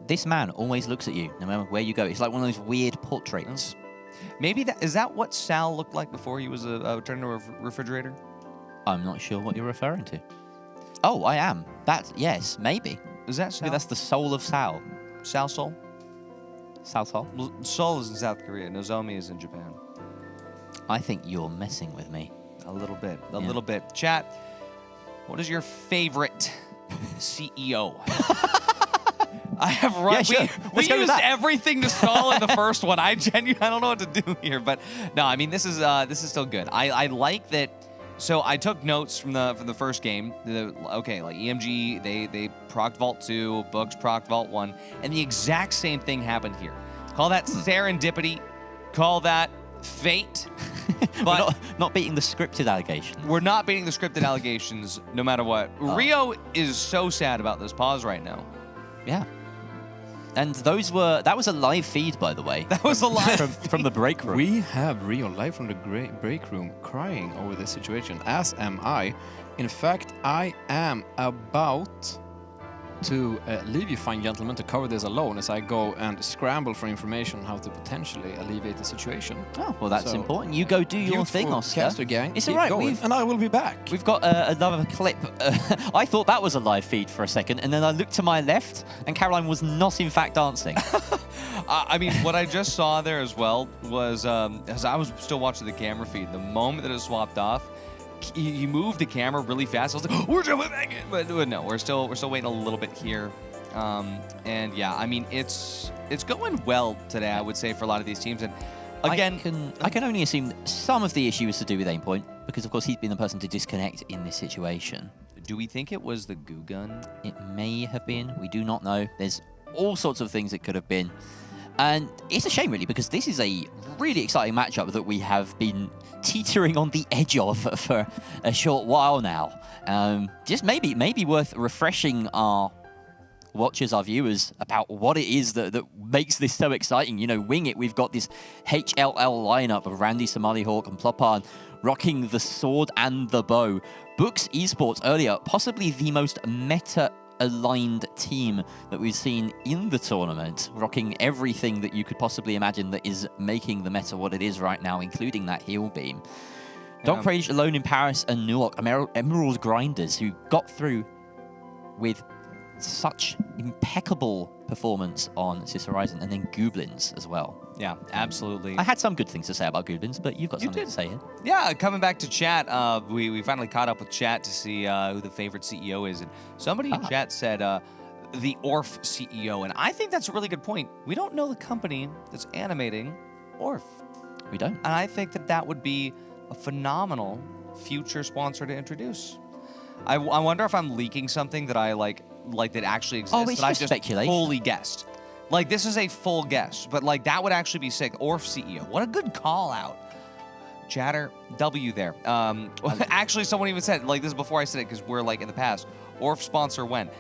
This man always looks at you, no matter where you go. It's like one of those weird portraits. Maybe is that what Sal looked like before he was turned into a refrigerator? I'm not sure what you're referring to. Oh, I am. Yes, maybe. Is that Sal? Maybe that's the soul of Sal. Sal Soul? South Seoul? Seoul is in South Korea. Nozomi is in Japan. I think you're messing with me. A little bit. A little bit. Chat, what is your favorite CEO? I have run. Yeah, sure. We go with used that. everything to stall in the first one. I don't know what to do here, but no. I mean, this is still good. I like that. So I took notes from the first game. Okay, like EMG, they procced Vault 2, Books procced Vault 1, and the exact same thing happened here. Call that serendipity. Call that fate. But we're not beating the scripted allegations. We're not beating the scripted allegations, no matter what. Rio is so sad about this pause right now. Yeah. And that was a live feed, by the way. That was a live from the break room. We have Rio live from the break room crying over this situation, as am I. In fact, I am about to leave you fine gentlemen to cover this alone as I go and scramble for information on how to potentially alleviate the situation. Oh, well, that's important. You go do your thing, Oscar. Caster gang, it's keep all right. going, and I will be back. We've got another clip. I thought that was a live feed for a second, and then I looked to my left, and Caroline was not, in fact, dancing. I mean, what I just saw there as well was, as I was still watching the camera feed, the moment that it swapped off, he moved the camera really fast. I was like, oh, we're jumping back in. But no, we're still waiting a little bit here. And yeah, I mean, it's going well today, I would say, for a lot of these teams. And again, I can only assume some of the issue is to do with Aimpoint, because of course he's been the person to disconnect in this situation. Do we think it was the goo gun? It may have been. We do not know. There's all sorts of things it could have been. And it's a shame, really, because this is a really exciting matchup that we have been teetering on the edge of for a short while now. Just maybe worth refreshing our watchers, our viewers, about what it is that makes this so exciting. You know, Wing It, we've got this HLL lineup of Randy, Somali Hawk, and Plopan rocking the sword and the bow. Books Esports earlier, possibly the most meta-aligned team that we've seen in the tournament, rocking everything that you could possibly imagine that is making the meta what it is right now, including that heal beam. Dog Prage alone in Paris and Newark, Emerald Grinders, who got through with such impeccable performance on Sis Horizon, and then Goblins as well. Yeah, absolutely. I had some good things to say about Goblins, but you've got something to say here. Yeah, coming back to chat, we finally caught up with chat to see who the favorite CEO is, and somebody in chat said the Orf CEO, and I think that's a really good point. We don't know the company that's animating Orf. We don't. And I think that would be a phenomenal future sponsor to introduce. I wonder if I'm leaking something that I like that actually exists. Oh, it's that I just just speculation. fully guessed. Like, this is a full guess, but like that would actually be sick. Orf CEO. What a good call out. Chatter, W there. Actually, someone even said, like, this is before I said it because we're like in the past. Orf sponsor when?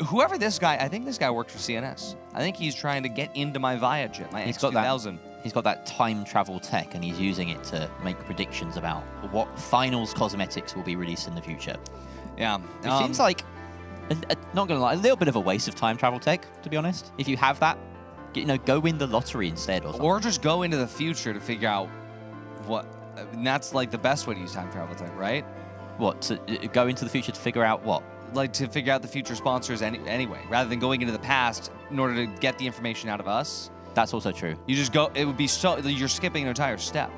Whoever this guy, I think this guy works for CNS. I think he's trying to get into my Viajet, my X2000. He's got that time travel tech, and he's using it to make predictions about what finals cosmetics will be released in the future. Yeah. It seems like, not gonna lie, a little bit of a waste of time travel tech, to be honest. If you have that, you know, go win the lottery instead or something. Or just go into the future to figure out what, and that's like the best way to use time travel tech, right? What, to go into the future to figure out what? Like to figure out the future sponsors anyway, rather than going into the past in order to get the information out of us. That's also true. You just go, it would be so, you're skipping an entire step.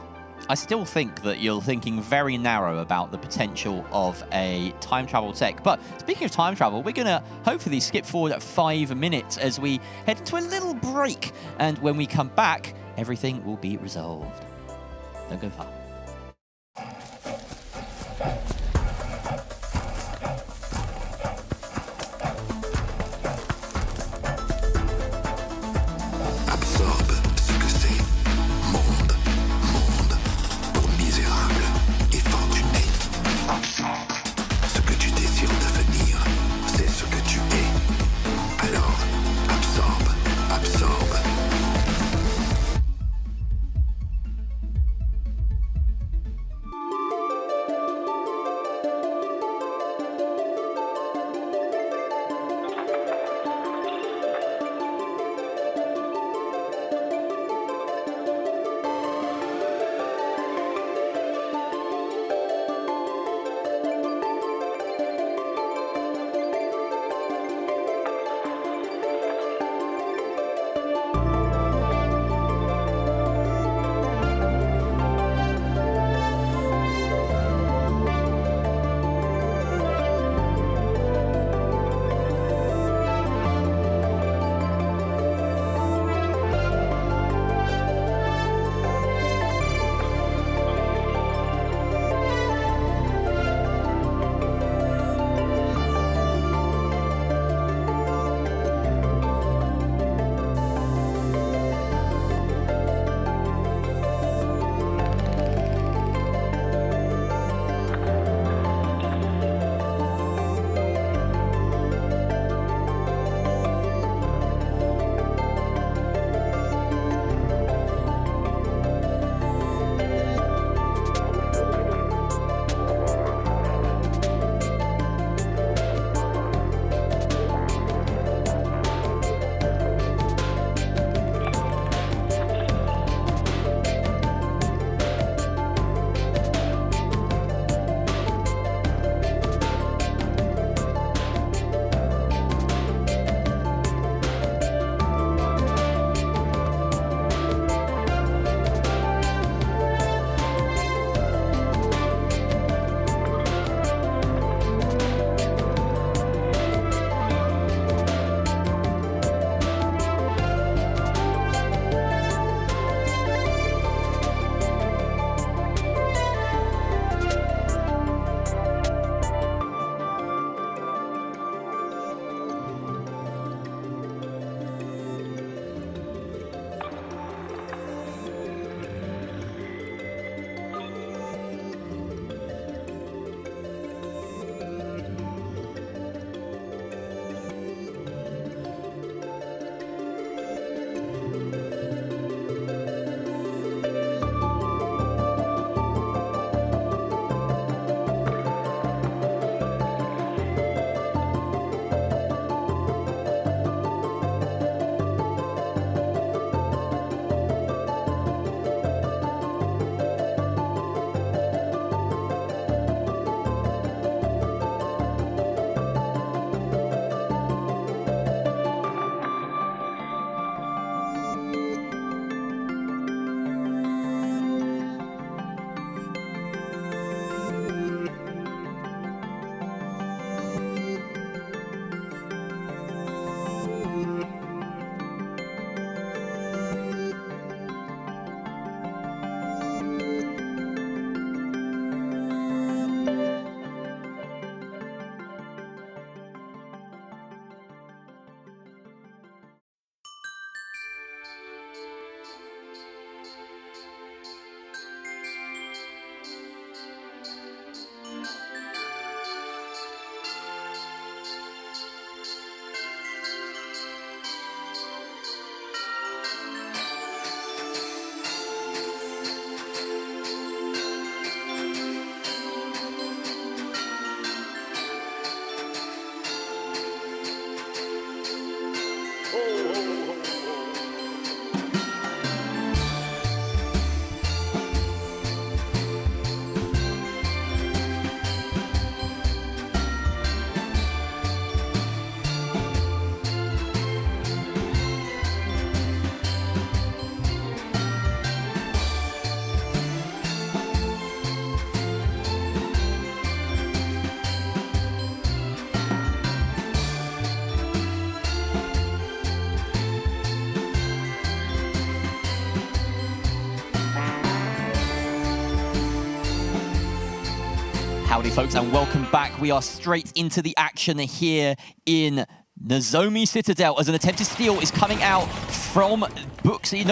I still think that you're thinking very narrow about the potential of a time travel tech. But speaking of time travel, we're going to hopefully skip forward at 5 minutes as we head into a little break. And when we come back, everything will be resolved. Don't go far. Howdy, folks, and welcome back. We are straight into the action here in Nozomi Citadel as an attempted steal is coming out from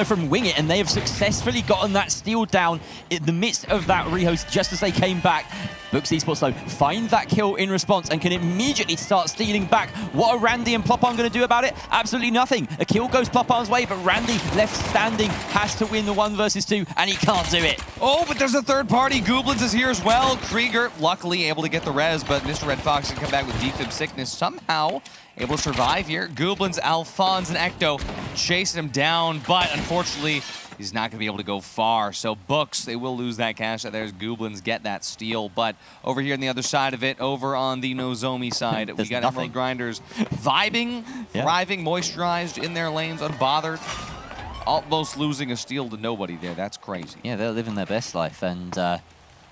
from Wing It, and they have successfully gotten that steal down in the midst of that rehost just as they came back. Books Esports, though, find that kill in response and can immediately start stealing back. What are Randy and Plopon going to do about it? Absolutely nothing. A kill goes Plopon's way, but Randy, left standing, has to win the 1 versus 2, and he can't do it. Oh, but there's a third party. Goblins is here as well. Krieger, luckily, able to get the res, but Mr. Red Fox can come back with defib sickness somehow. Able to survive here. Goblins, Alphonse, and Ecto chasing him down, but unfortunately, he's not going to be able to go far. So Books, they will lose that cash. There's Goblins get that steal. But over here on the other side of it, over on the Nozomi side, we got Emerald Grinders vibing, thriving, moisturized in their lanes, unbothered. Almost losing a steal to nobody there. That's crazy. Yeah, they're living their best life. And I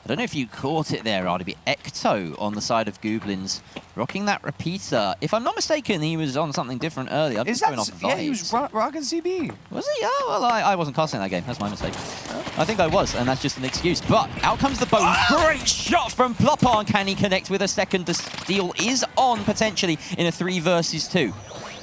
don't know if you caught it there, RDB. Ecto on the side of Goblins, rocking that repeater. If I'm not mistaken, he was on something different earlier. Is that, yeah, he was rocking CB. Was he? Oh, well, I wasn't casting that game. That's my mistake. I think I was, and that's just an excuse. But out comes the bow. Great shot from Plopon. Can he connect with a second? The steal is on, potentially, in a 3 versus 2.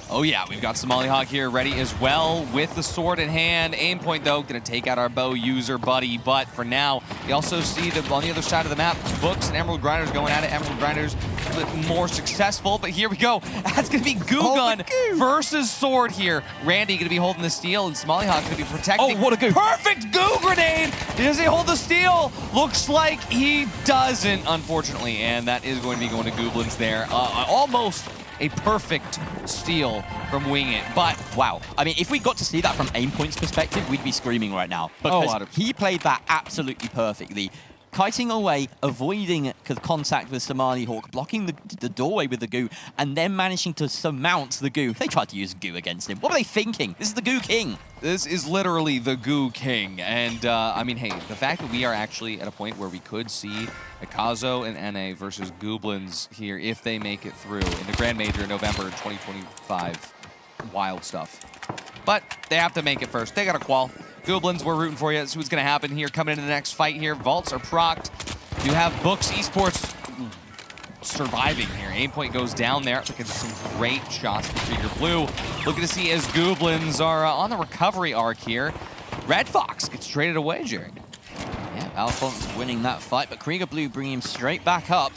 Oh yeah, we've got Somali Hawk here ready as well with the sword in hand. Aim point though, gonna take out our bow user buddy, but for now, you also see that on the other side of the map, Books and Emerald Grinders going at it. Emerald Grinders a bit more successful, but here we go. That's gonna be Goo Gun versus Sword here. Randy gonna be holding the steal and Somali Hawk gonna be protecting. Oh, what a goo. Perfect goo grenade! Does he hold the steal? Looks like he doesn't, unfortunately, and that is going to be going to Goblins there. Almost a perfect steal from Wing It, but wow. I mean, if we got to see that from aim point's perspective, we'd be screaming right now. Because he played that absolutely perfectly. Kiting away, avoiding contact with Somali Hawk, blocking the doorway with the goo, and then managing to surmount the goo. They tried to use goo against him. What were they thinking? This is the Goo King. This is literally the Goo King. And, I mean, hey, the fact that we are actually at a point where we could see Akazo and NA versus Goblins here if they make it through in the Grand Major in November 2025. Wild stuff. But they have to make it first. They got a qual. Goblins, we're rooting for you. That's what's going to happen here. Coming into the next fight here. Vaults are procced. You have Books Esports surviving here. Aim point goes down there. Looking at some great shots from Trigger Blue. Looking to see as Goblins are on the recovery arc here. Red Fox gets traded away, Jerry. Yeah, Alphonse winning that fight, but Krieger Blue bringing him straight back up.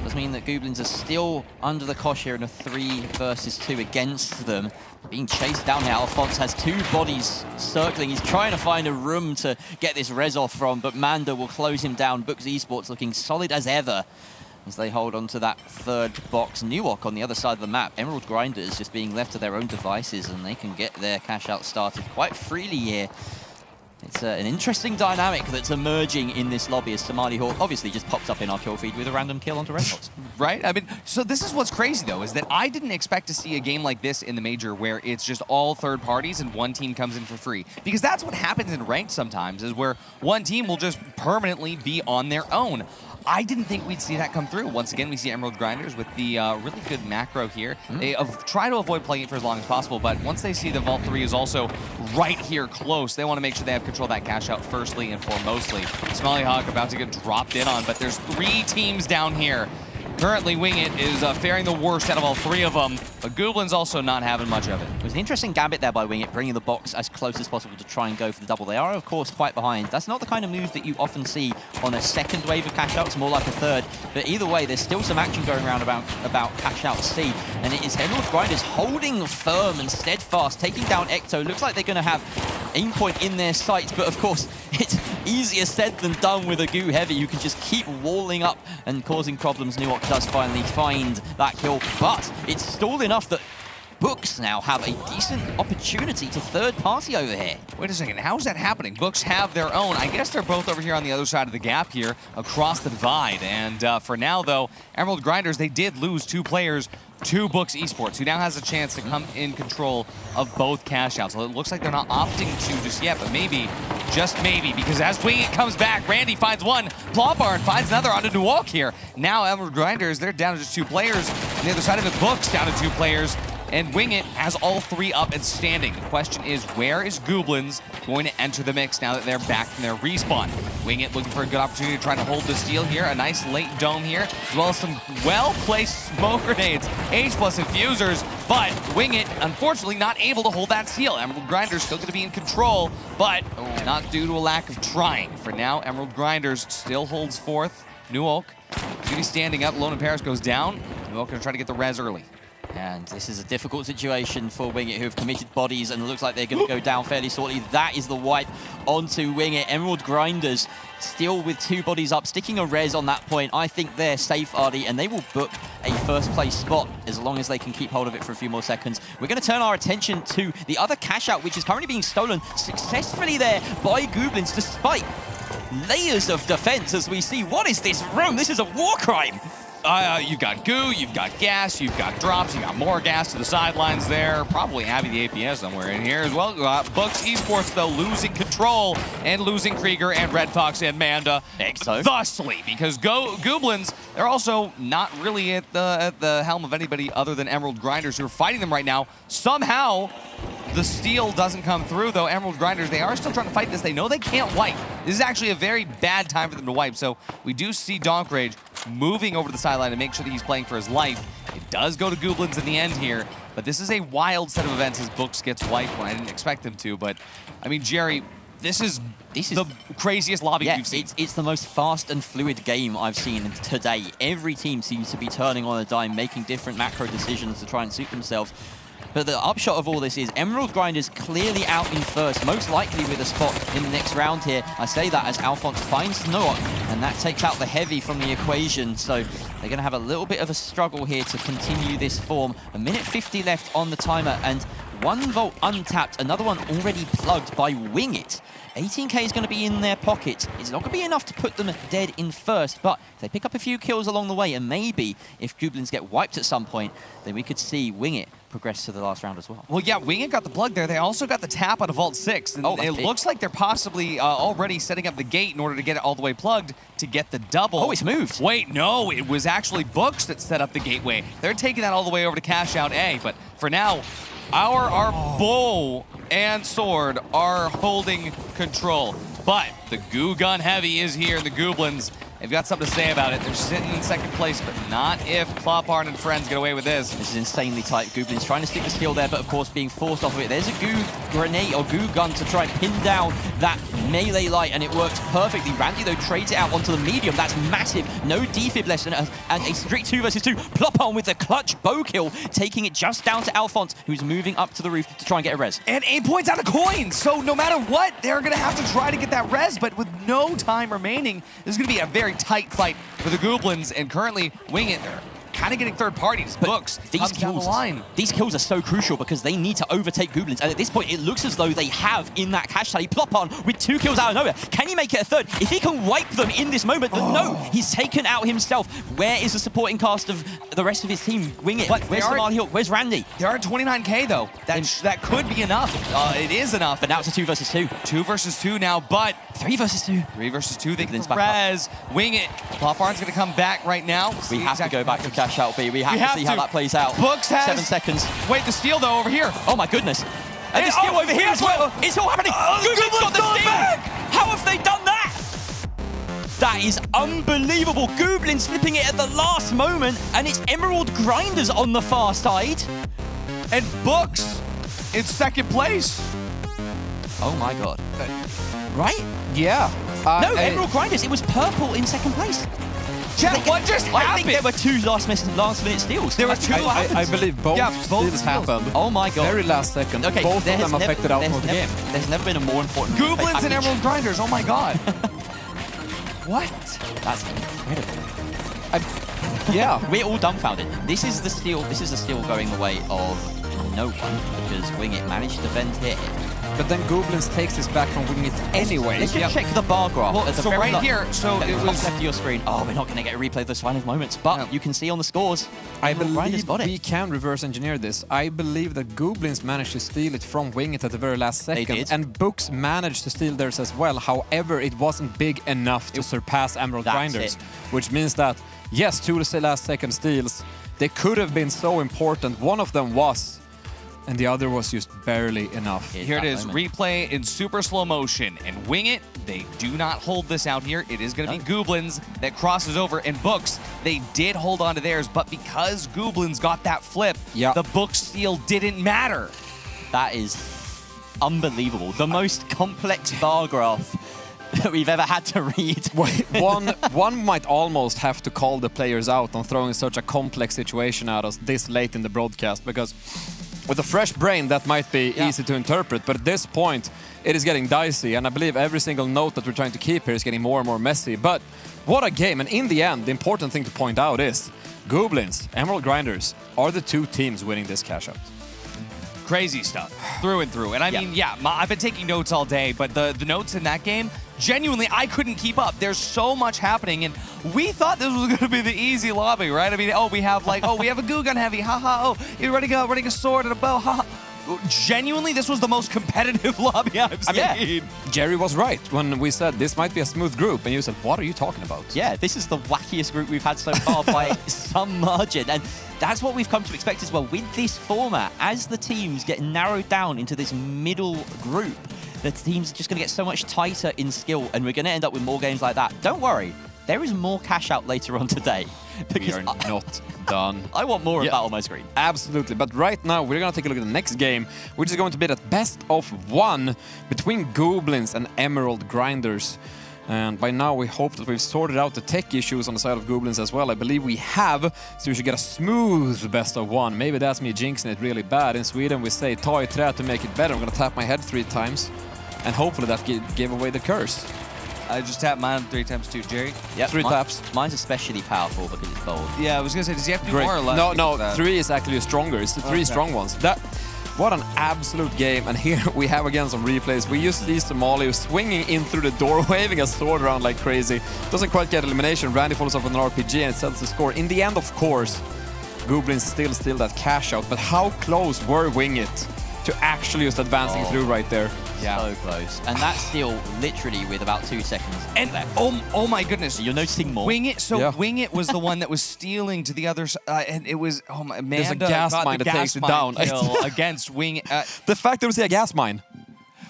Does mean that Goblins are still under the cosh here in a 3 versus 2 against them. Being chased down here. Alphonse has 2 bodies circling. He's trying to find a room to get this res off from, but Mando will close him down. Books Esports looking solid as ever as they hold on to that 3rd box. Newok on the other side of the map. Emerald Grinders just being left to their own devices, and they can get their cash out started quite freely here. It's an interesting dynamic that's emerging in this lobby as Somali Hawk obviously just pops up in our kill feed with a random kill onto Red Fox. Right? I mean, so this is what's crazy, though, is that I didn't expect to see a game like this in the Major where it's just all third parties and one team comes in for free. Because that's what happens in ranked sometimes, is where one team will just permanently be on their own. I didn't think we'd see that come through. Once again, we see Emerald Grinders with the really good macro here. They try to avoid playing it for as long as possible, but once they see the Vault 3 is also right here close, they want to make sure they have control of that cash out firstly and foremostly. Somali Hawk about to get dropped in on, but there's 3 teams down here. Currently, Wing It is faring the worst out of all 3 of them, but Goblins also not having much of it. It was an interesting gambit there by Wing It, bringing the box as close as possible to try and go for the double. They are, of course, quite behind. That's not the kind of move that you often see on a 2nd wave of cash outs, more like a 3rd. But either way, there's still some action going around about cash out C, and it is Emerald Grinders holding firm and steadfast, taking down Ecto. Looks like they're going to have aim point in their sights, but of course, it's easier said than done with a Goo Heavy. You can just keep walling up and causing problems. Newok does finally find that kill, but it's stalled enough that Books now have a decent opportunity to 3rd party over here. Wait a second, how's that happening? Books have their own. I guess they're both over here on the other side of the gap here, across the divide. And for now, though, Emerald Grinders, they did lose 2 players to Books Esports, who now has a chance to come in control of both cash outs. So it looks like they're not opting to just yet, but maybe, just maybe, because as Wing It comes back, Randy finds one, Plopon finds another onto Newok here. Now Emerald Grinders, they're down to just 2 players. On the other side of it, Books down to 2 players. and Wing It has all 3 up and standing. The question is, where is Goblins going to enter the mix now that they're back from their respawn? Wing It looking for a good opportunity to try to hold the steal here. A nice late dome here, as well as some well-placed smoke grenades, H+ infusers, but Wing It, unfortunately, not able to hold that steal. Emerald Grinders still going to be in control, but not due to a lack of trying. For now, Emerald Grinders still holds forth. New Oak going to be standing up. Lone and Paris goes down. New Oak going to try to get the res early. And this is a difficult situation for Wing It, who have committed bodies, and it looks like they're going to go down fairly shortly. That is the wipe onto Wing It. Emerald Grinders still with 2 bodies up, sticking a res on that point. I think they're safe, Artie, and they will book a first place spot as long as they can keep hold of it for a few more seconds. We're going to turn our attention to the other cash out, which is currently being stolen successfully there by Goblins, despite layers of defense as we see. What is this room? This is a war crime. You've got goo, you've got gas, you've got drops, you've got more gas to the sidelines there. Probably having the APS somewhere in here as well. Bucks Esports, though, losing control and losing Krieger and Red Fox and Manda. Thusly, because Goblins, they're also not really at the helm of anybody other than Emerald Grinders who are fighting them right now. Somehow, the steal doesn't come through, though. Emerald Grinders, they are still trying to fight this. They know they can't wipe. This is actually a very bad time for them to wipe, so we do see Donk Rage moving over to the sideline to make sure that he's playing for his life. It does go to Goblins in the end here, but this is a wild set of events as Books gets wiped when I didn't expect him to, but, I mean, Jerry, this is the craziest lobby we've seen. It's the most fast and fluid game I've seen today. Every team seems to be turning on a dime, making different macro decisions to try and suit themselves. But the upshot of all this is Emerald Grinders clearly out in first, most likely with a spot in the next round here. I say that as Alphonse finds Nook, and that takes out the heavy from the equation. So they're going to have a little bit of a struggle here to continue this form. 1:50 left on the timer, and 1 volt untapped, another one already plugged by Wing It. 18k is going to be in their pocket. It's not going to be enough to put them dead in first, but if they pick up a few kills along the way, and maybe if Goblins get wiped at some point, then we could see Wing It progress to the last round as well. Well, yeah, Wing It got the plug there. They also got the tap out of Vault 6. And it looks like they're possibly already setting up the gate in order to get it all the way plugged to get the double. Oh, it's moved. Wait, no, it was actually Books that set up the gateway. They're taking that all the way over to Cash Out A, but for now, our bow and sword are holding control. But the Goo Gun Heavy is here, and the Goblins, they've got something to say about it. They're sitting in second place, but not if Kloppard and friends get away with this. This is insanely tight. Goblins trying to stick the skill there, but of course being forced off of it. There's a Goo Grenade or Goo Gun to try and pin down that melee light, and it works perfectly. Randy, though, trades it out onto the medium. That's massive. No defib less, and a strict 2 versus 2. Plop on with the clutch bow kill, taking it just down to Alphonse, who's moving up to the roof to try and get a res. And 8 points out of coins, so no matter what, they're going to have to try to get that res, but with no time remaining, this is going to be a very tight fight for the Goblins, and currently Wing It, they're kind of getting third parties. Books these kills are so crucial because they need to overtake Goblins, and at this point it looks as though they have in that cash tally. Plop on with 2 kills out of nowhere. Can he make it a third? If he can wipe them in this moment, but no, he's taken out himself. Where is the supporting cast of the rest of his team? Wing It. Where's Lamar Hill? Where's Randy? They are at 29k though. That could be enough. It is enough. But now it's a 2 versus 2. 2 versus 2 now, but 3 versus 2. 3 versus 2. They can res. Wing It. Kloppard's going to come back right now. We have to go back to cash out B. We have to see how that plays out. Books has 7 seconds. Wait, the steal though over here. Oh my goodness. And the steal over here as well. It's all happening. Goblins got the steal. How have they done that? That is unbelievable. Goblins flipping it at the last moment, and it's Emerald Grinders on the far side. And Books in second place. Oh my god. Right? Yeah. No, Emerald Grinders. It was purple in second place. Chat, what just happened? I think there were 2 last minute steals. There were 2 I believe both steals happened. Oh my god. Very last second. Okay, both of them affected outcome of the game. There's never been a more important Goblins and Emerald Grinders. Oh my god. What? That's incredible. Yeah. We're all dumbfounded. This is the steal going the way of no one, because Wing It managed to defend here. But then Goblins takes this back from Wing It anyway. Let's just check the bar graph. Well, so right here, so it was left of your screen. Oh, we're not going to get a replay of those final moments, but you can see on the scores. I believe we can reverse engineer this. I believe that Goblins managed to steal it from Wing It at the very last second. They did. And Books managed to steal theirs as well. However, it wasn't big enough to surpass Emerald Grinders. Which means that, yes, 2 last second steals. They could have been so important. One of them was, and the other was just barely enough. Here it is, replay in super slow motion. And Wing It, they do not hold this out here. It is going to be Goblins that crosses over. And Books, they did hold on to theirs, but because Goblins got that flip, the Book steal didn't matter. That is unbelievable. The most complex bar graph that we've ever had to read. One might almost have to call the players out on throwing such a complex situation at us this late in the broadcast, because with a fresh brain, that might be easy to interpret, but at this point, it is getting dicey, and I believe every single note that we're trying to keep here is getting more and more messy. But what a game, and in the end, the important thing to point out is Goblins, Emerald Grinders are the two teams winning this cash out. Crazy stuff, through and through. And I mean, I've been taking notes all day, but the notes in that game, genuinely, I couldn't keep up. There's so much happening, and we thought this was going to be the easy lobby, right? I mean, we have we have a goo gun heavy, haha, you're running a sword and a bow, haha. Genuinely, this was the most competitive lobby I've seen. I mean, Jerry was right when we said this might be a smooth group, and you said, what are you talking about? Yeah, this is the wackiest group we've had so far by some margin, and that's what we've come to expect as well with this format. As the teams get narrowed down into this middle group, the teams are just going to get so much tighter in skill, and we're going to end up with more games like that. Don't worry, there is more cash out later on today. We are not done. I want more of that on my screen. Absolutely, but right now we're going to take a look at the next game, which is going to be that best of one between Goblins and Emerald Grinders. And by now we hope that we've sorted out the tech issues on the side of Goblins as well. I believe we have, so we should get a smooth best of one. Maybe that's me jinxing it really bad. In Sweden we say ta i trä to make it better. I'm going to tap my head 3 times, and hopefully that gave away the curse. I just tapped mine 3 times too, Jerry. Yep, 3 taps. Mine's especially powerful because it's bold. Yeah, I was going to say, does he have to do more or less? No, 3 is actually stronger. It's the 3 strong ones. What an absolute game. And here we have again some replays. We just see Somali swinging in through the door, waving a sword around like crazy. Doesn't quite get elimination. Randy follows up with an RPG and settles the score. In the end, of course, Goblins still steal that cash out. But how close were Wing It to actually just advancing through right there? Yeah. So close. And that's still literally with about 2 seconds left. Oh my goodness. You're noticing more. Wing It, Wing It was the one that was stealing to the other side, and it was, Amanda There's a gas mine that takes it down. Against Wing It. The fact that we see a gas mine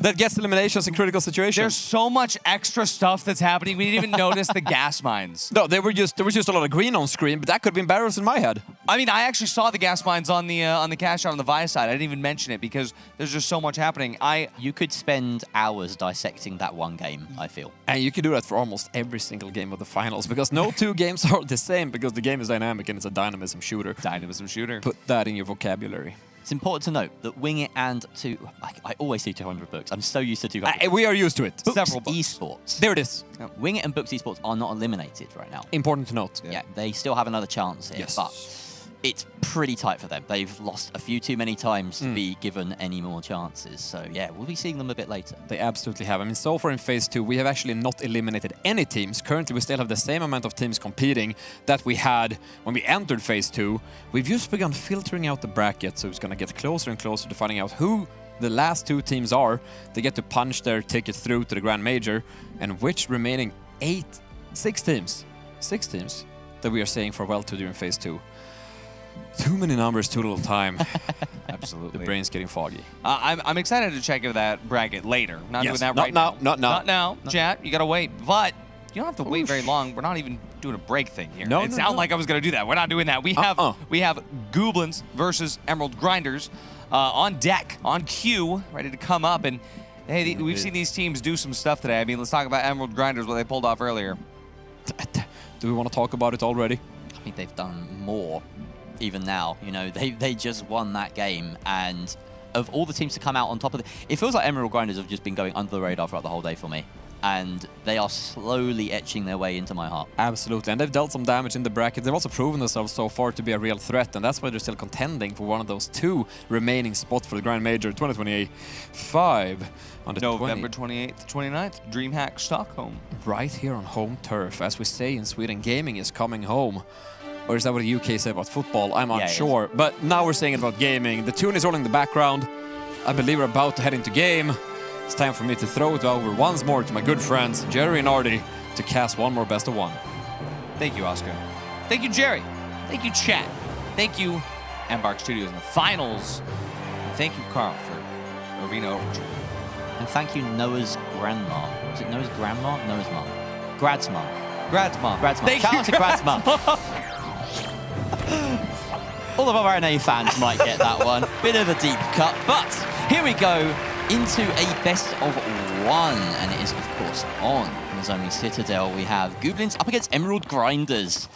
that gets eliminations in critical situations. There's so much extra stuff that's happening. We didn't even notice the gas mines. No, there was just a lot of green on screen, but that could have been barrels in my head. I mean, I actually saw the gas mines on the cash out on the Vi side. I didn't even mention it because there's just so much happening. You could spend hours dissecting that one game, I feel. And you could do that for almost every single game of the finals, because no 2 games are the same, because the game is dynamic and it's a dynamism shooter. Put that in your vocabulary. It's important to note that Wing It and I always see 200 books. I'm so used to 200. We are used to it. Several esports. There it is. Yep. Wing It and Books esports are not eliminated right now. Important to note. Yeah, they still have another chance here. Yes. But it's pretty tight for them. They've lost a few too many times to be given any more chances. So yeah, we'll be seeing them a bit later. They absolutely have. I mean, so far in Phase 2, we have actually not eliminated any teams. Currently, we still have the same amount of teams competing that we had when we entered Phase 2. We've just begun filtering out the bracket, so it's going to get closer and closer to finding out who the last 2 teams are. They get to punch their ticket through to the Grand Major, and which remaining 6 teams that we are saying farewell to during Phase 2. Too many numbers, too little time. Absolutely. The brain's getting foggy. I'm excited to check into that bracket later. Not doing that right now. Not now. Chat, you got to wait. But you don't have to wait very long. We're not even doing a break thing here. It sounded like I was going to do that. We're not doing that. We have Goblins versus Emerald Grinders on deck, on cue, ready to come up. And hey, we've seen these teams do some stuff today. I mean, let's talk about Emerald Grinders, what they pulled off earlier. Do we want to talk about it already? I think they've done more. Even now, you know, they just won that game, and of all the teams to come out on top of it, it feels like Emerald Grinders have just been going under the radar throughout the whole day for me, and they are slowly etching their way into my heart. Absolutely, and they've dealt some damage in the bracket. They've also proven themselves so far to be a real threat, and that's why they're still contending for one of those 2 remaining spots for the Grand Major 2025 on the November 28th, 29th, Dreamhack Stockholm. Right here on home turf. As we say in Sweden, gaming is coming home. Or is that what the UK say about football? I'm unsure. But now we're saying it about gaming. The tune is rolling in the background. I believe we're about to head into game. It's time for me to throw it over once more to my good friends, Jerry and Artie, to cast one more best of one. Thank you, Oscar. Thank you, Jerry. Thank you, chat. Thank you, Embark Studios in the finals. And thank you, Carl, for Arena Overture. And thank you, Noah's grandma. Was it Noah's grandma? Noah's mom. Grad's mom. Grad's mom. Grad's mom. Thank Shout you, out to Grad's mom. All of our NA fans might get that one. Bit of a deep cut, but here we go into a best of one. And it is, of course, on Nozomi Citadel. We have Goblins up against Emerald Grinders.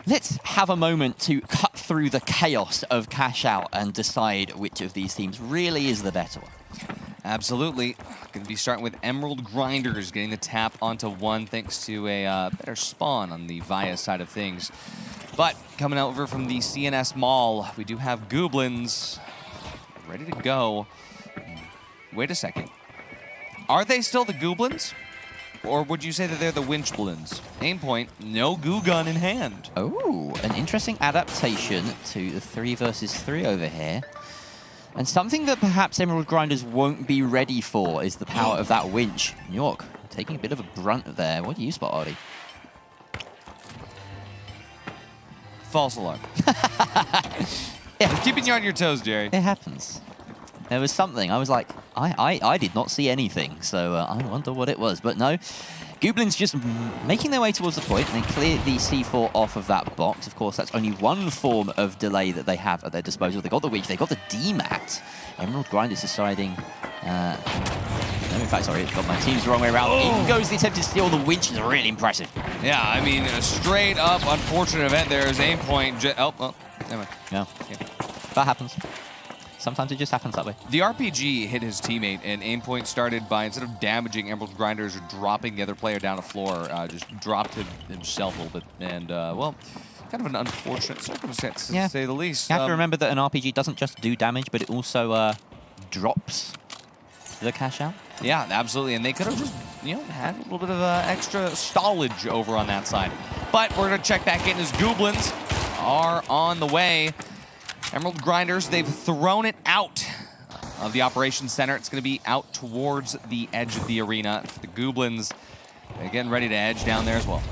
Let's have a moment to cut through the chaos of Cash Out and decide which of these teams really is the better one. Absolutely. Going to be starting with Emerald Grinders, getting the tap onto one thanks to a better spawn on the Via side of things. But coming over from the CNS Mall, we do have Goblins ready to go. Wait a second. Are they still the Goblins? Or would you say that they're the Winchblins? Aim point, no goo gun in hand. Oh, an interesting adaptation to the 3 versus 3 over here. And something that perhaps Emerald Grinders won't be ready for is the power of that winch. New York taking a bit of a brunt there. What do you spot, Artie? False alarm. Yeah, I'm keeping you on your toes, Jerry. It happens. There was something. I was like, I did not see anything, so I wonder what it was. But no, Goblins just making their way towards the point, and they clear the C4 off of that box. Of course, that's only one form of delay that they have at their disposal. They got the Winch, they got the DMAT. Emerald Grinders deciding... no, in fact, sorry, got my teams the wrong way around. In goes the attempted steal. The Winch is really impressive. Yeah, I mean, a straight up unfortunate event there is aim point. Oh, never mind. Yeah. That happens. Sometimes it just happens that way. The RPG hit his teammate, and aim point started by, instead of damaging Emerald Grinders or dropping the other player down the floor, just dropped himself a little bit. And, well, kind of an unfortunate circumstance, to say the least. You have to remember that an RPG doesn't just do damage, but it also drops the cash out. Yeah, absolutely. And they could have just, had a little bit of extra stallage over on that side. But we're going to check back in as Goblins are on the way. Emerald Grinders, they've thrown it out of the operations center. It's going to be out towards the edge of the arena. The Goblins, they're getting ready to edge down there as well.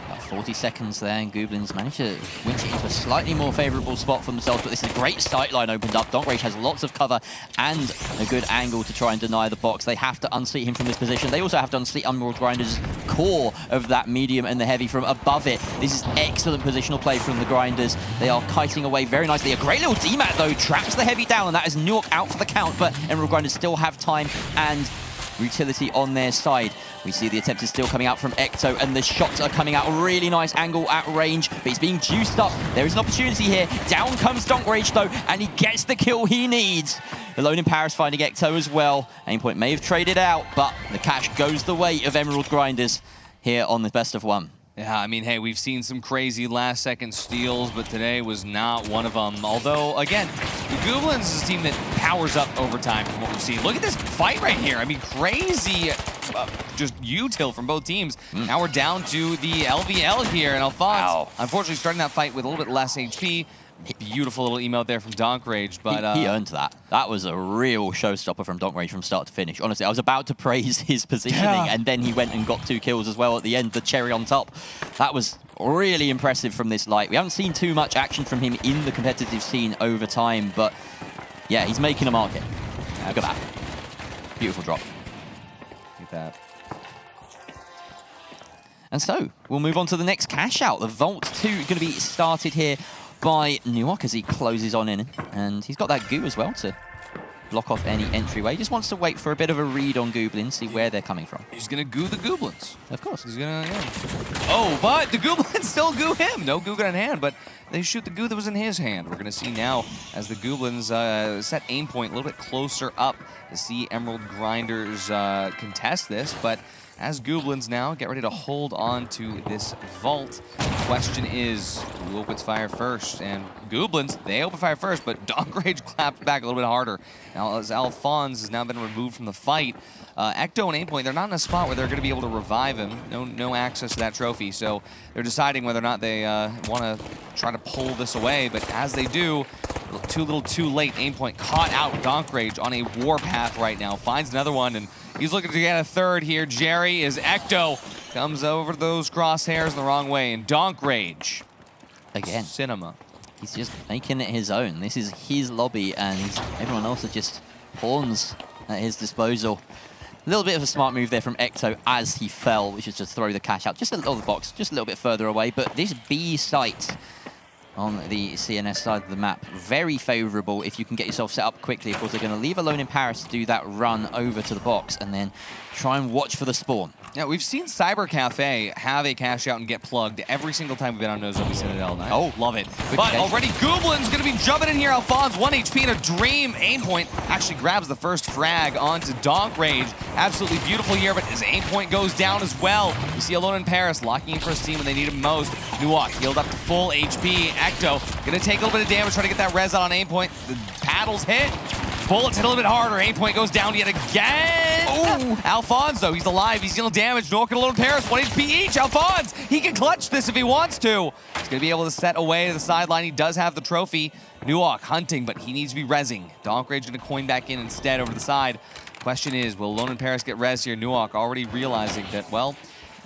About 40 seconds there, and Goblins managed to winch it into a slightly more favorable spot for themselves, but this is a great sight line opened up. Donkrage has lots of cover and a good angle to try and deny the box. They have to unseat him from this position. They also have to unseat Emerald Grinders' core of that medium and the heavy from above it. This is excellent positional play from the Grinders. They are kiting away very nicely. A great little DMAT, though, traps the heavy down, and that is New York out for the count, but Emerald Grinders still have time and utility on their side. We see the attempt is still coming out from Ecto, and the shots are coming out. A really nice angle at range, but he's being juiced up. There is an opportunity here. Down comes Donkrage, though, and he gets the kill he needs. Alone in Paris finding Ecto as well. Aimpoint may have traded out, but the cash goes the way of Emerald Grinders here on the best of one. Yeah, I mean, hey, we've seen some crazy last-second steals, but today was not one of them. Although, again, the Goblins is a team that powers up over time from what we've seen. Look at this fight right here. I mean, crazy just util from both teams. Now we're down to the LVL here, and Alphonse, unfortunately, starting that fight with a little bit less HP. Beautiful little emote there from Donkrage, but he earned that. That was a real showstopper from Donkrage from start to finish. Honestly, I was about to praise his positioning, and then he went and got 2 kills as well at the end, the cherry on top. That was really impressive from this light. We haven't seen too much action from him in the competitive scene over time, but yeah, he's making a market. Look at that. Beautiful drop. Look at that. And so, we'll move on to the next cash out. The Vault 2 going to be started here by Nuok as he closes on in, and he's got that goo as well to block off any entryway. He just wants to wait for a bit of a read on Goblins, see where they're coming from. He's gonna goo the Goblins. Of course. He's gonna, Oh, but the Goblins still goo him. No goo gun in hand, but they shoot the goo that was in his hand. We're gonna see now as the Goblins set aim point a little bit closer up to see Emerald Grinders contest this, but as Goblins now get ready to hold on to this vault, the question is, who opens fire first? And Goblins, they open fire first, but Donkrage clapped back a little bit harder. Now, as Alphonse has now been removed from the fight, Ecto and Aimpoint, they're not in a spot where they're going to be able to revive him. No access to that trophy, so they're deciding whether or not they want to try to pull this away. But as they do, too little too late. Aimpoint caught out Donkrage on a warpath right now. Finds another one, and he's looking to get a third here. Jerry is Ecto. Comes over those crosshairs the wrong way, and Donkrage. Again. Cinema. He's just making it his own. This is his lobby, and everyone else are just pawns at his disposal. A little bit of a smart move there from Ecto as he fell, which is just throw the cash out just a little box, just a little bit further away. But this B site on the CNS side of the map, very favorable if you can get yourself set up quickly. Of course, they're going to leave Alone in Paris to do that run over to the box and then try and watch for the spawn. Yeah, we've seen Cyber Cafe have a cash out and get plugged every single time we've been on Nozomi Citadel. Oh, love it. But already Gooblin's going to be jumping in here. Alphonse, 1 HP and a dream. Aimpoint actually grabs the first frag onto Donk Rage. Absolutely beautiful here, but his Aimpoint goes down as well. You see Alone in Paris locking in for a team when they need him most. Nuwak healed up to full HP. Ecto going to take a little bit of damage, trying to get that res out on Aimpoint. The paddles hit. Bullets hit a little bit harder. Aimpoint goes down yet again. Oh, Alphonse, though, he's alive. He's dealing damage. Nuwak and Alone in Paris, 1 HP each. Alphonse, he can clutch this if he wants to. He's going to be able to set away to the sideline. He does have the trophy. Nuwak hunting, but he needs to be rezzing. Donk Rage going to coin back in instead over the side. Question is, will Alone in Paris get res here? Nuwak already realizing that, well,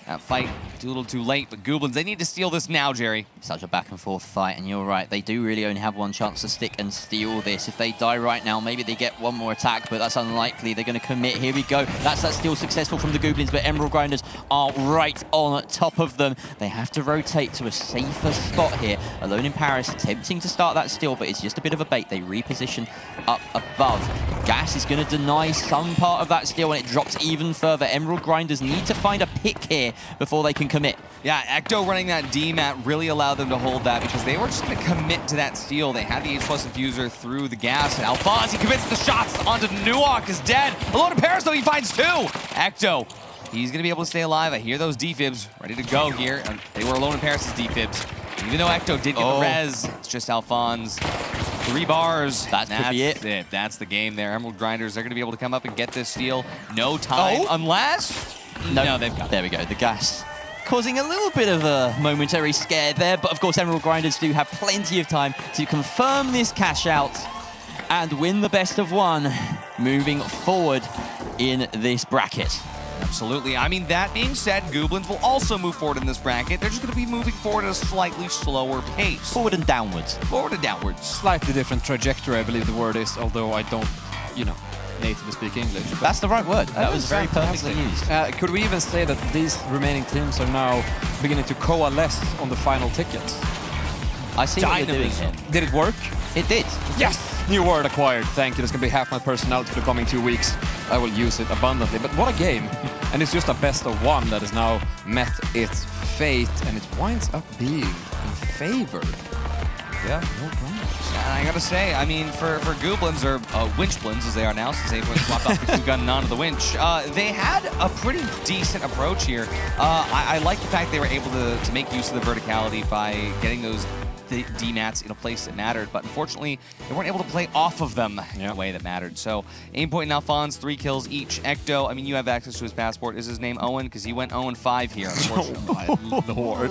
that fight a little too late, but Goblins, they need to steal this now, Jerry. Such a back and forth fight, and you're right. They do really only have one chance to stick and steal this. If they die right now, maybe they get one more attack, but that's unlikely. They're going to commit. Here we go. That's still successful from the Goblins, but Emerald Grinders are right on top of them. They have to rotate to a safer spot here. Alone in Paris, attempting to start that steal, but it's just a bit of a bait. They reposition up above. Gas is going to deny some part of that steal, and it drops even further. Emerald Grinders need to find a pick here before they can commit. Yeah, Ecto running that D-mat really allowed them to hold that because they were just going to commit to that steal. They had the H+ infuser through the gas, and Alphonse, he commits the shots onto Nuwak, is dead. Alone in Paris, though, he finds 2. Ecto, he's going to be able to stay alive. I hear those defibs ready to go here. And they were Alone in Paris' defibs. Even though Ecto did get the res, it's just Alphonse. 3 bars. That's it. That's the game there. Emerald Grinders, they're going to be able to come up and get this steal. No time, unless... No, they've got it. There we go. The gas causing a little bit of a momentary scare there, but of course Emerald Grinders do have plenty of time to confirm this cash out and win the best of 1 moving forward in this bracket. Absolutely. I mean, that being said, Goblins will also move forward in this bracket. They're just going to be moving forward at a slightly slower pace. Forward and downwards. Forward and downwards. Slightly different trajectory, I believe the word is, although I don't, natively speak English. That's the right word. That was very perfectly used. Could we even say that these remaining teams are now beginning to coalesce on the final tickets? I see what you're doing here. Did it work? It did. Yes! New word acquired. Thank you. That's going to be half my personality for the coming 2 weeks. I will use it abundantly. But what a game. And it's just a best of 1 that has now met its fate, and it winds up being in favor. Yeah, no problem. I gotta say, I mean, for Goblins, or Winchblins as they are now, since they swapped off the Q-gun onto the Winch, they had a pretty decent approach here. I like the fact they were able to make use of the verticality by getting those D-mats in a place that mattered, but unfortunately, they weren't able to play off of them in a way that mattered. So, Aimpoint and Alphonse, 3 kills each. Ecto, I mean, you have access to his passport. Is his name Owen? Because he went 0-5 here, unfortunately. Oh, my Lord.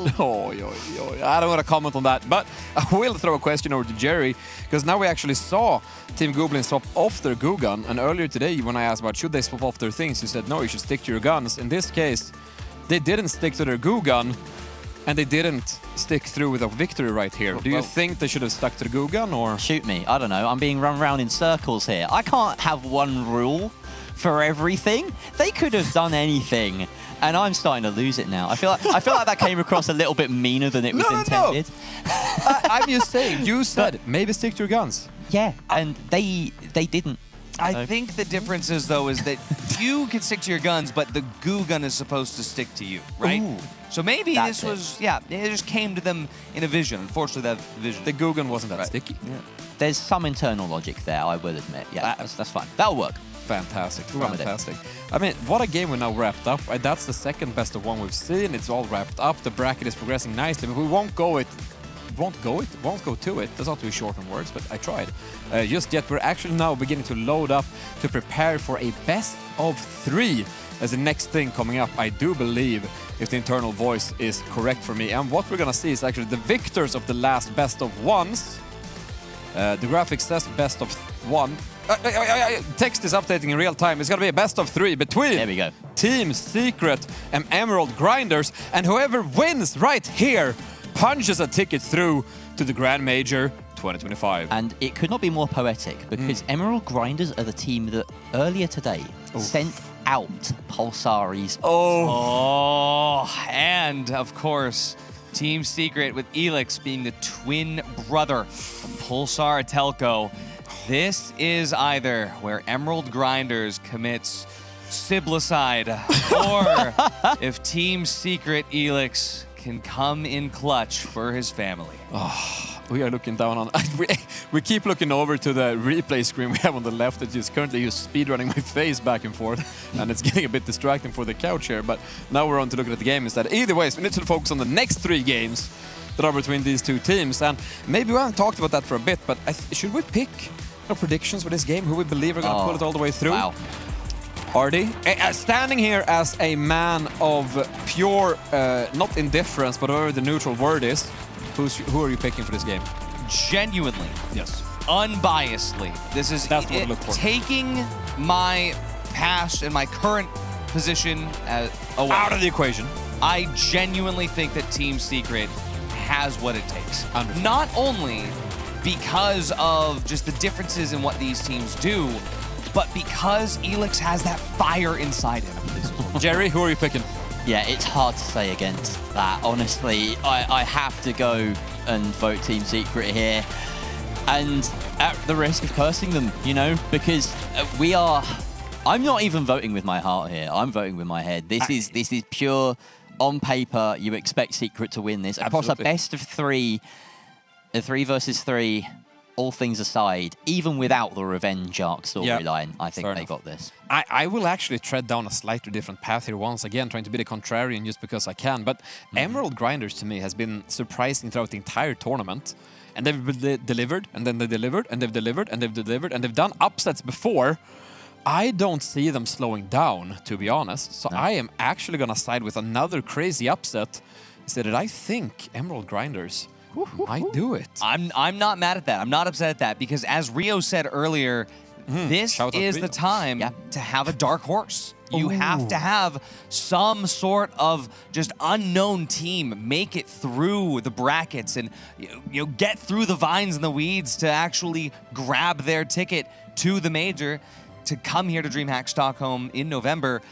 I don't want to comment on that, but I will throw a question over to Jerry, because now we actually saw Team Goblin swap off their goo gun, and earlier today, when I asked about should they swap off their things, you said, no, you should stick to your guns. In this case, they didn't stick to their goo gun, and they didn't stick through with a victory right here. Do you think they should have stuck to the goo gun, or...? Shoot me. I don't know. I'm being run around in circles here. I can't have one rule for everything. They could have done anything, and I'm starting to lose it now. I feel like that came across a little bit meaner than it was intended. I'm just saying. You said maybe stick to your guns. Yeah, and they didn't. I think the difference is, though, is that you can stick to your guns, but the goo gun is supposed to stick to you, right? Ooh, so maybe this was, it just came to them in a vision. Unfortunately, that vision. The goo gun wasn't that sticky. Yeah. There's some internal logic there, I will admit. Yeah, that's fine. That'll work. Fantastic, fantastic. I mean, what a game we now wrapped up. That's the second best of 1 we've seen. It's all wrapped up. The bracket is progressing nicely, but we won't go to it. That's not too short on words, but I tried. Just yet, we're actually now beginning to load up to prepare for a best of 3 as the next thing coming up, I do believe, if the internal voice is correct for me. And what we're gonna see is actually the victors of the last best of 1s. The graphics says best of 1. Text is updating in real time. It's gonna be a best of 3 between there we go. Team Secret and Emerald Grinders, and whoever wins right here punches a ticket through to the Grand Major 2025. And it could not be more poetic, because Emerald Grinders are the team that earlier today sent out Pulsari's. And of course, Team Secret with Elix being the twin brother of Pulsar Telco. This is either where Emerald Grinders commits Siblicide, or if Team Secret Elix can come in clutch for his family. We are looking down on... we keep looking over to the replay screen we have on the left that is currently just speedrunning my face back and forth, and it's getting a bit distracting for the couch here, but now we're on to looking at the game instead. Either way, we need to focus on the next 3 games that are between these 2 teams, and maybe we haven't talked about that for a bit, but should we pick predictions for this game, who we believe are going to pull it all the way through? Wow. Hardy, standing here as a man of pure, not indifference, but whatever the neutral word is, who are you picking for this game? Genuinely. Yes. Unbiasedly. This is That's what I look for. Taking my past and my current position away. Out of the equation. I genuinely think that Team Secret has what it takes. Understood. Not only because of just the differences in what these teams do, but because Elix has that fire inside him. Jerry, who are you picking? Yeah, it's hard to say against that. Honestly, I have to go and vote Team Secret here. And at the risk of cursing them, because I'm not even voting with my heart here. I'm voting with my head. This is pure, on paper, you expect Secret to win this. Across a best of 3, a 3 versus 3, all things aside, even without the Revenge arc storyline, I think they got this. I will actually tread down a slightly different path here once again, trying to be the contrarian just because I can. But Emerald Grinders, to me, has been surprising throughout the entire tournament. And they've delivered, and then they delivered, and they've delivered, and they've delivered, and they've done upsets before. I don't see them slowing down, to be honest. So I am actually going to side with another crazy upset. Is that I think Emerald Grinders might do it. I'm not mad at that. I'm not upset at that, because as Rio said earlier, this is the time to have a dark horse. You have to have some sort of just unknown team make it through the brackets and get through the vines and the weeds to actually grab their ticket to the major, to come here to Dreamhack Stockholm in November.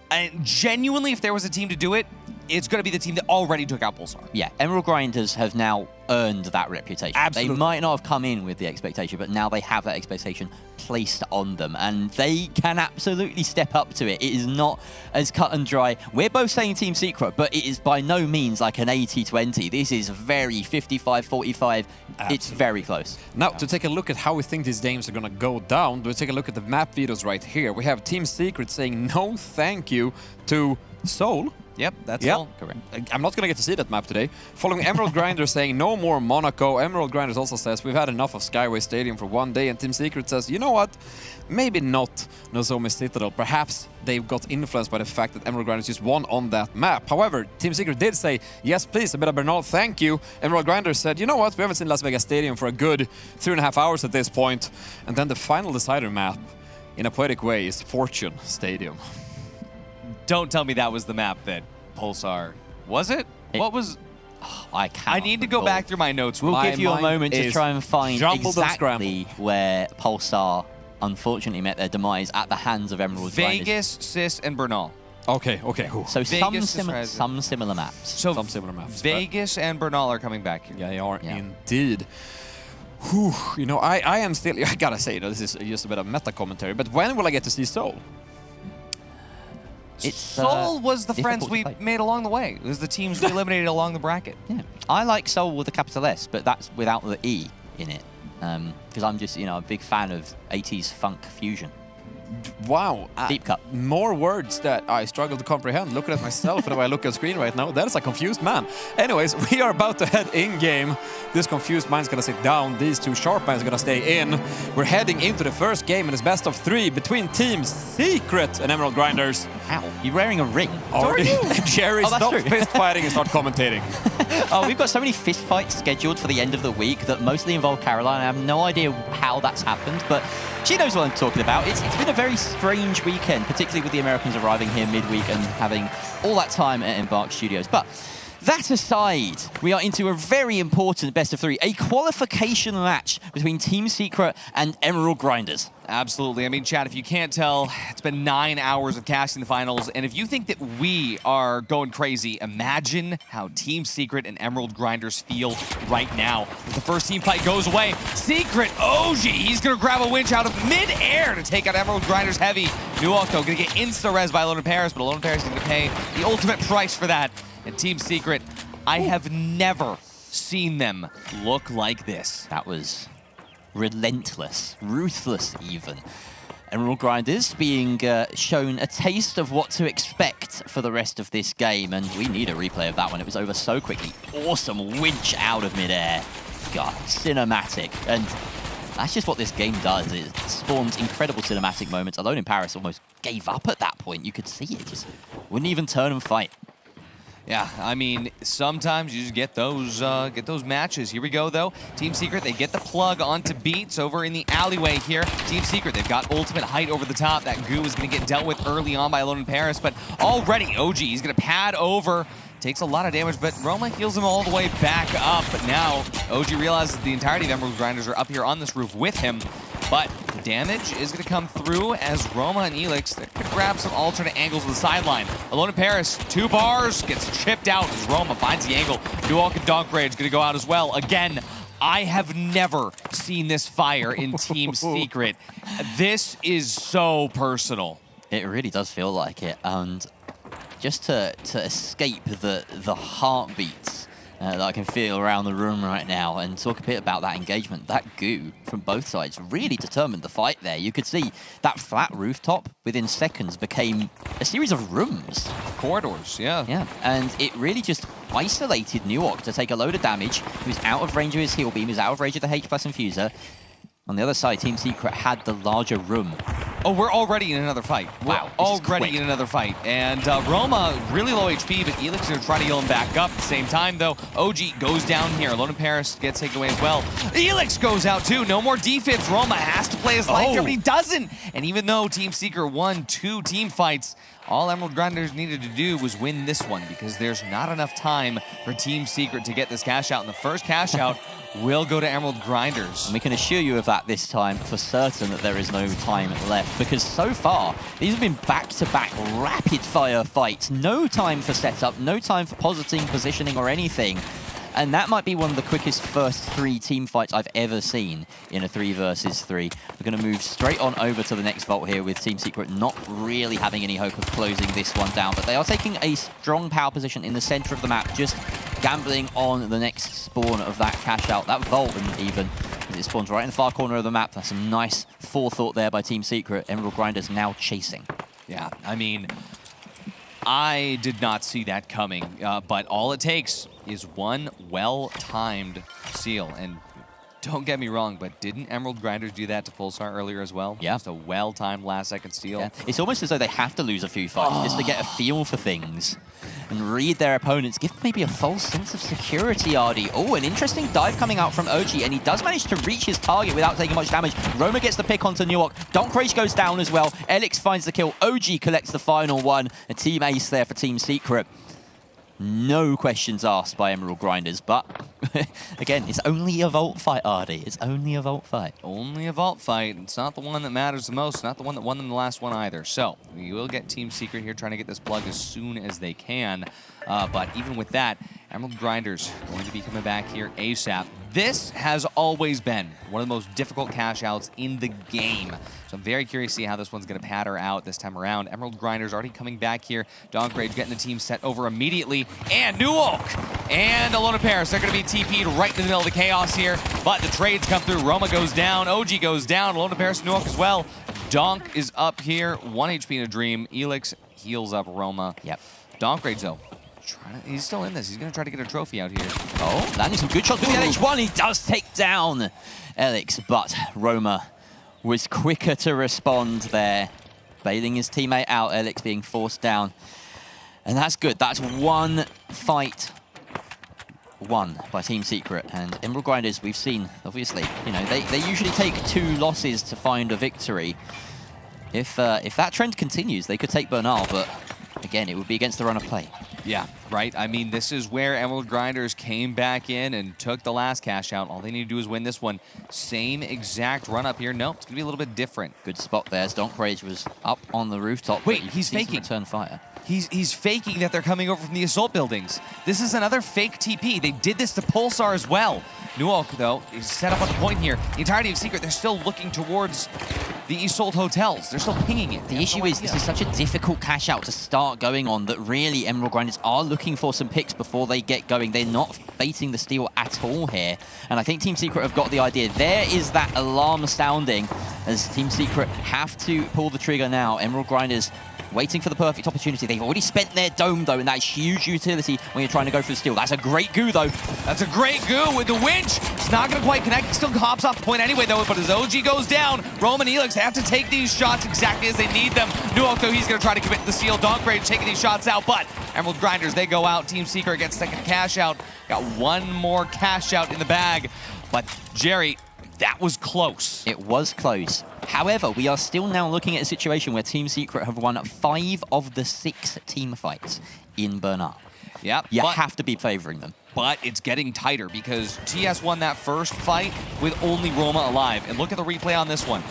And genuinely, if there was a team to do it, it's going to be the team that already took out Pulsar. Yeah, Emerald Grinders have now earned that reputation. Absolutely. They might not have come in with the expectation, but now they have that expectation placed on them, and they can absolutely step up to it. It is not as cut and dry. We're both saying Team Secret, but it is by no means like an 80-20. This is very 55-45. It's very close. Now, to take a look at how we think these games are going to go down, we'll take a look at the map videos right here. We have Team Secret saying no thank you to Seoul. Yep, that's all. Correct. I'm not going to get to see that map today. Following Emerald Grinders saying no more Monaco. Emerald Grinders also says we've had enough of Skyway Stadium for one day. And Team Secret says, you know what? Maybe not Nozomi Citadel. Perhaps they got influenced by the fact that Emerald Grinders just won on that map. However, Team Secret did say, yes, please, Abela Bernal, thank you. Emerald Grinders said, you know what? We haven't seen Las Vegas Stadium for a good 3.5 hours at this point. And then the final decider map, in a poetic way, is Fortune Stadium. Don't tell me that was the map that Pulsar... Was it? What was... I can't. I need to go back through my notes. We'll give you a mind moment to is try and find jumbled and exactly where Pulsar unfortunately met their demise at the hands of Emerald Grinders. Vegas, Sis, and Bernal. Okay. So Vegas some similar maps. So some similar maps. Vegas and Bernal are coming back here. Yeah, they are indeed. Whew, I am still... I gotta say, this is just a bit of meta commentary, but when will I get to see Seoul? Seoul was the friends we made along the way. It was the teams we eliminated along the bracket. Yeah, I like Seoul with a capital S, but that's without the E in it. Because I'm just, a big fan of 80s funk fusion. Wow. Deep cut. More words that I struggle to comprehend. Looking at myself and if I look at the screen right now, that is a confused man. Anyways, we are about to head in-game. This confused mind's going to sit down. These two sharp minds are going to stay in. We're heading into the first game in this best of 3 between Teams Secret and Emerald Grinders. Ow, you're wearing a ring. Jerry, stop fist fighting and start commentating. We've got so many fist fights scheduled for the end of the week that mostly involve Caroline. I have no idea how that's happened, but she knows what I'm talking about. It's been a very strange weekend, particularly with the Americans arriving here midweek and having all that time at Embark Studios. But That aside, we are into a very important best of 3, a qualification match between Team Secret and Emerald Grinders. Absolutely. I mean, Chad, if you can't tell, it's been 9 hours of casting the finals, and if you think that we are going crazy, imagine how Team Secret and Emerald Grinders feel right now. As the first team fight goes away, Secret OG, he's going to grab a winch out of mid-air to take out Emerald Grinders heavy. Nuok, though, going to get insta-res by Alone in Paris, but Alone in Paris is going to pay the ultimate price for that. And Team Secret, I have never seen them look like this. That was relentless, ruthless even. Emerald Grinders being shown a taste of what to expect for the rest of this game, and we need a replay of that one. It was over so quickly. Awesome winch out of midair. God, cinematic. And that's just what this game does. It spawns incredible cinematic moments. Alone in Paris almost gave up at that point. You could see it. Just wouldn't even turn and fight. Yeah, I mean, sometimes you just get those matches. Here we go, though. Team Secret, they get the plug onto Beats over in the alleyway here. Team Secret, they've got ultimate height over the top. That goo is going to get dealt with early on by Alone in Paris, but already OG, he's going to pad over. Takes a lot of damage, but Roma heals him all the way back up. But now OG realizes the entirety of Emerald Grinders are up here on this roof with him. But the damage is going to come through as Roma and Elix could grab some alternate angles of the sideline. Alone in Paris, 2 bars, gets chipped out as Roma finds the angle. Nuok and Donk Rage going to go out as well. Again, I have never seen this fire in Team Secret. This is so personal. It really does feel like it. And just to escape the heartbeats that I can feel around the room right now and talk a bit about that engagement, that goo from both sides really determined the fight there. You could see that flat rooftop within seconds became a series of rooms. Corridors, yeah. Yeah, and it really just isolated Nuok to take a load of damage. He was out of range of his heal beam, he was out of range of the H+ infuser. On the other side, Team Secret had the larger room. Oh, we're already in another fight. Wow, we're already in another fight. And Roma, really low HP, but Elix going to try to heal him back up. At the same time, though, OG goes down here. Alone in Paris gets taken away as well. Elix goes out, too. No more defense. Roma has to play his life here, but he doesn't. And even though Team Secret won 2 team fights, all Emerald Grinders needed to do was win this one because there's not enough time for Team Secret to get this cash out. And the first cash out will go to Emerald Grinders. And we can assure you of that this time for certain that there is no time left because so far these have been back-to-back rapid-fire fights. No time for setup, no time for positioning or anything. And that might be one of the quickest first 3 team fights I've ever seen in a 3 versus 3. We're going to move straight on over to the next vault here with Team Secret not really having any hope of closing this one down. But they are taking a strong power position in the center of the map, just gambling on the next spawn of that cash out, that vault even. It spawns right in the far corner of the map. That's some nice forethought there by Team Secret. Emerald Grinders now chasing. Yeah, I mean, I did not see that coming, but all it takes is one well-timed seal. And don't get me wrong, but didn't Emerald Grinders do that to Pulsar earlier as well? Yeah. Just a well-timed last-second steal. Yeah. It's almost as though they have to lose a few fights just to get a feel for things and read their opponents. Give maybe a false sense of security, Ardy. Oh, an interesting dive coming out from OG, and he does manage to reach his target without taking much damage. Roma gets the pick onto Nuok. Donk Rage goes down as well. Elix finds the kill. OG collects the final one. A team ace there for Team Secret. No questions asked by Emerald Grinders, but again, it's only a vault fight, Ardy. It's only a vault fight. Only a vault fight. It's not the one that matters the most. Not the one that won them the last one either. So we will get Team Secret here trying to get this plug as soon as they can. But even with that, Emerald Grinders going to be coming back here ASAP. This has always been one of the most difficult cash outs in the game. So I'm very curious to see how this one's going to patter out this time around. Emerald Grinders already coming back here. Donk Rage getting the team set over immediately. And Nuok and Alone in Paris. They're going to be TP'd right in the middle of the chaos here. But the trades come through. Roma goes down. OG goes down. Alone in Paris and Nuok as well. Donk is up here. 1 HP in a dream. Elix heals up Roma. Yep. Donk Rage, though. He's still in this. He's going to try to get a trophy out here. Oh, landing some good shots with the LH1. He does take down Elix, but Roma was quicker to respond there. Bailing his teammate out, Elix being forced down. And that's good. That's one fight won by Team Secret. And Emerald Grinders, we've seen, obviously, you know, they usually take 2 losses to find a victory. If that trend continues, they could take Bernal, but again, it would be against the run of play. Yeah, right. I mean, this is where Emerald Grinders came back in and took the last cash out. All they need to do is win this one. Same exact run up here. Nope, it's going to be a little bit different. Good spot there as Donkrage was up on the rooftop. Wait, he's faking. Return fire. He's faking that they're coming over from the assault buildings. This is another fake TP. They did this to Pulsar as well. Nuok, though, is set up on the point here. The entirety of Secret, they're still looking towards the Isolt hotels. They're still pinging it. The issue is this is such a difficult cash out to start going on that really Emerald Grinders are looking for some picks before they get going. They're not baiting the steal at all here. And I think Team Secret have got the idea. There is that alarm sounding as Team Secret have to pull the trigger now. Emerald Grinders waiting for the perfect opportunity. They've already spent their dome, though, and that is huge utility when you're trying to go for the steal. That's a great goo, though. That's a great goo with the winch. It's not going to quite connect. He still hops off the point anyway, though, but as OG goes down, Roman and Elix have to take these shots exactly as they need them. Nuok, though, he's going to try to commit to the steal. Donkrage taking these shots out, but Emerald Grinders, they go out. Team Secret gets second cash out. Got one more cash out in the bag, but Jerry, that was close. It was close. However, we are still now looking at a situation where Team Secret have won 5 of the 6 team fights in Bernal. Yep. You have to be favoring them. But it's getting tighter because TS won that first fight with only Roma alive. And look at the replay on this one.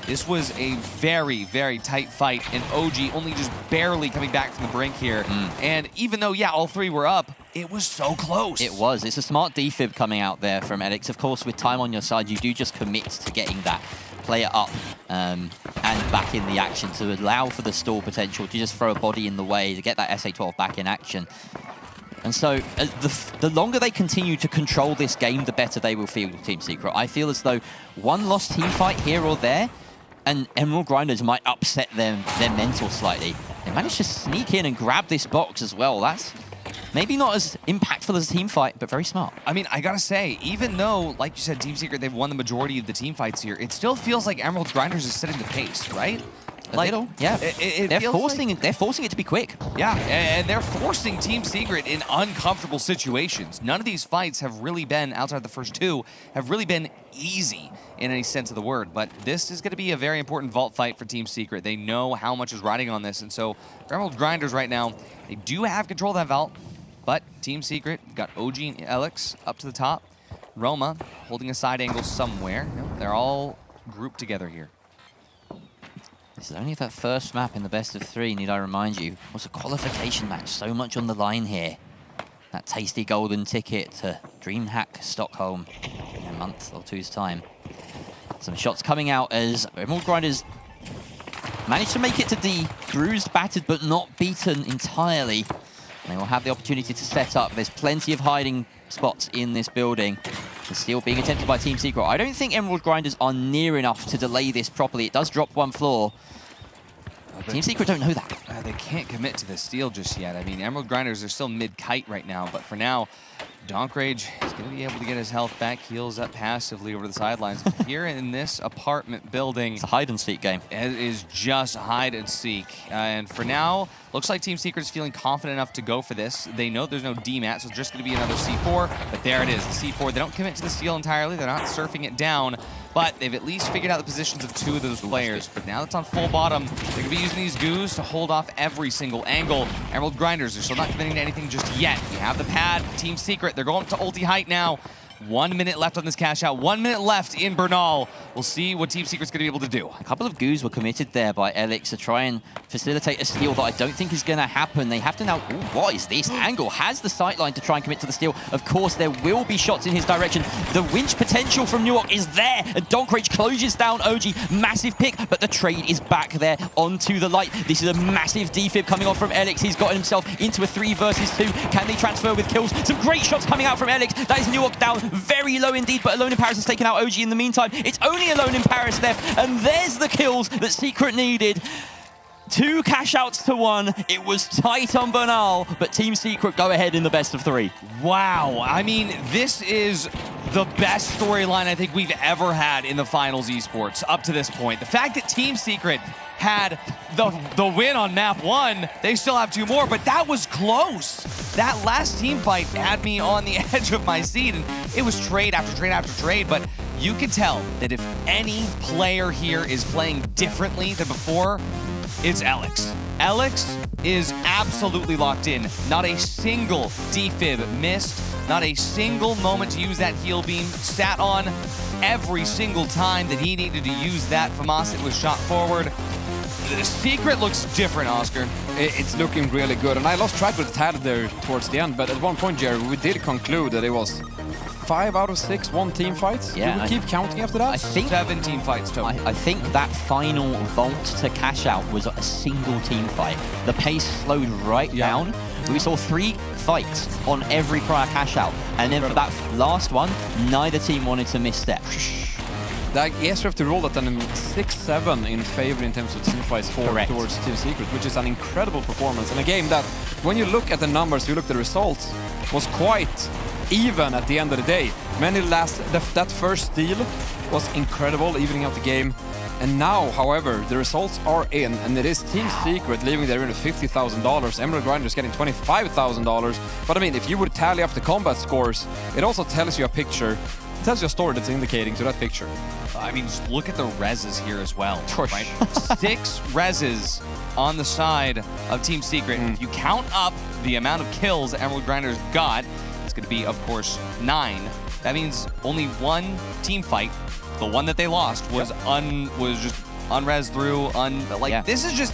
This was a very, very tight fight, and OG only just barely coming back from the brink here. And even though, yeah, all 3 were up, it was so close. It was. It's a smart defib coming out there from Elix. Of course, with time on your side, you do just commit to getting that player up and back in the action to allow for the stall potential, to just throw a body in the way, to get that SA-12 back in action. And so the longer they continue to control this game, the better they will feel with Team Secret. I feel as though one lost team fight here or there, and Emerald Grinders might upset their mental slightly. They managed to sneak in and grab this box as well. That's maybe not as impactful as a team fight, but very smart. I mean, I gotta say, even though, like you said, Team Secret, they've won the majority of the team fights here, it still feels like Emerald Grinders is setting the pace, right? Like, little, yeah. They're forcing it to be quick. Yeah, and they're forcing Team Secret in uncomfortable situations. None of these fights have really been, outside the first 2, have really been easy in any sense of the word. But this is going to be a very important vault fight for Team Secret. They know how much is riding on this. And so for Emerald Grinders right now, they do have control of that vault. But Team Secret got OG and Elix up to the top. Roma holding a side angle somewhere. No, they're all grouped together here. This is only that first map in the best of 3, need I remind you. It was a qualification match, so much on the line here. That tasty golden ticket to Dreamhack Stockholm in a month or 2's time. Some shots coming out as Emerald Grinders managed to make it to D. Bruised, battered, but not beaten entirely. They will have the opportunity to set up. There's plenty of hiding spots in this building. The steal being attempted by Team Secret. I don't think Emerald Grinders are near enough to delay this properly. It does drop 1 floor. Team Secret don't know that. They can't commit to the steal just yet. I mean, Emerald Grinders are still mid-kite right now, but for now, Donkrage is going to be able to get his health back, heals up passively over the sidelines. Here in this apartment building, it's a hide-and-seek game. It is just hide-and-seek. And for now, looks like Team Secret is feeling confident enough to go for this. They know there's no DMAT, so it's just going to be another C4. But there it is, the C4. They don't commit to the steal entirely. They're not surfing it down. But they've at least figured out the positions of 2 of those players. But now that's on full bottom, they're going to be using these goos to hold off every single angle. Emerald Grinders are still not committing to anything just yet. You have the pad, Team Secret. They're going to ulti height now. 1 minute left on this cash out. 1 minute left in Bernal. We'll see what Team Secret's going to be able to do. A couple of goos were committed there by Elix to try and facilitate a steal that I don't think is going to happen. They have to now... Ooh, what is this? Angle has the sightline to try and commit to the steal. Of course, there will be shots in his direction. The winch potential from Nuok is there. And Donkrage closes down OG. Massive pick, but the trade is back there onto the light. This is a massive defib coming off from Elix. He's gotten himself into a 3 versus 2. Can they transfer with kills? Some great shots coming out from Elix. That is Nuok down. Very low indeed, but Alone in Paris has taken out OG in the meantime. It's only Alone in Paris left, and there's the kills that Secret needed. 2 cash outs to 1. It was tight on Bernal, but Team Secret go ahead in the best of 3. Wow. I mean, this is the best storyline I think we've ever had in the finals esports up to this point. The fact that Team Secret had the win on map 1, they still have 2 more, but that was close. That last team fight had me on the edge of my seat, and it was trade after trade after trade, but you could tell that if any player here is playing differently than before, it's Elix. Alex is absolutely locked in. Not a single defib missed. Not a single moment to use that heal beam. Sat on every single time that he needed to use that. Famas was shot forward. The Secret looks different, Oscar. It's looking really good, and I lost track with the tad there towards the end, but at one point, Jerry, we did conclude that it was 5 out of 6 one-team fights. Yeah, Do we keep counting after that? I think 17 fights total. I think that final vault to cash out was a single team fight. The pace slowed right down. We saw 3 fights on every prior cash out, and then for that last one, neither team wanted to misstep. I guess we have to roll that then in 6-7 in favor in terms of team fights towards Team Secret, which is an incredible performance. And a game that, when you look at the numbers, you look at the results, was quite even at the end of the day. That first steal was incredible, evening out the game. And now, however, the results are in, and it is Team Secret leaving there with $50,000. Emerald Grinders getting $25,000. But I mean, if you would tally up the combat scores, it also tells you a picture. It tells you a story that's indicating to that picture. I mean, just look at the reses here as well. Right? 6 reses on the side of Team Secret. If you count up the amount of kills Emerald Grinders got, it's going to be, of course, 9. That means only 1 team fight. The one that they lost was just unres through. This is just.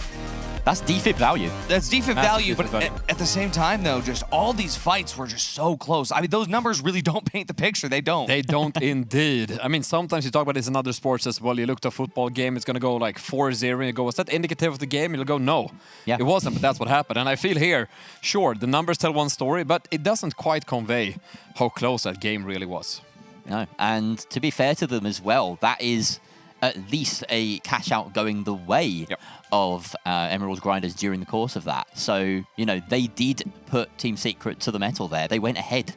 That's defib value. That's defib value, but at the same time, though, just all these fights were just so close. I mean, those numbers really don't paint the picture. They don't. They don't indeed. I mean, sometimes you talk about this in other sports as well. You look at a football game, it's going to go like 4-0, and you go, was that indicative of the game? You'll go, no. Yeah. It wasn't, but that's what happened. And I feel here, sure, the numbers tell one story, but it doesn't quite convey how close that game really was. No, and to be fair to them as well, that is at least a cash out going the way of Emerald Grinders during the course of that. So, you know, they did put Team Secret to the metal there. They went ahead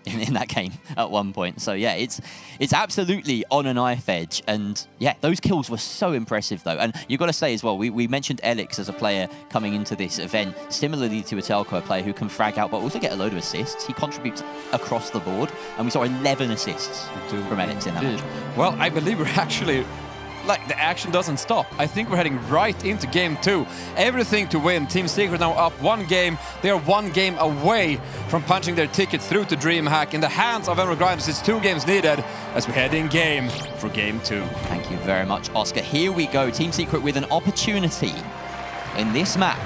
in that game at one point. So, yeah, it's absolutely on a knife edge. And, yeah, those kills were so impressive, though. And you've got to say as well, we mentioned Elix as a player coming into this event, similarly to a Telco, a player who can frag out but also get a load of assists. He contributes across the board, and we saw 11 assists from Elix in that match. Well, I believe we're actually... the action doesn't stop. I think we're heading right into game 2. Everything to win. Team Secret now up 1 game. They are 1 game away from punching their ticket through to Dreamhack. In the hands of Emerald Grinders, it's 2 games needed as we head in game for game 2. Thank you very much, Oscar. Here we go. Team Secret with an opportunity in this map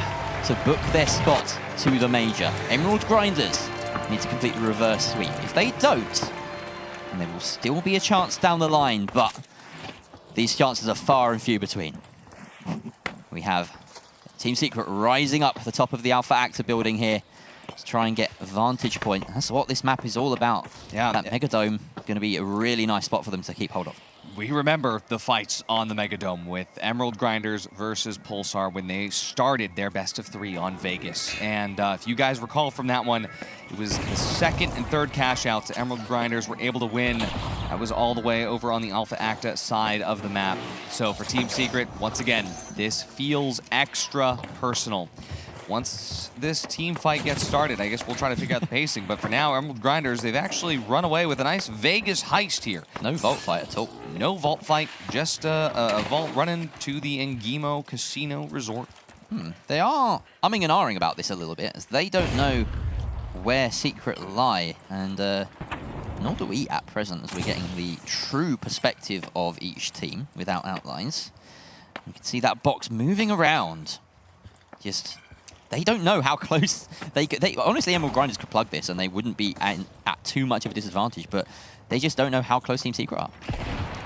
to book their spot to the major. Emerald Grinders need to complete the reverse sweep. If they don't, then there will still be a chance down the line, but these chances are far and few between. We have Team Secret rising up the top of the Alpha Actor building here to try and get a vantage point. That's what this map is all about. Yeah, that Megadome is going to be a really nice spot for them to keep hold of. We remember the fights on the Megadome with Emerald Grinders versus Pulsar when they started their best of 3 on Vegas. And if you guys recall from that one, it was the 2nd and 3rd cash outs Emerald Grinders were able to win. That was all the way over on the Alpha Acta side of the map. So for Team Secret, once again, this feels extra personal. Once this team fight gets started, I guess we'll try to figure out the pacing. But for now, Emerald Grinders, they've actually run away with a nice Vegas heist here. No vault fight at all. No vault fight, just a vault running to the Engimo Casino Resort. They are umming and ahhing about this a little bit, as they don't know where Secret lie. And nor do we at present, as we're getting the true perspective of each team without outlines. You can see that box moving around. Just... they don't know how close they honestly, Emerald Grinders could plug this and they wouldn't be at too much of a disadvantage, but they just don't know how close Team Secret are.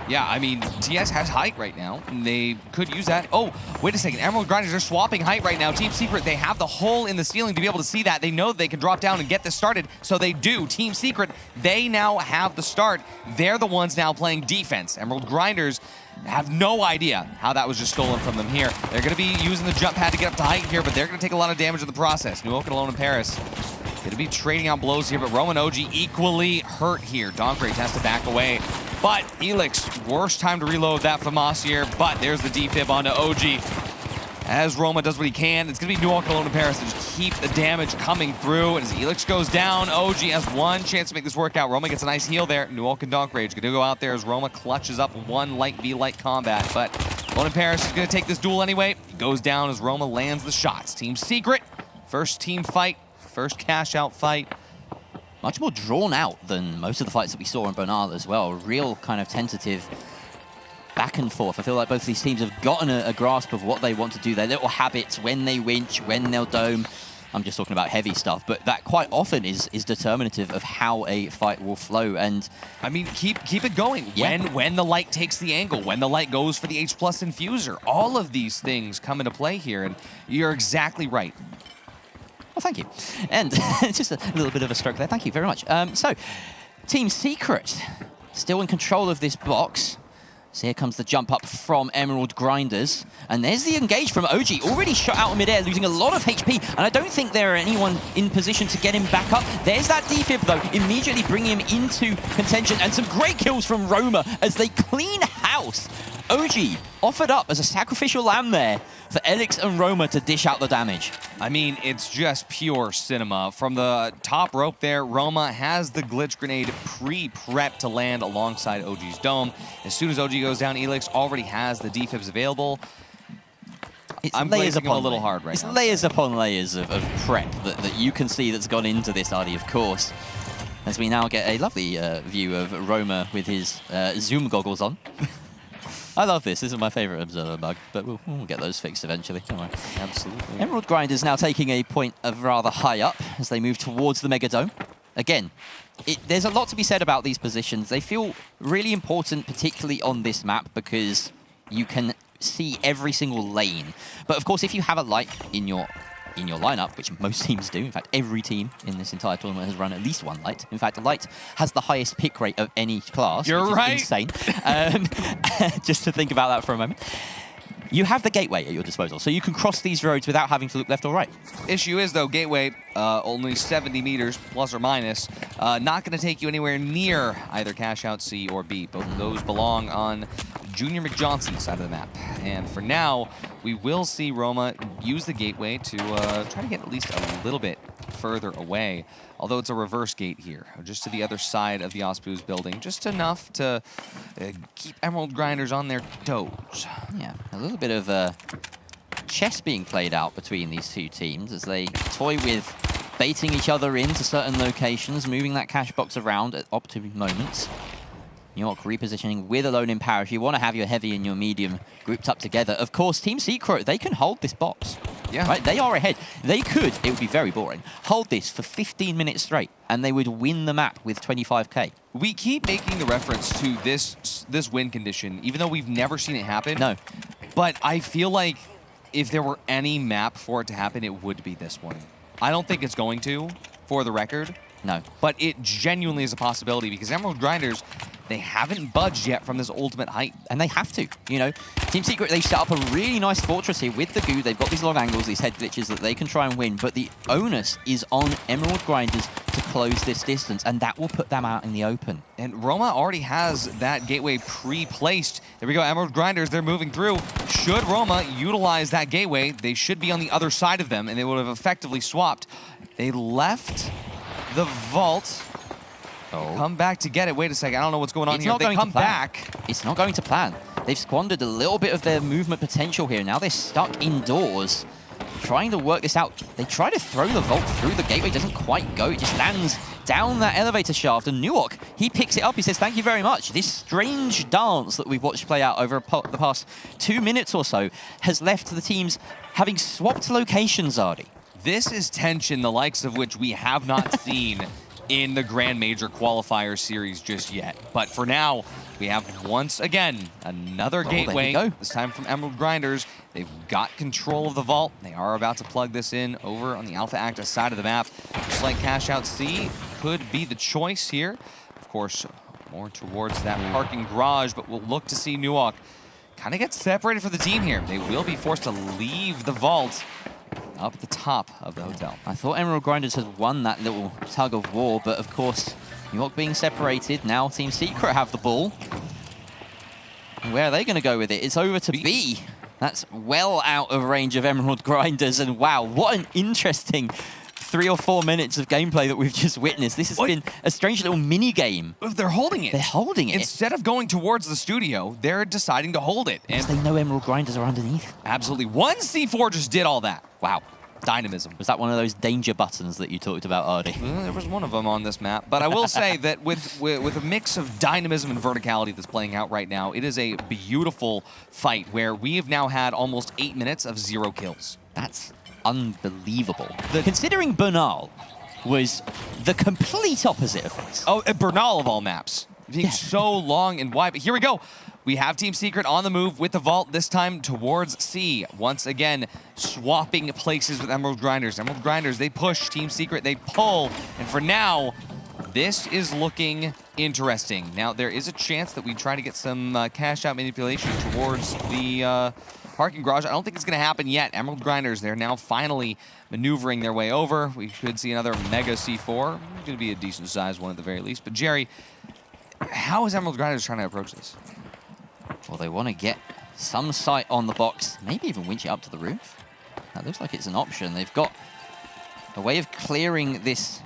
Yeah, I mean, TS has height right now, and they could use that. Oh, wait a second. Emerald Grinders are swapping height right now. Team Secret, they have the hole in the ceiling to be able to see that. They know they can drop down and get this started, so they do. Team Secret, they now have the start. They're the ones now playing defense. Emerald Grinders have no idea how that was just stolen from them here. They're going to be using the jump pad to get up to height here, but they're going to take a lot of damage in the process. Nuoka alone in Paris. Going to be trading out blows here, but Roman OG equally hurt here. Donkrage has to back away. But Elix, worst time to reload that Famas here, but there's the defib onto OG. As Roma does what he can, it's going to be Nuoka alone in Paris to just keep the damage coming through. And as Elix goes down, OG has 1 chance to make this work out. Roma gets a nice heal there. Nuoka and Donkrage going to go out there as Roma clutches up 1 light v light combat. But Lone in Paris is going to take this duel anyway. He goes down as Roma lands the shots. Team Secret, first team fight, first cash-out fight. Much more drawn out than most of the fights that we saw in Bernal as well. Real kind of tentative back and forth. I feel like both of these teams have gotten a grasp of what they want to do, their little habits, when they winch, when they'll dome. I'm just talking about heavy stuff, but that quite often is determinative of how a fight will flow. And I mean, keep it going. Yeah. When the light takes the angle, when the light goes for the H+ infuser, all of these things come into play here, and you're exactly right. Well, thank you. And just a little bit of a stroke there. Thank you very much. So, Team Secret still in control of this box. So here comes the jump up from Emerald Grinders. And there's the engage from OG, already shot out in midair, losing a lot of HP. And I don't think there are anyone in position to get him back up. There's that defib, though, immediately bringing him into contention. And some great kills from Roma as they clean house. OG offered up as a sacrificial lamb there for Elix and Roma to dish out the damage. I mean, it's just pure cinema. From the top rope there, Roma has the glitch grenade pre-prepped to land alongside OG's dome. As soon as OG goes down, Elix already has the defibs available. I'm glazing him a little hard right now. It's layers upon layers of prep that you can see that's gone into this, Artie, of course. As we now get a lovely view of Roma with his zoom goggles on. I love this. This is my favorite observer bug, but we'll get those fixed eventually. Don't worry. Absolutely. Emerald Grinders now taking a point of rather high up as they move towards the Mega Dome. Again, there's a lot to be said about these positions. They feel really important, particularly on this map, because you can see every single lane. But of course, if you have a light in your lineup, which most teams do. In fact, every team in this entire tournament has run at least one light. In fact, the light has the highest pick rate of any class. You're which right. Is insane. Just to think about that for a moment. You have the gateway at your disposal, so you can cross these roads without having to look left or right. Issue is, though, gateway, only 70 meters, plus or minus. Not going to take you anywhere near either cash out C or B. Both of those belong on Junior McJohnson's side of the map. And for now, we will see Roma use the gateway to try to get at least a little bit further away. Although it's a reverse gate here, just to the other side of the Ospu's building. Just enough to keep Emerald Grinders on their toes. Yeah, a little bit of chess being played out between these two teams as they toy with baiting each other into certain locations, moving that cash box around at opportune moments. New York repositioning with Alone in Paris. You want to have your heavy and your medium grouped up together. Of course, Team Secret, they can hold this box. Yeah. Right? They are ahead. They could, it would be very boring, hold this for 15 minutes straight, and they would win the map with 25k. We keep making the reference to this win condition, even though we've never seen it happen. No. But I feel like if there were any map for it to happen, it would be this one. I don't think it's going to, for the record. No. But it genuinely is a possibility because Emerald Grinders, they haven't budged yet from this ultimate height. And they have to, you know. Team Secret, they set up a really nice fortress here with the goo. They've got these long angles, these head glitches that they can try and win. But the onus is on Emerald Grinders to close this distance, and that will put them out in the open. And Roma already has that gateway pre-placed. There we go, Emerald Grinders, they're moving through. Should Roma utilize that gateway, they should be on the other side of them, and they would have effectively swapped. They left the vault. Come back to get it. Wait a second. I don't know what's going on here. They come back. It's not going to plan. They've squandered a little bit of their movement potential here. Now they're stuck indoors, trying to work this out. They try to throw the vault through the gateway. It doesn't quite go. It just lands down that elevator shaft. And Nuok, he picks it up. He says, thank you very much. This strange dance that we've watched play out over the past 2 minutes or so has left the teams having swapped locations, Artie. This is tension, the likes of which we have not seen in the Grand Major Qualifier series just yet. But for now, we have once again another gateway, this time from Emerald Grinders. They've got control of the vault. They are about to plug this in over on the Alpha Acta side of the map. Just like Cash Out C could be the choice here. Of course, more towards that parking garage, but we'll look to see Nuok kind of get separated from the team here. They will be forced to leave the vault up at the top of the hotel. I thought Emerald Grinders had won that little tug of war, but of course, New York being separated. Now Team Secret have the ball. Where are they going to go with it? It's over to B. That's well out of range of Emerald Grinders, and wow, what an interesting 3 or 4 minutes of gameplay that we've just witnessed. This has been a strange little mini game. They're holding it. They're holding it. Instead of going towards the studio, they're deciding to hold it. Because they know Emerald Grinders are underneath. Absolutely. One C4 just did all that. Wow. Dynamism. Was that one of those danger buttons that you talked about, Artie? There was one of them on this map. But I will say that with a mix of dynamism and verticality that's playing out right now, it is a beautiful fight where we have now had almost 8 minutes of 0 kills. That's unbelievable. Considering Bernal was the complete opposite of this. Oh, Bernal of all maps. Being so long and wide. But here we go. We have Team Secret on the move with the vault, this time towards C. Once again, swapping places with Emerald Grinders. Emerald Grinders, they push. Team Secret, they pull. And for now, this is looking interesting. Now, there is a chance that we try to get some cash-out manipulation towards the parking garage. I don't think it's going to happen yet. Emerald Grinders, they're now finally maneuvering their way over. We should see another Mega C4. It's going to be a decent-sized one at the very least. But, Jerry, how is Emerald Grinders trying to approach this? Well, they want to get some sight on the box, maybe even winch it up to the roof. That looks like it's an option. They've got a way of clearing this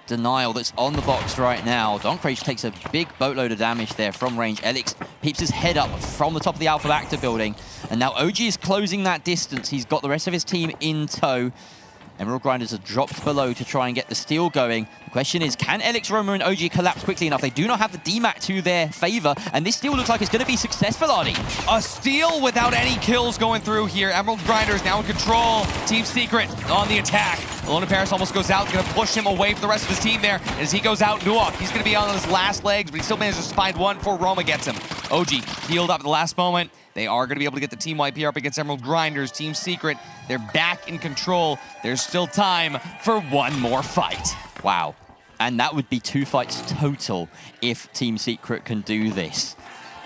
denial that's on the box right now. Donkrage takes a big boatload of damage there from range. Elix peeps his head up from the top of the Alpha Actor building. And now OG is closing that distance. He's got the rest of his team in tow. Emerald Grinders are dropped below to try and get the steal going. The question is, can Elix, Roma, and OG collapse quickly enough? They do not have the DMAC to their favor, and this steal looks like it's going to be successful, Artie. A steal without any kills going through here. Emerald Grinders now in control. Team Secret on the attack. Alona Paris almost goes out. Going to push him away from the rest of his team there. And as he goes out, Nuok, he's going to be on his last legs, but he still manages to find one before Roma gets him. OG healed up at the last moment. They are going to be able to get the team wipe here up against Emerald Grinders. Team Secret, they're back in control. There's still time for one more fight. Wow. And that would be 2 fights total if Team Secret can do this.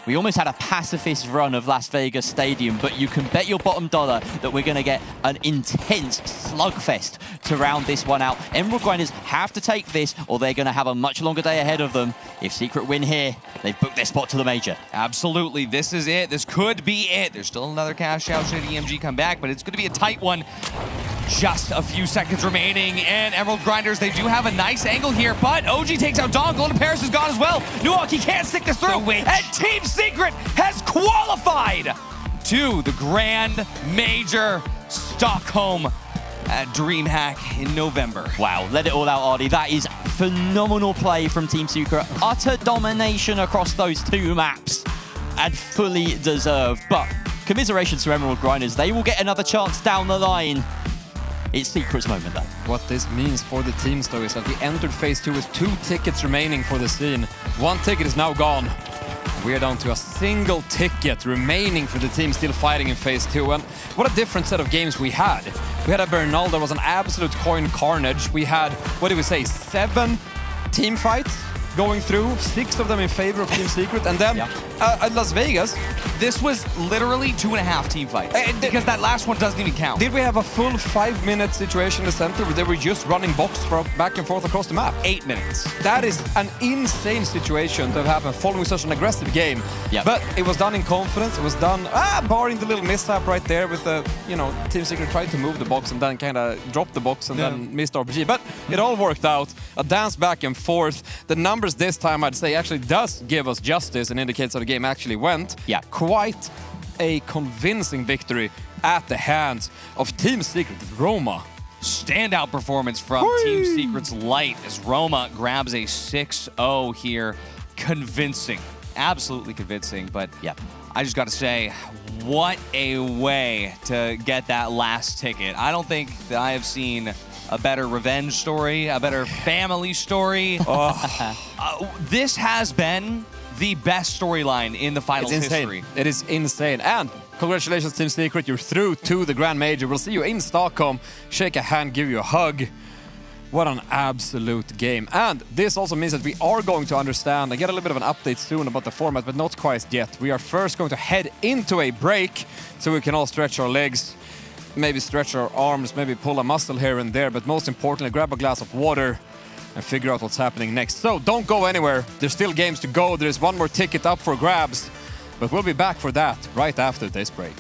We almost had a pacifist run of Las Vegas Stadium, but you can bet your bottom dollar that we're going to get an intense slugfest to round this one out. Emerald Grinders have to take this, or they're going to have a much longer day ahead of them. If Secret win here, they've booked their spot to the major. Absolutely. This is it. This could be it. There's still another cash out should EMG come back, but it's going to be a tight one. Just a few seconds remaining, and Emerald Grinders, they do have a nice angle here, but OG takes out Don. Golden Paris is gone as well. Nuok, he can't stick this through, and Team Secret has qualified to the Grand Major Stockholm at Dreamhack in November. Wow, let it all out, Artie. That is phenomenal play from Team Secret. Utter domination across those 2 maps, and fully deserved. But commiserations to Emerald Grinders. They will get another chance down the line. It's Secret's moment, though. What this means for the teams, though, is that we entered Phase 2 with 2 tickets remaining for the scene. 1 ticket is now gone. We are down to a single ticket remaining for the team still fighting in Phase 2. And what a different set of games we had. We had a Bernal that was an absolute coin carnage. We had, what did we say, 7 team fights going through, 6 of them in favor of Team Secret. And then at Las Vegas, this was literally 2.5 team fights. Because that last one doesn't even count. Did we have a full 5-minute situation in the center where they were just running box back and forth across the map? 8 minutes. That is an insane situation to have happened following such an aggressive game. Yep. But it was done in confidence. It was done, barring the little mishap right there with the, Team Secret tried to move the box and then kind of dropped the box and then missed RPG. But it all worked out. A dance back and forth. The numbers this time, I'd say, actually does give us justice and indicates how the game actually went. Yeah. Quite a convincing victory at the hands of Team Secret Roma. Standout performance from Team Secret's Light as Roma grabs a 6-0 here. Convincing. Absolutely convincing. But yeah, I just got to say, what a way to get that last ticket. I don't think that I have seen a better revenge story, a better family story. This has been the best storyline in the finals history. It is insane. And congratulations, Team Secret. You're through to the Grand Major. We'll see you in Stockholm. Shake a hand, give you a hug. What an absolute game. And this also means that we are going to understand and get a little bit of an update soon about the format, but not quite yet. We are first going to head into a break so we can all stretch our legs, maybe stretch our arms, maybe pull a muscle here and there, but most importantly, grab a glass of water and figure out what's happening next. So don't go anywhere. There's still games to go. There's one more ticket up for grabs, but we'll be back for that right after this break.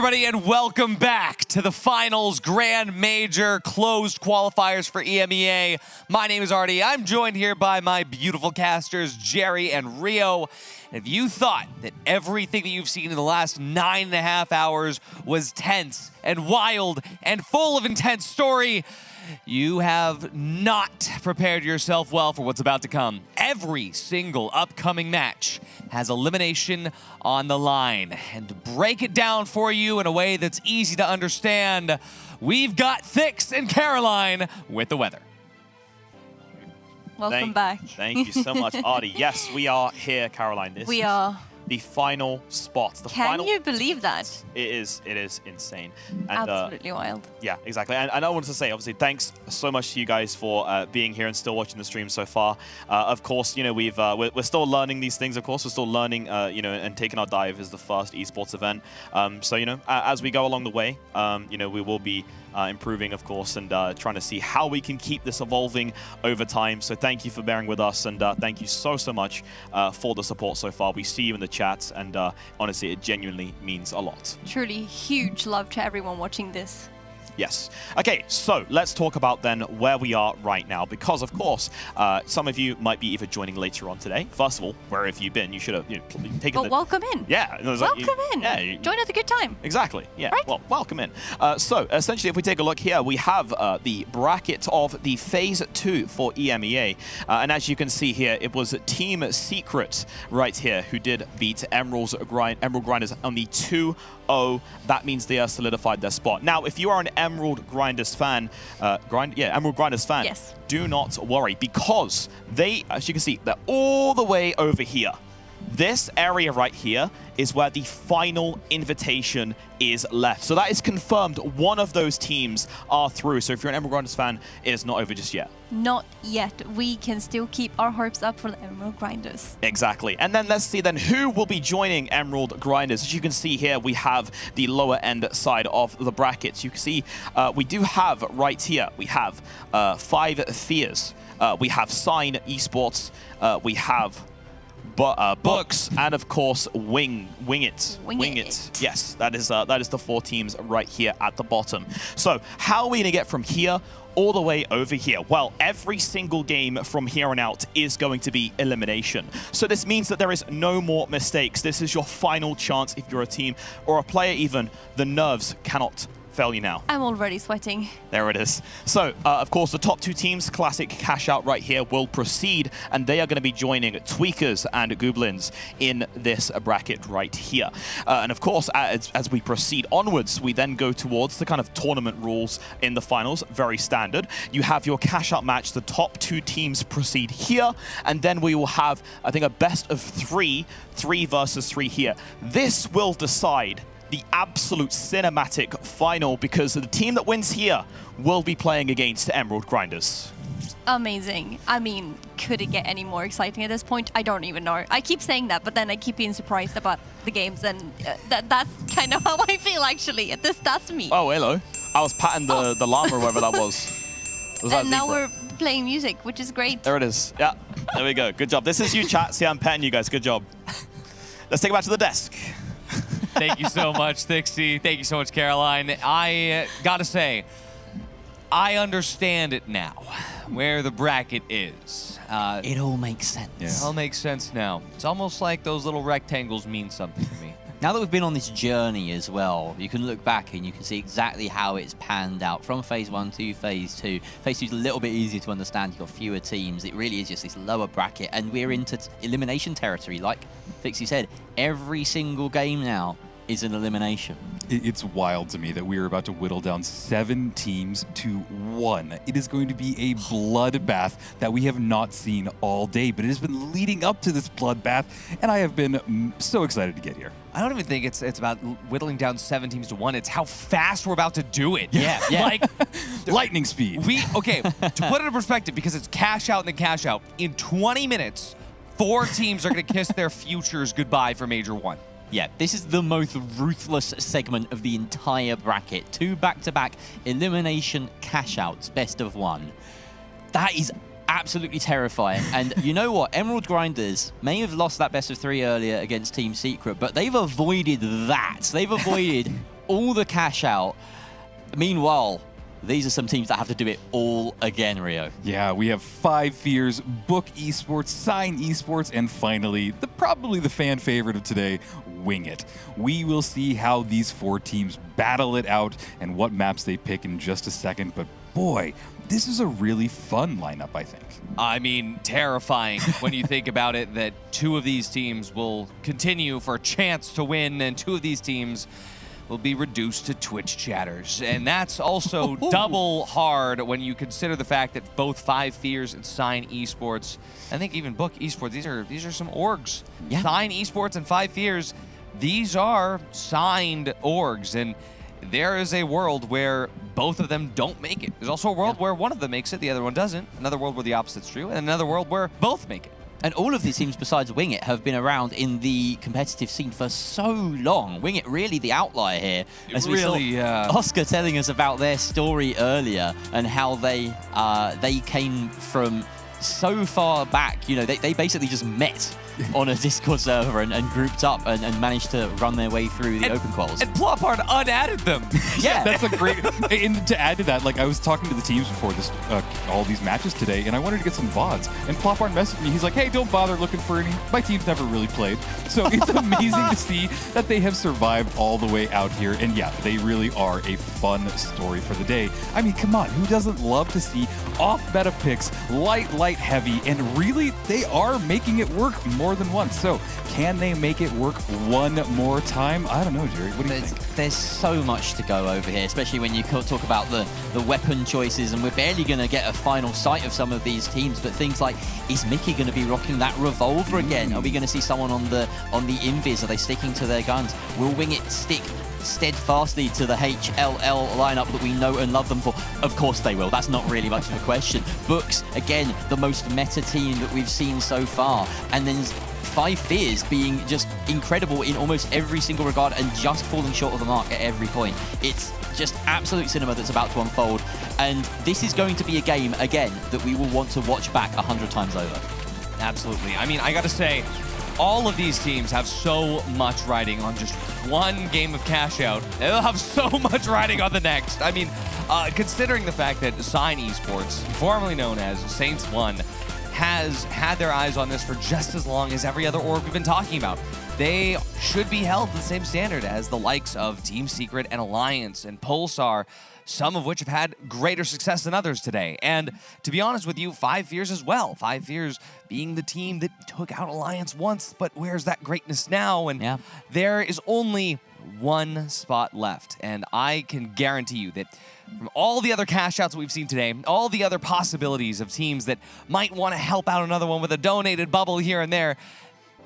everybody, and welcome back to the finals Grand Major closed qualifiers for EMEA. My name is Artie. I'm joined here by my beautiful casters, Jerry and Rio. And if you thought that everything that you've seen in the last 9.5 hours was tense and wild and full of intense story, you have not prepared yourself well for what's about to come. Every single upcoming match has elimination on the line. And to break it down for you in a way that's easy to understand, we've got Thix and Caroline with the weather. Welcome back. Thank you so much, Artie. Yes, we are here, Caroline. We are. The final spots. Can you believe that? It is insane. And, absolutely wild. Yeah, exactly. And I wanted to say, obviously, thanks so much to you guys for being here and still watching the stream so far. Of course, you know, we're still learning these things. Of course, we're still learning, you know, and taking our dive as the first esports event. So, you know, as we go along the way, you know, we will be improving, of course, and trying to see how we can keep this evolving over time. So thank you for bearing with us, and thank you so much for the support so far. We see you in the chats, and honestly, it genuinely means a lot. Truly huge love to everyone watching this. Yes. Okay, so let's talk about then where we are right now, because of course, some of you might be either joining later on today. First of all, where have you been? You should have taken But welcome in. Yeah. Welcome in. Yeah, join at a good time. Exactly. Yeah. Right? Well, welcome in. So essentially, if we take a look here, we have the bracket of the Phase 2 for EMEA. And as you can see here, it was Team Secret right here who did beat Emerald Grinders on the 2-0. That means they have solidified their spot. Now, if you are an Emerald Grinders fan, Emerald Grinders fan, yes, do not worry, because they, as you can see, they're all the way over here. This area right here is where the final invitation is left. So that is confirmed. One of those teams are through. So if you're an Emerald Grinders fan, it is not over just yet. Not yet. We can still keep our hopes up for the Emerald Grinders. Exactly. And then let's see then who will be joining Emerald Grinders. As you can see here, we have the lower end side of the brackets. You can see we do have right here, we have 5 Fears. We have Sign Esports. We have Books, and of course Wing It. Yes, that is the 4 teams right here at the bottom. So how are we gonna get from here all the way over here? Well, every single game from here on out is going to be elimination. So this means that there is no more mistakes. This is your final chance if you're a team or a player even. The nerves cannot fail you now. I'm already sweating. There it is. So, of course, the top 2 teams, Classic Cash Out right here, will proceed, and they are going to be joining Tweakers and Goblins in this bracket right here. And of course, as we proceed onwards, we then go towards the kind of tournament rules in the finals, very standard. You have your Cash Out match, the top 2 teams proceed here, and then we will have, I think, a best of 3 versus 3 here. This will decide the absolute cinematic final, because the team that wins here will be playing against Emerald Grinders. Amazing. I mean, could it get any more exciting at this point? I don't even know. I keep saying that, but then I keep being surprised about the games, and that's kind of how I feel, actually. That's me. Oh, hello. I was patting the llama or whatever that was. And now we're playing music, which is great. There it is. Yeah, there we go. Good job. This is you, chat. See, I'm petting you guys. Good job. Let's take it back to the desk. Thank you so much, Thixie. Thank you so much, Caroline. I gotta say, I understand it now, where the bracket is. It all makes sense. Yeah. It all makes sense now. It's almost like those little rectangles mean something to me. Now that we've been on this journey as well, you can look back and you can see exactly how it's panned out from Phase 1 to Phase 2. Phase 2 is a little bit easier to understand. You've got fewer teams. It really is just this lower bracket, and we're into elimination territory. Like Thixie said, every single game now is an elimination. It's wild to me that we are about to whittle down 7 teams to 1. It is going to be a bloodbath that we have not seen all day, but it has been leading up to this bloodbath, and I have been so excited to get here. I don't even think it's about whittling down 7 teams to 1. It's how fast we're about to do it. Yeah. Like lightning speed. Okay, to put it in perspective, because it's cash out and then cash out, in 20 minutes, 4 teams are going to kiss their futures goodbye for Major 1. Yeah, this is the most ruthless segment of the entire bracket. 2 back-to-back elimination cash-outs, best of 1. That is absolutely terrifying. And you know what? Emerald Grinders may have lost that best of 3 earlier against Team Secret, but they've avoided that. They've avoided all the cash out. Meanwhile, these are some teams that have to do it all again, Rio. Yeah, we have 5 Fears, Book Esports, Sign Esports, and finally, probably the fan favorite of today, Wing It. We will see how these 4 teams battle it out and what maps they pick in just a second, but boy, this is a really fun lineup, I think. I mean, terrifying when you think about it, that 2 of these teams will continue for a chance to win, and 2 of these teams will be reduced to Twitch chatters. And that's also double hard when you consider the fact that both 5 Fears and Sign Esports, I think even Book Esports, these are some orgs. Yeah. Sign Esports and 5 Fears, these are signed orgs, and there is a world where both of them don't make it. There's also a world where one of them makes it, the other one doesn't. Another world where the opposite's true, and another world where both make it. And all of these teams besides Wing It have been around in the competitive scene for so long. Wing It really the outlier here. As we saw Oscar telling us about their story earlier and how they came from so far back. You know, they basically just met on a Discord server and grouped up and managed to run their way through the open quals. And Plopard unadded them. Yeah. That's a great... And to add to that, like, I was talking to the teams before this, all these matches today, and I wanted to get some VODs. And Plopard messaged me. He's like, hey, don't bother looking for any. My team's never really played. So it's amazing to see that they have survived all the way out here. And yeah, they really are a fun story for the day. I mean, come on, who doesn't love to see off-meta picks, light, heavy, and really, they are making it work more than once. So can they make it work one more time? I don't know, Jerry. What do you think? There's so much to go over here, especially when you talk about the weapon choices, and we're barely going to get a final sight of some of these teams, but things like, is Mickey going to be rocking that revolver again? Are we going to see someone on the invis? Are they sticking to their guns? Will Wing It stick steadfastly to the HLL lineup that we know and love them for? Of course they will. That's not really much of a question. Books, again, the most meta team that we've seen so far. And then 5 Fears being just incredible in almost every single regard and just falling short of the mark at every point. It's just absolute cinema that's about to unfold. And this is going to be a game, again, that we will want to watch back 100 times over. Absolutely. I mean, I got to say, all of these teams have so much riding on just one game of cash out. They'll have so much riding on the next. I mean, considering the fact that Sign Esports, formerly known as Saints 1, has had their eyes on this for just as long as every other org we've been talking about. They should be held to the same standard as the likes of Team Secret and Alliance and Pulsar, some of which have had greater success than others today. And to be honest with you, 5 Fears as well. 5 Fears being the team that took out Alliance once, but where's that greatness now? And there is only one spot left. And I can guarantee you that from all the other cash outs that we've seen today, all the other possibilities of teams that might want to help out another one with a donated bubble here and there,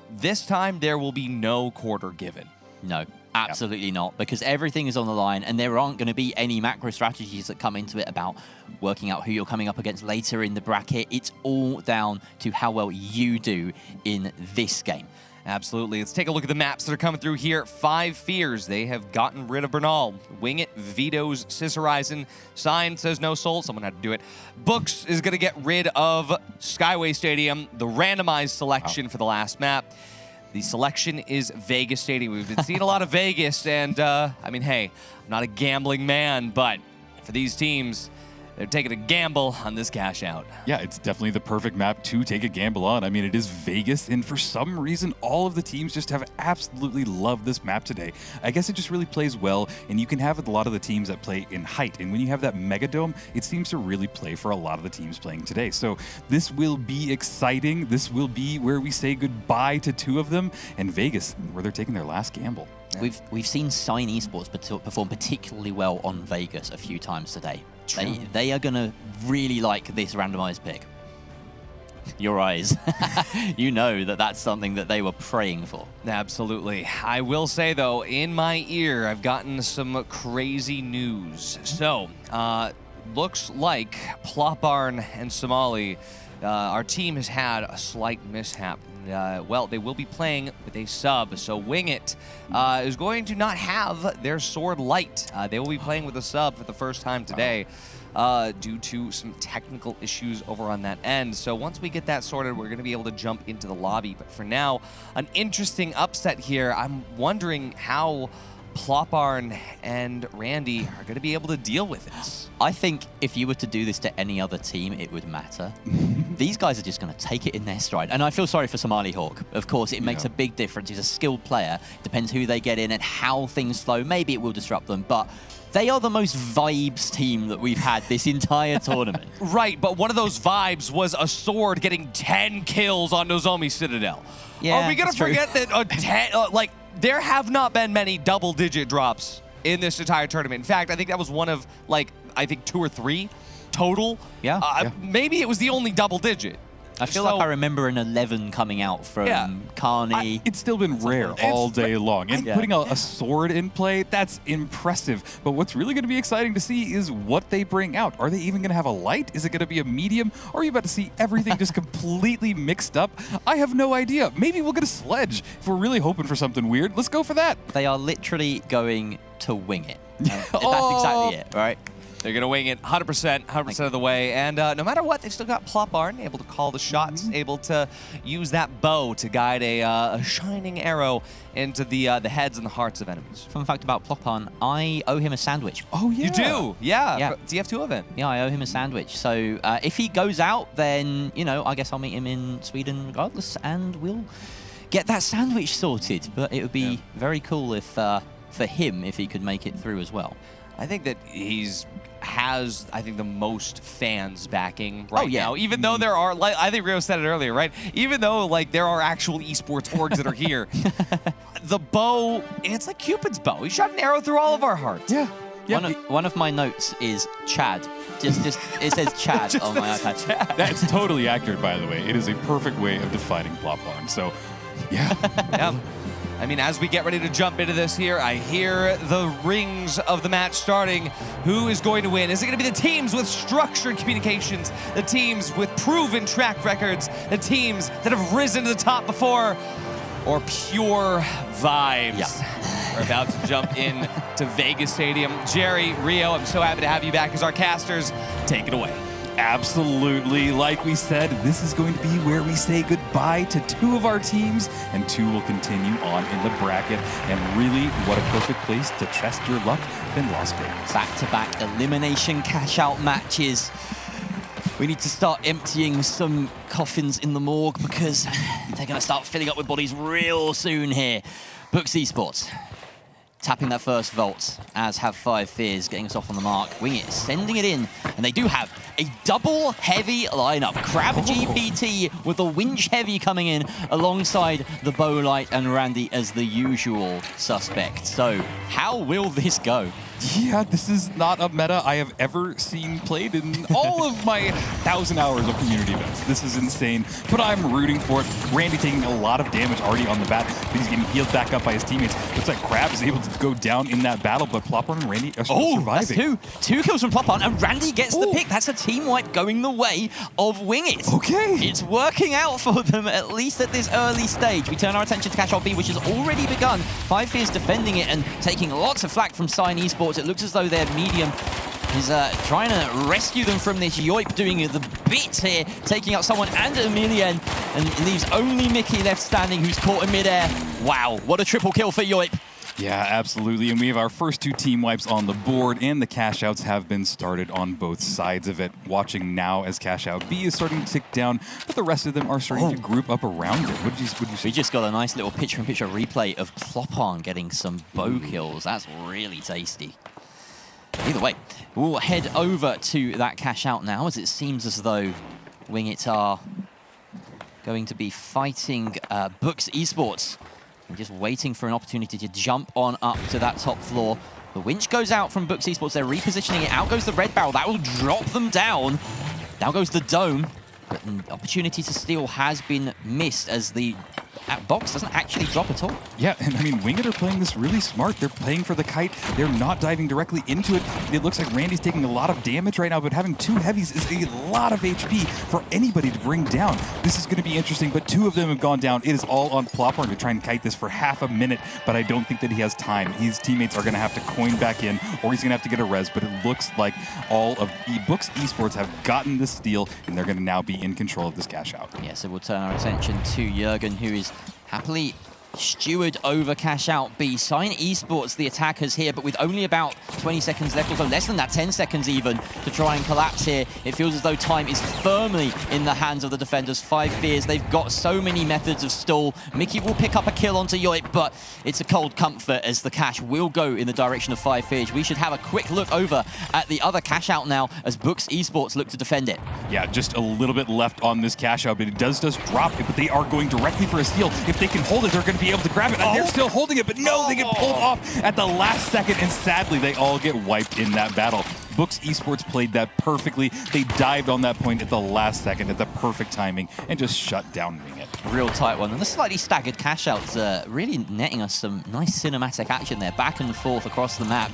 this time there will be no quarter given. No. Absolutely not, because everything is on the line and there aren't going to be any macro strategies that come into it about working out who you're coming up against later in the bracket. It's all down to how well you do in this game. Absolutely. Let's take a look at the maps that are coming through here. 5 Fears, they have gotten rid of Bernal. Wing It vetoes Cicerizon. Sign says no soul. Someone had to do it. Books is going to get rid of Skyway Stadium, the randomized selection for the last map. The selection is Vegas Stadium. We've been seeing a lot of Vegas, and I mean, hey, I'm not a gambling man, but for these teams, they're taking a gamble on this cash out. Yeah, it's definitely the perfect map to take a gamble on. I mean, it is Vegas, and for some reason, all of the teams just have absolutely loved this map today. I guess it just really plays well, and you can have a lot of the teams that play in height, and when you have that mega dome, it seems to really play for a lot of the teams playing today. So this will be exciting. This will be where we say goodbye to 2 of them, and Vegas, where they're taking their last gamble. We've seen Sign Esports perform particularly well on Vegas a few times today. They are going to really like this randomized pick. Your eyes. You know that that's something that they were praying for. Absolutely. I will say, though, in my ear, I've gotten some crazy news. So, looks like Plopbarn and Somali, our team has had a slight mishap. Well, they will be playing with a sub, so Wing It is going to not have their sword light. They will be playing with a sub for the first time today due to some technical issues over on that end. So once we get that sorted, we're going to be able to jump into the lobby. But for now, an interesting upset here. I'm wondering how Plopbarn and Randy are going to be able to deal with this. I think if you were to do this to any other team, it would matter. These guys are just going to take it in their stride. And I feel sorry for Somali Hawk. Of course, it makes a big difference. He's a skilled player. Depends who they get in and how things flow. Maybe it will disrupt them, but they are the most vibes team that we've had this entire tournament. Right, but one of those vibes was a sword getting 10 kills on Nozomi Citadel. Yeah, are we going to forget that there have not been many double-digit drops in this entire tournament? In fact, I think that was one of, I think 2 or 3 total. Yeah. Maybe it was the only double-digit. I feel like I remember an 11 coming out from Carney. It's still been rare all day long. And putting a sword in play, that's impressive. But what's really going to be exciting to see is what they bring out. Are they even going to have a light? Is it going to be a medium? Or are you about to see everything just completely mixed up? I have no idea. Maybe we'll get a sledge. If we're really hoping for something weird, let's go for that. They are literally going to wing it. That's exactly it, right? They're going to wing it 100% of the way. And no matter what, they've still got Plopbarn, able to call the shots, able to use that bow to guide a shining arrow into the heads and the hearts of enemies. Fun fact about Plopbarn, I owe him a sandwich. Oh, yeah. You do? Yeah. TF2 event. Yeah, I owe him a sandwich. So if he goes out, then, I guess I'll meet him in Sweden regardless, and we'll get that sandwich sorted. But it would be very cool if for him if he could make it through as well. I think that has the most fans backing right now. Even though there are, I think Rio said it earlier, right? Even though there are actual esports orgs that are here, the bow, it's like Cupid's bow. He shot an arrow through all of our hearts. Yeah. One of my notes is Chad. Just it says Chad on my iPad. Chad. That's totally accurate, by the way. It is a perfect way of defining Plopbarn. So, yeah. I mean, as we get ready to jump into this here, I hear the rings of the match starting. Who is going to win? Is it going to be the teams with structured communications, the teams with proven track records, the teams that have risen to the top before, or pure vibes? Yeah. We're about to jump in to Vegas Stadium. Jerry, Rio, I'm so happy to have you back as our casters. Take it away. Absolutely. Like we said, this is going to be where we say goodbye to 2 of our teams, and 2 will continue on in the bracket. And really, what a perfect place to test your luck in Las Vegas. Back-to-back elimination cash-out matches. We need to start emptying some coffins in the morgue because they're going to start filling up with bodies real soon here. Books Esports tapping that first vault, as have 5 Fears, getting us off on the mark. Wing It, sending it in, and they do have a double heavy lineup. Crab GPT with the Winch Heavy coming in alongside the Bowlight and Randy as the usual suspect. So, how will this go? Yeah, this is not a meta I have ever seen played in all of my 1,000 hours of community events. This is insane, but I'm rooting for it. Randy taking a lot of damage already on the bat, but he's getting healed back up by his teammates. Looks like Crab is able to go down in that battle, but Plopbarn and Randy are still surviving. That's 2 kills from Plopbarn, and Randy gets the pick. That's a team wipe going the way of Wing It. Okay. It's working out for them, at least at this early stage. We turn our attention to Cash Out B, which has already begun. 5 Fears defending it and taking lots of flack from Sign Esports. It looks as though their medium is trying to rescue them from this Yoip, doing the bits here, taking out someone and Emilian, and leaves only Mickey left standing, who's caught in midair. Wow, what a triple kill for Yoip. Yeah, absolutely. And we have our first 2 team wipes on the board, and the cash outs have been started on both sides of it. Watching now as cash out B is starting to tick down, but the rest of them are starting to group up around it. What did you see? We just got a nice little picture-in-picture replay of Plopbarn getting some bow kills. That's really tasty. Either way, we'll head over to that cash out now, as it seems as though Wing It are going to be fighting Books Esports. And just waiting for an opportunity to jump on up to that top floor. The winch goes out from Books Esports. They're repositioning it. Out goes the red barrel. That will drop them down. Down goes the dome. But an opportunity to steal has been missed as the box doesn't actually drop at all. Yeah, and I mean, Wing It are playing this really smart. They're playing for the kite. They're not diving directly into it. It looks like Randy's taking a lot of damage right now, but having 2 heavies is a lot of HP for anybody to bring down. This is going to be interesting, but 2 of them have gone down. It is all on Plopbarn to try and kite this for half a minute, but I don't think that he has time. His teammates are going to have to coin back in, or he's going to have to get a res, but it looks like all of Books Esports have gotten the steal, and they're going to now be in control of this cash out. Yeah, so we'll turn our attention to Jürgen, who is happily steward over cash out B. Sign Esports, the attackers here, but with only about 20 seconds left, or so less than that, 10 seconds even, to try and collapse here. It feels as though time is firmly in the hands of the defenders. 5 Fears, they've got so many methods of stall. Mickey will pick up a kill onto Yoip, but it's a cold comfort as the cash will go in the direction of 5 Fears. We should have a quick look over at the other cash out now as Books Esports look to defend it. Yeah, just a little bit left on this cash out, but it does drop it, but they are going directly for a steal. If they can hold it, they're going to be able to grab it, and they're still holding it, but no, they get pulled off at the last second, and sadly, they all get wiped in that battle. Books Esports played that perfectly. They dived on that point at the last second at the perfect timing and just shut down Wing It. Real tight one. And the slightly staggered cash outs really netting us some nice cinematic action there, back and forth across the map.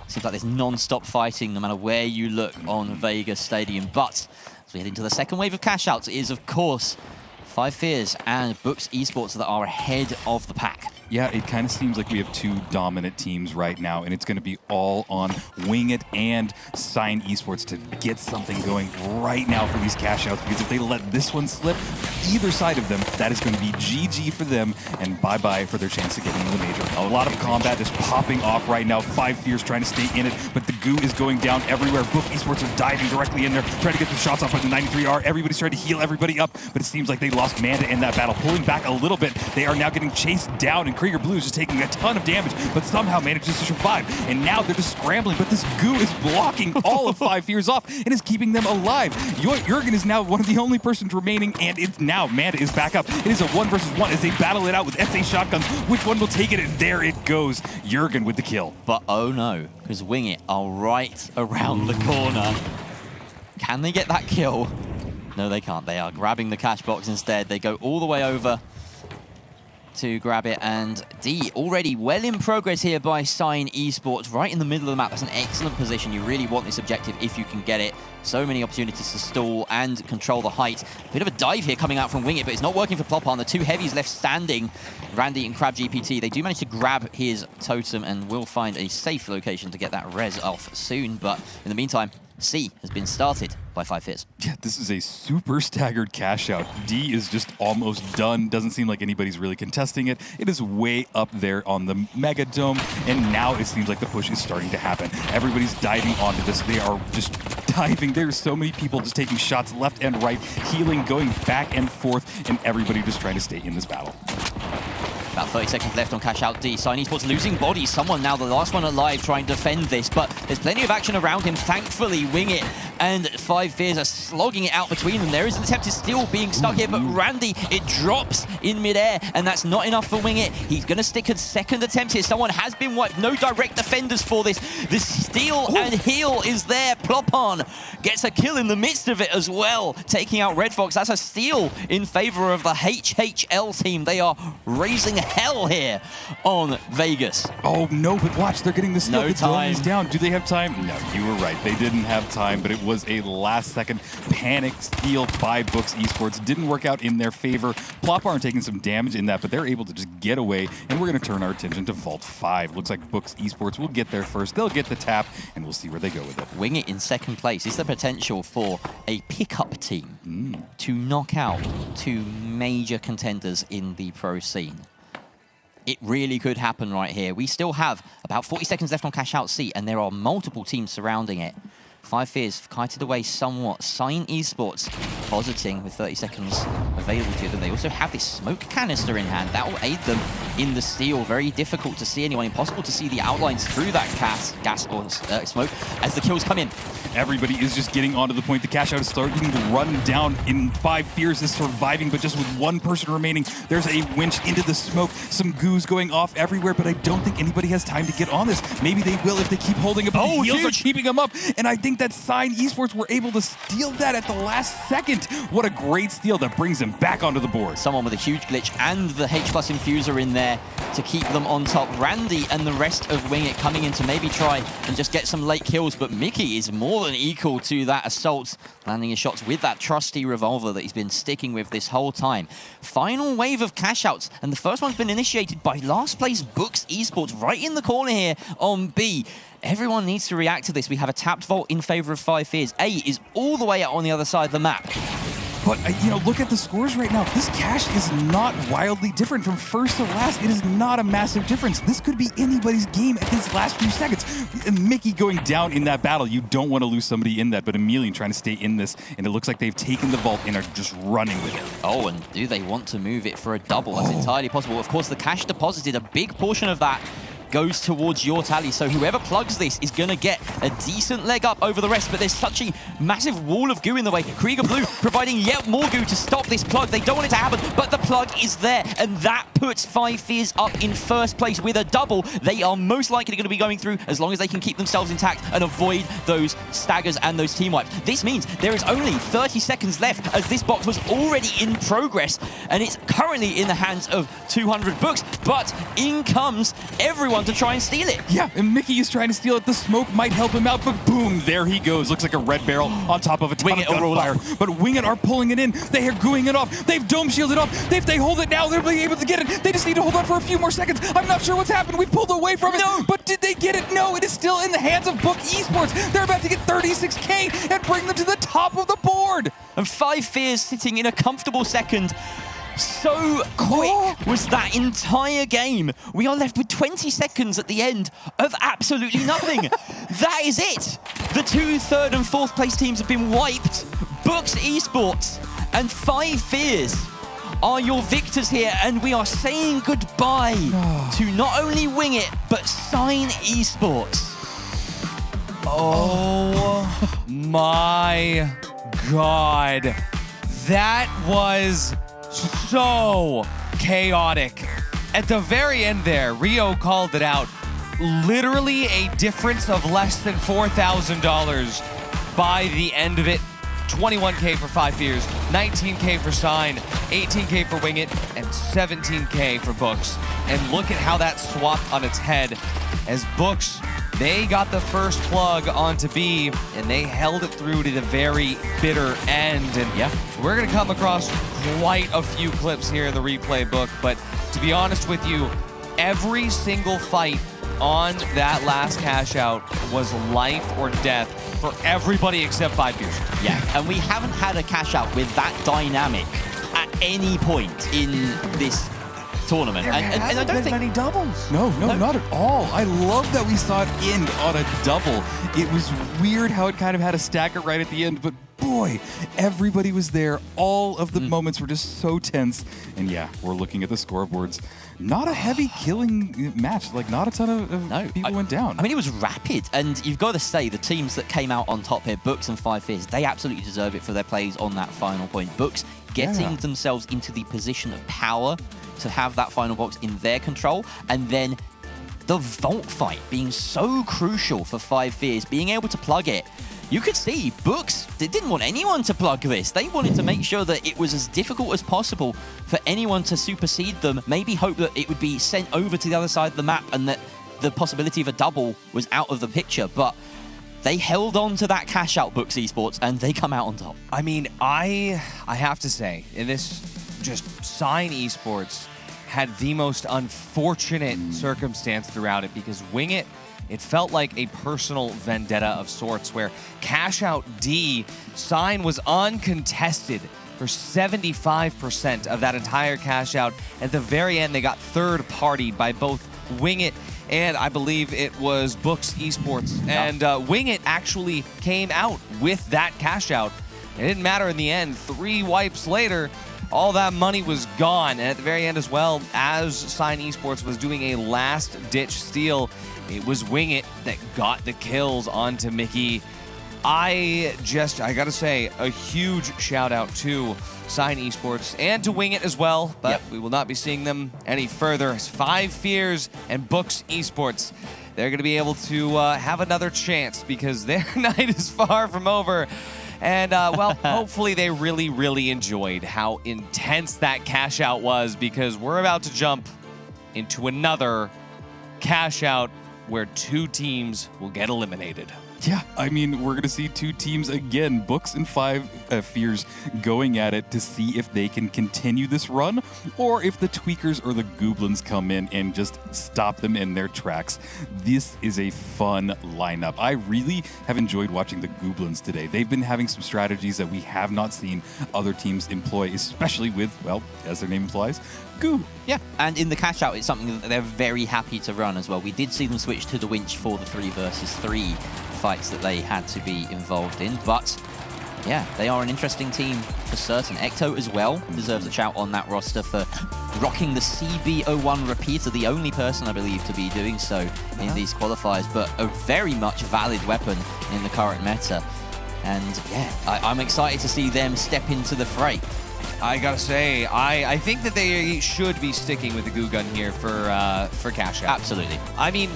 Seems like there's non-stop fighting no matter where you look on Vegas Stadium. But as we head into the second wave of cash outs, it is, of course, 5 Fears and Books Esports that are ahead of the pack. Yeah, it kind of seems like we have 2 dominant teams right now, and it's going to be all on Wing It and Sign Esports to get something going right now for these cash outs, because if they let this one slip, either side of them, that is going to be GG for them and bye-bye for their chance to get into the major. A lot of combat just popping off right now. 5 Fears trying to stay in it, but the goo is going down everywhere. Book Esports are diving directly in there, trying to get the shots off with the 93R. Everybody's trying to heal everybody up, but it seems like they lost mana in that battle. Pulling back a little bit, they are now getting chased down, and Krieger Blue is just taking a ton of damage, but somehow manages to survive. And now they're just scrambling, but this goo is blocking all of 5 Fears off and is keeping them alive. Jurgen is now one of the only persons remaining, and it's now mana is back up. It is a 1 versus 1 as they battle it out with SA shotguns. Which one will take it? And there it goes. Jurgen with the kill. But oh no, because Wing It are right around the corner. Can they get that kill? No, they can't. They are grabbing the cash box instead. They go all the way over to grab it, and D already well in progress here by Sign Esports, right in the middle of the map. That's an excellent position. You really want this objective if you can get it. So many opportunities to stall and control the height. A bit of a dive here coming out from Wing It, but it's not working for Plopon. The 2 heavies left standing, Randy and Crab GPT. They do manage to grab his totem and will find a safe location to get that res off soon, but in the meantime, C has been started by 5 Fears. Yeah, this is a super staggered cash out. D is just almost done. Doesn't seem like anybody's really contesting it. It is way up there on the Mega Dome, and now it seems like the push is starting to happen. Everybody's diving onto this. They are just diving. There's so many people just taking shots left and right, healing, going back and forth, and everybody just trying to stay in this battle. About 30 seconds left on cash out D. Sign Esports losing bodies. Someone now the last one alive trying to defend this, but there's plenty of action around him. Thankfully, Wing It and 5 Fears are slogging it out between them. There is an attempt to still being stuck here, but Randy, it drops in midair, and that's not enough for Wing It. He's going to stick a second attempt here. Someone has been wiped. No direct defenders for this. The steal and heal is there. Plopon gets a kill in the midst of it as well, taking out Red Fox. That's a steal in favor of the HHL team. They are raising hell here on Vegas. Oh no, but watch, they're getting the steal. No time. Down. Do they have time? No, you were right. They didn't have time, but it was a last-second panic steal by Books Esports. Didn't work out in their favor. Plop aren't taking some damage in that, but they're able to just get away, and we're going to turn our attention to Vault 5. Looks like Books Esports will get there first. They'll get the tap, and we'll see where they go with it. Wing It in second place. Is the potential for a pickup team to knock out 2 major contenders in the pro scene. It really could happen right here. We still have about 40 seconds left on cash out C, and there are multiple teams surrounding it. 5 Fears kited away somewhat. Sign Esports positing with 30 seconds available to them. They also have this smoke canister in hand. That will aid them in the steal. Very difficult to see anyone. Impossible to see the outlines through that gas or smoke as the kills come in. Everybody is just getting onto the point. The cash out is starting to run down. In 5 Fears is surviving, but just with 1 person remaining. There's a winch into the smoke. Some goos going off everywhere, but I don't think anybody has time to get on this. Maybe they will if they keep holding up. Oh, the heals are keeping them up, and I think that Sign Esports were able to steal that at the last second. What a great steal that brings them back onto the board. Someone with a huge glitch and the H+ infuser in there to keep them on top. Randy and the rest of Wing It coming in to maybe try and just get some late kills, but Mickey is more than equal to that assault, landing his shots with that trusty revolver that he's been sticking with this whole time. Final wave of cash outs, and the first one's been initiated by last place Books Esports right in the corner here on B. Everyone needs to react to this. We have a tapped vault in favor of 5 Fears. A is all the way out on the other side of the map. But, look at the scores right now. This cash is not wildly different from first to last. It is not a massive difference. This could be anybody's game at these last few seconds. And Mickey going down in that battle. You don't want to lose somebody in that, but Emelian trying to stay in this, and it looks like they've taken the vault and are just running with it. Oh, and do they want to move it for a double? That's entirely possible. Of course, the cash deposited, a big portion of that goes towards your tally. So whoever plugs this is going to get a decent leg up over the rest, but there's such a massive wall of goo in the way. Krieger Blue providing yet more goo to stop this plug. They don't want it to happen, but the plug is there, and that puts 5 Fears up in first place with a double. They are most likely going to be going through as long as they can keep themselves intact and avoid those staggers and those team wipes. This means there is only 30 seconds left as this box was already in progress, and it's currently in the hands of 200 books, but in comes everyone to try and steal it. Yeah, and Mickey is trying to steal it. The smoke might help him out, but boom, there he goes. Looks like a red barrel on top of a ton of gunfire. But Wing It are pulling it in. They are gooing it off. They've dome shielded off. If they hold it now, they'll be able to get it. They just need to hold on for a few more seconds. I'm not sure what's happened. We've pulled away from it. No. But did they get it? No, it is still in the hands of Book Esports. They're about to get 36K and bring them to the top of the board. And 5 Fears sitting in a comfortable second. So quick was that entire game. We are left with 20 seconds at the end of absolutely nothing. That is it. The 2 third and fourth place teams have been wiped. Books Esports and 5 Fears are your victors here, and we are saying goodbye to not only Wing It, but Sign Esports. Oh my God. That was so chaotic. At the very end there, Rio called it out. Literally a difference of less than $4,000 by the end of it. 21K for 5 Fears, 19K for Sign, 18K for Wing It, and 17K for Books. And look at how that swapped on its head as Books, they got the first plug onto B, and they held it through to the very bitter end. And yeah, we're going to come across quite a few clips here in the replay book, but to be honest with you, every single fight on that last cash out was life or death for everybody except 5 Fears. Yeah, and we haven't had a cash out with that dynamic at any point in this tournament. There and I don't think many doubles. No, not at all. I love that we saw it end on a double. It was weird how it kind of had a stacker right at the end, but boy, everybody was there. All of the moments were just so tense. And yeah, we're looking at the scoreboards. Not a heavy killing match. Like, not a ton of people went down. I mean, it was rapid. And you've got to say, the teams that came out on top here, Books and 5 Fears, they absolutely deserve it for their plays on that final point. Books getting themselves into the position of power to have that final box in their control. And then the vault fight being so crucial for 5 Fears, being able to plug it. You could see Books, they didn't want anyone to plug this. They wanted to make sure that it was as difficult as possible for anyone to supersede them, maybe hope that it would be sent over to the other side of the map and that the possibility of a double was out of the picture. But they held on to that cash out, Books Esports, and they come out on top. I mean, I have to say, in this just Sign Esports had the most unfortunate circumstance throughout it, because Wing It, it felt like a personal vendetta of sorts where cash out D, Sign was uncontested for 75% of that entire cash out. At the very end, they got third partied by both Wing It and I believe it was Books Esports. Yeah. And Wing It actually came out with that cash out. It didn't matter in the end. 3 wipes later, all that money was gone. And at the very end as well, as Sign Esports was doing a last-ditch steal, it was Wing It that got the kills onto Mickey. I gotta say, a huge shout out to Sign Esports and to Wing It as well, but we will not be seeing them any further. As 5 Fears and Books Esports, they're gonna be able to have another chance because their night is far from over. And, well, hopefully they really, really enjoyed how intense that cash out was, because we're about to jump into another cash out where 2 teams will get eliminated. Yeah, I mean, we're going to see two teams again, Books and 5 Fears, going at it to see if they can continue this run or if the Tweakers or the Goblins come in and just stop them in their tracks. This is a fun lineup. I really have enjoyed watching the Goblins today. They've been having some strategies that we have not seen other teams employ, especially with, well, as their name implies, Goo. Yeah, and in the cash out, it's something that they're very happy to run as well. We did see them switch to the winch for the 3 versus 3 fights that they had to be involved in, but yeah, they are an interesting team for certain. Ecto as well deserves a shout on that roster for rocking the CB01 repeater, the only person I believe to be doing so in these qualifiers, but a very much valid weapon in the current meta. And yeah, I'm excited to see them step into the fray. I gotta say, I think that they should be sticking with the goo gun here for cash out. Absolutely. I mean,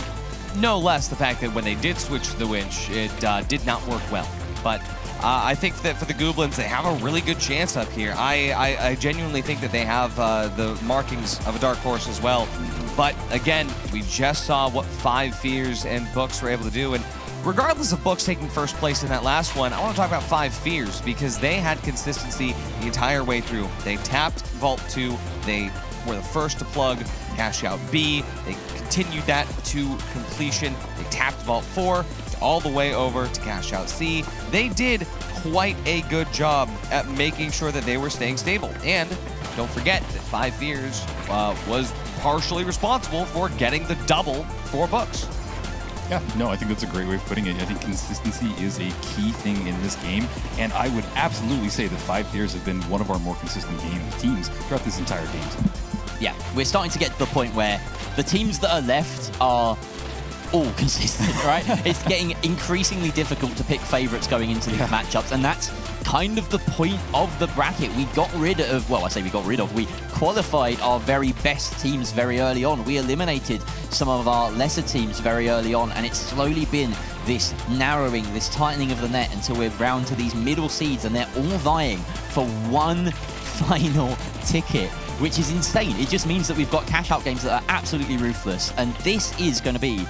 no less the fact that when they did switch to the winch, it did not work well. But I think that for the Goblins, they have a really good chance up here. I genuinely think that they have the markings of a dark horse as well. But again, we just saw what 5 Fears and Books were able to do. And regardless of Books taking first place in that last one, I want to talk about 5 Fears because they had consistency the entire way through. They tapped Vault 2. They were the first to plug Cash Out B. They continued that to completion. They tapped Vault 4 all the way over to Cash Out C. They did quite a good job at making sure that they were staying stable. And don't forget that 5 Fears was partially responsible for getting the double for Books. Yeah, no, I think that's a great way of putting it. I think consistency is a key thing in this game, and I would absolutely say that 5 Fears have been one of our more consistent teams throughout this entire game. Yeah, we're starting to get to the point where the teams that are left are all consistent, right? It's getting increasingly difficult to pick favorites going into these matchups, and that's kind of the point of the bracket. We got rid of, well, I say we got rid of, we qualified our very best teams very early on. We eliminated some of our lesser teams very early on, and it's slowly been this narrowing, this tightening of the net until we're down to these middle seeds, and they're all vying for one final ticket, which is insane. It just means that we've got cash out games that are absolutely ruthless, and this is going to be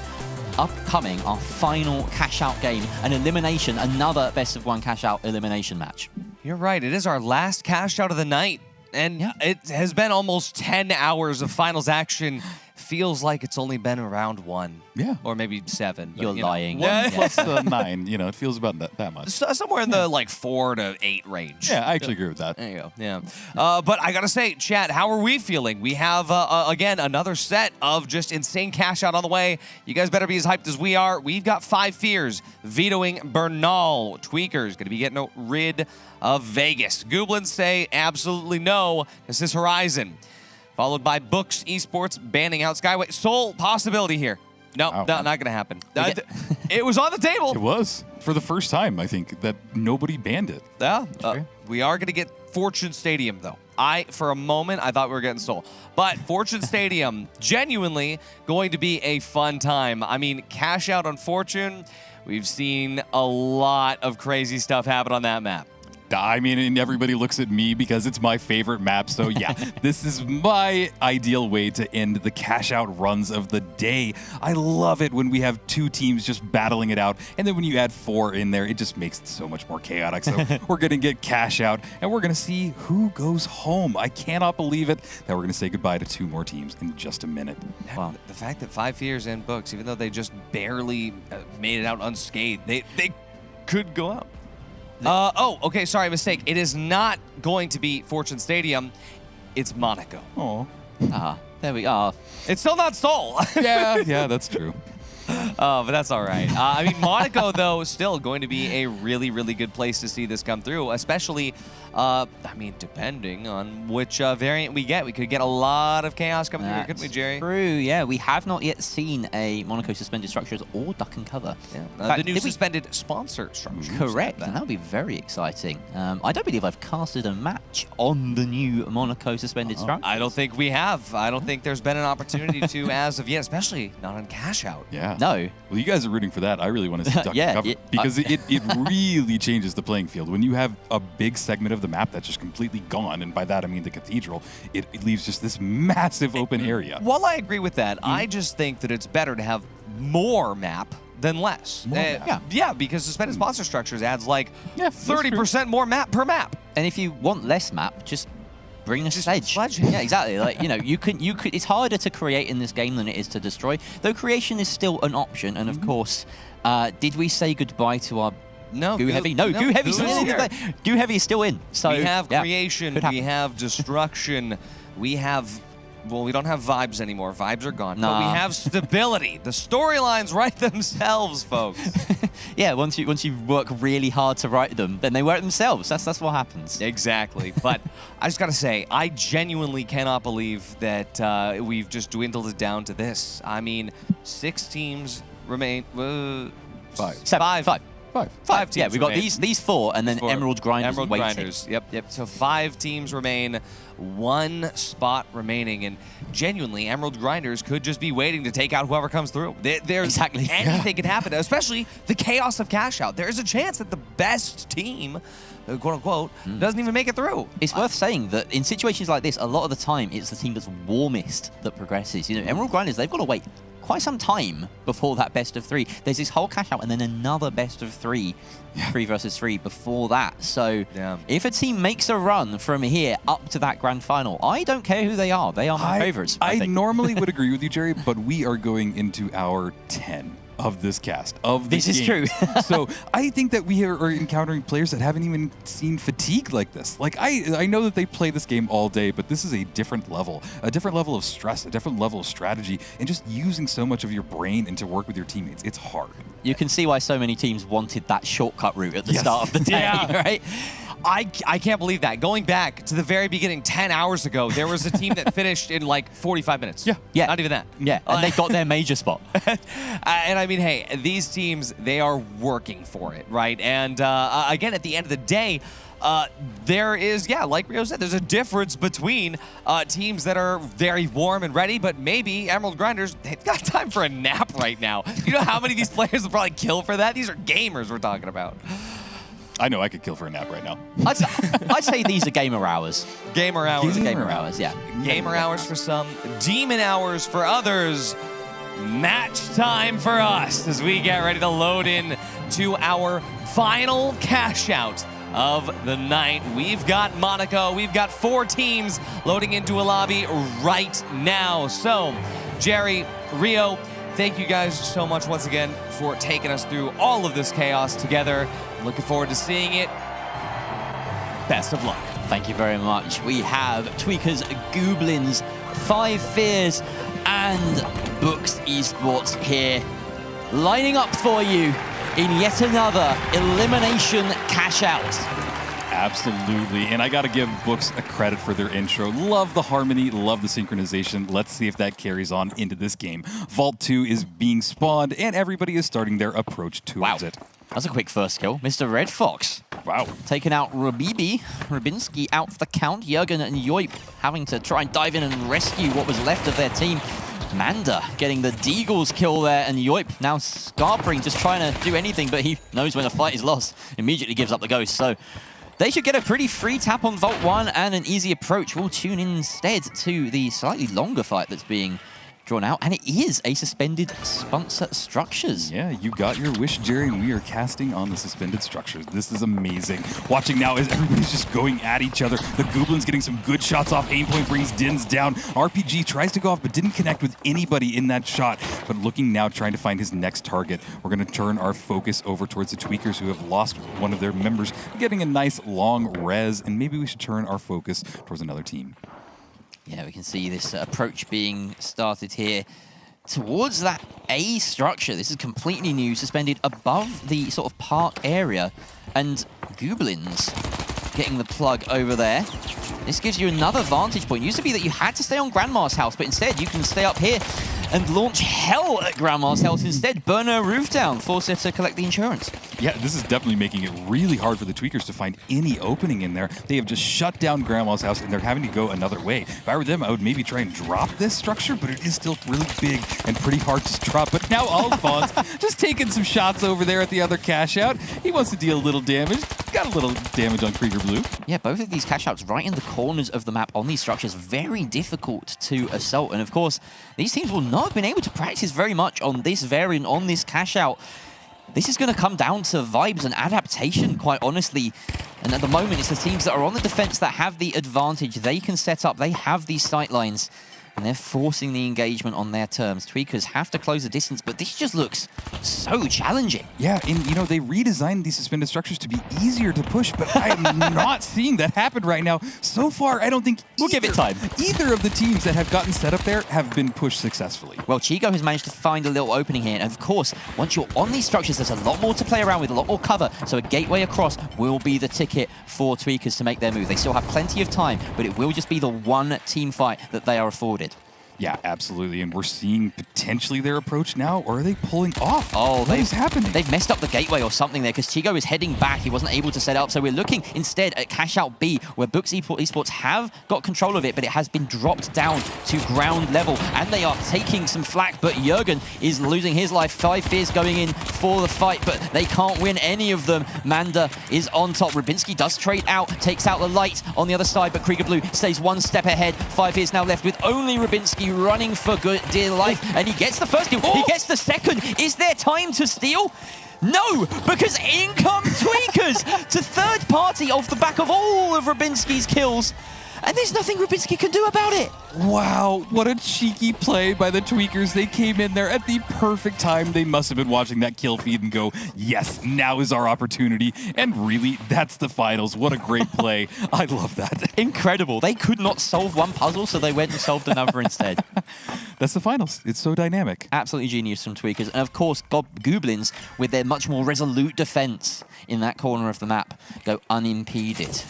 upcoming our final cash out game, an elimination, another best of 1 cash out elimination match. You're right, it is our last cash out of the night, and it has been almost 10 hours of finals action. Feels like it's only been around 1. Yeah. Or maybe 7. You're lying. 1 plus 9, you know, it feels about that much. Somewhere in the like 4 to 8 range. Yeah, I actually agree with that. There you go. Yeah. But I gotta say, chat, how are we feeling? We have again another set of just insane cash out on the way. You guys better be as hyped as we are. We've got 5 Fears vetoing Bernal. Tweakers gonna be getting rid of Vegas. Goblins say absolutely no. This is Horizon. Followed by Books Esports banning out Skyway. Sole possibility here. No, not going to happen. It was on the table. It was. For the first time, I think, that nobody banned it. Yeah. We are going to get Fortune Stadium, though. For a moment, I thought we were getting Soul. But Fortune Stadium, genuinely going to be a fun time. I mean, cash out on Fortune, we've seen a lot of crazy stuff happen on that map. I mean, and everybody looks at me because it's my favorite map. So yeah, this is my ideal way to end the cash out runs of the day. I love it when we have 2 teams just battling it out. And then when you add 4 in there, it just makes it so much more chaotic. So we're going to get cash out and we're going to see who goes home. I cannot believe it that we're going to say goodbye to 2 more teams in just a minute. Wow. The fact that 5 Fears and Books, even though they just barely made it out unscathed, they could go out. Okay, sorry, mistake. It is not going to be Fortune Stadium. It's Monaco. Oh. There we are. It's still not Seoul. Yeah, that's true. But that's all right. I mean, Monaco, though, still going to be a really, really good place to see this come through, especially, I mean, depending on which variant we get. We could get a lot of chaos coming through, couldn't we, Jerry? True, yeah. We have not yet seen a Monaco suspended structures or duck and cover. Yeah. The new suspended sponsor structures. Correct, and that would be very exciting. I don't believe I've casted a match on the new Monaco suspended structures. I don't think we have. I don't think there's been an opportunity to as of yet, especially not on cash out. Yeah. No. Well, you guys are rooting for that. I really want to see duck and cover because it really changes the playing field. When you have a big segment of the map that's just completely gone, and by that I mean the cathedral, it leaves just this massive open area. While I agree with that, I just think that it's better to have more map than less. Yeah. Because suspended sponsor structures adds like 30% more map per map. And if you want less map, just bring a sledge. Yeah, exactly. Like, you know, you could. It's harder to create in this game than it is to destroy. Though creation is still an option. And of course, did we say goodbye to our Goo Heavy? No, Goo Heavy's still in. Goo Heavy is still in. So we have creation, we have destruction, we have. Well, we don't have vibes anymore. Vibes are gone. But we have stability. The storylines write themselves, folks. Yeah, once you work really hard to write them, then they work themselves. That's what happens. Exactly. But I just got to say, I genuinely cannot believe that we've just dwindled it down to this. I mean, 6 teams remain. 5 teams. Yeah, we've got these 4, and then Emerald Grinders. Emerald Grinders. Yep. So 5 teams remain, 1 spot remaining, and genuinely, Emerald Grinders could just be waiting to take out whoever comes through. There's anything could happen, especially the chaos of cash out. There's a chance that the best team, quote unquote, doesn't even make it through. It's worth saying that in situations like this, a lot of the time, it's the team that's warmest that progresses. You know, Emerald Grinders, they've got to wait quite some time before that best of 3. There's this whole cash out and then another best of 3, 3 versus 3 before that. So if a team makes a run from here up to that grand final, I don't care who they are. They are my favorites. I normally would agree with you, Jerry, but we are going into our 10 of this cast, of this is true. So I think that we are encountering players that haven't even seen fatigue like this. Like, I know that they play this game all day, but this is a different level of stress, a different level of strategy, and just using so much of your brain and to work with your teammates. It's hard. You can see why so many teams wanted that shortcut route at the start of the day, right? I can't believe that. Going back to the very beginning, 10 hours ago, there was a team that finished in like 45 minutes. Yeah. Not even that. Yeah, and they got their major spot. And I mean, hey, these teams, they are working for it, right? And again, at the end of the day, there is, like Rio said, there's a difference between teams that are very warm and ready, but maybe Emerald Grinders, they've got time for a nap right now. You know how many of these players will probably kill for that? These are gamers we're talking about. I know I could kill for a nap right now. I'd say these are gamer hours. Gamer hours. Gamer hours, yeah. Gamer hours for some, demon hours for others. Match time for us as we get ready to load in to our final cash out of the night. We've got Monaco. We've got 4 teams loading into a lobby right now. So, Jerry, Rio, thank you guys so much once again for taking us through all of this chaos together. Looking forward to seeing it. Best of luck. Thank you very much. We have Tweakers, Goblins, 5 Fears, and Books Esports here, lining up for you in yet another elimination cash out. Absolutely, and I gotta give Books a credit for their intro. Love the harmony, love the synchronization. Let's see if that carries on into this game. Vault 2 is being spawned, and everybody is starting their approach towards it. That's a quick first kill. Mr. Red Fox. Wow. Taking out Rabinski out for the count. Jurgen and Yoip having to try and dive in and rescue what was left of their team. Manda getting the Deagle's kill there, and Yoip now scarpering, just trying to do anything, but he knows when a fight is lost. Immediately gives up the ghost. So they should get a pretty free tap on Vault 1 and an easy approach. We'll tune in instead to the slightly longer fight that's being drawn out, and it is a suspended sponsor structures. Yeah, you got your wish, Jerry, and we are casting on the suspended structures. This is amazing. Watching now as everybody's just going at each other. The Goblins getting some good shots off. Aimpoint brings Dins down. RPG tries to go off, but didn't connect with anybody in that shot. But looking now, trying to find his next target. We're going to turn our focus over towards the Tweakers, who have lost one of their members, getting a nice long res, and maybe we should turn our focus towards another team. Yeah, we can see this approach being started here towards that A structure. This is completely new, suspended above the sort of park area. And Goblins getting the plug over there. This gives you another vantage point. It used to be that you had to stay on Grandma's house, but instead you can stay up here and launch hell at Grandma's house instead. Burn her roof down, force her to collect the insurance. Yeah, this is definitely making it really hard for the Tweakers to find any opening in there. They have just shut down Grandma's house, and they're having to go another way. If I were them, I would maybe try and drop this structure, but it is still really big and pretty hard to drop. But now Alphonse just taking some shots over there at the other cash out. He wants to deal a little damage. got a little damage on Krieger Blue. Yeah, both of these cash outs right in the corners of the map on these structures, very difficult to assault. And of course, these teams will not have been able to practice very much on this variant, on this cash out. This is going to come down to vibes and adaptation, quite honestly. And at the moment, it's the teams that are on the defense that have the advantage. They can set up, they have these sight lines, and they're forcing the engagement on their terms. Tweakers have to close the distance, but this just looks so challenging. Yeah, and you know, they redesigned these suspended structures to be easier to push, but I'm not seeing that happen right now. So far, I don't think we'll give it time. Either of the teams that have gotten set up there have been pushed successfully. Well, Chico has managed to find a little opening here, and of course, once you're on these structures, there's a lot more to play around with, a lot more cover, so a gateway across will be the ticket for Tweakers to make their move. They still have plenty of time, but it will just be the one team fight that they are afforded. Yeah, absolutely. And we're seeing potentially their approach now, or are they pulling off? Oh, what is happening? They've messed up the gateway or something there because Chico is heading back. He wasn't able to set up. So we're looking instead at Cash Out B, where Books Esports have got control of it, but it has been dropped down to ground level. And they are taking some flack, but Jürgen is losing his life. 5 Fears going in for the fight, but they can't win any of them. Manda is on top. Rubinski does trade out, takes out the light on the other side, but Krieger Blue stays one step ahead. 5 Fears now left with only Rubinski running for good dear life, and he gets the first kill. He gets the second. Is there time to steal? No, because in come Tweakers to third party off the back of all of Rubinski's kills. And there's nothing Rubinski can do about it. Wow, what a cheeky play by the Tweakers. They came in there at the perfect time. They must have been watching that kill feed and go, yes, now is our opportunity. And really, that's the finals. What a great play. I love that. Incredible. They could not solve one puzzle, so they went and solved another instead. That's the finals. It's so dynamic. Absolutely genius from Tweakers. And of course, Goblins, with their much more resolute defense in that corner of the map, go unimpeded.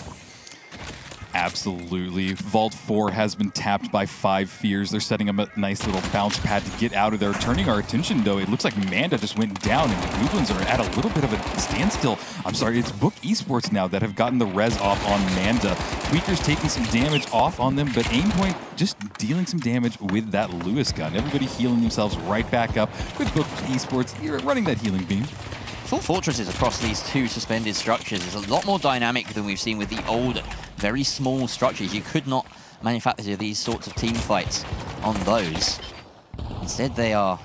Absolutely. Vault 4 has been tapped by 5 Fears. They're setting up a nice little bounce pad to get out of there. Turning our attention, though, it looks like Manda just went down, and the Goblins are at a little bit of a standstill. I'm sorry, it's Book Esports now that have gotten the res off on Manda. Tweakers taking some damage off on them, but Aimpoint just dealing some damage with that Lewis gun. Everybody healing themselves right back up with Book Esports here running that healing beam. Full fortresses across these two suspended structures is a lot more dynamic than we've seen with the older, very small structures. You could not manufacture these sorts of team fights on those. Instead, they are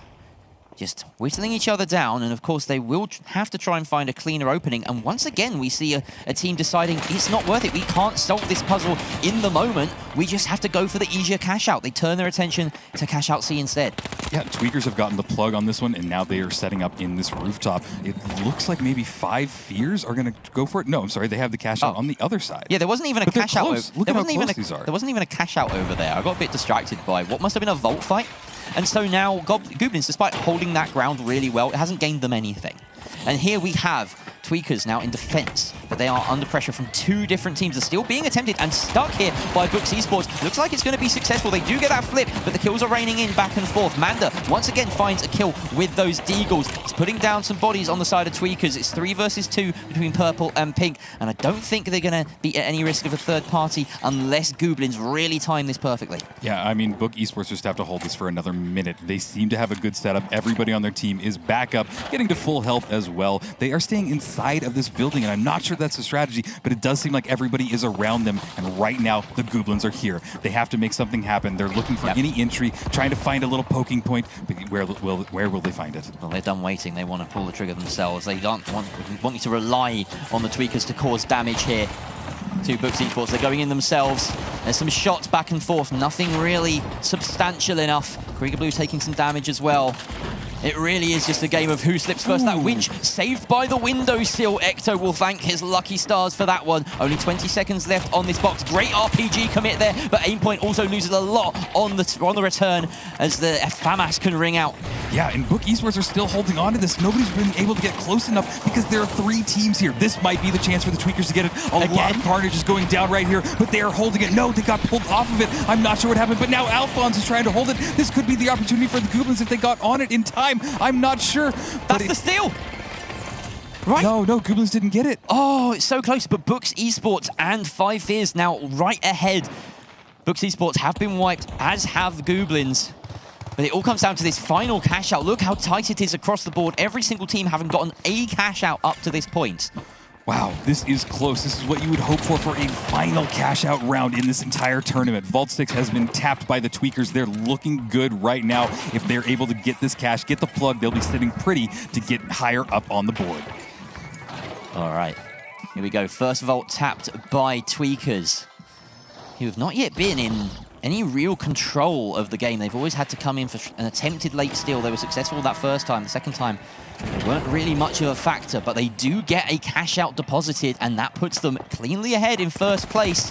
just whittling each other down, and of course they will have to try and find a cleaner opening. And once again, we see a team deciding it's not worth it. We can't solve this puzzle in the moment. We just have to go for the easier cash out. They turn their attention to cash out C instead. Yeah, Tweakers have gotten the plug on this one, and now they are setting up in this rooftop. It looks like maybe 5 Fears are going to go for it. No, I'm sorry, they have the cash out on the other side. Yeah, there wasn't even a cash out. Look at how close these are. There wasn't even a cash out over there. I got a bit distracted by what must have been a vault fight. And so now Goblins, despite holding that ground really well, it hasn't gained them anything. And here we have Tweakers now in defense, but they are under pressure from 2 different teams. They're still being attempted and stuck here by Books Esports. Looks like it's going to be successful. They do get that flip, but the kills are raining in back and forth. Manda once again finds a kill with those Deagles. He's putting down some bodies on the side of Tweakers. It's 3 versus 2 between purple and pink, and I don't think they're going to be at any risk of a third party unless Goblins really time this perfectly. Yeah, I mean, Book Esports just have to hold this for another minute. They seem to have a good setup. Everybody on their team is back up, getting to full health as well. They are staying inside of this building, and I'm not sure that's the strategy, but it does seem like everybody is around them, and right now the Goblins are here. They have to make something happen. They're looking for any entry, trying to find a little poking point, but where will they find it? Well, they're done waiting. They want to pull the trigger themselves. They don't want you to rely on the Tweakers to cause damage here. 2 Books Esports, they're going in themselves. There's some shots back and forth, nothing really substantial enough. Krieger Blue taking some damage as well. It really is just a game of who slips first. That winch saved by the windowsill. Ecto will thank his lucky stars for that one. Only 20 seconds left on this box. Great RPG commit there, but Aimpoint also loses a lot on the return as the FAMAS can ring out. Yeah, and Book Esports are still holding on to this. Nobody's been able to get close enough because there are 3 teams here. This might be the chance for the Tweakers to get it. A lot of carnage is going down right here, but they are holding it. No, they got pulled off of it. I'm not sure what happened, but now Alphonse is trying to hold it. This could be the opportunity for the Goblins if they got on it in time. I'm not sure. That's the steal. Right? No, Goblins didn't get it. Oh, it's so close, but Books Esports and 5 Fears now right ahead. Books Esports have been wiped, as have Goblins. But it all comes down to this final cash out. Look how tight it is across the board. Every single team having gotten a cash out up to this point. Wow, this is close. This is what you would hope for a final cash-out round in this entire tournament. Vault 6 has been tapped by the Tweakers. They're looking good right now. If they're able to get this cash, get the plug, they'll be sitting pretty to get higher up on the board. All right, here we go. First vault tapped by Tweakers, who have not yet been in any real control of the game. They've always had to come in for an attempted late steal. They were successful that first time. The second time, they weren't really much of a factor, but they do get a cash out deposited, and that puts them cleanly ahead in first place.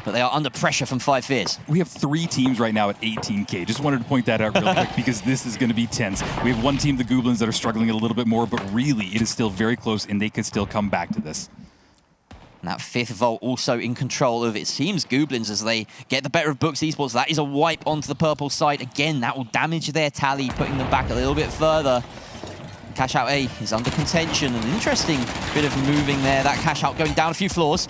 But they are under pressure from 5 Fears. We have 3 teams right now at 18K. Just wanted to point that out real quick because this is going to be tense. We have one team, the Goblins, that are struggling a little bit more, but really, it is still very close, and they could still come back to this. And that 5th vault also in control of, it seems, Goblins as they get the better of Books Esports. That is a wipe onto the purple side. Again, that will damage their tally, putting them back a little bit further. Cash out A is under contention. An interesting bit of moving there. That cash out going down a few floors.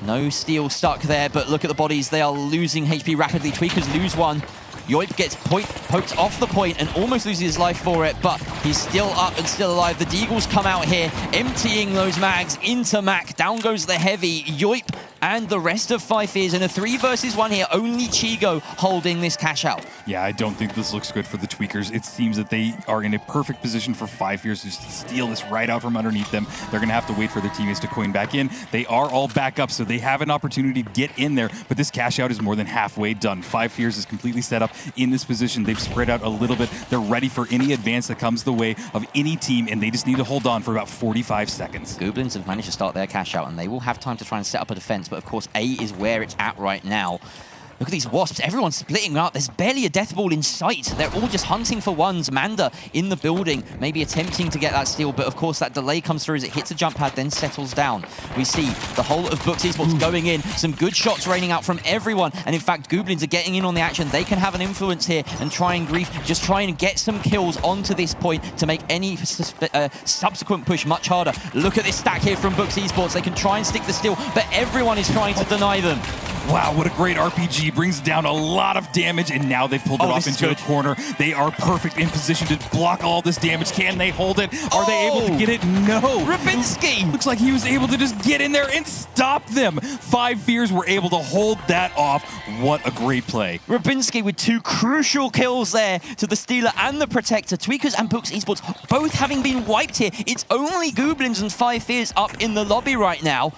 No steal stuck there, but look at the bodies. They are losing HP rapidly. Tweakers lose one. Yoip gets poked off the point and almost loses his life for it, but he's still up and still alive. The Deagles come out here, emptying those mags into Mac. Down goes the heavy. Yoip and the rest of 5 Fears in a 3 versus 1 here. Only Chigo holding this cash out. Yeah, I don't think this looks good for the Tweakers. It seems that they are in a perfect position for 5 Fears to just steal this right out from underneath them. They're going to have to wait for their teammates to coin back in. They are all back up, so they have an opportunity to get in there, but this cash out is more than halfway done. 5 Fears is completely set up in this position. They've spread out a little bit. They're ready for any advance that comes the way of any team, and they just need to hold on for about 45 seconds. Goblins have managed to start their cash out, and they will have time to try and set up a defense, but of course A is where it's at right now. Look at these Wasps, everyone's splitting up. There's barely a death ball in sight. They're all just hunting for ones. Manda in the building, maybe attempting to get that steal, but of course that delay comes through as it hits a jump pad, then settles down. We see the whole of Books Esports going in. Some good shots raining out from everyone, and in fact, Goblins are getting in on the action. They can have an influence here and try and grief, just try and get some kills onto this point to make any subsequent push much harder. Look at this stack here from Books Esports. They can try and stick the steal, but everyone is trying to deny them. Wow, what a great RPG. Brings down a lot of damage, and now they've pulled it off into a corner. They are perfect in position to block all this damage. Can they hold it? Are they able to get it? No. Rubinski! Looks like he was able to just get in there and stop them. 5 Fears were able to hold that off. What a great play. Rubinski with 2 crucial kills there to the Stealer and the Protector. Tweakers and Books Esports both having been wiped here. It's only Goblins and 5 Fears up in the lobby right now.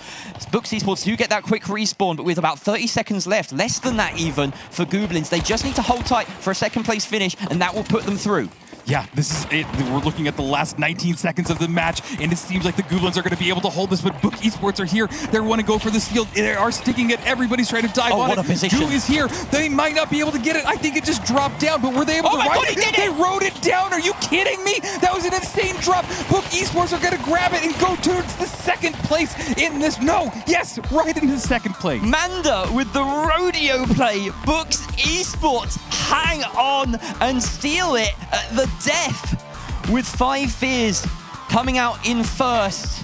Books Esports do get that quick respawn, but with about 30 seconds left, less than that even for Goblins. They just need to hold tight for a second place finish, and that will put them through. Yeah, this is it. We're looking at the last 19 seconds of the match, and it seems like the Goblins are going to be able to hold this, but Book Esports are here. They want to go for the steal. They are sticking it. Everybody's trying to dive on what it. A position. Who is here? They might not be able to get it. I think it just dropped down, but were they able to ride it? They rode it down. Are you kidding me? That was an insane drop. Book Esports are going to grab it and go towards the second place in this. No, yes, right into second place. Manda with the rodeo play. Books Esports hang on and steal it at the death, with 5 Fears coming out in first.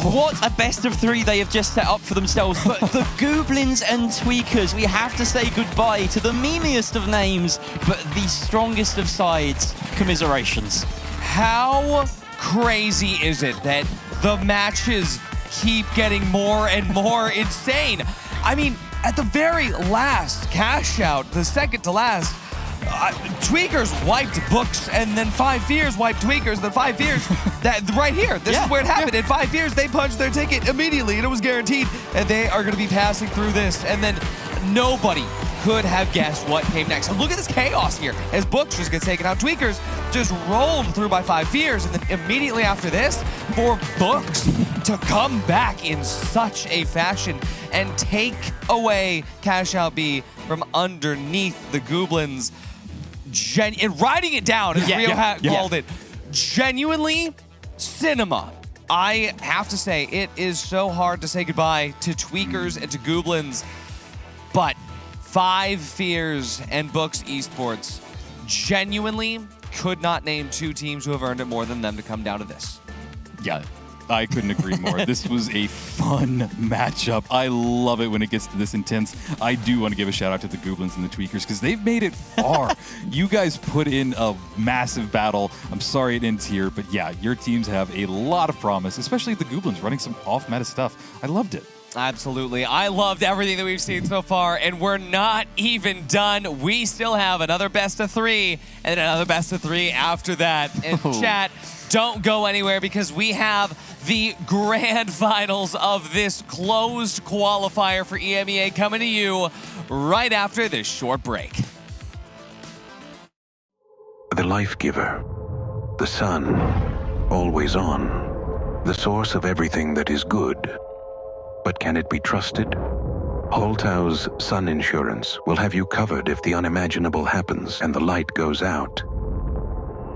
What a best of 3 they have just set up for themselves. But the Goblins and Tweakers, we have to say goodbye to the memeiest of names, but the strongest of sides. Commiserations. How crazy is it that the matches keep getting more and more insane? I mean, at the very last cash out, the second to last, Tweakers wiped Books, and then 5 Fears wiped Tweakers, then 5 Fears, that right here, this is where it happened. In 5 Fears, they punched their ticket immediately, and it was guaranteed, and they are going to be passing through this, and then nobody could have guessed what came next. And look at this chaos here, as Books just gets taken out. Tweakers just rolled through by 5 Fears, and then immediately after this, for Books to come back in such a fashion and take away Cash Out B from underneath the Goblins. And writing it down, as Rio called it, genuinely cinema. I have to say, it is so hard to say goodbye to Tweakers and to Goblins, but 5 Fears and Books Esports genuinely could not name 2 teams who have earned it more than them to come down to this. Yeah. I couldn't agree more. This was a fun matchup. I love it when it gets to this intense. I do want to give a shout out to the Goblins and the Tweakers because they've made it far. You guys put in a massive battle. I'm sorry it ends here, but yeah, your teams have a lot of promise, especially the Goblins running some off-meta stuff. I loved it. Absolutely. I loved everything that we've seen so far, and we're not even done. We still have another best of 3 and another best of 3 after that. And chat, don't go anywhere because we have the grand finals of this closed qualifier for EMEA coming to you right after this short break. The life giver, the sun, always on, the source of everything that is good. But can it be trusted? Holtau's Sun Insurance will have you covered if the unimaginable happens and the light goes out.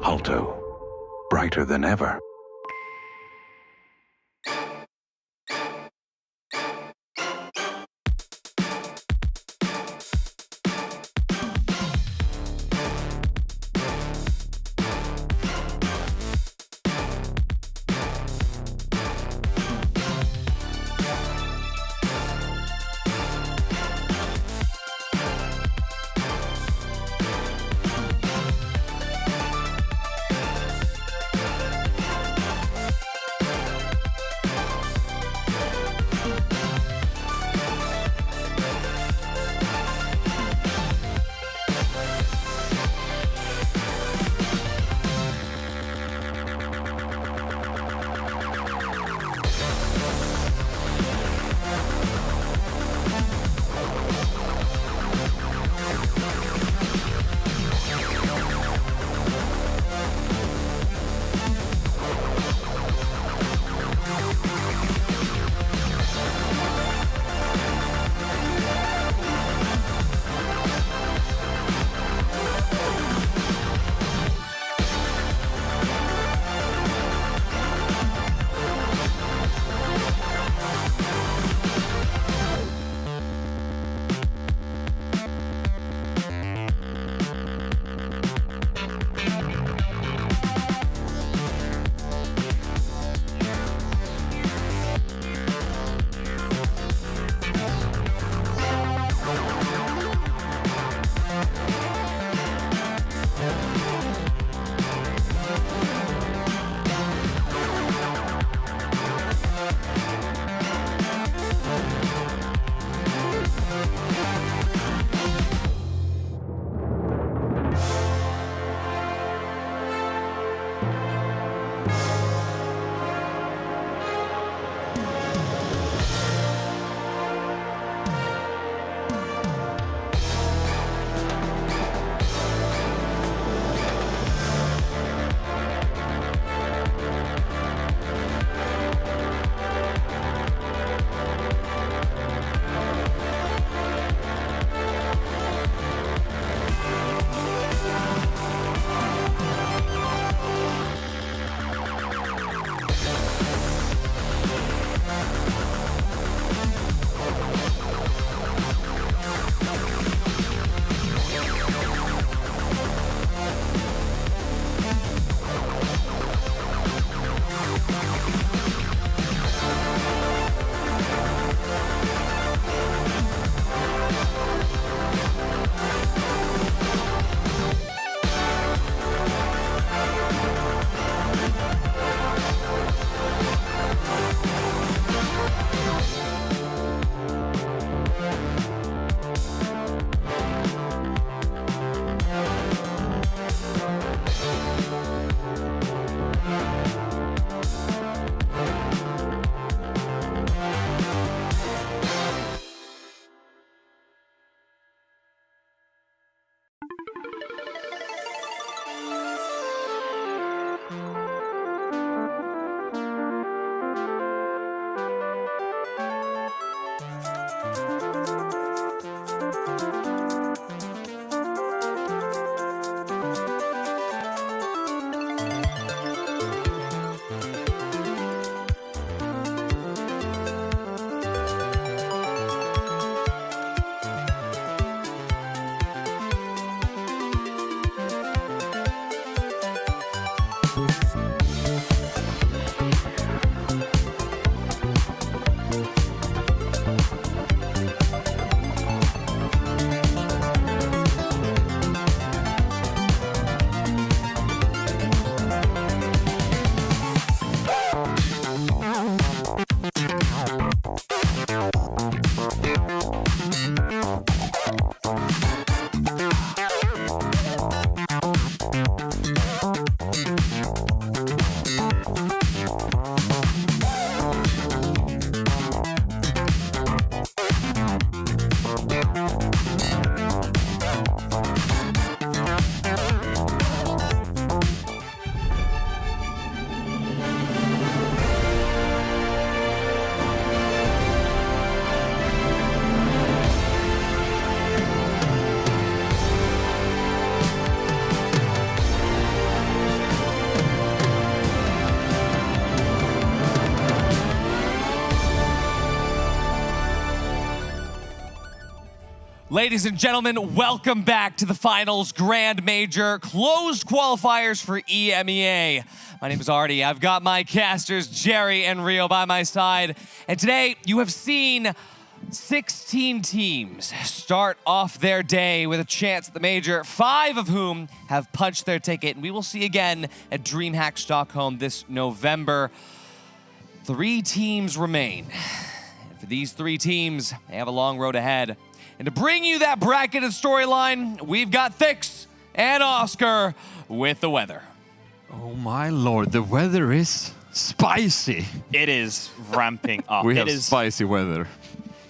Holto, brighter than ever. Ladies and gentlemen, welcome back to the finals Grand Major closed qualifiers for EMEA. My name is Artie. I've got my casters Jerry and Rio by my side. And today you have seen 16 teams start off their day with a chance at the major, 5 of whom have punched their ticket. And we will see again at Dreamhack Stockholm this November. 3 teams remain. And for these 3 teams, they have a long road ahead. And to bring you that bracketed storyline, we've got Thix and Oscar with the weather. Oh my lord, the weather is spicy. It is ramping up. We have spicy weather.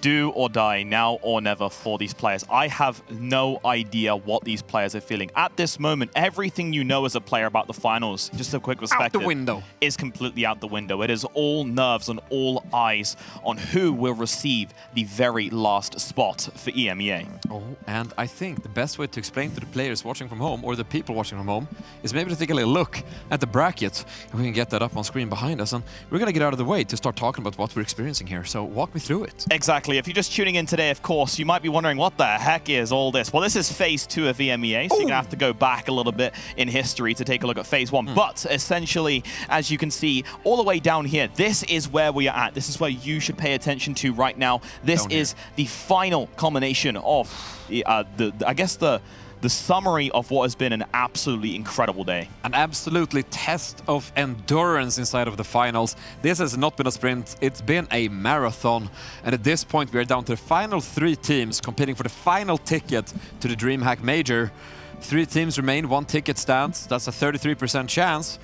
Do or die, now or never for these players. I have no idea what these players are feeling. At this moment, everything you know as a player about the finals, just a quick perspective, Out the window. Is completely out the window. It is all nerves and all eyes on who will receive the very last spot for EMEA. Oh, and I think the best way to explain to the players watching from home, or the people watching from home, is maybe to take a little look at the bracket, and we can get that up on screen behind us, and we're gonna get out of the way to start talking about what we're experiencing here. So walk me through it. Exactly. If you're just tuning in today, of course, you might be wondering what the heck is all this. Well, this is phase 2 of EMEA, so you're gonna have to go back a little bit in history to take a look at phase 1. But essentially, as you can see, all the way down here, this is where we are at. This is where you should pay attention to right now. This is the final culmination of the summary of what has been an absolutely incredible day. An absolutely test of endurance inside of the finals. This has not been a sprint, it's been a marathon. And at this point, we are down to the final 3 teams competing for the final ticket to the Dreamhack Major. 3 teams remain, 1 ticket stands. That's a 33% chance.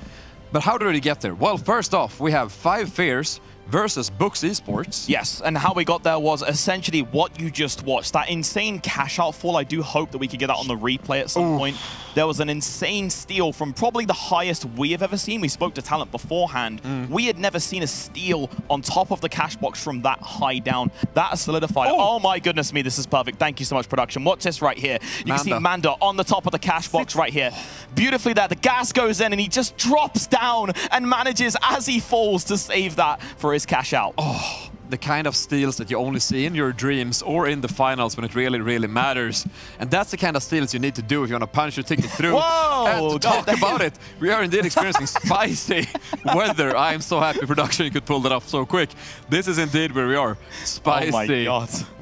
But how do we get there? Well, first off, we have 5 Fears versus Books Esports. Yes, and how we got there was essentially what you just watched. That insane cash outfall, I do hope that we could get that on the replay at some point. There was an insane steal from probably the highest we have ever seen. We spoke to talent beforehand. We had never seen a steal on top of the cash box from that high down. That is solidified. Oh my goodness me, this is perfect. Thank you so much, production. Watch this right here. You can see Manda on the top of the cash box right here. Beautifully there. The gas goes in and he just drops down and manages as he falls to save that for his cash out. Oh, the kind of steals that you only see in your dreams or in the finals when it really, really matters. And that's the kind of steals you need to do if you want to punch your ticket through. Whoa! And to talk about it, we are indeed experiencing spicy weather. I am so happy production you could pull that off so quick. This is indeed where we are. Spicy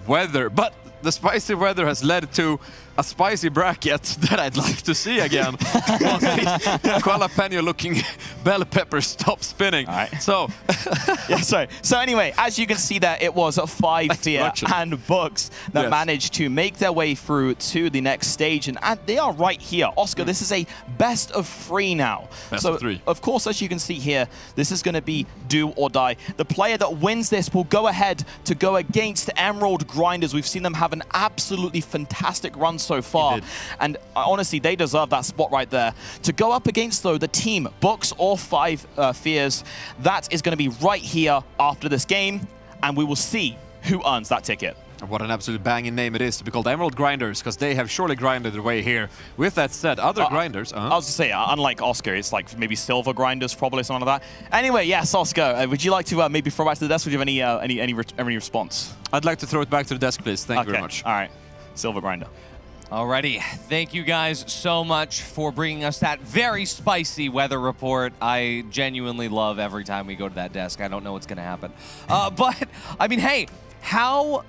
weather. But the spicy weather has led to a spicy bracket that I'd like to see again. Qualifier looking bell pepper stop spinning. All right. So, yeah, sorry. So anyway, as you can see there, it was 5 Fear and Books that managed to make their way through to the next stage, and they are right here. Oscar, this is a best of 3 now. Best of 3. Of course, as you can see here, this is going to be do or die. The player that wins this will go ahead to go against Emerald Grinders. We've seen them have an absolutely fantastic run so far, and honestly, they deserve that spot right there. To go up against, though, the team, Books or 5 Fears, that is going to be right here after this game, and we will see who earns that ticket. What an absolute banging name it is to be called Emerald Grinders, because they have surely grinded their way here. With that said, other grinders... I was going to say, unlike Oscar, it's like maybe Silver Grinders, probably something like that. Anyway, yes, Oscar, would you like to maybe throw back to the desk? Would you have any response? I'd like to throw it back to the desk, please. Thank you very much. All right. Silver Grinder. Alrighty, thank you guys so much for bringing us that very spicy weather report. I genuinely love every time we go to that desk. I don't know what's going to happen. But, I mean, hey, how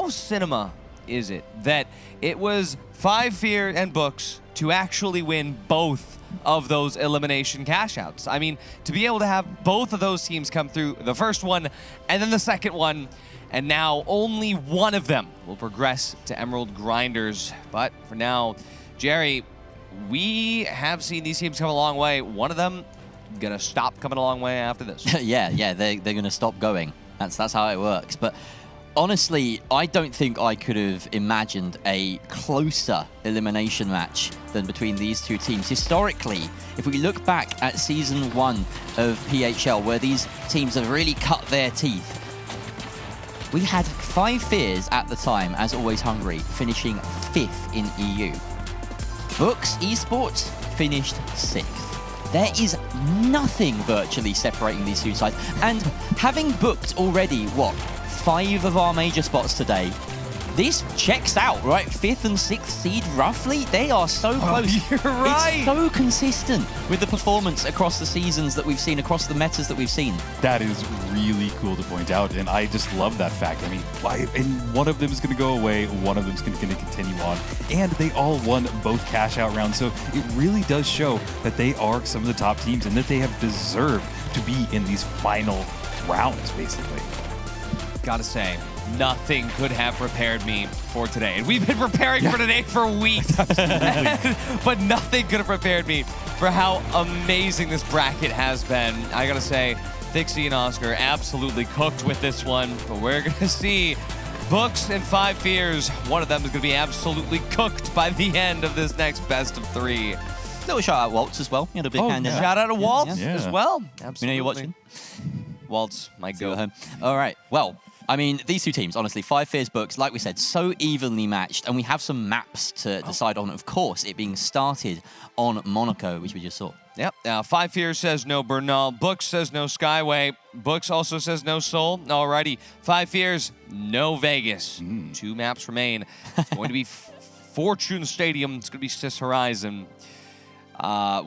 cinema is it that it was 5 Fear and Books to actually win both of those elimination cash outs? I mean, to be able to have both of those teams come through, the first one and then the second one, and now only one of them will progress to Emerald Grinders. But for now, Jerry, we have seen these teams come a long way. One of them gonna stop coming a long way after this. yeah, they're gonna stop going. That's how it works. But honestly, I don't think I could have imagined a closer elimination match than between these 2 teams. Historically, if we look back at Season 1 of PHL, where these teams have really cut their teeth, we had 5 Fears at the time, as always hungry, finishing 5th in EU. Books Esports finished 6th. There is nothing virtually separating these 2 sides. And having booked already, 5 of our major spots today, this checks out, right? 5th and 6th seed, roughly. They are so close. You're right. It's so consistent with the performance across the seasons that we've seen, across the metas that we've seen. That is really cool to point out, and I just love that fact. I mean, and one of them is going to go away, one of them is going to continue on, and they all won both cash-out rounds, so it really does show that they are some of the top teams and that they have deserved to be in these final rounds, basically. Gotta say, nothing could have prepared me for today. And we've been preparing for today for weeks. But nothing could have prepared me for how amazing this bracket has been. I gotta say, Thixie and Oscar absolutely cooked with this one. But we're gonna see Books and Five Fears. One of them is gonna be absolutely cooked by the end of this next best of 3. Little shout out Waltz as well. You had a big hand in that. Shout out to Waltz Yeah. as well. Absolutely. We know you're watching. Waltz, my go. All right. Well, I mean, these two teams, honestly, Five Fears, Books, like we said, so evenly matched. And we have some maps to decide on. Of course, it being started on Monaco, which we just saw. Yep. Five Fears says no Bernal. Books says no Skyway. Books also says no Seoul. Alrighty. Five Fears, no Vegas. 2 maps remain. It's going to be Fortune Stadium. It's going to be Cis Horizon.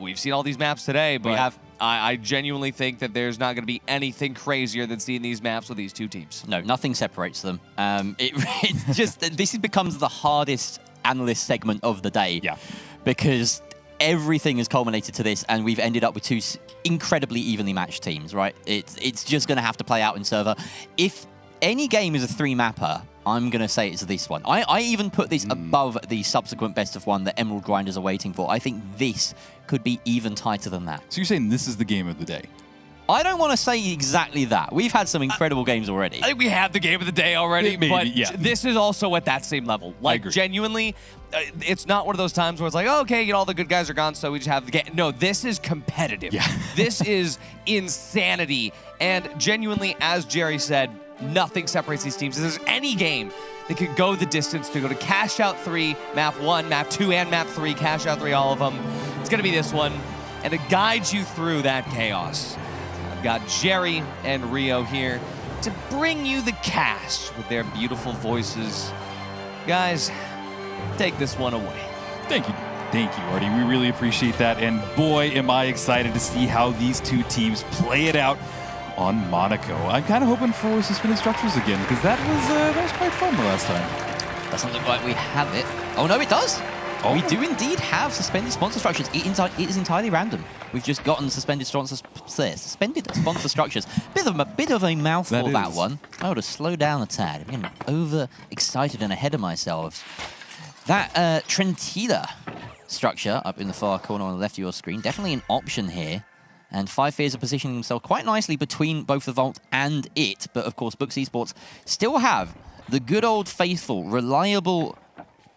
We've seen all these maps today, but I genuinely think that there's not going to be anything crazier than seeing these maps with these two teams. No, nothing separates them. It's just, this becomes the hardest analyst segment of the day. Yeah. Because everything has culminated to this, and we've ended up with 2 incredibly evenly matched teams, right? It's just going to have to play out in server. If any game is a 3-mapper, I'm going to say it's this one. I even put this above the subsequent best of 1 that Emerald Grinders are waiting for. I think this could be even tighter than that. So you're saying this is the game of the day? I don't want to say exactly that. We've had some incredible games already. I think we have the game of the day already, Maybe, but yeah. this is also at that same level. Like, genuinely, it's not one of those times where it's like, oh, okay, you know, all the good guys are gone, so we just have the game. No, this is competitive. Yeah. This is insanity. And genuinely, as Jerry said, nothing separates these teams. If there's any game that could go the distance to go to cash out 3, map 1, map 2, and map 3, cash out 3, all of them, it's going to be this one. And to guide you through that chaos, I've got Jerry and Rio here to bring you the cast with their beautiful voices. Guys, take this one away. Thank you. Thank you, Artie. We really appreciate that. And boy, am I excited to see how these two teams play it out on Monaco. I'm kind of hoping for suspended structures again, because that was quite fun the last time. Doesn't look like we have it. Oh, no, it does. Oh. We do indeed have suspended sponsor structures. It is entirely random. We've just gotten suspended sponsor structures. Bit of a mouthful, that one. I ought to slow down a tad. I'm getting over-excited and ahead of myself. That Trentida structure up in the far corner on the left of your screen, definitely an option here. And Five Fears are positioning themselves quite nicely between both the Vault and it. But of course, Books Esports still have the good old faithful, reliable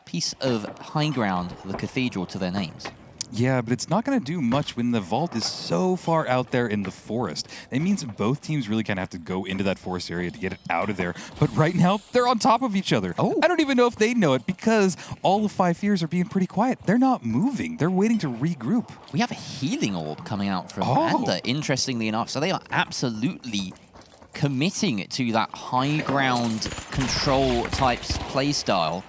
piece of high ground, the Cathedral, to their names. Yeah, but it's not going to do much when the Vault is so far out there in the forest. It means both teams really kind of have to go into that forest area to get it out of there. But right now, they're on top of each other. Oh. I don't even know if they know it, because all of Five Fears are being pretty quiet. They're not moving. They're waiting to regroup. We have a healing orb coming out from Panda, interestingly enough. So they are absolutely committing to that high ground control types playstyle.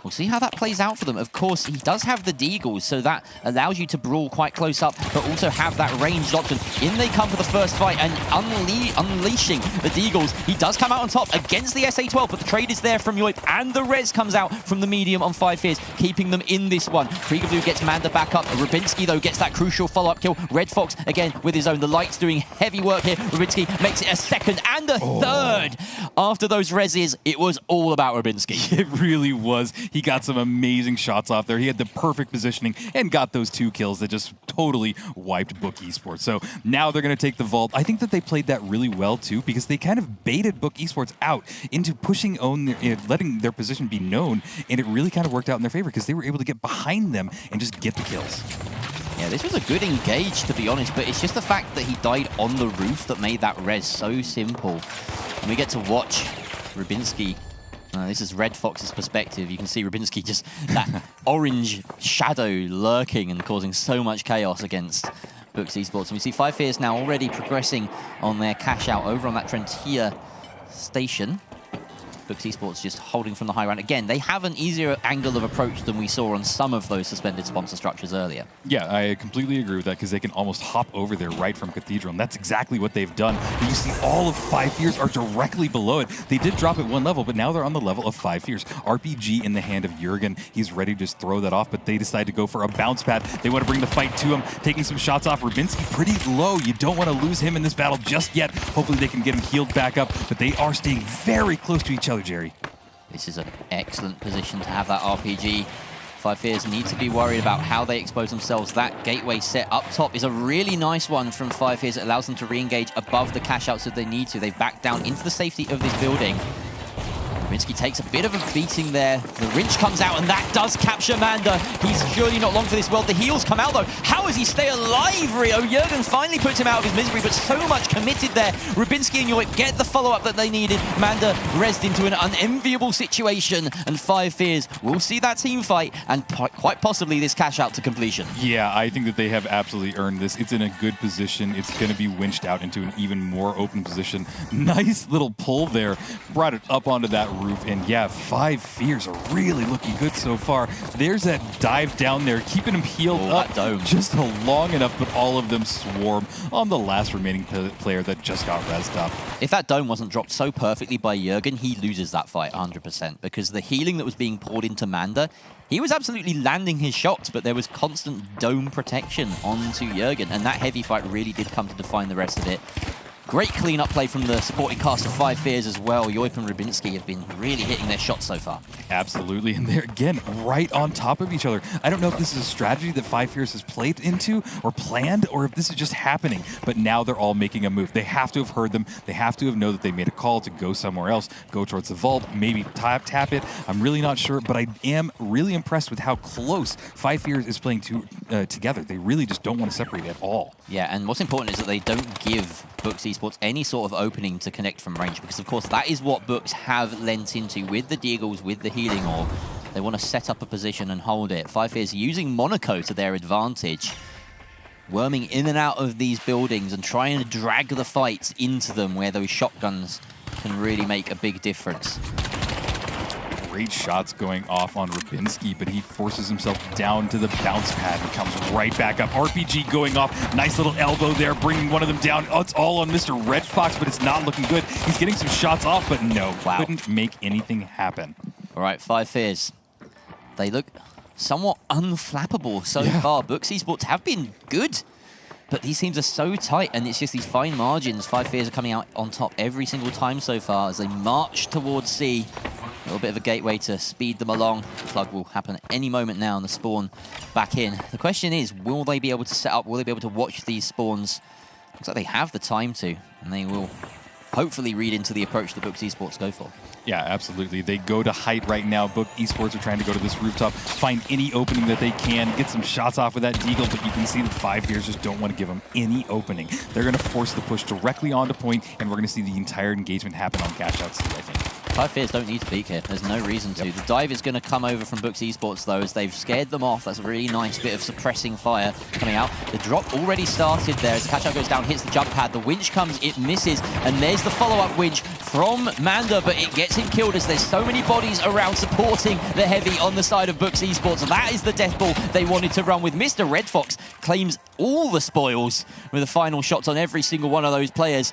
We'll see how that plays out for them. Of course, he does have the Deagles, so that allows you to brawl quite close up, but also have that ranged option. In they come for the first fight, and unleashing the Deagles. He does come out on top against the SA-12, but the trade is there from Yoip, and the res comes out from the medium on Five Fears, keeping them in this one. Kriegavlu gets Manda back up. Rubinski, though, gets that crucial follow-up kill. Red Fox, again, with his own. The Light's doing heavy work here. Rubinski makes it a second and a third. After those reses, it was all about Rubinski. It really was. He got some amazing shots off there. He had the perfect positioning and got those 2 kills that just totally wiped Book Esports. So now they're going to take the Vault. I think that they played that really well, too, because they kind of baited Book Esports out into pushing letting their position be known, and it really kind of worked out in their favor because they were able to get behind them and just get the kills. Yeah, this was a good engage, to be honest, but it's just the fact that he died on the roof that made that res so simple. And we get to watch Rubinski. This is Red Fox's perspective. You can see Rubinski just that orange shadow lurking and causing so much chaos against Books Esports. And we see Five Fears now already progressing on their cash out over on that Trentia station. Books Esports just holding from the high ground. Again, they have an easier angle of approach than we saw on some of those suspended sponsor structures earlier. Yeah, I completely agree with that because they can almost hop over there right from Cathedral, and that's exactly what they've done. But you see all of 5 Fears are directly below it. They did drop it one level, but now they're on the level of 5 Fears. RPG in the hand of Jurgen. He's ready to just throw that off, but they decide to go for a bounce pad. They want to bring the fight to him, taking some shots off. Rubinski pretty low. You don't want to lose him in this battle just yet. Hopefully they can get him healed back up, but they are staying very close to each other, Jerry. This is an excellent position to have that RPG. 5 Fears need to be worried about how they expose themselves. That gateway set up top is a really nice one from 5 Fears. It allows them to re-engage above the cash outs if they need to. They back down into the safety of this building. Rubinski takes a bit of a beating there. The wrench comes out, and that does capture Manda. He's surely not long for this world. The heals come out, though. How does he stay alive, Rio? Jurgen finally puts him out of his misery, but so much committed there. Rubinski and Yoip get the follow-up that they needed. Manda rezzed into an unenviable situation, and 5 Fears will see that team fight and quite possibly this cash out to completion. Yeah, I think that they have absolutely earned this. It's in a good position. It's going to be winched out into an even more open position. Nice little pull there. Brought it up onto that roof, and yeah, 5 Fears are really looking good so far. There's that dive down there, keeping him healed up just long enough, but all of them swarm on the last remaining player that just got rezzed up. If that dome wasn't dropped so perfectly by Jurgen, he loses that fight 100%, because the healing that was being poured into Manda, he was absolutely landing his shots, but there was constant dome protection onto Jurgen, and that heavy fight really did come to define the rest of it. Great clean-up play from the supporting cast of 5 Fears as well. Yoip and Rubinski have been really hitting their shots so far. Absolutely, and they're, again, right on top of each other. I don't know if this is a strategy that 5 Fears has played into or planned, or if this is just happening, but now they're all making a move. They have to have heard them. They have to have known that they made a call to go somewhere else, go towards the vault, maybe tap it. I'm really not sure, but I am really impressed with how close 5 Fears is playing together. They really just don't want to separate at all. Yeah, and what's important is that they don't give Books Esports any sort of opening to connect from range, because of course that is what Books have lent into with the Deagles, with the healing orb. They want to set up a position and hold it. 5 Fears using Monaco to their advantage, worming in and out of these buildings and trying to drag the fights into them where those shotguns can really make a big difference. Great shots going off on Rubinski, but he forces himself down to the bounce pad and comes right back up. RPG going off. Nice little elbow there, bringing one of them down. Oh, it's all on Mr. Red Fox, but it's not looking good. He's getting some shots off, but no, couldn't make anything happen. All right, 5 Fears. They look somewhat unflappable so far. Books Esports have been good, but these teams are so tight, and it's just these fine margins. 5 Fears are coming out on top every single time so far as they march towards C. A little bit of a gateway to speed them along. The plug will happen at any moment now, and the spawn back in. The question is, will they be able to set up? Will they be able to watch these spawns? Looks like they have the time to, and they will hopefully read into the approach that Books Esports go for. Yeah, absolutely. They go to height right now. Book Esports are trying to go to this rooftop, find any opening that they can, get some shots off with that Deagle, but you can see the 5 Fears just don't want to give them any opening. They're going to force the push directly onto point, and we're going to see the entire engagement happen on cash outs, I think. 5 Fears don't need to peek here. There's no reason to. The dive is going to come over from Books Esports, though, as they've scared them off. That's a really nice bit of suppressing fire coming out. The drop already started there. As the catch-out goes down, hits the jump pad. The winch comes, it misses, and there's the follow-up winch from Manda, but it gets him killed as there's so many bodies around supporting the heavy on the side of Books Esports. That is the death ball they wanted to run with. Mr. Red Fox claims all the spoils with the final shots on every single one of those players.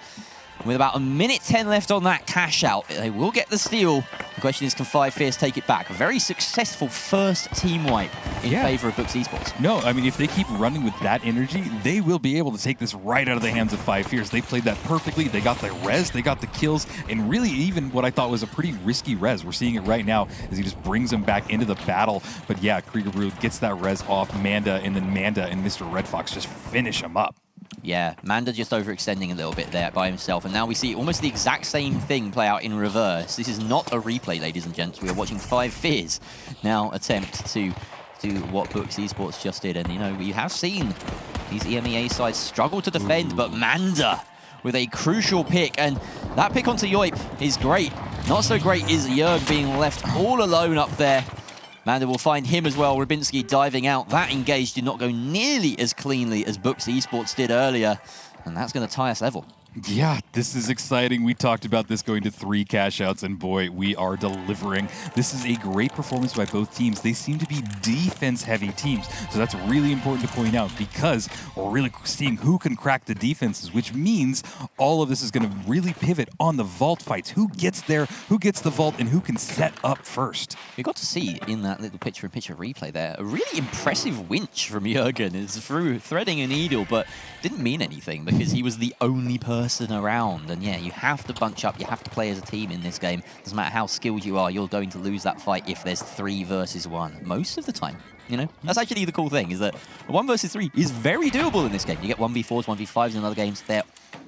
With about 1:10 left on that cash out, they will get the steal. The question is, can 5 Fears take it back? A very successful first team wipe in favor of Books Esports. No, I mean, if they keep running with that energy, they will be able to take this right out of the hands of 5 Fears. They played that perfectly. They got the res, they got the kills, and really even what I thought was a pretty risky res. We're seeing it right now as he just brings them back into the battle. But yeah, Kriegerbrew gets that res off Manda, and then Manda and Mr. Red Fox just finish him up. Yeah, Manda just overextending a little bit there by himself, and now we see almost the exact same thing play out in reverse. This is not a replay, ladies and gents. We are watching 5 Fears now attempt to do what Books Esports just did, and you know, we have seen these EMEA sides struggle to defend, but Manda with a crucial pick, and that pick onto Yoip is great. Not so great is Jörg being left all alone up there. Manda will find him as well. Rubinski diving out. That engage did not go nearly as cleanly as Books Esports did earlier. And that's going to tie us level. Yeah, this is exciting. We talked about this going to 3 cash outs, and boy, we are delivering. This is a great performance by both teams. They seem to be defense-heavy teams, so that's really important to point out because we're really seeing who can crack the defenses, which means all of this is going to really pivot on the vault fights. Who gets there, who gets the vault, and who can set up first. We got to see in that little picture-in-picture replay there a really impressive winch from Jürgen. It's through threading a needle, but didn't mean anything because he was the only person around. And yeah, you have to bunch up, you have to play as a team in this game. Doesn't matter how skilled you are, you're going to lose that fight if there's 3 versus 1 most of the time. You know, that's actually the cool thing, is that 1 versus 3 is very doable in this game. You get 1v4s, 1v5s in other games. They're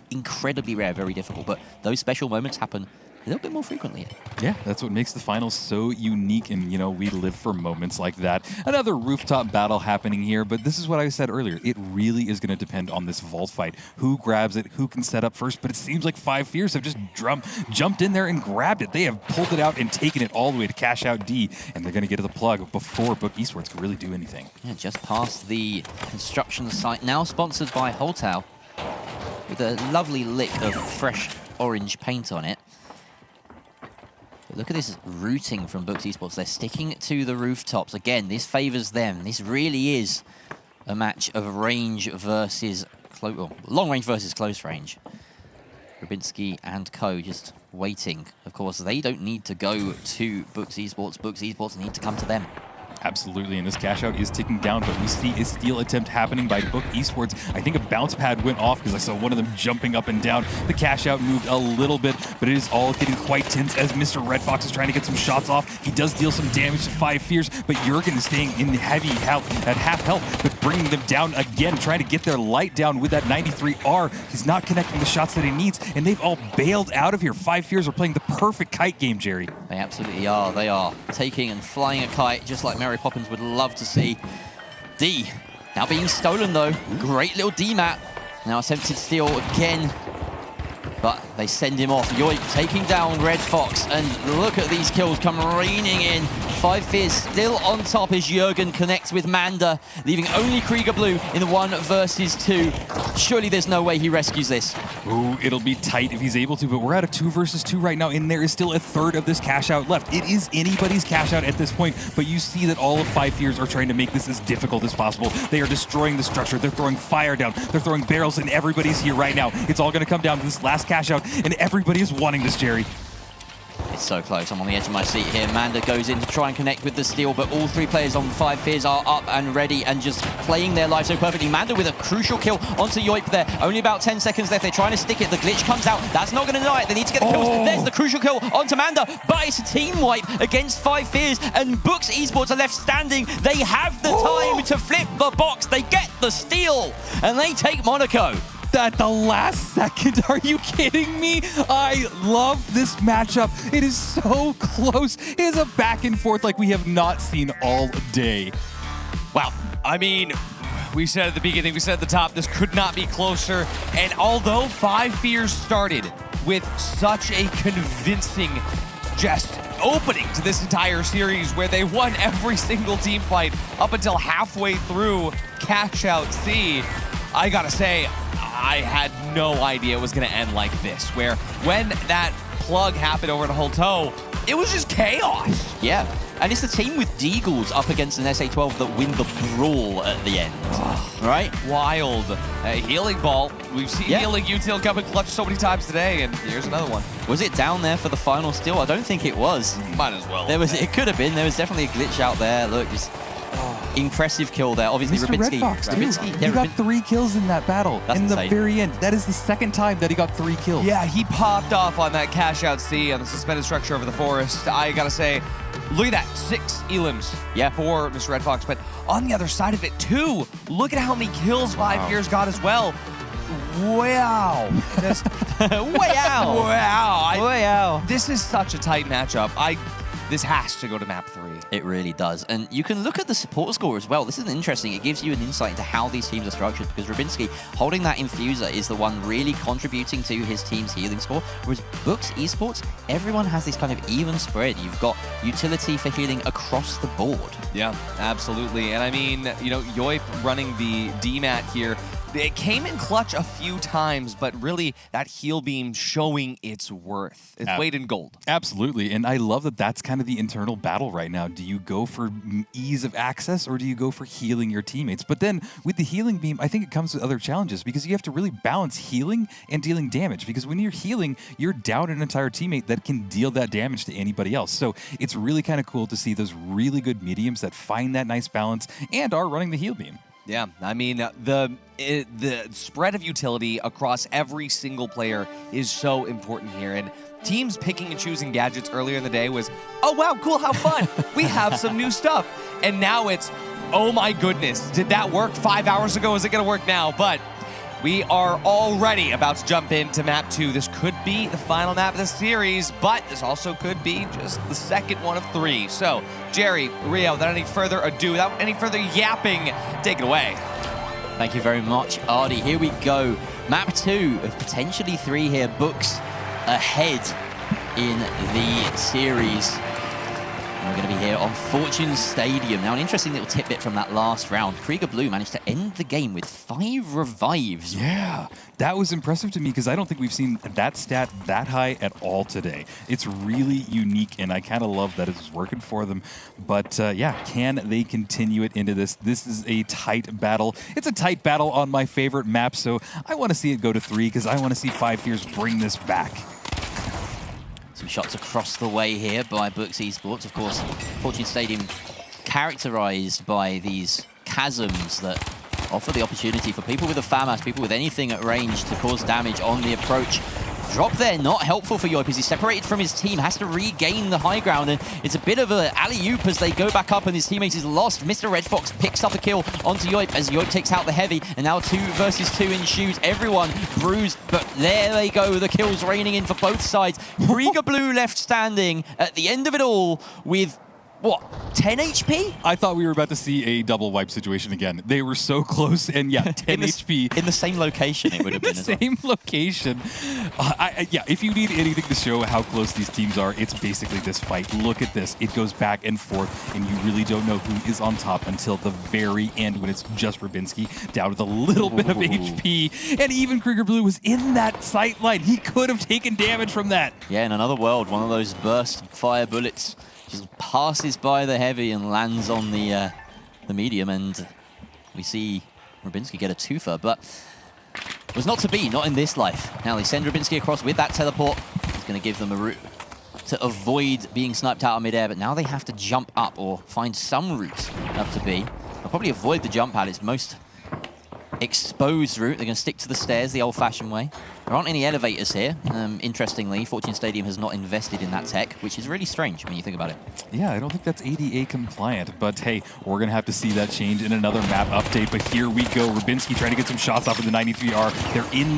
incredibly rare, very difficult, but those special moments happen a little bit more frequently. Yeah, that's what makes the finals so unique, and, you know, we live for moments like that. Another rooftop battle happening here, but this is what I said earlier. It really is going to depend on this vault fight. Who grabs it, who can set up first, but it seems like 5 Fears have just jumped in there and grabbed it. They have pulled it out and taken it all the way to cash out D, and they're going to get to the plug before Book Esports can really do anything. Yeah, just past the construction site, now sponsored by Holtau, with a lovely lick of fresh orange paint on it. Look at this routing from Books Esports. They're sticking to the rooftops. Again, this favors them. This really is a match of range versus long range versus close range. Rybinski and co just waiting. Of course, they don't need to go to Books Esports. Books Esports need to come to them. Absolutely, and this cash out is ticking down, but we see a steal attempt happening by Book Esports. I think a bounce pad went off because I saw one of them jumping up and down. The cash out moved a little bit, but it is all getting quite tense as Mr. Red Fox is trying to get some shots off. He does deal some damage to 5 Fears, but Jürgen is staying in heavy health, at half health, but bringing them down again, trying to get their light down with that 93R. He's not connecting the shots that he needs, and they've all bailed out of here. 5 Fears are playing the perfect kite game, Jerry. They absolutely are. They are taking and flying a kite, just like Mary Poppins would love to see. D now being stolen though. Great little D-mat. Now attempted steal again, but they send him off. Yoip taking down Red Fox, and look at these kills come raining in. 5 Fears still on top as Jürgen connects with Manda, leaving only Krieger Blue in the 1 versus 2. Surely there's no way he rescues this. Ooh, it'll be tight if he's able to, but we're at a 2 versus 2 right now, and there is still a third of this cash out left. It is anybody's cash out at this point, but you see that all of 5 Fears are trying to make this as difficult as possible. They are destroying the structure. They're throwing fire down. They're throwing barrels, and everybody's here right now. It's all going to come down to this last cash out, and everybody is wanting this, Jerry. It's so close. I'm on the edge of my seat here. Manda goes in to try and connect with the steal, but all 3 players on 5 Fears are up and ready and just playing their life so perfectly. Manda with a crucial kill onto Yoip there. Only about 10 seconds left. They're trying to stick it. The glitch comes out. That's not going to deny it. They need to get the kills. There's the crucial kill onto Manda, but it's a team wipe against 5 Fears, and Books Esports are left standing. They have the time to flip the box. They get the steal, and they take Monaco. At the last second, are you kidding me? I love this matchup. It is so close. It is a back and forth like we have not seen all day. Wow. I mean, we said at the beginning, we said at the top, this could not be closer. And although 5 Fears started with such a convincing just opening to this entire series where they won every single team fight up until halfway through Cash Out C, I gotta say, I had no idea it was going to end like this, where when that plug happened over to Holtau, it was just chaos. Yeah, and it's the team with Deagles up against an SA-12 that win the brawl at the end, right? Wild. A healing ball. We've seen healing util come and clutch so many times today, and here's another one. Was it down there for the final steal? I don't think it was. Might as well. It could have been. There was definitely a glitch out there. Look, just... impressive kill there. Obviously, Mr. Red Fox, he got 3 kills in that battle. That's in the insane. very end. That is the second time that he got 3 kills. Yeah, he popped off on that cash out C on the suspended structure over the forest. I gotta say, look at that, 6 elims for Mr. Red Fox. But on the other side of it too, look at how many kills 5 Fears got as well. Wow. Wow. Wow. This is such a tight matchup. This has to go to map 3. It really does. And you can look at the support score as well. This is interesting. It gives you an insight into how these teams are structured, because Rybinski holding that infuser is the one really contributing to his team's healing score. Whereas Books Esports, everyone has this kind of even spread. You've got utility for healing across the board. Yeah, absolutely. And I mean, you know, Yoip running the D-mat here, it came in clutch a few times, but really that heal beam showing its worth. It's weight in gold. Absolutely, and I love that that's kind of the internal battle right now. Do you go for ease of access or do you go for healing your teammates? But then with the healing beam, I think it comes with other challenges because you have to really balance healing and dealing damage, because when you're healing, you're down an entire teammate that can deal that damage to anybody else. So it's really kind of cool to see those really good mediums that find that nice balance and are running the heal beam. Yeah, I mean, the spread of utility across every single player is so important here. And teams picking and choosing gadgets earlier in the day was, oh, wow, cool, how fun. We have some new stuff. And now it's, oh, my goodness, did that work 5 hours ago? Is it going to work now? But we are already about to jump into map 2. This could be the final map of the series, but this also could be just the second one of 3. So, Jerry, Rio, without any further ado, without any further yapping, take it away. Thank you very much, Artie. Here we go. Map 2 of potentially 3 here. Books ahead in the series. We're going to be here on Fortune Stadium. Now, an interesting little tidbit from that last round. Krieger Blue managed to end the game with 5 revives. Yeah, that was impressive to me because I don't think we've seen that stat that high at all today. It's really unique, and I kind of love that it's working for them. But yeah, can they continue it into this? This is a tight battle. It's a tight battle on my favorite map, so I want to see it go to 3 because I want to see 5 Fears bring this back. Some shots across the way here by Books Esports. Of course, Fortune Stadium characterized by these chasms that offer the opportunity for people with a FAMAS, people with anything at range to cause damage on the approach. Drop there, not helpful for Yoip as he's separated from his team, has to regain the high ground, and it's a bit of an alley-oop as they go back up and his teammate is lost. Mr. Red Fox picks up a kill onto Yoip as Yoip takes out the heavy, and now 2 versus 2 ensues. Everyone bruised, but there they go, the kills raining in for both sides. Krieger Blue left standing at the end of it all with, what, 10 HP? I thought we were about to see a double wipe situation again. They were so close, and yeah, 10 HP. In the same location it would have been as well. Same location. Yeah, if you need anything to show how close these teams are, it's basically this fight. Look at this. It goes back and forth, and you really don't know who is on top until the very end when it's just Rubinski down with a little bit of HP. And even Krieger Blue was in that sight line. He could have taken damage from that. Yeah, in another world, one of those burst fire bullets just passes by the heavy and lands on the medium, and we see Rubinski get a twofer, but it was not to be, not in this life. Now they send Rubinski across with that teleport. It's going to give them a route to avoid being sniped out of midair, but now they have to jump up or find some route up to B. They'll probably avoid the jump pad. It's most exposed route. They're going to stick to the stairs the old-fashioned way. There aren't any elevators here. Interestingly, Fortune Stadium has not invested in that tech, which is really strange when you think about it. Yeah, I don't think that's ADA compliant, but hey, we're going to have to see that change in another map update. But here we go. Rubinski trying to get some shots off of the 93R. They're in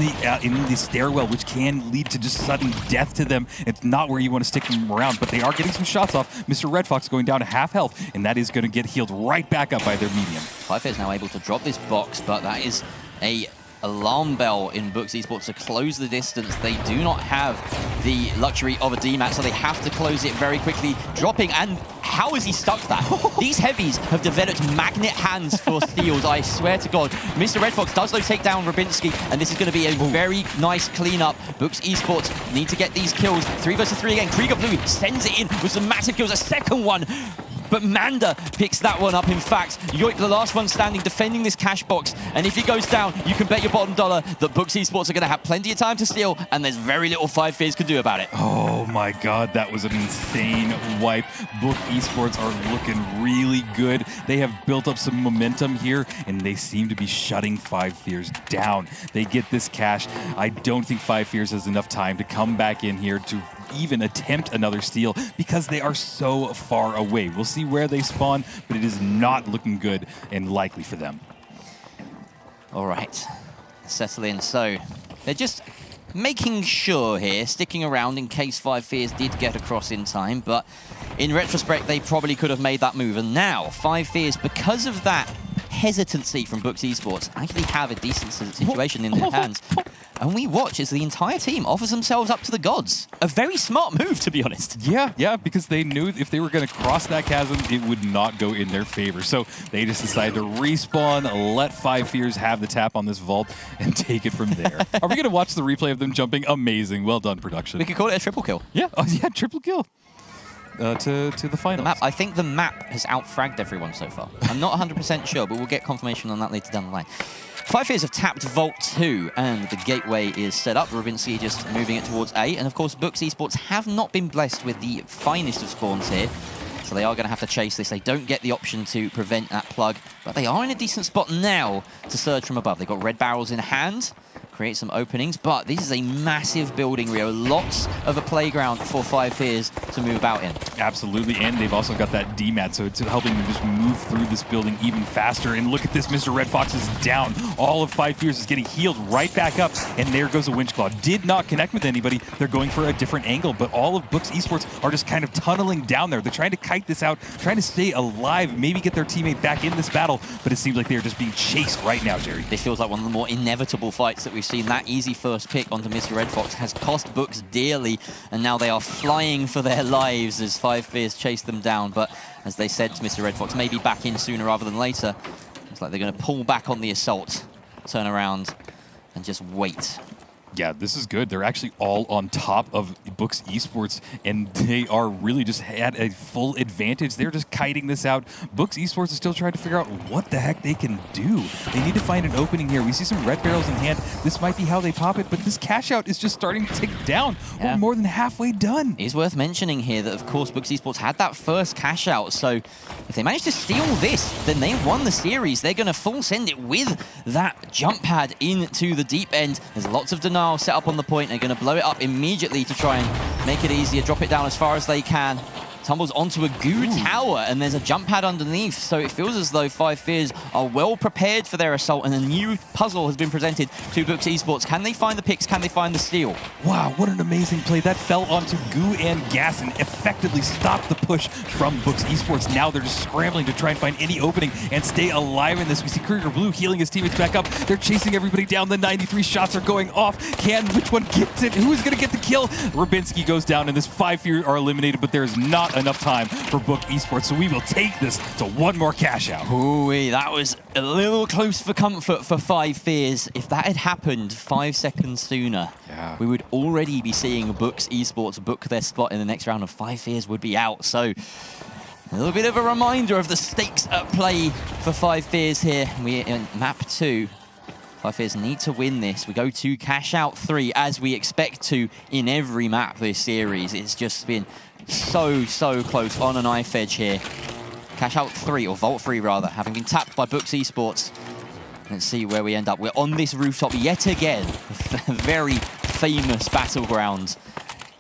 the stairwell, which can lead to just sudden death to them. It's not where you want to stick them around, but they are getting some shots off. Mr. Red Fox going down to half health, and that is going to get healed right back up by their medium. Qualifier is now able to drop this box, but that is a alarm bell in Books Esports to close the distance. They do not have the luxury of a DMAT, so they have to close it very quickly. Dropping, and how has he stuck that? These heavies have developed magnet hands for steals, I swear to God. Mr. Red Fox does though take down Rubinski, and this is going to be a very nice cleanup. Books Esports need to get these kills. 3 versus 3 again. Krieger Blue sends it in with some massive kills. A second one. But Manda picks that one up. In fact, Yoip, the last one standing, defending this cash box. And if he goes down, you can bet your bottom dollar that Books Esports are going to have plenty of time to steal, and there's very little 5 Fears can do about it. Oh my God, that was an insane wipe. Book Esports are looking really good. They have built up some momentum here, and they seem to be shutting 5 Fears down. They get this cash. I don't think 5 Fears has enough time to come back in here to even attempt another steal because they are so far away. We'll see where they spawn, but it is not looking good and likely for them. All right, settle in. So they're just making sure here, sticking around in case 5 Fears did get across in time, but in retrospect, they probably could have made that move. And now 5 Fears, because of that hesitancy from Books Esports actually have a decent situation in their hands. And we watch as the entire team offers themselves up to the gods. A very smart move, to be honest. Yeah, because they knew if they were going to cross that chasm, it would not go in their favor. So they just decided to respawn, let Five Fears have the tap on this vault, and take it from there. Are we going to watch the replay of them jumping? Amazing. Well done, production. We could call it a triple kill. Yeah, triple kill. To the final. I think the map has outfragged everyone so far. I'm not 100% sure, but we'll get confirmation on that later down the line. Five Fears have tapped Vault 2, and the gateway is set up. Rubinsky just moving it towards A. And of course, Books Esports have not been blessed with the finest of spawns here. So they are going to have to chase this. They don't get the option to prevent that plug, but they are in a decent spot now to surge from above. They've got red barrels in hand, create some openings, but this is a massive building, Rio. Lots of a playground for Five Fears to move about in. Absolutely, and they've also got that DMAT, so it's helping them just move through this building even faster. And look at this, Mr. Red Fox is down. All of Five Fears is getting healed right back up, and there goes a Winch Claw. Did not connect with anybody. They're going for a different angle, but all of Books Esports are just kind of tunneling down there. They're trying to kite this out, trying to stay alive, maybe get their teammate back in this battle, but it seems like they're just being chased right now, Jerry. This feels like one of the more inevitable fights that we've seen. That easy first pick onto Mr. Red Fox has cost Books dearly, and now they are flying for their lives as Five Fears chase them down. But as they said to Mr. Red Fox, maybe back in sooner rather than later. It's like they're going to pull back on the assault, turn around, and just wait. Yeah, this is good. They're actually all on top of Books Esports, and they are really just at a full advantage. They're just kiting this out. Books Esports is still trying to figure out what the heck they can do. They need to find an opening here. We see some red barrels in hand. This might be how they pop it, but this cash out is just starting to tick down. Yeah. We're more than halfway done. It is worth mentioning here that, of course, Books Esports had that first cash out, so if they manage to steal this, then they've won the series. They're going to full send it with that jump pad into the deep end. There's lots of denial set up on the point. They're going to blow it up immediately to try and make it easier, drop it down as far as they can. Tumbles onto a goo tower, and there's a jump pad underneath, so it feels as though Five Fears are well prepared for their assault, and a new puzzle has been presented to Books Esports. Can they find the picks? Can they find the steal? Wow, what an amazing play. That fell onto goo and gas and effectively stopped the push from Books Esports. Now they're just scrambling to try and find any opening and stay alive in this. We see Krieger Blue healing his teammates back up. They're chasing everybody down. The 93 shots are going off. Which one gets it? Who's going to get the kill? Rubinsky goes down, and this Five Fears are eliminated, but there's not enough time for Book Esports, so we will take this to one more cash out. Ooh, that was a little close for comfort for Five Fears. If that had happened 5 seconds sooner, we would already be seeing Books Esports book their spot in the next round, of Five Fears would be out. So a little bit of a reminder of the stakes at play for Five Fears here. We're in map 2. Five Fears need to win this. We go to cash out 3, as we expect to in every map this series. It's just been so close on a knife edge here. Cash out 3, or Vault 3 rather, having been tapped by Books Esports. Let's see where we end up. We're on this rooftop yet again. Very famous battleground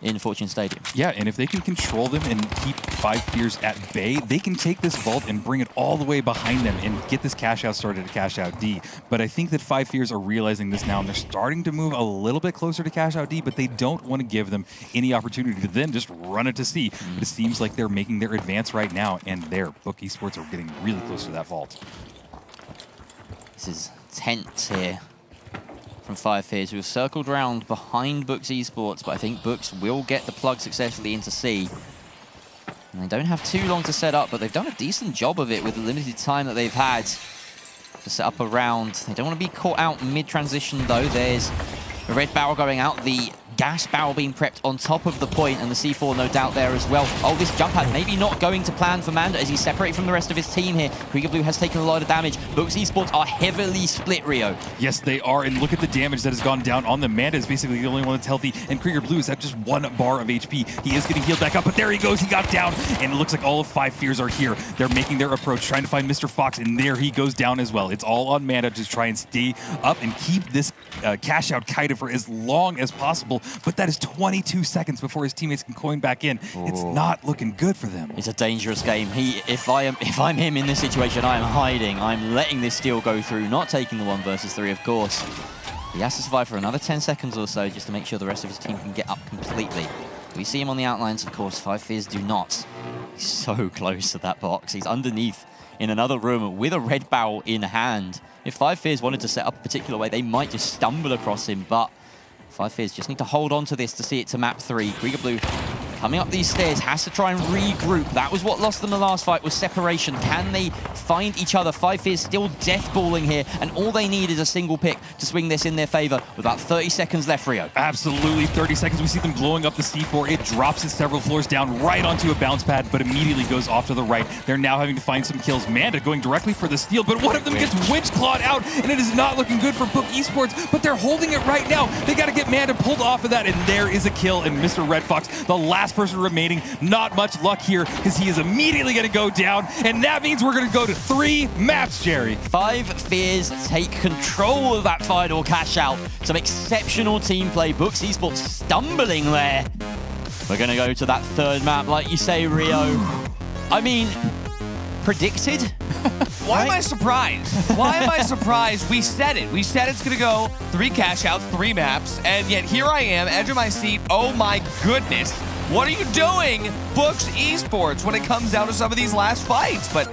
in Fortune Stadium. Yeah, and if they can control them and keep Five Fears at bay, they can take this vault and bring it all the way behind them and get this cash out started at cash out D. But I think that Five Fears are realizing this now, and they're starting to move a little bit closer to cash out D, but they don't want to give them any opportunity to then just run it to C. But it seems like they're making their advance right now, and their Book Esports are getting really close to that vault. This is tense here from Five Fears, who have circled round behind Books Esports, but I think Books will get the plug successfully into C. And they don't have too long to set up, but they've done a decent job of it with the limited time that they've had to set up a round. They don't want to be caught out mid-transition, though. There's a red barrel going out, the gas barrel being prepped on top of the point, and the C4 no doubt there as well. Oh, this jump pad maybe not going to plan for Manda as he's separated from the rest of his team here. Krieger Blue has taken a lot of damage. Books Esports are heavily split, Rio. Yes, they are, and look at the damage that has gone down on them. Manda is basically the only one that's healthy, and Krieger Blue is at just 1 bar of HP. He is getting healed back up, but there he goes. He got down, and it looks like all of Five Fears are here. They're making their approach, trying to find Mr. Fox, and there he goes down as well. It's all on Manda to try and stay up and keep this cash out kited for as long as possible, but that is 22 seconds before his teammates can coin back in. Ooh. It's not looking good for them. It's a dangerous game. If I'm him in this situation, I am hiding. I'm letting this steal go through, not taking the 1 versus 3, of course. He has to survive for another 10 seconds or so just to make sure the rest of his team can get up completely. We see him on the outlines, of course. Five Fears do not. He's so close to that box. He's underneath in another room with a red barrel in hand. If Five Fears wanted to set up a particular way, they might just stumble across him, but Five Fears just need to hold on to this to see it to map 3. Krieger Blue coming up these stairs, has to try and regroup. That was what lost them the last fight, was separation. Can they find each other? Five Fears still deathballing here, and all they need is a single pick to swing this in their favor. With about 30 seconds left, Rio. Absolutely, 30 seconds. We see them blowing up the C4. It drops it several floors down right onto a bounce pad, but immediately goes off to the right. They're now having to find some kills. Manda going directly for the steal, but one of them gets winch clawed out, and it is not looking good for Book Esports, but they're holding it right now. They got to get Manda pulled off of that, and there is a kill, and Mr. Red Fox, the last person remaining. Not much luck here, because he is immediately going to go down, and that means we're going to go to 3 maps, Jerry. Five Fears take control of that final cash out. Some exceptional team play. Books Esports stumbling there. We're going to go to that 3rd map, like you say, Rio. I mean, predicted? Why am I surprised? Why am I surprised? We said it. We said it's going to go 3 cash outs, 3 maps, and yet here I am, edge of my seat. Oh my goodness. What are you doing, Books Esports, when it comes down to some of these last fights? But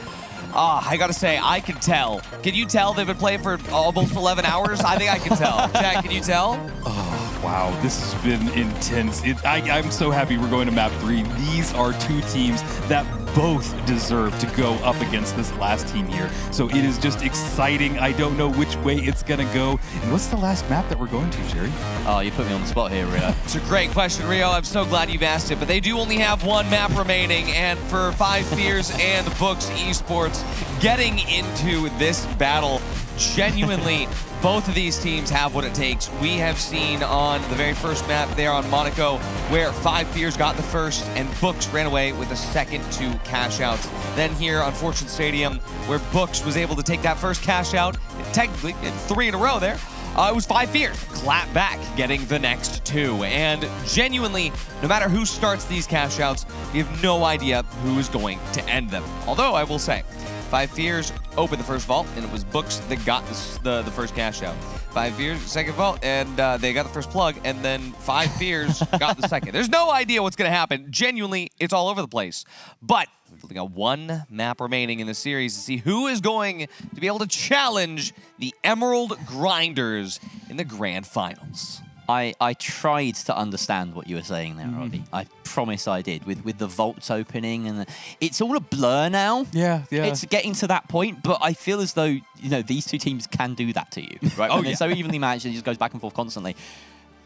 I gotta say, I can tell. Can you tell they've been playing for almost 11 hours? I think I can tell. Jack, can you tell? Oh, wow, this has been intense. I'm so happy we're going to map 3. These are 2 teams that both deserve to go up against this last team here. So it is just exciting. I don't know which way it's gonna go. And what's the last map that we're going to, Jerry? Oh, you put me on the spot here, Rio. It's a great question, Rio. I'm so glad you've asked it, but they do only have 1 map remaining, and for Five Fears and Books Esports getting into this battle, genuinely, both of these teams have what it takes. We have seen on the very first map there on Monaco where Five Fears got the first and Books ran away with the second 2 cash outs. Then here on Fortune Stadium where Books was able to take that first cash out, technically 3 in a row there, it was Five Fears clap back getting the next 2. And genuinely, no matter who starts these cash outs, we have no idea who is going to end them. Although I will say, Five Fears opened the first vault, and it was Books that got the first cash out. Five Fears, second vault, and they got the first plug, and then Five Fears got the second. There's no idea what's going to happen. Genuinely, it's all over the place. But we've got 1 map remaining in the series to see who is going to be able to challenge the Emerald Grinders in the grand finals. I tried to understand what you were saying there, Robbie. I promise I did. With the vaults opening, and it's all a blur now. Yeah. It's getting to that point, but I feel as though these 2 teams can do that to you, right? They're so evenly matched, it just goes back and forth constantly.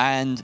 And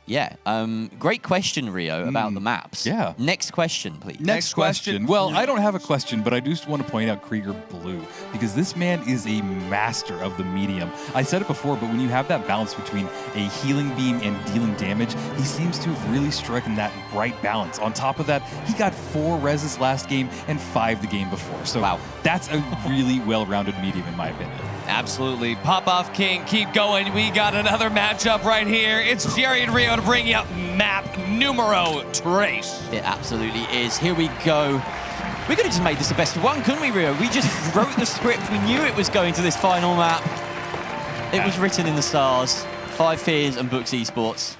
great question, Rio, about the maps. Yeah. Next question, please. Next question. Well, I don't have a question, but I just want to point out Krieger Blue, because this man is a master of the medium. I said it before, but when you have that balance between a healing beam and dealing damage, he seems to have really struck that right balance. On top of that, he got 4 reses last game and 5 the game before. So wow, that's a really well-rounded medium in my opinion. Absolutely. Pop off King, keep going. We got another matchup right here. It's Jerry and Rio to bring you map numero 3. It absolutely is. Here we go. We could have just made this the best of 1, couldn't we, Rio? We just wrote the script. We knew it was going to this final map. It was written in the stars. Five Fears and Books Esports.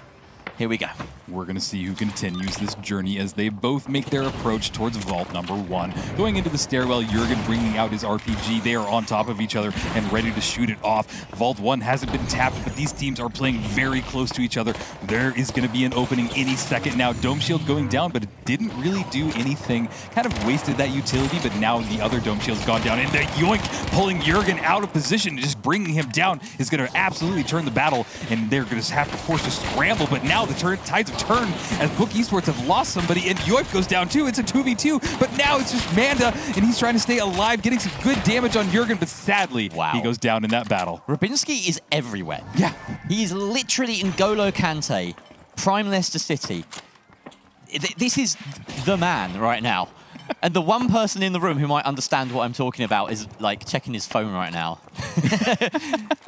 Here we go. We're going to see who continues this journey as they both make their approach towards vault number 1. Going into the stairwell, Jurgen bringing out his RPG. They are on top of each other and ready to shoot it off. Vault 1 hasn't been tapped, but these teams are playing very close to each other. There is going to be an opening any second now. Dome Shield going down, but it didn't really do anything. Kind of wasted that utility, but now the other Dome Shield's gone down. And the yoink pulling Jurgen out of position, just bringing him down, is going to absolutely turn the battle. And they're going to have to force a scramble, but now the tides of turn as Book Esports have lost somebody, and Yoip goes down too. It's a 2v2, but now it's just Manda, and he's trying to stay alive, getting some good damage on Jurgen, but sadly, he goes down in that battle. Rabinski is everywhere. Yeah. He's literally in Golo Kante, prime Leicester City. This is the man right now. And the one person in the room who might understand what I'm talking about is like checking his phone right now.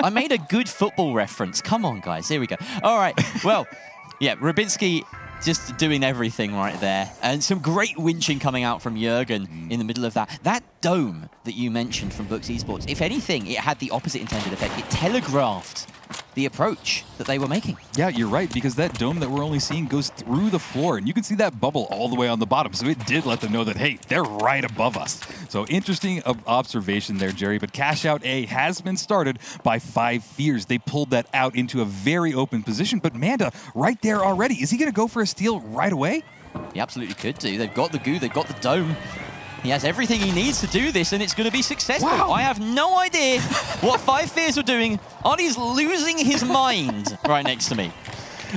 I made a good football reference. Come on, guys. Here we go. All right. Well, yeah, Rabinski just doing everything right there. And some great winching coming out from Jurgen in the middle of that. That dome that you mentioned from Books Esports, if anything, it had the opposite intended effect. It telegraphed the approach that they were making. Yeah, you're right, because that dome that we're only seeing goes through the floor, and you can see that bubble all the way on the bottom, so it did let them know that, hey, they're right above us. So interesting observation there, Jerry, but Cash Out A has been started by 5 Fears. They pulled that out into a very open position, but Manda right there already. Is he going to go for a steal right away? He absolutely could do. They've got the goo, they've got the dome. He has everything he needs to do this, and it's going to be successful. Wow. I have no idea what 5 Fears were doing. Artie's losing his mind right next to me.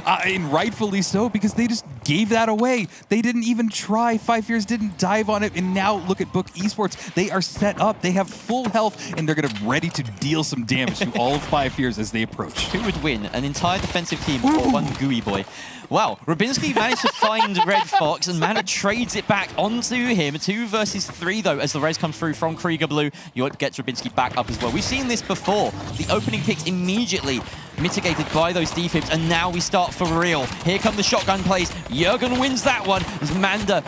And rightfully so, because they just gave that away. They didn't even try. 5 Fears didn't dive on it, and now look at Book Esports. They are set up. They have full health, and they're going to ready to deal some damage to all of 5 Fears as they approach. Who would win? An entire defensive team or one gooey boy? Wow, Rubinski managed to find Red Fox, and Manda trades it back onto him. 2 versus 3, though, as the res comes through from Krieger Blue. Yoip gets Rubinski back up as well. We've seen this before. The opening picks immediately mitigated by those defibs, and now we start for real. Here come the shotgun plays. Jürgen wins that one as Manda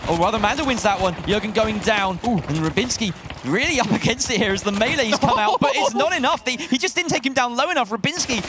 wins that one. Jürgen going down. Ooh, and Rubinski really up against it here as the melees come out, but it's not enough. He just didn't take him down low enough. Rubinski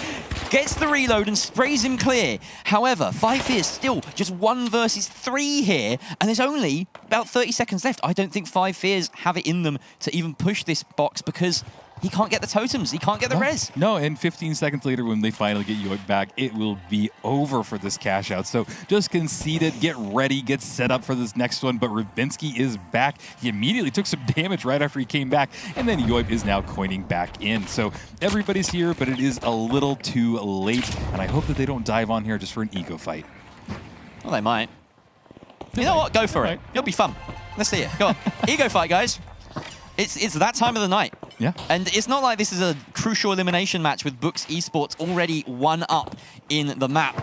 gets the reload and sprays him clear. However, 5 Fears still just 1 versus 3 here, and there's only about 30 seconds left. I don't think 5 Fears have it in them to even push this box because he can't get the totems. He can't get the res. No, and 15 seconds later when they finally get Yoip back, it will be over for this cash out. So just concede it, get ready, get set up for this next one. But Rubinski is back. He immediately took some damage right after he came back, and then Yoip is now coining back in. So everybody's here, but it is a little too late, and I hope that they don't dive on here just for an ego fight. Well, they might. You know what? Go for it. It'll be fun. Let's see it. Go on. Ego fight, guys. It's that time of the night. Yeah. And it's not like this is a crucial elimination match with Books Esports already 1 up in the map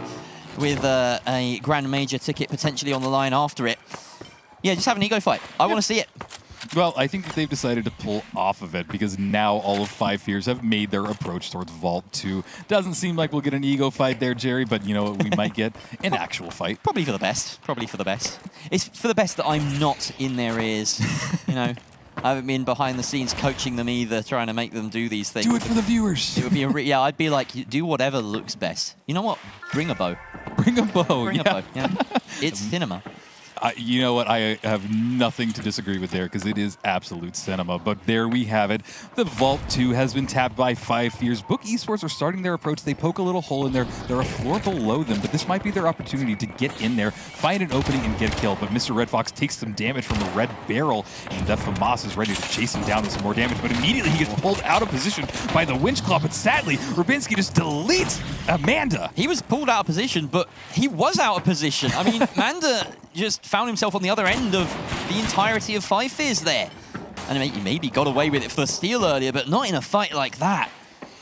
with a Grand Major ticket potentially on the line after it. Yeah, just have an ego fight. I want to see it. Well, I think that they've decided to pull off of it because now all of 5 Fears have made their approach towards Vault 2. Doesn't seem like we'll get an ego fight there, Jerry, but you know, we might get an actual fight. Probably for the best. Probably for the best. It's for the best that I'm not in their ears, you know. I haven't been behind the scenes coaching them either, trying to make them do these things. Do it for the viewers. It would be yeah, I'd be like, do whatever looks best. You know what? Bring a bow. Bring a bow. Bring a bow. Yeah. It's cinema. You know what? I have nothing to disagree with there because it is absolute cinema. But there we have it. The Vault 2 has been tapped by 5 Fears. Book Esports are starting their approach. They poke a little hole in there. They're a floor below them, but this might be their opportunity to get in there, find an opening, and get a kill. But Mr. Red Fox takes some damage from the red barrel, and FAMAS is ready to chase him down with some more damage. But immediately he gets pulled out of position by the winch claw. But sadly, Rubinski just deletes Manda. He was pulled out of position, but he was out of position. I mean, Manda just found himself on the other end of the entirety of 5 Fears there. And he maybe got away with it for the steal earlier, but not in a fight like that.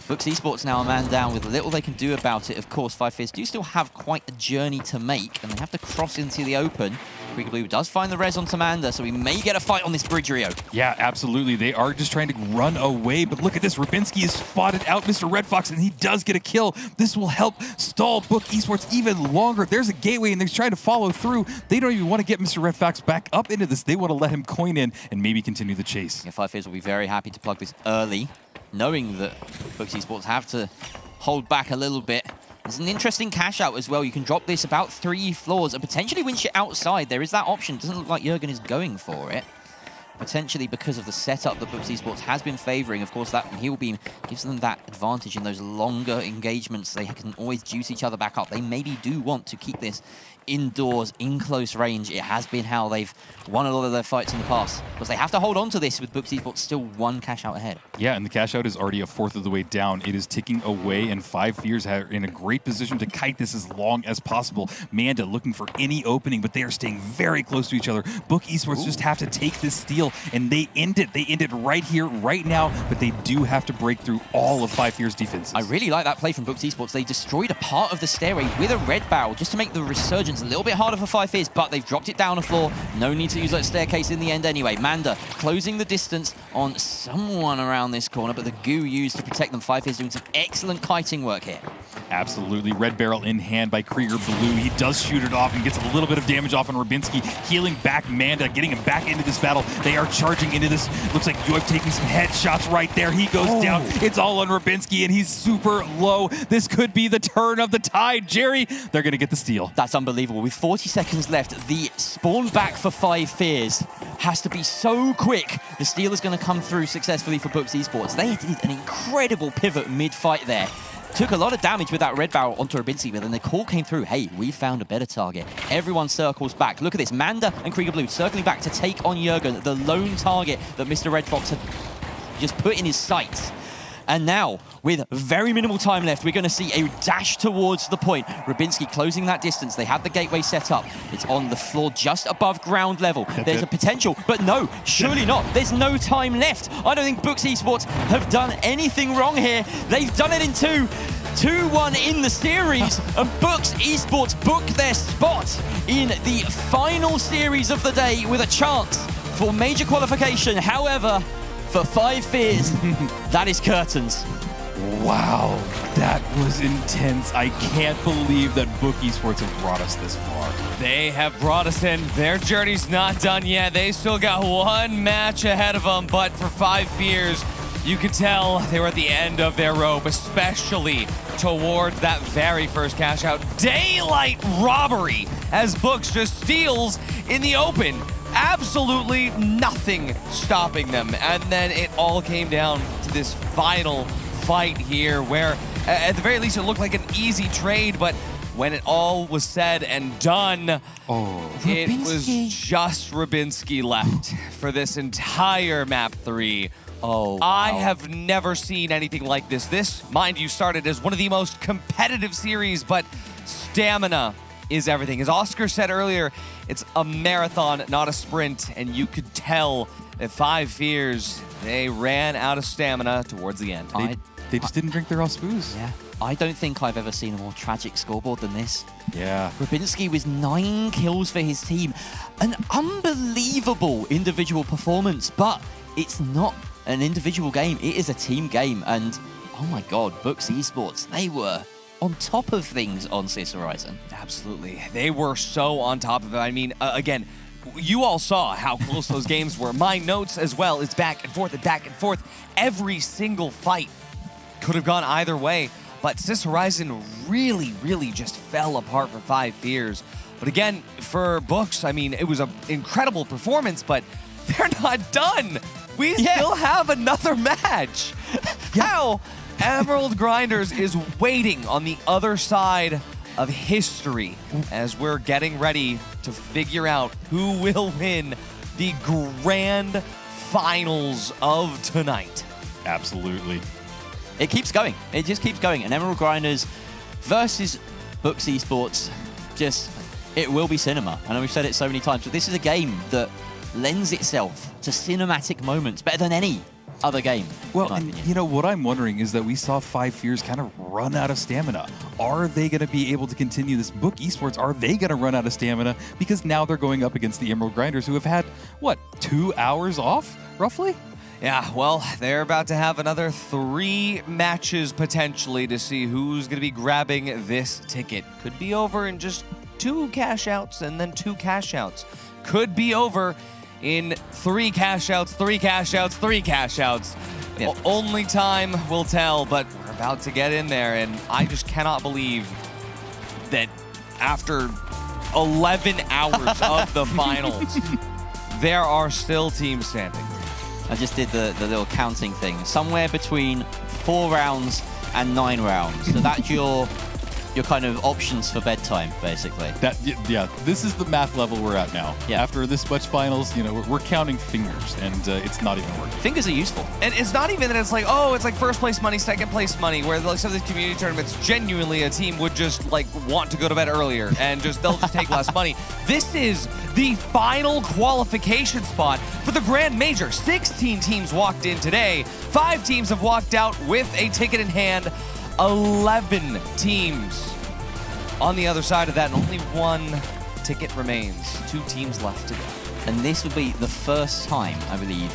Books Esports now a man down with little they can do about it. Of course, 5 Fears do still have quite a journey to make, and they have to cross into the open. Krieger Blue does find the res on Manda, so we may get a fight on this bridge, Rio. Yeah, absolutely. They are just trying to run away, but look at this. Rubinski has spotted out Mr. Red Fox, and he does get a kill. This will help stall Book Esports even longer. There's a gateway, and they're trying to follow through. They don't even want to get Mr. Red Fox back up into this. They want to let him coin in and maybe continue the chase. Yeah, 5 Fears will be very happy to plug this early, knowing that Books Esports have to hold back a little bit. There's an interesting cash out as well. You can drop this about 3 floors and potentially winch it outside. There is that option. Doesn't look like Jürgen is going for it. Potentially because of the setup that Books Esports has been favoring. Of course, that Heal Beam gives them that advantage in those longer engagements. They can always juice each other back up. They maybe do want to keep this indoors, in close range. It has been how they've won a lot of their fights in the past. Because they have to hold on to this with Books Esports still 1 cash out ahead. Yeah, and the cash out is already a 1/4 of the way down. It is ticking away, and 5 Fears are in a great position to kite this as long as possible. Manda looking for any opening, but they are staying very close to each other. Book Esports just have to take this steal, and they end it. They end it right here, right now, but they do have to break through all of 5 Fears' defenses. I really like that play from Books Esports. They destroyed a part of the stairway with a red barrel just to make the resurgence a little bit harder for 5 Fears, but they've dropped it down a floor. No need to use that staircase in the end anyway. Manda closing the distance on someone around this corner, but the goo used to protect them. 5 Fears doing some excellent kiting work here. Absolutely. Red barrel in hand by Krieger Blue. He does shoot it off and gets a little bit of damage off on Rubinski, healing back Manda, getting him back into this battle. They are charging into this. Looks like Yoiv taking some headshots right there. He goes down. It's all on Rubinski, and he's super low. This could be the turn of the tide. Jerry, they're going to get the steal. That's unbelievable. With 40 seconds left, the spawn back for 5 Fears has to be so quick. The steal is going to come through successfully for Books Esports. They did an incredible pivot mid-fight there. Took a lot of damage with that red barrel onto Rubinski, but then the call came through. Hey, we found a better target. Everyone circles back. Look at this. Manda and Krieger Blue circling back to take on Jürgen, the lone target that Mr. Red Fox had just put in his sights. And now, with very minimal time left, we're going to see a dash towards the point. Rubinski closing that distance. They have the gateway set up. It's on the floor just above ground level. There's a potential, but no, surely not. There's no time left. I don't think Books Esports have done anything wrong here. They've done it in 2-1 in the series, and Books Esports book their spot in the final series of the day with a chance for major qualification. However, for 5 Fears, that is curtains. Wow, that was intense. I can't believe that Book Esports have brought us this far. They have brought us in. Their journey's not done yet. They still got one match ahead of them, but for 5 Fears, you could tell they were at the end of their rope, especially towards that very first cash out. Daylight robbery as Books just steals in the open. Absolutely nothing stopping them. And then it all came down to this final fight here where at the very least it looked like an easy trade, but when it all was said and done, it was just Rubinski left for this entire map 3. Wow. I have never seen anything like this. This, mind you, started as one of the most competitive series, but stamina is everything. As Oscar said earlier, it's a marathon, not a sprint, and you could tell that 5 Fears, they ran out of stamina towards the end. They just didn't drink their booze. Yeah. I don't think I've ever seen a more tragic scoreboard than this. Yeah. Rubinski with 9 kills for his team. An unbelievable individual performance, but it's not an individual game. It is a team game, and oh my God, Books Esports, they were on top of things on CS Horizon. Absolutely. They were so on top of it. I mean, again, you all saw how close those games were. My notes as well is back and forth and back and forth. Every single fight could have gone either way, but CS Horizon really, really just fell apart for 5 Fears. But again, for Books, I mean, it was an incredible performance, but they're not done. We still have another match. How? Emerald Grinders is waiting on the other side of history as we're getting ready to figure out who will win the grand finals of tonight. Absolutely. It keeps going. It just keeps going. And Emerald Grinders versus Books Esports, just, it will be cinema. I know we've said it so many times, but this is a game that lends itself to cinematic moments better than any other game. Well, and you know, what I'm wondering is that we saw 5 Fears kind of run out of stamina. Are they going to be able to continue this? Book Esports, are they going to run out of stamina? Because now they're going up against the Emerald Grinders, who have had, what, 2 hours off, roughly? Yeah, well, they're about to have another 3 matches potentially to see who's going to be grabbing this ticket. Could be over in just 2 cash outs and then 2 cash outs. Could be over in 3 cash outs, 3 cash outs, 3 cash outs. Yeah. Only time will tell, but we're about to get in there, and I just cannot believe that after 11 hours of the finals, there are still teams standing. I just did the little counting thing. Somewhere between 4 rounds and 9 rounds. So that's your kind of options for bedtime, basically. Yeah, this is the math level we're at now. Yeah. After this much finals, you know, we're counting fingers, and it's not even working. Fingers are useful. And it's not even that it's like, oh, it's like first place money, second place money, where like some of these community tournaments, genuinely a team would just like want to go to bed earlier and they'll just take less money. This is the final qualification spot for the Grand Major. 16 teams walked in today. 5 teams have walked out with a ticket in hand. 11 teams on the other side of that, and only 1 ticket remains. 2 teams left to go. And this will be the first time, I believe,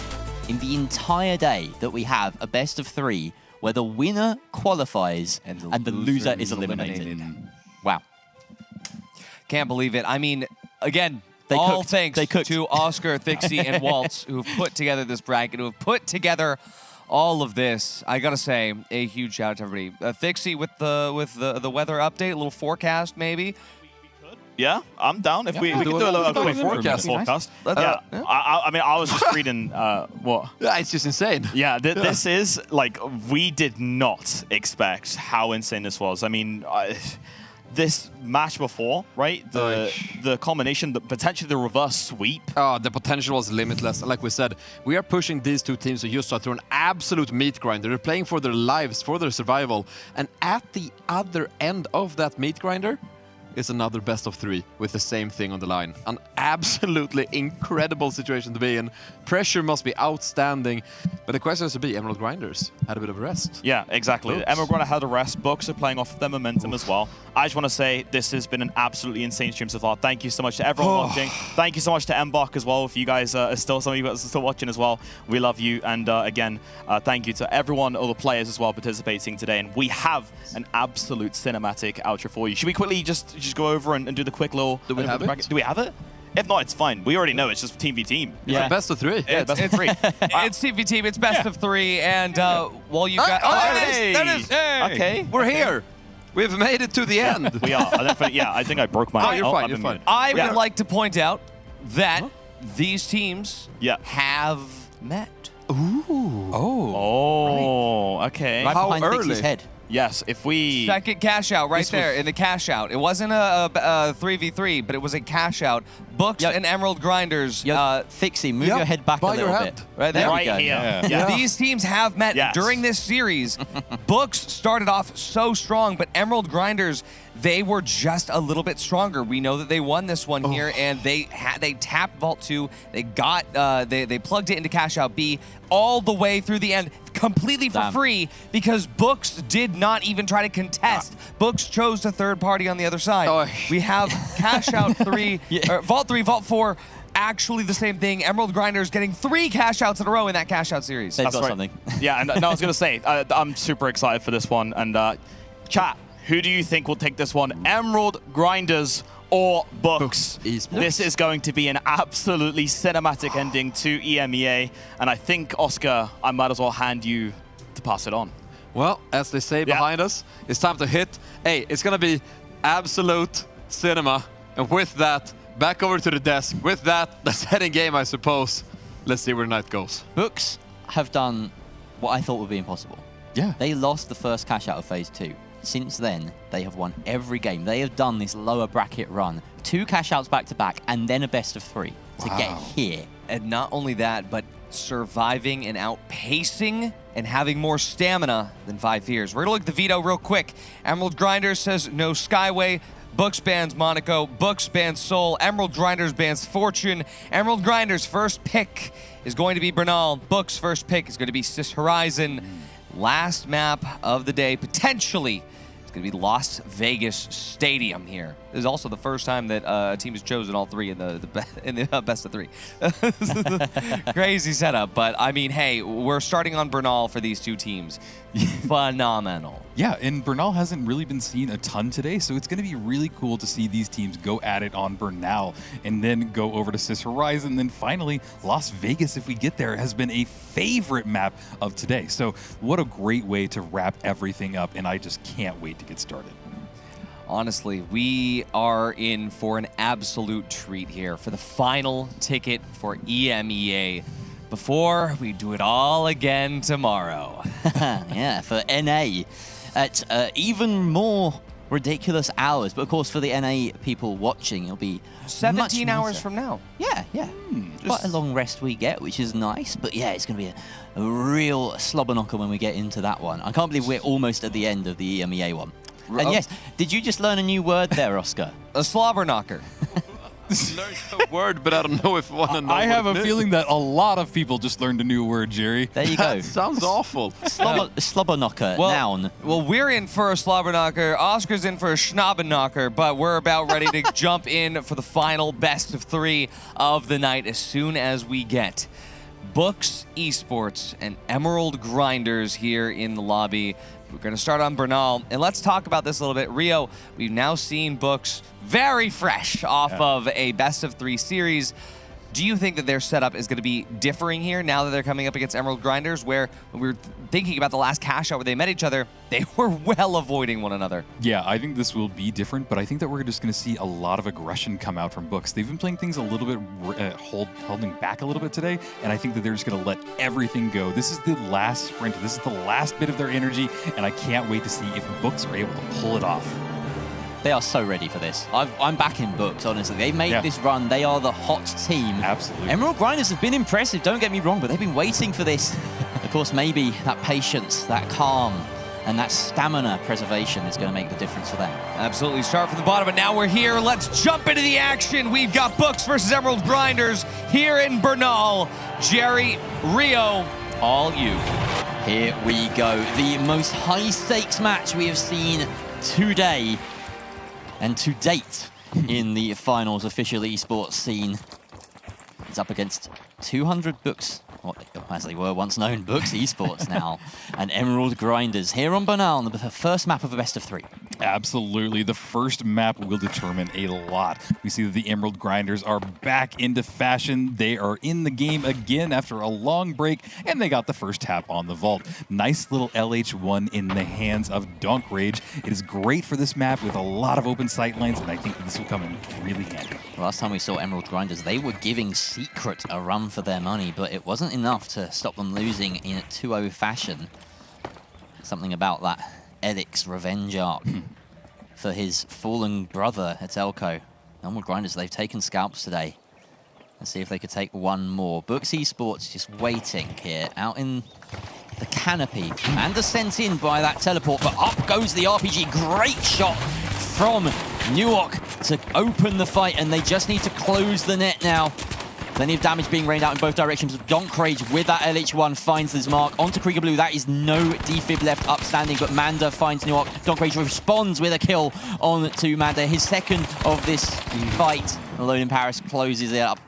in the entire day that we have a best of 3 where the winner qualifies and the loser is eliminated. Wow. Can't believe it. I mean, again, They all cooked. thanks They cooked. to Oscar, Thixie, and Waltz, who have put together this bracket, who have put together all of this. I gotta say, a huge shout out to everybody. Thixie with the weather update, a little forecast maybe. Yeah, I'm down. If we can do a little quick forecast. Yeah, I mean, I was just reading what. Yeah, it's just insane. Yeah, this is like we did not expect how insane this was. I mean, this match before, right? The combination, potentially the reverse sweep. Oh, the potential was limitless. Like we said, we are pushing these two teams to Utah through an absolute meat grinder. They're playing for their lives, for their survival. And at the other end of that meat grinder is another best of 3 with the same thing on the line. An absolutely incredible situation to be in. Pressure must be outstanding. But the question is to be, Emerald Grinders had a bit of a rest. Yeah, exactly. Books. Emerald Grinder had a rest. Books are playing off of their momentum as well. I just want to say this has been an absolutely insane stream so far. Thank you so much to everyone watching. Thank you so much to Mbok as well. If you guys are still, some of you guys are still watching as well, we love you. And again, thank you to everyone, all the players as well participating today. And we have an absolute cinematic outro for you. Should we quickly just go over and do the quick little... Do we have it? Do we have it? If not, it's fine. We already know it's just team v team. It's a best of 3. Yeah, best of 3. It's team v team. It's best of 3. And while you got... There it is. Okay. We're here. We've made it to the end. We are. I think I broke my... Oh, you're fine. You're fine. I would like to point out that these teams have met. Oh, okay. Right How behind early? Thixie's head. Yes, if we... Second cash out right there in the cash out. It wasn't a 3v3, but it was a cash out. Books and Emerald Grinders. Thixie, move your head back a little bit. Right there. Right here. Yeah. These teams have met during this series. Books started off so strong, but Emerald Grinders, they were just a little bit stronger. We know that they won this one here, and they tapped Vault 2. They got they plugged it into Cash Out B all the way through the end, completely for free, because Books did not even try to contest. Books chose the third party on the other side. We have Cash Out 3, or Vault 3, Vault 4. Actually the same thing. Emerald Grinders getting 3 cash outs in a row in that cash out series. They've got something. Yeah, and I was going to say, I'm super excited for this one. And chat, who do you think will take this one? Emerald Grinders or Books? This is going to be an absolutely cinematic ending to EMEA. And I think, Oscar, I might as well hand you to pass it on. Well, as they say behind us, it's time to hit. Hey, it's going to be absolute cinema. And with that, back over to the desk. With that, let's head in game, I suppose. Let's see where the night goes. Books have done what I thought would be impossible. Yeah. They lost the first cash out of Phase 2. Since then, they have won every game. They have done this lower bracket run. 2 cash outs back to back, and then a best of 3 to get here. And not only that, but surviving and outpacing and having more stamina than 5 years. We're gonna look at the veto real quick. Emerald Grinders says no Skyway. Books bans Monaco. Books bans Seoul. Emerald Grinders bans Fortune. Emerald Grinders' first pick is going to be Bernal. Books' first pick is going to be Sis Horizon. Last map of the day, potentially, is going to be Las Vegas Stadium here. This is also the first time that a team has chosen all 3 in the best of 3. Crazy setup, but I mean, hey, we're starting on Bernal for these 2 teams. Phenomenal. Yeah, and Bernal hasn't really been seen a ton today, so it's going to be really cool to see these teams go at it on Bernal and then go over to Sis Horizon. And then finally, Las Vegas, if we get there, has been a favorite map of today. So what a great way to wrap everything up, and I just can't wait to get started. Honestly, we are in for an absolute treat here for the final ticket for EMEA before we do it all again tomorrow. Yeah, for NA at even more ridiculous hours. But of course, for the NA people watching, it'll be 17 much hours nicer. from now. Yeah. Quite a long rest we get, which is nice. But yeah, it's going to be a real slobber knocker when we get into that one. I can't believe we're almost at the end of the EMEA one. And yes, did you just learn a new word there, Oscar? A slobber knocker. Learned a word, but I don't know if I want to know. I have a feeling that a lot of people just learned a new word, Jerry. There you go. Sounds awful. Slobber knocker, noun. Well, we're in for a slobber knocker. Oscar's in for a schnabben knocker, but we're about ready to jump in for the final best of 3 of the night as soon as we get Books Esports and Emerald Grinders here in the lobby. We're going to start on Bernal, and let's talk about this a little bit. Rio, we've now seen Books very fresh off of a best-of-3 series. Do you think that their setup is going to be differing here now that they're coming up against Emerald Grinders, where when we were thinking about the last cash out where they met each other, they were well avoiding one another? Yeah, I think this will be different, but I think that we're just going to see a lot of aggression come out from Books. They've been playing things a little bit, holding back a little bit today, and I think that they're just going to let everything go. This is the last sprint. This is the last bit of their energy, and I can't wait to see if Books are able to pull it off. They are so ready for this. I'm backing Books, honestly. They made this run. They are the hot team. Absolutely. Emerald Grinders have been impressive, don't get me wrong, but they've been waiting for this. Of course, maybe that patience, that calm, and that stamina preservation is going to make the difference for them. Absolutely. Start from the bottom, but now we're here. Let's jump into the action. We've got Books versus Emerald Grinders here in Bernal. Jerry, Rio, all you. Here we go. The most high-stakes match we have seen today and to date in the finals official esports scene. It's up against 200 Books, or as they were once known, Books Esports now, and Emerald Grinders here on Bernal, the first map of a best-of-3. Absolutely. The first map will determine a lot. We see that the Emerald Grinders are back into fashion. They are in the game again after a long break, and they got the first tap on the vault. Nice little LH1 in the hands of Donk Rage. It is great for this map with a lot of open sight lines, and I think this will come in really handy. Last time we saw Emerald Grinders, they were giving Secret a run for their money, but it wasn't enough to stop them losing in 2-0 fashion. Something about that Edic's revenge arc for his fallen brother at Elko. Emerald Grinders, they've taken scalps today. Let's see if they could take one more. Books Esports just waiting here out in the canopy. And sent in by that teleport, but up goes the RPG. Great shot from Nuok to open the fight, and they just need to close the net now. Plenty of damage being rained out in both directions. Donk Rage with that LH1 finds his mark. Onto Krieger Blue. That is no defib left upstanding, but Manda finds Nuok. Donk Rage responds with a kill on to Manda. His second of this fight. Alone in Paris closes it up.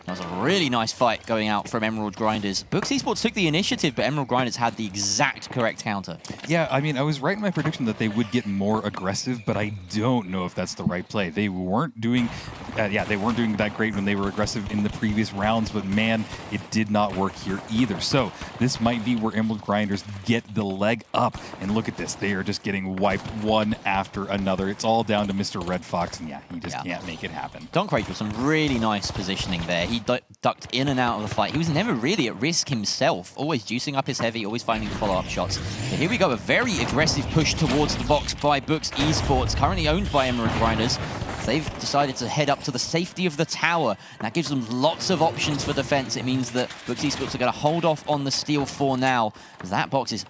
That was a really nice fight going out from Emerald Grinders. Books Esports took the initiative, but Emerald Grinders had the exact correct counter. Yeah, I mean, I was right in my prediction that they would get more aggressive, but I don't know if that's the right play. They weren't doing, they weren't doing that great when they were aggressive in the previous rounds, but man, it did not work here either. So this might be where Emerald Grinders get the leg up. And look at this, they are just getting wiped one after another. It's all down to Mr. Red Fox, and he just can't make it happen. Donk Rage with some really nice positioning there. He ducked in and out of the fight. He was never really at risk himself, always juicing up his heavy, always finding follow-up shots. So here we go, a very aggressive push towards the box by Books Esports, currently owned by Emerald Grinders. They've decided to head up to the safety of the tower. That gives them lots of options for defense. It means that Books Esports are going to hold off on the steal for now, as that box is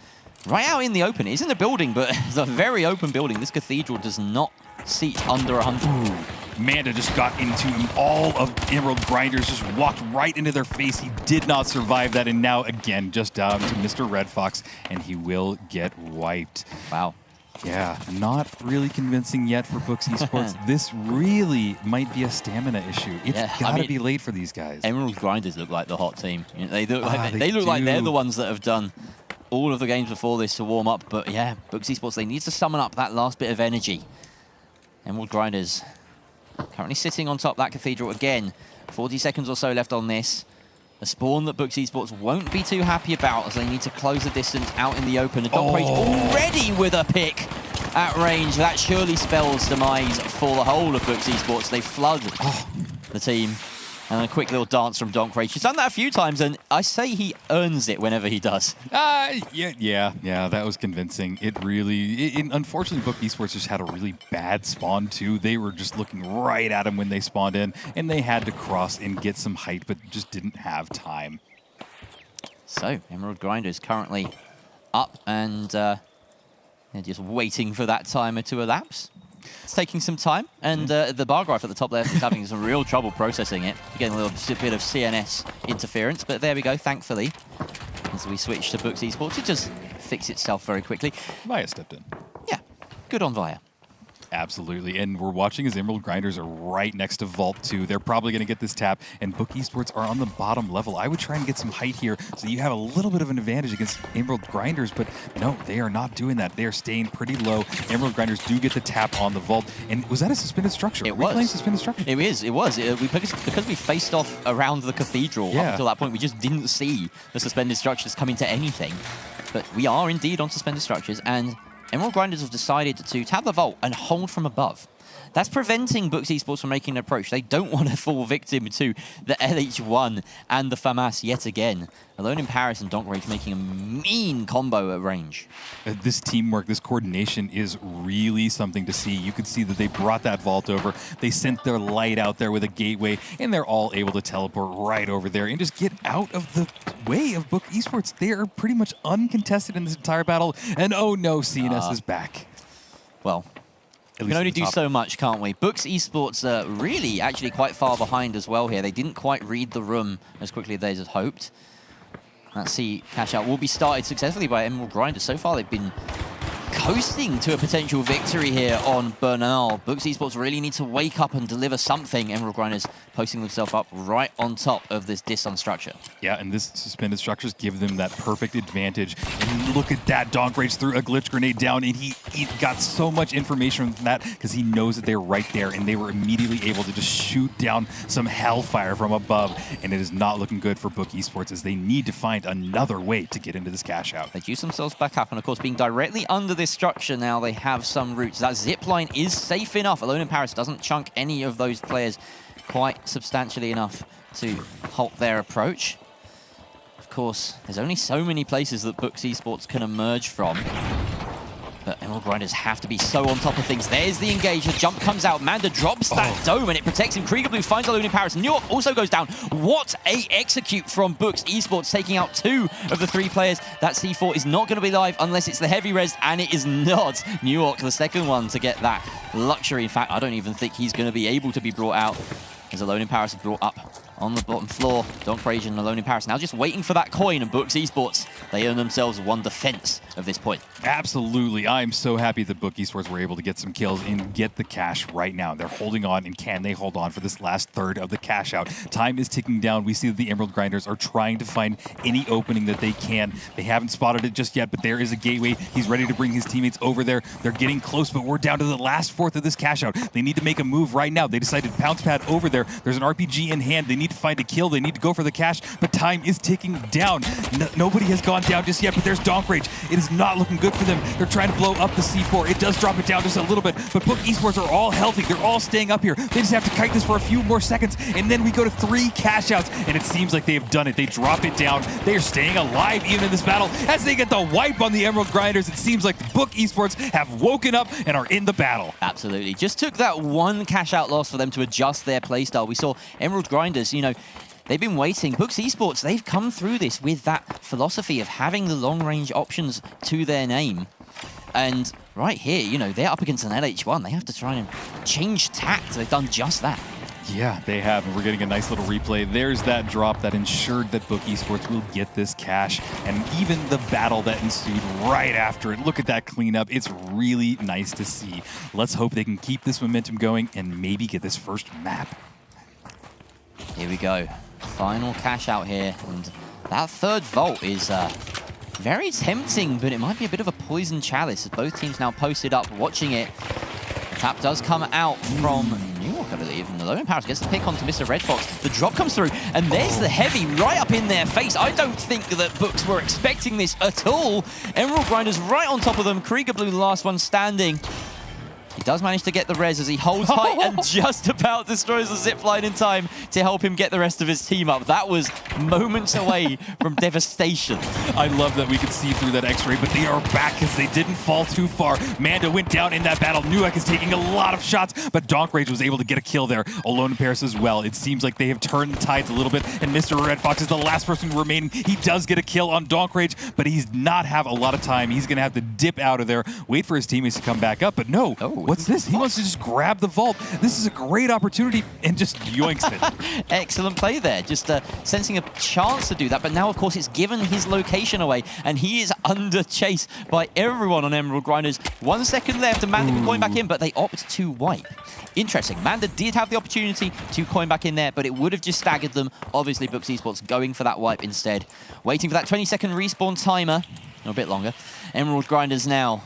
right out in the open. It is in the building, but it's a very open building. This cathedral does not seat under 100. Ooh. Manda just got into him. All of Emerald Grinders just walked right into their face. He did not survive that, and now again just down to Mr. Red Fox, and he will get wiped. Wow. Yeah, not really convincing yet for Books Esports. This really might be a stamina issue. It's gotta be late for these guys. Emerald Grinders look like the hot team. You know, they look like they're the ones that have done all of the games before this to warm up. But yeah, Books Esports, they need to summon up that last bit of energy. Emerald Grinders currently sitting on top of that cathedral again. 40 seconds or so left on this. A spawn that Books Esports won't be too happy about, as they need to close the distance out in the open. And Donk Rage already with a pick at range. That surely spells demise for the whole of Books Esports. They flood the team. And a quick little dance from Donk Rage. He's done that a few times, and I say he earns it whenever he does. Yeah, that was convincing. It really, unfortunately, Books Esports just had a really bad spawn too. They were just looking right at him when they spawned in, and they had to cross and get some height, but just didn't have time. So, Emerald Grinders currently up, and they're just waiting for that timer to elapse. It's taking some time, and the bar graph at the top left is having some real trouble processing it. You're getting a little bit of CNS interference, but there we go, thankfully. As we switch to Books Esports, it just fixed itself very quickly. Via stepped in. Yeah, good on Via. Absolutely, and we're watching as Emerald Grinders are right next to Vault 2. They're probably going to get this tap, and Book Esports are on the bottom level. I would try and get some height here so you have a little bit of an advantage against Emerald Grinders, but no, they are not doing that. They are staying pretty low. Emerald Grinders do get the tap on the Vault, and was that a suspended structure? It was. Playing suspended structure? It was. Because we faced off around the cathedral up until that point, we just didn't see the suspended structures come into anything. But we are indeed on suspended structures, and Emerald Grinders have decided to tap the Vault and hold from above. That's preventing Books Esports from making an approach. They don't want to fall victim to the LH1 and the FAMAS yet again. Alone in Paris and Donk Rage making a mean combo at range. This teamwork, this coordination is really something to see. You could see that they brought that Vault over. They sent their light out there with a gateway, and they're all able to teleport right over there and just get out of the way of Book Esports. They are pretty much uncontested in this entire battle. And oh no, CNS is back. Well, we can only do so much, can't we? Books Esports are really actually quite far behind as well here. They didn't quite read the room as quickly as they had hoped. That C cash out will be started successfully by Emerald Grinders. So far, they've been coasting to a potential victory here on Bernal. Books Esports really need to wake up and deliver something. Emerald Grinders posting themselves up right on top of this diss on structure. Yeah, and this suspended structures give them that perfect advantage. And look at that, Donk Rage threw a glitch grenade down, and he got so much information from that because he knows that they're right there, and they were immediately able to just shoot down some hellfire from above, and it is not looking good for Book Esports as they need to find another way to get into this cash out. They juice themselves back up, and of course, being directly under this structure now, they have some routes. That zip line is safe enough. Alone in Paris doesn't chunk any of those players quite substantially enough to halt their approach. Of course, there's only so many places that Books Esports can emerge from. But Emerald Grinders have to be so on top of things. There's the engage. The jump comes out. Manda drops that dome, and it protects him. Krieger Blue finds Alone in Paris. New York also goes down. What a execute from Books Esports, taking out 2 of the 3 players. That C4 is not going to be live unless it's the heavy res, and it is not. New York, the second one to get that luxury. In fact, I don't even think he's going to be able to be brought out, as Alone in Paris is brought up on the bottom floor. Donk Rage and Alone in Paris now just waiting for that coin, and Books Esports, they earn themselves 1 defense of this point. Absolutely. I'm so happy that Book Esports were able to get some kills and get the cash right now. They're holding on, and can they hold on for this last third of the cash out? Time is ticking down. We see that the Emerald Grinders are trying to find any opening that they can. They haven't spotted it just yet, but there is a gateway. He's ready to bring his teammates over there. They're getting close, but we're down to the last fourth of this cash out. They need to make a move right now. They decided to pounce pad over there. There's an RPG in hand. They need to find a kill. They need to go for the cash, but time is ticking down. Nobody has gone down just yet, but there's Donk Rage. It is not looking good for them. They're trying to blow up the C4. It does drop it down just a little bit, but Book Esports are all healthy. They're all staying up here. They just have to kite this for a few more seconds, and then we go to 3 cash outs, and it seems like they have done it. They drop it down. They are staying alive even in this battle as they get the wipe on the Emerald Grinders. It seems like Book Esports have woken up and are in the battle. Absolutely. Just took that 1 cash out loss for them to adjust their playstyle. We saw Emerald Grinders, you know, they've been waiting. Books Esports, they've come through this with that philosophy of having the long-range options to their name. And right here, you know, they're up against an LH1. They have to try and change tact. They've done just that. Yeah, they have, and we're getting a nice little replay. There's that drop that ensured that Book Esports will get this cash, and even the battle that ensued right after it. Look at that cleanup. It's really nice to see. Let's hope they can keep this momentum going and maybe get this first map. Here we go. Final cash out here, and that third vault is very tempting, but it might be a bit of a poison chalice as both teams now posted up watching it. The tap does come out from New York, I believe, and the Alone in Paris gets the pick onto Mr. Red Fox. The drop comes through, and there's the heavy right up in their face. I don't think that Books were expecting this at all. Emerald Grinders right on top of them. Krieger Blue, the last one standing. He does manage to get the res as he holds tight and just about destroys the zipline in time to help him get the rest of his team up. That was moments away from devastation. I love that we could see through that X-ray, but they are back because they didn't fall too far. Manda went down in that battle. Nuak is taking a lot of shots, but Donk Rage was able to get a kill there. Alone in Paris as well. It seems like they have turned the tides a little bit, and Mr. Red Fox is the last person remaining. He does get a kill on Donk Rage, but he's not have a lot of time. He's going to have to dip out of there, wait for his teammates to come back up, but no. Oh, what's this? He wants to just grab the vault. This is a great opportunity and just yoinks it. Excellent play there. Just sensing a chance to do that. But now, of course, it's given his location away, and he is under chase by everyone on Emerald Grinders. 1 second left, and Manda can coin back in, but they opt to wipe. Interesting. Manda did have the opportunity to coin back in there, but it would have just staggered them. Obviously, Books Esports going for that wipe instead. Waiting for that 20-second respawn timer. Or a bit longer. Emerald Grinders now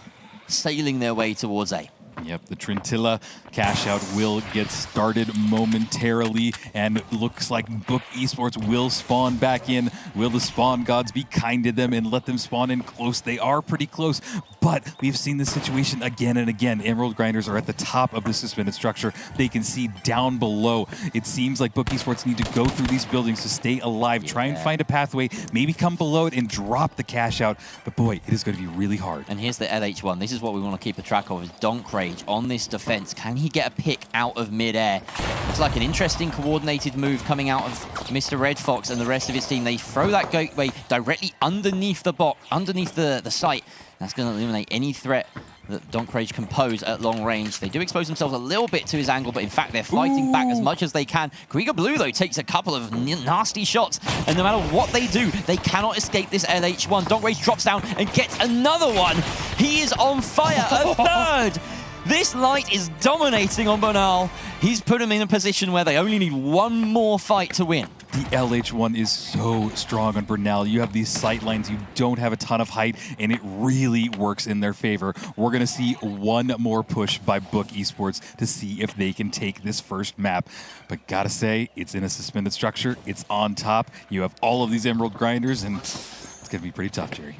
sailing their way towards A. Yep, the Trintilla cash out will get started momentarily, and looks like Book Esports will spawn back in. Will the spawn gods be kind to them and let them spawn in close? They are pretty close, but we've seen this situation again and again. Emerald Grinders are at the top of the suspended structure. They can see down below. It seems like Book Esports need to go through these buildings to stay alive, try and find a pathway, maybe come below it and drop the cash out. But boy, it is going to be really hard. And here's the LH1. This is what we want to keep a track of, is Donk Rage on this defense. Can he get a pick out of midair? Looks like an interesting coordinated move coming out of Mr. Red Fox and the rest of his team. They throw that gateway directly underneath the box, underneath the site. That's going to eliminate any threat that Donk Rage can pose at long range. They do expose themselves a little bit to his angle, but in fact, they're fighting back as much as they can. Krieger Blue, though, takes a couple of nasty shots, and no matter what they do, they cannot escape this LH1. Donk Rage drops down and gets another one. He is on fire, a third! This light is dominating on Bernal. He's put him in a position where they only need one more fight to win. The LH1 is so strong on Bernal. You have these sight lines, you don't have a ton of height, and it really works in their favor. We're going to see one more push by Book Esports to see if they can take this first map. But gotta say, it's in a suspended structure, it's on top. You have all of these Emerald Grinders, and it's going to be pretty tough, Jerry.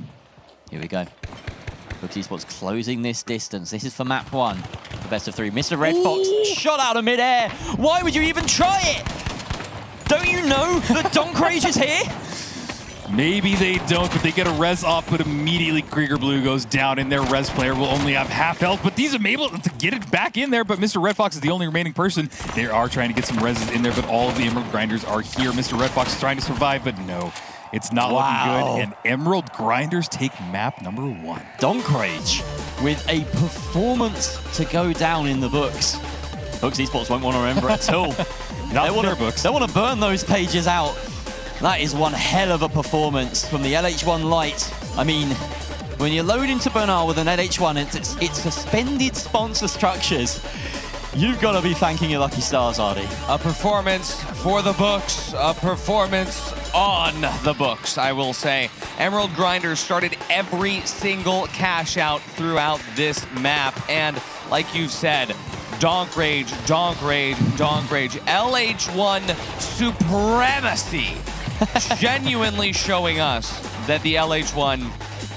Here we go. Book Esports closing this distance. This is for map 1, the best of 3. Mr. Red Fox shot out of midair. Why would you even try it? Don't you know that Donk Rage is here? Maybe they don't, but they get a res off, but immediately Krieger Blue goes down, and their res player will only have half health, but these are able to get it back in there, but Mr. Red Fox is the only remaining person. They are trying to get some reses in there, but all of the Emerald Grinders are here. Mr. Red Fox is trying to survive, but no. It's not looking good, and Emerald Grinders take map number 1. Donk Rage with a performance to go down in the books. Books Esports won't want to remember it at all. Books. They want to burn those pages out. That is one hell of a performance from the LH1 Light. I mean, when you load into Bernal with an LH1, it's suspended sponsor structures. You've got to be thanking your lucky stars, Artie. A performance for the books, a performance on the books, I will say. Emerald Grinders started every single cash out throughout this map, and like you said, Donk Rage, Donk Rage, Donk Rage, LH1 supremacy, genuinely showing us that the LH1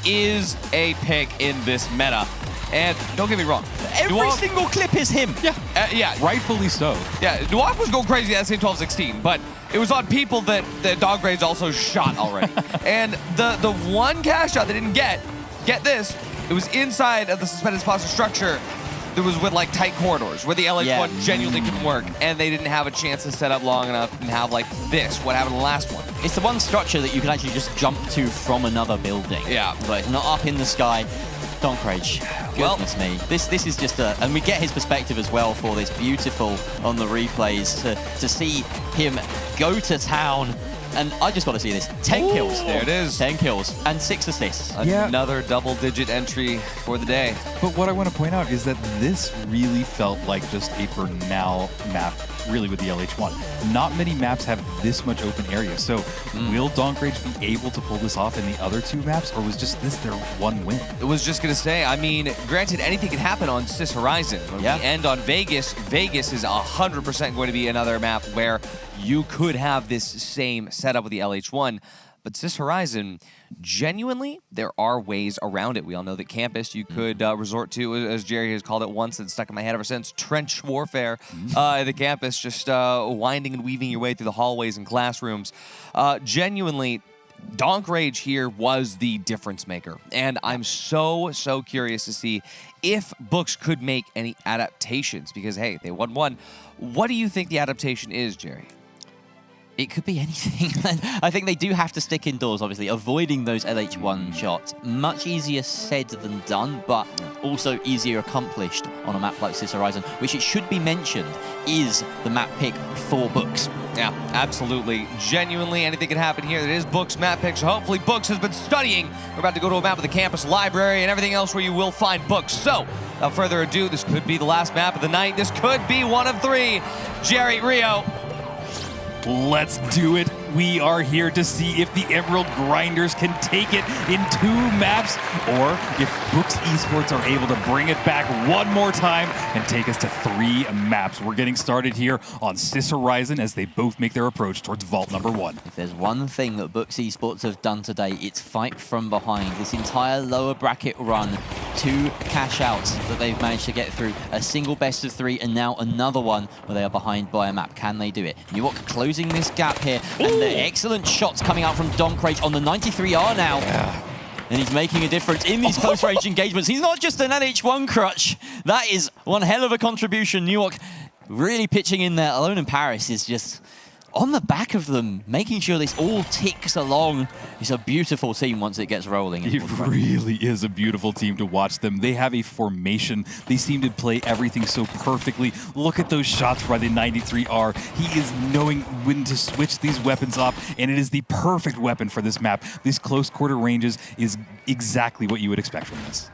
is a pick in this meta. And don't get me wrong, every single clip is him. Yeah, yeah. Rightfully so. Yeah, Dwap was going crazy at SC12-16, but it was on people that Donk Rage also shot already. And the one cash shot they didn't get this, it was inside of the suspended sponsor structure. That was with like tight corridors where the LH1 genuinely couldn't work, and they didn't have a chance to set up long enough and have like this, what happened in the last one. It's the one structure that you can actually just jump to from another building. Yeah. But it's not up in the sky. Donk Rage. Goodness me. This is just and we get his perspective as well for this. Beautiful on the replays to see him go to town. And I just got to see this. 10 kills. There it is. 10 kills and 6 assists. Another double-digit entry for the day. But what I want to point out is that this really felt like just a Bernal map, really, with the LH1. Not many maps have this much open area. So will Donk Rage be able to pull this off in the other 2 maps, or was just this their one win? I was just going to say, I mean, granted, anything can happen on Cis Horizon. When we end on Vegas, Vegas is 100% going to be another map where you could have this same setup with the LH1, but Cis Horizon, genuinely, there are ways around it. We all know that campus you could resort to, as Jerry has called it once and stuck in my head ever since, trench warfare. The campus, just winding and weaving your way through the hallways and classrooms. Genuinely, Donk Rage here was the difference maker, and I'm so curious to see if Books could make any adaptations, because, hey, they won one. What do you think the adaptation is, Jerry? It could be anything. I think they do have to stick indoors, obviously, avoiding those LH1 shots. Much easier said than done, but also easier accomplished on a map like Sis Horizon, which it should be mentioned is the map pick for Books. Yeah, absolutely. Genuinely, anything can happen here. It is Books' map pick, so hopefully Books has been studying. We're about to go to a map of the campus library and everything else where you will find Books. So, without further ado, this could be the last map of the night. This could be one of 3. Jerry, Rio. Let's do it. We are here to see if the Emerald Grinders can take it in 2 maps, or if Books Esports are able to bring it back one more time and take us to 3 maps. We're getting started here on Sis Horizon as they both make their approach towards vault number 1. If there's one thing that Books Esports have done today, it's fight from behind. This entire lower bracket run, 2 cash outs that they've managed to get through, a single best of 3, and now another one where they are behind by a map. Can they do it? Newark closing this gap here, and the excellent shots coming out from Donkrage on the 93R now. Yeah. And he's making a difference in these close-range engagements. He's not just an LH1 crutch. That is one hell of a contribution. Newark really pitching in there. Alone in Paris is just on the back of them, making sure this all ticks along. It's a beautiful team once it gets rolling. It really is a beautiful team to watch them. They have a formation. They seem to play everything so perfectly. Look at those shots by the 93R. He is knowing when to switch these weapons up, and it is the perfect weapon for this map. These close quarter ranges is exactly what you would expect from this.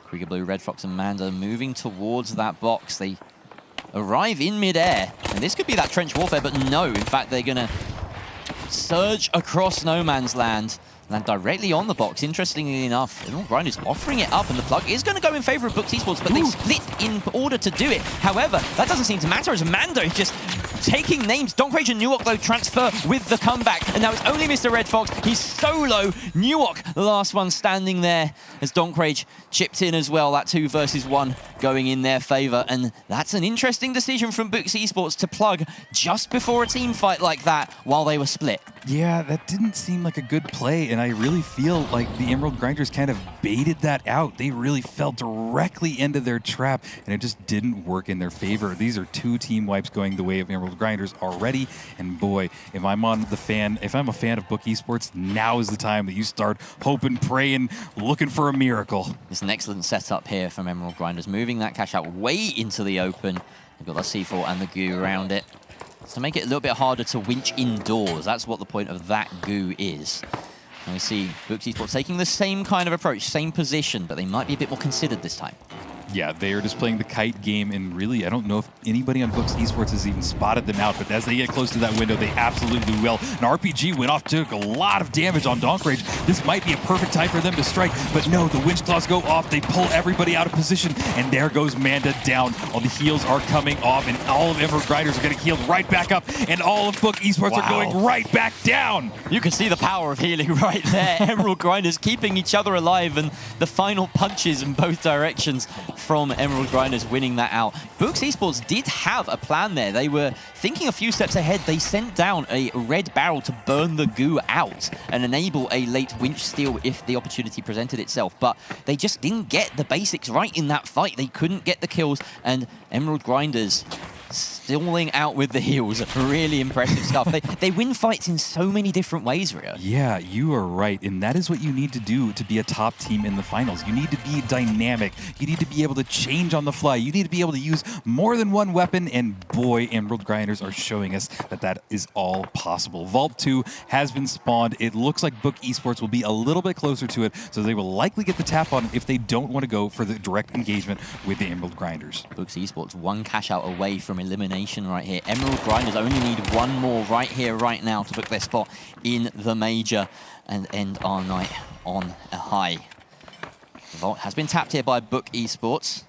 Krieger Blue, Red Fox, and Manda moving towards that box. They arrive in midair, and this could be that trench warfare, but no, in fact, they're going to surge across no man's land directly on the box. Interestingly enough, Emerald Grind is offering it up, and the plug is going to go in favor of Books Esports, but they split in order to do it. However, that doesn't seem to matter as Mando is just taking names. Donkrage and Newark, though, transfer with the comeback, and now it's only Mr. Red Fox. He's solo. Newark, the last one standing there as Donkrage chipped in as well. That 2 versus 1 going in their favor, and that's an interesting decision from Books Esports to plug just before a team fight like that while they were split. Yeah, that didn't seem like a good play, and I really feel like the Emerald Grinders kind of baited that out. They really fell directly into their trap, and it just didn't work in their favor. These are 2 team wipes going the way of Emerald Grinders already, and boy, if I'm a fan of Book Esports, now is the time that you start hoping, praying, looking for a miracle. It's an excellent setup here from Emerald Grinders, moving that cash out way into the open. They've got the C4 and the goo around it to make it a little bit harder to winch indoors. That's what the point of that goo is. And we see Books Esports taking the same kind of approach, same position, but they might be a bit more considered this time. Yeah, they are just playing the kite game, and really, I don't know if anybody on Books Esports has even spotted them out, but as they get close to that window, they absolutely will. An RPG went off, took a lot of damage on Donkrage. This might be a perfect time for them to strike, but no, the winch claws go off, they pull everybody out of position, and there goes Manda down. All the heals are coming off, and all of Emerald Grinders are getting healed right back up, and all of Book Esports are going right back down. You can see the power of healing right there. Emerald Grinders keeping each other alive, and the final punches in both directions from Emerald Grinders winning that out. Books Esports did have a plan there. They were thinking a few steps ahead. They sent down a red barrel to burn the goo out and enable a late winch steal if the opportunity presented itself. But they just didn't get the basics right in that fight. They couldn't get the kills, and Emerald Grinders stalling out with the heals. Really impressive stuff. They win fights in so many different ways, Rio. Yeah, you are right. And that is what you need to do to be a top team in the finals. You need to be dynamic. You need to be able to change on the fly. You need to be able to use more than one weapon. And boy, Emerald Grinders are showing us that that is all possible. Vault 2 has been spawned. It looks like Book Esports will be a little bit closer to it, so they will likely get the tap on it if they don't want to go for the direct engagement with the Emerald Grinders. Books Esports 1 cash out away from elimination right here. Emerald Grinders only need 1 more right here, right now to book their spot in the major and end our night on a high. Vault has been tapped here by Book Esports.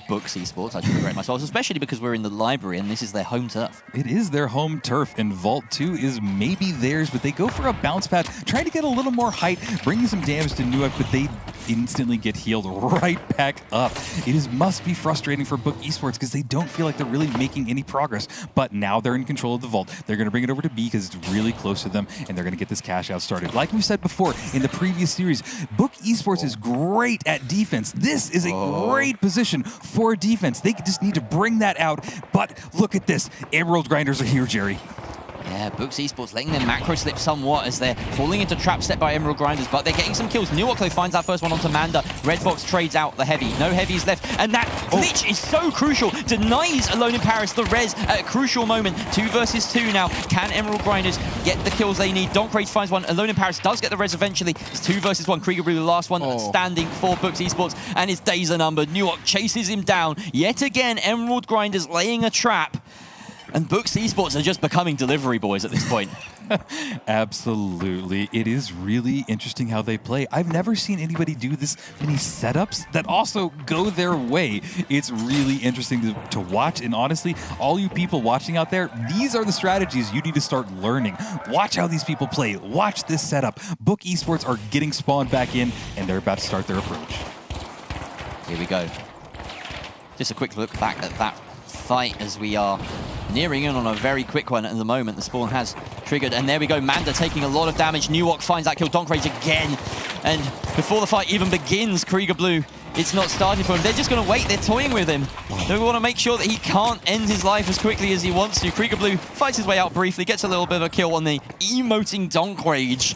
Books Esports, I should correct myself, especially because we're in the library and this is their home turf. It is their home turf, and Vault 2 is maybe theirs, but they go for a bounce pad, trying to get a little more height, bringing some damage to Newark, but they instantly get healed right back up. Must be frustrating for Book Esports because they don't feel like they're really making any progress, but now they're in control of the Vault. They're going to bring it over to B because it's really close to them, and they're going to get this cash out started. Like we said before in the previous series, Book Esports is great at defense. This is a great position for defense. They just need to bring that out, but look at this. Emerald Grinders are here, Jerry. Yeah, Books Esports letting their macro slip somewhat as they're falling into trap set by Emerald Grinders, but they're getting some kills. Nuok though finds that first one onto Manda. Red Fox trades out the heavy. No heavies left, and that glitch is so crucial. Denies Alone in Paris the res at a crucial moment. 2 versus 2 now. Can Emerald Grinders get the kills they need? Donk Rage finds one. Alone in Paris does get the res eventually. It's 2 versus 1. Krieger Blue, the last one standing for Books Esports, and his days are numbered. Nuok chases him down. Yet again, Emerald Grinders laying a trap. And Books Esports are just becoming delivery boys at this point. Absolutely. It is really interesting how they play. I've never seen anybody do this many setups that also go their way. It's really interesting to watch. And honestly, all you people watching out there, these are the strategies you need to start learning. Watch how these people play. Watch this setup. Book Esports are getting spawned back in, and they're about to start their approach. Here we go. Just a quick look back at that fight as we are nearing in on a very quick one at the moment. The spawn has triggered, and there we go. Manda taking a lot of damage. Nuok finds that kill. Donk Rage again. And before the fight even begins, Krieger Blue, it's not starting for him. They're just going to wait. They're toying with him. They want to make sure that he can't end his life as quickly as he wants to. Krieger Blue fights his way out briefly, gets a little bit of a kill on the emoting Donk Rage.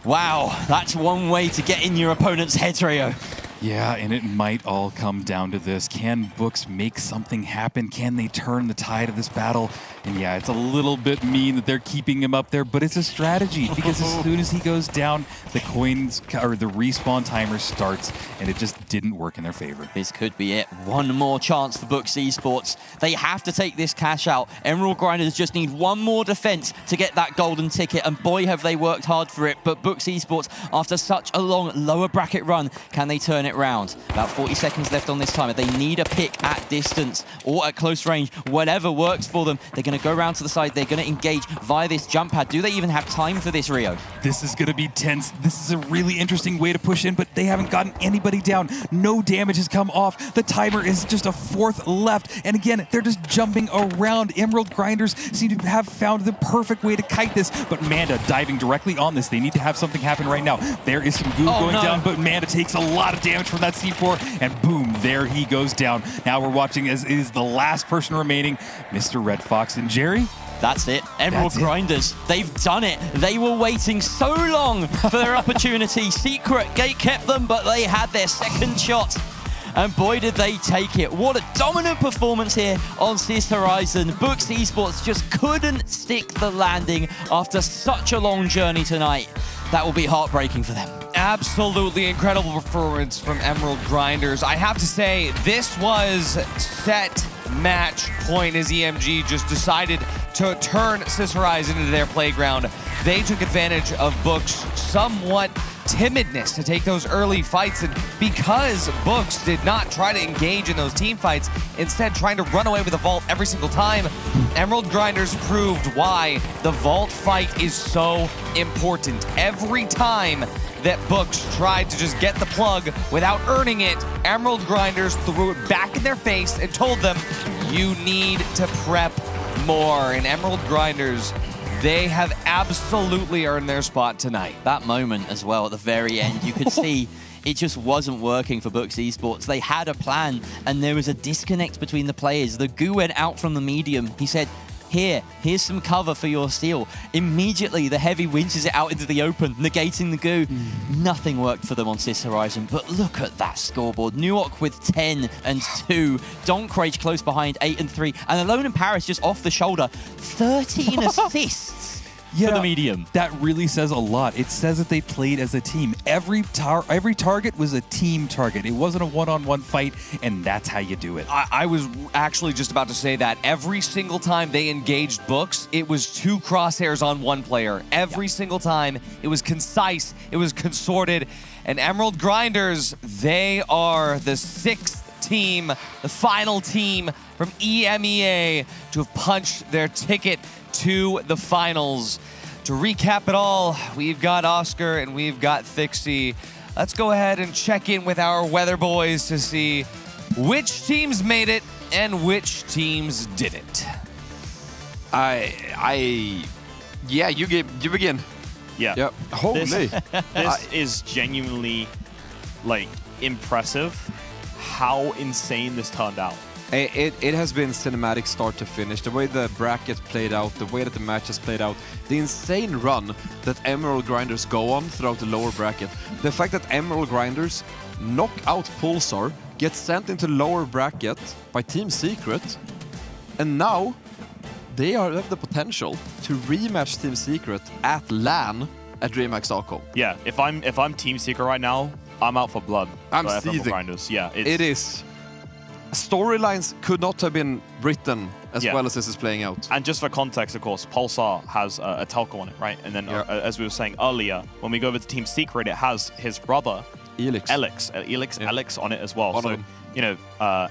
Wow, that's one way to get in your opponent's head, Rio. Yeah, and it might all come down to this. Can Books make something happen? Can they turn the tide of this battle? And yeah, it's a little bit mean that they're keeping him up there, but it's a strategy because as soon as he goes down, the coins or the respawn timer starts, and it just didn't work in their favor. This could be it. One more chance for Books Esports. They have to take this cash out. Emerald Grinders just need one more defense to get that golden ticket, and boy, have they worked hard for it. But Books Esports, after such a long lower bracket run, can they turn it round? About 40 seconds left on this timer. They need a pick at distance or at close range, whatever works for them. They're going to go around to the side. They're going to engage via this jump pad. Do they even have time for this, Rio? This is going to be tense. This is a really interesting way to push in, but they haven't gotten anybody down. No damage has come off. The timer is just a fourth left. And again, they're just jumping around. Emerald Grinders seem to have found the perfect way to kite this, but Manda diving directly on this. They need to have something happen right now. There is some goo going down, but Manda takes a lot of damage from that C4, and boom, there he goes down. Now we're watching as is the last person remaining, Mr. Red Fox and Jerry. That's it. Emerald Grinders. They've done it. They were waiting so long for their opportunity. Secret Gate kept them, but they had their second shot. And boy, did they take it. What a dominant performance here on Sis Horizon. Books Esports just couldn't stick the landing after such a long journey tonight. That will be heartbreaking for them. Absolutely incredible performance from Emerald Grinders. I have to say, this was set match point as EMG just decided to turn Sis Horizon into their playground. They took advantage of Books' somewhat timidness to take those early fights, and because Books did not try to engage in those team fights, instead trying to run away with the vault every single time, Emerald Grinders proved why the vault fight is so important. Every time that Books tried to just get the plug without earning it, Emerald Grinders threw it back in their face and told them, you need to prep more. And Emerald Grinders, they have absolutely earned their spot tonight. That moment as well at the very end, you could see it just wasn't working for Books Esports. They had a plan, and there was a disconnect between the players. The goo went out from the medium. He said, here's some cover for your steal. Immediately, the heavy winches it out into the open, negating the goo. Nothing worked for them on Sis Horizon, but look at that scoreboard. Nuok with 10 and 2. Donk Rage close behind, 8 and 3. And Alone in Paris just off the shoulder, 13 assists. For the medium. That really says a lot. It says that they played as a team. Every target was a team target. It wasn't a one-on-one fight, and that's how you do it. I was actually just about to say that. Every single time they engaged Books, it was 2 crosshairs on one player. Every single time. It was concise. It was consorted. And Emerald Grinders, they are the 6th team, the final team from EMEA to have punched their ticket to the finals. To recap it all, we've got Oscar and we've got Thixie. Let's go ahead and check in with our weather boys to see which teams made it and which teams didn't. Yeah, you begin. Yeah. Yep. Holy. This is genuinely, like, impressive how insane this turned out. It has been cinematic start to finish. The way the bracket played out, the way that the matches played out, the insane run that Emerald Grinders go on throughout the lower bracket. The fact that Emerald Grinders knock out Pulsar, get sent into lower bracket by Team Secret, and now they have the potential to rematch Team Secret at LAN at Dreamhack Stockholm. Yeah, if I'm Team Secret right now, I'm out for blood. I'm for seething. Grinders. Yeah, It is. Storylines could not have been written as well as this is playing out. And just for context, of course, Pulsar has a telco on it, right? And then, as we were saying earlier, when we go over to Team Secret, it has his brother, Elix on it as well. So, you know,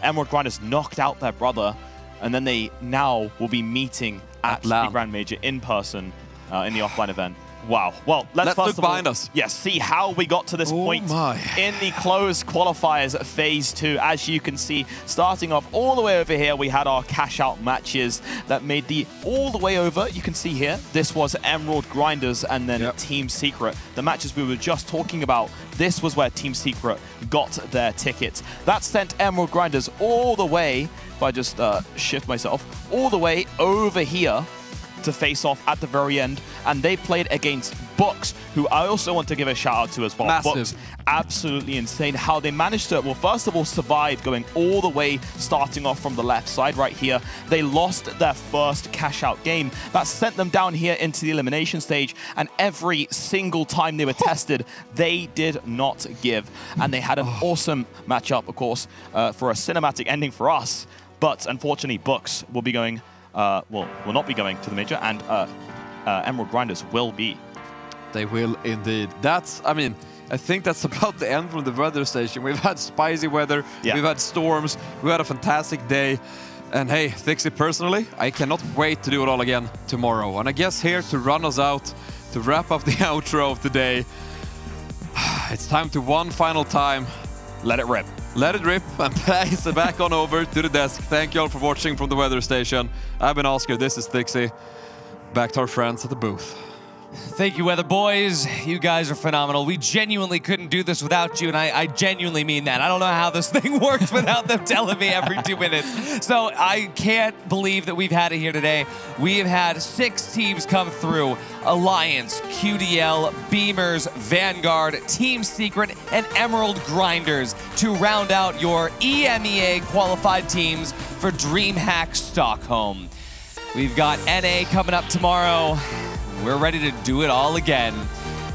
Emerald Grinders knocked out their brother, and then they now will be meeting at the Grand Major in person in the offline event. Wow. Well, let's first look behind us. Yes, see how we got to this point in the closed qualifiers phase 2. As you can see, starting off all the way over here, we had our cash out matches that made the all the way over. You can see here, this was Emerald Grinders and then Team Secret. The matches we were just talking about, this was where Team Secret got their tickets. That sent Emerald Grinders all the way, if I just shift myself, all the way over here to face off at the very end, and they played against Books, who I also want to give a shout out to as well. Massive. Books, absolutely insane how they managed to, well, first of all, survive going all the way, starting off from the left side right here. They lost their first cash out game. That sent them down here into the elimination stage, and every single time they were tested, they did not give. And they had an awesome matchup, of course, for a cinematic ending for us. But unfortunately, Books will be going will not be going to the major, and Emerald Grinders will be. They will indeed. I think that's about the end from the weather station. We've had spicy weather, we've had storms, we had a fantastic day. And hey, Thixie, personally, I cannot wait to do it all again tomorrow. And I guess here to run us out, to wrap up the outro of today, it's time to one final time. Let it rip. Let it rip and pass it back on over to the desk. Thank you all for watching from the weather station. I've been Oscar, this is Thixie. Back to our friends at the booth. Thank you, Weather Boys. You guys are phenomenal. We genuinely couldn't do this without you, and I genuinely mean that. I don't know how this thing works without them telling me every 2 minutes. So I can't believe that we've had it here today. We have had 6 teams come through. Alliance, QDL, Beamers, Vanguard, Team Secret, and Emerald Grinders to round out your EMEA qualified teams for Dreamhack Stockholm. We've got NA coming up tomorrow. We're ready to do it all again.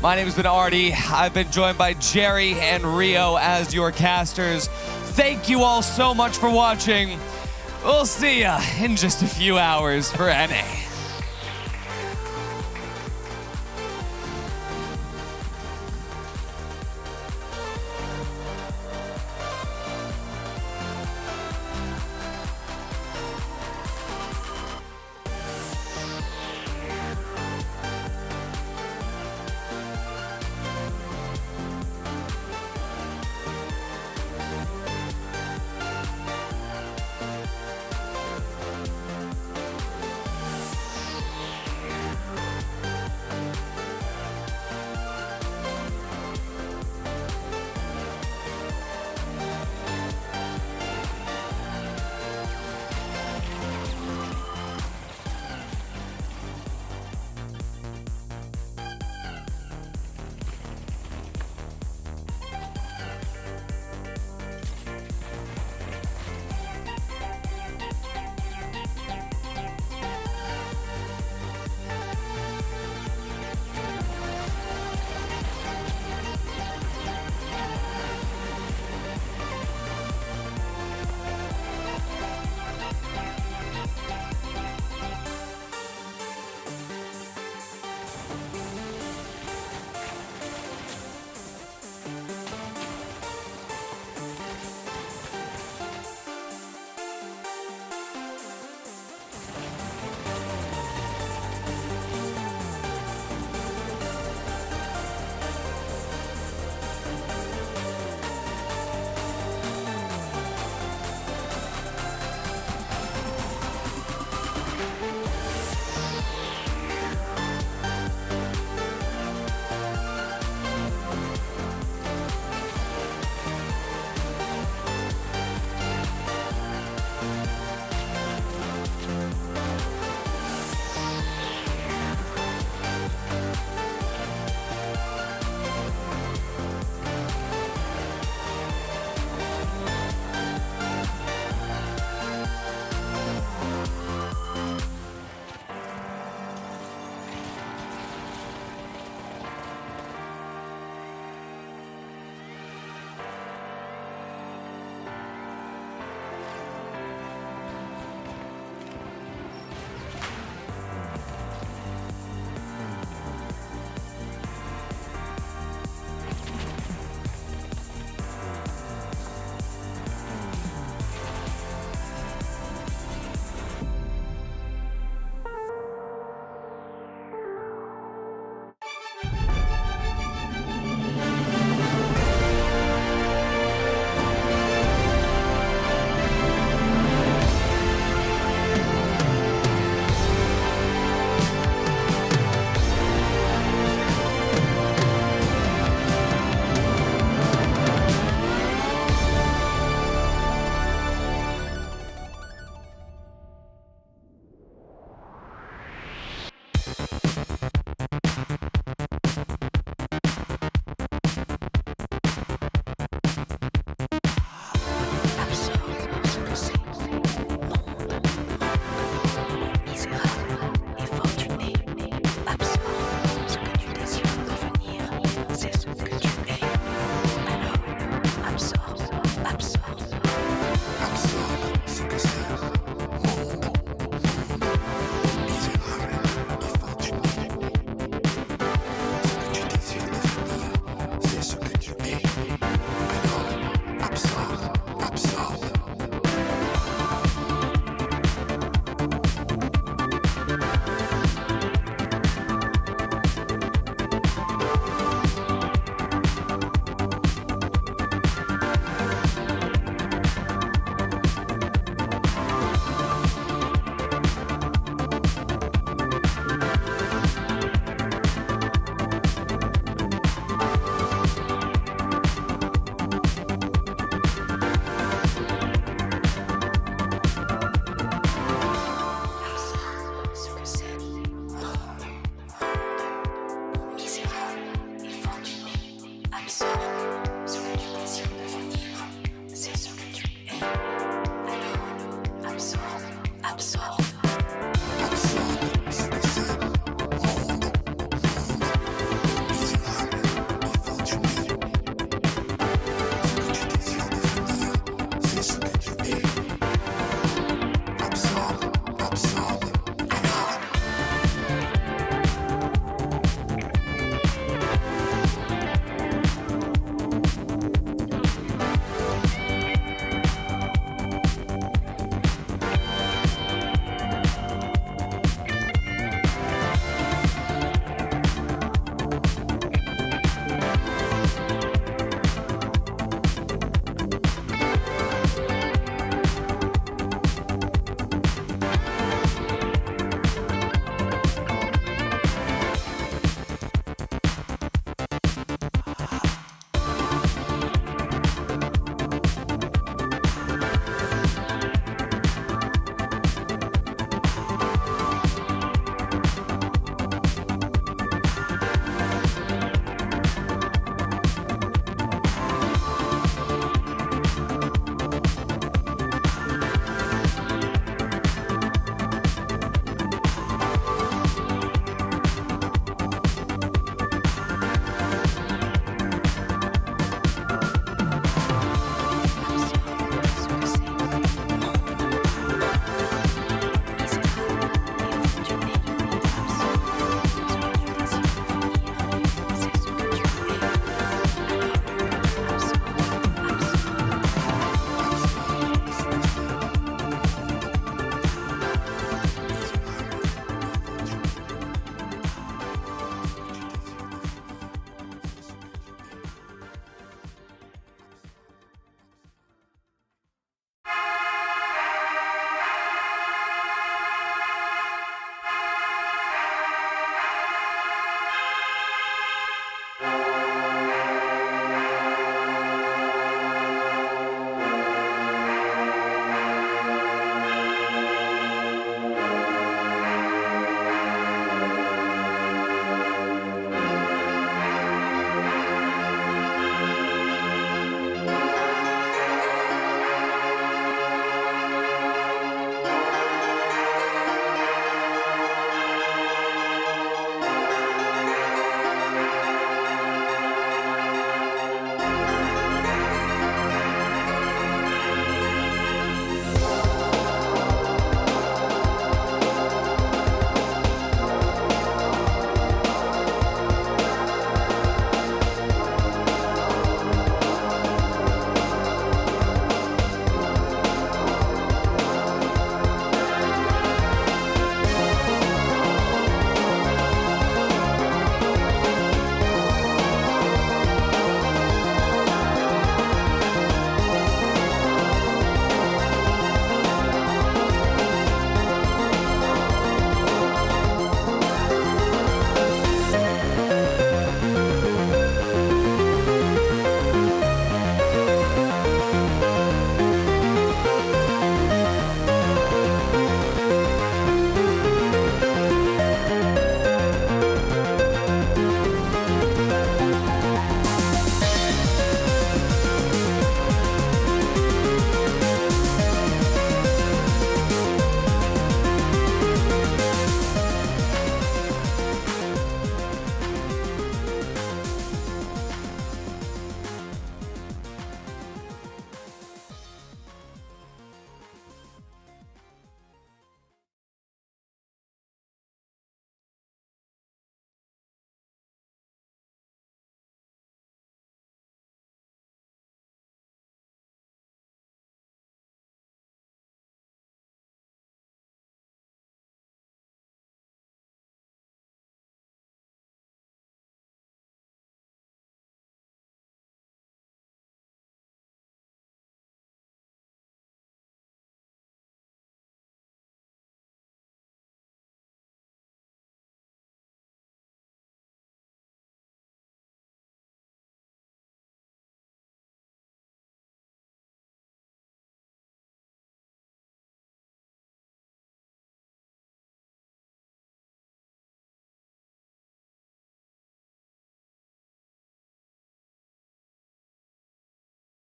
My name has been Artie. I've been joined by Jerry and Rio as your casters. Thank you all so much for watching. We'll see ya in just a few hours for NA.